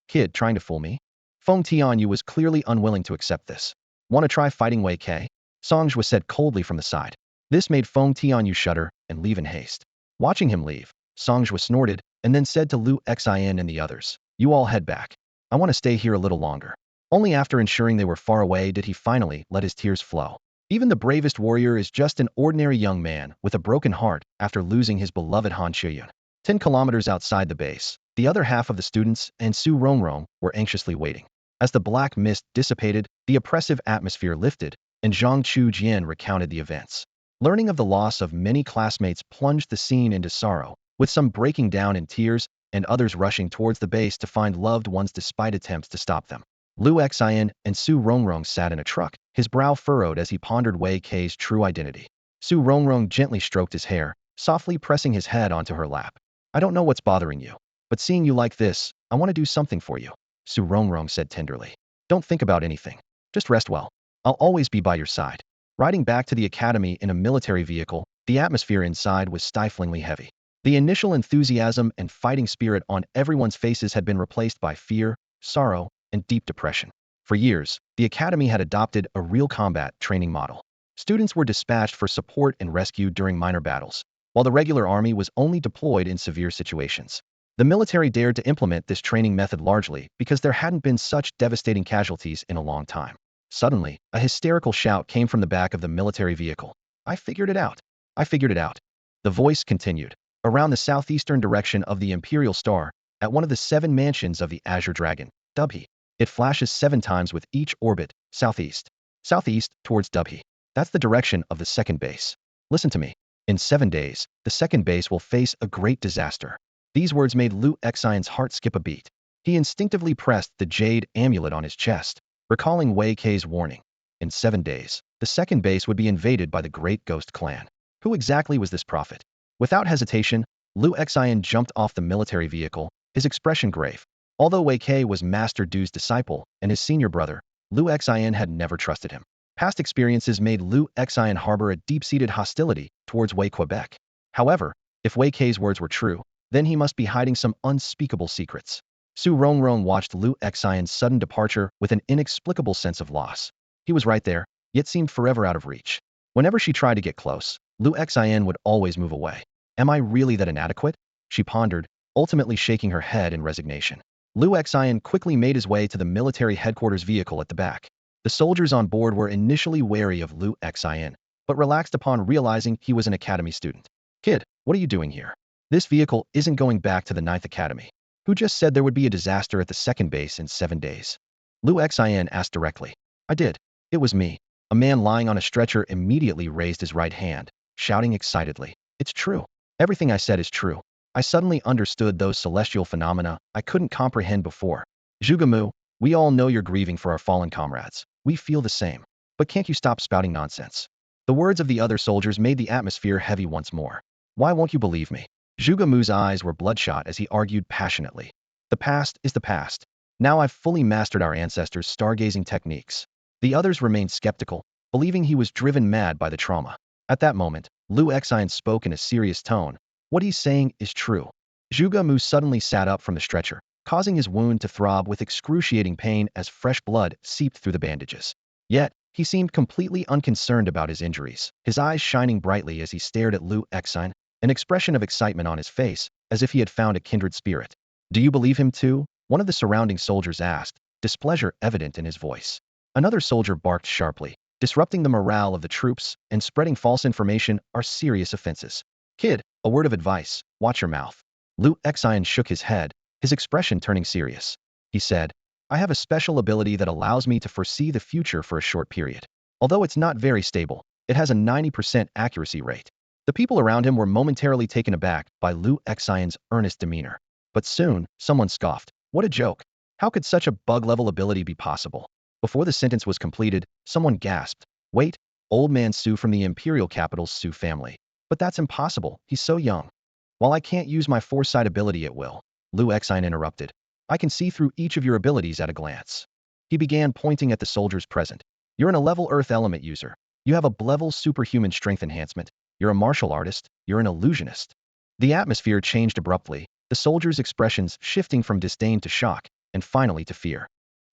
Kid trying to fool me? Feng Tianyu was clearly unwilling to accept this. Want to try fighting Wei Kei? Songjue said coldly from the side. This made Feng Tianyu shudder and leave in haste. Watching him leave, Songjue snorted and then said to Liu Exine and the others, you all head back. I want to stay here a little longer. Only after ensuring they were far away did he finally let his tears flow. Even the bravest warrior is just an ordinary young man with a broken heart after losing his beloved Han Shiyun. 10 kilometers outside the base, the other half of the students and Su Rongrong were anxiously waiting. As the black mist dissipated, the oppressive atmosphere lifted, and Zhang Chujian recounted the events. Learning of the loss of many classmates plunged the scene into sorrow, with some breaking down in tears and others rushing towards the base to find loved ones despite attempts to stop them. Liu Exine and Su Rongrong sat in a truck, his brow furrowed as he pondered Wei Kei's true identity. Su Rongrong gently stroked his hair, softly pressing his head onto her lap. I don't know what's bothering you, but seeing you like this, I want to do something for you, Su Rongrong said tenderly. Don't think about anything. Just rest well. I'll always be by your side. Riding back to the academy in a military vehicle, the atmosphere inside was stiflingly heavy. The initial enthusiasm and fighting spirit on everyone's faces had been replaced by fear, sorrow, and deep depression. For years, the academy had adopted a real combat training model. Students were dispatched for support and rescue during minor battles, while the regular army was only deployed in severe situations. The military dared to implement this training method largely because there hadn't been such devastating casualties in a long time. Suddenly, a hysterical shout came from the back of the military vehicle. I figured it out. I figured it out. The voice continued. Around the southeastern direction of the Imperial Star, at one of the 7 mansions of the Azure Dragon, up.I. It flashes 7 times with each orbit, southeast. southeast towards W. That's the direction of the second base. Listen to me. In 7 days, the second base will face a great disaster. These words made Liu Xian's heart skip a beat. He instinctively pressed the jade amulet on his chest, recalling Wei Kei's warning. In 7 days, the second base would be invaded by the Great Ghost Clan. Who exactly was this prophet? Without hesitation, Liu Xian jumped off the military vehicle, his expression grave. Although Wei Kei was Master Du's disciple and his senior brother, Liu Xian had never trusted him. Past experiences made Liu Xian harbor a deep-seated hostility towards Wei Quebec. However, if Wei Kei's words were true, then he must be hiding some unspeakable secrets. Su Rongrong watched Liu Xian's sudden departure with an inexplicable sense of loss. He was right there, yet seemed forever out of reach. Whenever she tried to get close, Liu Xian would always move away. Am I really that inadequate? She pondered, ultimately shaking her head in resignation. Liu Xian quickly made his way to the military headquarters vehicle at the back. The soldiers on board were initially wary of Liu Xian, but relaxed upon realizing he was an academy student. Kid, what are you doing here? This vehicle isn't going back to the 9th Academy. Who just said there would be a disaster at the second base in 7 days? Liu Xian asked directly. I did. It was me. A man lying on a stretcher immediately raised his right hand, shouting excitedly. It's true. Everything I said is true. I suddenly understood those celestial phenomena I couldn't comprehend before. Zhuge, we all know you're grieving for our fallen comrades. We feel the same. But can't you stop spouting nonsense? The words of the other soldiers made the atmosphere heavy once more. Why won't you believe me? Zhuge eyes were bloodshot as he argued passionately. The past is the past. Now I've fully mastered our ancestors' stargazing techniques. The others remained skeptical, believing he was driven mad by the trauma. At that moment, Liu Xian spoke in a serious tone. What he's saying is true. Zhuge suddenly sat up from the stretcher, causing his wound to throb with excruciating pain as fresh blood seeped through the bandages. Yet, he seemed completely unconcerned about his injuries, his eyes shining brightly as he stared at Liu Xian, an expression of excitement on his face, as if he had found a kindred spirit. Do you believe him too? One of the surrounding soldiers asked, displeasure evident in his voice. Another soldier barked sharply. Disrupting the morale of the troops and spreading false information are serious offenses. Kid, a word of advice, watch your mouth. Liu Xian shook his head, his expression turning serious. He said, I have a special ability that allows me to foresee the future for a short period. Although it's not very stable, it has a 90% accuracy rate. The people around him were momentarily taken aback by Liu Xian's earnest demeanor. But soon, someone scoffed. What a joke. How could such a bug-level ability be possible? Before the sentence was completed, someone gasped. Wait, old man Su from the imperial capital's Su family. But that's impossible, he's so young. While I can't use my foresight ability at will, Liu Xian interrupted. I can see through each of your abilities at a glance. He began pointing at the soldiers present. You're an 11th earth element user. You have a level superhuman strength enhancement. You're a martial artist. You're an illusionist. The atmosphere changed abruptly, the soldiers' expressions shifting from disdain to shock, and finally to fear.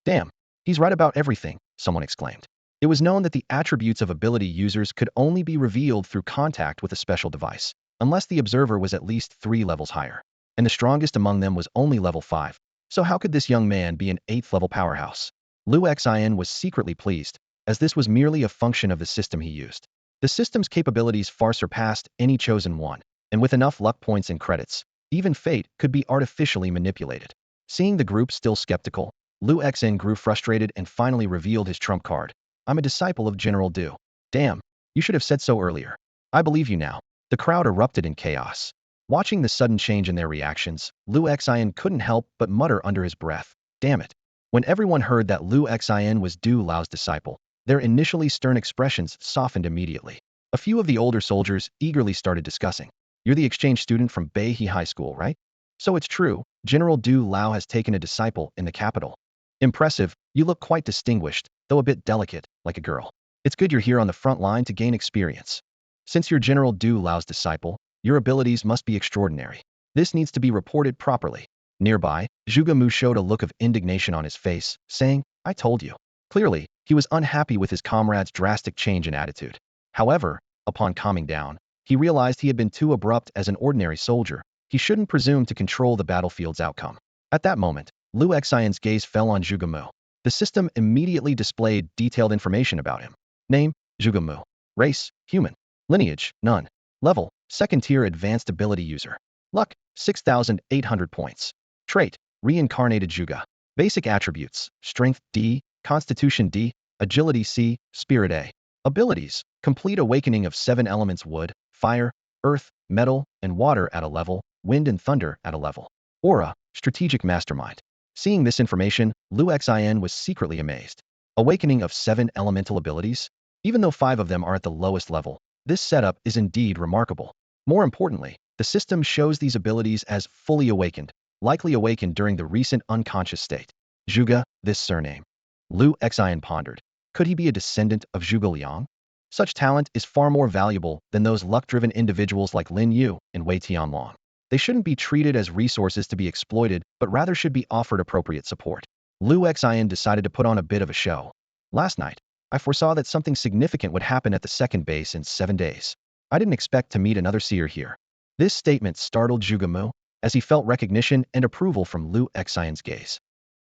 Damn, he's right about everything, someone exclaimed. It was known that the attributes of ability users could only be revealed through contact with a special device, unless the observer was at least 3 levels higher. And the strongest among them was only level 5. So how could this young man be an 8th level powerhouse? Liu Xian was secretly pleased, as this was merely a function of the system he used. The system's capabilities far surpassed any chosen one, and with enough luck points and credits, even fate could be artificially manipulated. Seeing the group still skeptical, Liu Xian grew frustrated and finally revealed his trump card. I'm a disciple of General Du. Damn, you should have said so earlier. I believe you now. The crowd erupted in chaos. Watching the sudden change in their reactions, Liu Xian couldn't help but mutter under his breath. Damn it. When everyone heard that Liu Xian was Du Lao's disciple, their initially stern expressions softened immediately. A few of the older soldiers eagerly started discussing. You're the exchange student from Beihe High School, right? So it's true, General Du Lao has taken a disciple in the capital. Impressive, you look quite distinguished, though a bit delicate, like a girl. It's good you're here on the front line to gain experience. Since you're General Du Lao's disciple, your abilities must be extraordinary. This needs to be reported properly. Nearby, Zhuge showed a look of indignation on his face, saying, I told you. Clearly, he was unhappy with his comrade's drastic change in attitude. However, upon calming down, he realized he had been too abrupt as an ordinary soldier. He shouldn't presume to control the battlefield's outcome. At that moment, Liu Xian's gaze fell on Zhuge. The system immediately displayed detailed information about him. Name, Zhuge. Race, human. Lineage, none. Level, second-tier advanced ability user. Luck, 6,800 points. Trait, reincarnated Zhuge. Basic attributes, strength D, constitution D, Agility C, Spirit A. Abilities: complete awakening of 7 elements wood, fire, earth, metal, and water at a level, wind and thunder at a level. Aura, strategic mastermind. Seeing this information, Lu Xin was secretly amazed. Awakening of 7 elemental abilities? Even though 5 of them are at the lowest level, this setup is indeed remarkable. More importantly, the system shows these abilities as fully awakened, likely awakened during the recent unconscious state. Zhuge, this surname. Lu Xin pondered. Could he be a descendant of Zhuge Liang? Such talent is far more valuable than those luck-driven individuals like Lin Yu and Wei Tianlong. They shouldn't be treated as resources to be exploited, but rather should be offered appropriate support. Lu Xin decided to put on a bit of a show. Last night, I foresaw that something significant would happen at the second base in 7 days. I didn't expect to meet another seer here. This statement startled Zhuge Mu, as he felt recognition and approval from Lu Xion's gaze.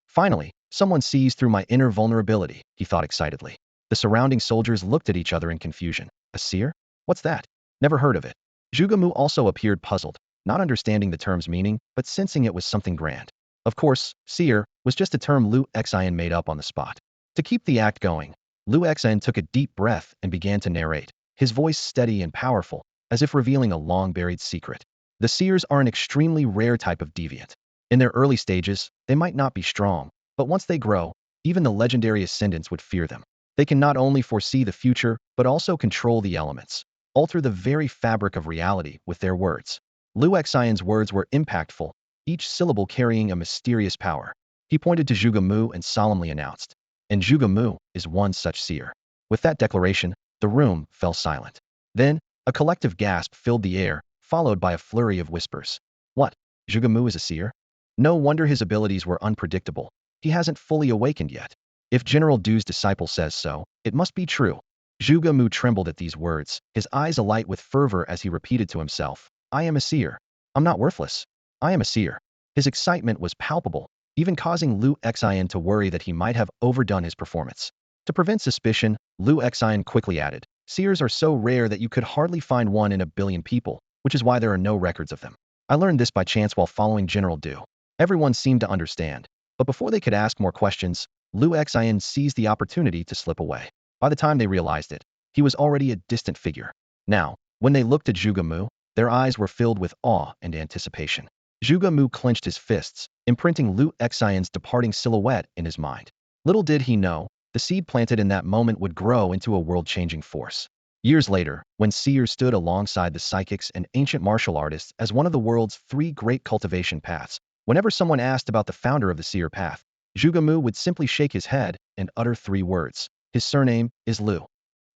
Finally, someone sees through my inner vulnerability, he thought excitedly. The surrounding soldiers looked at each other in confusion. A seer? What's that? Never heard of it. Zhuge Mu also appeared puzzled, not understanding the term's meaning, but sensing it was something grand. Of course, seer was just a term Lu Xian made up on the spot. To keep the act going, Lu Xian took a deep breath and began to narrate, his voice steady and powerful, as if revealing a long-buried secret. The seers are an extremely rare type of deviant. In their early stages, they might not be strong, but once they grow, even the legendary ascendants would fear them. They can not only foresee the future, but also control the elements, alter the very fabric of reality with their words. Lu Xion's words were impactful, each syllable carrying a mysterious power. He pointed to Zhuge Mu and solemnly announced, and Zhuge Mu is one such seer. With that declaration, the room fell silent. Then, a collective gasp filled the air, followed by a flurry of whispers. What? Zhuge Mu is a seer? No wonder his abilities were unpredictable. He hasn't fully awakened yet. If General Du's disciple says so, it must be true. Zhuge Mu trembled at these words, his eyes alight with fervor as he repeated to himself, I am a seer. I'm not worthless. I am a seer. His excitement was palpable, even causing Lu Xian to worry that he might have overdone his performance. To prevent suspicion, Lu Xian quickly added, seers are so rare that you could hardly find one in a billion people, which is why there are no records of them. I learned this by chance while following General Du. Everyone seemed to understand, but before they could ask more questions, Lu Xian seized the opportunity to slip away. By the time they realized it, he was already a distant figure. Now, when they looked at Zhuge Mu, their eyes were filled with awe and anticipation. Zhuge Mu clenched his fists, imprinting Lu Xion's departing silhouette in his mind. Little did he know, the seed planted in that moment would grow into a world-changing force. Years later, when seers stood alongside the psychics and ancient martial artists as one of the world's 3 great cultivation paths, whenever someone asked about the founder of the seer path, Zhuge Mu would simply shake his head and utter 3 words. His surname is Lu.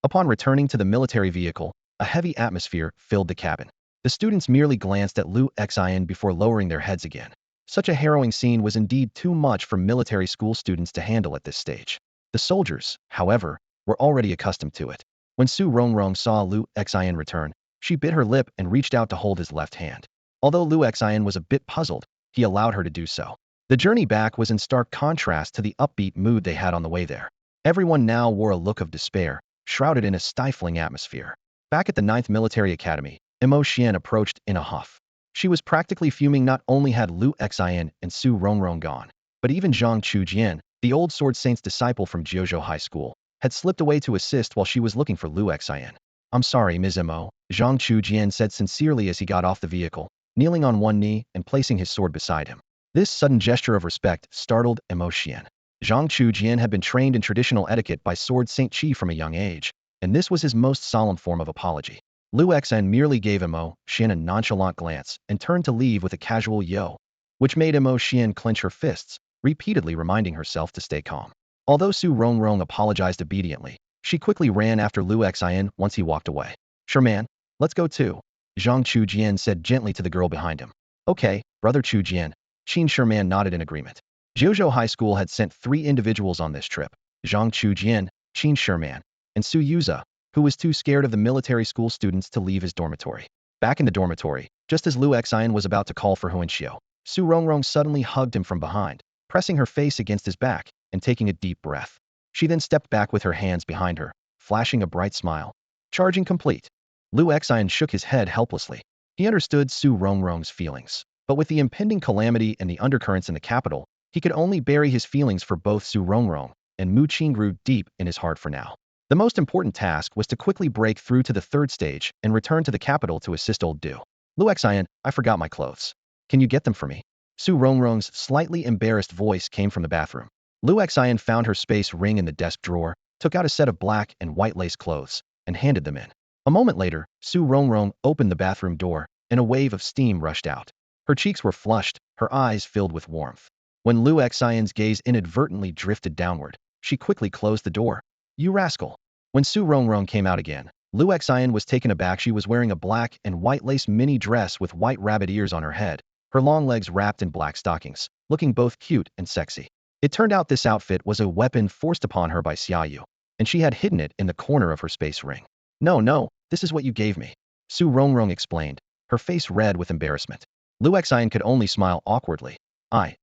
Upon returning to the military vehicle, a heavy atmosphere filled the cabin. The students merely glanced at Lu Xian before lowering their heads again. Such a harrowing scene was indeed too much for military school students to handle at this stage. The soldiers, however, were already accustomed to it. When Su Rongrong saw Lu Xian return, she bit her lip and reached out to hold his left hand. Although Lu Xian was a bit puzzled, he allowed her to do so. The journey back was in stark contrast to the upbeat mood they had on the way there. Everyone now wore a look of despair, shrouded in a stifling atmosphere. Back at the 9th Military Academy, Xian approached in a huff. She was practically fuming. Not only had Lu Xian and Su Rongrong gone, but even Zhang Chujian, the old Sword Saint's disciple from Jiuzhou High School, had slipped away to assist while she was looking for Lu Xian. I'm sorry, Ms. Mo, Zhang Chujian said sincerely as he got off the vehicle, kneeling on one knee and placing his sword beside him. This sudden gesture of respect startled Xian. Zhang Chujian had been trained in traditional etiquette by Sword Saint Qi from a young age, and this was his most solemn form of apology. Lu Xian merely gave Xian a nonchalant glance and turned to leave with a casual yo, which made Xian clench her fists, repeatedly reminding herself to stay calm. Although Su Rongrong apologized obediently, she quickly ran after Lu Xian once he walked away. Sure man, let's go too, Zhang Chujian said gently to the girl behind him. Okay, brother Chujian, Qin Sherman nodded in agreement. Jiuzhou High School had sent 3 individuals on this trip, Zhang Chujian, Qin Sherman, and Su Yuza, who was too scared of the military school students to leave his dormitory. Back in the dormitory, just as Lu Xian was about to call for Huanxiu, Su Rongrong suddenly hugged him from behind, pressing her face against his back and taking a deep breath. She then stepped back with her hands behind her, flashing a bright smile. Charging complete. Lu Xian shook his head helplessly. He understood Su Rongrong's feelings, but with the impending calamity and the undercurrents in the capital, he could only bury his feelings for both Su Rongrong and Mu Qing grew deep in his heart for now. The most important task was to quickly break through to the third stage and return to the capital to assist old Du. Lu Xian, I forgot my clothes. Can you get them for me? Su Rongrong's slightly embarrassed voice came from the bathroom. Lu Xian found her space ring in the desk drawer, took out a set of black and white lace clothes, and handed them in. A moment later, Su Rongrong opened the bathroom door, and a wave of steam rushed out. Her cheeks were flushed, her eyes filled with warmth. When Lu Xian's gaze inadvertently drifted downward, she quickly closed the door. You rascal. When Su Rongrong came out again, Lu Xian was taken aback. She was wearing a black and white lace mini dress with white rabbit ears on her head, her long legs wrapped in black stockings, looking both cute and sexy. It turned out this outfit was a weapon forced upon her by Xiaoyu, and she had hidden it in the corner of her space ring. No, this is what you gave me. Su Rongrong explained, her face red with embarrassment. Lu Xian could only smile awkwardly. I.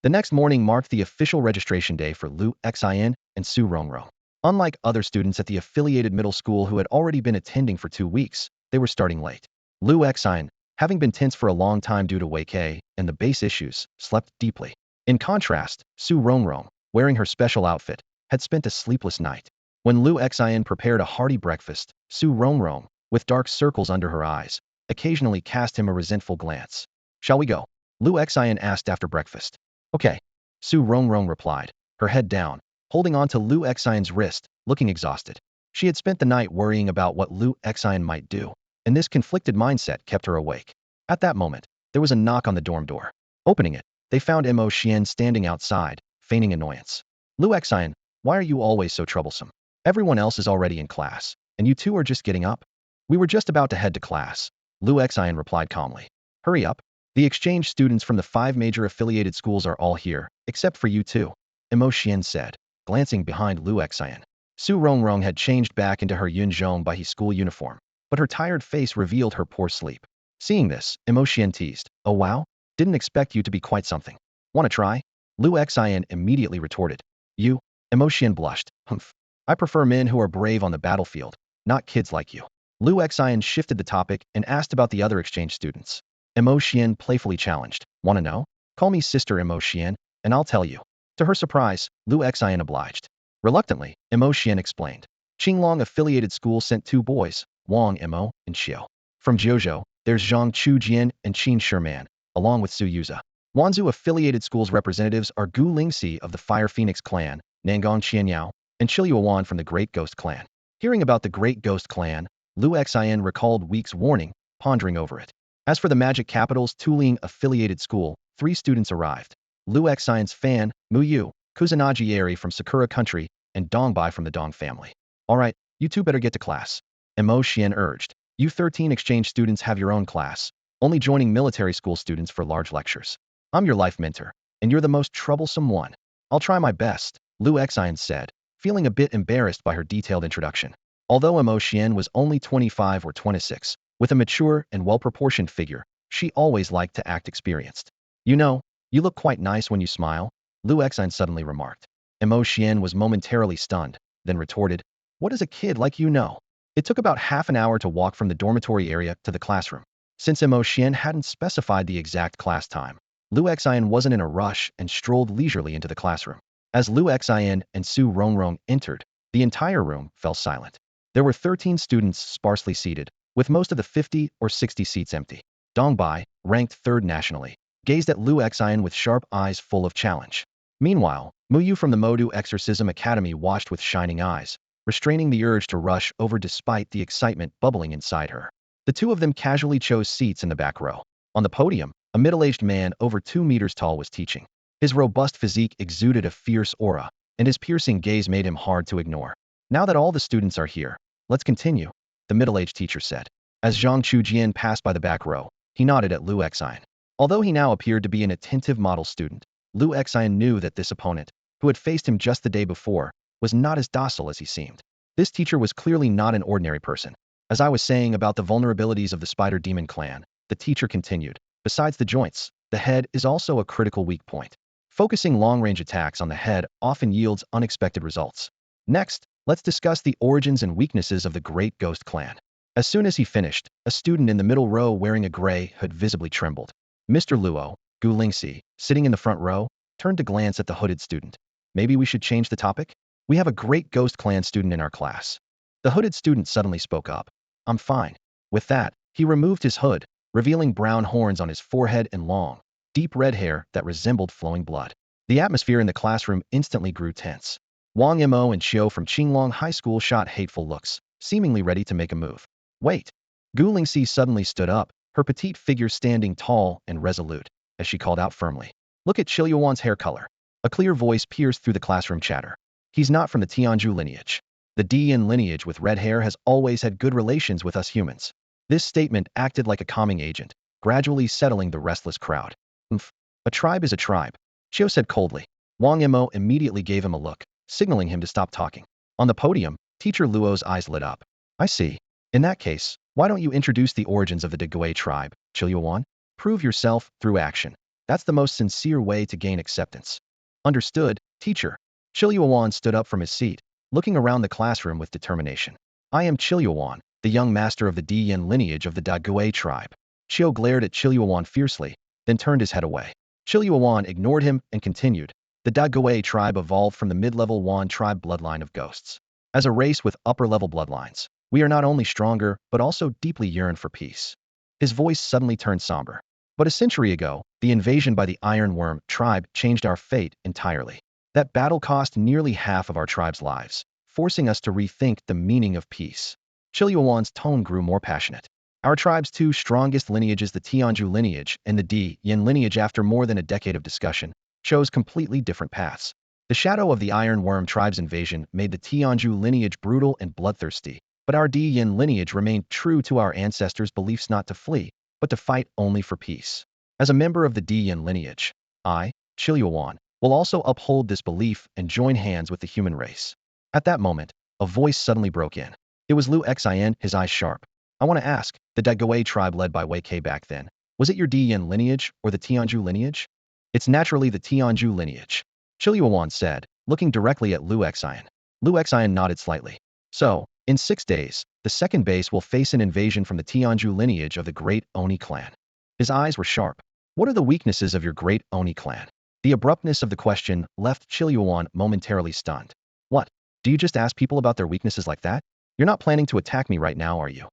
The next morning marked the official registration day for Lu Xian and Su Rongrong. Unlike other students at the affiliated middle school who had already been attending for 2 weeks, they were starting late. Lu Xian, having been tense for a long time due to Wei Kei and the base issues, slept deeply. In contrast, Su Rongrong, wearing her special outfit, had spent a sleepless night. When Lu Xian prepared a hearty breakfast, Su Rongrong, with dark circles under her eyes, occasionally cast him a resentful glance. Shall we go? Lu Xian asked after breakfast. Okay. Su Rongrong replied, her head down, holding on to Lu Xian's wrist, looking exhausted. She had spent the night worrying about what Lu Xian might do, and this conflicted mindset kept her awake. At that moment, there was a knock on the dorm door. Opening it, they found Mo Xian standing outside, feigning annoyance. Lu Xian, why are you always so troublesome? Everyone else is already in class, and you two are just getting up? We were just about to head to class. Lu Xian replied calmly. Hurry up. The exchange students from the 5 major affiliated schools are all here, except for you two, Mo Xian said, glancing behind Lu Xian. Su Rongrong had changed back into her Yunzhong by his school uniform, but her tired face revealed her poor sleep. Seeing this, Mo Xian teased, oh wow, didn't expect you to be quite something. Wanna try? Lu Xian immediately retorted. You? Mo Xian blushed, humph. I prefer men who are brave on the battlefield, not kids like you. Lu Xian shifted the topic and asked about the other exchange students. Mo Xian playfully challenged, wanna know? Call me Sister Mo Xian, and I'll tell you. To her surprise, Lu Xian obliged. Reluctantly, Mo Xian explained. Qinglong affiliated school sent 2 boys, Wang Mo and Xiao. From Jiuzhou, there's Zhang Chujian and Qin Sherman, along with Su Yuza. Wanzhou affiliated school's representatives are Gu Lingxi of the Fire Phoenix clan, Nangong Qianyao, and Chiluowan from the Great Ghost clan. Hearing about the Great Ghost clan, Lu Xian recalled Week's warning, pondering over it. As for the Magic Capital's Tuling affiliated school, 3 students arrived. Lu Xian's fan, Mu Yu, Kusanagi Eri from Sakura country, and Dongbai from the Dong family. Alright, you two better get to class. Mo Xian urged. You 13 exchange students have your own class, only joining military school students for large lectures. I'm your life mentor, and you're the most troublesome one. I'll try my best, Lu Xian said, feeling a bit embarrassed by her detailed introduction. Although Mo Xian was only 25 or 26, with a mature and well-proportioned figure, she always liked to act experienced. You know, you look quite nice when you smile, Lu Xian suddenly remarked. Mo Xian was momentarily stunned, then retorted, what does a kid like you know? It took about half an hour to walk from the dormitory area to the classroom. Since Mo Xian hadn't specified the exact class time, Lu Xian wasn't in a rush and strolled leisurely into the classroom. As Lu Xian and Su Rongrong entered, the entire room fell silent. There were 13 students sparsely seated, with most of the 50 or 60 seats empty. Dongbai, ranked 3rd nationally, gazed at Lu Xian with sharp eyes full of challenge. Meanwhile, Mu Yu from the Modu Exorcism Academy watched with shining eyes, restraining the urge to rush over despite the excitement bubbling inside her. The 2 of them casually chose seats in the back row. On the podium, a middle-aged man over 2 meters tall was teaching. His robust physique exuded a fierce aura, and his piercing gaze made him hard to ignore. Now that all the students are here, let's continue, the middle-aged teacher said. As Zhang Chujian passed by the back row, he nodded at Lu Xian. Although he now appeared to be an attentive model student, Lu Xian knew that this opponent, who had faced him just the day before, was not as docile as he seemed. This teacher was clearly not an ordinary person. As I was saying about the vulnerabilities of the Spider Demon clan, the teacher continued, besides the joints, the head is also a critical weak point. Focusing long-range attacks on the head often yields unexpected results. Next, let's discuss the origins and weaknesses of the Great Ghost clan. As soon as he finished, a student in the middle row wearing a gray hood visibly trembled. Mr. Luo, Gu Lingxi, sitting in the front row, turned to glance at the hooded student. maybe we should change the topic? We have a great ghost clan student in our class. The hooded student suddenly spoke up. I'm fine. With that, he removed his hood, revealing brown horns on his forehead and long, deep red hair that resembled flowing blood. The atmosphere in the classroom instantly grew tense. Wang Mo and Xiao from Qinglong High School shot hateful looks, seemingly ready to make a move. Wait! Gu Lingxi suddenly stood up, her petite figure standing tall and resolute, as she called out firmly. Look at Qiluan's hair color. A clear voice pierced through the classroom chatter. He's not from the Tianzhu lineage. The Dian lineage with red hair has always had good relations with us humans. This statement acted like a calming agent, gradually settling the restless crowd. A tribe is a tribe, Xiao said coldly. Wang Mo immediately gave him a look, signaling him to stop talking. On the podium, Teacher Luo's eyes lit up. I see. In that case, why don't you introduce the origins of the Degui tribe, Qiluan? Prove yourself through action. That's the most sincere way to gain acceptance. Understood, teacher. Qiluan stood up from his seat, looking around the classroom with determination. I am Qiluan, the young master of the Dian lineage of the Degui tribe. Qiu glared at Qiluan fiercely, then turned his head away. Qiluan ignored him and continued. The Degui tribe evolved from the mid-level Wan tribe bloodline of ghosts. As a race with upper-level bloodlines, we are not only stronger, but also deeply yearn for peace. His voice suddenly turned somber. But a century ago, the invasion by the Iron Worm tribe changed our fate entirely. That battle cost nearly half of our tribe's lives, forcing us to rethink the meaning of peace. Qiluan's tone grew more passionate. Our tribe's two strongest lineages, the Tianzhu lineage and the Di Yin lineage, after more than a decade of discussion, chose completely different paths. The shadow of the Iron Worm tribe's invasion made the Tianzhu lineage brutal and bloodthirsty, but our Di Yin lineage remained true to our ancestors' beliefs, not to flee, but to fight only for peace. As a member of the Di Yin lineage, I, Qiluan, will also uphold this belief and join hands with the human race. At that moment, a voice suddenly broke in. It was Lu Xin, his eyes sharp. I want to ask, the Degui tribe led by Wei Ke back then, was it your Di Yin lineage or the Tianzhu lineage? It's naturally the Tianzhu lineage, Qiluan said, looking directly at Lu Xin. Lu Xin nodded slightly. So, in 6 days, the second base will face an invasion from the Tianzhu lineage of the Great Oni clan. His eyes were sharp. What are the weaknesses of your Great Oni clan? The abruptness of the question left Qiluan momentarily stunned. What? Do you just ask people about their weaknesses like that? You're not planning to attack me right now, are you?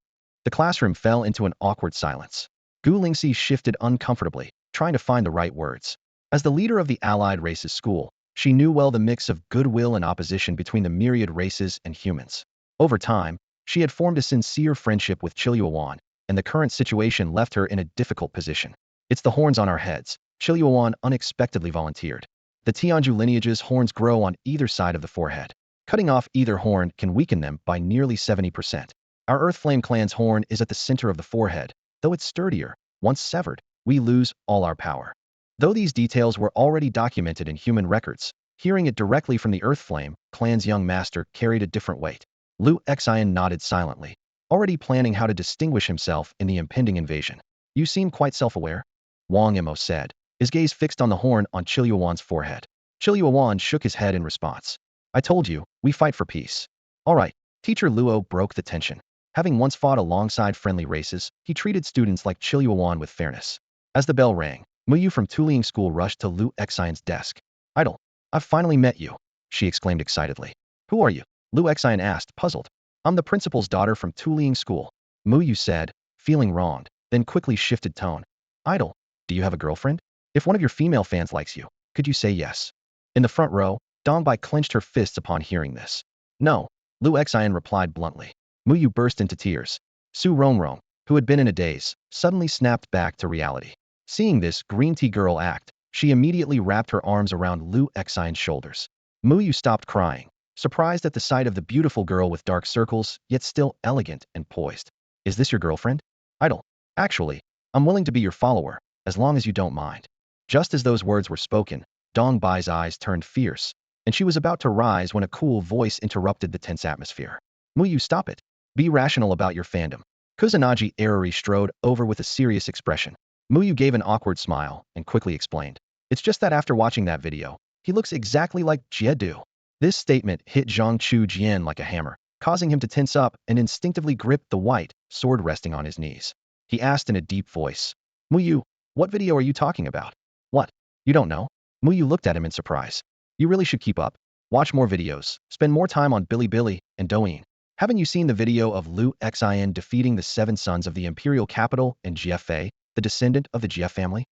The classroom fell into an awkward silence. Gu Lingxi shifted uncomfortably, trying to find the right words. As the leader of the allied races school, she knew well the mix of goodwill and opposition between the myriad races and humans. Over time, she had formed a sincere friendship with Qiluan, and the current situation left her in a difficult position. It's the horns on our heads, Qiluan unexpectedly volunteered. The Tianzhu lineage's horns grow on either side of the forehead. Cutting off either horn can weaken them by nearly 70%. Our Earthflame clan's horn is at the center of the forehead. Though it's sturdier, once severed, we lose all our power. Though these details were already documented in human records, hearing it directly from the Earthflame clan's young master carried a different weight. Lu Xian nodded silently, already planning how to distinguish himself in the impending invasion. You seem quite self-aware, Wang Mo said, his gaze fixed on the horn on Qiluan's forehead. Qiluan shook his head in response. I told you, we fight for peace. All right, Teacher Luo broke the tension. Having once fought alongside friendly races, he treated students like Qiluan with fairness. As the bell rang, Muyu from Tuliang School rushed to Lu Xian's desk. Idol, I've finally met you, she exclaimed excitedly. Who are you? Lu Xian asked, puzzled. I'm the principal's daughter from Tuliang School, Muyu said, feeling wronged, then quickly shifted tone. Idol, do you have a girlfriend? If one of your female fans likes you, could you say yes? In the front row, Dongbai clenched her fists upon hearing this. No, Lu Xian replied bluntly. Muyu burst into tears. Su Rongrong, who had been in a daze, suddenly snapped back to reality. Seeing this green tea girl act, she immediately wrapped her arms around Lu Xian's shoulders. Muyu stopped crying, surprised at the sight of the beautiful girl with dark circles, yet still elegant and poised. Is this your girlfriend? Idol. Actually, I'm willing to be your follower, as long as you don't mind. Just as those words were spoken, Dongbai's eyes turned fierce, and she was about to rise when a cool voice interrupted the tense atmosphere. Muyu, stop it. Be rational about your fandom. Kusanagi Erori strode over with a serious expression. Muyu gave an awkward smile and quickly explained. It's just that after watching that video, he looks exactly like Jiedu. This statement hit Zhang Chu Jian like a hammer, causing him to tense up and instinctively grip the white sword resting on his knees. He asked in a deep voice. Muyu, what video are you talking about? What? You don't know? Muyu looked at him in surprise. You really should keep up. Watch more videos. Spend more time on Bilibili and Douyin. Haven't you seen the video of Lu Xin defeating the 7 sons of the imperial capital and GFA, the descendant of the GF family?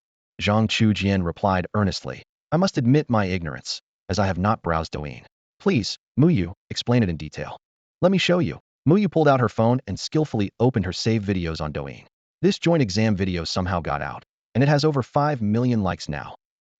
Zhang Chujian replied earnestly. I must admit my ignorance, as I have not browsed Douyin. Please, Muyu, explain it in detail. Let me show you. Muyu pulled out her phone and skillfully opened her saved videos on Douyin. This joint exam video somehow got out, and it has over 5 million likes now.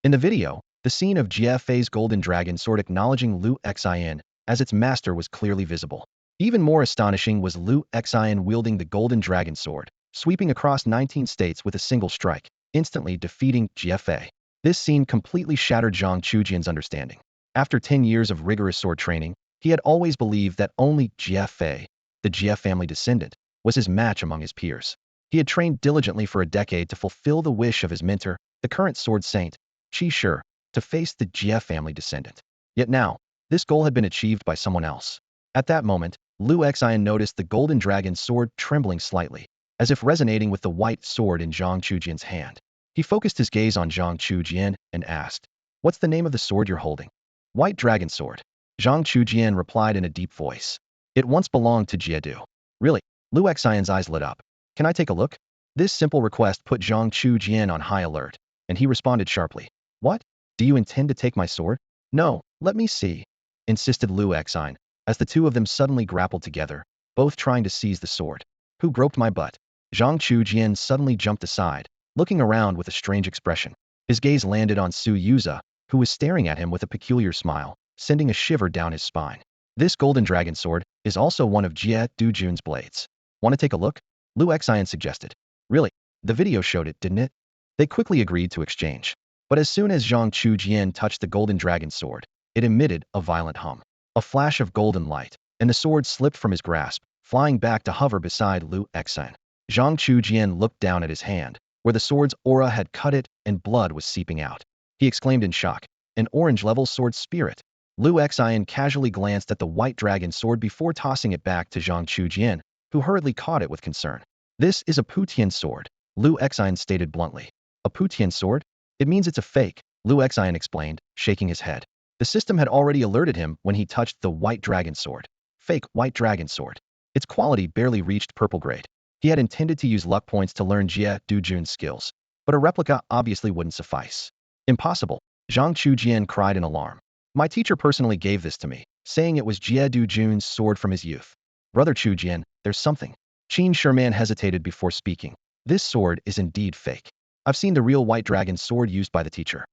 In the video, the scene of GFA's golden dragon sword acknowledging Lu Xin as its master was clearly visible. Even more astonishing was Lu Xin wielding the golden dragon sword, sweeping across 19 states with a single strike, instantly defeating GFA. This scene completely shattered Zhang Chujian's understanding. After 10 years of rigorous sword training, he had always believed that only GFA, the GF family descendant, was his match among his peers. He had trained diligently for a decade to fulfill the wish of his mentor, the current sword saint, Qi Shi, to face the GF family descendant. Yet now, this goal had been achieved by someone else. At that moment, Lu Xin noticed the golden dragon sword trembling slightly, as if resonating with the white sword in Zhang Chujian's hand. He focused his gaze on Zhang Chujian and asked, "What's the name of the sword you're holding?" "White dragon sword." Zhang Chujian replied in a deep voice. "It once belonged to Jiedu." "Really?" Lu Xian's eyes lit up. "Can I take a look?" This simple request put Zhang Chujian on high alert, and he responded sharply. "What? Do you intend to take my sword?" "No, let me see," insisted Lu Xin, as the two of them suddenly grappled together, both trying to seize the sword. "Who groped my butt?" Zhang Chujian suddenly jumped aside, looking around with a strange expression. His gaze landed on Su Yuza, who was staring at him with a peculiar smile, sending a shiver down his spine. "This golden dragon sword is also one of Jie Dujun's blades. Want to take a look?" Lu Xian suggested. "Really? The video showed it, didn't it?" They quickly agreed to exchange. But as soon as Zhang Chujian touched the golden dragon sword, it emitted a violent hum. A flash of golden light, and the sword slipped from his grasp, flying back to hover beside Lu Xian. Zhang Chujian looked down at his hand, where the sword's aura had cut it and blood was seeping out. He exclaimed in shock, "An orange-level sword spirit." Lu Xian casually glanced at the white dragon sword before tossing it back to Zhang Chujian, who hurriedly caught it with concern. "This is a Putian sword," Lu Xian stated bluntly. "A Putian sword? It means it's a fake," Lu Xian explained, shaking his head. The system had already alerted him when he touched the white dragon sword. Fake white dragon sword. Its quality barely reached purple grade. He had intended to use luck points to learn Jie Dujun's skills, but a replica obviously wouldn't suffice. "Impossible," Zhang Chujian cried in alarm. "My teacher personally gave this to me, saying it was Jie Dujun's sword from his youth." "Brother Chujian, there's something." Qin Sherman hesitated before speaking. "This sword is indeed fake. I've seen the real white dragon sword used by the teacher.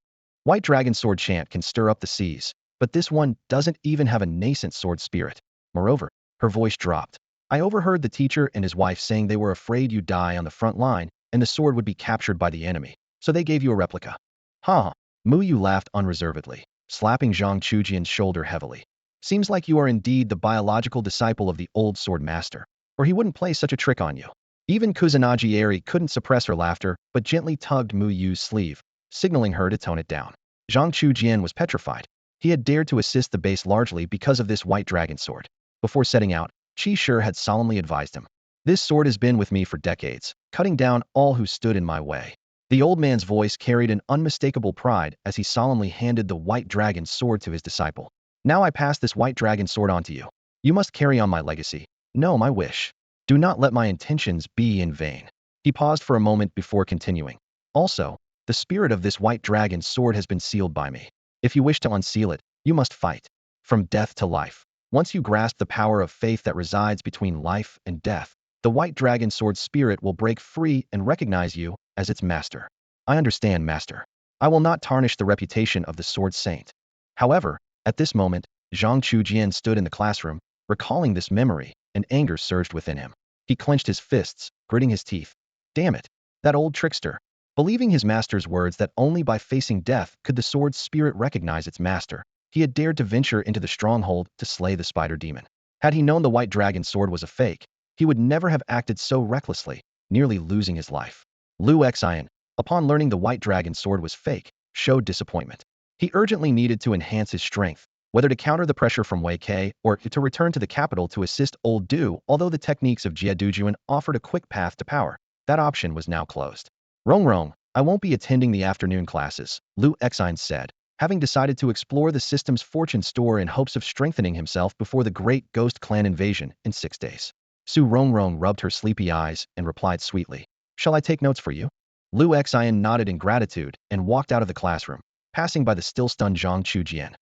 White dragon sword chant can stir up the seas, but this one doesn't even have a nascent sword spirit. Moreover," her voice dropped, "I overheard the teacher and his wife saying they were afraid you'd die on the front line and the sword would be captured by the enemy, so they gave you a replica." "Ha!" Muyu laughed unreservedly, slapping Zhang Chujian's shoulder heavily. "Seems like you are indeed the biological disciple of the old sword master, or he wouldn't play such a trick on you." Even Kusanagi Eri couldn't suppress her laughter, but gently tugged Muyu's sleeve, signaling her to tone it down. Zhang Chujian was petrified. He had dared to assist the base largely because of this white dragon sword. Before setting out, Qi Shi had solemnly advised him, "This sword has been with me for decades, cutting down all who stood in my way." The old man's voice carried an unmistakable pride as he solemnly handed the white dragon sword to his disciple. "Now I pass this white dragon sword on to you. You must carry on my legacy. No, my wish. Do not let my intentions be in vain." He paused for a moment before continuing. "Also, the spirit of this white dragon sword has been sealed by me. If you wish to unseal it, you must fight. From death to life. Once you grasp the power of faith that resides between life and death, the white dragon sword spirit will break free and recognize you as its master." "I understand, master. I will not tarnish the reputation of the sword saint." However, at this moment, Zhang Chujian stood in the classroom, recalling this memory, and anger surged within him. He clenched his fists, gritting his teeth. Damn it! That old trickster. Believing his master's words that only by facing death could the sword's spirit recognize its master, he had dared to venture into the stronghold to slay the spider demon. Had he known the white dragon sword was a fake, he would never have acted so recklessly, nearly losing his life. Lu Xian, upon learning the white dragon sword was fake, showed disappointment. He urgently needed to enhance his strength, whether to counter the pressure from Wei Kei or to return to the capital to assist Old Du. Although the techniques of Jie Dujun offered a quick path to power, that option was now closed. "Rong Rong, I won't be attending the afternoon classes," Lu Xian said, having decided to explore the system's fortune store in hopes of strengthening himself before the great ghost clan invasion in 6 days. Su Rongrong rubbed her sleepy eyes and replied sweetly, "Shall I take notes for you?" Lu Xian nodded in gratitude and walked out of the classroom, passing by the still stunned Zhang Chujian.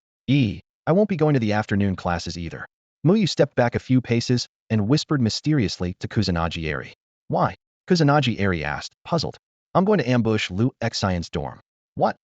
I won't be going to the afternoon classes either." Muyu stepped back a few paces and whispered mysteriously to Kusanagi Eri. "Why?" Kusanagi Eri asked, puzzled. "I'm going to ambush Lu Xian's dorm." "What?"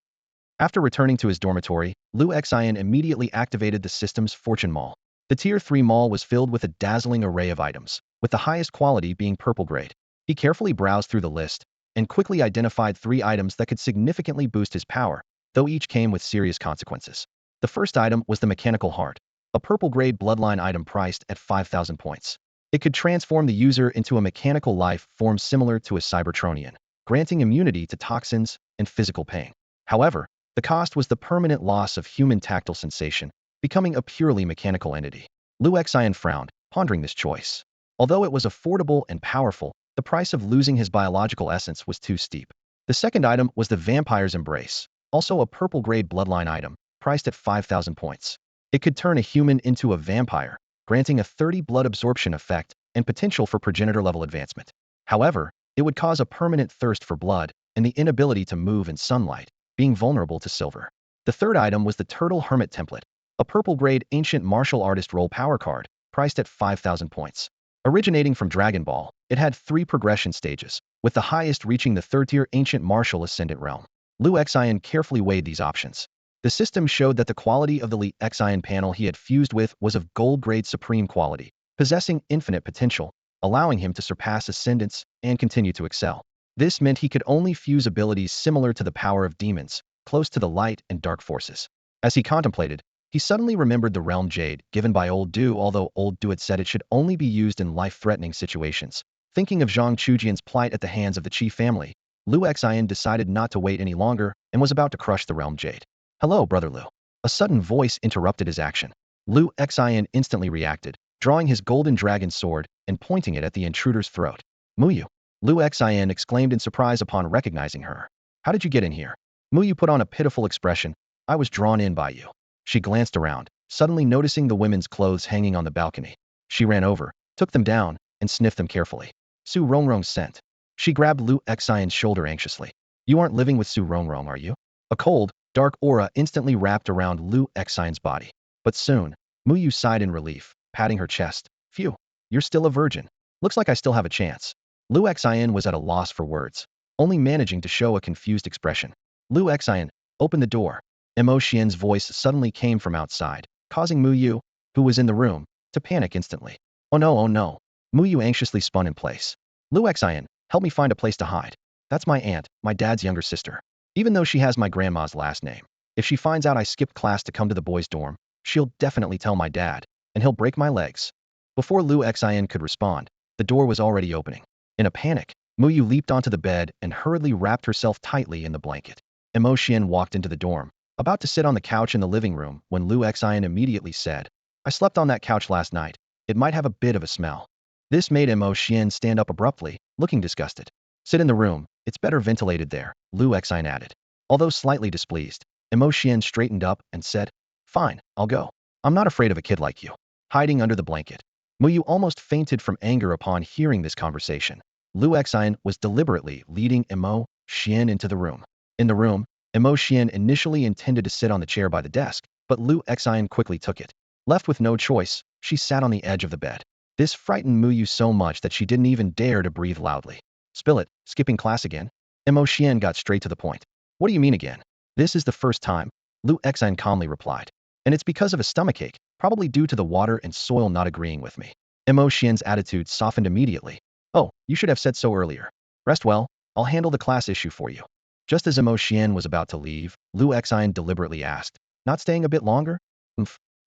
After returning to his dormitory, Lu Xian immediately activated the system's fortune mall. The Tier 3 mall was filled with a dazzling array of items, with the highest quality being purple grade. He carefully browsed through the list and quickly identified 3 items that could significantly boost his power, though each came with serious consequences. The first item was the mechanical heart, a purple grade bloodline item priced at 5,000 points. It could transform the user into a mechanical life form similar to a Cybertronian, granting immunity to toxins and physical pain. However, the cost was the permanent loss of human tactile sensation, becoming a purely mechanical entity. Lu Xian frowned, pondering this choice. Although it was affordable and powerful, the price of losing his biological essence was too steep. The second item was the Vampire's Embrace, also a purple grade bloodline item, priced at 5,000 points. It could turn a human into a vampire, granting a 30 blood absorption effect and potential for progenitor level advancement. However, it would cause a permanent thirst for blood and the inability to move in sunlight, being vulnerable to silver. The third item was the Turtle Hermit Template, a purple grade ancient martial artist role power card, priced at 5,000 points. Originating from Dragon Ball, it had 3 progression stages, with the highest reaching the 3rd tier ancient martial ascendant realm. Lu Xian carefully weighed these options. The system showed that the quality of the Li Xian panel he had fused with was of gold grade supreme quality, possessing infinite potential, allowing him to surpass ascendants and continue to excel. This meant he could only fuse abilities similar to the power of demons, close to the light and dark forces. As he contemplated, he suddenly remembered the realm jade given by Old Du, although Old Du had said it should only be used in life-threatening situations. Thinking of Zhang Chujian's plight at the hands of the Qi family, Lu Xian decided not to wait any longer and was about to crush the realm jade. "Hello, Brother Lu." A sudden voice interrupted his action. Lu Xian instantly reacted, drawing his golden dragon sword and pointing it at the intruder's throat. "Muyu." Lu Xian exclaimed in surprise upon recognizing her. "How did you get in here?" Muyu put on a pitiful expression. "I was drawn in by you." She glanced around, suddenly noticing the women's clothes hanging on the balcony. She ran over, took them down, and sniffed them carefully. Su Rongrong's scent. She grabbed Lu Xian's shoulder anxiously. "You aren't living with Su Rongrong, are you?" A cold, dark aura instantly wrapped around Lu Xian's body. But soon, Muyu sighed in relief, patting her chest. "Phew, you're still a virgin. Looks like I still have a chance." Lu Xian was at a loss for words, only managing to show a confused expression. "Lu Xian, open the door." Mo Xian's voice suddenly came from outside, causing Muyu, who was in the room, to panic instantly. "Oh no, oh no." Muyu anxiously spun in place. "Lu Xian, help me find a place to hide. That's my aunt, my dad's younger sister. Even though she has my grandma's last name. If she finds out I skipped class to come to the boys' dorm, she'll definitely tell my dad, and he'll break my legs." Before Lu Xian could respond, the door was already opening. In a panic, Muyu leaped onto the bed and hurriedly wrapped herself tightly in the blanket. Mo Xian walked into the dorm, about to sit on the couch in the living room when Lu Xian immediately said, "I slept on that couch last night. It might have a bit of a smell." This made Mo Xian stand up abruptly, looking disgusted. "Sit in the room, it's better ventilated there," Lu Xian added. Although slightly displeased, Mo Xian straightened up and said, "Fine, I'll go. I'm not afraid of a kid like you." Hiding under the blanket, Muyu almost fainted from anger upon hearing this conversation. Lu Xian was deliberately leading Mo Xian into the room. In the room, Mo Xian initially intended to sit on the chair by the desk, but Lu Xian quickly took it. Left with no choice, she sat on the edge of the bed. This frightened Muyu so much that she didn't even dare to breathe loudly. "Spill it, skipping class again?" Mo Xian got straight to the point. "What do you mean again?" "This is the first time," Lu Xian calmly replied. "And it's because of a stomachache, probably due to the water and soil not agreeing with me." Mo Xian's attitude softened immediately. "Oh, you should have said so earlier. Rest well, I'll handle the class issue for you." Just as Mo Xian was about to leave, Lu Xian deliberately asked, "Not staying a bit longer?"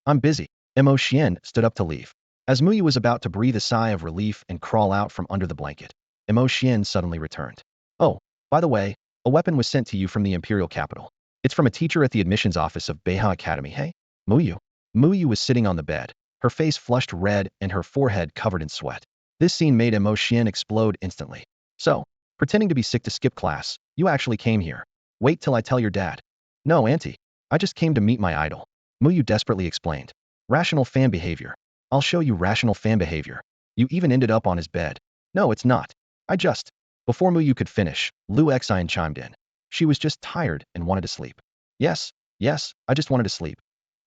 I'm busy." Mo Xian stood up to leave. As Muyu was about to breathe a sigh of relief and crawl out from under the blanket, Mo Xian suddenly returned. "Oh, by the way, a weapon was sent to you from the Imperial capital. It's from a teacher at the admissions office of Beha Academy, hey?" Muyu. Muyu was sitting on the bed, her face flushed red and her forehead covered in sweat. This scene made Mo Xian explode instantly. "So, pretending to be sick to skip class, you actually came here. Wait till I tell your dad." "No, auntie." I just came to meet my idol. Muyu desperately explained. Rational fan behavior. I'll show you rational fan behavior. You even ended up on his bed. No, it's not. I just. Before Muyu could finish, Lu Xian chimed in. She was just tired and wanted to sleep. Yes, yes, I just wanted to sleep.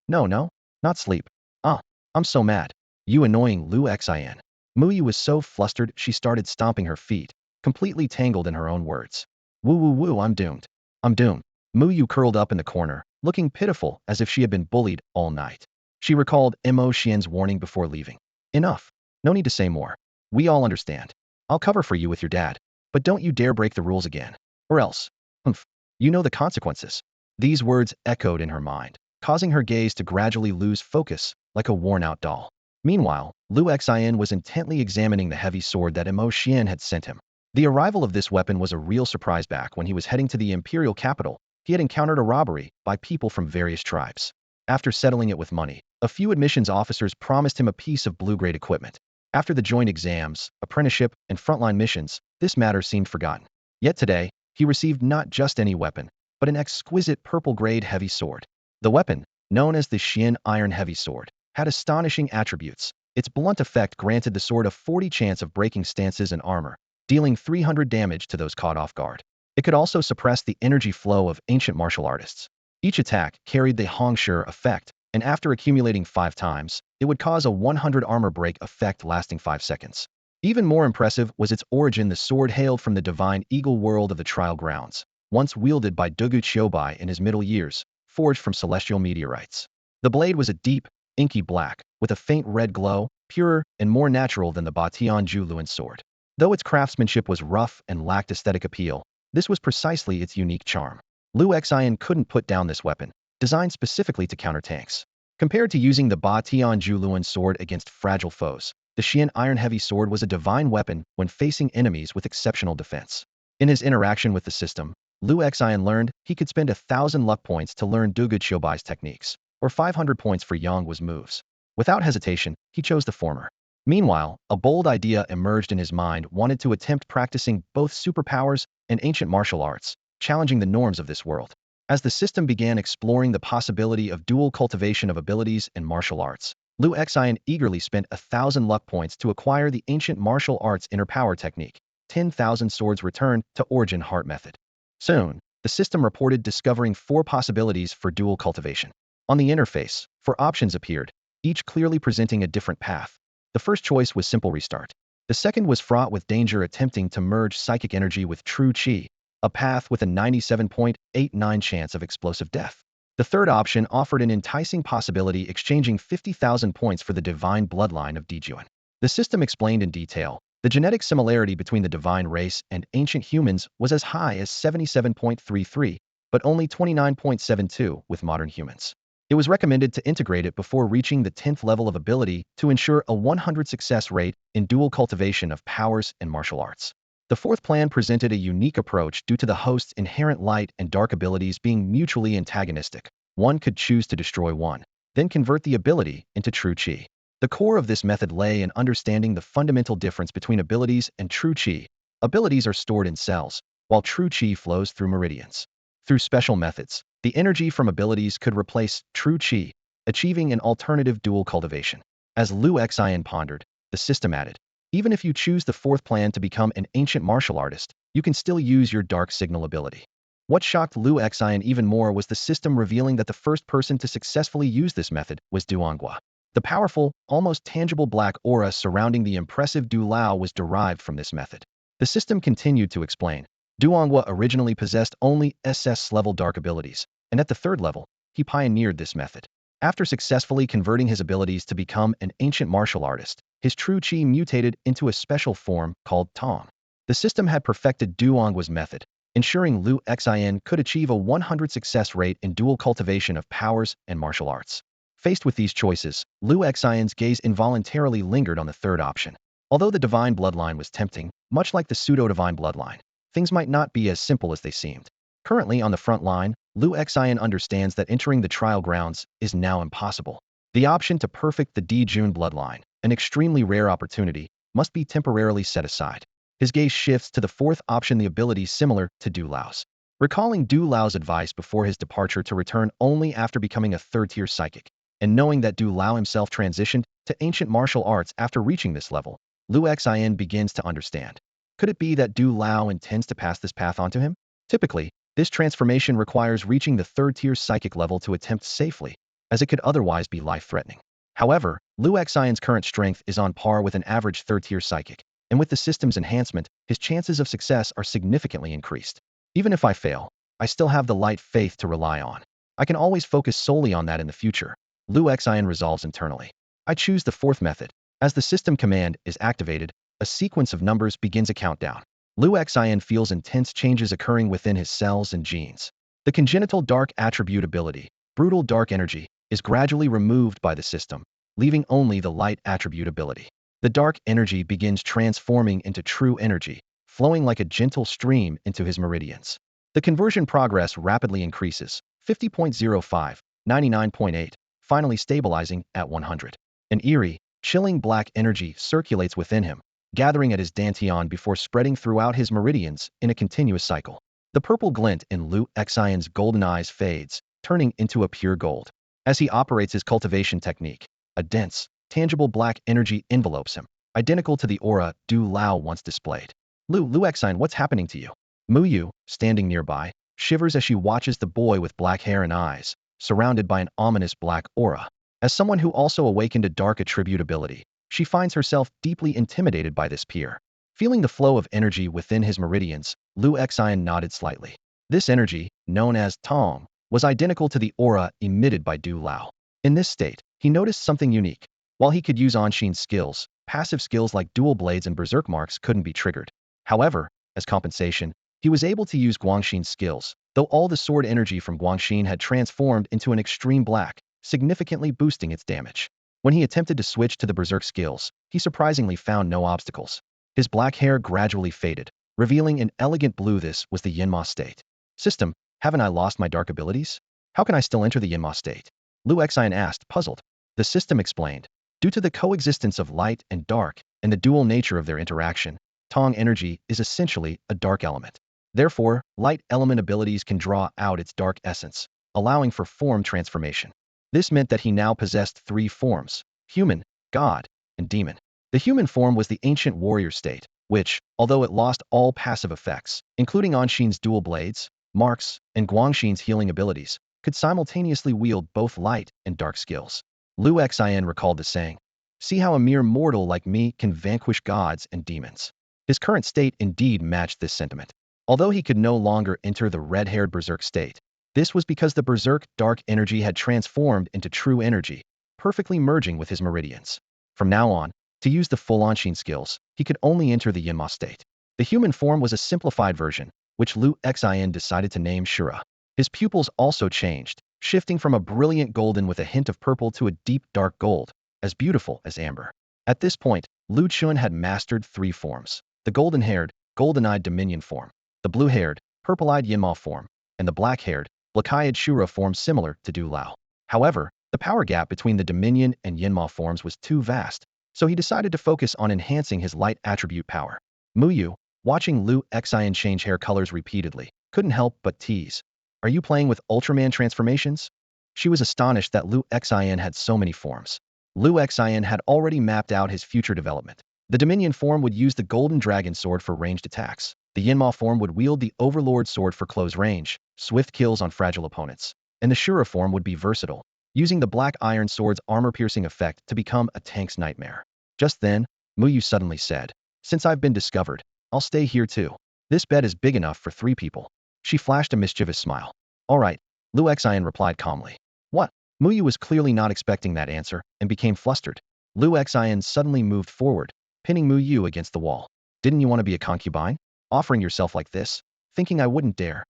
No, no, not sleep. Ah, I'm so mad. You annoying Lu Xian. Muyu was so flustered she started stomping her feet, completely tangled in her own words. Woo woo woo, I'm doomed. I'm doomed. Muyu curled up in the corner, looking pitiful as if she had been bullied all night. She recalled Mo Xian's warning before leaving. Enough. No need to say more. We all understand. I'll cover for you with your dad. But don't you dare break the rules again. Or else. Humph. You know the consequences. These words echoed in her mind, causing her gaze to gradually lose focus, like a worn-out doll. Meanwhile, Lu Xian was intently examining the heavy sword that Mo Xian had sent him. The arrival of this weapon was a real surprise. Back when he was heading to the imperial capital, he had encountered a robbery by people from various tribes. After settling it with money, a few admissions officers promised him a piece of blue-grade equipment. After the joint exams, apprenticeship, and frontline missions, this matter seemed forgotten. Yet today, he received not just any weapon, but an exquisite purple-grade heavy sword. The weapon, known as the Xian Iron Heavy Sword, had astonishing attributes. Its blunt effect granted the sword a 40 chance of breaking stances and armor, dealing 300 damage to those caught off guard. It could also suppress the energy flow of ancient martial artists. Each attack carried the Hongshi effect, and after accumulating 5 times, it would cause a 100 armor break effect lasting 5 seconds. Even more impressive was its origin. The sword hailed from the divine eagle world of the trial grounds, once wielded by Dugu Qiubai in his middle years, forged from celestial meteorites. The blade was a deep, inky black, with a faint red glow, purer and more natural than the Batianju Luan sword. Though its craftsmanship was rough and lacked aesthetic appeal, this was precisely its unique charm. Lu Xian couldn't put down this weapon, designed specifically to counter tanks. Compared to using the Batianju Luan sword against fragile foes, the Xian Iron Heavy Sword was a divine weapon when facing enemies with exceptional defense. In his interaction with the system, Lu Xian learned he could spend 1,000 luck points to learn Dugu Qiubai's techniques, or 500 points for Yonghua's moves. Without hesitation, he chose the former. Meanwhile, a bold idea emerged in his mind: wanted to attempt practicing both superpowers and ancient martial arts, challenging the norms of this world. As the system began exploring the possibility of dual cultivation of abilities and martial arts, Lu Xian eagerly spent 1,000 luck points to acquire the ancient martial arts inner power technique, 10,000 swords return to origin heart method. Soon, the system reported discovering 4 possibilities for dual cultivation. On the interface, 4 options appeared, each clearly presenting a different path. The first choice was simple restart. The second was fraught with danger, attempting to merge psychic energy with true qi, a path with a 97.89 chance of explosive death. The third option offered an enticing possibility: exchanging 50,000 points for the divine bloodline of Dijuan. The system explained in detail. The genetic similarity between the divine race and ancient humans was as high as 77.33, but only 29.72 with modern humans. It was recommended to integrate it before reaching the 10th level of ability to ensure a 100 success rate in dual cultivation of powers and martial arts. The fourth plan presented a unique approach due to the host's inherent light and dark abilities being mutually antagonistic. One could choose to destroy one, then convert the ability into true qi. The core of this method lay in understanding the fundamental difference between abilities and true qi. Abilities are stored in cells, while true qi flows through meridians. Through special methods, the energy from abilities could replace true qi, achieving an alternative dual cultivation. As Lu Xian pondered, the system added, even if you choose the fourth plan to become an ancient martial artist, you can still use your dark signal ability. What shocked Lu Xian even more was the system revealing that the first person to successfully use this method was Duanghua. The powerful, almost tangible black aura surrounding the impressive Du Lao was derived from this method. The system continued to explain. Duanghua originally possessed only SS-level dark abilities, and at the 3rd level, he pioneered this method. After successfully converting his abilities to become an ancient martial artist, his true qi mutated into a special form called Tong. The system had perfected Duanghua's method, ensuring Lu Xian could achieve a 100 success rate in dual cultivation of powers and martial arts. Faced with these choices, Lu Xian's gaze involuntarily lingered on the third option. Although the divine bloodline was tempting, much like the pseudo-divine bloodline, things might not be as simple as they seemed. Currently on the front line, Lu Xian understands that entering the trial grounds is now impossible. The option to perfect the Dijun bloodline, an extremely rare opportunity, must be temporarily set aside. His gaze shifts to the fourth option, the ability similar to Du Lao's. Recalling Du Lao's advice before his departure to return only after becoming a third-tier psychic, and knowing that Du Lao himself transitioned to ancient martial arts after reaching this level, Lu Xian begins to understand. Could it be that Du Lao intends to pass this path on to him? Typically, this transformation requires reaching the third-tier psychic level to attempt safely, as it could otherwise be life-threatening. However, Lu Xian's current strength is on par with an average third-tier psychic, and with the system's enhancement, his chances of success are significantly increased. Even if I fail, I still have the light faith to rely on. I can always focus solely on that in the future. Lu Xian resolves internally. I choose the fourth method. As the system command is activated, a sequence of numbers begins a countdown. Lu Xian feels intense changes occurring within his cells and genes. The congenital dark attribute ability, brutal dark energy, is gradually removed by the system, leaving only the light attribute ability. The dark energy begins transforming into true energy, flowing like a gentle stream into his meridians. The conversion progress rapidly increases, 50.05, 99.8, finally stabilizing at 100. An eerie, chilling black energy circulates within him, gathering at his dantian before spreading throughout his meridians in a continuous cycle. The purple glint in Lu Xian's golden eyes fades, turning into a pure gold. As he operates his cultivation technique, a dense, tangible black energy envelopes him, identical to the aura Du Lao once displayed. Lu Xian, what's happening to you? Mu Yu, standing nearby, shivers as she watches the boy with black hair and eyes, surrounded by an ominous black aura. As someone who also awakened a dark attribute ability, she finds herself deeply intimidated by this peer. Feeling the flow of energy within his meridians, Lu Xian nodded slightly. This energy, known as Tong, was identical to the aura emitted by Du Lao. In this state, he noticed something unique. While he could use Anshin's skills, passive skills like dual blades and berserk marks couldn't be triggered. However, as compensation, he was able to use Guangxin's skills, though all the sword energy from Guangxin had transformed into an extreme black, significantly boosting its damage. When he attempted to switch to the berserk skills, he surprisingly found no obstacles. His black hair gradually faded, revealing an elegant blue. This was the Yinma state. System, haven't I lost my dark abilities? How can I still enter the Yinma state? Lu Xian asked, puzzled. The system explained. Due to the coexistence of light and dark, and the dual nature of their interaction, Tong energy is essentially a dark element. Therefore, light element abilities can draw out its dark essence, allowing for form transformation. This meant that he now possessed three forms: human, god, and demon. The human form was the ancient warrior state, which, although it lost all passive effects, including Anshin's dual blades, marks, and Guangxin's healing abilities, could simultaneously wield both light and dark skills. Lu Xian recalled the saying, "See how a mere mortal like me can vanquish gods and demons." His current state indeed matched this sentiment. Although he could no longer enter the red-haired berserk state, this was because the berserk dark energy had transformed into true energy, perfectly merging with his meridians. From now on, to use the full Anshin skills, he could only enter the Yinma state. The human form was a simplified version, which Lu Xian decided to name Shura. His pupils also changed, shifting from a brilliant golden with a hint of purple to a deep dark gold, as beautiful as amber. At this point, Lu Chun had mastered three forms: the golden-haired, golden-eyed Dominion form, the blue-haired, purple-eyed Yinma form, and the black-haired, black-eyed Shura form similar to Du Lao. However, the power gap between the Dominion and Yinma forms was too vast, so he decided to focus on enhancing his light attribute power. Mu Yu, watching Lu Xian change hair colors repeatedly, couldn't help but tease. Are you playing with Ultraman transformations? She was astonished that Lu Xian had so many forms. Lu Xian had already mapped out his future development. The Dominion form would use the Golden Dragon Sword for ranged attacks. The Yinma form would wield the Overlord Sword for close range, swift kills on fragile opponents. And the Shura form would be versatile, using the Black Iron Sword's armor-piercing effect to become a tank's nightmare. Just then, Mu Yu suddenly said, "Since I've been discovered, I'll stay here too. This bed is big enough for 3 people." She flashed a mischievous smile. "All right," Lu Xian replied calmly. "What?" Mu Yu was clearly not expecting that answer and became flustered. Lu Xian suddenly moved forward, pinning Mu Yu against the wall. "Didn't you want to be a concubine? Offering yourself like this? Thinking I wouldn't dare?"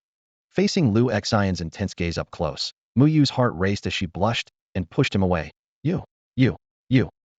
Facing Lu Xian's intense gaze up close, Mu Yu's heart raced as she blushed and pushed him away. You, you.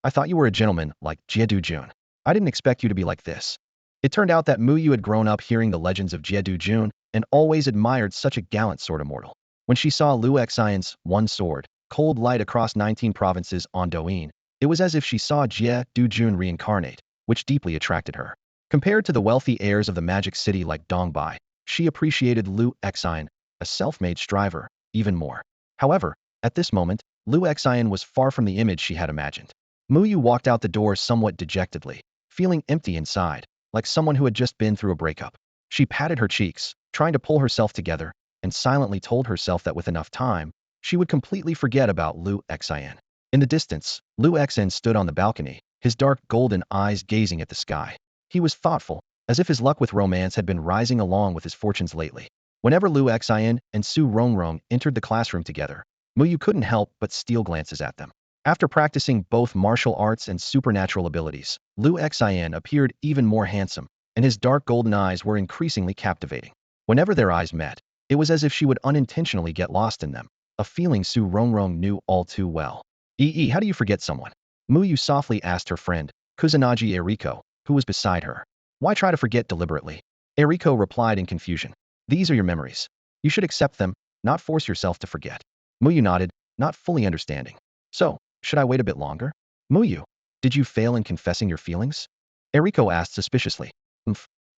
I thought you were a gentleman like Jiedu Jun. I didn't expect you to be like this." It turned out that Mu Yu had grown up hearing the legends of Jiedu Jun and always admired such a gallant sword immortal. When she saw Lu Xian's one sword, cold light across 19 provinces on Douyin, it was as if she saw Jiedu Jun reincarnate, which deeply attracted her. Compared to the wealthy heirs of the magic city like Dongbai, she appreciated Lu Xian, a self-made striver, even more. However, at this moment, Lu Xian was far from the image she had imagined. Mu Yu walked out the door somewhat dejectedly, feeling empty inside, like someone who had just been through a breakup. She patted her cheeks, trying to pull herself together, and silently told herself that with enough time, she would completely forget about Lu Xian. In the distance, Lu Xian stood on the balcony, his dark golden eyes gazing at the sky. He was thoughtful, as if his luck with romance had been rising along with his fortunes lately. Whenever Lu Xian and Su Rongrong entered the classroom together, Mu Yu couldn't help but steal glances at them. After practicing both martial arts and supernatural abilities, Lu Xian appeared even more handsome, and his dark golden eyes were increasingly captivating. Whenever their eyes met, it was as if she would unintentionally get lost in them, a feeling Su Rongrong knew all too well. How do you forget someone? Mu Yu softly asked her friend, Kusanagi Eriko, who was beside her. Why try to forget deliberately? Eriko replied in confusion. These are your memories. You should accept them, not force yourself to forget. Mu Yu nodded, not fully understanding. So, should I wait a bit longer? Mu Yu, did you fail in confessing your feelings? Eriko asked suspiciously.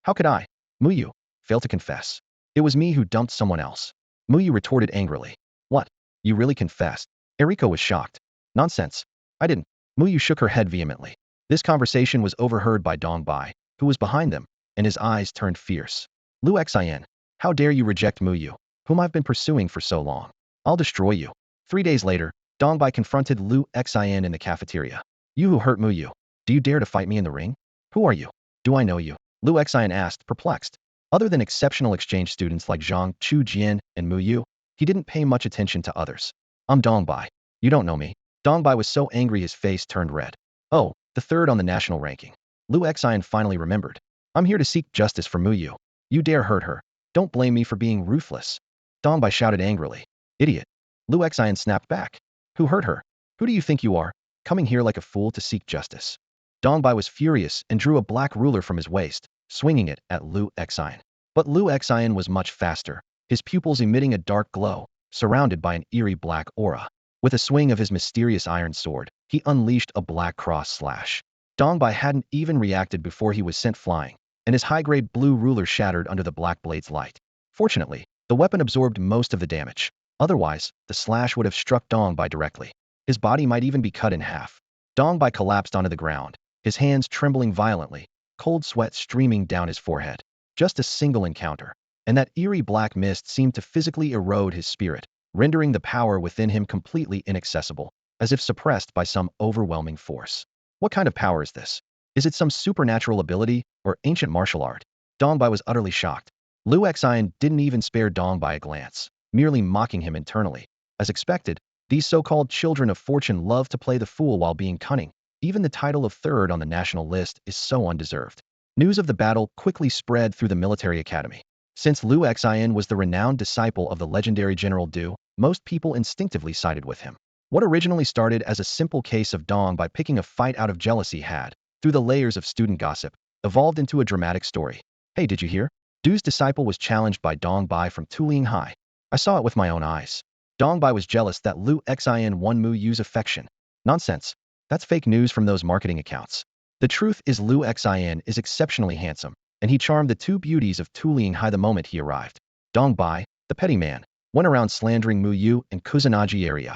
How could I? Mu Yu, fail to confess? It was me who dumped someone else. Mu Yu retorted angrily. What? You really confessed? Eriko was shocked. Nonsense. I didn't. Mu Yu shook her head vehemently. This conversation was overheard by Dong Bai, who was behind them, and his eyes turned fierce. Lu Xian, how dare you reject Mu Yu, whom I've been pursuing for so long? I'll destroy you. 3 days later, Dong Bai confronted Lu Xian in the cafeteria. You who hurt Mu Yu, do you dare to fight me in the ring? Who are you? Do I know you? Lu Xian asked, perplexed. Other than exceptional exchange students like Zhang, Chu Jian, and Mu Yu, he didn't pay much attention to others. I'm Dong Bai. You don't know me. Dong Bai was so angry his face turned red. Oh, the third on the national ranking. Lu Xian finally remembered. I'm here to seek justice for Mu Yu. You dare hurt her. Don't blame me for being ruthless. Dong Bai shouted angrily. Idiot. Lu Xian snapped back. Who hurt her? Who do you think you are, coming here like a fool to seek justice? Dong Bai was furious and drew a black ruler from his waist, swinging it at Lu Xian. But Lu Xian was much faster, his pupils emitting a dark glow, surrounded by an eerie black aura. With a swing of his mysterious iron sword, he unleashed a black cross slash. Dong Bai hadn't even reacted before he was sent flying, and his high-grade blue ruler shattered under the black blade's light. Fortunately, the weapon absorbed most of the damage. Otherwise, the slash would have struck Dong Bai directly. His body might even be cut in half. Dong Bai collapsed onto the ground, his hands trembling violently, cold sweat streaming down his forehead. Just a single encounter, and that eerie black mist seemed to physically erode his spirit, rendering the power within him completely inaccessible, as if suppressed by some overwhelming force. What kind of power is this? Is it some supernatural ability or ancient martial art? Dong Bai was utterly shocked. Lu Xian didn't even spare Dong Bai a glance, merely mocking him internally. As expected, these so-called children of fortune love to play the fool while being cunning. Even the title of third on the national list is so undeserved. News of the battle quickly spread through the military academy. Since Lu Xian was the renowned disciple of the legendary General Du, most people instinctively sided with him. What originally started as a simple case of Dong Bai picking a fight out of jealousy had, through the layers of student gossip, evolved into a dramatic story. Hey, did you hear? Du's disciple was challenged by Dong Bai from Tuling High. I saw it with my own eyes. Dong Bai was jealous that Lu Xian won Mu Yu's affection. Nonsense. That's fake news from those marketing accounts. The truth is Lu Xian is exceptionally handsome, and he charmed the two beauties of Tuling High the moment he arrived. Dong Bai, the petty man, went around slandering Mu Yu and Kusanagi Eri.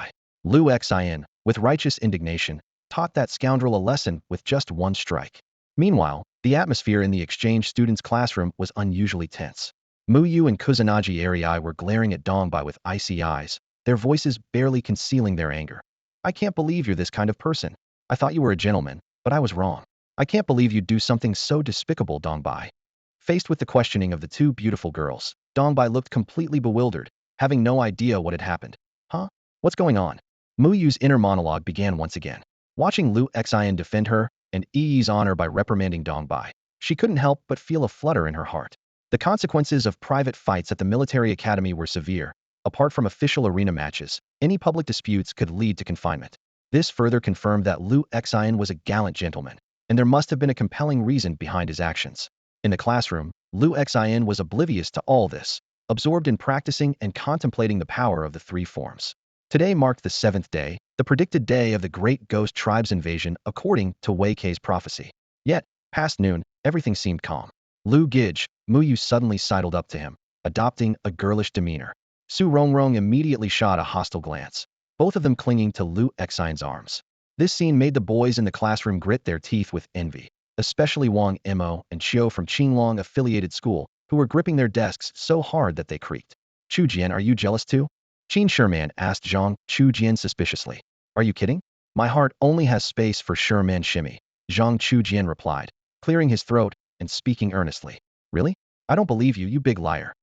Lu Xian, with righteous indignation, taught that scoundrel a lesson with just one strike. Meanwhile, the atmosphere in the exchange students' classroom was unusually tense. Mu Yu and Kusanagi Eri were glaring at Dong Bai with icy eyes, their voices barely concealing their anger. I can't believe you're this kind of person. I thought you were a gentleman, but I was wrong. I can't believe you'd do something so despicable, Dong Bai. Faced with the questioning of the two beautiful girls, Dong Bai looked completely bewildered, having no idea what had happened. Huh? What's going on? Mu Yu's inner monologue began once again. Watching Lu Xian defend her and Yi's honor by reprimanding Dong Bai, she couldn't help but feel a flutter in her heart. The consequences of private fights at the military academy were severe. Apart from official arena matches, any public disputes could lead to confinement. This further confirmed that Lu Xian was a gallant gentleman, and there must have been a compelling reason behind his actions. In the classroom, Lu Xian was oblivious to all this, absorbed in practicing and contemplating the power of the three forms. Today marked the 7th day, the predicted day of the Great Ghost Tribe's invasion according to Wei Kei's prophecy. Yet, past noon, everything seemed calm. Lu Gij, Mu Yu suddenly sidled up to him. adopting a girlish demeanor. Su Rongrong immediately shot a hostile glance, both of them clinging to Lu Xian's arms. This scene made the boys in the classroom grit their teeth with envy, especially Wang Mo and Qiu from Qinglong affiliated school, who were gripping their desks so hard that they creaked. Chu Jian, are you jealous too? Qin Sherman asked Zhang Chu Jian suspiciously. Are you kidding? My heart only has space for Sherman Shimmy, Zhang Chu Jian replied, clearing his throat and speaking earnestly. Really? I don't believe you, you big liar.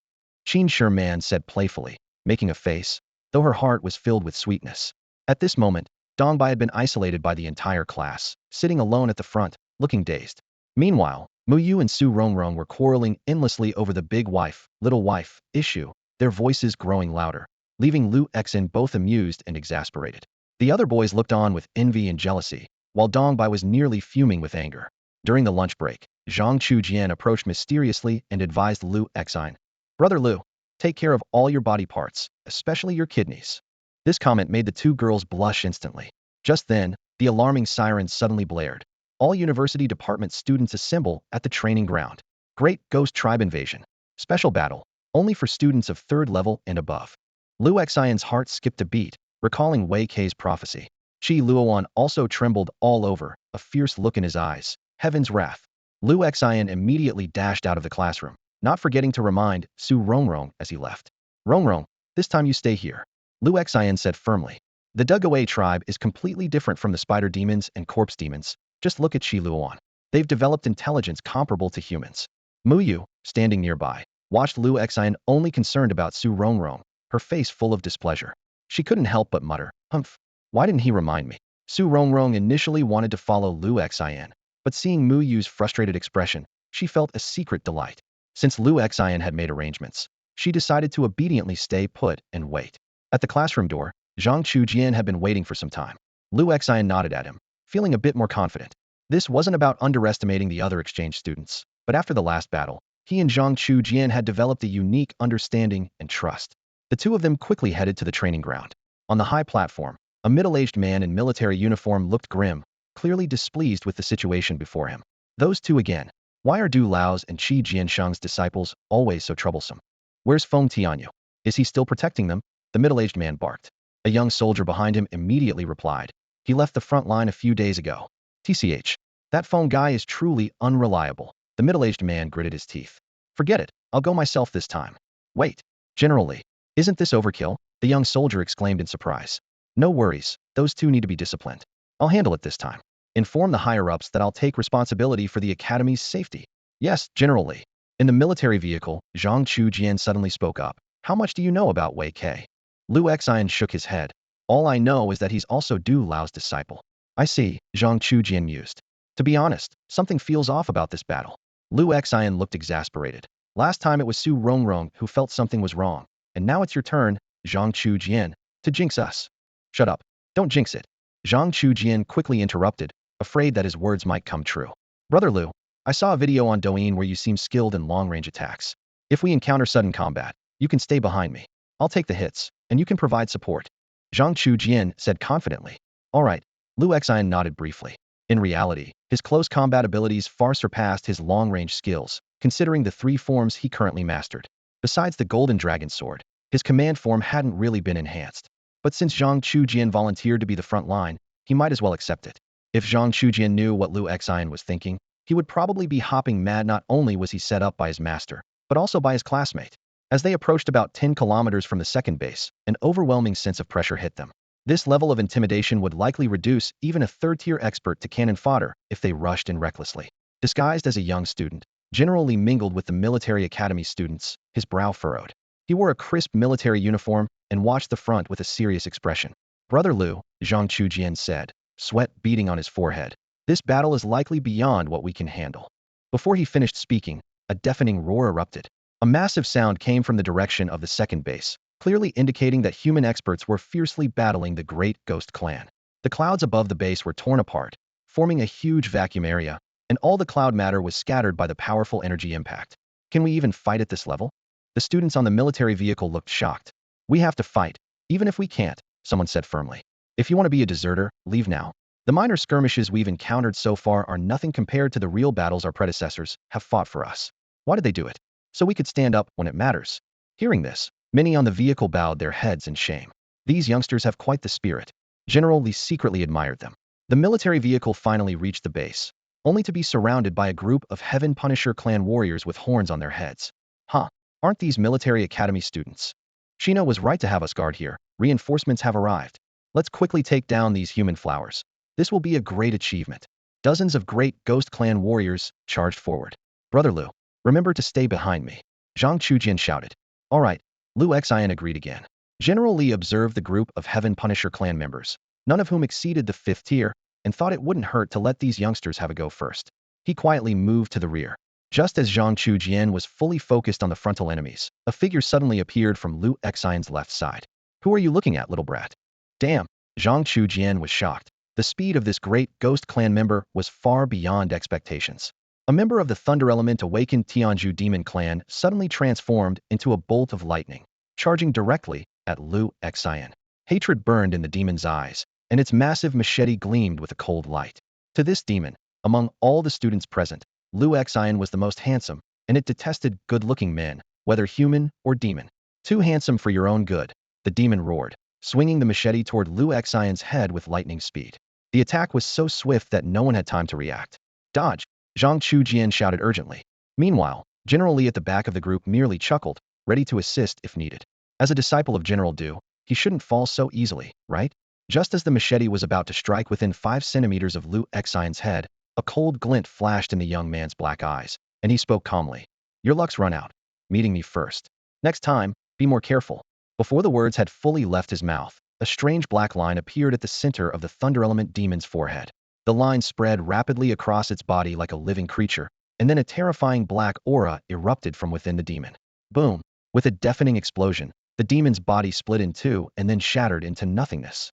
Qin Sherman said playfully, making a face, though her heart was filled with sweetness. At this moment, Dongbai had been isolated by the entire class, sitting alone at the front, looking dazed. Meanwhile, Mu Yu and Su Rongrong were quarreling endlessly over the big wife, little wife issue, their voices growing louder, leaving Lu Xen both amused and exasperated. The other boys looked on with envy and jealousy, while Dongbai was nearly fuming with anger. During the lunch break, Zhang Chujian approached mysteriously and advised Lu Xen. Brother Lu, take care of all your body parts, especially your kidneys. This comment made the two girls blush instantly. Just then, the alarming siren suddenly blared. All university department students assemble at the training ground. Great Ghost Tribe Invasion. Special battle, only for students of 3rd level and above. Lu Xian's heart skipped a beat, recalling Wei Kei's prophecy. Qi Luowan also trembled all over, a fierce look in his eyes. Heaven's wrath. Lu Xian immediately dashed out of the classroom, not forgetting to remind Su Rongrong as he left. Rongrong, this time you stay here, Lu Xian said firmly. The Dugawei tribe is completely different from the spider demons and corpse demons. Just look at Qi Luowan. They've developed intelligence comparable to humans. Mu Yu, standing nearby, watched Lu Xian only concerned about Su Rongrong, her face full of displeasure. She couldn't help but mutter, humph. Why didn't he remind me? Su Rongrong initially wanted to follow Lu Xian, but seeing Mu Yu's frustrated expression, she felt a secret delight. Since Lu Xian had made arrangements, she decided to obediently stay put and wait. At the classroom door, Zhang Chujian had been waiting for some time. Lu Xian nodded at him, feeling a bit more confident. This wasn't about underestimating the other exchange students, but after the last battle, he and Zhang Chujian had developed a unique understanding and trust. The two of them quickly headed to the training ground. On the high platform, a middle-aged man in military uniform looked grim, clearly displeased with the situation before him. Those two again. Why are Du Lao's and Qi Jiansheng's disciples always so troublesome? Where's Feng Tianyu? Is he still protecting them? The middle-aged man barked. A young soldier behind him immediately replied. He left the front line a few days ago. TCH. That Feng guy is truly unreliable. The middle-aged man gritted his teeth. Forget it, I'll go myself this time. Wait. General Li. Isn't this overkill? The young soldier exclaimed in surprise. No worries, those two need to be disciplined. I'll handle it this time. Inform the higher-ups that I'll take responsibility for the academy's safety. Yes, General Li. In the military vehicle, Zhang Chujian suddenly spoke up. How much do you know about Wei Kei? Lu Xian shook his head. All I know is that he's also Du Lao's disciple. I see, Zhang Chujian mused. To be honest, something feels off about this battle. Lu Xian looked exasperated. Last time it was Su Rongrong who felt something was wrong, and now it's your turn, Zhang Chujian, to jinx us. Shut up. Don't jinx it. Zhang Chujian quickly interrupted, afraid that his words might come true. Brother Lu, I saw a video on Douyin where you seem skilled in long-range attacks. If we encounter sudden combat, you can stay behind me. I'll take the hits, and you can provide support. Zhang Chujian said confidently. All right. Lu Xian nodded briefly. In reality, his close combat abilities far surpassed his long-range skills, considering the 3 forms he currently mastered. Besides the Golden Dragon Sword, his command form hadn't really been enhanced. But since Zhang Chujian volunteered to be the front line, he might as well accept it. If Zhang Chujian knew what Lu Xian was thinking, he would probably be hopping mad. Not only was he set up by his master, but also by his classmate. As they approached about 10 kilometers from the second base, an overwhelming sense of pressure hit them. This level of intimidation would likely reduce even a 3rd-tier expert to cannon fodder if they rushed in recklessly. Disguised as a young student, General Li mingled with the military academy students, his brow furrowed. He wore a crisp military uniform and watched the front with a serious expression. Brother Lu, Zhang Chujian said, sweat beading on his forehead. This battle is likely beyond what we can handle. Before he finished speaking, a deafening roar erupted. A massive sound came from the direction of the second base, clearly indicating that human experts were fiercely battling the Great Ghost Clan. The clouds above the base were torn apart, forming a huge vacuum area, and all the cloud matter was scattered by the powerful energy impact. Can we even fight at this level? The students on the military vehicle looked shocked. We have to fight, even if we can't, someone said firmly. If you want to be a deserter, leave now. The minor skirmishes we've encountered so far are nothing compared to the real battles our predecessors have fought for us. Why did they do it? So we could stand up when it matters. Hearing this, many on the vehicle bowed their heads in shame. These youngsters have quite the spirit. General Li secretly admired them. The military vehicle finally reached the base, only to be surrounded by a group of Heaven Punisher clan warriors with horns on their heads. Huh, aren't these military academy students? Shino was right to have us guard here. Reinforcements have arrived. Let's quickly take down these human flowers. This will be a great achievement. Dozens of great ghost clan warriors charged forward. Brother Lu, remember to stay behind me. Zhang Chujin shouted. All right, Lu Xian agreed again. General Li observed the group of Heaven Punisher clan members, none of whom exceeded the 5th tier, and thought it wouldn't hurt to let these youngsters have a go first. He quietly moved to the rear. Just as Zhang Chujian was fully focused on the frontal enemies, a figure suddenly appeared from Lu Xian's left side. Who are you looking at, little brat? Damn, Zhang Chujian was shocked. The speed of this great ghost clan member was far beyond expectations. A member of the Thunder Element awakened Tianju Demon Clan suddenly transformed into a bolt of lightning, charging directly at Lu Xian. Hatred burned in the demon's eyes, and its massive machete gleamed with a cold light. To this demon, among all the students present, Lu Xian was the most handsome, and it detested good-looking men, whether human or demon. Too handsome for your own good, the demon roared, swinging the machete toward Lu Xian's head with lightning speed. The attack was so swift that no one had time to react. Dodge! Zhang Chujian shouted urgently. Meanwhile, General Li at the back of the group merely chuckled, ready to assist if needed. As a disciple of General Du, he shouldn't fall so easily, right? Just as the machete was about to strike within 5 centimeters of Lu Xian's head, a cold glint flashed in the young man's black eyes, and he spoke calmly. Your luck's run out. Meeting me first. Next time, be more careful. Before the words had fully left his mouth, a strange black line appeared at the center of the Thunder Element demon's forehead. The line spread rapidly across its body like a living creature, and then a terrifying black aura erupted from within the demon. Boom! With a deafening explosion, the demon's body split in two and then shattered into nothingness.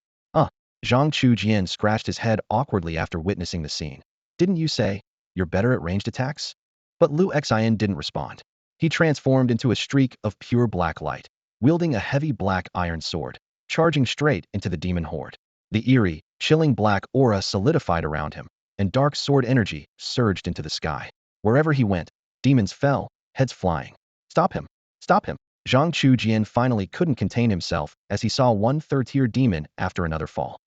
Zhang Chujian scratched his head awkwardly after witnessing the scene. Didn't you say you're better at ranged attacks? But Lu Xian didn't respond. He transformed into a streak of pure black light, wielding a heavy black iron sword, charging straight into the demon horde. The eerie, chilling black aura solidified around him, and dark sword energy surged into the sky. Wherever he went, demons fell, heads flying. Stop him! Stop him! Zhang Chujian finally couldn't contain himself as he saw one third-tier demon after another fall.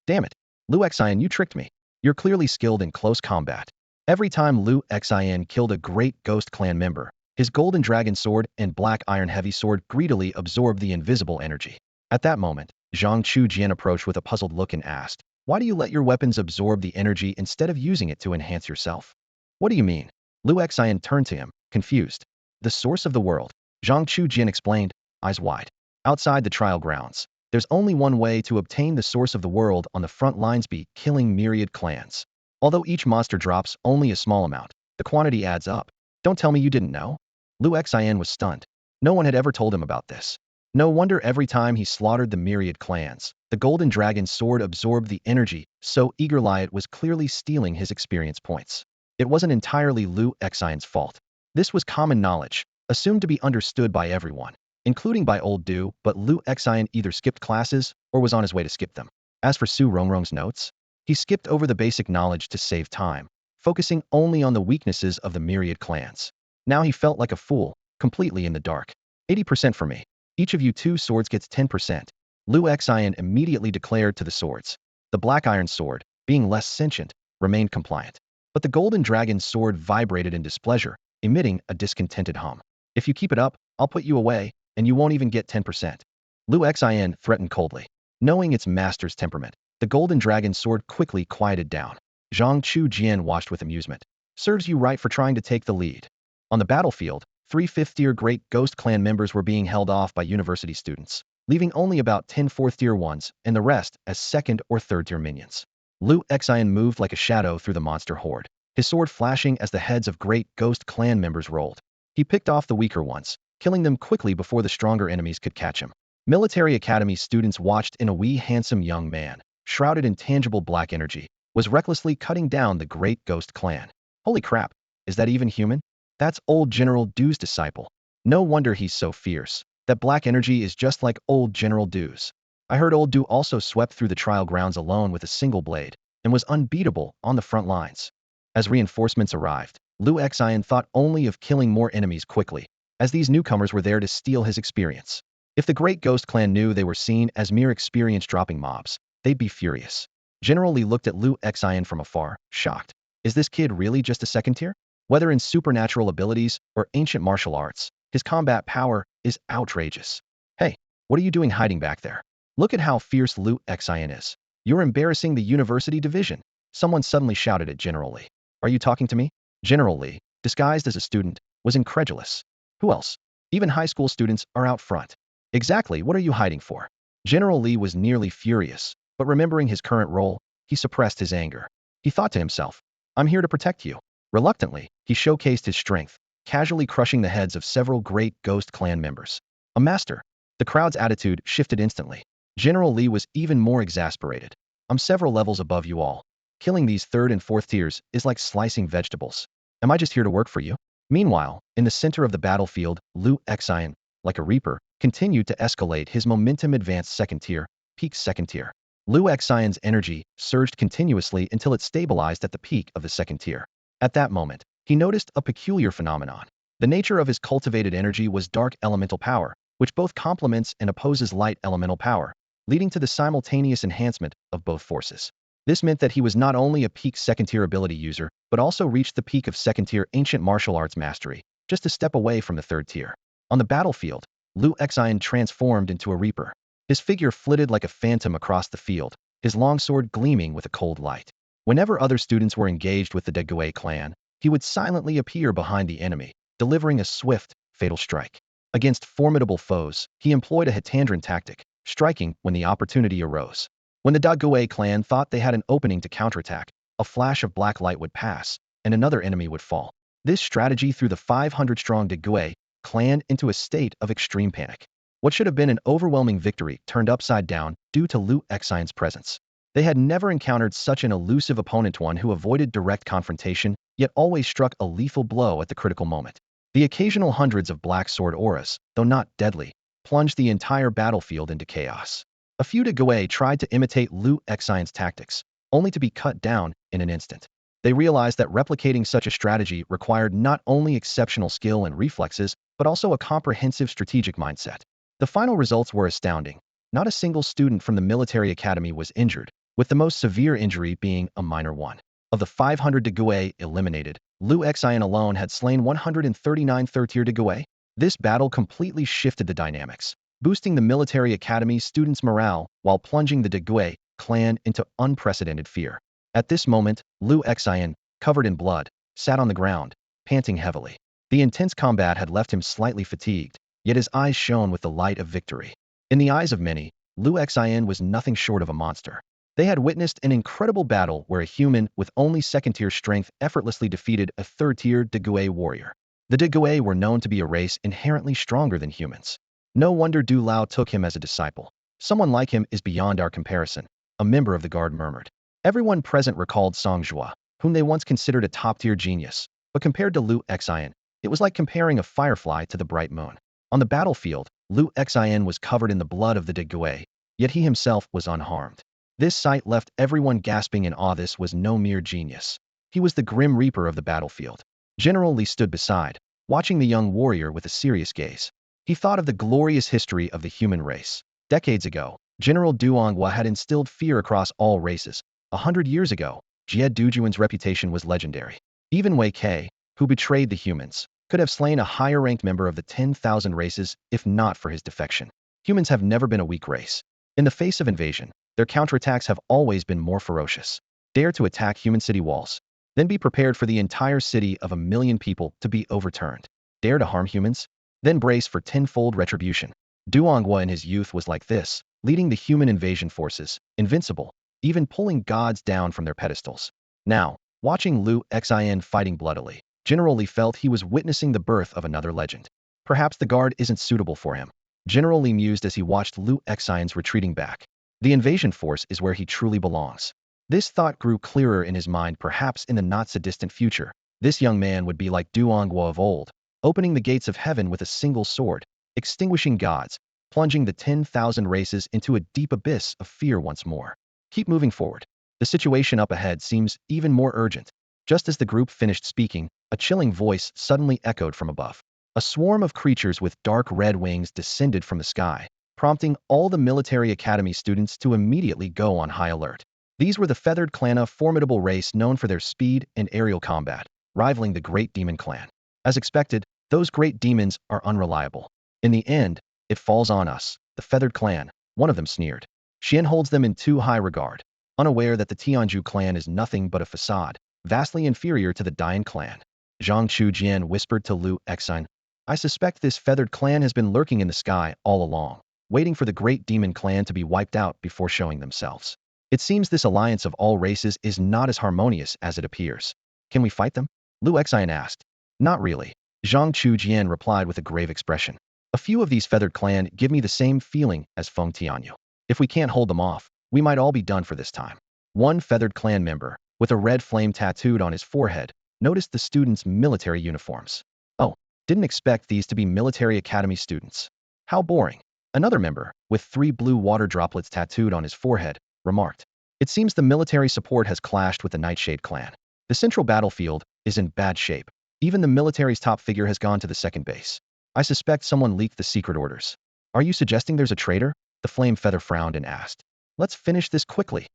Damn it! Lu Xian, you tricked me. You're clearly skilled in close combat. Every time Lu Xian killed a great ghost clan member, his golden dragon sword and black iron heavy sword greedily absorbed the invisible energy. At that moment, Zhang Chujian approached with a puzzled look and asked, why do you let your weapons absorb the energy instead of using it to enhance yourself? What do you mean? Lu Xian turned to him, confused. The source of the world, Zhang Chujian explained, eyes wide. Outside the trial grounds, there's only one way to obtain the source of the world on the front lines, be killing myriad clans. Although each monster drops only a small amount, the quantity adds up. Don't tell me you didn't know? Lu Xian was stunned. No one had ever told him about this. No wonder every time he slaughtered the myriad clans, the golden dragon sword absorbed the energy, so eagerly it was clearly stealing his experience points. It wasn't entirely Lu Xian's fault. This was common knowledge, assumed to be understood by everyone, including by old Du, but Lu Xian either skipped classes or was on his way to skip them. As for Su Rongrong's notes, he skipped over the basic knowledge to save time, focusing only on the weaknesses of the myriad clans. Now he felt like a fool, completely in the dark. 80% for me. Each of you 2 swords gets 10%. Lu Xian immediately declared to the swords. The black iron sword, being less sentient, remained compliant. But the golden dragon sword vibrated in displeasure, emitting a discontented hum. If you keep it up, I'll put you away, and you won't even get 10%. Lu Xian threatened coldly. Knowing its master's temperament, the golden dragon sword quickly quieted down. Zhang Chujian watched with amusement. Serves you right for trying to take the lead. On the battlefield, 3 5th-tier great ghost clan members were being held off by university students, leaving only about 10 4th-tier ones and the rest as 2nd or 3rd-tier minions. Lu Xian moved like a shadow through the monster horde, his sword flashing as the heads of great ghost clan members rolled. He picked off the weaker ones, killing them quickly before the stronger enemies could catch him. Military Academy students watched in a wee handsome young man, shrouded in tangible black energy, was recklessly cutting down the great ghost clan. Holy crap, is that even human? That's old General Du's disciple. No wonder he's so fierce. That black energy is just like old General Du's. I heard old Du also swept through the trial grounds alone with a single blade, and was unbeatable on the front lines. As reinforcements arrived, Lu Xian thought only of killing more enemies quickly, as these newcomers were there to steal his experience. If the Great Ghost Clan knew they were seen as mere experience-dropping mobs, they'd be furious. General Lee looked at Lu Xian from afar, shocked. Is this kid really just a second tier? Whether in supernatural abilities or ancient martial arts, his combat power is outrageous. Hey, what are you doing hiding back there? Look at how fierce Lu Xian is. You're embarrassing the university division. Someone suddenly shouted at General Lee. Are you talking to me? General Lee, disguised as a student, was incredulous. Who else? Even high school students are out front. Exactly, what are you hiding for? General Lee was nearly furious, but remembering his current role, he suppressed his anger. He thought to himself, I'm here to protect you. Reluctantly, he showcased his strength, casually crushing the heads of several great Ghost Clan members. A master. The crowd's attitude shifted instantly. General Lee was even more exasperated. I'm several levels above you all. Killing these third and fourth tiers is like slicing vegetables. Am I just here to work for you? Meanwhile, in the center of the battlefield, Lu Xian, like a reaper, continued to escalate his momentum advanced second tier, peak second tier. Lu Xian's energy surged continuously until it stabilized at the peak of the second tier. At that moment, he noticed a peculiar phenomenon. The nature of his cultivated energy was dark elemental power, which both complements and opposes light elemental power, leading to the simultaneous enhancement of both forces. This meant that he was not only a peak second-tier ability user, but also reached the peak of second-tier ancient martial arts mastery, just a step away from the third tier. On the battlefield, Lu Xian transformed into a reaper. His figure flitted like a phantom across the field, his longsword gleaming with a cold light. Whenever other students were engaged with the Degui clan, he would silently appear behind the enemy, delivering a swift, fatal strike. Against formidable foes, he employed a Hitandran tactic, striking when the opportunity arose. When the Degui clan thought they had an opening to counterattack, a flash of black light would pass, and another enemy would fall. This strategy threw the 500-strong Degui clan into a state of extreme panic. What should have been an overwhelming victory turned upside down due to Lu Xian's presence. They had never encountered such an elusive opponent, one who avoided direct confrontation, yet always struck a lethal blow at the critical moment. The occasional hundreds of black sword auras, though not deadly, plunged the entire battlefield into chaos. A few Degui tried to imitate Lu Xian's tactics, only to be cut down in an instant. They realized that replicating such a strategy required not only exceptional skill and reflexes, but also a comprehensive strategic mindset. The final results were astounding. Not a single student from the military academy was injured, with the most severe injury being a minor one. Of the 500 Degui eliminated, Lu Xian alone had slain 139 third-tier Degui. This battle completely shifted the dynamics, boosting the military academy's students' morale while plunging the Degui clan into unprecedented fear. At this moment, Lu Xian, covered in blood, sat on the ground, panting heavily. The intense combat had left him slightly fatigued, yet his eyes shone with the light of victory. In the eyes of many, Lu Xian was nothing short of a monster. They had witnessed an incredible battle where a human with only second-tier strength effortlessly defeated a third-tier Degui warrior. The Degui were known to be a race inherently stronger than humans. No wonder Du Lao took him as a disciple. Someone like him is beyond our comparison, a member of the guard murmured. Everyone present recalled Song Zhua, whom they once considered a top-tier genius, but compared to Lu Xian, it was like comparing a firefly to the bright moon. On the battlefield, Lu Xian was covered in the blood of the Degui, yet he himself was unharmed. This sight left everyone gasping in awe. This was no mere genius. He was the grim reaper of the battlefield. General Li stood beside, watching the young warrior with a serious gaze. He thought of the glorious history of the human race. Decades ago, General Duonghua had instilled fear across all races. 100 years ago, Jie Dujuan's reputation was legendary. Even Wei Kai, who betrayed the humans, could have slain a higher-ranked member of the 10,000 races if not for his defection. Humans have never been a weak race. In the face of invasion, their counterattacks have always been more ferocious. Dare to attack human city walls. Then be prepared for the entire city of 1 million people to be overturned. Dare to harm humans? Then brace for tenfold retribution. Duonghua in his youth was like this, leading the human invasion forces, invincible, even pulling gods down from their pedestals. Now, watching Lu Xian fighting bloodily, General Li felt he was witnessing the birth of another legend. Perhaps the guard isn't suitable for him. General Li mused as he watched Lu Xian's retreating back. The invasion force is where he truly belongs. This thought grew clearer in his mind. Perhaps in the not-so-distant future, this young man would be like Duonghua of old, opening the gates of heaven with a single sword, extinguishing gods, plunging the 10,000 races into a deep abyss of fear once more. Keep moving forward. The situation up ahead seems even more urgent. Just as the group finished speaking, a chilling voice suddenly echoed from above. A swarm of creatures with dark red wings descended from the sky, prompting all the military academy students to immediately go on high alert. These were the feathered clan, a formidable race known for their speed and aerial combat, rivaling the Great Demon Clan. As expected, those great demons are unreliable. In the end, it falls on us, the feathered clan, one of them sneered. Xian holds them in too high regard, unaware that the Tianju clan is nothing but a facade, vastly inferior to the Dian clan. Zhang Chujian whispered to Lu Exine, I suspect this feathered clan has been lurking in the sky all along, waiting for the great demon clan to be wiped out before showing themselves. It seems this alliance of all races is not as harmonious as it appears. Can we fight them? Lu Exine asked. Not really. Zhang Chujian replied with a grave expression. A few of these feathered clan give me the same feeling as Feng Tianyu. If we can't hold them off, we might all be done for this time. One feathered clan member, with a red flame tattooed on his forehead, noticed the students' military uniforms. Oh, didn't expect these to be military academy students. How boring. Another member, with 3 blue water droplets tattooed on his forehead, remarked. It seems the military support has clashed with the Nightshade clan. The central battlefield is in bad shape. Even the military's top figure has gone to the second base. I suspect someone leaked the secret orders. Are you suggesting there's a traitor? The flame feather frowned and asked. Let's finish this quickly.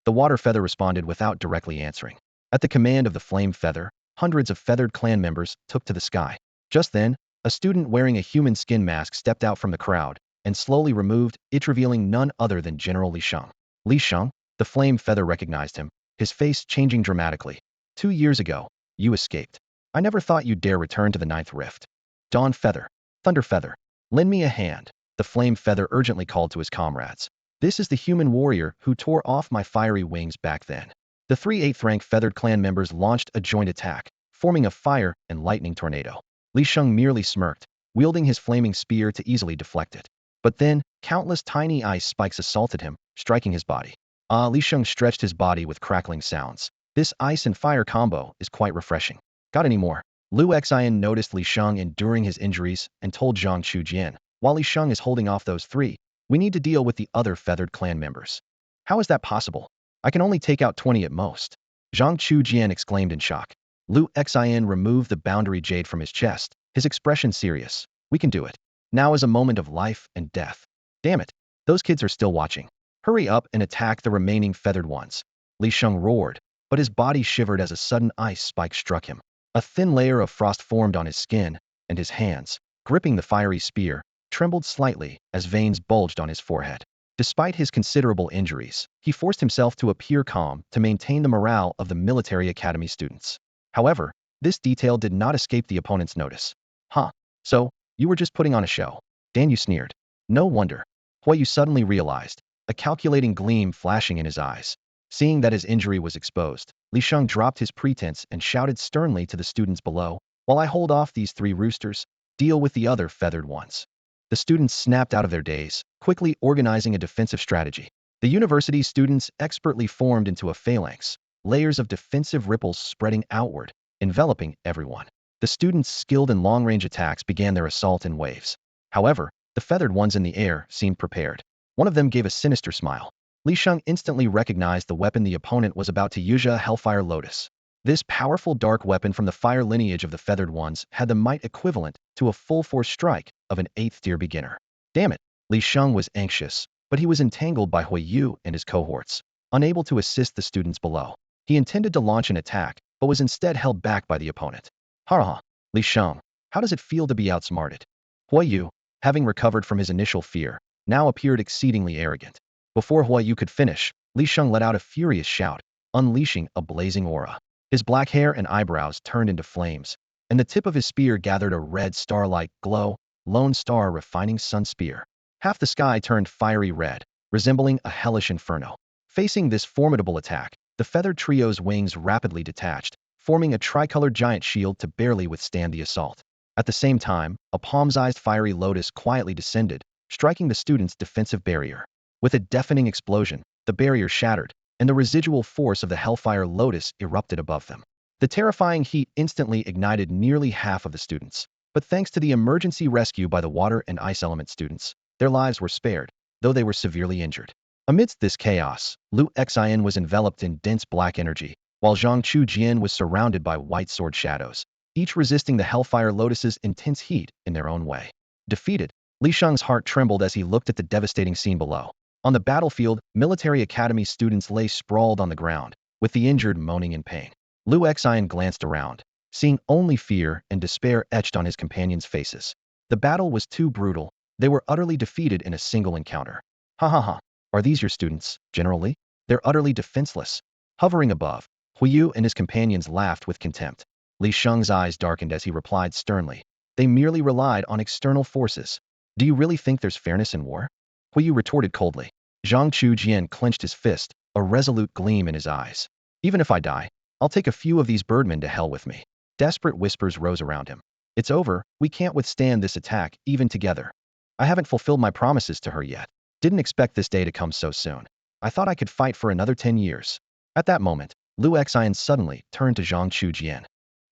The water feather responded without directly answering. At the command of the flame feather, hundreds of feathered clan members took to the sky. Just then, a student wearing a human skin mask stepped out from the crowd and slowly removed it, revealing none other than General Li Sheng. Li Sheng? The flame feather recognized him, his face changing dramatically. 2 years ago, you escaped. I never thought you'd dare return to the Ninth Rift. Dawn Feather, Thunder Feather, lend me a hand, the flame feather urgently called to his comrades. This is the human warrior who tore off my fiery wings back then. The 3 8th-rank feathered clan members launched a joint attack, forming a fire and lightning tornado. Li Sheng merely smirked, wielding his flaming spear to easily deflect it. But then, countless tiny ice spikes assaulted him, striking his body. Li Sheng stretched his body with crackling sounds. This ice and fire combo is quite refreshing. Got any more? Lu Xian noticed Li Sheng enduring his injuries and told Zhang Chujian, while Li Sheng is holding off those 3, we need to deal with the other feathered clan members. How is that possible? I can only take out 20 at most. Zhang Chujian exclaimed in shock. Lu Xian removed the boundary jade from his chest, his expression serious. We can do it. Now is a moment of life and death. Damn it. Those kids are still watching. Hurry up and attack the remaining feathered ones. Li Sheng roared, but his body shivered as a sudden ice spike struck him. A thin layer of frost formed on his skin, and his hands, gripping the fiery spear, trembled slightly as veins bulged on his forehead. Despite his considerable injuries, he forced himself to appear calm to maintain the morale of the military academy students. However, this detail did not escape the opponent's notice. Huh, so, you were just putting on a show. Dan, you sneered. No wonder. Huayu suddenly realized, a calculating gleam flashing in his eyes. Seeing that his injury was exposed, Li Sheng dropped his pretense and shouted sternly to the students below, while I hold off these 3 roosters, deal with the other feathered ones. The students snapped out of their daze, quickly organizing a defensive strategy. The university's students expertly formed into a phalanx, layers of defensive ripples spreading outward, enveloping everyone. The students skilled in long-range attacks began their assault in waves. However, the feathered ones in the air seemed prepared. One of them gave a sinister smile. Li Sheng instantly recognized the weapon the opponent was about to use, a Hellfire Lotus. This powerful dark weapon from the fire lineage of the feathered ones had the might equivalent to a full-force strike of an 8th-tier beginner. Damn it, Li Sheng was anxious, but he was entangled by Huayu and his cohorts, unable to assist the students below. He intended to launch an attack, but was instead held back by the opponent. Ha! Li Sheng, how does it feel to be outsmarted? Huayu, having recovered from his initial fear, now appeared exceedingly arrogant. Before Huayu could finish, Li Sheng let out a furious shout, unleashing a blazing aura. His black hair and eyebrows turned into flames, and the tip of his spear gathered a red star-like glow, Lone Star refining sun spear. Half the sky turned fiery red, resembling a hellish inferno. Facing this formidable attack, the feathered trio's wings rapidly detached, forming a tricolored giant shield to barely withstand the assault. At the same time, a palm-sized fiery lotus quietly descended, striking the students' defensive barrier. With a deafening explosion, the barrier shattered, and the residual force of the Hellfire Lotus erupted above them. The terrifying heat instantly ignited nearly half of the students. But thanks to the emergency rescue by the water and ice element students, their lives were spared, though they were severely injured. Amidst this chaos, Lu Xian was enveloped in dense black energy, while Zhang Chujian was surrounded by white sword shadows. each resisting the Hellfire Lotus's intense heat in their own way. Defeated, Li Sheng's heart trembled as he looked at the devastating scene below. On the battlefield, military academy students lay sprawled on the ground, with the injured moaning in pain. Lu Xian glanced around, seeing only fear and despair etched on his companions' faces. The battle was too brutal. They were utterly defeated in a single encounter. Ha ha ha. Are these your students, General Li? They're utterly defenseless. Hovering above, Huiyu and his companions laughed with contempt. Li Sheng's eyes darkened as he replied sternly. They merely relied on external forces. Do you really think there's fairness in war? Huiyu retorted coldly. Zhang Chujian clenched his fist, a resolute gleam in his eyes. Even if I die, I'll take a few of these birdmen to hell with me. Desperate whispers rose around him. It's over, we can't withstand this attack, even together. I haven't fulfilled my promises to her yet. Didn't expect this day to come so soon. I thought I could fight for another 10 years. At that moment, Lu Xian suddenly turned to Zhang Chujian.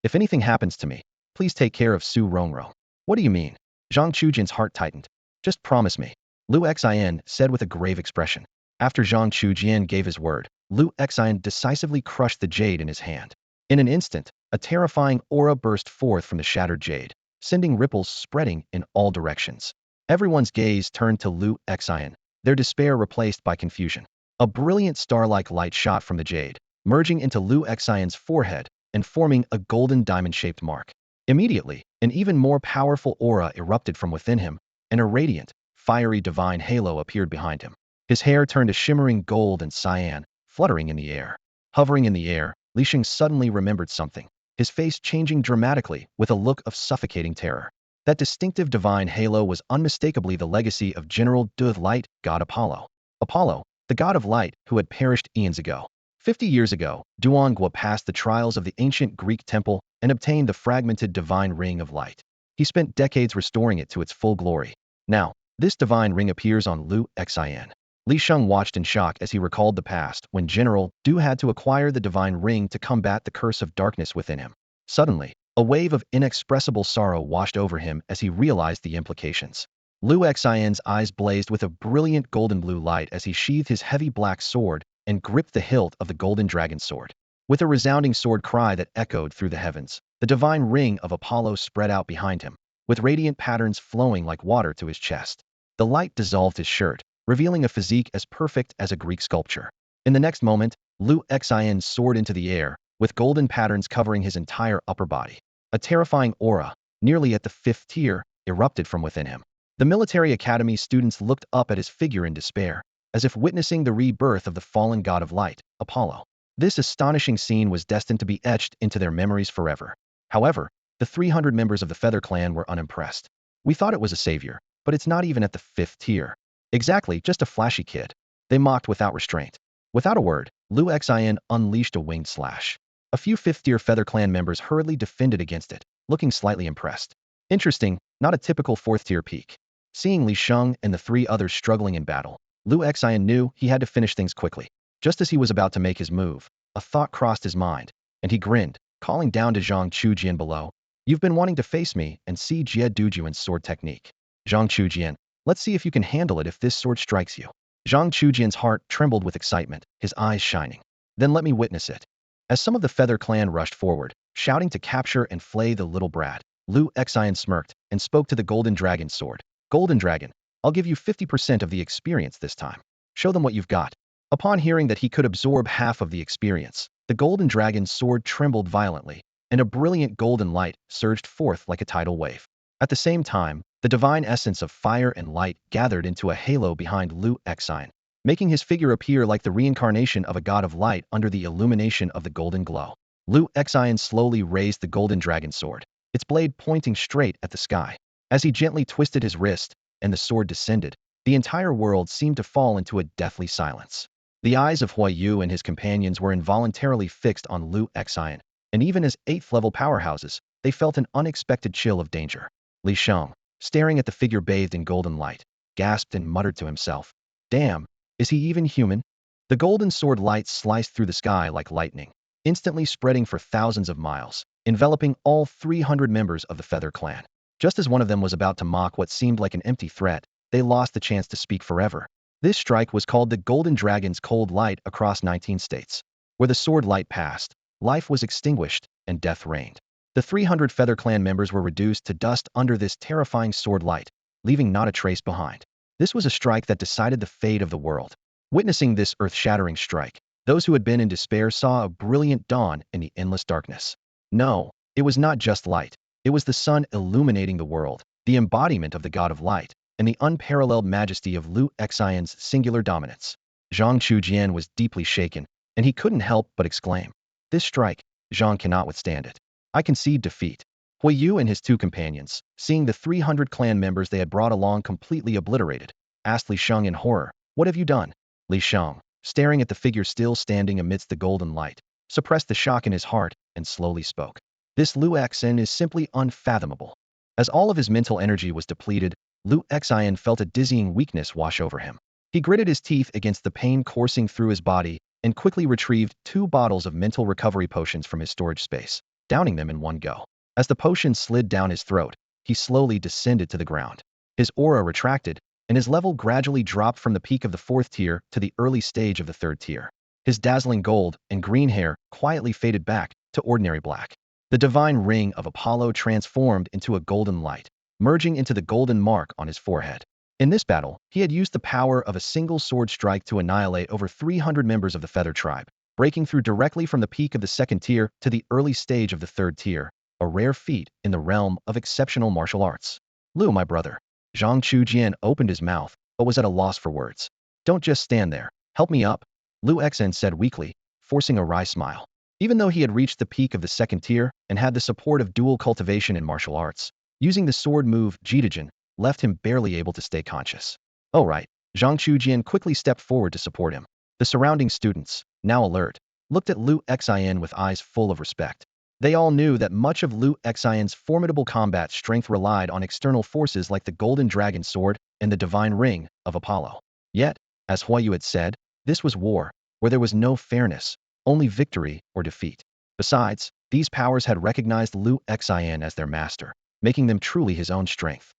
If anything happens to me, please take care of Su Rongrong. What do you mean? Zhang Chujian's heart tightened. Just promise me. Lu Xian said with a grave expression. After Zhang Chujian gave his word, Lu Xian decisively crushed the jade in his hand. In an instant, a terrifying aura burst forth from the shattered jade, sending ripples spreading in all directions. Everyone's gaze turned to Lu Xian, their despair replaced by confusion. A brilliant star-like light shot from the jade, merging into Lu Xian's forehead and forming a golden diamond-shaped mark. Immediately, an even more powerful aura erupted from within him, and a radiant, fiery divine halo appeared behind him. His hair turned to shimmering gold and cyan, fluttering in the air. Hovering in the air, Li Sheng suddenly remembered something, his face changing dramatically with a look of suffocating terror. That distinctive divine halo was unmistakably the legacy of General of Light, God Apollo. Apollo, the god of light who had perished eons ago. 50 years ago, Duongua passed the trials of the ancient Greek temple and obtained the fragmented divine ring of light. He spent decades restoring it to its full glory. Now, this divine ring appears on Lu Xian. Li Sheng watched in shock as he recalled the past when General Du had to acquire the divine ring to combat the curse of darkness within him. Suddenly, a wave of inexpressible sorrow washed over him as he realized the implications. Lu Xian's eyes blazed with a brilliant golden blue light as he sheathed his heavy black sword and gripped the hilt of the golden dragon sword. With a resounding sword cry that echoed through the heavens, the divine ring of Apollo spread out behind him, with radiant patterns flowing like water to his chest. The light dissolved his shirt, revealing a physique as perfect as a Greek sculpture. In the next moment, Lu Xian soared into the air, with golden patterns covering his entire upper body. A terrifying aura, nearly at the 5th tier, erupted from within him. The military academy students looked up at his figure in despair, as if witnessing the rebirth of the fallen god of light, Apollo. This astonishing scene was destined to be etched into their memories forever. However, the 300 members of the Feather Clan were unimpressed. We thought it was a savior, but it's not even at the 5th tier. Exactly, just a flashy kid. They mocked without restraint. Without a word, Lu Xian unleashed a winged slash. A few 5th-tier Feather Clan members hurriedly defended against it, looking slightly impressed. Interesting, not a typical 4th-tier peak. Seeing Li Sheng and the 3 others struggling in battle, Lu Xian knew he had to finish things quickly. Just as he was about to make his move, a thought crossed his mind, and he grinned, calling down to Zhang Chujian below. You've been wanting to face me and see Jie Dujuan's sword technique. Zhang Chujian, let's see if you can handle it if this sword strikes you. Zhang Chujian's heart trembled with excitement, his eyes shining. Then let me witness it. As some of the Feather Clan rushed forward, shouting to capture and flay the little brat, Lu Xian smirked and spoke to the Golden Dragon sword. Golden Dragon, I'll give you 50% of the experience this time. Show them what you've got. Upon hearing that he could absorb half of the experience, the Golden Dragon's sword trembled violently, and a brilliant golden light surged forth like a tidal wave. At the same time, the divine essence of fire and light gathered into a halo behind Lu Xian, making his figure appear like the reincarnation of a god of light under the illumination of the golden glow. Lu Xian slowly raised the Golden Dragon sword, its blade pointing straight at the sky. As he gently twisted his wrist, and the sword descended, the entire world seemed to fall into a deathly silence. The eyes of Huiyu and his companions were involuntarily fixed on Lu Xian, and even as 8th-level powerhouses, they felt an unexpected chill of danger. Li Sheng, staring at the figure bathed in golden light, gasped and muttered to himself, "Damn, is he even human?" The golden sword light sliced through the sky like lightning, instantly spreading for thousands of miles, enveloping all 300 members of the Feather Clan. Just as one of them was about to mock what seemed like an empty threat, they lost the chance to speak forever. This strike was called the Golden Dragon's cold light across 19 states. Where the sword light passed, life was extinguished and death reigned. The 300 Feather Clan members were reduced to dust under this terrifying sword light, leaving not a trace behind. This was a strike that decided the fate of the world. Witnessing this earth-shattering strike, those who had been in despair saw a brilliant dawn in the endless darkness. No, it was not just light. It was the sun illuminating the world, the embodiment of the god of light, and the unparalleled majesty of Liu Xian's singular dominance. Zhang Chujian was deeply shaken, and he couldn't help but exclaim, "This strike, Zhang cannot withstand it. I concede defeat." Hui Yu and his two companions, seeing the 300 clan members they had brought along completely obliterated, asked Li Sheng in horror, "What have you done?" Li Sheng, staring at the figure still standing amidst the golden light, suppressed the shock in his heart and slowly spoke. "This Liu Xian is simply unfathomable." As all of his mental energy was depleted, Liu Xian felt a dizzying weakness wash over him. He gritted his teeth against the pain coursing through his body and quickly retrieved 2 bottles of mental recovery potions from his storage space, downing them in one go. As the potion slid down his throat, he slowly descended to the ground. His aura retracted, and his level gradually dropped from the peak of the 4th tier to the early stage of the 3rd tier. His dazzling gold and green hair quietly faded back to ordinary black. The divine ring of Apollo transformed into a golden light, merging into the golden mark on his forehead. In this battle, he had used the power of a single sword strike to annihilate over 300 members of the Feather Tribe, breaking through directly from the peak of the 2nd tier to the early stage of the 3rd tier, a rare feat in the realm of exceptional martial arts. "Liu, my brother." Zhang Chujian opened his mouth, but was at a loss for words. "Don't just stand there. Help me up," Liu Xian said weakly, forcing a wry smile. Even though he had reached the peak of the 2nd tier and had the support of dual cultivation in martial arts, using the sword move Jitijin left him barely able to stay conscious. "Oh right." Zhang Chujian quickly stepped forward to support him. The surrounding students, now alert, looked at Liu Xian with eyes full of respect. They all knew that much of Liu Xian's formidable combat strength relied on external forces like the Golden Dragon Sword and the Divine Ring of Apollo. Yet, as Huayu had said, this was war, where there was no fairness, only victory or defeat. Besides, these powers had recognized Liu Xian as their master, making them truly his own strength.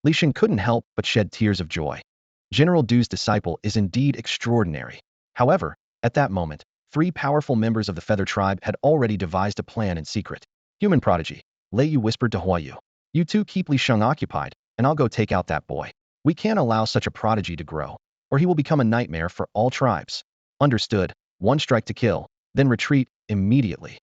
Li Sheng couldn't help but shed tears of joy. General Du's disciple is indeed extraordinary. However, at that moment, 3 powerful members of the Feather Tribe had already devised a plan in secret. "Human prodigy," Lei Yu whispered to Huayu. "You two keep Li Sheng occupied, and I'll go take out that boy. We can't allow such a prodigy to grow, or he will become a nightmare for all tribes." "Understood." 1 strike to kill, then retreat immediately.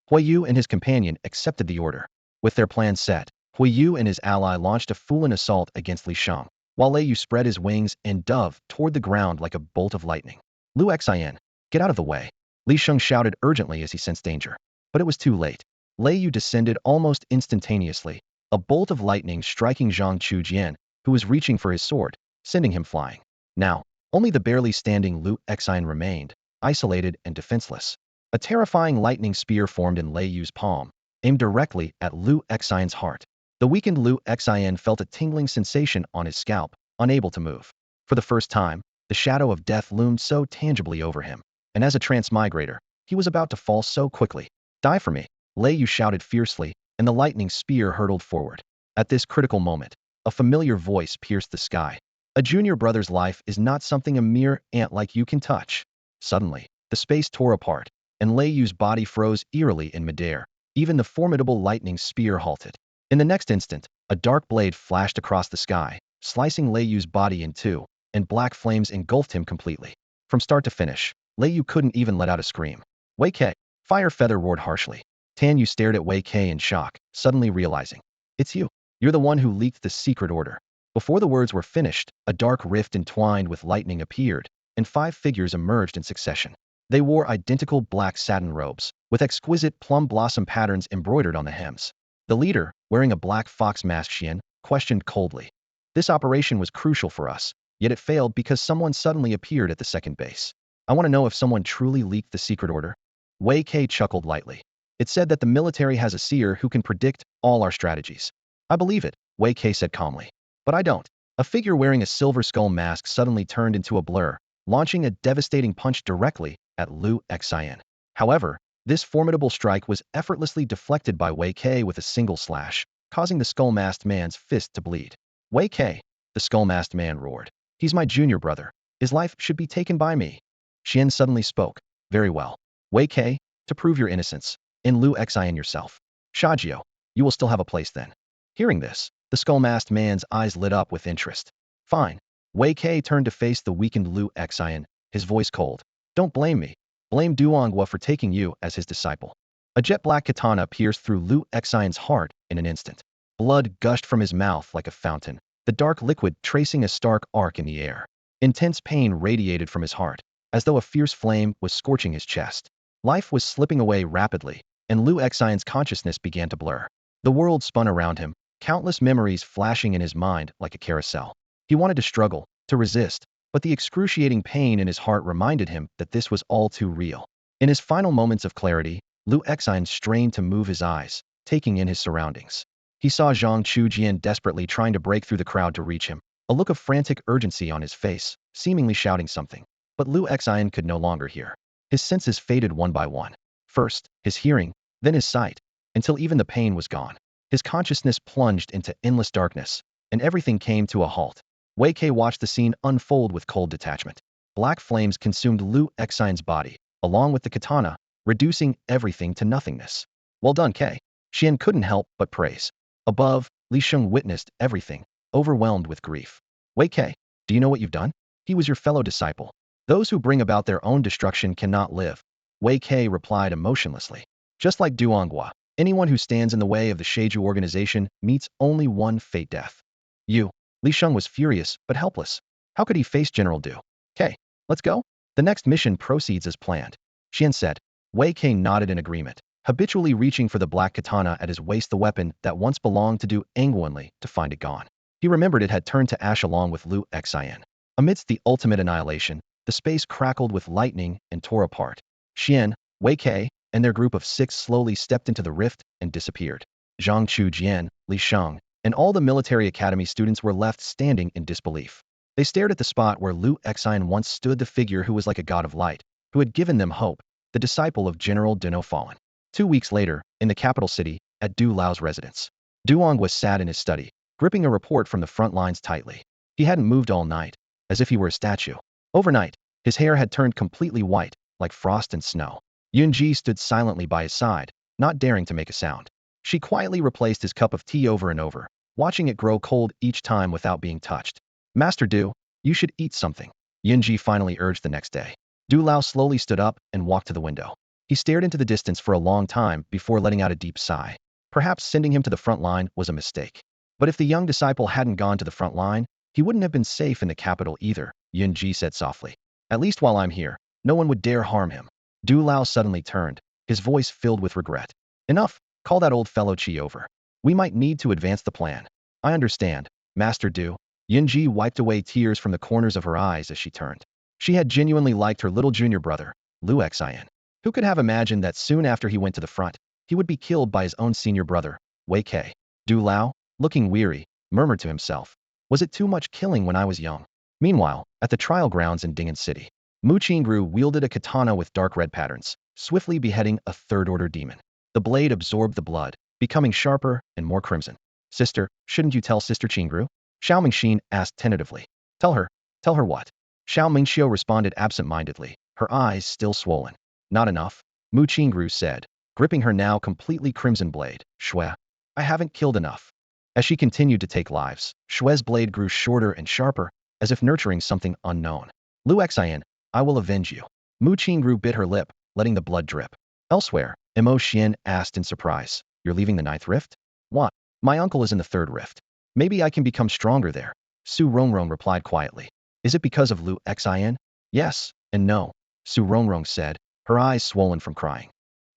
Huayu and his companion accepted the order. With their plan set, Huayu and his ally launched a full-on assault against Li Sheng, while Lei Yu spread his wings and dove toward the ground like a bolt of lightning. "Liu Xian, get out of the way." Li Sheng shouted urgently as he sensed danger. But it was too late. Lei Yu descended almost instantaneously, a bolt of lightning striking Zhang Chujian, who was reaching for his sword, sending him flying. Now, only the barely standing Liu Xian remained, isolated and defenseless. A terrifying lightning spear formed in Lei Yu's palm, aimed directly at Liu Xian's heart. The weakened Liu Xian felt a tingling sensation on his scalp, unable to move. For the first time, the shadow of death loomed so tangibly over him, and as a transmigrator, he was about to fall so quickly. "Die for me," Lei Yu shouted fiercely, and the lightning spear hurtled forward. At this critical moment, a familiar voice pierced the sky. "A junior brother's life is not something a mere ant like you can touch." Suddenly, the space tore apart, and Lei Yu's body froze eerily in midair. Even the formidable lightning spear halted. In the next instant, a dark blade flashed across the sky, slicing Lei Yu's body in 2, and black flames engulfed him completely. From start to finish, Lei Yu couldn't even let out a scream. "Wei Kei!" Fire Feather roared harshly. Tan Yu stared at Wei Kei in shock, suddenly realizing. "It's you. You're the one who leaked the secret order." Before the words were finished, a dark rift entwined with lightning appeared, and 5 figures emerged in succession. They wore identical black satin robes, with exquisite plum blossom patterns embroidered on the hems. The leader, wearing a black fox mask, Xian, questioned coldly. "This operation was crucial for us, yet it failed because someone suddenly appeared at the 2nd base. I want to know if someone truly leaked the secret order." Wei Kei chuckled lightly. "It said that the military has a seer who can predict all our strategies." "I believe it," Wei Kei said calmly. "But I don't." A figure wearing a silver skull mask suddenly turned into a blur, launching a devastating punch directly at Liu Xian. However, this formidable strike was effortlessly deflected by Wei Kei with a single slash, causing the skull-masked man's fist to bleed. "Wei Kei!" the skull-masked man roared. "He's my junior brother. His life should be taken by me." Xian suddenly spoke. "Very well. Wei Kei, to prove your innocence, in Liu Xian yourself." Shajio, you will still have a place then. Hearing this, the skull-masked man's eyes lit up with interest. Fine. Wei Kei turned to face the weakened Lu Xian, his voice cold. Don't blame me. Blame Duonghua for taking you as his disciple. A jet-black katana pierced through Lu Xian's heart in an instant. Blood gushed from his mouth like a fountain, the dark liquid tracing a stark arc in the air. Intense pain radiated from his heart, as though a fierce flame was scorching his chest. Life was slipping away rapidly, and Lu Xian's consciousness began to blur. The world spun around him, countless memories flashing in his mind like a carousel. He wanted to struggle, to resist, but the excruciating pain in his heart reminded him that this was all too real. In his final moments of clarity, Lu Xian strained to move his eyes, taking in his surroundings. He saw Zhang Chujian desperately trying to break through the crowd to reach him, a look of frantic urgency on his face, seemingly shouting something. But Lu Xian could no longer hear. His senses faded one by one. First, his hearing, then his sight, until even the pain was gone. His consciousness plunged into endless darkness, and everything came to a halt. Wei Kei watched the scene unfold with cold detachment. Black flames consumed Lu Xian's body, along with the katana, reducing everything to nothingness. Well done, Kei. Xian couldn't help but praise. Above, Li Sheng witnessed everything, overwhelmed with grief. Wei Kei, do you know what you've done? He was your fellow disciple. Those who bring about their own destruction cannot live. Wei Kei replied emotionlessly. Just like Duonghua, anyone who stands in the way of the Sheiju organization meets only one fate: death. You. Li Sheng was furious, but helpless. How could he face General Du? Kei, let's go. The next mission proceeds as planned. Xian said. Wei Kei nodded in agreement, habitually reaching for the black katana at his waist, the weapon that once belonged to Du Angguanli, to find it gone. He remembered it had turned to ash along with Lu Xian. Amidst the ultimate annihilation, the space crackled with lightning and tore apart. Xian, Wei Kei, and their group of 6 slowly stepped into the rift and disappeared. Zhang Chujian, Li Sheng, and all the military academy students were left standing in disbelief. They stared at the spot where Lu Xian once stood, the figure who was like a god of light, who had given them hope, the disciple of General Deno fallen. 2 weeks later, in the capital city, at Du Lao's residence, Duong was sat in his study, gripping a report from the front lines tightly. He hadn't moved all night, as if he were a statue. Overnight, his hair had turned completely white, like frost and snow. Yunji stood silently by his side, not daring to make a sound. She quietly replaced his cup of tea over and over, watching it grow cold each time without being touched. Master Du, you should eat something, Yunji finally urged the next day. Du Lao slowly stood up and walked to the window. He stared into the distance for a long time before letting out a deep sigh. Perhaps sending him to the front line was a mistake. But if the young disciple hadn't gone to the front line, he wouldn't have been safe in the capital either, Yunji said softly. At least while I'm here, no one would dare harm him. Du Lao suddenly turned, his voice filled with regret. Enough, call that old fellow Qi over. We might need to advance the plan. I understand, Master Du. Yunji wiped away tears from the corners of her eyes as she turned. She had genuinely liked her little junior brother, Lu Xian. Who could have imagined that soon after he went to the front, he would be killed by his own senior brother, Wei Kei? Du Lao, looking weary, murmured to himself. Was it too much killing when I was young? Meanwhile, at the trial grounds in Ding'an City, Mu Qingru wielded a katana with dark red patterns, swiftly beheading a third-order demon. The blade absorbed the blood, becoming sharper and more crimson. Sister, shouldn't you tell Sister Qingru? Xiao Mingxian asked tentatively. Tell her what? Xiao Mingxiu responded absent-mindedly, her eyes still swollen. Not enough, Mu Qingru said, gripping her now completely crimson blade. Shui, I haven't killed enough. As she continued to take lives, Shui's blade grew shorter and sharper, as if nurturing something unknown. Lu Xian, I will avenge you. Mu Qingru bit her lip, letting the blood drip. Elsewhere, Mo Xian asked in surprise. You're leaving the 9th rift? What? My uncle is in the 3rd rift. Maybe I can become stronger there. Su Rongrong replied quietly. Is it because of Lu Xian? Yes, and no, Su Rongrong said, her eyes swollen from crying.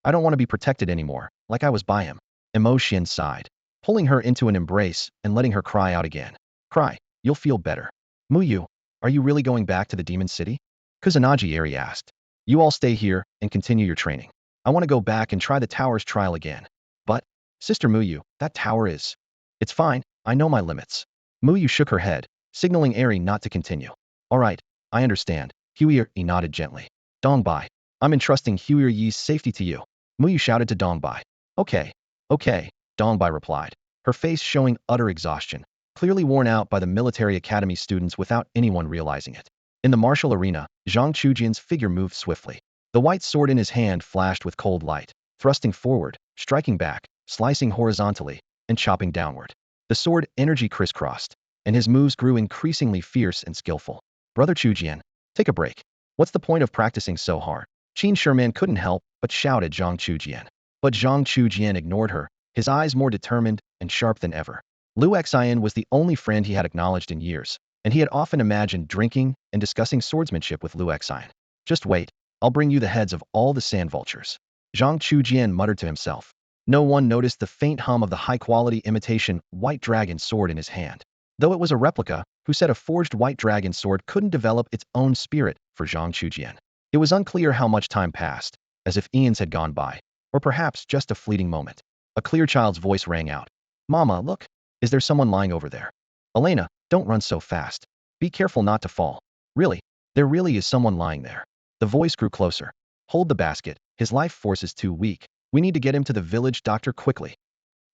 I don't want to be protected anymore, like I was by him. Mo Xian sighed, pulling her into an embrace and letting her cry out again. Cry, you'll feel better. Muyu, are you really going back to the Demon City? Kusanagi Eri asked. You all stay here and continue your training. I want to go back and try the tower's trial again. But, Sister Muyu, that tower is... It's fine, I know my limits. Muyu shook her head, signaling Eri not to continue. All right, I understand. Huier nodded gently. Dongbai, I'm entrusting Huier Yi's safety to you. Muyu shouted to Dongbai. Okay, Dongbai replied, her face showing utter exhaustion, clearly worn out by the military academy students without anyone realizing it. In the martial arena, Zhang Chujian's figure moved swiftly. The white sword in his hand flashed with cold light, thrusting forward, striking back, slicing horizontally and chopping downward. The sword energy crisscrossed, and his moves grew increasingly fierce and skillful. Brother Chujian, take a break. What's the point of practicing so hard? Qin Sherman couldn't help but shout at Zhang Chujian. But Zhang Chujian ignored her, his eyes more determined and sharp than ever. Lu Xian was the only friend he had acknowledged in years, and he had often imagined drinking and discussing swordsmanship with Lu Xian. Just wait, I'll bring you the heads of all the sand vultures. Zhang Chujian muttered to himself. No one noticed the faint hum of the high-quality imitation white dragon sword in his hand. Though it was a replica, who said a forged white dragon sword couldn't develop its own spirit for Zhang Chujian. It was unclear how much time passed, as if eons had gone by, or perhaps just a fleeting moment. A clear child's voice rang out. Mama, look, is there someone lying over there? Elena, don't run so fast. Be careful not to fall. Really, there really is someone lying there. The voice grew closer. Hold the basket, his life force is too weak. We need to get him to the village doctor quickly.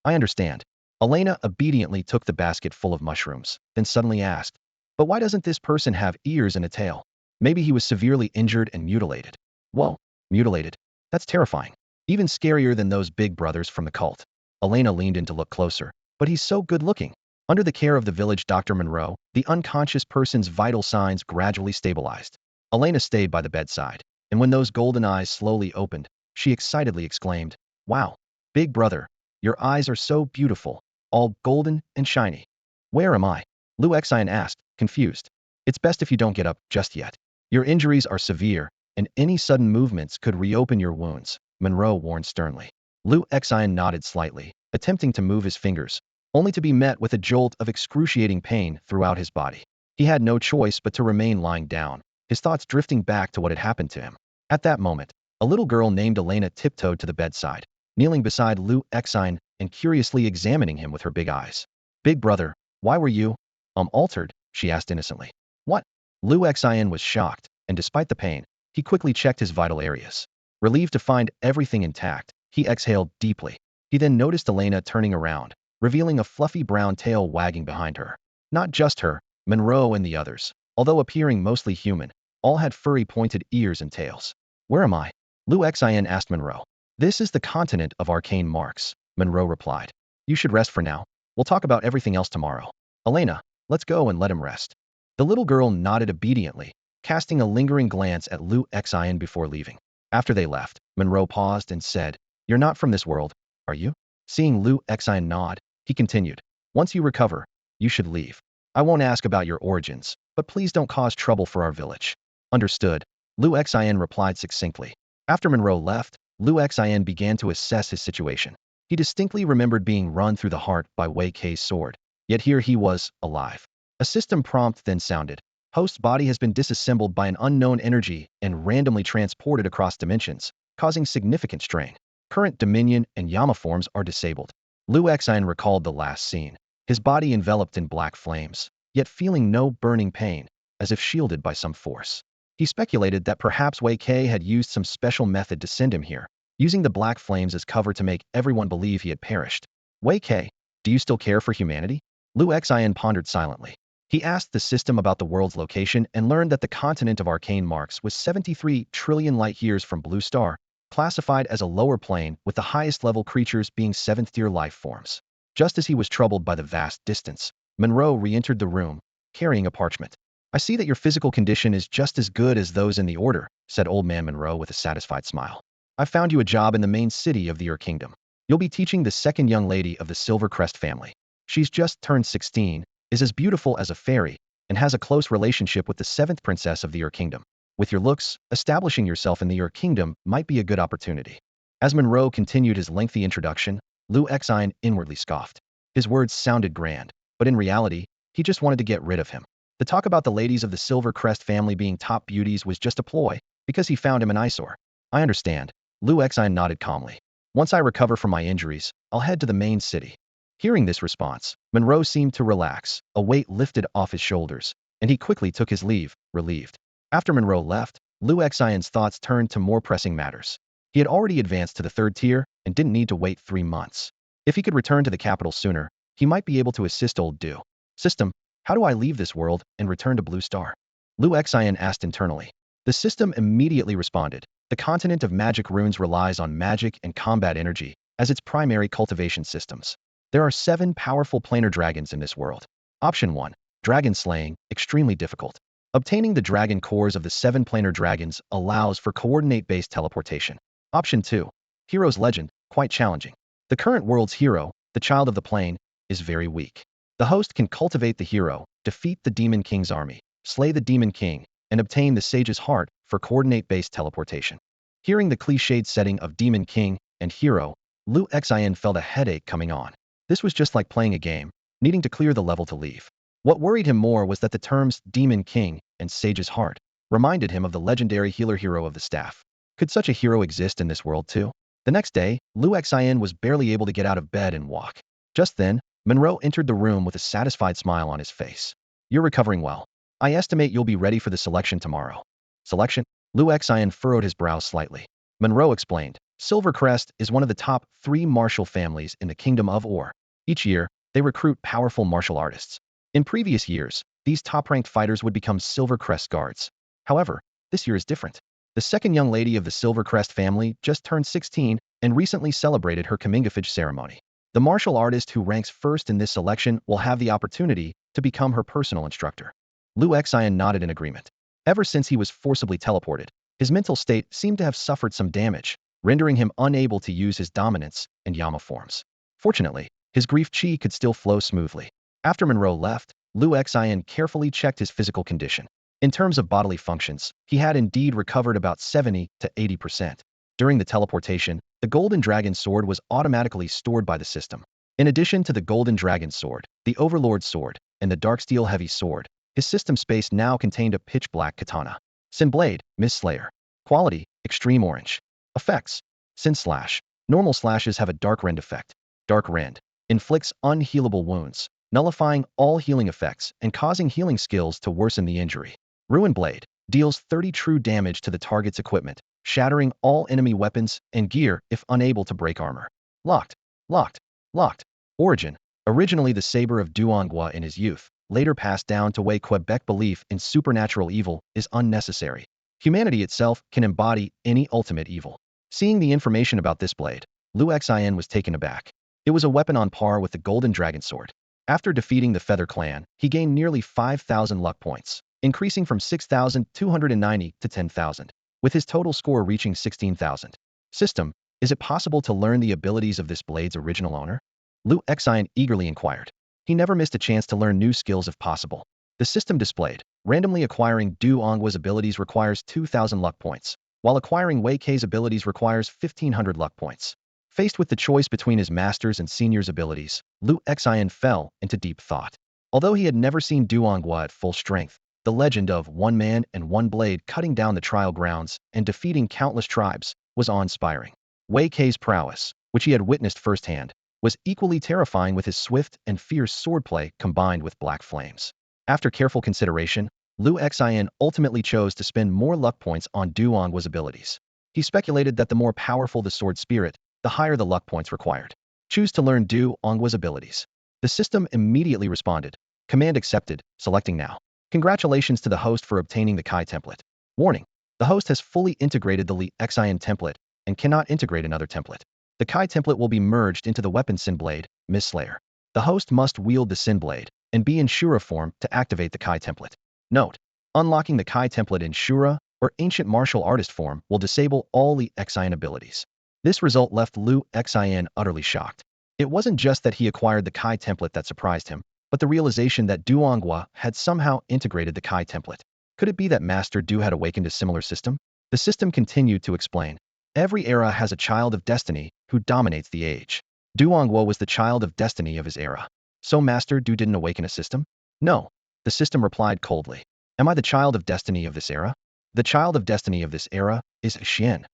I understand. Elena obediently took the basket full of mushrooms, then suddenly asked, but why doesn't this person have ears and a tail? Maybe he was severely injured and mutilated. Whoa, mutilated? That's terrifying. Even scarier than those big brothers from the cult. Elena leaned in to look closer. But he's so good-looking. Under the care of the village Dr. Monroe, the unconscious person's vital signs gradually stabilized. Elena stayed by the bedside, and when those golden eyes slowly opened, she excitedly exclaimed, Wow, big brother, your eyes are so beautiful, all golden and shiny. Where am I? Lu Xian asked, confused. It's best if you don't get up just yet. Your injuries are severe, and any sudden movements could reopen your wounds, Monroe warned sternly. Lu Xian nodded slightly, attempting to move his fingers, only to be met with a jolt of excruciating pain throughout his body. He had no choice but to remain lying down, his thoughts drifting back to what had happened to him. At that moment, a little girl named Elena tiptoed to the bedside, kneeling beside Lu Xian and curiously examining him with her big eyes. Big brother, why were you, altered? She asked innocently. What? Lu Xian was shocked, and despite the pain, he quickly checked his vital areas. Relieved to find everything intact, he exhaled deeply. He then noticed Elena turning around, revealing a fluffy brown tail wagging behind her. Not just her, Monroe and the others, although appearing mostly human, all had furry pointed ears and tails. Where am I? Lu Xian asked Monroe. This is the continent of arcane marks, Monroe replied. You should rest for now. We'll talk about everything else tomorrow. Elena, let's go and let him rest. The little girl nodded obediently, casting a lingering glance at Lu Xian before leaving. After they left, Monroe paused and said, You're not from this world, are you? Seeing Lu Xian nod, he continued. Once you recover, you should leave. I won't ask about your origins, but please don't cause trouble for our village. Understood, Lu Xian replied succinctly. After Monroe left, Lu Xian began to assess his situation. He distinctly remembered being run through the heart by Wei Kei's sword, yet here he was, alive. A system prompt then sounded. Host's body has been disassembled by an unknown energy and randomly transported across dimensions, causing significant strain. Current Dominion and Yama forms are disabled. Lu Xian recalled the last scene, his body enveloped in black flames, yet feeling no burning pain, as if shielded by some force. He speculated that perhaps Wei Kei had used some special method to send him here, using the black flames as cover to make everyone believe he had perished. Wei Kei, do you still care for humanity? Lu Xian pondered silently. He asked the system about the world's location and learned that the continent of arcane marks was 73 trillion light-years from Blue Star, classified as a lower plane with the highest level creatures being 7th-tier life forms. Just as he was troubled by the vast distance, Monroe re-entered the room, carrying a parchment. I see that your physical condition is just as good as those in the order, said Old Man Monroe with a satisfied smile. I found you a job in the main city of the Ur Kingdom. You'll be teaching the second young lady of the Silver Crest family. She's just turned 16, is as beautiful as a fairy, and has a close relationship with the 7th princess of the Ur Kingdom. With your looks, establishing yourself in the Ur Kingdom might be a good opportunity. As Monroe continued his lengthy introduction, Lu Xian inwardly scoffed. His words sounded grand, but in reality, he just wanted to get rid of him. The talk about the ladies of the Silver Crest family being top beauties was just a ploy, because he found him an eyesore. I understand. Lu Xian nodded calmly. Once I recover from my injuries, I'll head to the main city. Hearing this response, Monroe seemed to relax, a weight lifted off his shoulders, and he quickly took his leave, relieved. After Monroe left, Lu Xian's thoughts turned to more pressing matters. He had already advanced to the 3rd tier and didn't need to wait 3 months. If he could return to the capital sooner, he might be able to assist old Du. System, how do I leave this world and return to Blue Star? Lu Xian asked internally. The system immediately responded. The continent of magic runes relies on magic and combat energy, as its primary cultivation systems. There are 7 powerful planar dragons in this world. Option 1. Dragon slaying, extremely difficult. Obtaining the dragon cores of the 7 planar dragons allows for coordinate-based teleportation. Option 2. Hero's legend, quite challenging. The current world's hero, the child of the plane, is very weak. The host can cultivate the hero, defeat the Demon King's army, slay the Demon King, and obtain the sage's heart for coordinate-based teleportation. Hearing the cliched setting of Demon King and hero, Liu Xin felt a headache coming on. This was just like playing a game, needing to clear the level to leave. What worried him more was that the terms Demon King and Sage's Heart reminded him of the legendary healer hero of the staff. Could such a hero exist in this world too? The next day, Liu Xin was barely able to get out of bed and walk. Just then, Monroe entered the room with a satisfied smile on his face. You're recovering well. I estimate you'll be ready for the selection tomorrow. Selection? Liu Xin furrowed his brow slightly. Monroe explained, Silvercrest is one of the top 3 martial families in the Kingdom of Or. Each year, they recruit powerful martial artists. In previous years, these top-ranked fighters would become Silvercrest guards. However, this year is different. The second young lady of the Silvercrest family just turned 16 and recently celebrated her comingafage ceremony. The martial artist who ranks first in this selection will have the opportunity to become her personal instructor. Liu Xin nodded in agreement. Ever since he was forcibly teleported, his mental state seemed to have suffered some damage, rendering him unable to use his dominance and Yama forms. Fortunately, his grief chi could still flow smoothly. After Monroe left, Liu Xin carefully checked his physical condition. In terms of bodily functions, he had indeed recovered about 70 to 80%. During the teleportation, the Golden Dragon Sword was automatically stored by the system. In addition to the Golden Dragon Sword, the Overlord Sword, and the Darksteel Heavy Sword, his system space now contained a pitch-black katana. Sin Blade, Mist Slayer. Quality, Extreme Orange. Effects: Sin Slash. Normal slashes have a Dark Rend effect. Dark Rend inflicts unhealable wounds, nullifying all healing effects and causing healing skills to worsen the injury. Ruin Blade deals 30 true damage to the target's equipment, shattering all enemy weapons and gear if unable to break armor. Locked. Locked. Locked. Origin: originally the saber of Duanghua in his youth, later passed down to Wei Quebec. Belief in supernatural evil is unnecessary. Humanity itself can embody any ultimate evil. Seeing the information about this blade, Liu Xin was taken aback. It was a weapon on par with the Golden Dragon Sword. After defeating the Feather Clan, he gained nearly 5,000 luck points, increasing from 6,290 to 10,000, with his total score reaching 16,000. System: is it possible to learn the abilities of this blade's original owner? Liu Xin eagerly inquired. He never missed a chance to learn new skills if possible. The system displayed, randomly acquiring Duonghua's abilities requires 2,000 luck points, while acquiring Wei Kei's abilities requires 1,500 luck points. Faced with the choice between his master's and senior's abilities, Liu Xin fell into deep thought. Although he had never seen Duonghua at full strength, the legend of one man and one blade cutting down the trial grounds and defeating countless tribes was awe-inspiring. Wei Kei's prowess, which he had witnessed firsthand, was equally terrifying with his swift and fierce swordplay combined with black flames. After careful consideration, Liu Xin ultimately chose to spend more luck points on Duonghua's abilities. He speculated that the more powerful the sword spirit, the higher the luck points required. Choose to learn Duonghua's abilities. The system immediately responded. Command accepted, selecting now. Congratulations to the host for obtaining the Kai template. Warning: the host has fully integrated the Liu Xin template and cannot integrate another template. The Kai template will be merged into the weapon Sin Blade, Mist Slayer. The host must wield the Sin Blade and be in Shura form to activate the Kai template. Note: unlocking the Kai template in Shura or Ancient Martial Artist form will disable all Liu Xin abilities. This result left Liu Xin utterly shocked. It wasn't just that he acquired the Kai template that surprised him, but the realization that Duonghua had somehow integrated the Kai template. Could it be that Master Du had awakened a similar system? The system continued to explain. Every era has a child of destiny who dominates the age. Duonghua was the child of destiny of his era. So Master Du didn't awaken a system? No. The system replied coldly. Am I the child of destiny of this era? The child of destiny of this era is Xian.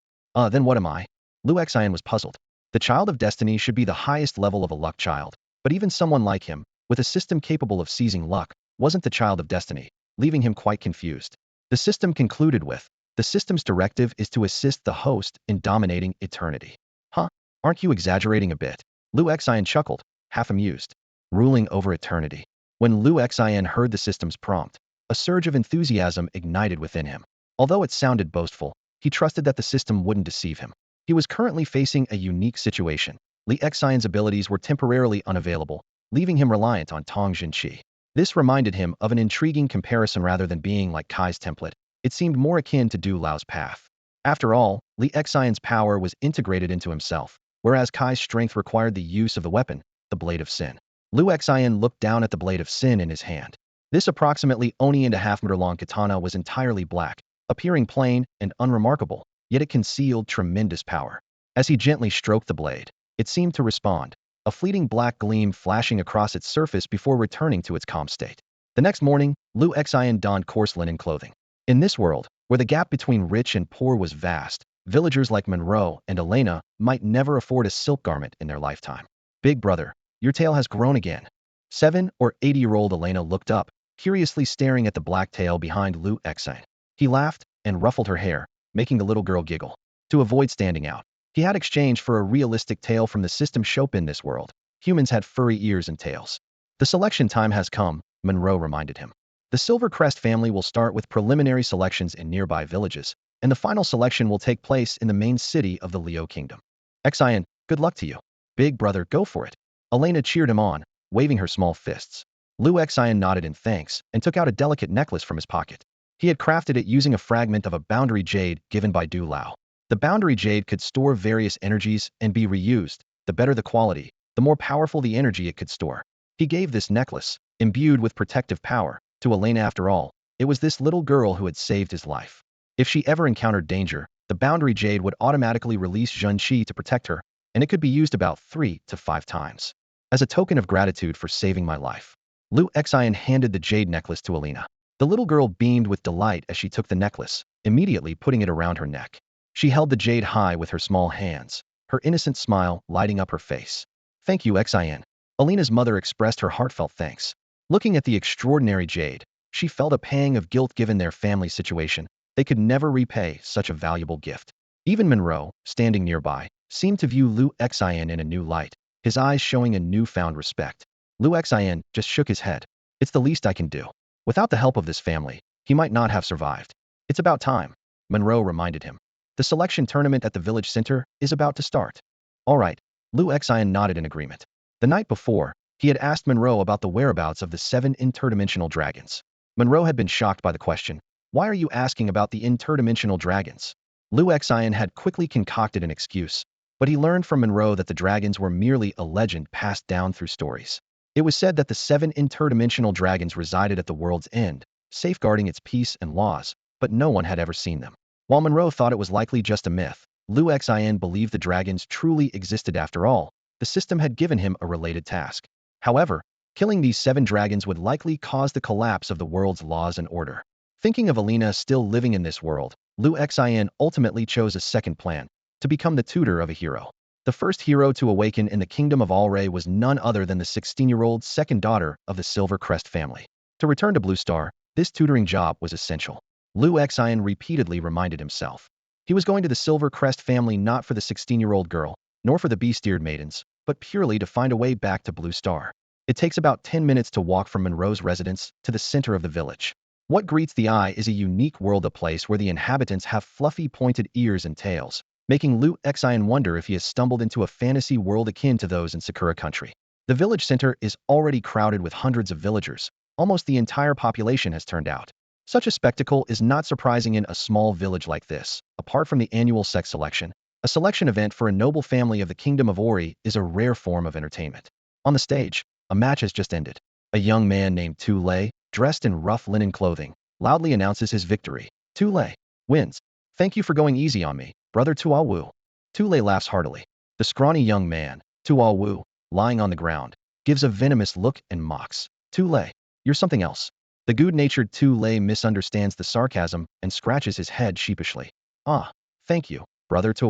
Then what am I? Liu Xin was puzzled. The child of destiny should be the highest level of a luck child, but even someone like him, with a system capable of seizing luck, wasn't the child of destiny, leaving him quite confused. The system concluded with, the system's directive is to assist the host in dominating eternity. Huh? Aren't you exaggerating a bit? Liu Xin chuckled, half amused. Ruling over eternity. When Liu Xin heard the system's prompt, a surge of enthusiasm ignited within him. Although it sounded boastful, he trusted that the system wouldn't deceive him. He was currently facing a unique situation. Li Xian's abilities were temporarily unavailable, leaving him reliant on Tong Jinqi. This reminded him of an intriguing comparison rather than being like Kai's template. It seemed more akin to Du Lao's path. After all, Li Xian's power was integrated into himself, whereas Kai's strength required the use of the weapon, the Blade of Sin. Liu Xian looked down at the Blade of Sin in his hand. This approximately oni and a half meter long katana was entirely black, appearing plain and unremarkable, yet it concealed tremendous power. As he gently stroked the blade, it seemed to respond, a fleeting black gleam flashing across its surface before returning to its calm state. The next morning, Liu Xian donned coarse linen clothing. In this world, where the gap between rich and poor was vast, villagers like Monroe and Elena might never afford a silk garment in their lifetime. Big brother, your tail has grown again. 7 or 8-year-old Elena looked up, curiously staring at the black tail behind Liu Xian. He laughed and ruffled her hair, making the little girl giggle. To avoid standing out, he had exchanged for a realistic tail from the system shop in this world. Humans had furry ears and tails. The selection time has come, Monroe reminded him. The Silver Crest family will start with preliminary selections in nearby villages, and the final selection will take place in the main city of the Liu Kingdom. Xian, good luck to you. Big brother, go for it. Elena cheered him on, waving her small fists. Liu Xian nodded in thanks and took out a delicate necklace from his pocket. He had crafted it using a fragment of a boundary jade given by Du Lao. The boundary jade could store various energies and be reused. The better the quality, the more powerful the energy it could store. He gave this necklace, imbued with protective power, to Elena. After all, it was this little girl who had saved his life. If she ever encountered danger, the boundary jade would automatically release Zhenqi to protect her, and it could be used about 3 to 5 times. As a token of gratitude for saving my life. Liu Xian handed the jade necklace to Elena. The little girl beamed with delight as she took the necklace, immediately putting it around her neck. She held the jade high with her small hands, her innocent smile lighting up her face. Thank you, Xian. Elena's mother expressed her heartfelt thanks. Looking at the extraordinary jade, she felt a pang of guilt given their family situation. They could never repay such a valuable gift. Even Monroe, standing nearby, seemed to view Liu Xian in a new light, his eyes showing a newfound respect. Liu Xian just shook his head. It's the least I can do. Without the help of this family, he might not have survived. It's about time, Monroe reminded him. The selection tournament at the village center is about to start. All right, Liu Xian nodded in agreement. The night before, he had asked Monroe about the whereabouts of the 7 interdimensional dragons. Monroe had been shocked by the question. Why are you asking about the interdimensional dragons? Liu Xian had quickly concocted an excuse, but he learned from Monroe that the dragons were merely a legend passed down through stories. It was said that the 7 interdimensional dragons resided at the world's end, safeguarding its peace and laws, but no one had ever seen them. While Monroe thought it was likely just a myth, Liu Xian believed the dragons truly existed. After all, the system had given him a related task. However, killing these 7 dragons would likely cause the collapse of the world's laws and order. Thinking of Elena still living in this world, Liu Xian ultimately chose a second plan, to become the tutor of a hero. The first hero to awaken in the kingdom of Alray was none other than the 16-year-old second daughter of the Silver Crest family. To return to Blue Star, this tutoring job was essential. Liu Xian repeatedly reminded himself. He was going to the Silver Crest family not for the 16-year-old girl, nor for the beast-eared maidens, but purely to find a way back to Blue Star. It takes about 10 minutes to walk from Monroe's residence to the center of the village. What greets the eye is a unique world, a place where the inhabitants have fluffy pointed ears and tails, making Liu Xian wonder if he has stumbled into a fantasy world akin to those in Sakura country. The village center is already crowded with hundreds of villagers. Almost the entire population has turned out. Such a spectacle is not surprising in a small village like this. Apart from the annual sex selection, a selection event for a noble family of the Kingdom of Ori is a rare form of entertainment. On the stage, a match has just ended. A young man named Tu Lei, dressed in rough linen clothing, loudly announces his victory. Tu Lei wins. Thank you for going easy on me, brother Tuo Wu. Tu Lei laughs heartily. The scrawny young man, Tuo Wu, lying on the ground, gives a venomous look and mocks. Tu Lei, you're something else. The good-natured Tu Lei misunderstands the sarcasm and scratches his head sheepishly. Ah, thank you, brother Tuo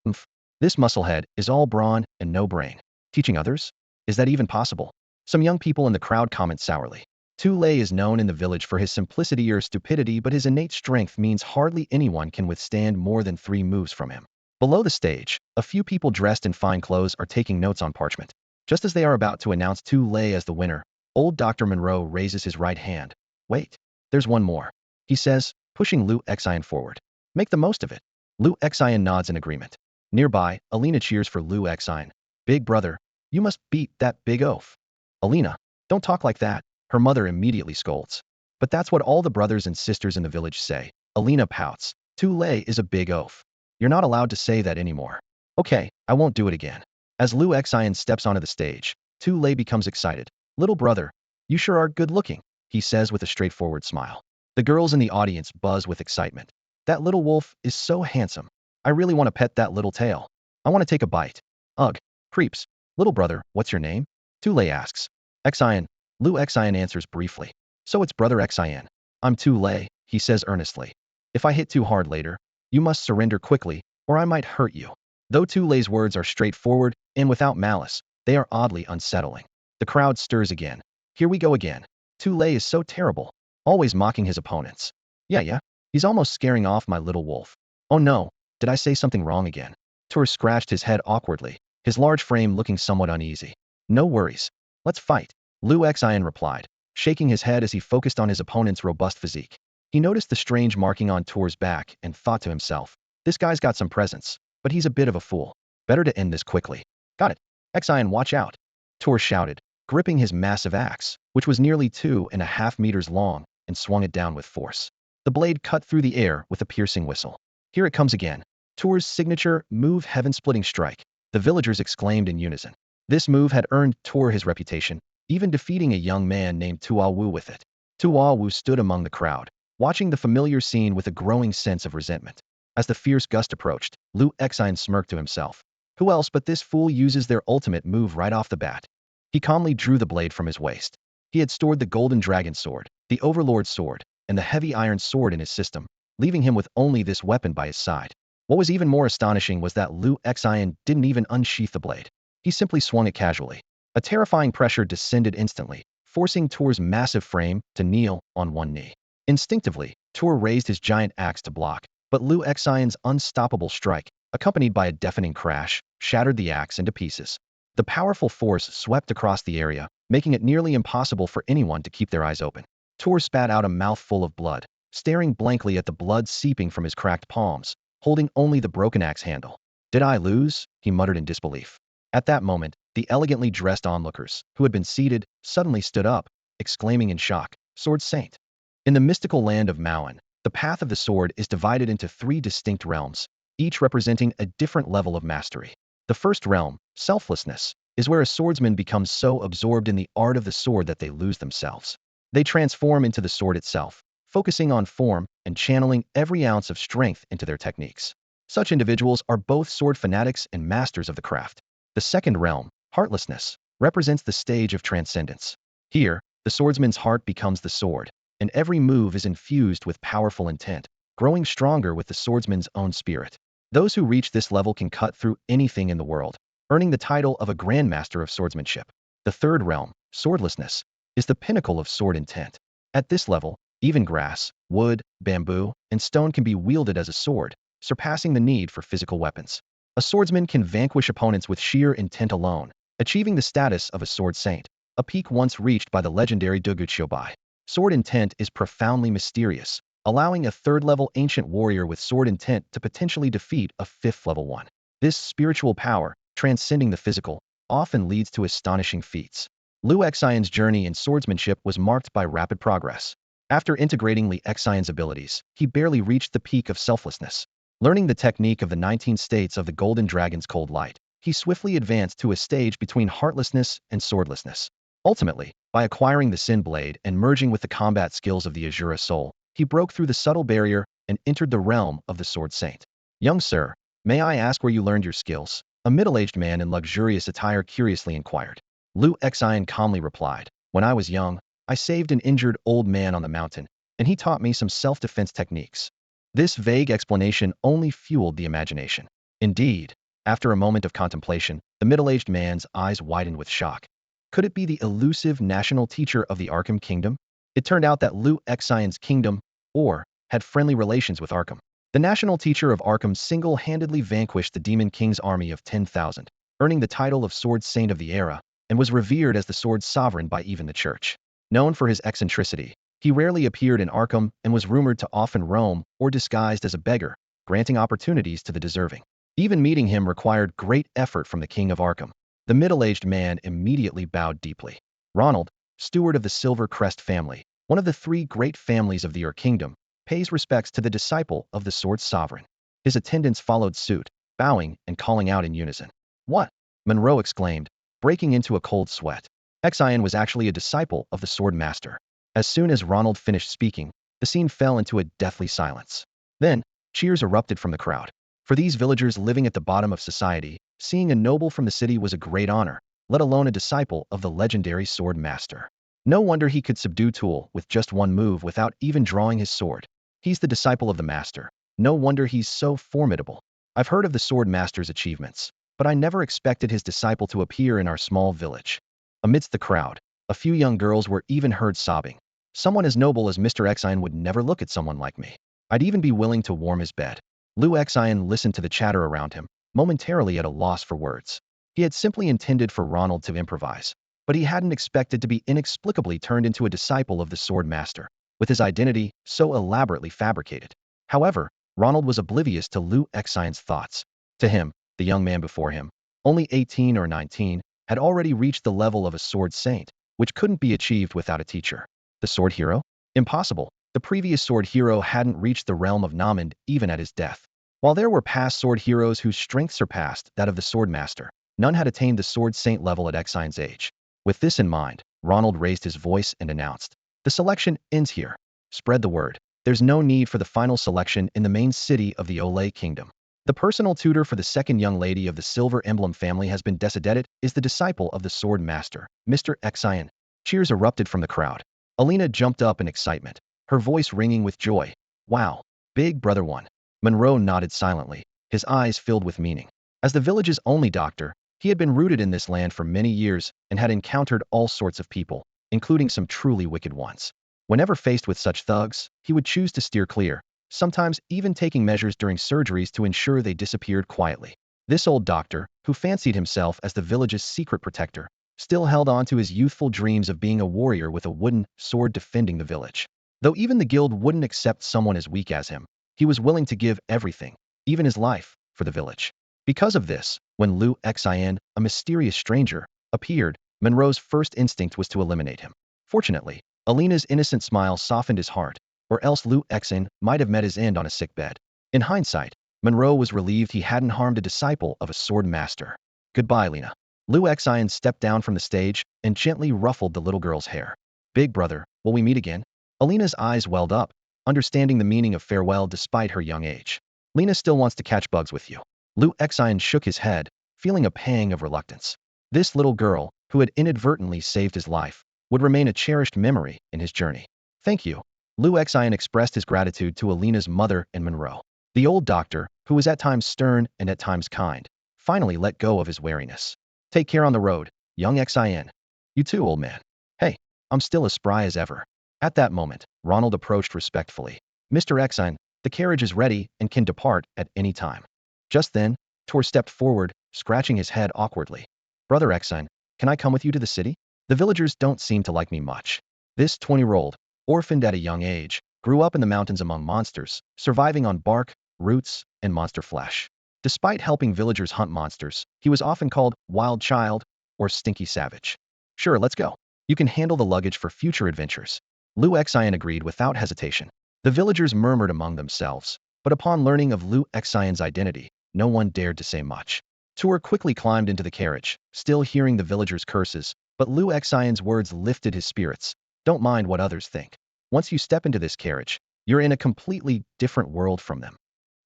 Wu. This musclehead is all brawn and no brain. Teaching others? Is that even possible? Some young people in the crowd comment sourly. Tu Lei is known in the village for his simplicity or stupidity, but his innate strength means hardly anyone can withstand more than 3 moves from him. Below the stage, a few people dressed in fine clothes are taking notes on parchment. Just as they are about to announce Tu Lei as the winner, old Dr. Monroe raises his right hand. Wait, there's one more, he says, pushing Liu Xian forward. Make the most of it. Liu Xian nods in agreement. Nearby, Elena cheers for Liu Xian. Big brother, you must beat that big oaf. Alina, don't talk like that, her mother immediately scolds. But that's what all the brothers and sisters in the village say. Alina pouts. Too late is a big oaf. You're not allowed to say that anymore. Okay, I won't do it again. As Lu Xian steps onto the stage, Tu Lei becomes excited. Little brother, you sure are good looking, he says with a straightforward smile. The girls in the audience buzz with excitement. That little wolf is so handsome. I really want to pet that little tail. I want to take a bite. Ugh, creeps. Little brother, what's your name? Tu Lei asks. Xian. Lu Xian answers briefly. So it's brother Xian. I'm Tu Lei, he says earnestly. If I hit too hard later, you must surrender quickly, or I might hurt you. Though Tu Lei's words are straightforward and without malice, they are oddly unsettling. The crowd stirs again. Here we go again. Tu Lei is so terrible, always mocking his opponents. Yeah, he's almost scaring off my little wolf. Oh no, did I say something wrong again? Tur scratched his head awkwardly, his large frame looking somewhat uneasy. No worries. Let's fight, Lu Xian replied, shaking his head as he focused on his opponent's robust physique. He noticed the strange marking on Tur's back and thought to himself, this guy's got some presence, but he's a bit of a fool. Better to end this quickly. Got it. Xian, watch out. Tur shouted, gripping his massive axe, which was nearly 2.5 meters long, and swung it down with force. The blade cut through the air with a piercing whistle. Here it comes again. Tur's signature move, heaven-splitting strike. The villagers exclaimed in unison. This move had earned Tur his reputation, even defeating a young man named Tuo Wu with it. Tuo Wu stood among the crowd, watching the familiar scene with a growing sense of resentment. As the fierce gust approached, Lu Xian smirked to himself. Who else but this fool uses their ultimate move right off the bat? He calmly drew the blade from his waist. He had stored the golden dragon sword, the overlord sword, and the heavy iron sword in his system, leaving him with only this weapon by his side. What was even more astonishing was that Lu Xian didn't even unsheath the blade. He simply swung it casually. A terrifying pressure descended instantly, forcing Tur's massive frame to kneel on one knee. Instinctively, Tur raised his giant axe to block, but Lu Xian's unstoppable strike, accompanied by a deafening crash, shattered the axe into pieces. The powerful force swept across the area, making it nearly impossible for anyone to keep their eyes open. Tur spat out a mouthful of blood, staring blankly at the blood seeping from his cracked palms, holding only the broken axe handle. Did I lose? He muttered in disbelief. At that moment, the elegantly dressed onlookers, who had been seated, suddenly stood up, exclaiming in shock, Sword Saint. In the mystical land of Maoan, the path of the sword is divided into 3 distinct realms, each representing a different level of mastery. The first realm, selflessness, is where a swordsman becomes so absorbed in the art of the sword that they lose themselves. They transform into the sword itself, focusing on form and channeling every ounce of strength into their techniques. Such individuals are both sword fanatics and masters of the craft. The second realm, heartlessness, represents the stage of transcendence. Here, the swordsman's heart becomes the sword, and every move is infused with powerful intent, growing stronger with the swordsman's own spirit. Those who reach this level can cut through anything in the world, earning the title of a grandmaster of swordsmanship. The third realm, swordlessness, is the pinnacle of sword intent. At this level, even grass, wood, bamboo, and stone can be wielded as a sword, surpassing the need for physical weapons. A swordsman can vanquish opponents with sheer intent alone, achieving the status of a sword saint, a peak once reached by the legendary Duguchobai. Sword intent is profoundly mysterious, allowing a third-level ancient warrior with sword intent to potentially defeat a fifth-level one. This spiritual power, transcending the physical, often leads to astonishing feats. Lu Xian's journey in swordsmanship was marked by rapid progress. After integrating Lu Xian's abilities, he barely reached the peak of selflessness. Learning the technique of the 19 states of the Golden Dragon's cold light, he swiftly advanced to a stage between heartlessness and swordlessness. Ultimately, by acquiring the Sin Blade and merging with the combat skills of the Azura Soul, he broke through the subtle barrier and entered the realm of the Sword Saint. Young sir, may I ask where you learned your skills? A middle-aged man in luxurious attire curiously inquired. Lu Xian calmly replied, when I was young, I saved an injured old man on the mountain, and he taught me some self-defense techniques. This vague explanation only fueled the imagination. Indeed, after a moment of contemplation, the middle-aged man's eyes widened with shock. Could it be the elusive national teacher of the Arkham Kingdom? It turned out that Lu Xian's kingdom, or, had friendly relations with Arkham. The national teacher of Arkham single-handedly vanquished the Demon King's army of 10,000, earning the title of Sword Saint of the era, and was revered as the sword's sovereign by even the church. Known for his eccentricity, he rarely appeared in Arkham and was rumored to often roam or disguised as a beggar, granting opportunities to the deserving. Even meeting him required great effort from the King of Arkham. The middle-aged man immediately bowed deeply. Ronald, steward of the Silver Crest family, one of the three great families of the Ur Kingdom, pays respects to the disciple of the sword's sovereign. His attendants followed suit, bowing and calling out in unison. What? Monroe exclaimed, breaking into a cold sweat. Xian was actually a disciple of the sword master. As soon as Ronald finished speaking, the scene fell into a deathly silence. Then, cheers erupted from the crowd. For these villagers living at the bottom of society, seeing a noble from the city was a great honor, let alone a disciple of the legendary sword master. No wonder he could subdue Tool with just one move without even drawing his sword. He's the disciple of the master. No wonder he's so formidable. I've heard of the sword master's achievements, but I never expected his disciple to appear in our small village. Amidst the crowd, a few young girls were even heard sobbing. Someone as noble as Mr. Xian would never look at someone like me. I'd even be willing to warm his bed. Lu Xian listened to the chatter around him, momentarily at a loss for words. He had simply intended for Ronald to improvise, but he hadn't expected to be inexplicably turned into a disciple of the sword master, with his identity so elaborately fabricated. However, Ronald was oblivious to Lu Xian's thoughts. To him, the young man before him, only 18 or 19, had already reached the level of a sword saint, which couldn't be achieved without a teacher. The sword hero? Impossible. The previous sword hero hadn't reached the realm of Namand even at his death. While there were past sword heroes whose strength surpassed that of the sword master, none had attained the sword saint level at Xian's age. With this in mind, Ronald raised his voice and announced, "The selection ends here. Spread the word. There's no need for the final selection in the main city of the Olay Kingdom. The personal tutor for the second young lady of the Silver Emblem family has been decided is the disciple of the sword master, Mr. Xian." Cheers erupted from the crowd. Alina jumped up in excitement, her voice ringing with joy. "Wow, big brother won." Monroe nodded silently, his eyes filled with meaning. As the village's only doctor, he had been rooted in this land for many years and had encountered all sorts of people, including some truly wicked ones. Whenever faced with such thugs, he would choose to steer clear, sometimes even taking measures during surgeries to ensure they disappeared quietly. This old doctor, who fancied himself as the village's secret protector, still held on to his youthful dreams of being a warrior with a wooden sword defending the village. Though even the guild wouldn't accept someone as weak as him, he was willing to give everything, even his life, for the village. Because of this, when Lu Xian, a mysterious stranger, appeared, Monroe's first instinct was to eliminate him. Fortunately, Alina's innocent smile softened his heart, or else Lu Xian might have met his end on a sick bed. In hindsight, Monroe was relieved he hadn't harmed a disciple of a sword master. "Goodbye, Lina." Lu Xian stepped down from the stage and gently ruffled the little girl's hair. "Big brother, will we meet again?" Alina's eyes welled up, understanding the meaning of farewell despite her young age. "Lina still wants to catch bugs with you." Lu Xian shook his head, feeling a pang of reluctance. This little girl, who had inadvertently saved his life, would remain a cherished memory in his journey. "Thank you." Lu Xian expressed his gratitude to Alina's mother and Monroe. The old doctor, who was at times stern and at times kind, finally let go of his wariness. "Take care on the road, young Xian." "You too, old man." "Hey, I'm still as spry as ever." At that moment, Ronald approached respectfully. "Mr. Xian, the carriage is ready and can depart at any time." Just then, Tor stepped forward, scratching his head awkwardly. "Brother Xian, can I come with you to the city? The villagers don't seem to like me much." This 20-year-old, orphaned at a young age, grew up in the mountains among monsters, surviving on bark, roots, and monster flesh. Despite helping villagers hunt monsters, he was often called wild child or stinky savage. "Sure, let's go. You can handle the luggage for future adventures." Lu Xian agreed without hesitation. The villagers murmured among themselves, but upon learning of Lu Xian's identity, no one dared to say much. Tor quickly climbed into the carriage, still hearing the villagers' curses, but Lu Xian's words lifted his spirits. "Don't mind what others think. Once you step into this carriage, you're in a completely different world from them."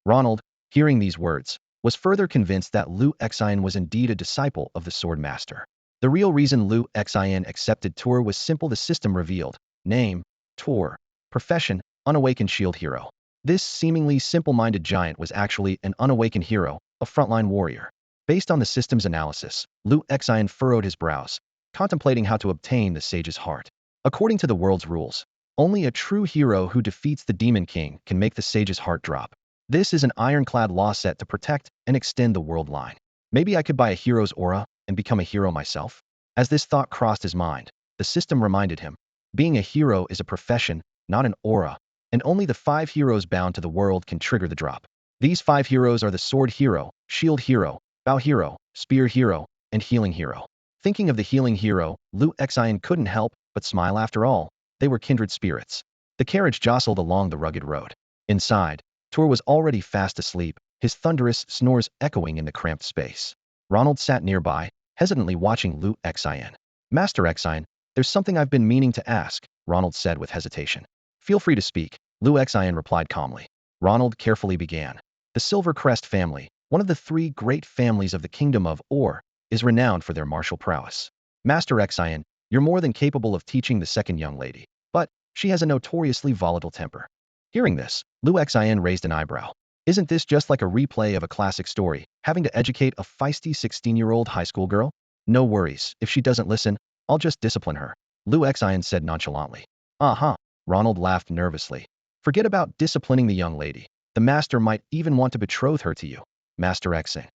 Ronald, hearing these words, was further convinced that Lu Xian was indeed a disciple of the sword master. The real reason Lu Xian accepted Tor was simple: the system revealed. Name, Tor. Profession, unawakened shield hero. This seemingly simple-minded giant was actually an unawakened hero, a frontline warrior. Based on the system's analysis, Lu Xian furrowed his brows, contemplating how to obtain the sage's heart. According to the world's rules, only a true hero who defeats the Demon King can make the sage's heart drop. This is an ironclad law set to protect and extend the world line. Maybe I could buy a hero's aura and become a hero myself? As this thought crossed his mind, the system reminded him, being a hero is a profession, not an aura, and only the 5 heroes bound to the world can trigger the drop. These 5 heroes are the sword hero, shield hero, bow hero, spear hero, and healing hero. Thinking of the healing hero, Lu Xian couldn't help but smile. After all, they were kindred spirits. The carriage jostled along the rugged road. Inside, Tur was already fast asleep, his thunderous snores echoing in the cramped space. Ronald sat nearby, hesitantly watching Lu Xian. Master Xian, there's something I've been meaning to ask, Ronald said with hesitation. Feel free to speak, Lu Xian replied calmly. Ronald carefully began. The Silver Crest family, one of the three great families of the Kingdom of Or, is renowned for their martial prowess. Master Xian, you're more than capable of teaching the second young lady, but she has a notoriously volatile temper. Hearing this, Lu Xian raised an eyebrow. Isn't this just like a replay of a classic story, having to educate a feisty 16-year-old high school girl? No worries, if she doesn't listen, I'll just discipline her, Lu Xian said nonchalantly. Uh-huh, Ronald laughed nervously. Forget about disciplining the young lady. The master might even want to betroth her to you, Master Xian.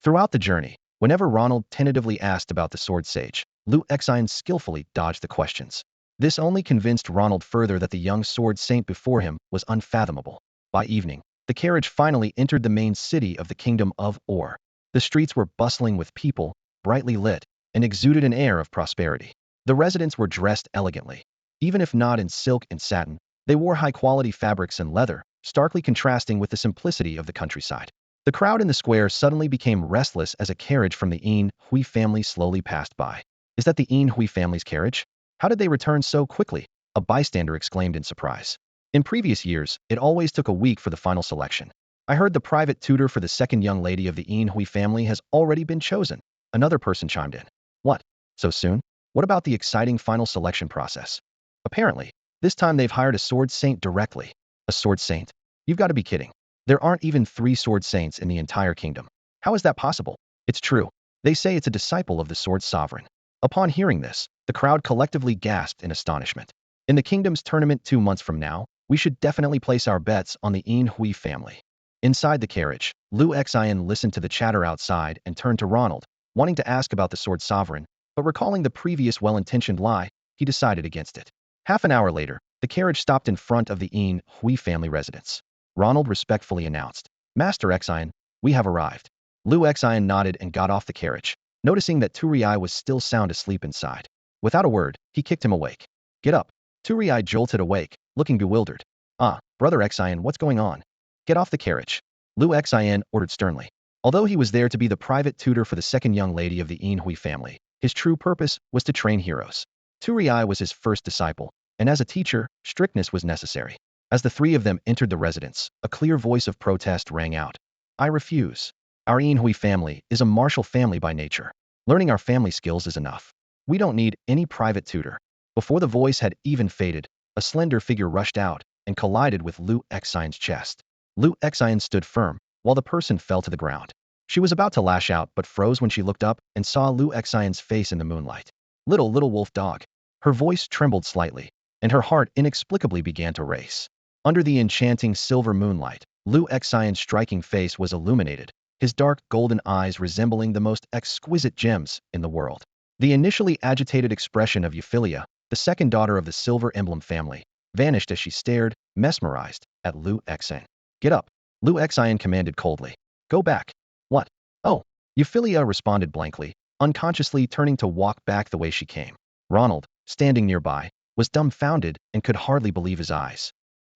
Throughout the journey, whenever Ronald tentatively asked about the sword sage, Lu Xian skillfully dodged the questions. This only convinced Ronald further that the young sword saint before him was unfathomable. By evening, the carriage finally entered the main city of the Kingdom of Or. The streets were bustling with people, brightly lit, and exuded an air of prosperity. The residents were dressed elegantly. Even if not in silk and satin, they wore high-quality fabrics and leather, starkly contrasting with the simplicity of the countryside. The crowd in the square suddenly became restless as a carriage from the Yin Hui family slowly passed by. Is that the Yin Hui family's carriage? How did they return so quickly? A bystander exclaimed in surprise. In previous years, it always took a week for the final selection. I heard the private tutor for the second young lady of the Yin Hui family has already been chosen. Another person chimed in. What? So soon? What about the exciting final selection process? Apparently, this time they've hired a sword saint directly. A sword saint? You've got to be kidding. There aren't even 3 sword saints in the entire kingdom. How is that possible? It's true. They say it's a disciple of the sword sovereign. Upon hearing this, the crowd collectively gasped in astonishment. In the kingdom's tournament 2 months from now, we should definitely place our bets on the Yin Hui family. Inside the carriage, Lu Xian listened to the chatter outside and turned to Ronald, wanting to ask about the sword sovereign, but recalling the previous well-intentioned lie, he decided against it. Half an hour later, the carriage stopped in front of the Yin Hui family residence. Ronald respectfully announced, Master Xian, we have arrived. Lu Xian nodded and got off the carriage, noticing that Turiai was still sound asleep inside. Without a word, he kicked him awake. Get up. Turiai jolted awake, looking bewildered. Ah, Brother Xian, what's going on? Get off the carriage. Lu Xian ordered sternly. Although he was there to be the private tutor for the second young lady of the Yin Hui family, his true purpose was to train heroes. Turiai was his first disciple, and as a teacher, strictness was necessary. As the 3 of them entered the residence, a clear voice of protest rang out. I refuse. Our Yin Hui family is a martial family by nature. Learning our family skills is enough. We don't need any private tutor. Before the voice had even faded, a slender figure rushed out and collided with Lu Xian's chest. Lu Xian stood firm, while the person fell to the ground. She was about to lash out but froze when she looked up and saw Lu Xian's face in the moonlight. Little wolf dog. Her voice trembled slightly, and her heart inexplicably began to race. Under the enchanting silver moonlight, Lu Xian's striking face was illuminated, his dark golden eyes resembling the most exquisite gems in the world. The initially agitated expression of Euphyllia, the second daughter of the Silver Emblem family, vanished as she stared, mesmerized, at Lu Xian. Get up, Lu Xian commanded coldly. Go back. What? Oh, Euphyllia responded blankly, unconsciously turning to walk back the way she came. Ronald, standing nearby, was dumbfounded and could hardly believe his eyes.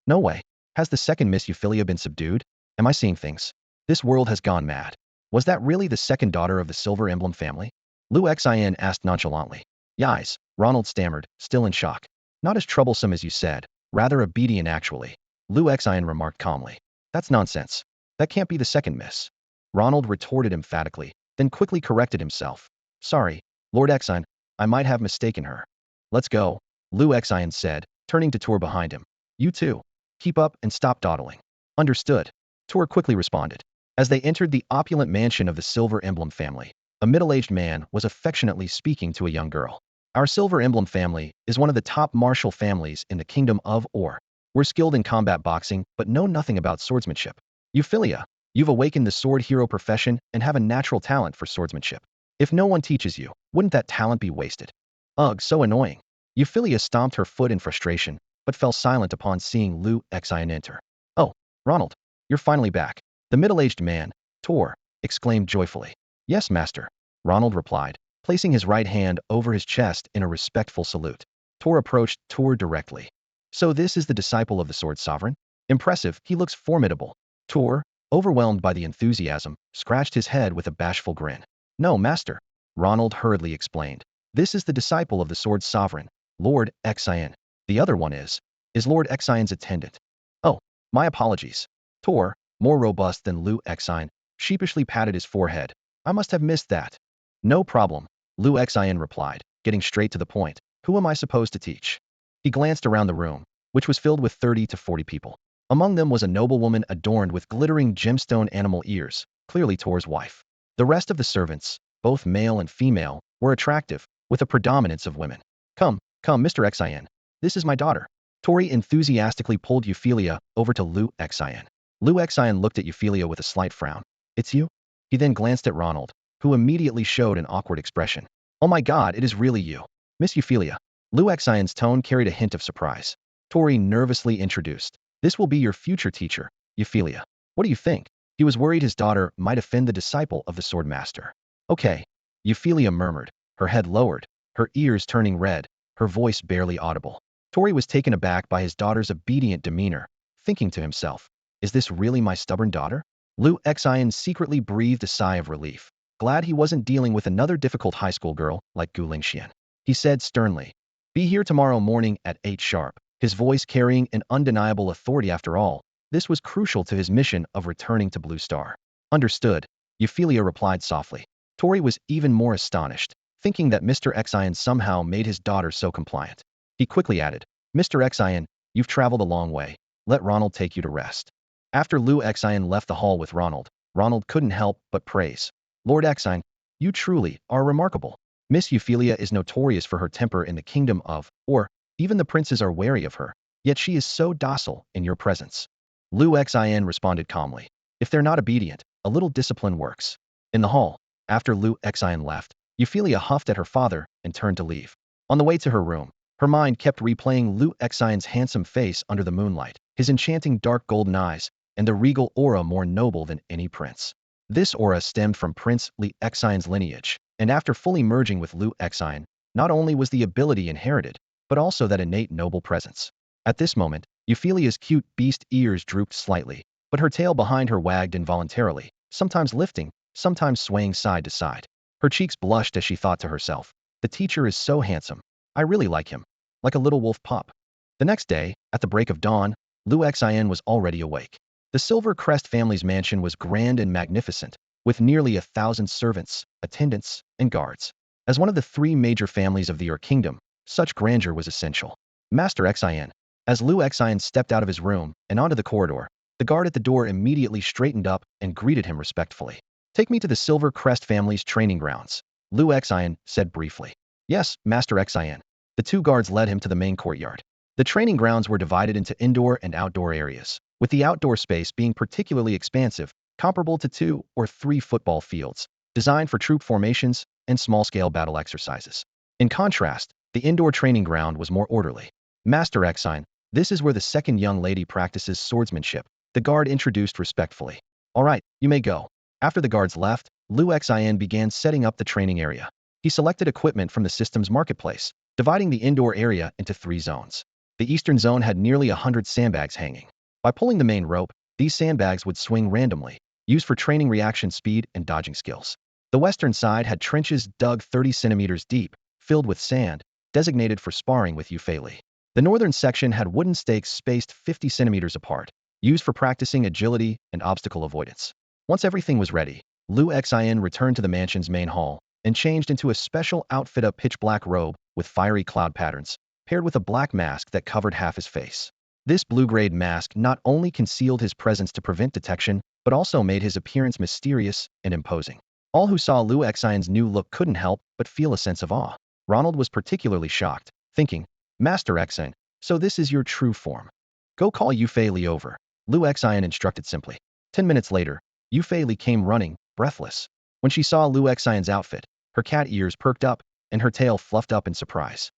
No way. Has the second Miss Euphyllia been subdued? Am I seeing things? This world has gone mad. Was that really the second daughter of the Silver Emblem family? Lu Xian asked nonchalantly. Yais, Ronald stammered, still in shock. Not as troublesome as you said, rather obedient actually, Lu Xian remarked calmly. That's nonsense. That can't be the second miss. Ronald retorted emphatically, then quickly corrected himself. Sorry, Lord Xian, I might have mistaken her. Let's go, Lu Xian said, turning to Tur behind him. You too. Keep up and stop dawdling. Understood. Tur quickly responded. As they entered the opulent mansion of the Silver Emblem family, a middle-aged man was affectionately speaking to a young girl. Our Silver Emblem family is one of the top martial families in the Kingdom of Or. We're skilled in combat boxing, but know nothing about swordsmanship. Euphyllia, you've awakened the sword hero profession and have a natural talent for swordsmanship. If no one teaches you, wouldn't that talent be wasted? Ugh, so annoying. Euphyllia stomped her foot in frustration, but fell silent upon seeing Lu Xian enter. Oh, Ronald, you're finally back. The middle-aged man, Tur, exclaimed joyfully. Yes, master. Ronald replied, placing his right hand over his chest in a respectful salute. Tor approached Tor directly. So this is the disciple of the Sword Sovereign? Impressive, he looks formidable. Tor, overwhelmed by the enthusiasm, scratched his head with a bashful grin. No, master, Ronald hurriedly explained. This is the disciple of the Sword Sovereign, Lord Xian. The other one is Lord Xian's attendant. Oh, my apologies. Tor, more robust than Lu Xian, sheepishly patted his forehead. I must have missed that. No problem, Lu Xian replied, getting straight to the point. Who am I supposed to teach? He glanced around the room, which was filled with 30 to 40 people. Among them was a noblewoman adorned with glittering gemstone animal ears, clearly Tor's wife. The rest of the servants, both male and female, were attractive, with a predominance of women. Come, Mr. Xian. This is my daughter. Tori enthusiastically pulled Euphyllia over to Lu Xian. Lu Xian looked at Euphyllia with a slight frown. It's you? He then glanced at Ronald, who immediately showed an awkward expression. Oh my god, it is really you. Miss Euphyllia. Lu Xian's tone carried a hint of surprise. Tori nervously introduced. This will be your future teacher, Euphyllia. What do you think? He was worried his daughter might offend the disciple of the sword master. Okay, Euphyllia murmured, her head lowered, her ears turning red, her voice barely audible. Tori was taken aback by his daughter's obedient demeanor, thinking to himself, is this really my stubborn daughter? Lu Xian secretly breathed a sigh of relief, glad he wasn't dealing with another difficult high school girl like Gu Lingxian. He said sternly, be here tomorrow morning at 8 sharp, his voice carrying an undeniable authority. After all, this was crucial to his mission of returning to Blue Star. Understood, Euphyllia replied softly. Tori was even more astonished, thinking that Mr. Xian somehow made his daughter so compliant. He quickly added, Mr. Xian, you've traveled a long way. Let Ronald take you to rest. After Lu Xian left the hall with Ronald, Ronald couldn't help but praise. Lord Xian, you truly are remarkable. Miss Euphyllia is notorious for her temper in the kingdom of, or, even the princes are wary of her, yet she is so docile in your presence. Lu Xian responded calmly. If they're not obedient, a little discipline works. In the hall, after Lu Xian left, Euphyllia huffed at her father and turned to leave. On the way to her room, her mind kept replaying Lu Xian's handsome face under the moonlight, his enchanting dark golden eyes, and the regal aura more noble than any prince. This aura stemmed from Prince Li Xian's lineage, and after fully merging with Lu Xian, not only was the ability inherited, but also that innate noble presence. At this moment, Euphyllia's cute beast ears drooped slightly, but her tail behind her wagged involuntarily, sometimes lifting, sometimes swaying side to side. Her cheeks blushed as she thought to herself, the teacher is so handsome. I really like him. Like a little wolf pup. The next day, at the break of dawn, Lu Xian was already awake. The Silver Crest family's mansion was grand and magnificent, with nearly 1,000 servants, attendants, and guards. As one of the 3 major families of the Ur Kingdom, such grandeur was essential. Master Xian. As Lu Xian stepped out of his room and onto the corridor, the guard at the door immediately straightened up and greeted him respectfully. Take me to the Silver Crest family's training grounds, Lu Xian said briefly. Yes, Master Xian. The 2 guards led him to the main courtyard. The training grounds were divided into indoor and outdoor areas, with the outdoor space being particularly expansive, comparable to 2 or 3 football fields, designed for troop formations and small-scale battle exercises. In contrast, the indoor training ground was more orderly. Master Xian, this is where the second young lady practices swordsmanship, the guard introduced respectfully. All right, you may go. After the guards left, Lu Xian began setting up the training area. He selected equipment from the system's marketplace, dividing the indoor area into 3 zones. The eastern zone had nearly 100 sandbags hanging. By pulling the main rope, these sandbags would swing randomly, used for training reaction speed and dodging skills. The western side had trenches dug 30 centimeters deep, filled with sand, designated for sparring with Euphyllia. The northern section had wooden stakes spaced 50 centimeters apart, used for practicing agility and obstacle avoidance. Once everything was ready, Lu Xian returned to the mansion's main hall and changed into a special outfit, a pitch-black robe with fiery cloud patterns, paired with a black mask that covered half his face. This blue-grade mask not only concealed his presence to prevent detection, but also made his appearance mysterious and imposing. All who saw Lu Xian's new look couldn't help but feel a sense of awe. Ronald was particularly shocked, thinking, Master Xian, so this is your true form. Go call Euphyllia over, Lu Xian instructed simply. 10 minutes later, Euphyllia came running, breathless. When she saw Lu Xian's outfit, her cat ears perked up, and her tail fluffed up in surprise.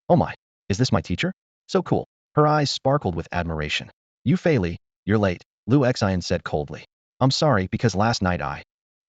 Oh my, is this my teacher? So cool. Her eyes sparkled with admiration. Euphyllia, you're late, Lu Xian said coldly. I'm sorry because last night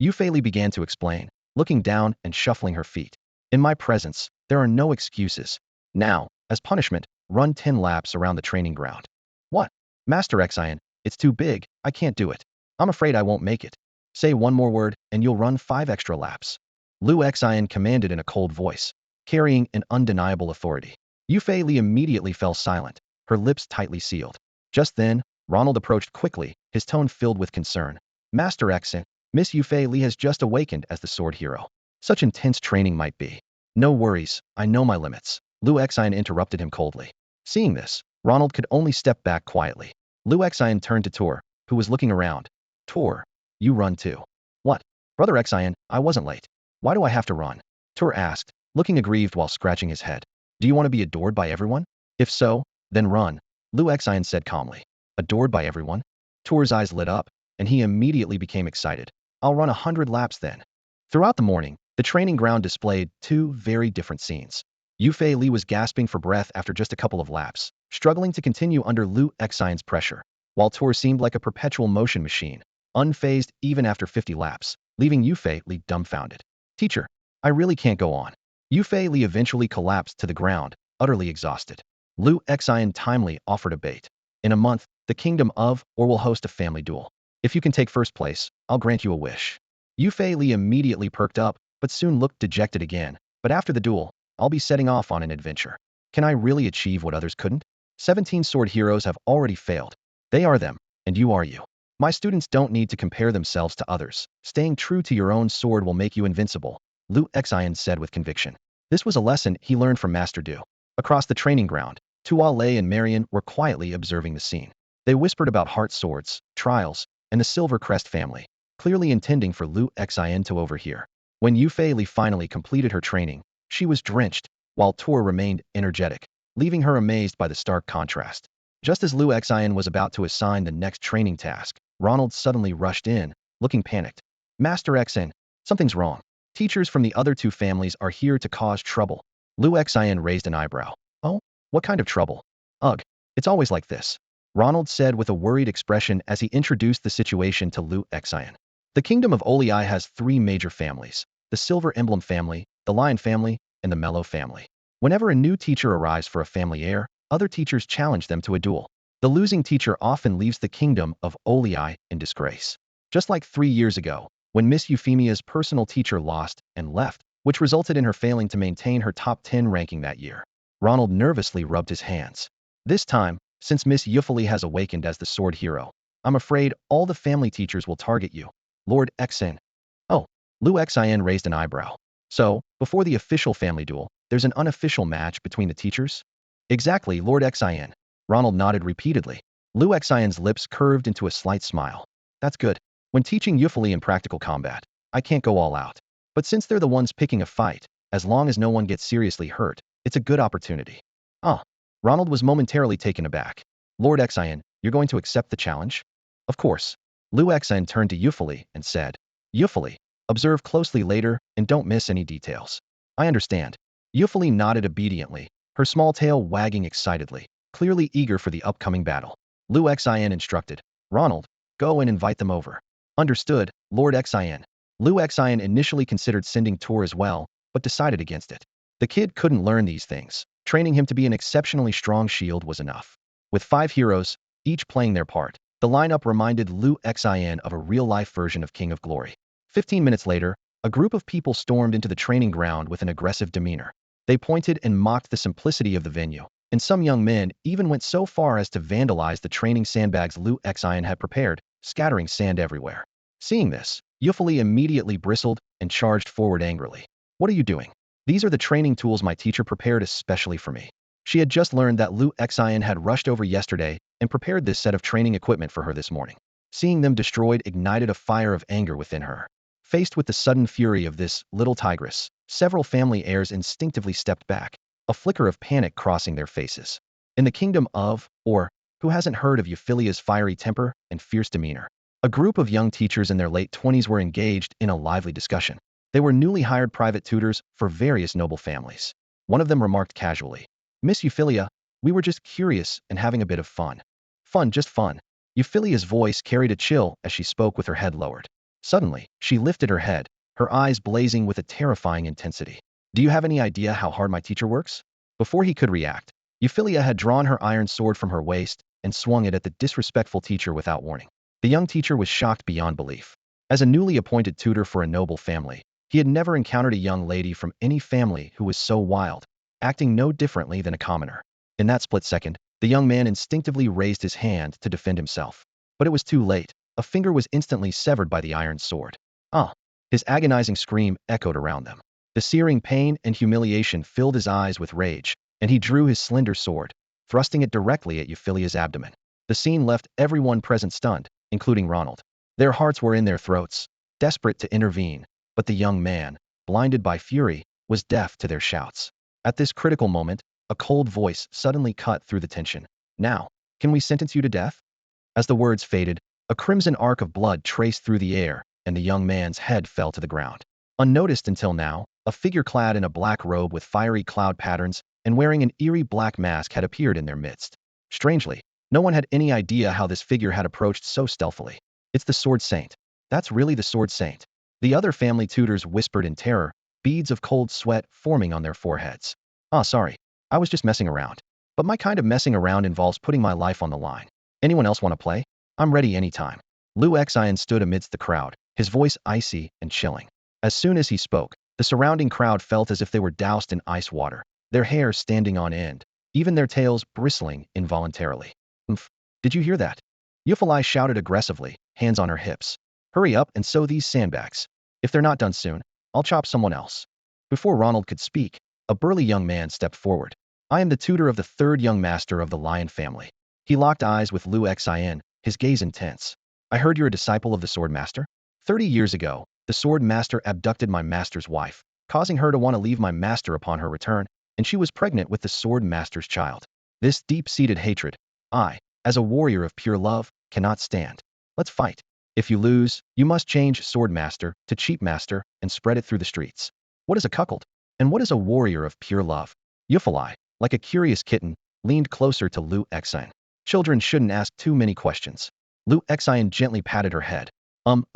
Euphyllia began to explain. looking down and shuffling her feet. In my presence, there are no excuses. Now, as punishment, run 10 laps around the training ground. What? Master Xian, it's too big, I can't do it. I'm afraid I won't make it. Say one more word, and you'll run 5 extra laps. Lu Xian commanded in a cold voice, carrying an undeniable authority. Yufei Li immediately fell silent, her lips tightly sealed. Just then, Ronald approached quickly, his tone filled with concern. Master Xian, Miss Yufei Li has just awakened as the sword hero. Such intense training might be. No worries, I know my limits. Lu Xian interrupted him coldly. Seeing this, Ronald could only step back quietly. Lu Xian turned to Tor, who was looking around. Tor, you run too. What? Brother Xian, I wasn't late. Why do I have to run? Tor asked, looking aggrieved while scratching his head. Do you want to be adored by everyone? If so, then run, Lu Xian said calmly. Adored by everyone? Tor's eyes lit up, and he immediately became excited. I'll run 100 laps then. Throughout the morning, the training ground displayed 2 very different scenes. Yufei Li was gasping for breath after just a couple of laps, struggling to continue under Lu Xian's pressure, while Tor seemed like a perpetual motion machine, unfazed even after 50 laps, leaving Yufei Li dumbfounded. Teacher, I really can't go on. Yufei Li eventually collapsed to the ground, utterly exhausted. Lu Xian timely offered a bait. In a month, the kingdom of or will host a family duel. If you can take first place, I'll grant you a wish. Yufei Li immediately perked up, but soon looked dejected again. But after the duel, I'll be setting off on an adventure. Can I really achieve what others couldn't? 17 sword heroes have already failed. They are them, and you are you. My students don't need to compare themselves to others. Staying true to your own sword will make you invincible, Lu Xian said with conviction. This was a lesson he learned from Master Du. Across the training ground, Tuo Lei and Marian were quietly observing the scene. They whispered about heart swords, trials, and the Silver Crest family, clearly intending for Lu Xian to overhear. When Yufei Li finally completed her training, she was drenched, while Tor remained energetic, leaving her amazed by the stark contrast. Just as Lu Xian was about to assign the next training task, Ronald suddenly rushed in, looking panicked. Master Xian, something's wrong. Teachers from the other 2 families are here to cause trouble. Lu Xian raised an eyebrow. Oh? What kind of trouble? Ugh, it's always like this, Ronald said with a worried expression as he introduced the situation to Lu Xian. The kingdom of Oli has 3 major families: the Silver Emblem family, the Lion family, and the Mellow family. Whenever a new teacher arrives for a family heir, other teachers challenge them to a duel. The losing teacher often leaves the kingdom of Oli in disgrace. Just like 3 years ago, when Miss Euphemia's personal teacher lost and left, which resulted in her failing to maintain her top 10 ranking that year. Ronald nervously rubbed his hands. This time, since Miss Yufei has awakened as the sword hero, I'm afraid all the family teachers will target you, Lord Xian. Oh, Lu Xian raised an eyebrow. So, before the official family duel, there's an unofficial match between the teachers? Exactly, Lord Xian. Ronald nodded repeatedly. Lu Xian's lips curved into a slight smile. That's good. When teaching Yufei in practical combat, I can't go all out. But since they're the ones picking a fight, as long as no one gets seriously hurt, it's a good opportunity. Ah, Ronald was momentarily taken aback. Lord Xian, you're going to accept the challenge? Of course. Lu Xian turned to Yufei and said, Yufei, observe closely later and don't miss any details. I understand. Yufei nodded obediently, her small tail wagging excitedly, clearly eager for the upcoming battle. Lu Xian instructed, Ronald, go and invite them over. Understood, Lord Xian. Lu Xian initially considered sending Tor as well, but decided against it. The kid couldn't learn these things. Training him to be an exceptionally strong shield was enough. With 5 heroes, each playing their part, the lineup reminded Lu Xian of a real-life version of King of Glory. 15 minutes later, a group of people stormed into the training ground with an aggressive demeanor. They pointed and mocked the simplicity of the venue, and some young men even went so far as to vandalize the training sandbags Lu Xian had prepared, scattering sand everywhere. Seeing this, Yufei immediately bristled and charged forward angrily. What are you doing? These are the training tools my teacher prepared especially for me. She had just learned that Lu Xian had rushed over yesterday and prepared this set of training equipment for her this morning. Seeing them destroyed ignited a fire of anger within her. Faced with the sudden fury of this little tigress, several family heirs instinctively stepped back, a flicker of panic crossing their faces. In the kingdom of, or, who hasn't heard of Euphelia's fiery temper and fierce demeanor? A group of young teachers in their late 20s were engaged in a lively discussion. They were newly hired private tutors for various noble families. One of them remarked casually, Miss Euphilia, we were just curious and having a bit of fun. Fun, just fun. Euphilia's voice carried a chill as she spoke with her head lowered. Suddenly, she lifted her head, her eyes blazing with a terrifying intensity. Do you have any idea how hard my teacher works? Before he could react, Euphilia had drawn her iron sword from her waist and swung it at the disrespectful teacher without warning. The young teacher was shocked beyond belief. As a newly appointed tutor for a noble family, he had never encountered a young lady from any family who was so wild, acting no differently than a commoner. In that split second, the young man instinctively raised his hand to defend himself. But it was too late. A finger was instantly severed by the iron sword. Ah! His agonizing scream echoed around them. The searing pain and humiliation filled his eyes with rage, and he drew his slender sword, thrusting it directly at Euphilia's abdomen. The scene left everyone present stunned, including Ronald. Their hearts were in their throats, desperate to intervene, but the young man, blinded by fury, was deaf to their shouts. At this critical moment, a cold voice suddenly cut through the tension. Now, can we sentence you to death? As the words faded, a crimson arc of blood traced through the air, and the young man's head fell to the ground. Unnoticed until now, a figure clad in a black robe with fiery cloud patterns and wearing an eerie black mask had appeared in their midst. Strangely, no one had any idea how this figure had approached so stealthily. It's the Sword Saint. That's really the Sword Saint. The other family tutors whispered in terror, beads of cold sweat forming on their foreheads. Ah, sorry. I was just messing around. But my kind of messing around involves putting my life on the line. Anyone else want to play? I'm ready anytime. Lu Xian stood amidst the crowd, his voice icy and chilling. As soon as he spoke, the surrounding crowd felt as if they were doused in ice water, their hair standing on end, even their tails bristling involuntarily. Oomph! Did you hear that? Euphylli shouted aggressively, hands on her hips. Hurry up and sew these sandbags. If they're not done soon, I'll chop someone else. Before Ronald could speak, a burly young man stepped forward. I am the tutor of the third young master of the Lion family. He locked eyes with Lu Xian, his gaze intense. I heard you're a disciple of the Sword Master? 30 years ago, the Sword Master abducted my master's wife, causing her to want to leave my master upon her return, and she was pregnant with the Sword Master's child. This deep-seated hatred, I, as a warrior of pure love, cannot stand. Let's fight. If you lose, you must change Sword Master to Cheap Master and spread it through the streets. What is a cuckold? And what is a warrior of pure love? Euphylli, like a curious kitten, leaned closer to Lu Xian. Children shouldn't ask too many questions. Lu Xian gently patted her head.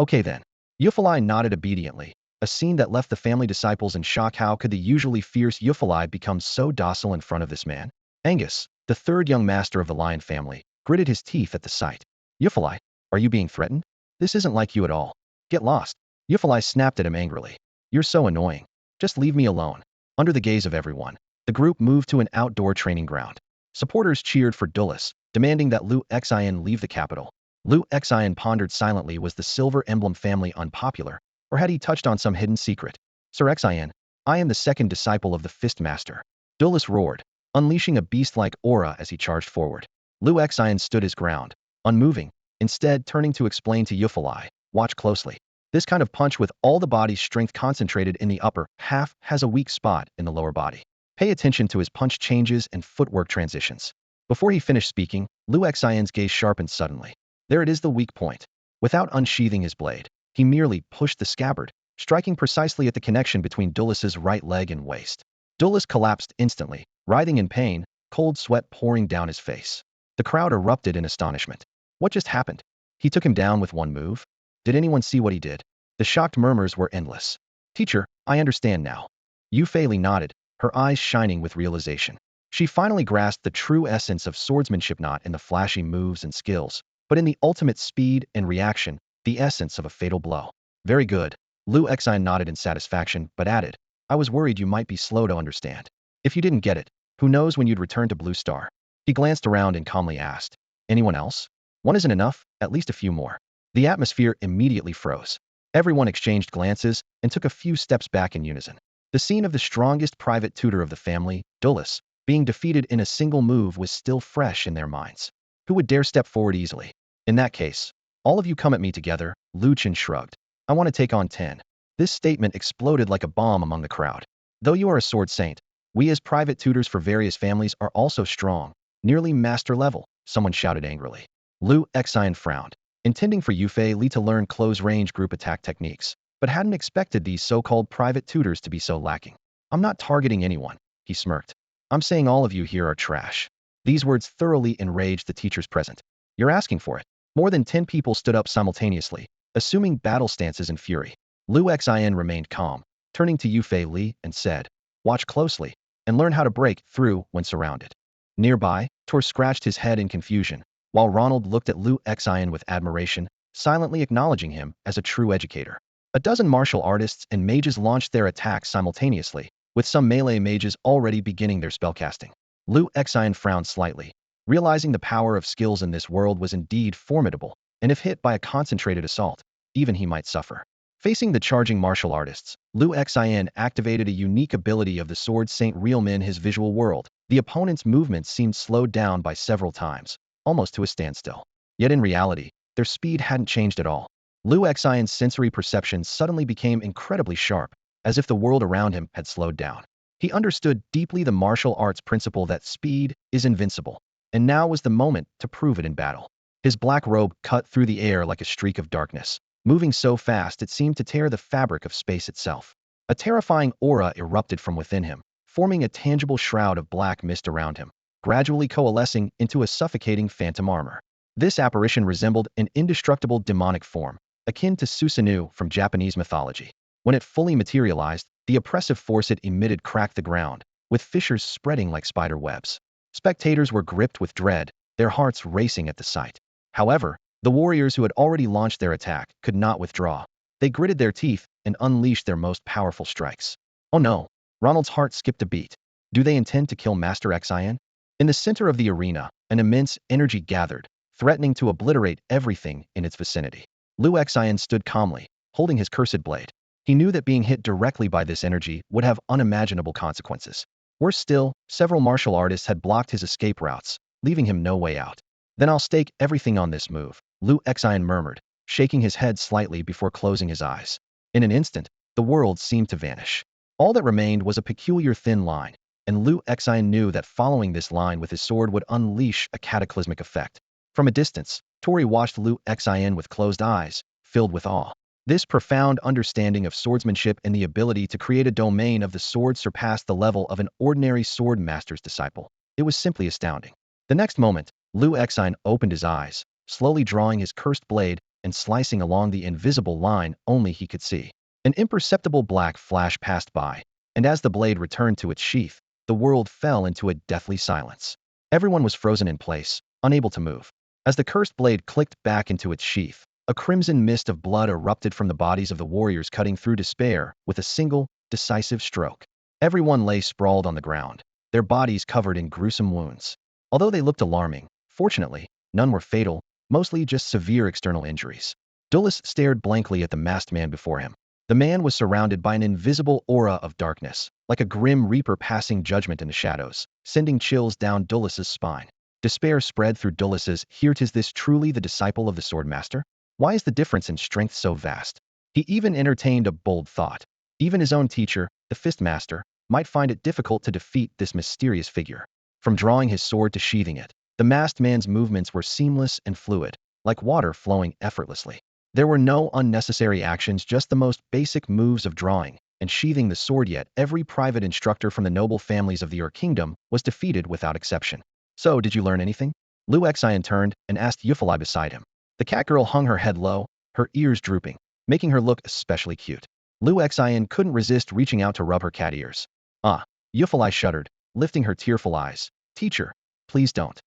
Okay then. Euphylli nodded obediently, a scene that left the family disciples in shock. How could the usually fierce Euphylli become so docile in front of this man? Angus, the third young master of the Lion family, gritted his teeth at the sight. Euphylli, are you being threatened? This isn't like you at all. Get lost. Euphylli snapped at him angrily. You're so annoying. Just leave me alone. Under the gaze of everyone, the group moved to an outdoor training ground. Supporters cheered for Dulles, demanding that Lu Xian leave the capital. Lu Xian pondered silently. Was the Silver Emblem family unpopular, or had he touched on some hidden secret? Sir Xian, I am the second disciple of the Fist Master. Dulles roared, unleashing a beast-like aura as he charged forward. Lu Xian stood his ground, unmoving, instead turning to explain to Euphylli, watch closely. This kind of punch with all the body's strength concentrated in the upper half has a weak spot in the lower body. Pay attention to his punch changes and footwork transitions. Before he finished speaking, Lu Xian's gaze sharpened suddenly. There it is, the weak point. Without unsheathing his blade, he merely pushed the scabbard, striking precisely at the connection between Dulles's right leg and waist. Dulles collapsed instantly, writhing in pain, cold sweat pouring down his face. The crowd erupted in astonishment. What just happened? He took him down with one move? Did anyone see what he did? The shocked murmurs were endless. Teacher, I understand now. Euphylli nodded, her eyes shining with realization. She finally grasped the true essence of swordsmanship, not in the flashy moves and skills, but in the ultimate speed and reaction, the essence of a fatal blow. Very good. Lu Xian nodded in satisfaction, but added, I was worried you might be slow to understand. If you didn't get it, who knows when you'd return to Blue Star? He glanced around and calmly asked, anyone else? One isn't enough, at least a few more. The atmosphere immediately froze. Everyone exchanged glances and took a few steps back in unison. The scene of the strongest private tutor of the family, Dulles, being defeated in a single move was still fresh in their minds. Who would dare step forward easily? In that case, all of you come at me together. Lu Chen shrugged. I want to take on 10. This statement exploded like a bomb among the crowd. Though you are a sword saint, we as private tutors for various families are also strong, nearly master level, someone shouted angrily. Lu Xian frowned, intending for Euphylli to learn close-range group attack techniques, but hadn't expected these so-called private tutors to be so lacking. I'm not targeting anyone, he smirked. I'm saying all of you here are trash. These words thoroughly enraged the teachers present. You're asking for it. More than 10 people stood up simultaneously, assuming battle stances in fury. Lu Xin remained calm, turning to Yufei Li and said, "Watch closely and learn how to break through when surrounded." Nearby, Tor scratched his head in confusion, while Ronald looked at Lu Xin with admiration, silently acknowledging him as a true educator. A dozen martial artists and mages launched their attacks simultaneously, with some melee mages already beginning their spellcasting. Lu Xin frowned slightly, realizing the power of skills in this world was indeed formidable, and if hit by a concentrated assault, even he might suffer. Facing the charging martial artists, Lu Xin activated a unique ability of the Sword Saint Realm in his visual world. The opponent's movements seemed slowed down by several times, almost to a standstill. Yet in reality, their speed hadn't changed at all. Lu Xion's sensory perception suddenly became incredibly sharp, as if the world around him had slowed down. He understood deeply the martial arts principle that speed is invincible, and now was the moment to prove it in battle. His black robe cut through the air like a streak of darkness, moving so fast it seemed to tear the fabric of space itself. A terrifying aura erupted from within him, forming a tangible shroud of black mist around him, gradually coalescing into a suffocating phantom armor. This apparition resembled an indestructible demonic form, akin to Susanoo from Japanese mythology. When it fully materialized, the oppressive force it emitted cracked the ground, with fissures spreading like spider webs. Spectators were gripped with dread, their hearts racing at the sight. However, the warriors who had already launched their attack could not withdraw. They gritted their teeth and unleashed their most powerful strikes. Oh no! Ronald's heart skipped a beat. Do they intend to kill Master Xian? In the center of the arena, an immense energy gathered, threatening to obliterate everything in its vicinity. Lu Xian stood calmly, holding his cursed blade. He knew that being hit directly by this energy would have unimaginable consequences. Worse still, several martial artists had blocked his escape routes, leaving him no way out. Then I'll stake everything on this move, Lu Xian murmured, shaking his head slightly before closing his eyes. In an instant, the world seemed to vanish. All that remained was a peculiar thin line, and Lu Xian knew that following this line with his sword would unleash a cataclysmic effect. From a distance, Tori watched Lu Xian with closed eyes, filled with awe. This profound understanding of swordsmanship and the ability to create a domain of the sword surpassed the level of an ordinary sword master's disciple. It was simply astounding. The next moment, Lu Xian opened his eyes, slowly drawing his cursed blade and slicing along the invisible line only he could see. An imperceptible black flash passed by, and as the blade returned to its sheath, the world fell into a deathly silence. Everyone was frozen in place, unable to move. As the cursed blade clicked back into its sheath, a crimson mist of blood erupted from the bodies of the warriors, cutting through despair with a single, decisive stroke. Everyone lay sprawled on the ground, their bodies covered in gruesome wounds. Although they looked alarming, fortunately, none were fatal, mostly just severe external injuries. Dulles stared blankly at the masked man before him. The man was surrounded by an invisible aura of darkness, like a grim reaper passing judgment in the shadows, sending chills down Dulles's spine. Despair spread through Dulles's. Here, is this truly the disciple of the swordmaster? Why is the difference in strength so vast? He even entertained a bold thought. Even his own teacher, the Fistmaster, might find it difficult to defeat this mysterious figure. From drawing his sword to sheathing it, the masked man's movements were seamless and fluid, like water flowing effortlessly. There were no unnecessary actions, just the most basic moves of drawing and sheathing the sword. Yet every private instructor from the noble families of the Ur Kingdom was defeated without exception. So, did you learn anything? Lu Xian turned and asked Yufei beside him. The cat girl hung her head low, her ears drooping, making her look especially cute. Lu Xian couldn't resist reaching out to rub her cat ears. Ah, Yufei shuddered, lifting her tearful eyes. Teacher, please don't.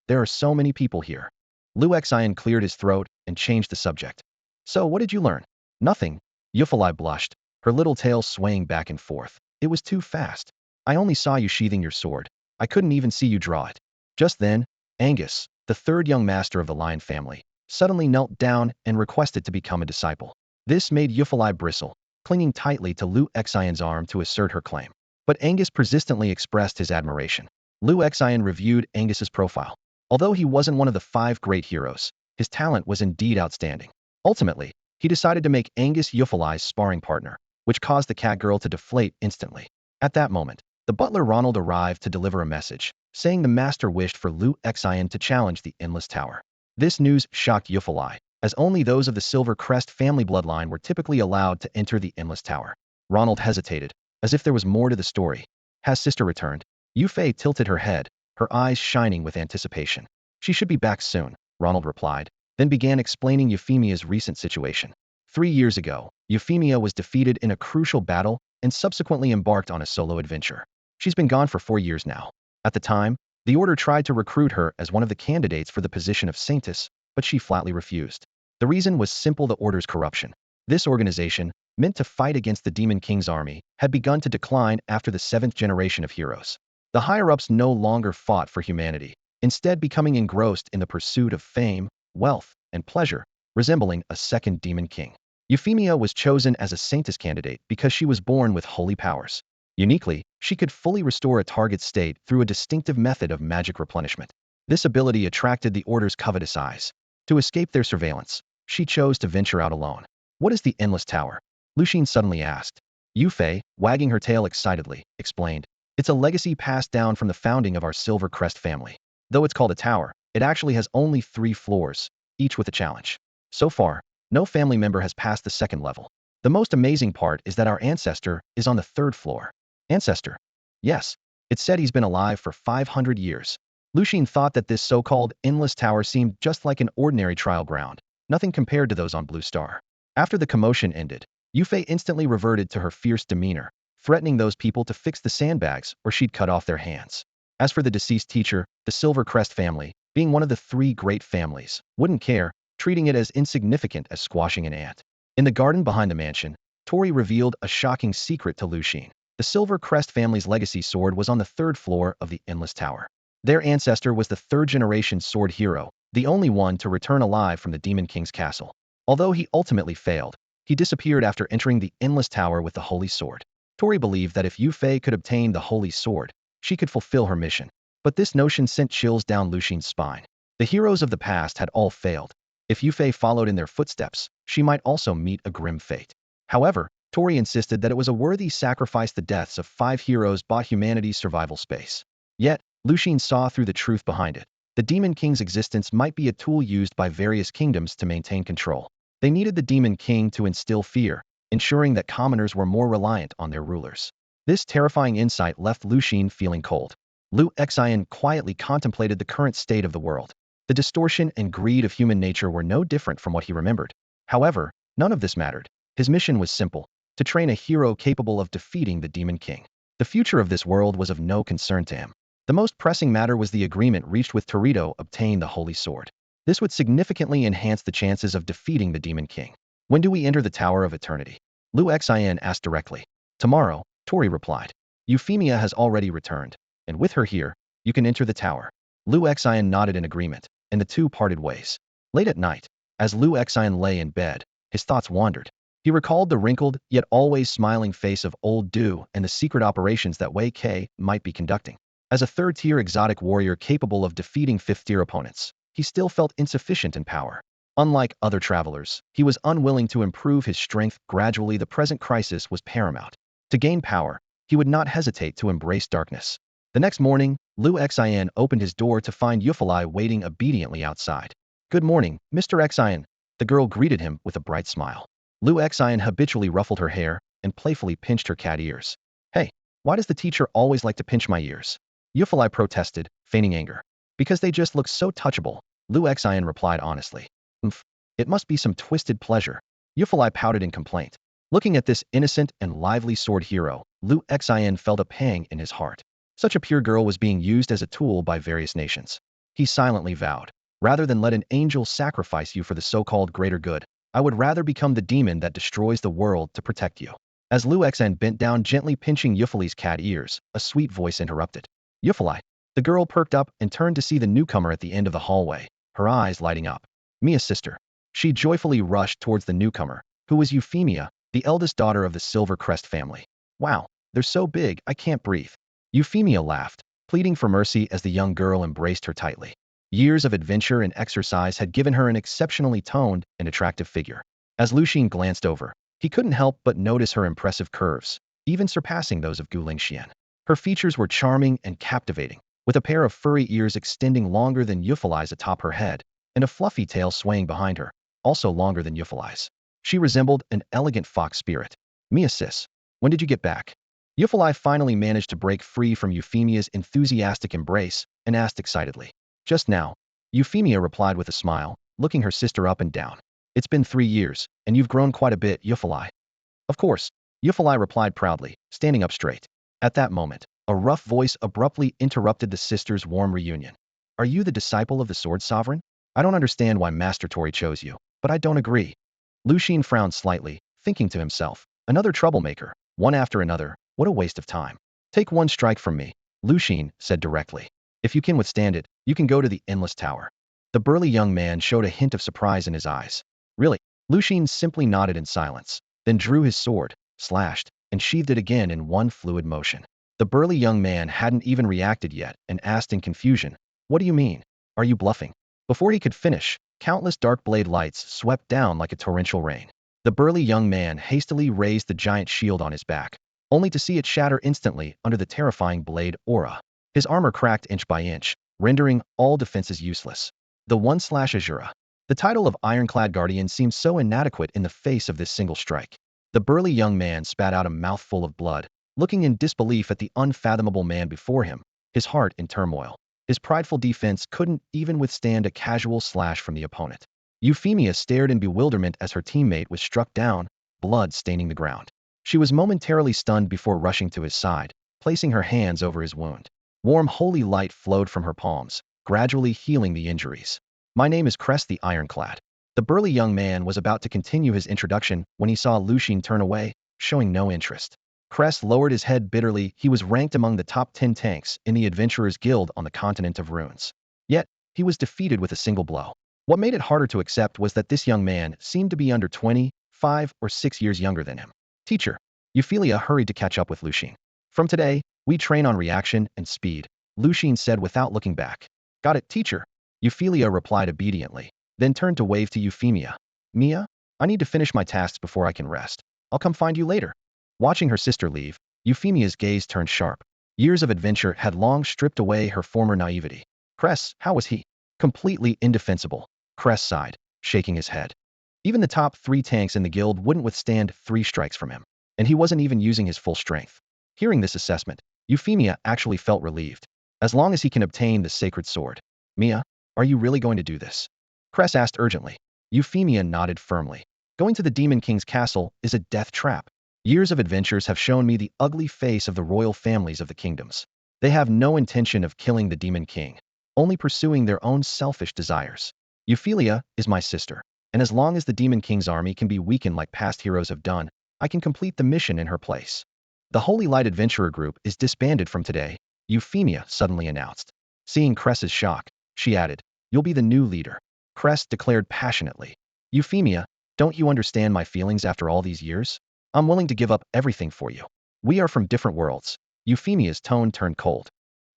There are so many people here. Lu Xian cleared his throat and changed the subject. So what did you learn? Nothing. Yufei blushed, her little tail swaying back and forth. It was too fast. I only saw you sheathing your sword. I couldn't even see you draw it. Just then, Angus, the third young master of the Lion family, suddenly knelt down and requested to become a disciple. This made Yufei bristle, clinging tightly to Lu Xian's arm to assert her claim. But Angus persistently expressed his admiration. Lu Xian reviewed Angus's profile. Although he wasn't one of the 5 great heroes, his talent was indeed outstanding. Ultimately, he decided to make Angus Yufei's sparring partner, which caused the cat girl to deflate instantly. At that moment, the butler Ronald arrived to deliver a message, saying the master wished for Lu Xian to challenge the Endless Tower. This news shocked Yufei, as only those of the Silver Crest family bloodline were typically allowed to enter the Endless Tower. Ronald hesitated, as if there was more to the story. Has sister returned? Yufei tilted her head, her eyes shining with anticipation. She should be back soon, Ronald replied, then began explaining Euphemia's recent situation. 3 years ago, Euphemia was defeated in a crucial battle and subsequently embarked on a solo adventure. She's been gone for 4 years now. At the time, the Order tried to recruit her as one of the candidates for the position of Saintess, but she flatly refused. The reason was simple: the Order's corruption. This organization, meant to fight against the Demon King's army, had begun to decline after the 7th generation of heroes. The higher-ups no longer fought for humanity, instead becoming engrossed in the pursuit of fame, wealth, and pleasure, resembling a second Demon King. Euphemia was chosen as a Saintess candidate because she was born with holy powers. Uniquely, she could fully restore a target state through a distinctive method of magic replenishment. This ability attracted the Order's covetous eyes. To escape their surveillance, she chose to venture out alone. What is the Endless Tower? Lucienne suddenly asked. Yufei, wagging her tail excitedly, explained. It's a legacy passed down from the founding of our Silver Crest family. Though it's called a tower, it actually has only 3 floors, each with a challenge. So far, no family member has passed the 2nd level. The most amazing part is that our ancestor is on the 3rd floor. Ancestor? Yes. It said he's been alive for 500 years. Lucienne thought that this so-called Endless Tower seemed just like an ordinary trial ground, nothing compared to those on Blue Star. After the commotion ended, Yufei instantly reverted to her fierce demeanor, threatening those people to fix the sandbags or she'd cut off their hands. As for the deceased teacher, the Silver Crest family, being one of the 3 great families, wouldn't care, treating it as insignificant as squashing an ant. In the garden behind the mansion, Tori revealed a shocking secret to Lucienne. The Silver Crest family's legacy sword was on the 3rd floor of the Endless Tower. Their ancestor was the 3rd-generation sword hero, the only one to return alive from the Demon King's castle. Although he ultimately failed, he disappeared after entering the Endless Tower with the Holy Sword. Tori believed that if Yufei could obtain the Holy Sword, she could fulfill her mission. But this notion sent chills down Lucien's spine. The heroes of the past had all failed. If Yufei followed in their footsteps, she might also meet a grim fate. However, Tori insisted that it was a worthy sacrifice. The deaths of 5 heroes bought humanity's survival space. Yet, Lucienne saw through the truth behind it. The Demon King's existence might be a tool used by various kingdoms to maintain control. They needed the Demon King to instill fear, ensuring that commoners were more reliant on their rulers. This terrifying insight left Lucienne feeling cold. Lu Xian quietly contemplated the current state of the world. The distortion and greed of human nature were no different from what he remembered. However, none of this mattered. His mission was simple: to train a hero capable of defeating the Demon King. The future of this world was of no concern to him. The most pressing matter was the agreement reached with Torito to obtain the Holy Sword. This would significantly enhance the chances of defeating the Demon King. When do we enter the Tower of Eternity? Lu Xian asked directly. Tomorrow, Tori replied. Euphemia has already returned, and with her here, you can enter the tower. Lu Xian nodded in agreement, and the two parted ways. Late at night, as Lu Xian lay in bed, his thoughts wandered. He recalled the wrinkled, yet always smiling face of Old Du and the secret operations that Wei Kai might be conducting. As a 3rd-tier exotic warrior capable of defeating 5th-tier opponents, he still felt insufficient in power. Unlike other travelers, he was unwilling to improve his strength gradually. The present crisis was paramount. To gain power, he would not hesitate to embrace darkness. The next morning, Lu Xian opened his door to find Yufei waiting obediently outside. Good morning, Mr. Xian. The girl greeted him with a bright smile. Lu Xian habitually ruffled her hair and playfully pinched her cat ears. Hey, why does the teacher always like to pinch my ears? Yufei protested, feigning anger. Because they just look so touchable, Lu Xian replied honestly. It must be some twisted pleasure. Yufei pouted in complaint. Looking at this innocent and lively sword hero, Lu Xian felt a pang in his heart. Such a pure girl was being used as a tool by various nations. He silently vowed, rather than let an angel sacrifice you for the so-called greater good, I would rather become the demon that destroys the world to protect you. As Lu Xian bent down gently pinching Yufei's cat ears, a sweet voice interrupted. Yufei. The girl perked up and turned to see the newcomer at the end of the hallway, her eyes lighting up. Mia's sister. She joyfully rushed towards the newcomer, who was Euphemia, the eldest daughter of the Silver Crest family. Wow, they're so big, I can't breathe. Euphemia laughed, pleading for mercy as the young girl embraced her tightly. Years of adventure and exercise had given her an exceptionally toned and attractive figure. As Lucienne glanced over, he couldn't help but notice her impressive curves, even surpassing those of Gu Lingxian. Her features were charming and captivating, with a pair of furry ears extending longer than Yufei's atop her head, and a fluffy tail swaying behind her, also longer than Yufei's. She resembled an elegant fox spirit. Mia sis, when did you get back? Yufei finally managed to break free from Euphemia's enthusiastic embrace and asked excitedly. Just now, Euphemia replied with a smile, looking her sister up and down. It's been 3 years, and you've grown quite a bit, Euphali. Of course, Euphali replied proudly, standing up straight. At that moment, a rough voice abruptly interrupted the sisters' warm reunion. Are you the disciple of the Sword Sovereign? I don't understand why Master Tori chose you, but I don't agree. Lu Xun frowned slightly, thinking to himself, another troublemaker, one after another, what a waste of time. Take one strike from me, Lu Xun said directly. If you can withstand it, you can go to the Endless Tower. The burly young man showed a hint of surprise in his eyes. Really? Lu Xun simply nodded in silence, then drew his sword, slashed, and sheathed it again in one fluid motion. The burly young man hadn't even reacted yet and asked in confusion, what do you mean? Are you bluffing? Before he could finish, countless dark blade lights swept down like a torrential rain. The burly young man hastily raised the giant shield on his back, only to see it shatter instantly under the terrifying blade aura. His armor cracked inch by inch, rendering all defenses useless. The one/Azura. The title of Ironclad Guardian seemed so inadequate in the face of this single strike. The burly young man spat out a mouthful of blood, looking in disbelief at the unfathomable man before him, his heart in turmoil. His prideful defense couldn't even withstand a casual slash from the opponent. Euphemia stared in bewilderment as her teammate was struck down, blood staining the ground. She was momentarily stunned before rushing to his side, placing her hands over his wound. Warm holy light flowed from her palms, gradually healing the injuries. My name is Crest the Ironclad. The burly young man was about to continue his introduction when he saw Lu Xun turn away, showing no interest. Crest lowered his head bitterly. He was ranked among the top 10 tanks in the Adventurers Guild on the continent of Ruins. Yet, he was defeated with a single blow. What made it harder to accept was that this young man seemed to be under 20, 5 or 6 years younger than him. Teacher. Euphelia hurried to catch up with Lu Xun. From today, we train on reaction and speed, Lu Xun said without looking back. Got it, teacher. Euphelia replied obediently, then turned to wave to Euphemia. Mia? I need to finish my tasks before I can rest. I'll come find you later. Watching her sister leave, Euphemia's gaze turned sharp. Years of adventure had long stripped away her former naivety. Cress, how was he? Completely indefensible. Cress sighed, shaking his head. Even the top 3 tanks in the guild wouldn't withstand 3 strikes from him, and he wasn't even using his full strength. Hearing this assessment, Euphemia actually felt relieved. As long as he can obtain the sacred sword. Mia, are you really going to do this? Cress asked urgently. Euphemia nodded firmly. Going to the Demon King's castle is a death trap. Years of adventures have shown me the ugly face of the royal families of the kingdoms. They have no intention of killing the Demon King, only pursuing their own selfish desires. Euphelia is my sister, and as long as the Demon King's army can be weakened like past heroes have done, I can complete the mission in her place. The Holy Light Adventurer Group is disbanded from today, Euphemia suddenly announced. Seeing Cress's shock, she added, you'll be the new leader. Cress declared passionately. Euphemia, don't you understand my feelings after all these years? I'm willing to give up everything for you. We are from different worlds. Euphemia's tone turned cold.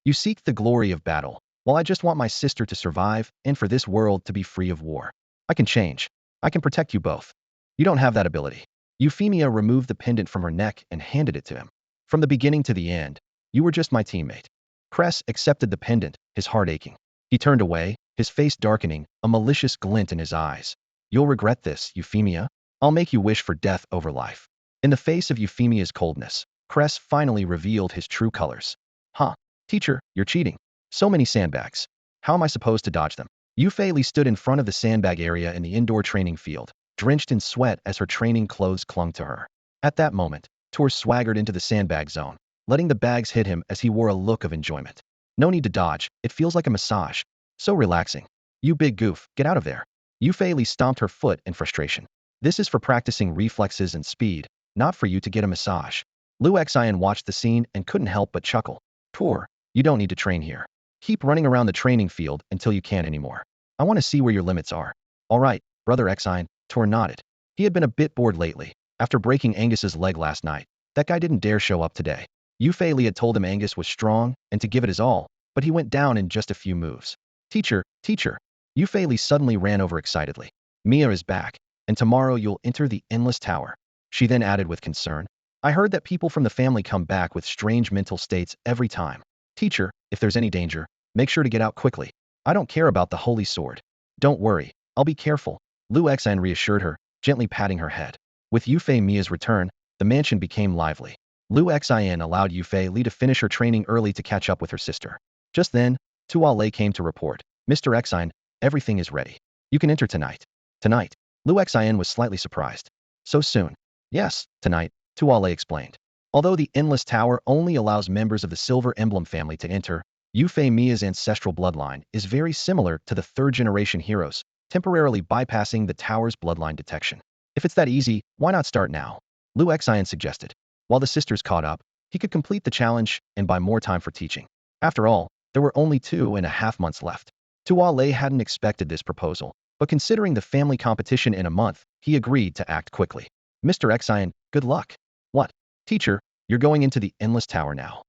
You seek the glory of battle, while I just want my sister to survive and for this world to be free of war. I can change. I can protect you both. You don't have that ability. Euphemia removed the pendant from her neck and handed it to him. From the beginning to the end, you were just my teammate. Cress accepted the pendant, his heart aching. He turned away, his face darkening, a malicious glint in his eyes. You'll regret this, Euphemia. I'll make you wish for death over life. In the face of Euphemia's coldness, Cress finally revealed his true colors. Huh. Teacher, you're cheating. So many sandbags. How am I supposed to dodge them? Euphemia stood in front of the sandbag area in the indoor training field, drenched in sweat as her training clothes clung to her. At that moment, Tor swaggered into the sandbag zone, letting the bags hit him as he wore a look of enjoyment. No need to dodge, it feels like a massage. So relaxing. You big goof, get out of there. Euphemia stomped her foot in frustration. This is for practicing reflexes and speed, not for you to get a massage. Lu Xian watched the scene and couldn't help but chuckle. Tor, you don't need to train here. Keep running around the training field until you can't anymore. I want to see where your limits are. All right, Brother Xian, Tor nodded. He had been a bit bored lately, after breaking Angus's leg last night. That guy didn't dare show up today. Euphemia had told him Angus was strong and to give it his all, but he went down in just a few moves. Teacher, teacher. Euphemia suddenly ran over excitedly. Mia is back, and tomorrow you'll enter the Endless Tower. She then added with concern. I heard that people from the family come back with strange mental states every time. Teacher, if there's any danger, make sure to get out quickly. I don't care about the holy sword. Don't worry, I'll be careful. Lu Xian reassured her, gently patting her head. With Euphemia's return, the mansion became lively. Lu Xian allowed Euphemia to finish her training early to catch up with her sister. Just then, Tuale came to report. Mr. Xian, everything is ready. You can enter tonight. Tonight. Lu Xian was slightly surprised. So soon? Yes, tonight, Tuale explained. Although the Endless Tower only allows members of the Silver Emblem family to enter, Yufei Mia's ancestral bloodline is very similar to the third-generation heroes, temporarily bypassing the tower's bloodline detection. If it's that easy, why not start now? Lu Xian suggested. While the sisters caught up, he could complete the challenge and buy more time for teaching. After all, there were only 2.5 months left. Tuale hadn't expected this proposal, but considering the family competition in a month, he agreed to act quickly. Mr. Xian, good luck. What? Teacher, you're going into the Endless Tower now.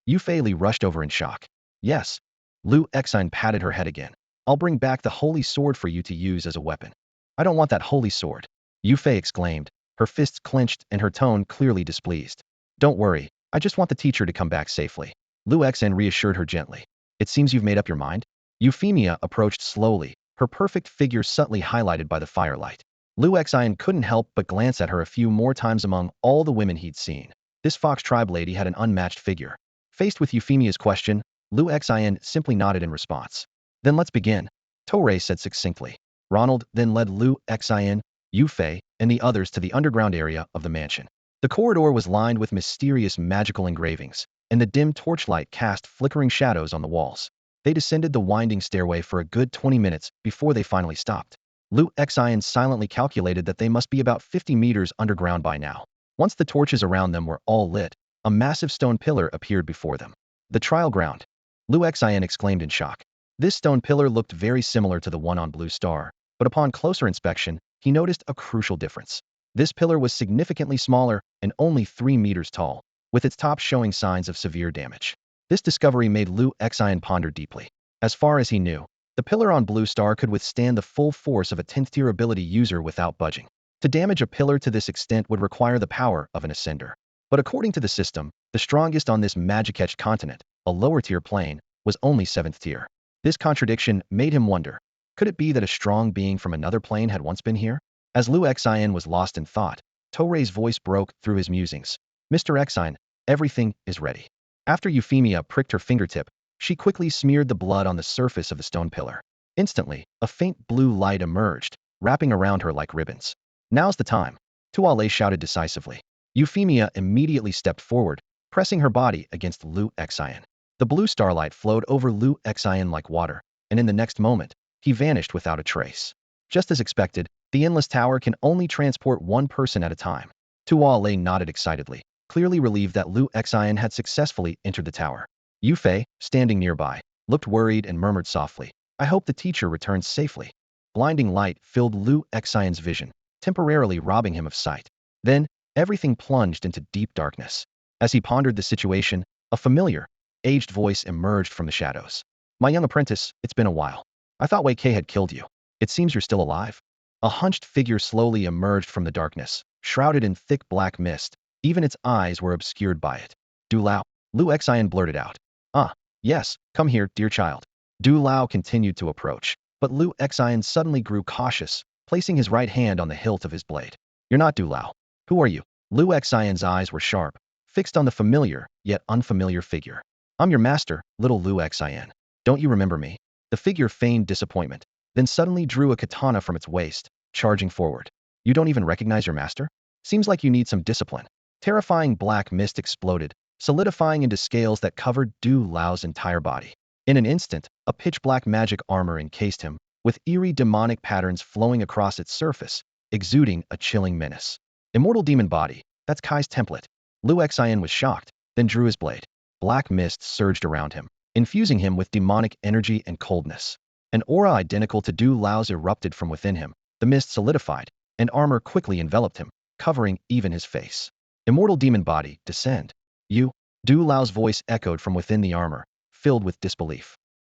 Yufei Li rushed over in shock. Yes. Lu Xian patted her head again. I'll bring back the holy sword for you to use as a weapon. I don't want that holy sword. Yufei exclaimed, her fists clenched and her tone clearly displeased. Don't worry, I just want the teacher to come back safely. Lu Xian reassured her gently. It seems you've made up your mind? Euphemia approached slowly, her perfect figure subtly highlighted by the firelight. Lu Xian couldn't help but glance at her a few more times among all the women he'd seen. This Fox tribe lady had an unmatched figure. Faced with Euphemia's question, Lu Xian simply nodded in response. Then let's begin, Torre said succinctly. Ronald then led Lu Xian, Yufei, and the others to the underground area of the mansion. The corridor was lined with mysterious magical engravings, and the dim torchlight cast flickering shadows on the walls. They descended the winding stairway for a good 20 minutes before they finally stopped. Lu Xian silently calculated that they must be about 50 meters underground by now. Once the torches around them were all lit, a massive stone pillar appeared before them. The trial ground. Lu Xian exclaimed in shock. This stone pillar looked very similar to the one on Blue Star, but upon closer inspection, he noticed a crucial difference. This pillar was significantly smaller and only 3 meters tall, with its top showing signs of severe damage. This discovery made Lu Xian ponder deeply. As far as he knew, the pillar on Blue Star could withstand the full force of a 10th tier ability user without budging. To damage a pillar to this extent would require the power of an ascender. But according to the system, the strongest on this magic-etched continent, a lower tier plane, was only 7th tier. This contradiction made him wonder, could it be that a strong being from another plane had once been here? As Lu Xian was lost in thought, Torre's voice broke through his musings. Mr. Xian, everything is ready. After Euphemia pricked her fingertip, she quickly smeared the blood on the surface of the stone pillar. Instantly, a faint blue light emerged, wrapping around her like ribbons. Now's the time, Tuale shouted decisively. Euphemia immediately stepped forward, pressing her body against Lu Xian. The blue starlight flowed over Lu Xian like water, and in the next moment, he vanished without a trace. Just as expected, the Endless Tower can only transport one person at a time. Tuale nodded excitedly, clearly relieved that Lu Xian had successfully entered the tower. Yufei, standing nearby, looked worried and murmured softly, I hope the teacher returns safely. Blinding light filled Lu Xian's vision, temporarily robbing him of sight. Then, everything plunged into deep darkness. As he pondered the situation, a familiar, aged voice emerged from the shadows. My young apprentice, it's been a while. I thought Wei Kei had killed you. It seems you're still alive. A hunched figure slowly emerged from the darkness, shrouded in thick black mist. Even its eyes were obscured by it. Du Lao, Lu Xian blurted out. Ah, yes, come here, dear child. Du Lao continued to approach, but Lu Xian suddenly grew cautious, placing his right hand on the hilt of his blade. You're not Du Lao. Who are you? Lu Xian's eyes were sharp, fixed on the familiar, yet unfamiliar figure. I'm your master, little Lu Xian. Don't you remember me? The figure feigned disappointment, then suddenly drew a katana from its waist, charging forward. You don't even recognize your master? Seems like you need some discipline. Terrifying black mist exploded, solidifying into scales that covered Du Lao's entire body. In an instant, a pitch-black magic armor encased him, with eerie demonic patterns flowing across its surface, exuding a chilling menace. Immortal demon body, that's Kai's template. Lu Xian was shocked, then drew his blade. Black mist surged around him, infusing him with demonic energy and coldness. An aura identical to Du Lao's erupted from within him. The mist solidified, and armor quickly enveloped him, covering even his face. Immortal demon body, descend. You? Du Lao's voice echoed from within the armor, filled with disbelief.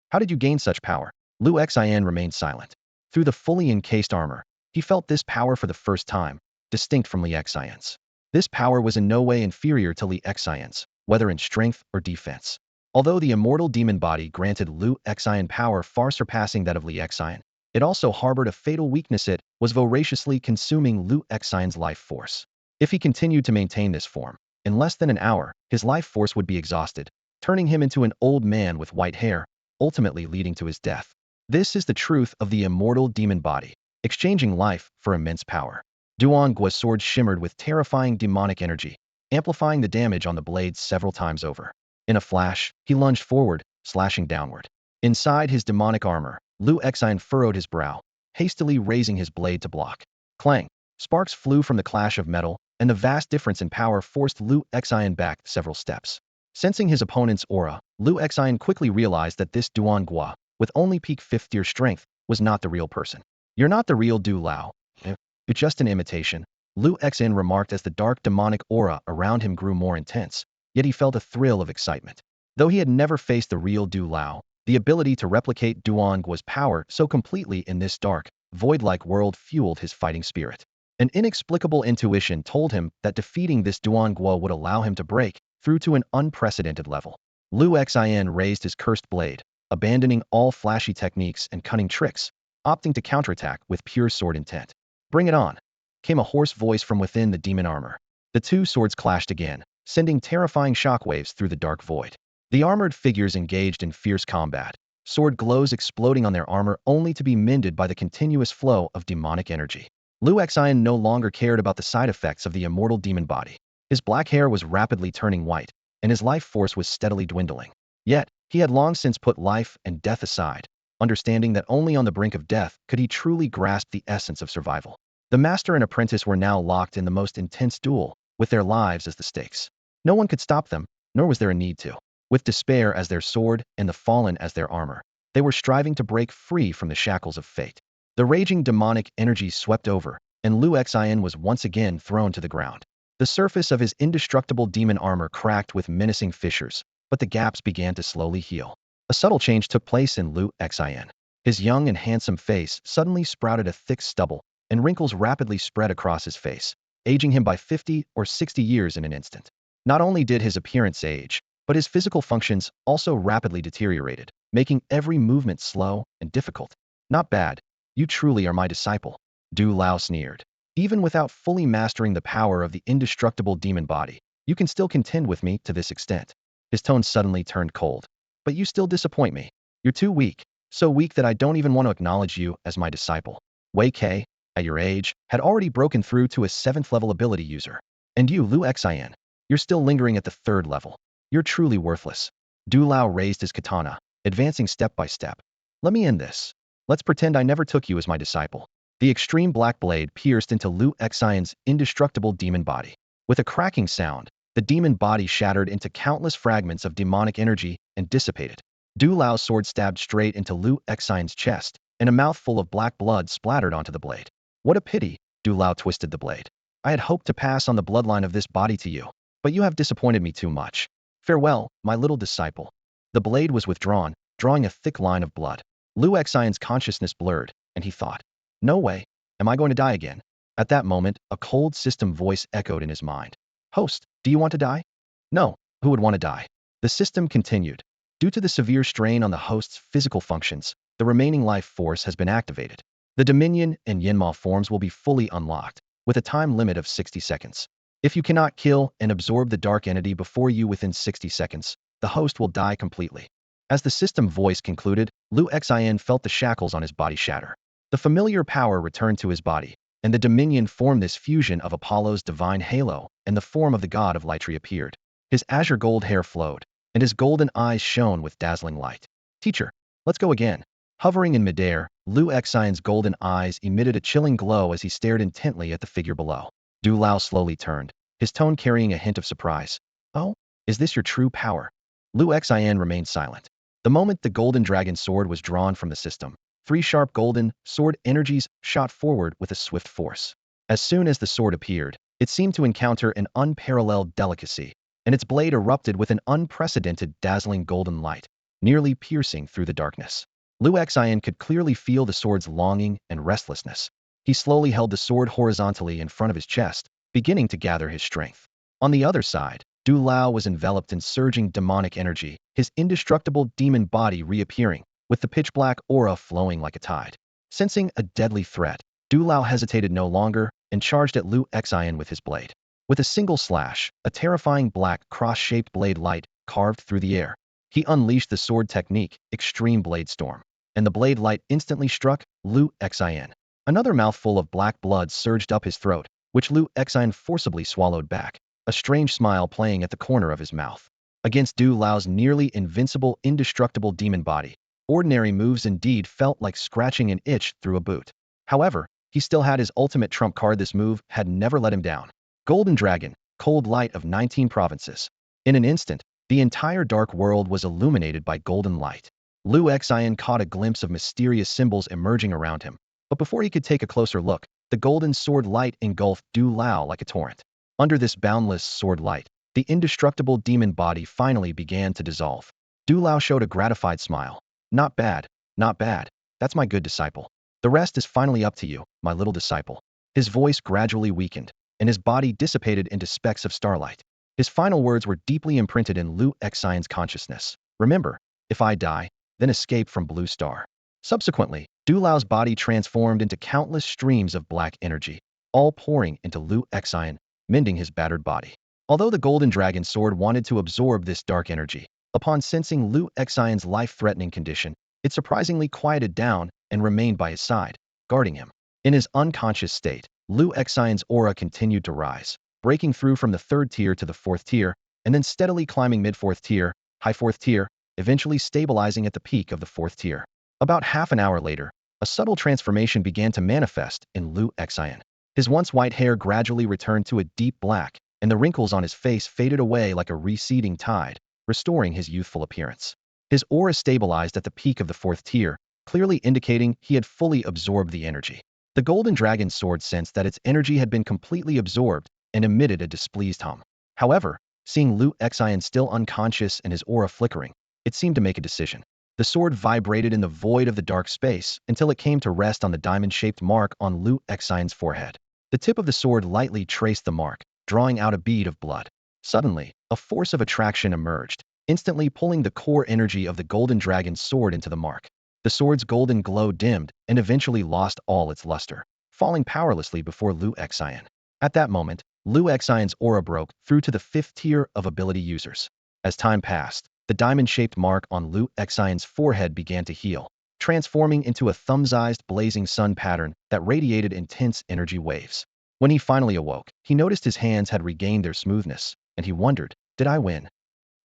How did you gain such power? Lu Xian remained silent. Through the fully encased armor, he felt this power for the first time, distinct from Li Xian's. This power was in no way inferior to Li Xian's, whether in strength or defense. Although the immortal demon body granted Lu Xian power far surpassing that of Li Xian, it also harbored a fatal weakness. It was voraciously consuming Lu Xian's life force. If he continued to maintain this form, in less than an hour, his life force would be exhausted, turning him into an old man with white hair, ultimately leading to his death. This is the truth of the immortal demon body. exchanging life for immense power. Duangua's sword shimmered with terrifying demonic energy, amplifying the damage on the blade several times over. In a flash, he lunged forward, slashing downward. Inside his demonic armor, Lu Exine furrowed his brow, hastily raising his blade to block. Clang! Sparks flew from the clash of metal, and the vast difference in power forced Lu Exine back several steps. Sensing his opponent's aura, Lu Exine quickly realized that this Duangua, with only peak 5th tier strength, was not the real person. You're not the real Du Lao. You're just an imitation, Lu Exine remarked as the dark demonic aura around him grew more intense, yet he felt a thrill of excitement. Though he had never faced the real Du Lao, the ability to replicate Duangua's power so completely in this dark, void-like world fueled his fighting spirit. An inexplicable intuition told him that defeating this Duangua would allow him to break through to an unprecedented level. Lu Xin raised his cursed blade, abandoning all flashy techniques and cunning tricks, opting to counterattack with pure sword intent. Bring it on, came a hoarse voice from within the demon armor. The two swords clashed again, sending terrifying shockwaves through the dark void. The armored figures engaged in fierce combat, sword glows exploding on their armor only to be mended by the continuous flow of demonic energy. Lu Xin no longer cared about the side effects of the immortal demon body. His black hair was rapidly turning white, and his life force was steadily dwindling. Yet, he had long since put life and death aside, understanding that only on the brink of death could he truly grasp the essence of survival. The master and apprentice were now locked in the most intense duel, with their lives as the stakes. No one could stop them, nor was there a need to. With despair as their sword and the fallen as their armor, they were striving to break free from the shackles of fate. The raging demonic energy swept over, and Lu Xin was once again thrown to the ground. The surface of his indestructible demon armor cracked with menacing fissures, but the gaps began to slowly heal. A subtle change took place in Lu Xin. His young and handsome face suddenly sprouted a thick stubble, and wrinkles rapidly spread across his face, aging him by 50 or 60 years in an instant. Not only did his appearance age, but his physical functions also rapidly deteriorated, making every movement slow and difficult. Not bad. You truly are my disciple, Du Lao sneered. Even without fully mastering the power of the indestructible demon body, you can still contend with me to this extent. His tone suddenly turned cold. But you still disappoint me. You're too weak, so weak that I don't even want to acknowledge you as my disciple. Wei Kei, at your age, had already broken through to a 7th level ability user. And you, Lu Xin, you're still lingering at the 3rd level. You're truly worthless. Du Lao raised his katana, advancing step by step. Let me end this. Let's pretend I never took you as my disciple. The extreme black blade pierced into Lu Xin's indestructible demon body. With a cracking sound, the demon body shattered into countless fragments of demonic energy and dissipated. Du Lao's sword stabbed straight into Lu Xin's chest, and a mouthful of black blood splattered onto the blade. What a pity, Du Lao twisted the blade. I had hoped to pass on the bloodline of this body to you, but you have disappointed me too much. Farewell, my little disciple. The blade was withdrawn, drawing a thick line of blood. Lu Xin's consciousness blurred, and he thought, no way, am I going to die again? At that moment, a cold system voice echoed in his mind. Host, do you want to die? No, who would want to die? The system continued. Due to the severe strain on the host's physical functions, the remaining life force has been activated. The Dominion and Yinma forms will be fully unlocked, with a time limit of 60 seconds. If you cannot kill and absorb the dark entity before you within 60 seconds, the host will die completely. As the system voice concluded, Lu Xin felt the shackles on his body shatter. The familiar power returned to his body, and the Dominion formed this fusion of Apollo's divine halo and the form of the god of Lightry appeared. His azure gold hair flowed, and his golden eyes shone with dazzling light. Teacher, let's go again. Hovering in midair, Lu Xin's golden eyes emitted a chilling glow as he stared intently at the figure below. Du Lao slowly turned, his tone carrying a hint of surprise. Oh, is this your true power? Lu Xin remained silent. The moment the golden dragon sword was drawn from the system, 3 sharp golden sword energies shot forward with a swift force. As soon as the sword appeared, it seemed to encounter an unparalleled delicacy, and its blade erupted with an unprecedented dazzling golden light, nearly piercing through the darkness. Lu Xin could clearly feel the sword's longing and restlessness. He slowly held the sword horizontally in front of his chest, beginning to gather his strength. On the other side, Du Lao was enveloped in surging demonic energy, his indestructible demon body reappearing, with the pitch-black aura flowing like a tide. Sensing a deadly threat, Du Lao hesitated no longer and charged at Lu Xin with his blade. With a single slash, a terrifying black cross-shaped blade light carved through the air. He unleashed the sword technique, Extreme Blade Storm, and the blade light instantly struck Lu Xin. Another mouthful of black blood surged up his throat, which Lu Exine forcibly swallowed back, a strange smile playing at the corner of his mouth. Against Du Lao's nearly invincible, indestructible demon body, ordinary moves indeed felt like scratching an itch through a boot. However, he still had his ultimate trump card. This move had never let him down. Golden Dragon, cold light of 19 provinces. In an instant, the entire dark world was illuminated by golden light. Lu Exine caught a glimpse of mysterious symbols emerging around him, but before he could take a closer look, the golden sword light engulfed Du Lao like a torrent. Under this boundless sword light, the indestructible demon body finally began to dissolve. Du Lao showed a gratified smile. Not bad, not bad. That's my good disciple. The rest is finally up to you, my little disciple. His voice gradually weakened, and his body dissipated into specks of starlight. His final words were deeply imprinted in Lu Exine's consciousness. Remember, if I die, then escape from Blue Star. Subsequently, Du Lao's body transformed into countless streams of black energy, all pouring into Lu Exine, mending his battered body. Although the Golden Dragon Sword wanted to absorb this dark energy, upon sensing Lu Exine's life-threatening condition, it surprisingly quieted down and remained by his side, guarding him. In his unconscious state, Lu Exine's aura continued to rise, breaking through from the 3rd tier to the 4th tier, and then steadily climbing mid-4th tier, high 4th tier, eventually stabilizing at the peak of the 4th tier. About half an hour later, a subtle transformation began to manifest in Lu Exine. His once white hair gradually returned to a deep black, and the wrinkles on his face faded away like a receding tide, restoring his youthful appearance. His aura stabilized at the peak of the 4th tier, clearly indicating he had fully absorbed the energy. The Golden Dragon Sword sensed that its energy had been completely absorbed and emitted a displeased hum. However, seeing Lu Exine still unconscious and his aura flickering, it seemed to make a decision. The sword vibrated in the void of the dark space until it came to rest on the diamond-shaped mark on Lu Exine's forehead. The tip of the sword lightly traced the mark, drawing out a bead of blood. Suddenly, a force of attraction emerged, instantly pulling the core energy of the Golden Dragon's sword into the mark. The sword's golden glow dimmed and eventually lost all its luster, falling powerlessly before Lu Exine. At that moment, Lu Exine's aura broke through to the 5th tier of ability users. As time passed, the diamond-shaped mark on Lu Exine's forehead began to heal, transforming into a thumb-sized blazing sun pattern that radiated intense energy waves. When he finally awoke, he noticed his hands had regained their smoothness, and he wondered, did I win?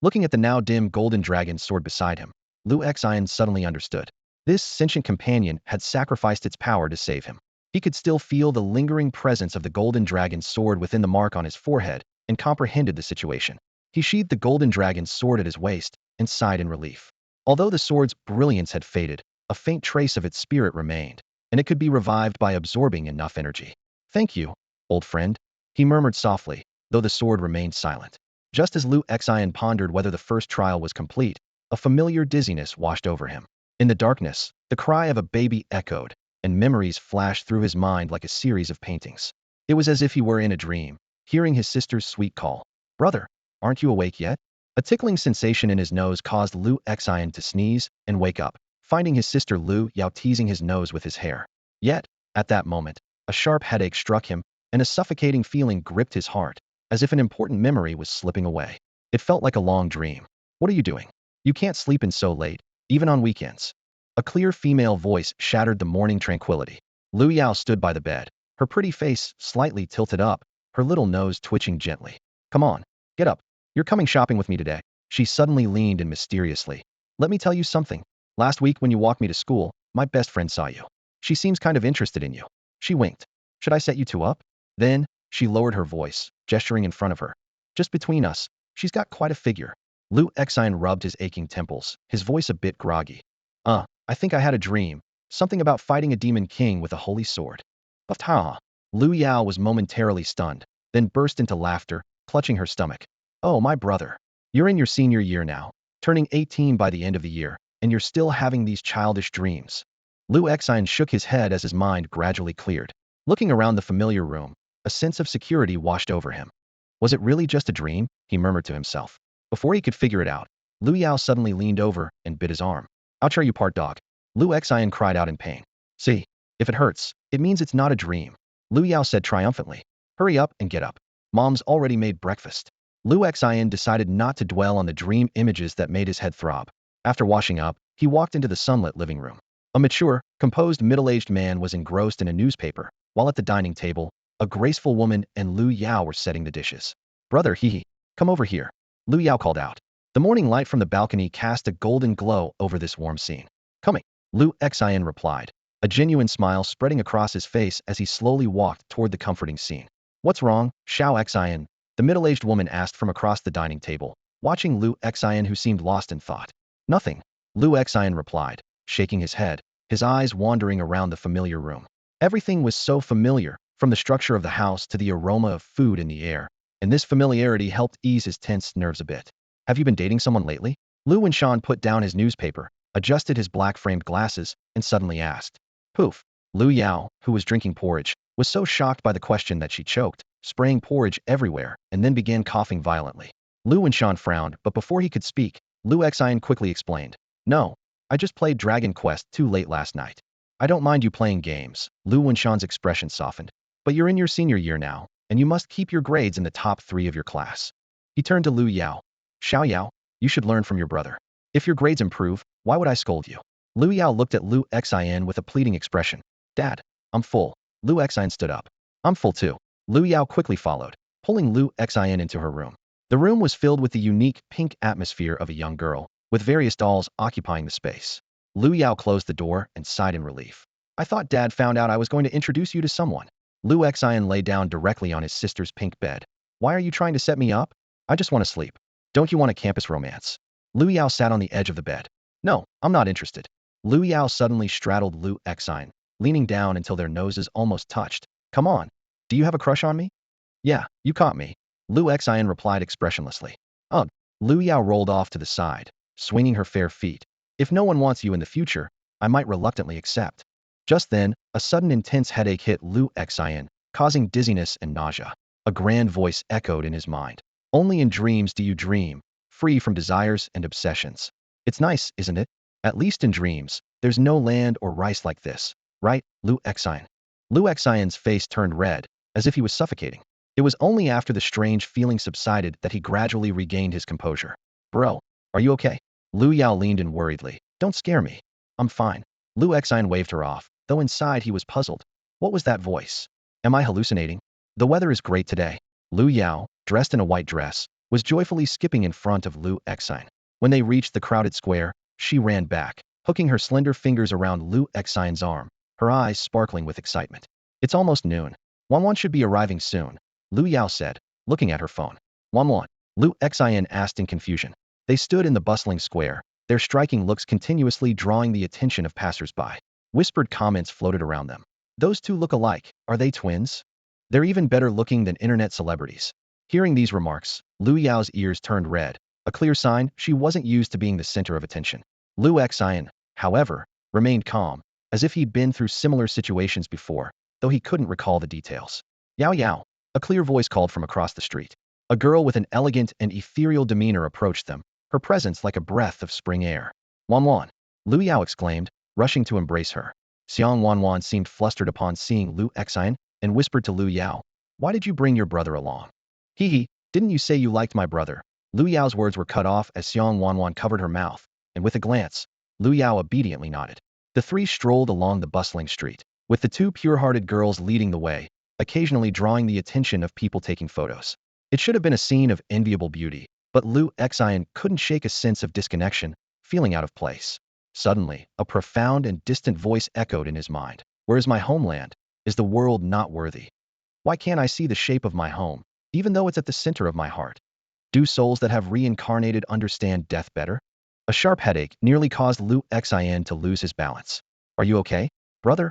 Looking at the now dim Golden Dragon Sword beside him, Lu Exine suddenly understood. This sentient companion had sacrificed its power to save him. He could still feel the lingering presence of the Golden Dragon's sword within the mark on his forehead and comprehended the situation. He sheathed the Golden Dragon's sword at his waist and sighed in relief. Although the sword's brilliance had faded, a faint trace of its spirit remained, and it could be revived by absorbing enough energy. Thank you, old friend, he murmured softly, though the sword remained silent. Just as Lu Exine pondered whether the first trial was complete, a familiar dizziness washed over him. In the darkness, the cry of a baby echoed, and memories flashed through his mind like a series of paintings. It was as if he were in a dream, hearing his sister's sweet call. Brother, aren't you awake yet? A tickling sensation in his nose caused Lu Exine to sneeze and wake up, finding his sister Lu Yao teasing his nose with his hair. Yet, at that moment, a sharp headache struck him, and a suffocating feeling gripped his heart, as if an important memory was slipping away. It felt like a long dream. What are you doing? You can't sleep in so late, even on weekends. A clear female voice shattered the morning tranquility. Lu Yao stood by the bed, her pretty face slightly tilted up, her little nose twitching gently. Come on, get up. You're coming shopping with me today. She suddenly leaned in mysteriously. Let me tell you something. Last week when you walked me to school, my best friend saw you. She seems kind of interested in you. She winked. Should I set you two up? Then, she lowered her voice, gesturing in front of her. Just between us, she's got quite a figure. Lu Exine rubbed his aching temples, his voice a bit groggy. I think I had a dream. Something about fighting a demon king with a holy sword. But Lu Yao was momentarily stunned, then burst into laughter, clutching her stomach. Oh, my brother. You're in your senior year now, turning 18 by the end of the year, and you're still having these childish dreams. Lu Exine shook his head as his mind gradually cleared. Looking around the familiar room, a sense of security washed over him. Was it really just a dream? He murmured to himself. Before he could figure it out, Lu Yao suddenly leaned over and bit his arm. I'll tear you apart, dog. Lu Exine cried out in pain. See, if it hurts, it means it's not a dream. Lu Yao said triumphantly. Hurry up and get up. Mom's already made breakfast. Lu Exine decided not to dwell on the dream images that made his head throb. After washing up, he walked into the sunlit living room. A mature, composed middle-aged man was engrossed in a newspaper, while at the dining table, a graceful woman and Lu Yao were setting the dishes. Brother, hee, come over here. Lu Yao called out. The morning light from the balcony cast a golden glow over this warm scene. Coming, Lu Xian replied, a genuine smile spreading across his face as he slowly walked toward the comforting scene. What's wrong, Xiao Xian? The middle-aged woman asked from across the dining table, watching Lu Xian who seemed lost in thought. Nothing, Lu Xian replied, shaking his head, his eyes wandering around the familiar room. Everything was so familiar, from the structure of the house to the aroma of food in the air, and this familiarity helped ease his tense nerves a bit. Have you been dating someone lately? Lu Wenshan put down his newspaper, adjusted his black-framed glasses, and suddenly asked. Poof! Lu Yao, who was drinking porridge, was so shocked by the question that she choked, spraying porridge everywhere, and then began coughing violently. Lu Wenshan frowned, but before he could speak, Lu Xian quickly explained. No, I just played Dragon Quest II late last night. I don't mind you playing games. Lu Wenshan's expression softened. But you're in your senior year now, and you must keep your grades in the top 3 of your class. He turned to Lu Yao. Xiao Yao, you should learn from your brother. If your grades improve, why would I scold you? Lu Yao looked at Lu Xian with a pleading expression. Dad, I'm full. Lu Xian stood up. I'm full too. Lu Yao quickly followed, pulling Lu Xian into her room. The room was filled with the unique pink atmosphere of a young girl, with various dolls occupying the space. Lu Yao closed the door and sighed in relief. I thought Dad found out I was going to introduce you to someone. Lu Xian lay down directly on his sister's pink bed. Why are you trying to set me up? I just want to sleep. Don't you want a campus romance? Lu Yao sat on the edge of the bed. No, I'm not interested. Lu Yao suddenly straddled Lu Xian, leaning down until their noses almost touched. Come on. Do you have a crush on me? Yeah, you caught me. Lu Xian replied expressionlessly. Ugh. Lu Yao rolled off to the side, swinging her fair feet. If no one wants you in the future, I might reluctantly accept. Just then, a sudden intense headache hit Lu Xian, causing dizziness and nausea. A grand voice echoed in his mind. Only in dreams do you dream, free from desires and obsessions. It's nice, isn't it? At least in dreams, there's no land or rice like this, right, Lu Xian? Lu Xian's face turned red, as if he was suffocating. It was only after the strange feeling subsided that he gradually regained his composure. Bro, are you okay? Lu Yao leaned in worriedly. Don't scare me. I'm fine. Lu Xian waved her off, though inside he was puzzled. What was that voice? Am I hallucinating? The weather is great today. Lu Yao, dressed in a white dress, was joyfully skipping in front of Lu Xian. When they reached the crowded square, she ran back, hooking her slender fingers around Lu Xian's arm, her eyes sparkling with excitement. It's almost noon. Wanwan should be arriving soon, Lu Yao said, looking at her phone. Wanwan? Lu Xian asked in confusion. They stood in the bustling square, their striking looks continuously drawing the attention of passers-by. Whispered comments floated around them. Those two look alike. Are they twins? They're even better looking than internet celebrities. Hearing these remarks, Lu Yao's ears turned red, a clear sign she wasn't used to being the center of attention. Lu Xian, however, remained calm, as if he'd been through similar situations before, though he couldn't recall the details. Yao Yao, a clear voice called from across the street. A girl with an elegant and ethereal demeanor approached them, her presence like a breath of spring air. Wanwan, Lu Yao exclaimed, rushing to embrace her. Xiang Wanwan seemed flustered upon seeing Lu Xian, and whispered to Lu Yao, why did you bring your brother along? Hee, didn't you say you liked my brother? Lu Yao's words were cut off as Xiang Wanwan covered her mouth, and with a glance, Lu Yao obediently nodded. The three strolled along the bustling street, with the two pure-hearted girls leading the way, occasionally drawing the attention of people taking photos. It should have been a scene of enviable beauty, but Lu Xian couldn't shake a sense of disconnection, feeling out of place. Suddenly, a profound and distant voice echoed in his mind. Where is my homeland? Is the world not worthy? Why can't I see the shape of my home, even though it's at the center of my heart? Do souls that have reincarnated understand death better? A sharp headache nearly caused Lu Xian to lose his balance. Are you okay, brother?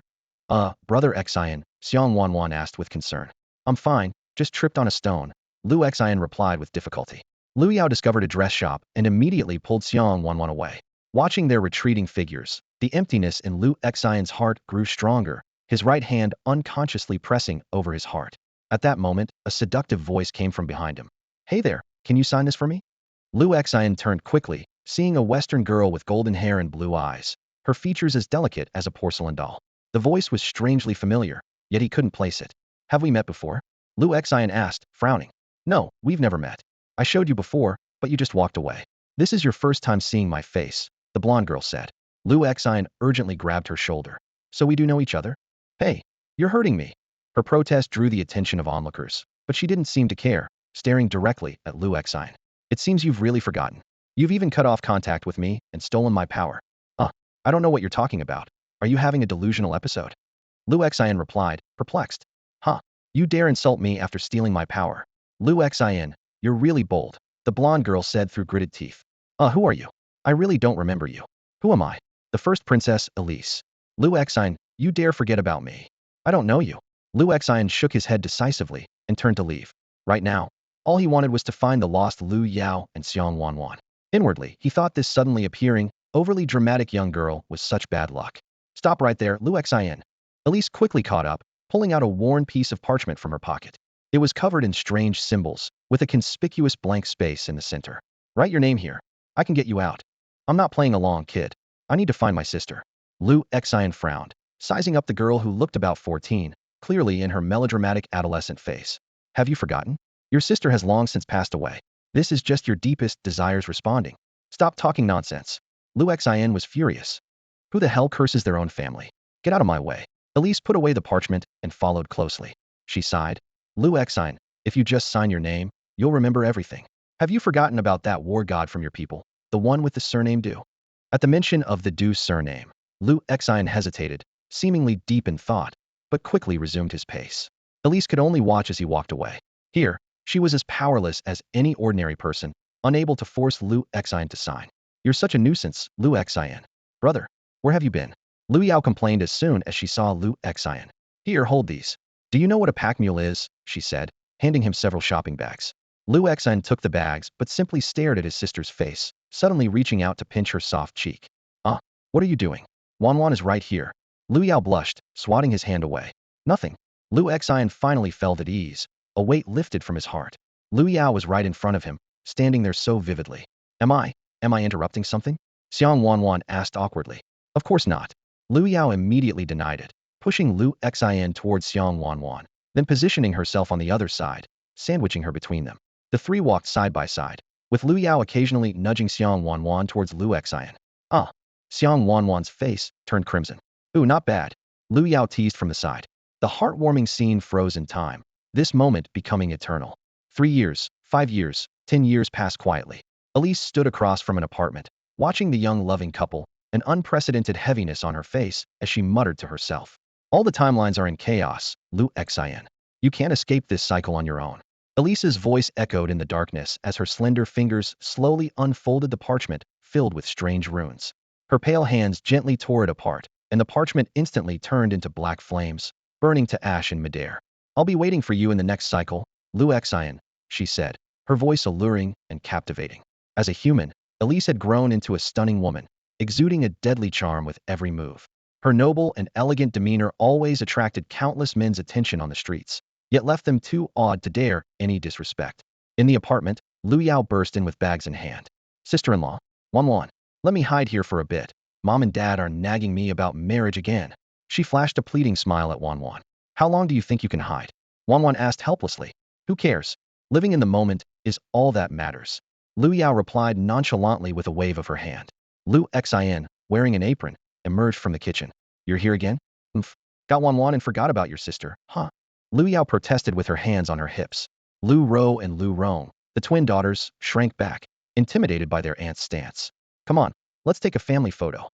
Brother Xian, Xiang Wanwan asked with concern. I'm fine, just tripped on a stone, Lu Xian replied with difficulty. Lu Yao discovered a dress shop and immediately pulled Xiang Wanwan away. Watching their retreating figures, the emptiness in Lu Xian's heart grew stronger, his right hand unconsciously pressing over his heart. At that moment, a seductive voice came from behind him. Hey there, can you sign this for me? Lu Xian turned quickly, seeing a Western girl with golden hair and blue eyes, her features as delicate as a porcelain doll. The voice was strangely familiar, yet he couldn't place it. Have we met before? Lu Xian asked, frowning. No, we've never met. I showed you before, but you just walked away. This is your first time seeing my face, the blonde girl said. Lu Exine urgently grabbed her shoulder. So we do know each other? Hey, you're hurting me. Her protest drew the attention of onlookers, but she didn't seem to care, staring directly at Lu Exine. It seems you've really forgotten. You've even cut off contact with me and stolen my power. I don't know what you're talking about. Are you having a delusional episode? Lu Exine replied, perplexed. Huh, you dare insult me after stealing my power. Lu Exine, you're really bold, the blonde girl said through gritted teeth. Who are you? I really don't remember you. Who am I? The first princess, Elise. Lu Exine, you dare forget about me. I don't know you. Lu Exine shook his head decisively and turned to leave. Right now, all he wanted was to find the lost Lu Yao and Xiang Wanwan. Inwardly, he thought this suddenly appearing, overly dramatic young girl was such bad luck. Stop right there, Lu Exine. Elise quickly caught up, pulling out a worn piece of parchment from her pocket. It was covered in strange symbols, with a conspicuous blank space in the center. Write your name here. I can get you out. I'm not playing along, kid. I need to find my sister. Lu Exine frowned, sizing up the girl who looked about 14, clearly in her melodramatic adolescent face. Have you forgotten? Your sister has long since passed away. This is just your deepest desires responding. Stop talking nonsense. Lu Exine was furious. Who the hell curses their own family? Get out of my way. Elise put away the parchment and followed closely. She sighed. Lu Exine, if you just sign your name, you'll remember everything. Have you forgotten about that war god from your people, the one with the surname Du? At the mention of the Du surname, Lu Exine hesitated, seemingly deep in thought, but quickly resumed his pace. Elise could only watch as he walked away. Here, she was as powerless as any ordinary person, unable to force Lu Exine to sign. You're such a nuisance, Lu Exine. Brother, where have you been? Lu Yao complained as soon as she saw Lu Exine. Here, hold these. Do you know what a pack mule is? She said, handing him several shopping bags. Lu Exine took the bags but simply stared at his sister's face, suddenly reaching out to pinch her soft cheek. What are you doing? Wanwan is right here. Lu Yao blushed, swatting his hand away. Nothing. Lu Exine finally felt at ease, a weight lifted from his heart. Lu Yao was right in front of him, standing there so vividly. Am I interrupting something? Xiang Wanwan asked awkwardly. Of course not. Lu Yao immediately denied it, pushing Lu Exine towards Xiang Wanwan, then positioning herself on the other side, sandwiching her between them. The three walked side by side, with Lu Yao occasionally nudging Xiang Wanwan towards Lu Exine. Xiang Wanwan's face turned crimson. Ooh, not bad. Lu Yao teased from the side. The heartwarming scene froze in time, this moment becoming eternal. 3 years, 5 years, 10 years passed quietly. Elise stood across from an apartment, watching the young loving couple, an unprecedented heaviness on her face as she muttered to herself. All the timelines are in chaos, Lu Exine. You can't escape this cycle on your own. Elise's voice echoed in the darkness as her slender fingers slowly unfolded the parchment filled with strange runes. Her pale hands gently tore it apart, and the parchment instantly turned into black flames, burning to ash in midair. I'll be waiting for you in the next cycle, Lu Exine, she said, her voice alluring and captivating. As a human, Elise had grown into a stunning woman, exuding a deadly charm with every move. Her noble and elegant demeanor always attracted countless men's attention on the streets, yet left them too awed to dare any disrespect. In the apartment, Lu Yao burst in with bags in hand. Sister-in-law, Wanwan, let me hide here for a bit. Mom and Dad are nagging me about marriage again. She flashed a pleading smile at Wanwan. How long do you think you can hide? Wanwan asked helplessly. Who cares? Living in the moment is all that matters. Lu Yao replied nonchalantly with a wave of her hand. Lu Exine, wearing an apron, emerged from the kitchen. You're here again? Got Wanwan and forgot about your sister, huh? Lu Yao protested with her hands on her hips. Lu Ro and Lu Rong, the twin daughters, shrank back, intimidated by their aunt's stance. Come on, let's take a family photo.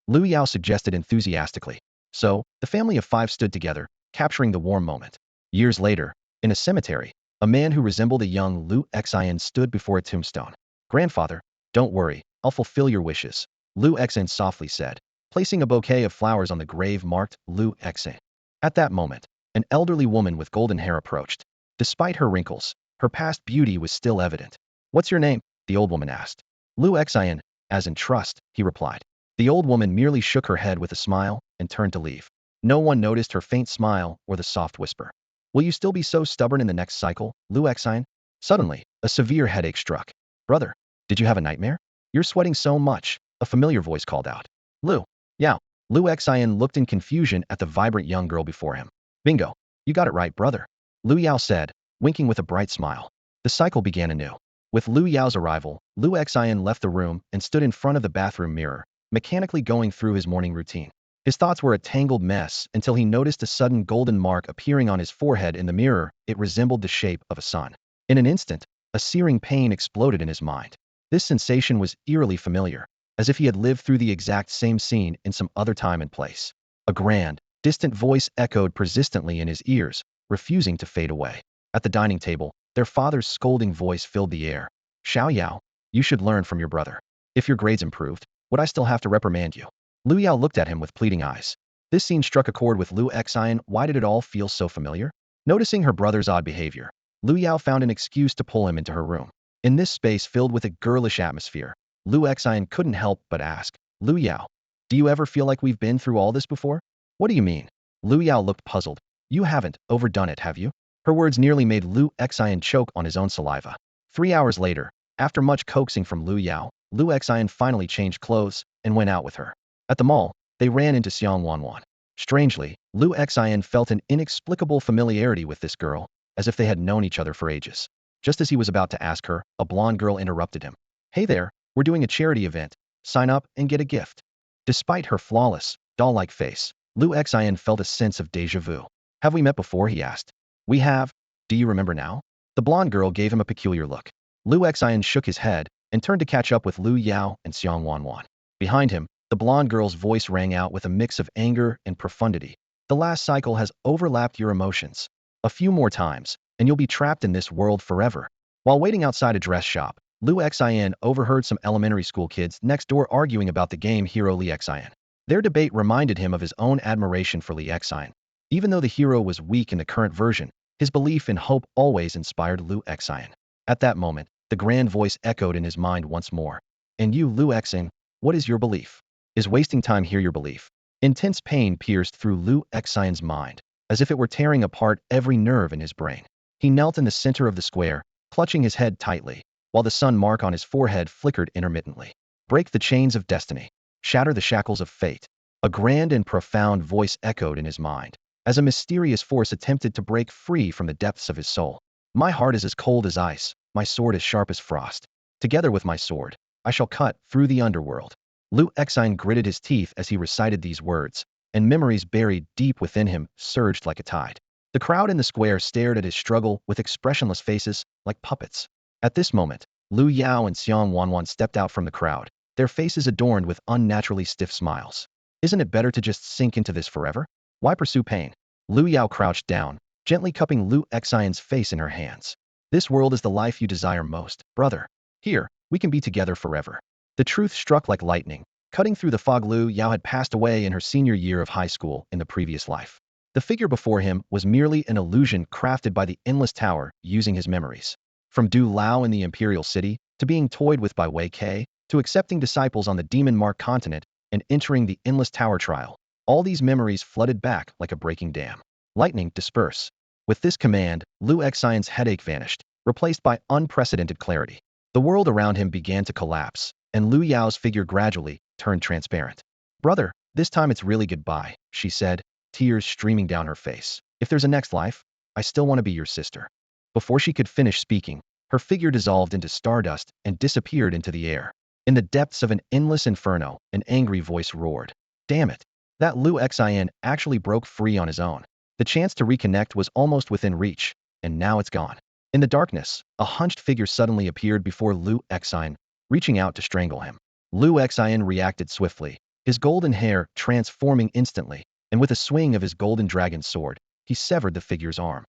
Lu Yao suggested enthusiastically. So, the family of 5 stood together, capturing the warm moment. Years later, in a cemetery, a man who resembled a young Lu Exine stood before a tombstone. Grandfather, don't worry, I'll fulfill your wishes, Lu Exine softly said, placing a bouquet of flowers on the grave marked Lu Exine. At that moment, an elderly woman with golden hair approached. Despite her wrinkles, her past beauty was still evident. What's your name? The old woman asked. Lu Exine, as in trust, he replied. The old woman merely shook her head with a smile and turned to leave. No one noticed her faint smile or the soft whisper. Will you still be so stubborn in the next cycle, Lu Exine? Suddenly, a severe headache struck. Brother, did you have a nightmare? You're sweating so much, a familiar voice called out. Lu, Yao. Lu Exine looked in confusion at the vibrant young girl before him. Bingo, you got it right, brother, Lu Yao said, winking with a bright smile. The cycle began anew. With Lu Yao's arrival, Lu Exine left the room and stood in front of the bathroom mirror, mechanically going through his morning routine. His thoughts were a tangled mess until he noticed a sudden golden mark appearing on his forehead in the mirror. It resembled the shape of a sun. In an instant, a searing pain exploded in his mind. This sensation was eerily familiar, as if he had lived through the exact same scene in some other time and place. A grand, distant voice echoed persistently in his ears, refusing to fade away. At the dining table, their father's scolding voice filled the air. Xiao Yao, you should learn from your brother. If your grades improved, would I still have to reprimand you? Lu Yao looked at him with pleading eyes. This scene struck a chord with Lu Xian. Why did it all feel so familiar? Noticing her brother's odd behavior, Lu Yao found an excuse to pull him into her room. In this space filled with a girlish atmosphere, Lu Xian couldn't help but ask, Lu Yao, do you ever feel like we've been through all this before? What do you mean? Lu Yao looked puzzled. You haven't overdone it, have you? Her words nearly made Lu Xian choke on his own saliva. 3 hours later, after much coaxing from Lu Yao, Lu Xian finally changed clothes and went out with her. At the mall, they ran into Xiang Wanwan. Strangely, Lu Xian felt an inexplicable familiarity with this girl, as if they had known each other for ages. Just as he was about to ask her, a blonde girl interrupted him. Hey there, we're doing a charity event. Sign up and get a gift. Despite her flawless, doll-like face, Lu Xian felt a sense of déjà vu. Have we met before? He asked. We have. Do you remember now? The blonde girl gave him a peculiar look. Lu Xian shook his head and turned to catch up with Lu Yao and Xiang Wanwan. Behind him, the blonde girl's voice rang out with a mix of anger and profundity. The last cycle has overlapped your emotions. A few more times, and you'll be trapped in this world forever. While waiting outside a dress shop, Lu Xian overheard some elementary school kids next door arguing about the game hero Li Xian. Their debate reminded him of his own admiration for Li Xian. Even though the hero was weak in the current version, his belief in hope always inspired Lu Xian. At that moment, the grand voice echoed in his mind once more. And you, Lu Xian, what is your belief? Is wasting time here your belief? Intense pain pierced through Lu Xian's mind, as if it were tearing apart every nerve in his brain. He knelt in the center of the square, clutching his head tightly, while the sun mark on his forehead flickered intermittently. Break the chains of destiny. Shatter the shackles of fate. A grand and profound voice echoed in his mind, as a mysterious force attempted to break free from the depths of his soul. My heart is as cold as ice, my sword as sharp as frost. Together with my sword, I shall cut through the underworld. Lu Xian gritted his teeth as he recited these words, and memories buried deep within him surged like a tide. The crowd in the square stared at his struggle with expressionless faces, like puppets. At this moment, Lu Yao and Xiang Wanwan stepped out from the crowd, their faces adorned with unnaturally stiff smiles. Isn't it better to just sink into this forever? Why pursue pain? Lu Yao crouched down, gently cupping Lu Xian's face in her hands. This world is the life you desire most, brother. Here, we can be together forever. The truth struck like lightning, cutting through the fog. Lu Yao had passed away in her senior year of high school in the previous life. The figure before him was merely an illusion crafted by the Endless Tower using his memories. From Du Lao in the Imperial City, to being toyed with by Wei Ke, to accepting disciples on the demon-marked continent and entering the Endless Tower trial, all these memories flooded back like a breaking dam. Lightning, disperse. With this command, Lu Xian's headache vanished, replaced by unprecedented clarity. The world around him began to collapse, and Lu Yao's figure gradually turned transparent. Brother, this time it's really goodbye, she said, tears streaming down her face. If there's a next life, I still want to be your sister. Before she could finish speaking, her figure dissolved into stardust and disappeared into the air. In the depths of an endless inferno, an angry voice roared. Damn it! That Lu Xian actually broke free on his own. The chance to reconnect was almost within reach, and now it's gone. In the darkness, a hunched figure suddenly appeared before Lu Xian, reaching out to strangle him. Lu Xian reacted swiftly, his golden hair transforming instantly, and with a swing of his golden dragon sword, he severed the figure's arm.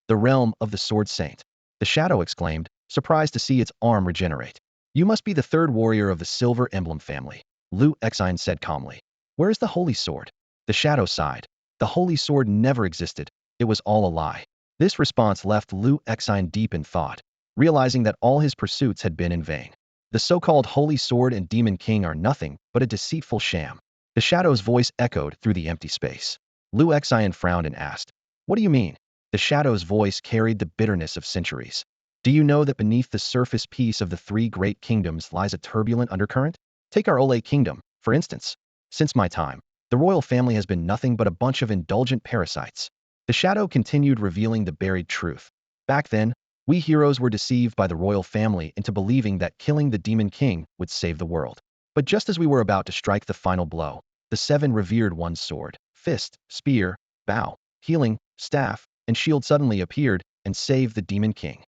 The realm of the Sword Saint. The shadow exclaimed, surprised to see its arm regenerate. You must be the third warrior of the Silver Emblem family, Lu Xian said calmly. Where is the Holy Sword? The shadow sighed. The Holy Sword never existed. It was all a lie. This response left Lu Xian deep in thought, realizing that all his pursuits had been in vain. The so-called Holy Sword and Demon King are nothing but a deceitful sham. The shadow's voice echoed through the empty space. Lu Xian frowned and asked, what do you mean? The shadow's voice carried the bitterness of centuries. Do you know that beneath the surface peace of the three great kingdoms lies a turbulent undercurrent? Take our Ole kingdom, for instance. Since my time, the royal family has been nothing but a bunch of indulgent parasites. The shadow continued, revealing the buried truth. Back then, we heroes were deceived by the royal family into believing that killing the Demon King would save the world. But just as we were about to strike the final blow, the seven revered one's sword, fist, spear, bow, healing, staff, and shield suddenly appeared and saved the Demon King.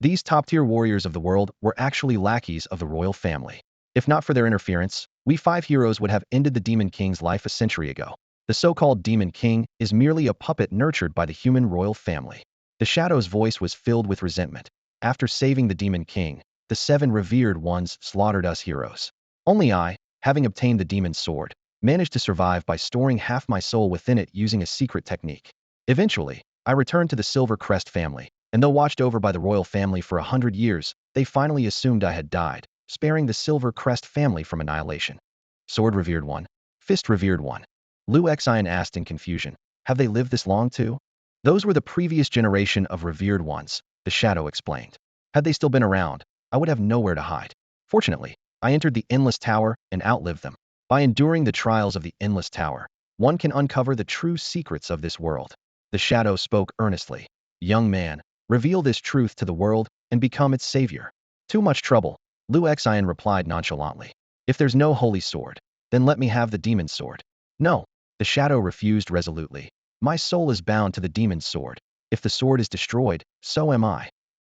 These top-tier warriors of the world were actually lackeys of the royal family. If not for their interference, we five heroes would have ended the Demon King's life a century ago. The so-called Demon King is merely a puppet nurtured by the human royal family. The Shadow's voice was filled with resentment. After saving the Demon King, the seven revered ones slaughtered us heroes. Only I, having obtained the Demon's sword, managed to survive by storing half my soul within it using a secret technique. Eventually, I returned to the Silver Crest family, and though watched over by the royal family for 100 years, they finally assumed I had died, sparing the Silver Crest family from annihilation. Sword revered one. Fist revered one. Liu Xian asked in confusion. Have they lived this long too? Those were the previous generation of revered ones, the Shadow explained. Had they still been around, I would have nowhere to hide. Fortunately, I entered the Endless Tower and outlived them. By enduring the trials of the Endless Tower, one can uncover the true secrets of this world. The Shadow spoke earnestly. Young man, reveal this truth to the world and become its savior. Too much trouble, Liu Xian replied nonchalantly. If there's no holy sword, then let me have the demon's sword. No, the Shadow refused resolutely. My soul is bound to the demon's sword. If the sword is destroyed, so am I.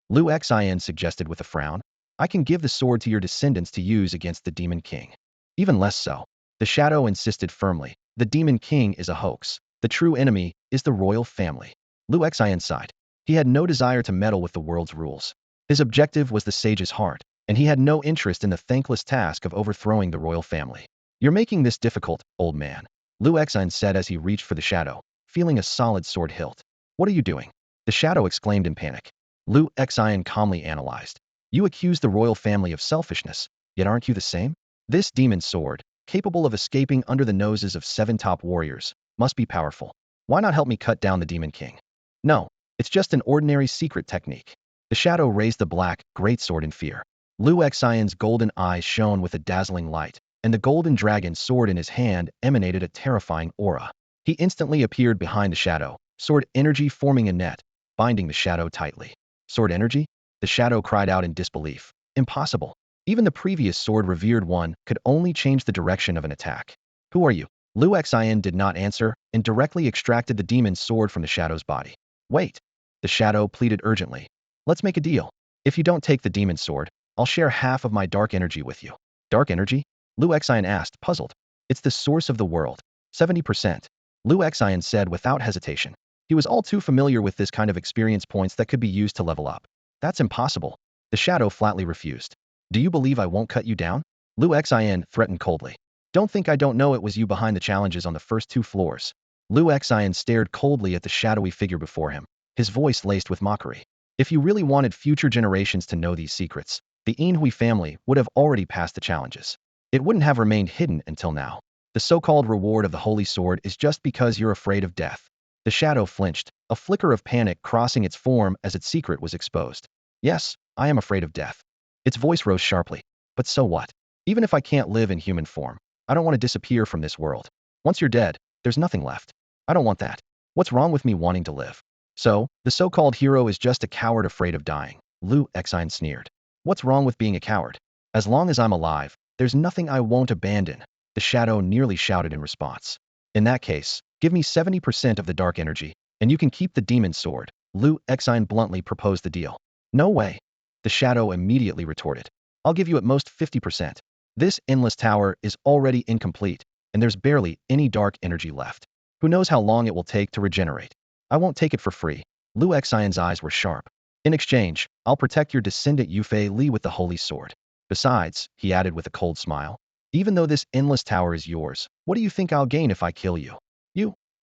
Liu Xian suggested with a frown. I can give the sword to your descendants to use against the Demon King. Even less so. The Shadow insisted firmly. The Demon King is a hoax. The true enemy is the royal family. Liu Xian sighed. He had no desire to meddle with the world's rules. His objective was the sage's heart, and he had no interest in the thankless task of overthrowing the royal family. You're making this difficult, old man, Liu Xian said as he reached for the Shadow, feeling a solid sword hilt. What are you doing? The Shadow exclaimed in panic. Liu Xian calmly analyzed. You accuse the royal family of selfishness, yet aren't you the same? This demon's sword, capable of escaping under the noses of 7 top warriors, must be powerful. Why not help me cut down the Demon King? No, it's just an ordinary secret technique. The Shadow raised the black, greatsword in fear. Liu Xian's golden eyes shone with a dazzling light, and the golden dragon sword in his hand emanated a terrifying aura. He instantly appeared behind the Shadow, sword energy forming a net, binding the Shadow tightly. Sword energy? The Shadow cried out in disbelief. Impossible. Even the previous sword revered one could only change the direction of an attack. Who are you? Liu Xian did not answer and directly extracted the demon's sword from the Shadow's body. Wait. The Shadow pleaded urgently. Let's make a deal. If you don't take the demon's sword, I'll share half of my dark energy with you. Dark energy? Liu Xian asked, puzzled. It's the source of the world. 70%. Liu Xian said without hesitation. He was all too familiar with this kind of experience points that could be used to level up. That's impossible. The Shadow flatly refused. Do you believe I won't cut you down? Liu Xian threatened coldly. Don't think I don't know it was you behind the challenges on the first 2 floors. Liu Xian stared coldly at the shadowy figure before him, his voice laced with mockery. If you really wanted future generations to know these secrets, the Enhui family would have already passed the challenges. It wouldn't have remained hidden until now. The so-called reward of the Holy Sword is just because you're afraid of death. The Shadow flinched, a flicker of panic crossing its form as its secret was exposed. Yes, I am afraid of death. Its voice rose sharply. But so what? Even if I can't live in human form, I don't want to disappear from this world. Once you're dead, there's nothing left. I don't want that. What's wrong with me wanting to live? So, the so-called hero is just a coward afraid of dying, Liu Xian sneered. What's wrong with being a coward? As long as I'm alive, there's nothing I won't abandon, the Shadow nearly shouted in response. In that case, give me 70% of the dark energy, and you can keep the demon's sword, Liu Xian bluntly proposed the deal. No way. The Shadow immediately retorted. I'll give you at most 50%. This endless tower is already incomplete, and there's barely any dark energy left. Who knows how long it will take to regenerate? I won't take it for free. Liu Xian's eyes were sharp. In exchange, I'll protect your descendant Yufei Li with the holy sword. Besides, he added with a cold smile, even though this endless tower is yours, what do you think I'll gain if I kill you?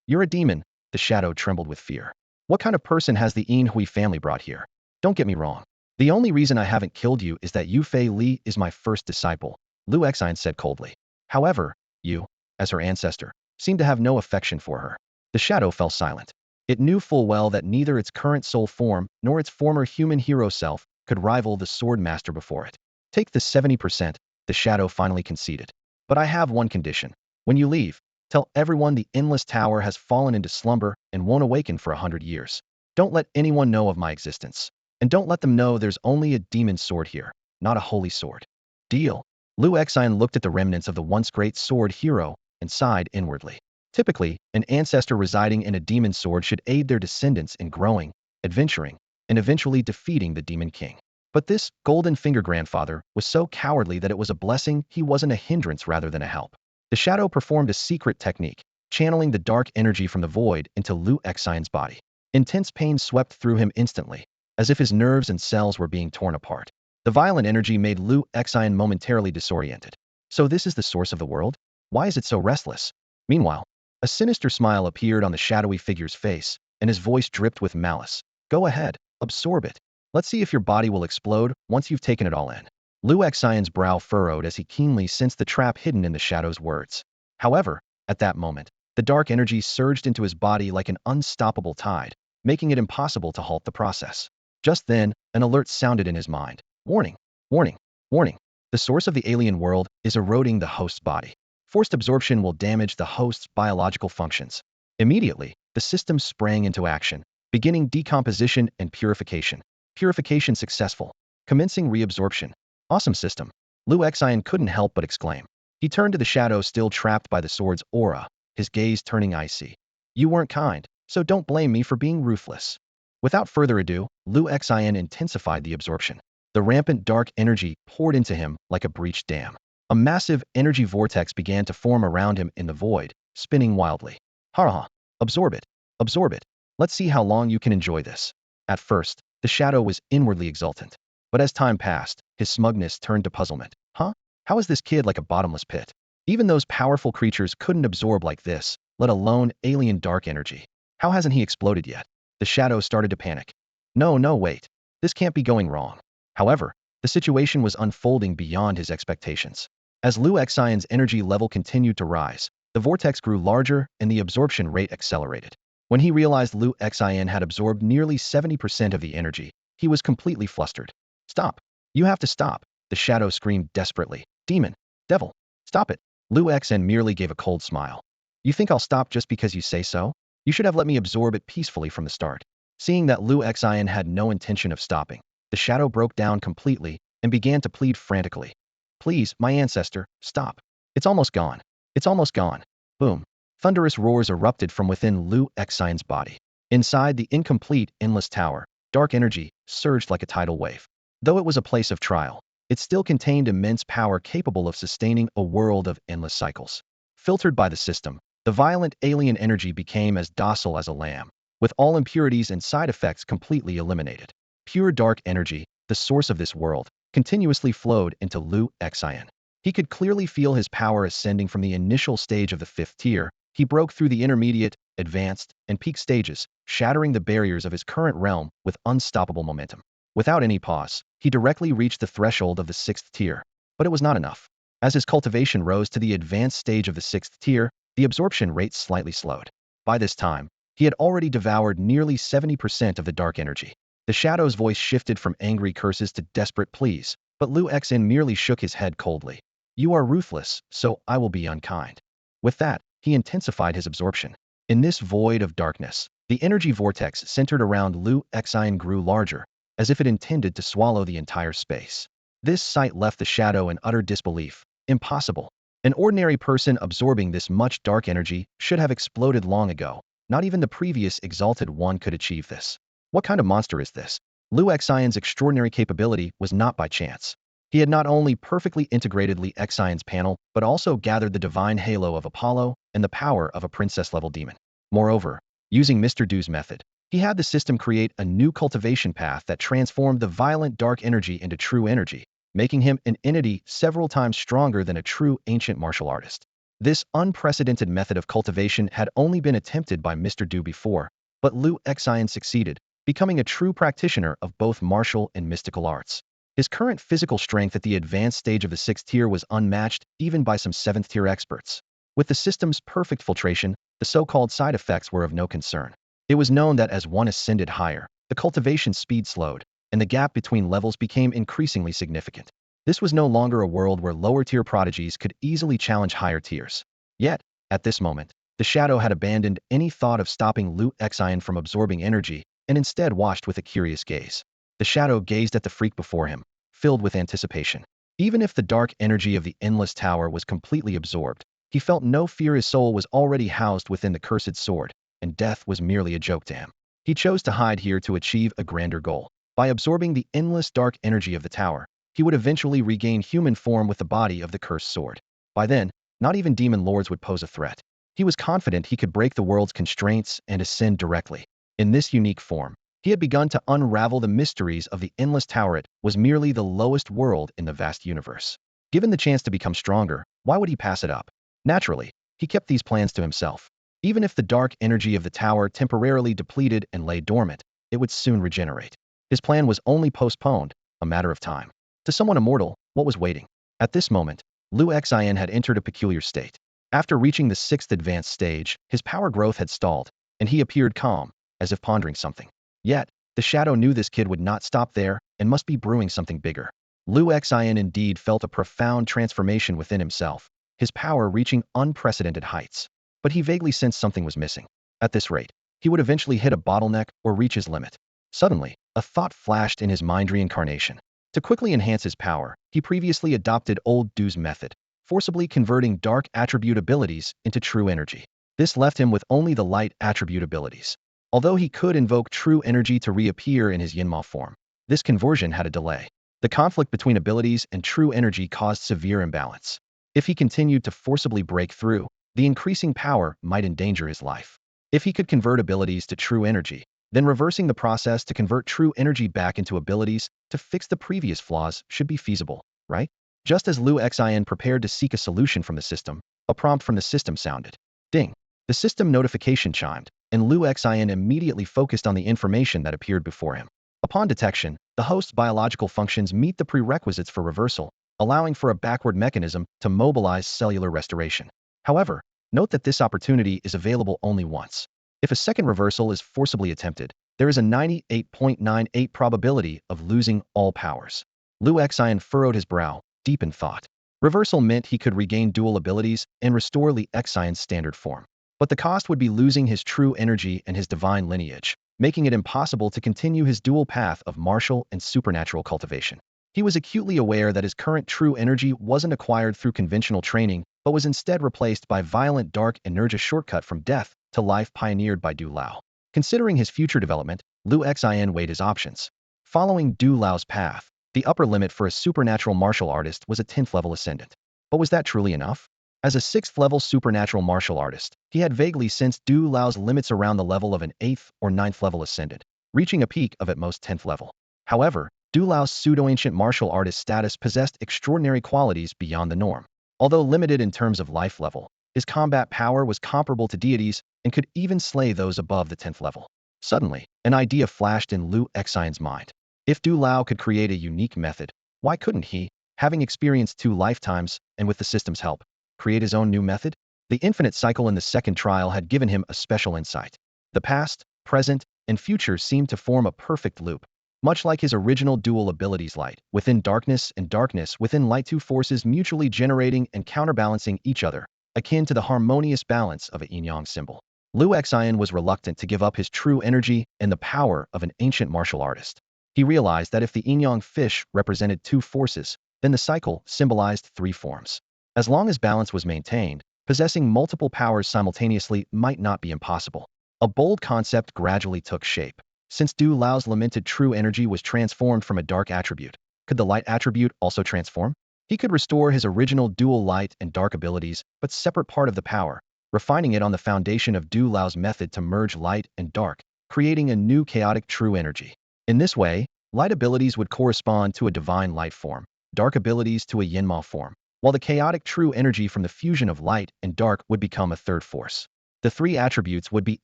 You're a demon. The Shadow trembled with fear. What kind of person has the Enhui family brought here? Don't get me wrong. The only reason I haven't killed you is that Yufei Li is my first disciple, Liu Xian said coldly. However, you, as her ancestor, seem to have no affection for her. The Shadow fell silent. It knew full well that neither its current soul form nor its former human hero self could rival the sword master before it. Take the 70%, the Shadow finally conceded. But I have one condition. When you leave, tell everyone the endless tower has fallen into slumber and won't awaken for 100 years. Don't let anyone know of my existence. And don't let them know there's only a demon's sword here, not a holy sword. Deal? Liu Exine looked at the remnants of the once great sword hero and sighed inwardly. Typically, an ancestor residing in a demon sword should aid their descendants in growing, adventuring, and eventually defeating the demon king. But this golden finger grandfather was so cowardly that it was a blessing he wasn't a hindrance rather than a help. The shadow performed a secret technique, channeling the dark energy from the void into Liu Exine's body. Intense pain swept through him instantly, as if his nerves and cells were being torn apart. The violent energy made Liu Exine momentarily disoriented. So this is the source of the world? Why is it so restless? Meanwhile, a sinister smile appeared on the shadowy figure's face, and his voice dripped with malice. Go ahead, absorb it. Let's see if your body will explode once you've taken it all in. Liu Exine's brow furrowed as he keenly sensed the trap hidden in the shadow's words. However, at that moment, the dark energy surged into his body like an unstoppable tide, making it impossible to halt the process. Just then, an alert sounded in his mind. Warning, warning, warning. The source of the alien world is eroding the host's body. Forced absorption will damage the host's biological functions. Immediately, the system sprang into action, beginning decomposition and purification. Purification successful. Commencing reabsorption. Awesome system. Liu Exine couldn't help but exclaim. He turned to the shadow still trapped by the sword's aura, his gaze turning icy. You weren't kind, so don't blame me for being ruthless. Without further ado, Liu Exine intensified the absorption. The rampant dark energy poured into him like a breached dam. A massive energy vortex began to form around him in the void, spinning wildly. Ha! Absorb it. Absorb it. Let's see how long you can enjoy this. At first, the shadow was inwardly exultant. But as time passed, his smugness turned to puzzlement. Huh? How is this kid like a bottomless pit? Even those powerful creatures couldn't absorb like this, let alone alien dark energy. How hasn't he exploded yet? The shadow started to panic. No, wait. This can't be going wrong. However, the situation was unfolding beyond his expectations. As Liu Exine's energy level continued to rise, the vortex grew larger and the absorption rate accelerated. When he realized Liu Exine had absorbed nearly 70% of the energy, he was completely flustered. Stop. You have to stop, the shadow screamed desperately. Demon. Devil. Stop it. Liu Exine merely gave a cold smile. You think I'll stop just because you say so? You should have let me absorb it peacefully from the start. Seeing that Liu Exine had no intention of stopping, the shadow broke down completely and began to plead frantically. Please, my ancestor, stop. It's almost gone. It's almost gone. Boom. Thunderous roars erupted from within Liu Exine's body. Inside the incomplete, endless tower, dark energy surged like a tidal wave. Though it was a place of trial, it still contained immense power capable of sustaining a world of endless cycles. Filtered by the system, the violent alien energy became as docile as a lamb, with all impurities and side effects completely eliminated. Pure dark energy, the source of this world, continuously flowed into Liu Exine. He could clearly feel his power ascending from the initial stage of the 5th tier. He broke through the intermediate, advanced, and peak stages, shattering the barriers of his current realm with unstoppable momentum. Without any pause, he directly reached the threshold of the 6th tier. But it was not enough. As his cultivation rose to the advanced stage of the 6th tier, the absorption rate slightly slowed. By this time, he had already devoured nearly 70% of the dark energy. The shadow's voice shifted from angry curses to desperate pleas, but Liu Exine merely shook his head coldly. You are ruthless, so I will be unkind. With that, he intensified his absorption. In this void of darkness, the energy vortex centered around Liu Exine grew larger, as if it intended to swallow the entire space. This sight left the shadow in utter disbelief. Impossible. An ordinary person absorbing this much dark energy should have exploded long ago. Not even the previous exalted one could achieve this. What kind of monster is this? Liu Exine's extraordinary capability was not by chance. He had not only perfectly integrated Liu Exine's panel, but also gathered the divine halo of Apollo and the power of a princess-level demon. Moreover, using Mr. Do's method, he had the system create a new cultivation path that transformed the violent dark energy into true energy, making him an entity several times stronger than a true ancient martial artist. This unprecedented method of cultivation had only been attempted by Mr. Do before, but Liu Exine succeeded, becoming a true practitioner of both martial and mystical arts. His current physical strength at the advanced stage of the 6th tier was unmatched even by some 7th tier experts. With the system's perfect filtration, the so-called side effects were of no concern. It was known that as one ascended higher, the cultivation speed slowed, and the gap between levels became increasingly significant. This was no longer a world where lower-tier prodigies could easily challenge higher tiers. Yet, at this moment, the shadow had abandoned any thought of stopping Liu Exine from absorbing energy, and instead watched with a curious gaze. The shadow gazed at the freak before him, filled with anticipation. Even if the dark energy of the endless tower was completely absorbed, he felt no fear. His soul was already housed within the cursed sword, and death was merely a joke to him. He chose to hide here to achieve a grander goal. By absorbing the endless dark energy of the tower, he would eventually regain human form with the body of the cursed sword. By then, not even demon lords would pose a threat. He was confident he could break the world's constraints and ascend directly. In this unique form, he had begun to unravel the mysteries of the endless tower. It was merely the lowest world in the vast universe. Given the chance to become stronger, why would he pass it up? Naturally, he kept these plans to himself. Even if the dark energy of the tower temporarily depleted and lay dormant, it would soon regenerate. His plan was only postponed, a matter of time. To someone immortal, what was waiting? At this moment, Liu Xin had entered a peculiar state. After reaching the sixth advanced stage, his power growth had stalled, and he appeared calm, as if pondering something. Yet, the shadow knew this kid would not stop there and must be brewing something bigger. Liu Xin indeed felt a profound transformation within himself, his power reaching unprecedented heights. But he vaguely sensed something was missing. At this rate, he would eventually hit a bottleneck or reach his limit. Suddenly, a thought flashed in his mind: reincarnation. To quickly enhance his power, he previously adopted old Du's method, forcibly converting dark attribute abilities into true energy. This left him with only the light attribute abilities. Although he could invoke true energy to reappear in his Yinma form, this conversion had a delay. The conflict between abilities and true energy caused severe imbalance. If he continued to forcibly break through, the increasing power might endanger his life. If he could convert abilities to true energy, then reversing the process to convert true energy back into abilities to fix the previous flaws should be feasible, right? Just as Liu Xin prepared to seek a solution from the system, a prompt from the system sounded. Ding! The system notification chimed, and Liu Xin immediately focused on the information that appeared before him. Upon detection, the host's biological functions meet the prerequisites for reversal, allowing for a backward mechanism to mobilize cellular restoration. However, note that this opportunity is available only once. If a second reversal is forcibly attempted, there is a 98.98% probability of losing all powers. Liu Xin furrowed his brow, deep in thought. Reversal meant he could regain dual abilities and restore Li Xion's standard form. But the cost would be losing his true energy and his divine lineage, making it impossible to continue his dual path of martial and supernatural cultivation. He was acutely aware that his current true energy wasn't acquired through conventional training, but was instead replaced by violent dark energy, shortcut from death to life pioneered by Du Lao. Considering his future development, Liu Xin weighed his options. Following Du Lao's path, the upper limit for a supernatural martial artist was a 10th level ascendant. But was that truly enough? As a 6th level supernatural martial artist, he had vaguely sensed Du Lao's limits around the level of an 8th or 9th level ascendant, reaching a peak of at most 10th level. However, Du Lao's pseudo-ancient martial artist status possessed extraordinary qualities beyond the norm. Although limited in terms of life level, his combat power was comparable to deities and could even slay those above the 10th level. Suddenly, an idea flashed in Liu Xion's mind. If Du Lao could create a unique method, why couldn't he, having experienced 2 lifetimes and with the system's help, create his own new method? The infinite cycle in the second trial had given him a special insight. The past, present, and future seemed to form a perfect loop. Much like his original dual abilities, light within darkness and darkness within light, 2 forces mutually generating and counterbalancing each other, akin to the harmonious balance of a yin-yang symbol. Liu Xian was reluctant to give up his true energy and the power of an ancient martial artist. He realized that if the yin-yang fish represented 2 forces, then the cycle symbolized 3 forms. As long as balance was maintained, possessing multiple powers simultaneously might not be impossible. A bold concept gradually took shape. Since Du Lao's lamented true energy was transformed from a dark attribute, could the light attribute also transform? He could restore his original dual light and dark abilities, but separate part of the power, refining it on the foundation of Du Lao's method to merge light and dark, creating a new chaotic true energy. In this way, light abilities would correspond to a divine light form, dark abilities to a Yinma form, while the chaotic true energy from the fusion of light and dark would become a third force. The 3 attributes would be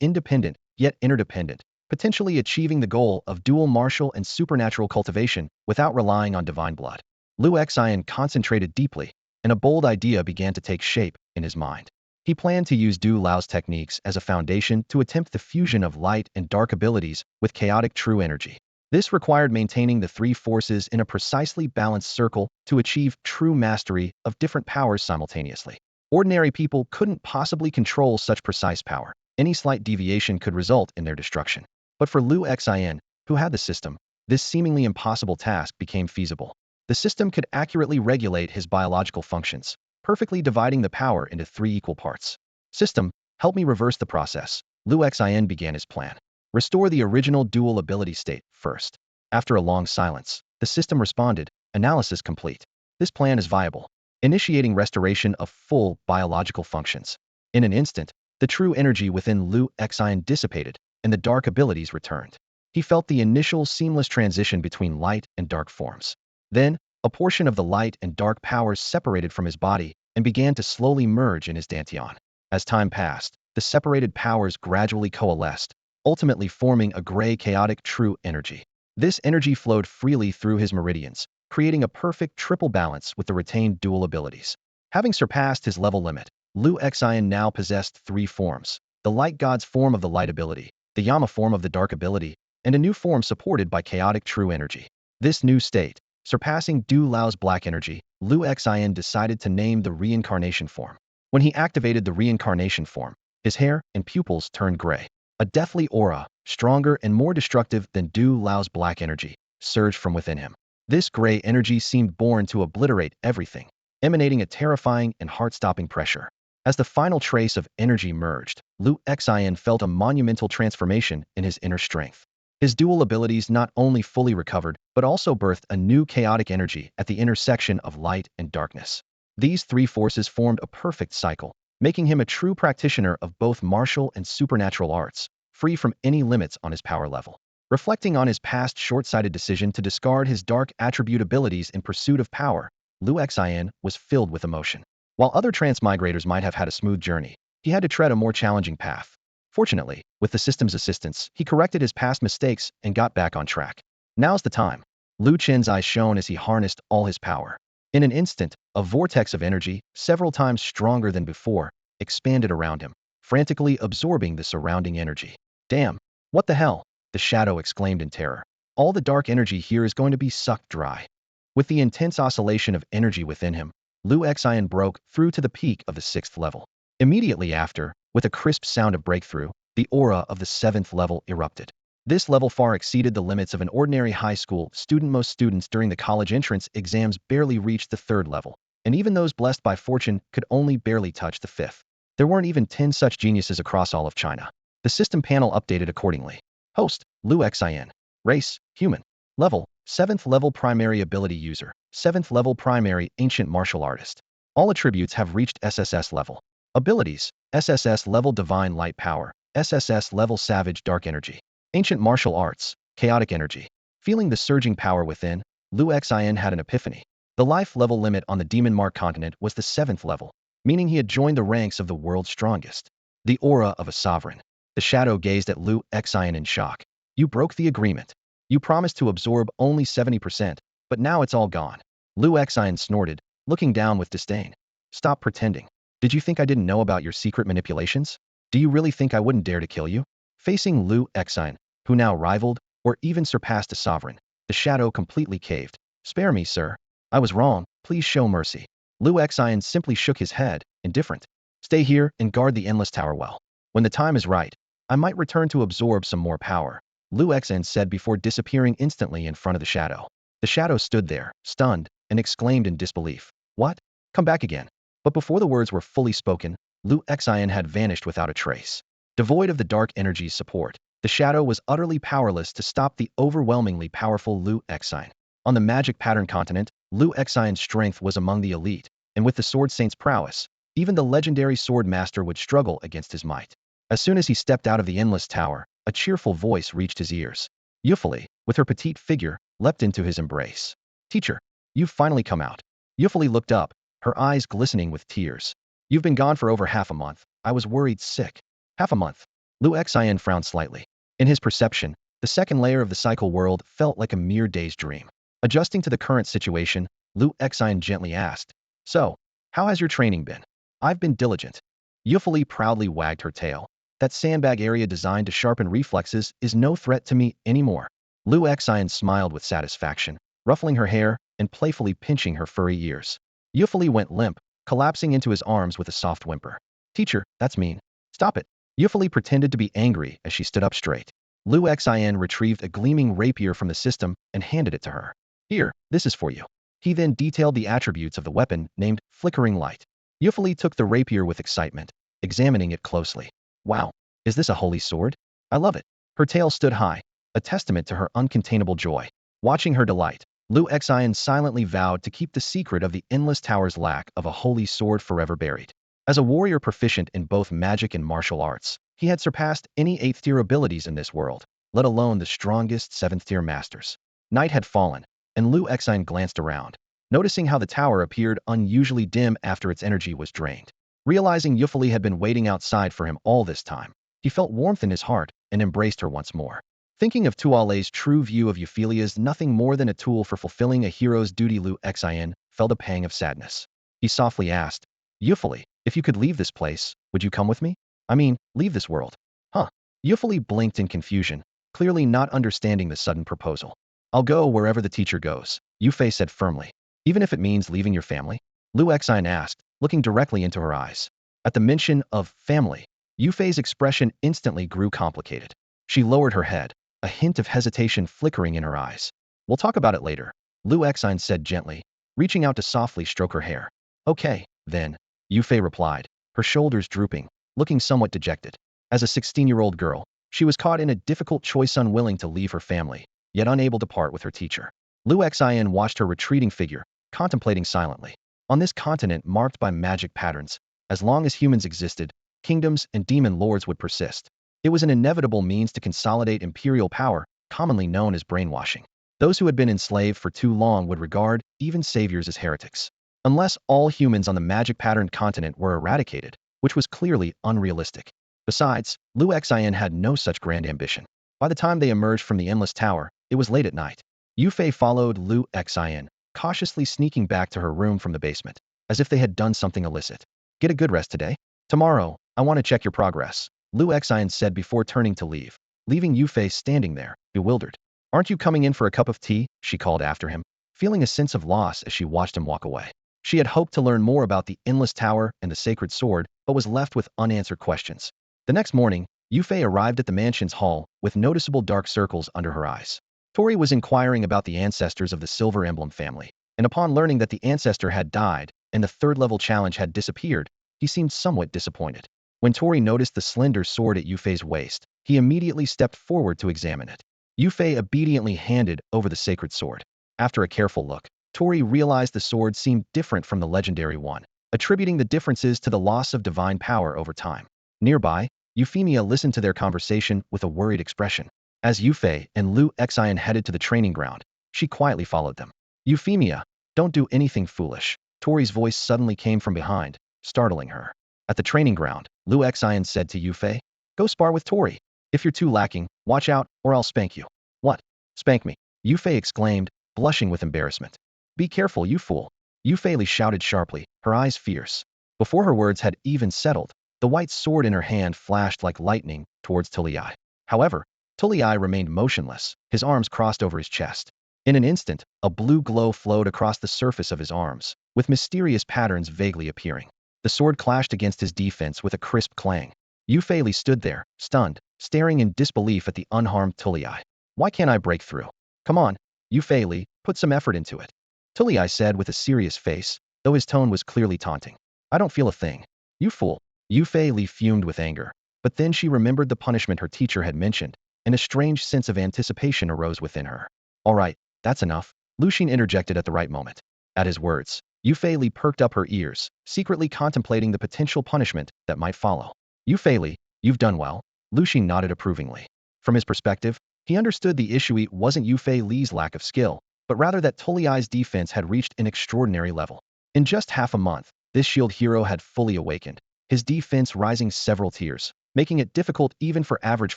independent, yet interdependent, potentially achieving the goal of dual martial and supernatural cultivation without relying on divine blood. Liu Xian concentrated deeply, and a bold idea began to take shape in his mind. He planned to use Du Lao's techniques as a foundation to attempt the fusion of light and dark abilities with chaotic true energy. This required maintaining the 3 forces in a precisely balanced circle to achieve true mastery of different powers simultaneously. Ordinary people couldn't possibly control such precise power. Any slight deviation could result in their destruction. But for Liu Xian, who had the system, this seemingly impossible task became feasible. The system could accurately regulate his biological functions, perfectly dividing the power into 3 equal parts. System, help me reverse the process. Lu Xin began his plan. Restore the original dual ability state first. After a long silence, the system responded, analysis complete. This plan is viable, initiating restoration of full biological functions. In an instant, the true energy within Lu Xin dissipated, and the dark abilities returned. He felt the initial seamless transition between light and dark forms. Then, a portion of the light and dark powers separated from his body and began to slowly merge in his dantian. As time passed, the separated powers gradually coalesced, ultimately forming a gray chaotic true energy. This energy flowed freely through his meridians, creating a perfect triple balance with the retained dual abilities. Having surpassed his level limit, Lu Xian now possessed 3 forms: the light god's form of the light ability, the Yama form of the dark ability, and a new form supported by chaotic true energy. This new state, surpassing Du Lao's black energy, Lu Xian decided to name the reincarnation form. When he activated the reincarnation form, his hair and pupils turned gray. A deathly aura, stronger and more destructive than Du Lao's black energy, surged from within him. This gray energy seemed born to obliterate everything, emanating a terrifying and heart-stopping pressure. As the final trace of energy merged, Lu Xian felt a monumental transformation in his inner strength. His dual abilities not only fully recovered, but also birthed a new chaotic energy at the intersection of light and darkness. These 3 forces formed a perfect cycle, making him a true practitioner of both martial and supernatural arts, free from any limits on his power level. Reflecting on his past short-sighted decision to discard his dark attribute abilities in pursuit of power, Lu Xian was filled with emotion. While other transmigrators might have had a smooth journey, he had to tread a more challenging path. Fortunately, with the system's assistance, he corrected his past mistakes and got back on track. Now's the time. Lu Chen's eyes shone as he harnessed all his power. In an instant, a vortex of energy, several times stronger than before, expanded around him, frantically absorbing the surrounding energy. Damn! What the hell? The shadow exclaimed in terror. All the dark energy here is going to be sucked dry. With the intense oscillation of energy within him, Lu Xian broke through to the peak of the 6th level. Immediately after, with a crisp sound of breakthrough, the aura of the 7th level erupted. This level far exceeded the limits of an ordinary high school student. Most students during the college entrance exams barely reached the 3rd level, and even those blessed by fortune could only barely touch the 5th. There weren't even 10 such geniuses across all of China. The system panel updated accordingly. Host, Lu Xian. Race, human. Level, 7th level primary ability user, 7th level primary ancient martial artist. All attributes have reached SSS level. Abilities, SSS level divine light power, SSS level savage dark energy. Ancient martial arts, chaotic energy. Feeling the surging power within, Lu Xian had an epiphany. The life level limit on the Demon Mark continent was the 7th level, meaning he had joined the ranks of the world's strongest. The aura of a sovereign. The shadow gazed at Lu Xian in shock. You broke the agreement. You promised to absorb only 70%, but now it's all gone. Lu Xian snorted, looking down with disdain. Stop pretending. Did you think I didn't know about your secret manipulations? Do you really think I wouldn't dare to kill you? Facing Lu Xian, who now rivaled, or even surpassed a sovereign, the shadow completely caved. Spare me, sir. I was wrong. Please show mercy. Lu Xian simply shook his head, indifferent. Stay here and guard the endless tower well. When the time is right, I might return to absorb some more power, Lu Xian said before disappearing instantly in front of the shadow. The shadow stood there, stunned, and exclaimed in disbelief. What? Come back again. But before the words were fully spoken, Lu Xian had vanished without a trace. Devoid of the dark energy's support, the shadow was utterly powerless to stop the overwhelmingly powerful Lu Xian. On the magic pattern continent, Lu Xian's strength was among the elite, and with the sword saint's prowess, even the legendary sword master would struggle against his might. As soon as he stepped out of the endless tower, a cheerful voice reached his ears. Yufili, with her petite figure, leapt into his embrace. Teacher, you've finally come out. Yufili looked up, her eyes glistening with tears. You've been gone for over half a month. I was worried sick. Half a month. Lu Xian frowned slightly. In his perception, the second layer of the cycle world felt like a mere day's dream. Adjusting to the current situation, Lu Xian gently asked, So, how has your training been? I've been diligent. Yufili proudly wagged her tail. That sandbag area designed to sharpen reflexes is no threat to me anymore. Lu Xian smiled with satisfaction, ruffling her hair and playfully pinching her furry ears. Yufili went limp, collapsing into his arms with a soft whimper. Teacher, that's mean. Stop it. Yufili pretended to be angry as she stood up straight. Lu Xian retrieved a gleaming rapier from the system and handed it to her. Here, this is for you. He then detailed the attributes of the weapon named Flickering Light. Yufei took the rapier with excitement, examining it closely. Wow, is this a holy sword? I love it. Her tail stood high, a testament to her uncontainable joy. Watching her delight, Lu Xian silently vowed to keep the secret of the Endless Tower's lack of a holy sword forever buried. As a warrior proficient in both magic and martial arts, he had surpassed any 8th-tier abilities in this world, let alone the strongest 7th-tier masters. Night had fallen, and Lu Xian glanced around, noticing how the tower appeared unusually dim after its energy was drained. Realizing Yufei had been waiting outside for him all this time, he felt warmth in his heart and embraced her once more. Thinking of Tuale's true view of Euphyllia as nothing more than a tool for fulfilling a hero's duty, Lu Xian felt a pang of sadness. He softly asked, Yufei, if you could leave this place, would you come with me? I mean, leave this world. Huh? Yufei blinked in confusion, clearly not understanding the sudden proposal. I'll go wherever the teacher goes, Yufei said firmly. Even if it means leaving your family? Lu Xian asked, looking directly into her eyes. At the mention of family, Yufei's expression instantly grew complicated. She lowered her head, a hint of hesitation flickering in her eyes. We'll talk about it later, Lu Xian said gently, reaching out to softly stroke her hair. Okay, then, Yufei replied, her shoulders drooping, looking somewhat dejected. As a 16-year-old girl, she was caught in a difficult choice, unwilling to leave her family, yet unable to part with her teacher. Lu Xian watched her retreating figure, contemplating silently. On this continent marked by magic patterns, as long as humans existed, kingdoms and demon lords would persist. It was an inevitable means to consolidate imperial power, commonly known as brainwashing. Those who had been enslaved for too long would regard even saviors as heretics. Unless all humans on the magic-patterned continent were eradicated, which was clearly unrealistic. Besides, Lu Xian had no such grand ambition. By the time they emerged from the Endless Tower, it was late at night. Yufei followed Lu Xian, cautiously sneaking back to her room from the basement, as if they had done something illicit. Get a good rest today. Tomorrow, I want to check your progress, Lu Xian said before turning to leave, leaving Yufei standing there, bewildered. Aren't you coming in for a cup of tea? She called after him, feeling a sense of loss as she watched him walk away. She had hoped to learn more about the Endless Tower and the Sacred Sword, but was left with unanswered questions. The next morning, Yufei arrived at the mansion's hall with noticeable dark circles under her eyes. Tori was inquiring about the ancestors of the Silver Emblem family, and upon learning that the ancestor had died and the third-level challenge had disappeared, he seemed somewhat disappointed. When Tori noticed the slender sword at Yufei's waist, he immediately stepped forward to examine it. Yufei obediently handed over the sacred sword. After a careful look, Tori realized the sword seemed different from the legendary one, attributing the differences to the loss of divine power over time. Nearby, Euphemia listened to their conversation with a worried expression. As Yufei and Lu Xian headed to the training ground, she quietly followed them. Euphemia, don't do anything foolish. Tori's voice suddenly came from behind, startling her. At the training ground, Lu Xian said to Yufei, go spar with Tori. If you're too lacking, watch out, or I'll spank you. What? Spank me? Yufei exclaimed, blushing with embarrassment. Be careful, you fool. Yufei shouted sharply, her eyes fierce. Before her words had even settled, the white sword in her hand flashed like lightning towards Tulii. However, Tulii remained motionless, his arms crossed over his chest. In an instant, a blue glow flowed across the surface of his arms, with mysterious patterns vaguely appearing. The sword clashed against his defense with a crisp clang. Yufei stood there, stunned, staring in disbelief at the unharmed Tulii. Why can't I break through? Come on, Yufei, put some effort into it. Tulii said with a serious face, though his tone was clearly taunting. I don't feel a thing. You fool. Yufei fumed with anger, but then she remembered the punishment her teacher had mentioned, and a strange sense of anticipation arose within her. All right, that's enough, Lucian interjected at the right moment. At his words, Yufei perked up her ears, secretly contemplating the potential punishment that might follow. Yufei, you've done well, Lucian nodded approvingly. From his perspective, he understood the issue wasn't Yufei's lack of skill, but rather that Tulii's defense had reached an extraordinary level. In just half a month, this shield hero had fully awakened, his defense rising several tiers, making it difficult even for average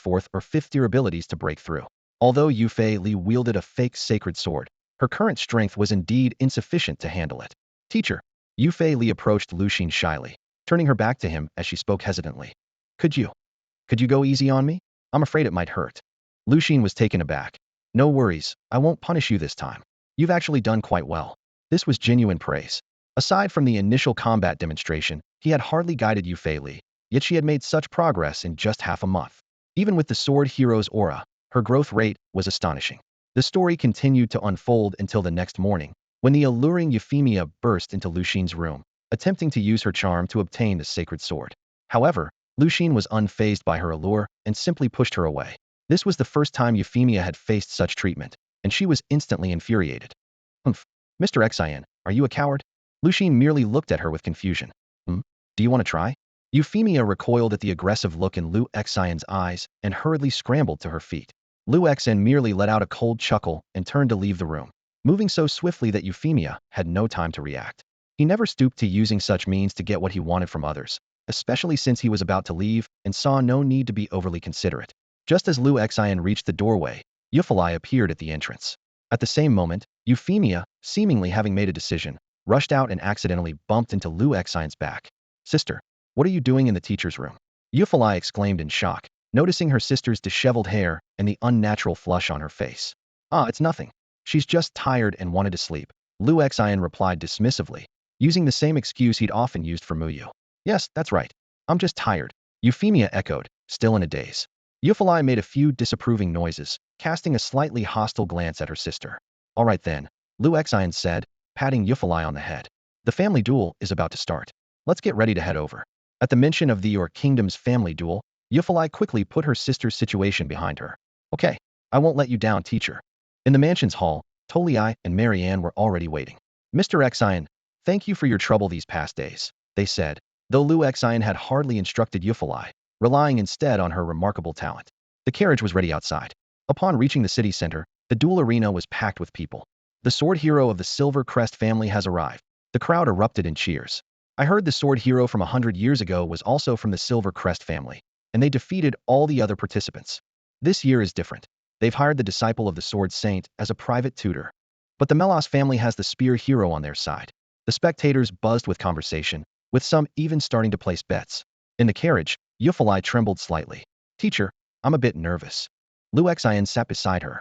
4th or 5th tier abilities to break through. Although Yufei wielded a fake sacred sword, her current strength was indeed insufficient to handle it. Teacher. Yufei approached Lucian shyly, turning her back to him as she spoke hesitantly. Could you go easy on me? I'm afraid it might hurt. Lucian was taken aback. No worries, I won't punish you this time. You've actually done quite well. This was genuine praise. Aside from the initial combat demonstration, he had hardly guided Yufei, yet she had made such progress in just half a month. Even with the sword hero's aura, her growth rate was astonishing. The story continued to unfold until the next morning, when the alluring Euphemia burst into Lucien's room, attempting to use her charm to obtain the sacred sword. However, Lucien was unfazed by her allure and simply pushed her away. This was the first time Euphemia had faced such treatment, and she was instantly infuriated. Humph. Mr. Xian, are you a coward? Lucien merely looked at her with confusion. Do you want to try? Euphemia recoiled at the aggressive look in Lu Xian's eyes and hurriedly scrambled to her feet. Lu Xian merely let out a cold chuckle and turned to leave the room, moving so swiftly that Euphemia had no time to react. He never stooped to using such means to get what he wanted from others, especially since he was about to leave and saw no need to be overly considerate. Just as Lu Xian reached the doorway, Euphemia appeared at the entrance. At the same moment, Euphemia, seemingly having made a decision, rushed out and accidentally bumped into Lu Xian's back. Sister, what are you doing in the teacher's room? Euphemia exclaimed in shock, noticing her sister's disheveled hair and the unnatural flush on her face. Ah, it's nothing. She's just tired and wanted to sleep, Lu Xian replied dismissively, using the same excuse he'd often used for Muyu. Yes, that's right. I'm just tired, Euphemia echoed, still in a daze. Euphemia made a few disapproving noises, casting a slightly hostile glance at her sister. All right then, Lu Xian said, patting Euphemia on the head. The family duel is about to start. Let's get ready to head over. At the mention of your kingdom's family duel, Euphemia quickly put her sister's situation behind her. Okay, I won't let you down, teacher. In the mansion's hall, Tolii and Marianne were already waiting. Mr. Xian, thank you for your trouble these past days, they said, though Lu Xian had hardly instructed Euphemia, relying instead on her remarkable talent. The carriage was ready outside. Upon reaching the city center, the duel arena was packed with people. The sword hero of the Silver Crest family has arrived. The crowd erupted in cheers. I heard the sword hero from 100 years ago was also from the Silver Crest family, and they defeated all the other participants. This year is different. They've hired the disciple of the Sword Saint as a private tutor. But the Melos family has the spear hero on their side. The spectators buzzed with conversation, with some even starting to place bets. In the carriage, Euphemia trembled slightly. Teacher, I'm a bit nervous. Lu Xian sat beside her.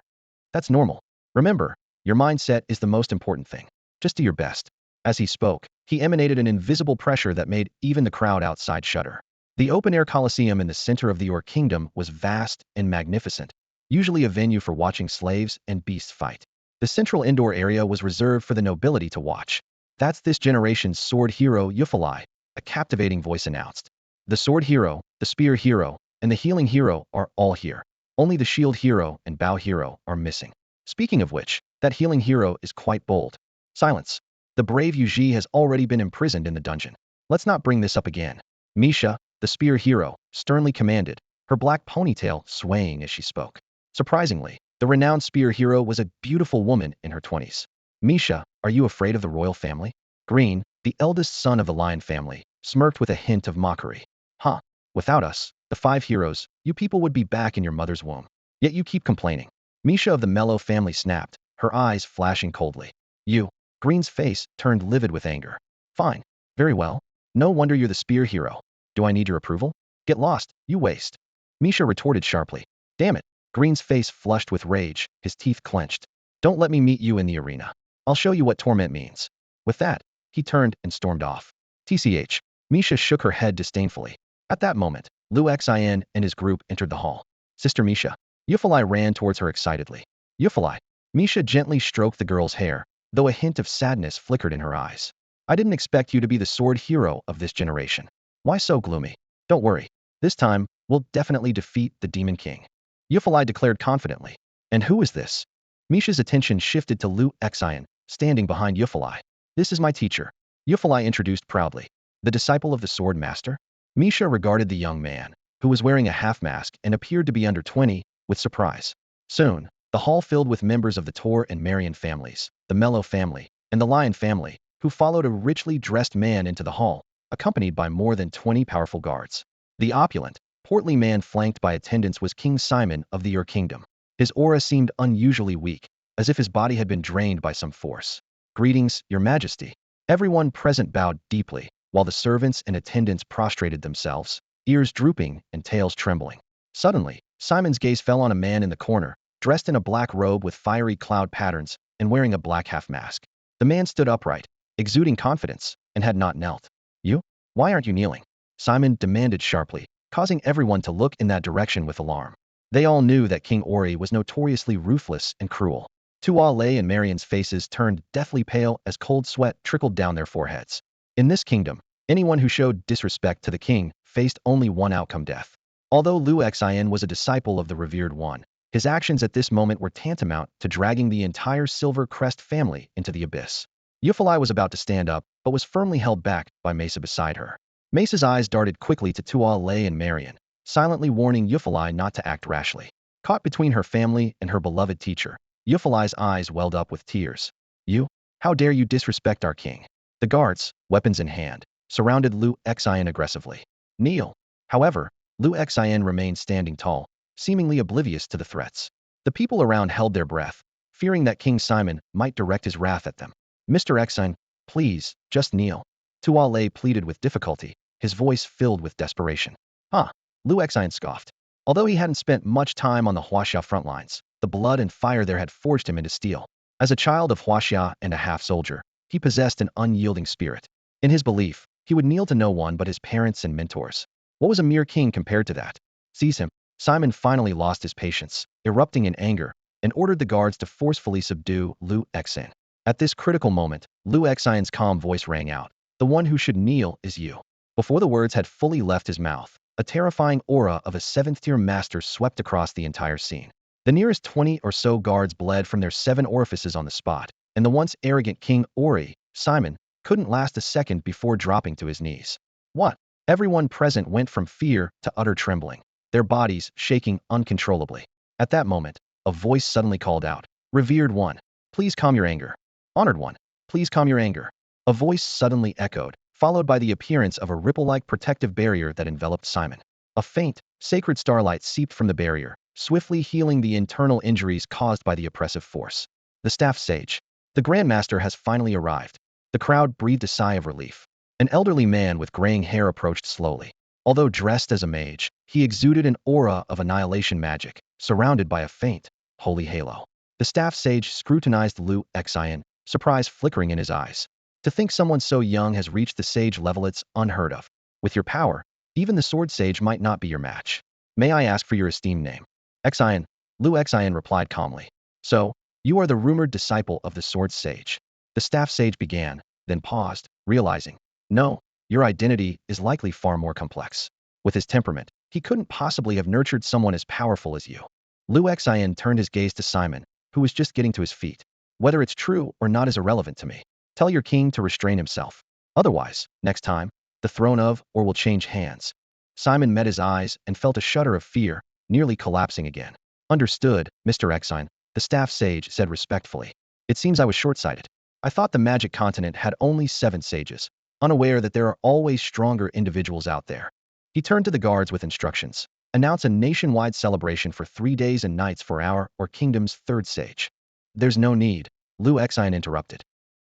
That's normal. Remember, your mindset is the most important thing. Just do your best. As he spoke, he emanated an invisible pressure that made even the crowd outside shudder. The open-air coliseum in the center of the Your Kingdom was vast and magnificent, usually a venue for watching slaves and beasts fight. The central indoor area was reserved for the nobility to watch. That's this generation's sword hero Euphemia, a captivating voice announced. The sword hero, the spear hero, and the healing hero are all here. Only the shield hero and bow hero are missing. Speaking of which, that healing hero is quite bold. Silence. The brave Yuji has already been imprisoned in the dungeon. Let's not bring this up again. Misha, the spear hero, sternly commanded, her black ponytail swaying as she spoke. Surprisingly, the renowned spear hero was a beautiful woman in her 20s. Misha, are you afraid of the royal family? Green, the eldest son of the lion family, smirked with a hint of mockery. Huh, without us, the 5 heroes, you people would be back in your mother's womb. Yet you keep complaining. Misha of the Mellow family snapped, her eyes flashing coldly. You. Green's face turned livid with anger. Fine. Very well. No wonder you're the spear hero. Do I need your approval? Get lost, you waste. Misha retorted sharply. Damn it. Green's face flushed with rage, his teeth clenched. Don't let me meet you in the arena. I'll show you what torment means. With that, he turned and stormed off. TCH. Misha shook her head disdainfully. At that moment, Lu Xian and his group entered the hall. Sister Misha. Euphemia ran towards her excitedly. Euphemia. Misha gently stroked the girl's hair, though a hint of sadness flickered in her eyes. I didn't expect you to be the sword hero of this generation. Why so gloomy? Don't worry. This time, we'll definitely defeat the Demon King. Euphemia declared confidently. And who is this? Misha's attention shifted to Lu Xian, standing behind Euphemia. This is my teacher. Euphemia introduced proudly. The disciple of the sword master? Misha regarded the young man, who was wearing a half-mask and appeared to be under 20, with surprise. Soon, the hall filled with members of the Tor and Marian families, the Mellow family, and the Lion family, who followed a richly dressed man into the hall, accompanied by more than 20 powerful guards. The opulent, portly man flanked by attendants was King Simon of the Your Kingdom. His aura seemed unusually weak, as if his body had been drained by some force. Greetings, Your Majesty. Everyone present bowed deeply, while the servants and attendants prostrated themselves, ears drooping and tails trembling. Suddenly, Simon's gaze fell on a man in the corner, dressed in a black robe with fiery cloud patterns and wearing a black half-mask. The man stood upright, exuding confidence, and had not knelt. You? Why aren't you kneeling? Simon demanded sharply, causing everyone to look in that direction with alarm. They all knew that King Ori was notoriously ruthless and cruel. Tuale and Marian's faces turned deathly pale as cold sweat trickled down their foreheads. In this kingdom, anyone who showed disrespect to the king faced only one outcome: death. Although Lu Xian was a disciple of the revered one, his actions at this moment were tantamount to dragging the entire Silver Crest family into the abyss. Yufalai was about to stand up, but was firmly held back by Mesa beside her. Mesa's eyes darted quickly to Tuale and Marian, silently warning Yufalai not to act rashly. Caught between her family and her beloved teacher, Yufalai's eyes welled up with tears. You? How dare you disrespect our king? The guards, weapons in hand, surrounded Lu Xian aggressively. Kneel. However, Lu Xian remained standing tall, seemingly oblivious to the threats. The people around held their breath, fearing that King Simon might direct his wrath at them. Mr. Xian, please, just kneel. Tuale pleaded with difficulty, his voice filled with desperation. Huh? Lu Xian scoffed. Although he hadn't spent much time on the Huaxia front lines, the blood and fire there had forged him into steel. As a child of Huaxia and a half-soldier, he possessed an unyielding spirit. In his belief, he would kneel to no one but his parents and mentors. What was a mere king compared to that? Seize him. Simon finally lost his patience, erupting in anger, and ordered the guards to forcefully subdue Lu Xian. At this critical moment, Lu Xian's calm voice rang out. The one who should kneel is you. Before the words had fully left his mouth, a terrifying aura of a seventh-tier master swept across the entire scene. The nearest 20 or so guards bled from their 7 orifices on the spot, and the once arrogant King Ori, Simon, couldn't last a second before dropping to his knees. What? Everyone present went from fear to utter trembling, their bodies shaking uncontrollably. At that moment, a voice suddenly called out, Revered one, please calm your anger. Honored one, please calm your anger. A voice suddenly echoed, followed by the appearance of a ripple-like protective barrier that enveloped Simon. A faint, sacred starlight seeped from the barrier, swiftly healing the internal injuries caused by the oppressive force. The staff sage. The Grandmaster has finally arrived. The crowd breathed a sigh of relief. An elderly man with graying hair approached slowly. Although dressed as a mage, he exuded an aura of annihilation magic, surrounded by a faint, holy halo. The staff sage scrutinized Lu Xian, surprise flickering in his eyes. To think someone so young has reached the sage level, it's unheard of. With your power, even the sword sage might not be your match. May I ask for your esteemed name? Xian. Lu Xian replied calmly. So, you are the rumored disciple of the sword sage. The staff sage began, then paused, realizing, no, your identity is likely far more complex. With his temperament, he couldn't possibly have nurtured someone as powerful as you. Lu Xian turned his gaze to Simon, who was just getting to his feet. Whether it's true or not is irrelevant to me. Tell your king to restrain himself. Otherwise, next time, the throne of or will change hands. Simon met his eyes and felt a shudder of fear, nearly collapsing again. Understood, Mr. Xian, the staff sage said respectfully. It seems I was short-sighted. I thought the magic continent had only 7 sages, unaware that there are always stronger individuals out there. He turned to the guards with instructions. Announce a nationwide celebration for 3 days and nights for our or kingdom's 3rd sage. There's no need, Lu Xian interrupted.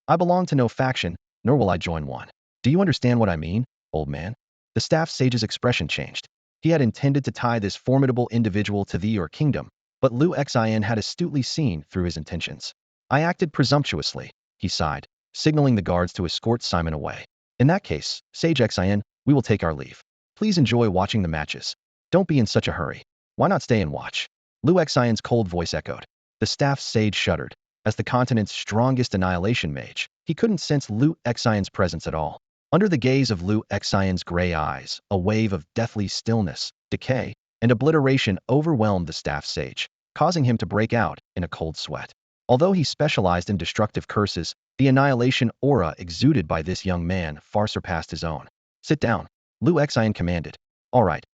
I belong to no faction, nor will I join one. Do you understand what I mean, old man? The staff sage's expression changed. He had intended to tie this formidable individual to thee or kingdom, but Lu Xian had astutely seen through his intentions. I acted presumptuously, he sighed, signaling the guards to escort Simon away. In that case, Sage Xian, we will take our leave. Please enjoy watching the matches. Don't be in such a hurry. Why not stay and watch? Lu Xian's cold voice echoed. The staff sage shuddered. As the continent's strongest annihilation mage, he couldn't sense Lu Xian's presence at all. Under the gaze of Lu Xian's gray eyes, a wave of deathly stillness, decay, and obliteration overwhelmed the staff sage, causing him to break out in a cold sweat. Although he specialized in destructive curses, the annihilation aura exuded by this young man far surpassed his own. Sit down, Lu Xian commanded. All right.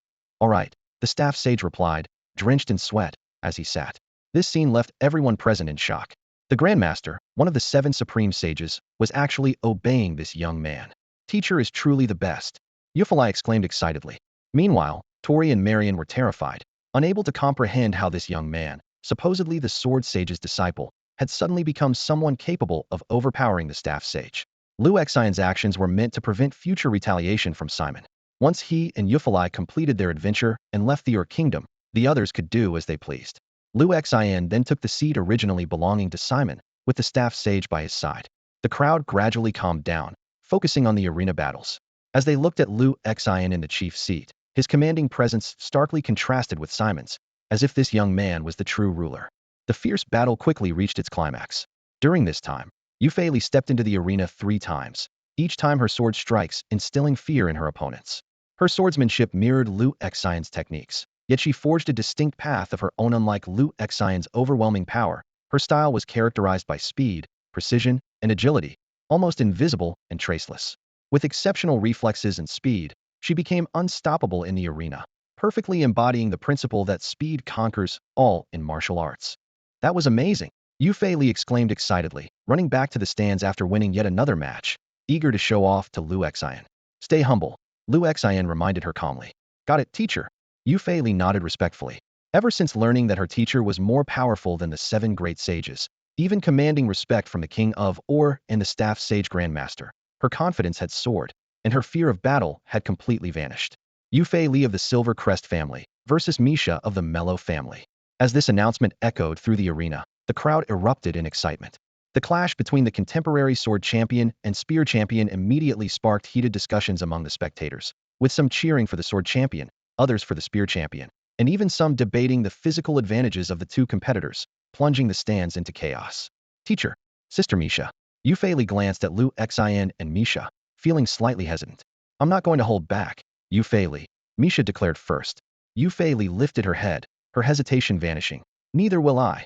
All right, the staff sage replied, drenched in sweat, as he sat. This scene left everyone present in shock. The Grandmaster, one of the 7 supreme sages, was actually obeying this young man. Teacher is truly the best, Yufalai exclaimed excitedly. Meanwhile, Tori and Marian were terrified, unable to comprehend how this young man, supposedly the sword sage's disciple, had suddenly become someone capable of overpowering the staff sage. Lu Xian's actions were meant to prevent future retaliation from Simon. Once he and Yufalai completed their adventure and left the Ur kingdom, the others could do as they pleased. Lu Xian then took the seat originally belonging to Simon, with the staff sage by his side. The crowd gradually calmed down, focusing on the arena battles. As they looked at Lu Xian in the chief seat, his commanding presence starkly contrasted with Simon's, as if this young man was the true ruler. The fierce battle quickly reached its climax. During this time, Yufei stepped into the arena 3 times, each time her sword strikes, instilling fear in her opponents. Her swordsmanship mirrored Liu Xian's techniques, yet she forged a distinct path of her own. Unlike Liu Xian's overwhelming power, her style was characterized by speed, precision, and agility, almost invisible and traceless. With exceptional reflexes and speed, she became unstoppable in the arena, perfectly embodying the principle that speed conquers all in martial arts. That was amazing, Yufei exclaimed excitedly, running back to the stands after winning yet another match, eager to show off to Liu Xian. Stay humble, Liu Xian reminded her calmly. Got it, teacher. Yufei nodded respectfully. Ever since learning that her teacher was more powerful than the 7 great sages, even commanding respect from the king of Or and the staff sage grandmaster, her confidence had soared, and her fear of battle had completely vanished. Yufei of the Silver Crest family versus Misha of the Mellow family. As this announcement echoed through the arena, the crowd erupted in excitement. The clash between the contemporary sword champion and spear champion immediately sparked heated discussions among the spectators, with some cheering for the sword champion, others for the spear champion, and even some debating the physical advantages of the 2 competitors, plunging the stands into chaos. Teacher, Sister Misha. Yufei glanced at Liu Xian and Misha, feeling slightly hesitant. I'm not going to hold back, Yufei, Misha declared first. Yufei lifted her head, her hesitation vanishing. Neither will I.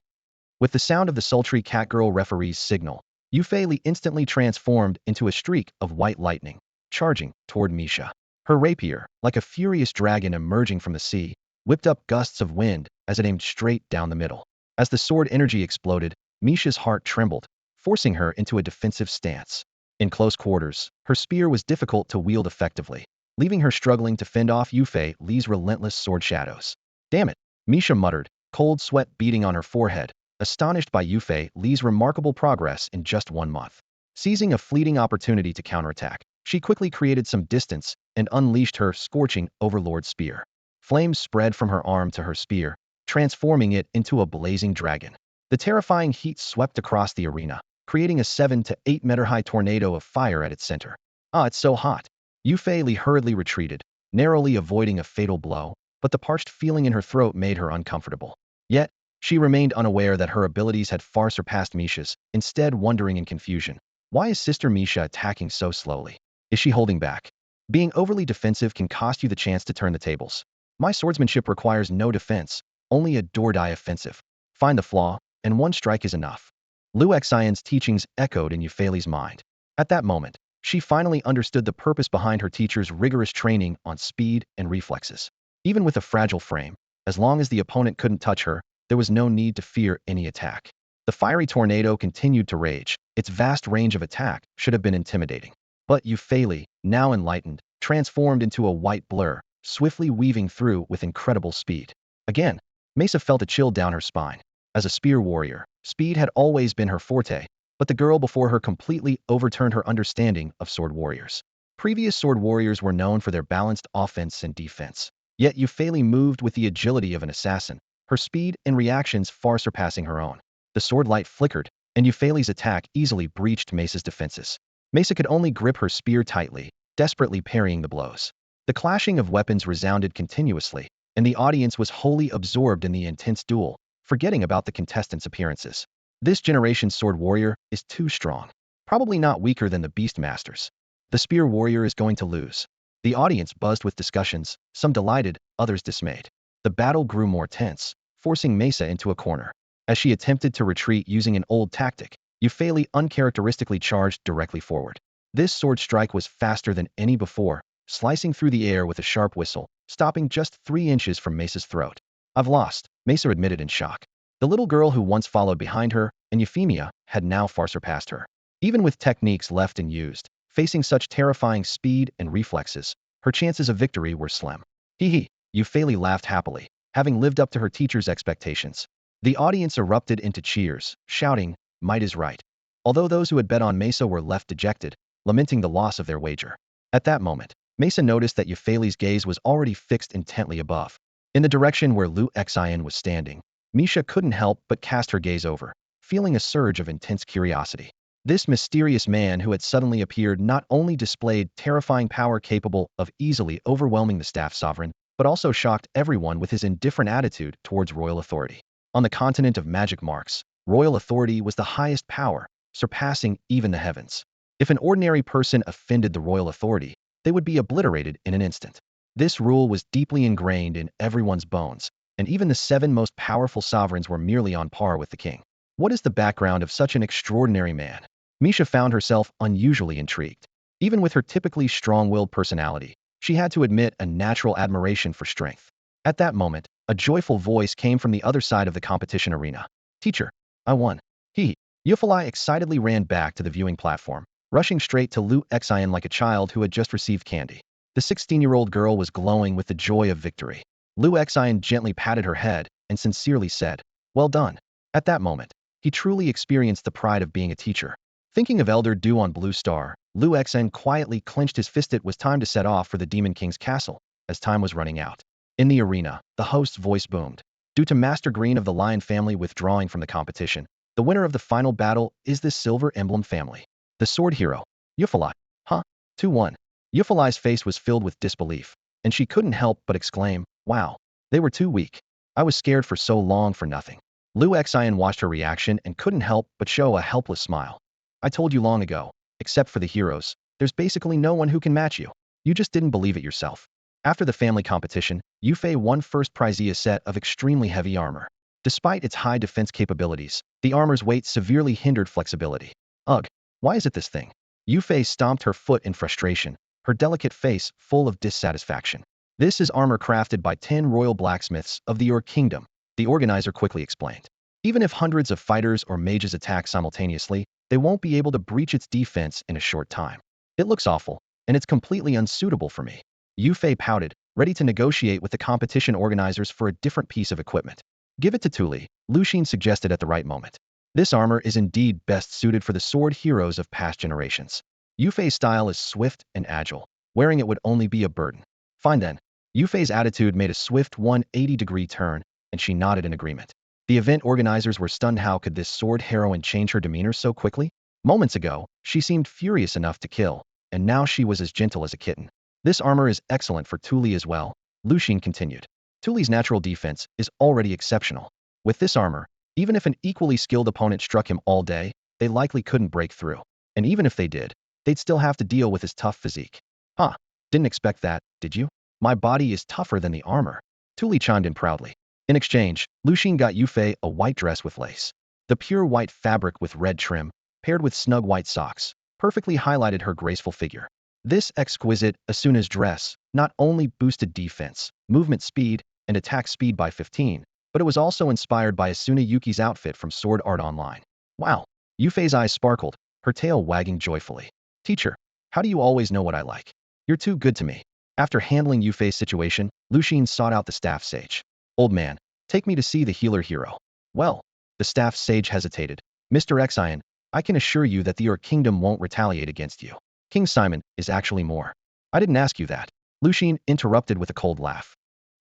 With the sound of the sultry catgirl referee's signal, Yufei instantly transformed into a streak of white lightning, charging toward Misha. Her rapier, like a furious dragon emerging from the sea, whipped up gusts of wind as it aimed straight down the middle. As the sword energy exploded, Misha's heart trembled, forcing her into a defensive stance. In close quarters, her spear was difficult to wield effectively, leaving her struggling to fend off Yufei's relentless sword shadows. Damn it, Misha muttered, cold sweat beading on her forehead, astonished by Yufei's remarkable progress in just 1 month. Seizing a fleeting opportunity to counterattack, she quickly created some distance and unleashed her scorching Overlord spear. Flames spread from her arm to her spear, transforming it into a blazing dragon. The terrifying heat swept across the arena, creating a 7 to 8 meter high tornado of fire at its center. Ah, it's so hot. Yufei hurriedly retreated, narrowly avoiding a fatal blow, but the parched feeling in her throat made her uncomfortable. Yet, she remained unaware that her abilities had far surpassed Misha's, instead wondering in confusion. Why is Sister Misha attacking so slowly? Is she holding back? Being overly defensive can cost you the chance to turn the tables. My swordsmanship requires no defense, only a door-die offensive. Find the flaw, and 1 strike is enough. Liu Xian's teachings echoed in Yufei's mind. At that moment, she finally understood the purpose behind her teacher's rigorous training on speed and reflexes. Even with a fragile frame, as long as the opponent couldn't touch her, there was no need to fear any attack. The fiery tornado continued to rage. Its vast range of attack should have been intimidating. But Yufei, now enlightened, transformed into a white blur, swiftly weaving through with incredible speed. Again, Mesa felt a chill down her spine. As a spear warrior, speed had always been her forte, but the girl before her completely overturned her understanding of sword warriors. Previous sword warriors were known for their balanced offense and defense. Yet Yufei moved with the agility of an assassin, her speed and reactions far surpassing her own. The sword light flickered, and Yufei's attack easily breached Mesa's defenses. Mesa could only grip her spear tightly, desperately parrying the blows. The clashing of weapons resounded continuously, and the audience was wholly absorbed in the intense duel, forgetting about the contestants' appearances. This generation's sword warrior is too strong. Probably not weaker than the beast masters. The spear warrior is going to lose. The audience buzzed with discussions, some delighted, others dismayed. The battle grew more tense, forcing Mesa into a corner. As she attempted to retreat using an old tactic, Yufei uncharacteristically charged directly forward. This sword strike was faster than any before, slicing through the air with a sharp whistle, stopping just 3 inches from Mesa's throat. I've lost, Mesa admitted in shock. The little girl who once followed behind her, and Euphemia, had now far surpassed her. Even with techniques left and used, facing such terrifying speed and reflexes, her chances of victory were slim. Hee hee, Euphemia laughed happily, having lived up to her teacher's expectations. The audience erupted into cheers, shouting, might is right. Although those who had bet on Mesa were left dejected, lamenting the loss of their wager. At that moment, Mesa noticed that Euphemie's gaze was already fixed intently above. In the direction where Liu Xian was standing, Misha couldn't help but cast her gaze over, feeling a surge of intense curiosity. This mysterious man who had suddenly appeared not only displayed terrifying power capable of easily overwhelming the staff sovereign, but also shocked everyone with his indifferent attitude towards royal authority. On the continent of magic marks, royal authority was the highest power, surpassing even the heavens. If an ordinary person offended the royal authority, they would be obliterated in an instant. This rule was deeply ingrained in everyone's bones, and even the 7 most powerful sovereigns were merely on par with the king. What is the background of such an extraordinary man? Misha found herself unusually intrigued. Even with her typically strong-willed personality, she had to admit a natural admiration for strength. At that moment, a joyful voice came from the other side of the competition arena. Teacher, I won. He. Euphali excitedly ran back to the viewing platform, rushing straight to Lu Xian like a child who had just received candy. The 16-year-old girl was glowing with the joy of victory. Lu Xian gently patted her head and sincerely said, "Well done." At that moment, he truly experienced the pride of being a teacher. Thinking of Elder Dew on Blue Star, Lu Xian quietly clenched his fist. It was time to set off for the Demon King's castle, as time was running out. In the arena, the host's voice boomed. Due to Master Green of the Lion family withdrawing from the competition, the winner of the final battle is the Silver Emblem family. The sword hero, Euphali. Huh? 2-1. Euphali's face was filled with disbelief, and she couldn't help but exclaim, "Wow, they were too weak. I was scared for so long for nothing." Lu Xian watched her reaction and couldn't help but show a helpless smile. "I told you long ago, except for the heroes, there's basically no one who can match you. You just didn't believe it yourself." After the family competition, Yufei won first prize, a set of extremely heavy armor. Despite its high defense capabilities, the armor's weight severely hindered flexibility. Ugh, why is it this thing? Yufei stomped her foot in frustration, her delicate face full of dissatisfaction. "This is armor crafted by 10 royal blacksmiths of the Ur Kingdom," the organizer quickly explained. "Even if hundreds of fighters or mages attack simultaneously, they won't be able to breach its defense in a short time. It looks awful, and it's completely unsuitable for me." Yufei pouted, ready to negotiate with the competition organizers for a different piece of equipment. "Give it to Tuli," Lu Xing suggested at the right moment. "This armor is indeed best suited for the sword heroes of past generations. Yufei's style is swift and agile. Wearing it would only be a burden." "Fine then." Yufei's attitude made a swift 180-degree turn, and she nodded in agreement. The event organizers were stunned. How could this sword heroine change her demeanor so quickly? Moments ago, she seemed furious enough to kill, and now she was as gentle as a kitten. "This armor is excellent for Tuli as well," Lu Xing continued. "Tuli's natural defense is already exceptional. With this armor, even if an equally skilled opponent struck him all day, they likely couldn't break through. And even if they did, they'd still have to deal with his tough physique." "Huh, didn't expect that, did you? My body is tougher than the armor," Tuli chimed in proudly. In exchange, Lu Xing got Yufei a white dress with lace. The pure white fabric with red trim, paired with snug white socks, perfectly highlighted her graceful figure. This exquisite Asuna's dress not only boosted defense, movement speed, and attack speed by 15, but it was also inspired by Asuna Yuki's outfit from Sword Art Online. "Wow." Yufei's eyes sparkled, her tail wagging joyfully. "Teacher, how do you always know what I like? You're too good to me." After handling Yufei's situation, Lu Xing sought out the staff sage. "Old man, take me to see the healer hero." "Well," the staff sage hesitated. "Mr. Xian, I can assure you that the Ur Kingdom won't retaliate against you. King Simon is actually more." "I didn't ask you that," Lu Xing interrupted with a cold laugh.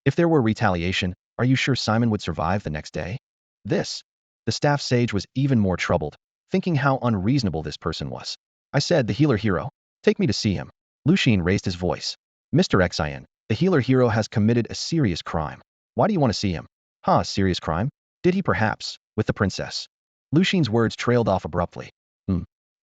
"If there were retaliation, are you sure Simon would survive the next day?" This. The staff sage was even more troubled, thinking how unreasonable this person was. "I said the healer hero. Take me to see him." Lu Xing raised his voice. "Mr. Xian, the healer hero has committed a serious crime. Why do you want to see him?" "Huh, serious crime? Did he perhaps, with the princess?" Lu Xing's words trailed off abruptly.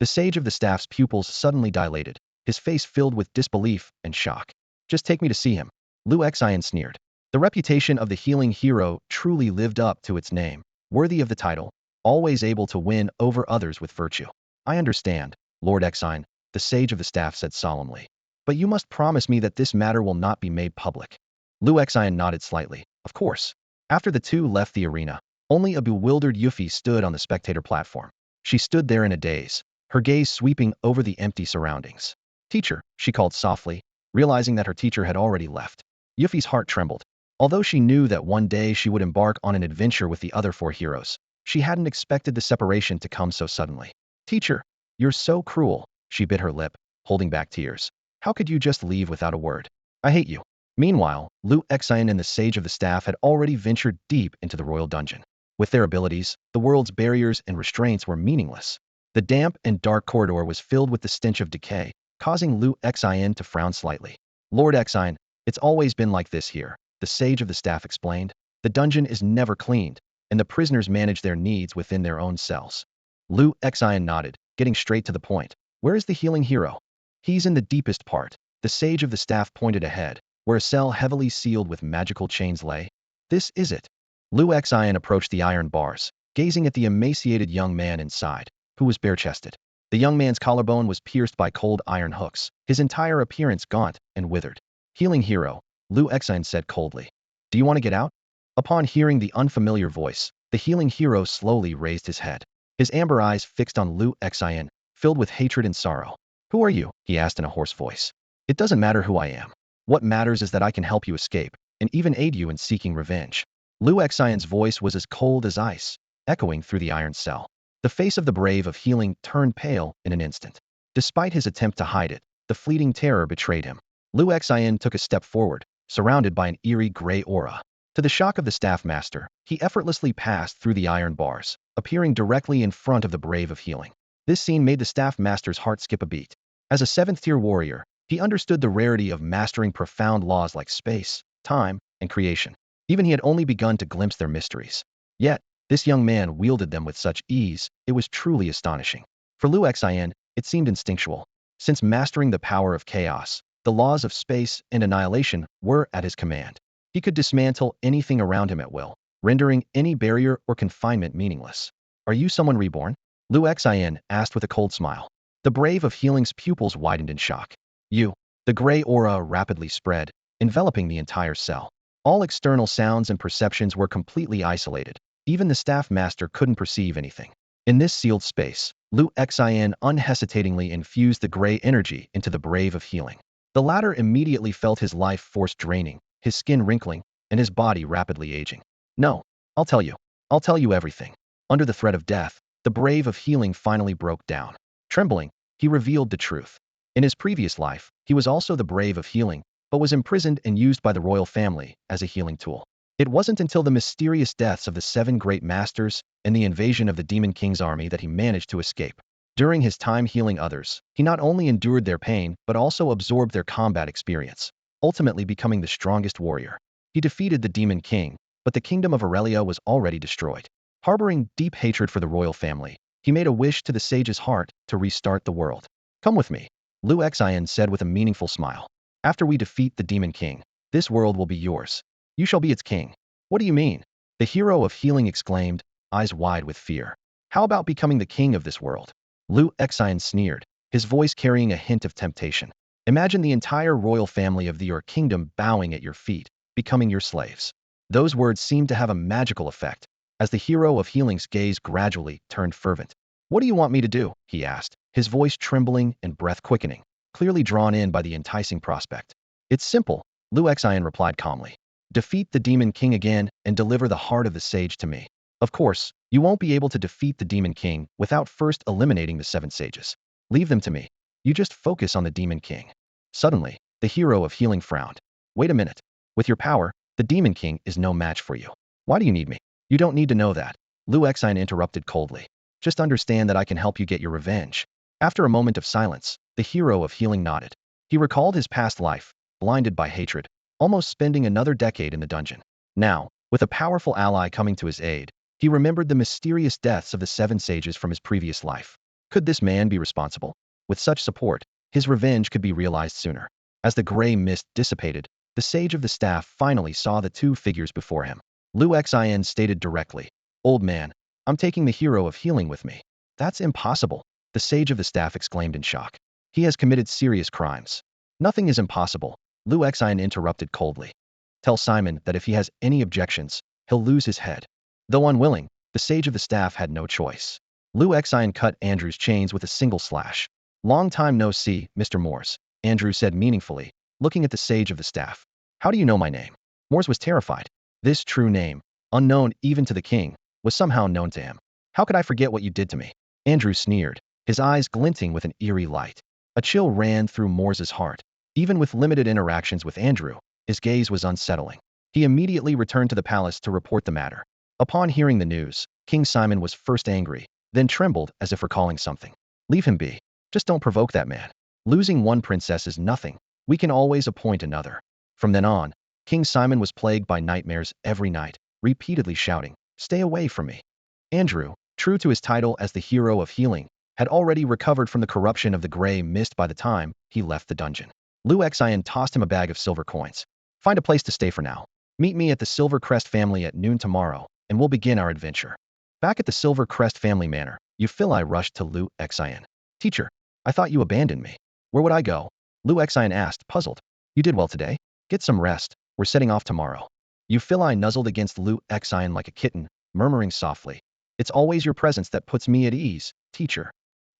The sage of the staff's pupils suddenly dilated, his face filled with disbelief and shock. "Just take me to see him," Lu Xian sneered. The reputation of the healing hero truly lived up to its name, worthy of the title, always able to win over others with virtue. "I understand, Lord Xian," the sage of the staff said solemnly. "But you must promise me that this matter will not be made public." Lu Xian nodded slightly. "Of course." After the two left the arena, only a bewildered Yuffie stood on the spectator platform. She stood there in a daze, her gaze sweeping over the empty surroundings. "Teacher," she called softly, realizing that her teacher had already left. Yuffie's heart trembled. Although she knew that one day she would embark on an adventure with the other 4 heroes, she hadn't expected the separation to come so suddenly. "Teacher, you're so cruel," she bit her lip, holding back tears. "How could you just leave without a word? I hate you." Meanwhile, Lu Xian and the sage of the staff had already ventured deep into the royal dungeon. With their abilities, the world's barriers and restraints were meaningless. The damp and dark corridor was filled with the stench of decay, causing Lu Xian to frown slightly. "Lord Xian, it's always been like this here," the sage of the staff explained. "The dungeon is never cleaned. and the prisoners manage their needs within their own cells. Lu Xian nodded, getting straight to the point. Where is the healing hero? He's in the deepest part. The sage of the staff pointed ahead, where a cell heavily sealed with magical chains lay. This is it. Lu Xian approached the iron bars, gazing at the emaciated young man inside, who was bare-chested. The young man's collarbone was pierced by cold iron hooks, his entire appearance gaunt and withered. Healing hero, Lu Xian said coldly. Do you want to get out? Upon hearing the unfamiliar voice, the healing hero slowly raised his head, his amber eyes fixed on Lu Xian, filled with hatred and sorrow. Who are you? He asked in a hoarse voice. It doesn't matter who I am. What matters is that I can help you escape, and even aid you in seeking revenge. Lu Xian's voice was as cold as ice, echoing through the iron cell. The face of the brave of healing turned pale in an instant. Despite his attempt to hide it, the fleeting terror betrayed him. Lu Xian took a step forward, surrounded by an eerie gray aura. To the shock of the staff master, he effortlessly passed through the iron bars, appearing directly in front of the brave of healing. This scene made the staff master's heart skip a beat. As a seventh-tier warrior, he understood the rarity of mastering profound laws like space, time, and creation. Even he had only begun to glimpse their mysteries. Yet, this young man wielded them with such ease, it was truly astonishing. For Lu Xian, it seemed instinctual. Since mastering the power of chaos, the laws of space and annihilation were at his command. He could dismantle anything around him at will, rendering any barrier or confinement meaningless. Are you someone reborn? Lu Xian asked with a cold smile. The brave of healing's pupils widened in shock. You. The gray aura rapidly spread, enveloping the entire cell. All external sounds and perceptions were completely isolated. Even the staff master couldn't perceive anything. In this sealed space, Lu Xian unhesitatingly infused the gray energy into the brave of healing. The latter immediately felt his life force draining, his skin wrinkling, and his body rapidly aging. No, I'll tell you. I'll tell you everything. Under the threat of death, the brave of healing finally broke down. Trembling, he revealed the truth. In his previous life, he was also the brave of healing, but was imprisoned and used by the royal family as a healing tool. It wasn't until the mysterious deaths of the 7 great masters and the invasion of the Demon King's army that he managed to escape. During his time healing others, he not only endured their pain but also absorbed their combat experience, ultimately becoming the strongest warrior. He defeated the Demon King, but the kingdom of Aurelia was already destroyed. Harboring deep hatred for the royal family, he made a wish to the sage's heart to restart the world. Come with me, Lu Xian said with a meaningful smile. After we defeat the Demon King, this world will be yours. You shall be its king. What do you mean? The hero of healing exclaimed, eyes wide with fear. How about becoming the king of this world? Lu Xian sneered, his voice carrying a hint of temptation. Imagine the entire royal family of your kingdom bowing at your feet, becoming your slaves. Those words seemed to have a magical effect, as the hero of healing's gaze gradually turned fervent. What do you want me to do? He asked, his voice trembling and breath quickening, clearly drawn in by the enticing prospect. It's simple, Lu Xian replied calmly. Defeat the Demon King again and deliver the heart of the sage to me. Of course, you won't be able to defeat the Demon King without first eliminating the 7 sages. Leave them to me. You just focus on the Demon King. Suddenly, the hero of healing frowned. Wait a minute. With your power, the Demon King is no match for you. Why do you need me? You don't need to know that. Lu Xian interrupted coldly. Just understand that I can help you get your revenge. After a moment of silence, the hero of healing nodded. He recalled his past life, blinded by hatred, almost spending another decade in the dungeon. Now, with a powerful ally coming to his aid, he remembered the mysterious deaths of the 7 sages from his previous life. Could this man be responsible? With such support, his revenge could be realized sooner. As the gray mist dissipated, the sage of the staff finally saw the 2 figures before him. Lu Xian stated directly, Old man, I'm taking the hero of healing with me. That's impossible, the sage of the staff exclaimed in shock. He has committed serious crimes. Nothing is impossible, Lu Xian interrupted coldly. Tell Simon that if he has any objections, he'll lose his head. Though unwilling, the sage of the staff had no choice. Lu Xian cut Andrew's chains with a single slash. Long time no see, Mr. Morse, Andrew said meaningfully, looking at the sage of the staff. How do you know my name? Morse was terrified. This true name, unknown even to the king, was somehow known to him. How could I forget what you did to me? Andrew sneered, his eyes glinting with an eerie light. A chill ran through Morse's heart. Even with limited interactions with Andrew, his gaze was unsettling. He immediately returned to the palace to report the matter. Upon hearing the news, King Simon was first angry, then trembled as if recalling something. Leave him be. Just don't provoke that man. Losing one princess is nothing. We can always appoint another. From then on, King Simon was plagued by nightmares every night, repeatedly shouting, Stay away from me. Andrew, true to his title as the hero of healing, had already recovered from the corruption of the gray mist by the time he left the dungeon. Lu Xian tossed him a bag of silver coins. Find a place to stay for now. Meet me at the Silver Crest family at noon tomorrow, and we'll begin our adventure. Back at the Silver Crest family manor, Euphili rushed to Lu Xian. Teacher, I thought you abandoned me. Where would I go? Lu Xian asked, puzzled. You did well today. Get some rest. We're setting off tomorrow. Euphili nuzzled against Lu Xian like a kitten, murmuring softly. It's always your presence that puts me at ease, teacher.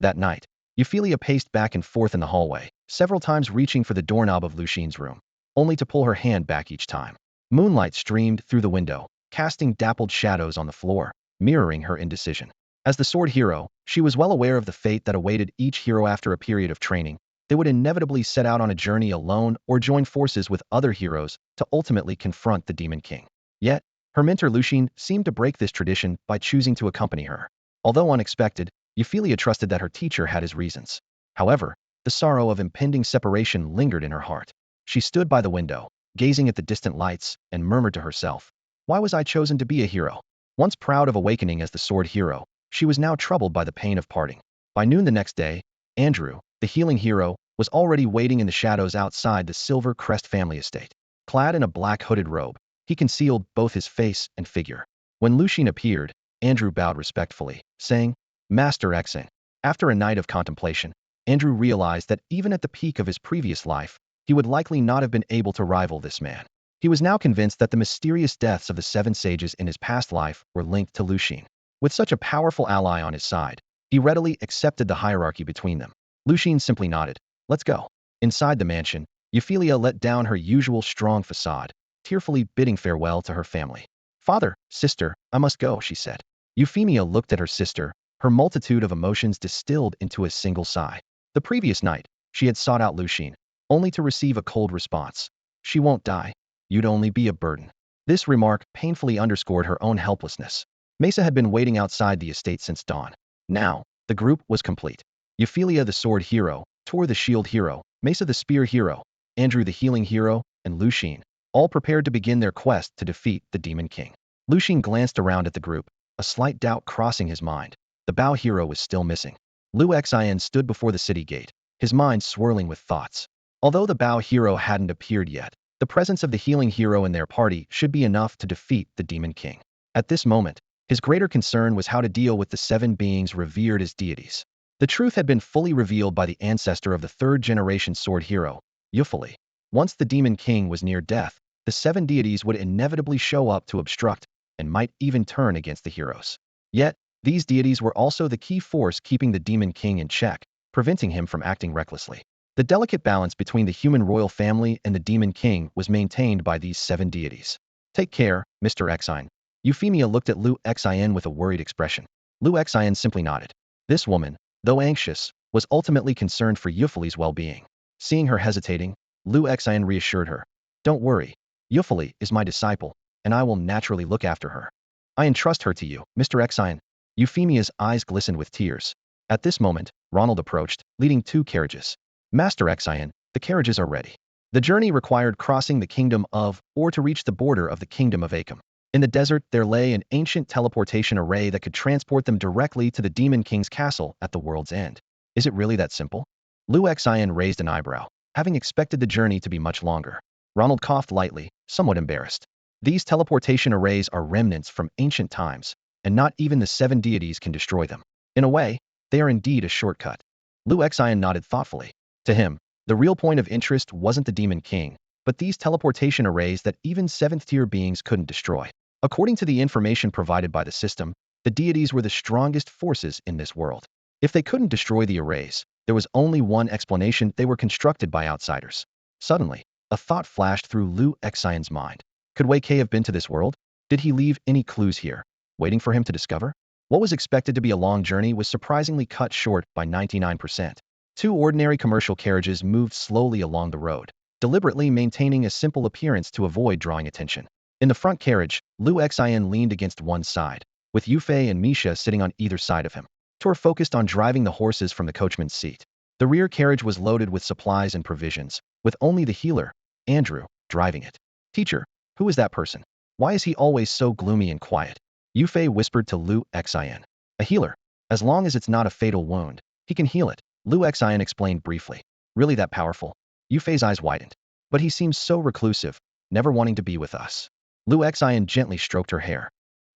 That night, Euphilia paced back and forth in the hallway, several times reaching for the doorknob of Lucien's room, only to pull her hand back each time. Moonlight streamed through the window, casting dappled shadows on the floor, mirroring her indecision. As the sword hero, she was well aware of the fate that awaited each hero after a period of training. They would inevitably set out on a journey alone or join forces with other heroes to ultimately confront the Demon King. Yet, her mentor Lucien seemed to break this tradition by choosing to accompany her. Although unexpected, Euphilia trusted that her teacher had his reasons. However, the sorrow of impending separation lingered in her heart. She stood by the window, gazing at the distant lights, and murmured to herself, why was I chosen to be a hero? Once proud of awakening as the sword hero, she was now troubled by the pain of parting. By noon the next day, Andrew, the healing hero, was already waiting in the shadows outside the Silver Crest family estate. Clad in a black hooded robe, he concealed both his face and figure. When Lucien appeared, Andrew bowed respectfully, saying, Master Exin. After a night of contemplation, Andrew realized that even at the peak of his previous life, he would likely not have been able to rival this man. He was now convinced that the mysterious deaths of the 7 sages in his past life were linked to Lucien. With such a powerful ally on his side, he readily accepted the hierarchy between them. Lucien simply nodded. Let's go. Inside the mansion, Euphilia let down her usual strong facade, tearfully bidding farewell to her family. Father, sister, I must go, she said. Euphemia looked at her sister, her multitude of emotions distilled into a single sigh. The previous night, she had sought out Lucien, only to receive a cold response. She won't die. You'd only be a burden. This remark painfully underscored her own helplessness. Mesa had been waiting outside the estate since dawn. Now, the group was complete. Euphilia the sword hero, Tor the shield hero, Mesa the spear hero, Andrew the healing hero, and Lucien, all prepared to begin their quest to defeat the Demon King. Lucien glanced around at the group, a slight doubt crossing his mind. The bow hero was still missing. Lu Xian stood before the city gate, his mind swirling with thoughts. Although the bow hero hadn't appeared yet, the presence of the healing hero in their party should be enough to defeat the Demon King. At this moment, his greater concern was how to deal with the 7 beings revered as deities. The truth had been fully revealed by the ancestor of the 3rd-generation sword hero, Euphili. Once the Demon King was near death, the 7 deities would inevitably show up to obstruct, and might even turn against the heroes. Yet, these deities were also the key force keeping the Demon King in check, preventing him from acting recklessly. The delicate balance between the human royal family and the Demon King was maintained by these 7 deities. Take care, Mr. Exine. Euphemia looked at Lu Xian with a worried expression. Lu Xian simply nodded. This woman, though anxious, was ultimately concerned for Euphili's well-being. Seeing her hesitating, Lu Xian reassured her. Don't worry. Euphili is my disciple, and I will naturally look after her. I entrust her to you, Mr. Exine. Euphemia's eyes glistened with tears. At this moment, Ronald approached, leading 2 carriages. Master Exine, the carriages are ready. The journey required crossing the kingdom of, or to reach the border of the kingdom of Acom. In the desert, there lay an ancient teleportation array that could transport them directly to the Demon King's castle at the world's end. Is it really that simple? Lu Xian raised an eyebrow, having expected the journey to be much longer. Ronald coughed lightly, somewhat embarrassed. These teleportation arrays are remnants from ancient times, and not even the 7 deities can destroy them. In a way, they are indeed a shortcut. Lu Xian nodded thoughtfully. To him, the real point of interest wasn't the Demon King, but these teleportation arrays that even 7th-tier beings couldn't destroy. According to the information provided by the system, the deities were the strongest forces in this world. If they couldn't destroy the arrays, there was only one explanation: they were constructed by outsiders. Suddenly, a thought flashed through Lu Xian's mind. Could Wei Ke have been to this world? Did he leave any clues here, waiting for him to discover? What was expected to be a long journey was surprisingly cut short by 99%. 2 ordinary commercial carriages moved slowly along the road, deliberately maintaining a simple appearance to avoid drawing attention. In the front carriage, Lu Xian leaned against one side, with Yufei and Misha sitting on either side of him. Tor focused on driving the horses from the coachman's seat. The rear carriage was loaded with supplies and provisions, with only the healer, Andrew, driving it. Teacher, who is that person? Why is he always so gloomy and quiet? Yufei whispered to Lu Xin. A healer. As long as it's not a fatal wound, he can heal it. Lu Xin explained briefly. Really that powerful? Yufei's eyes widened. But he seems so reclusive, never wanting to be with us. Lu Xin gently stroked her hair.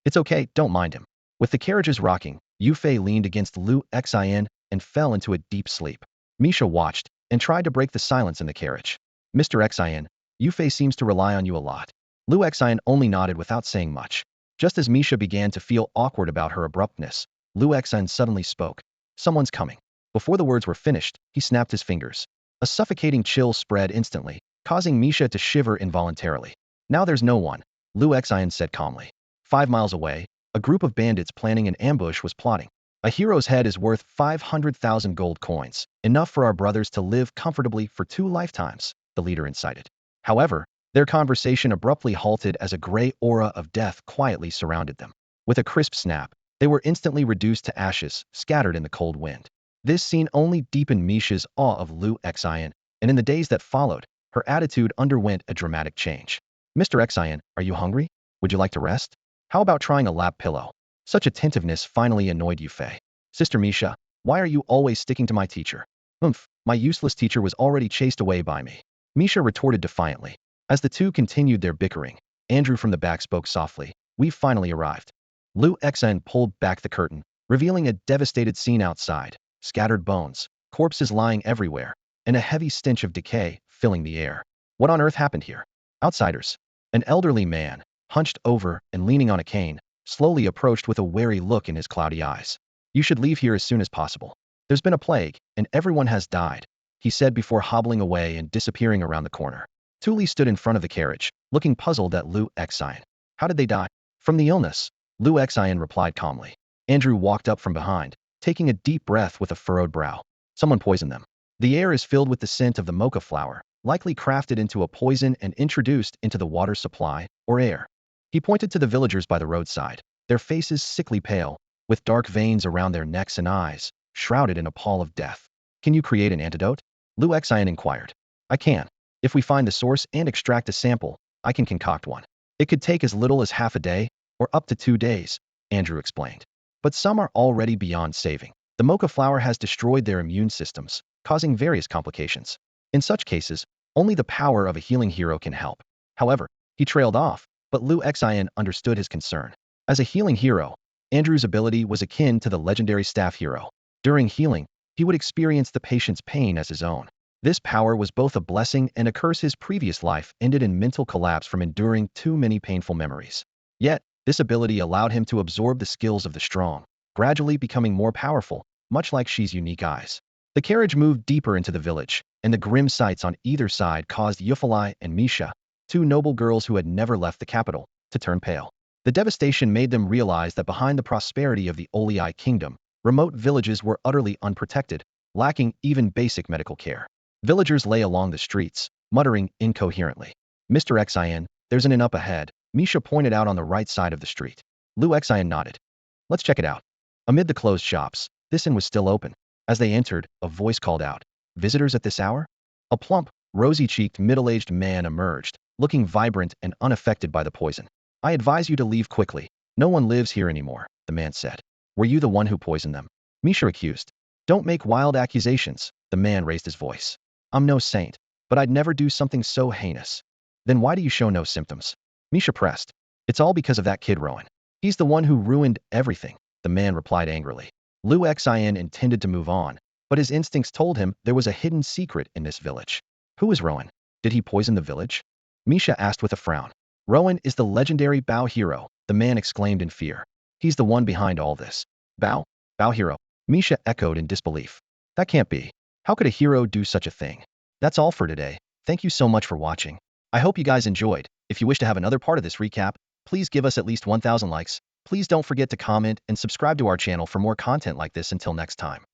It's okay, don't mind him. With the carriages rocking, Yufei leaned against Lu Xin and fell into a deep sleep. Misha watched and tried to break the silence in the carriage. Mr. Xin, Yufei seems to rely on you a lot. Lu Xin only nodded without saying much. Just as Misha began to feel awkward about her abruptness, Lu Xin suddenly spoke. Someone's coming. Before the words were finished, he snapped his fingers. A suffocating chill spread instantly, causing Misha to shiver involuntarily. Now there's no one, Lu Xin said calmly. 5 miles away, a group of bandits planning an ambush was plotting. A hero's head is worth 500,000 gold coins, enough for our brothers to live comfortably for 2 lifetimes, the leader incited. However, their conversation abruptly halted as a gray aura of death quietly surrounded them. With a crisp snap, they were instantly reduced to ashes, scattered in the cold wind. This scene only deepened Misha's awe of Lu Xin, and in the days that followed, her attitude underwent a dramatic change. Mr. Xin, are you hungry? Would you like to rest? How about trying a lap pillow? Such attentiveness finally annoyed Yufei. Sister Misha, why are you always sticking to my teacher? My useless teacher was already chased away by me. Misha retorted defiantly. As the two continued their bickering, Andrew from the back spoke softly. We've finally arrived. Lu Xin pulled back the curtain, revealing a devastated scene outside. Scattered bones, corpses lying everywhere, and a heavy stench of decay filling the air. What on earth happened here? Outsiders. An elderly man, hunched over and leaning on a cane, slowly approached with a wary look in his cloudy eyes. You should leave here as soon as possible. There's been a plague, and everyone has died, he said before hobbling away and disappearing around the corner. Tuli stood in front of the carriage, looking puzzled at Lu Xin. How did they die? From the illness, Lu Xin replied calmly. Andrew walked up from behind, taking a deep breath with a furrowed brow. Someone poisoned them. The air is filled with the scent of the mocha flower, likely crafted into a poison and introduced into the water supply, or air. He pointed to the villagers by the roadside, their faces sickly pale, with dark veins around their necks and eyes, shrouded in a pall of death. Can you create an antidote? Lu Xin inquired. I can. If we find the source and extract a sample, I can concoct one. It could take as little as half a day, or up to 2 days, Andrew explained. But some are already beyond saving. The mocha flower has destroyed their immune systems, causing various complications. In such cases, only the power of a healing hero can help. However, he trailed off, but Lu Xin understood his concern. As a healing hero, Andrew's ability was akin to the legendary staff hero. During healing, he would experience the patient's pain as his own. This power was both a blessing and a curse. His previous life ended in mental collapse from enduring too many painful memories. Yet, this ability allowed him to absorb the skills of the strong, gradually becoming more powerful, much like Shi's unique eyes. The carriage moved deeper into the village, and the grim sights on either side caused Yufei and Misha, 2 noble girls who had never left the capital, to turn pale. The devastation made them realize that behind the prosperity of the Oli kingdom, remote villages were utterly unprotected, lacking even basic medical care. Villagers lay along the streets, muttering incoherently. Mr. Xin, there's an inn up ahead, Misha pointed out on the right side of the street. Lu Xin nodded. Let's check it out. Amid the closed shops, this inn was still open. As they entered, a voice called out, Visitors at this hour? A plump, rosy-cheeked, middle-aged man emerged, looking vibrant and unaffected by the poison. I advise you to leave quickly. No one lives here anymore, the man said. Were you the one who poisoned them? Misha accused. Don't make wild accusations, the man raised his voice. I'm no saint, but I'd never do something so heinous. Then why do you show no symptoms? Misha pressed. It's all because of that kid Rowan. He's the one who ruined everything, the man replied angrily. Lu Xin intended to move on, but his instincts told him there was a hidden secret in this village. Who is Rowan? Did he poison the village? Misha asked with a frown. Rowan is the legendary Bao hero, the man exclaimed in fear. He's the one behind all this. Bao? Bao hero? Misha echoed in disbelief. That can't be. How could a hero do such a thing? That's all for today. Thank you so much for watching. I hope you guys enjoyed. If you wish to have another part of this recap, please give us at least 1,000 likes. Please don't forget to comment and subscribe to our channel for more content like this. Until next time.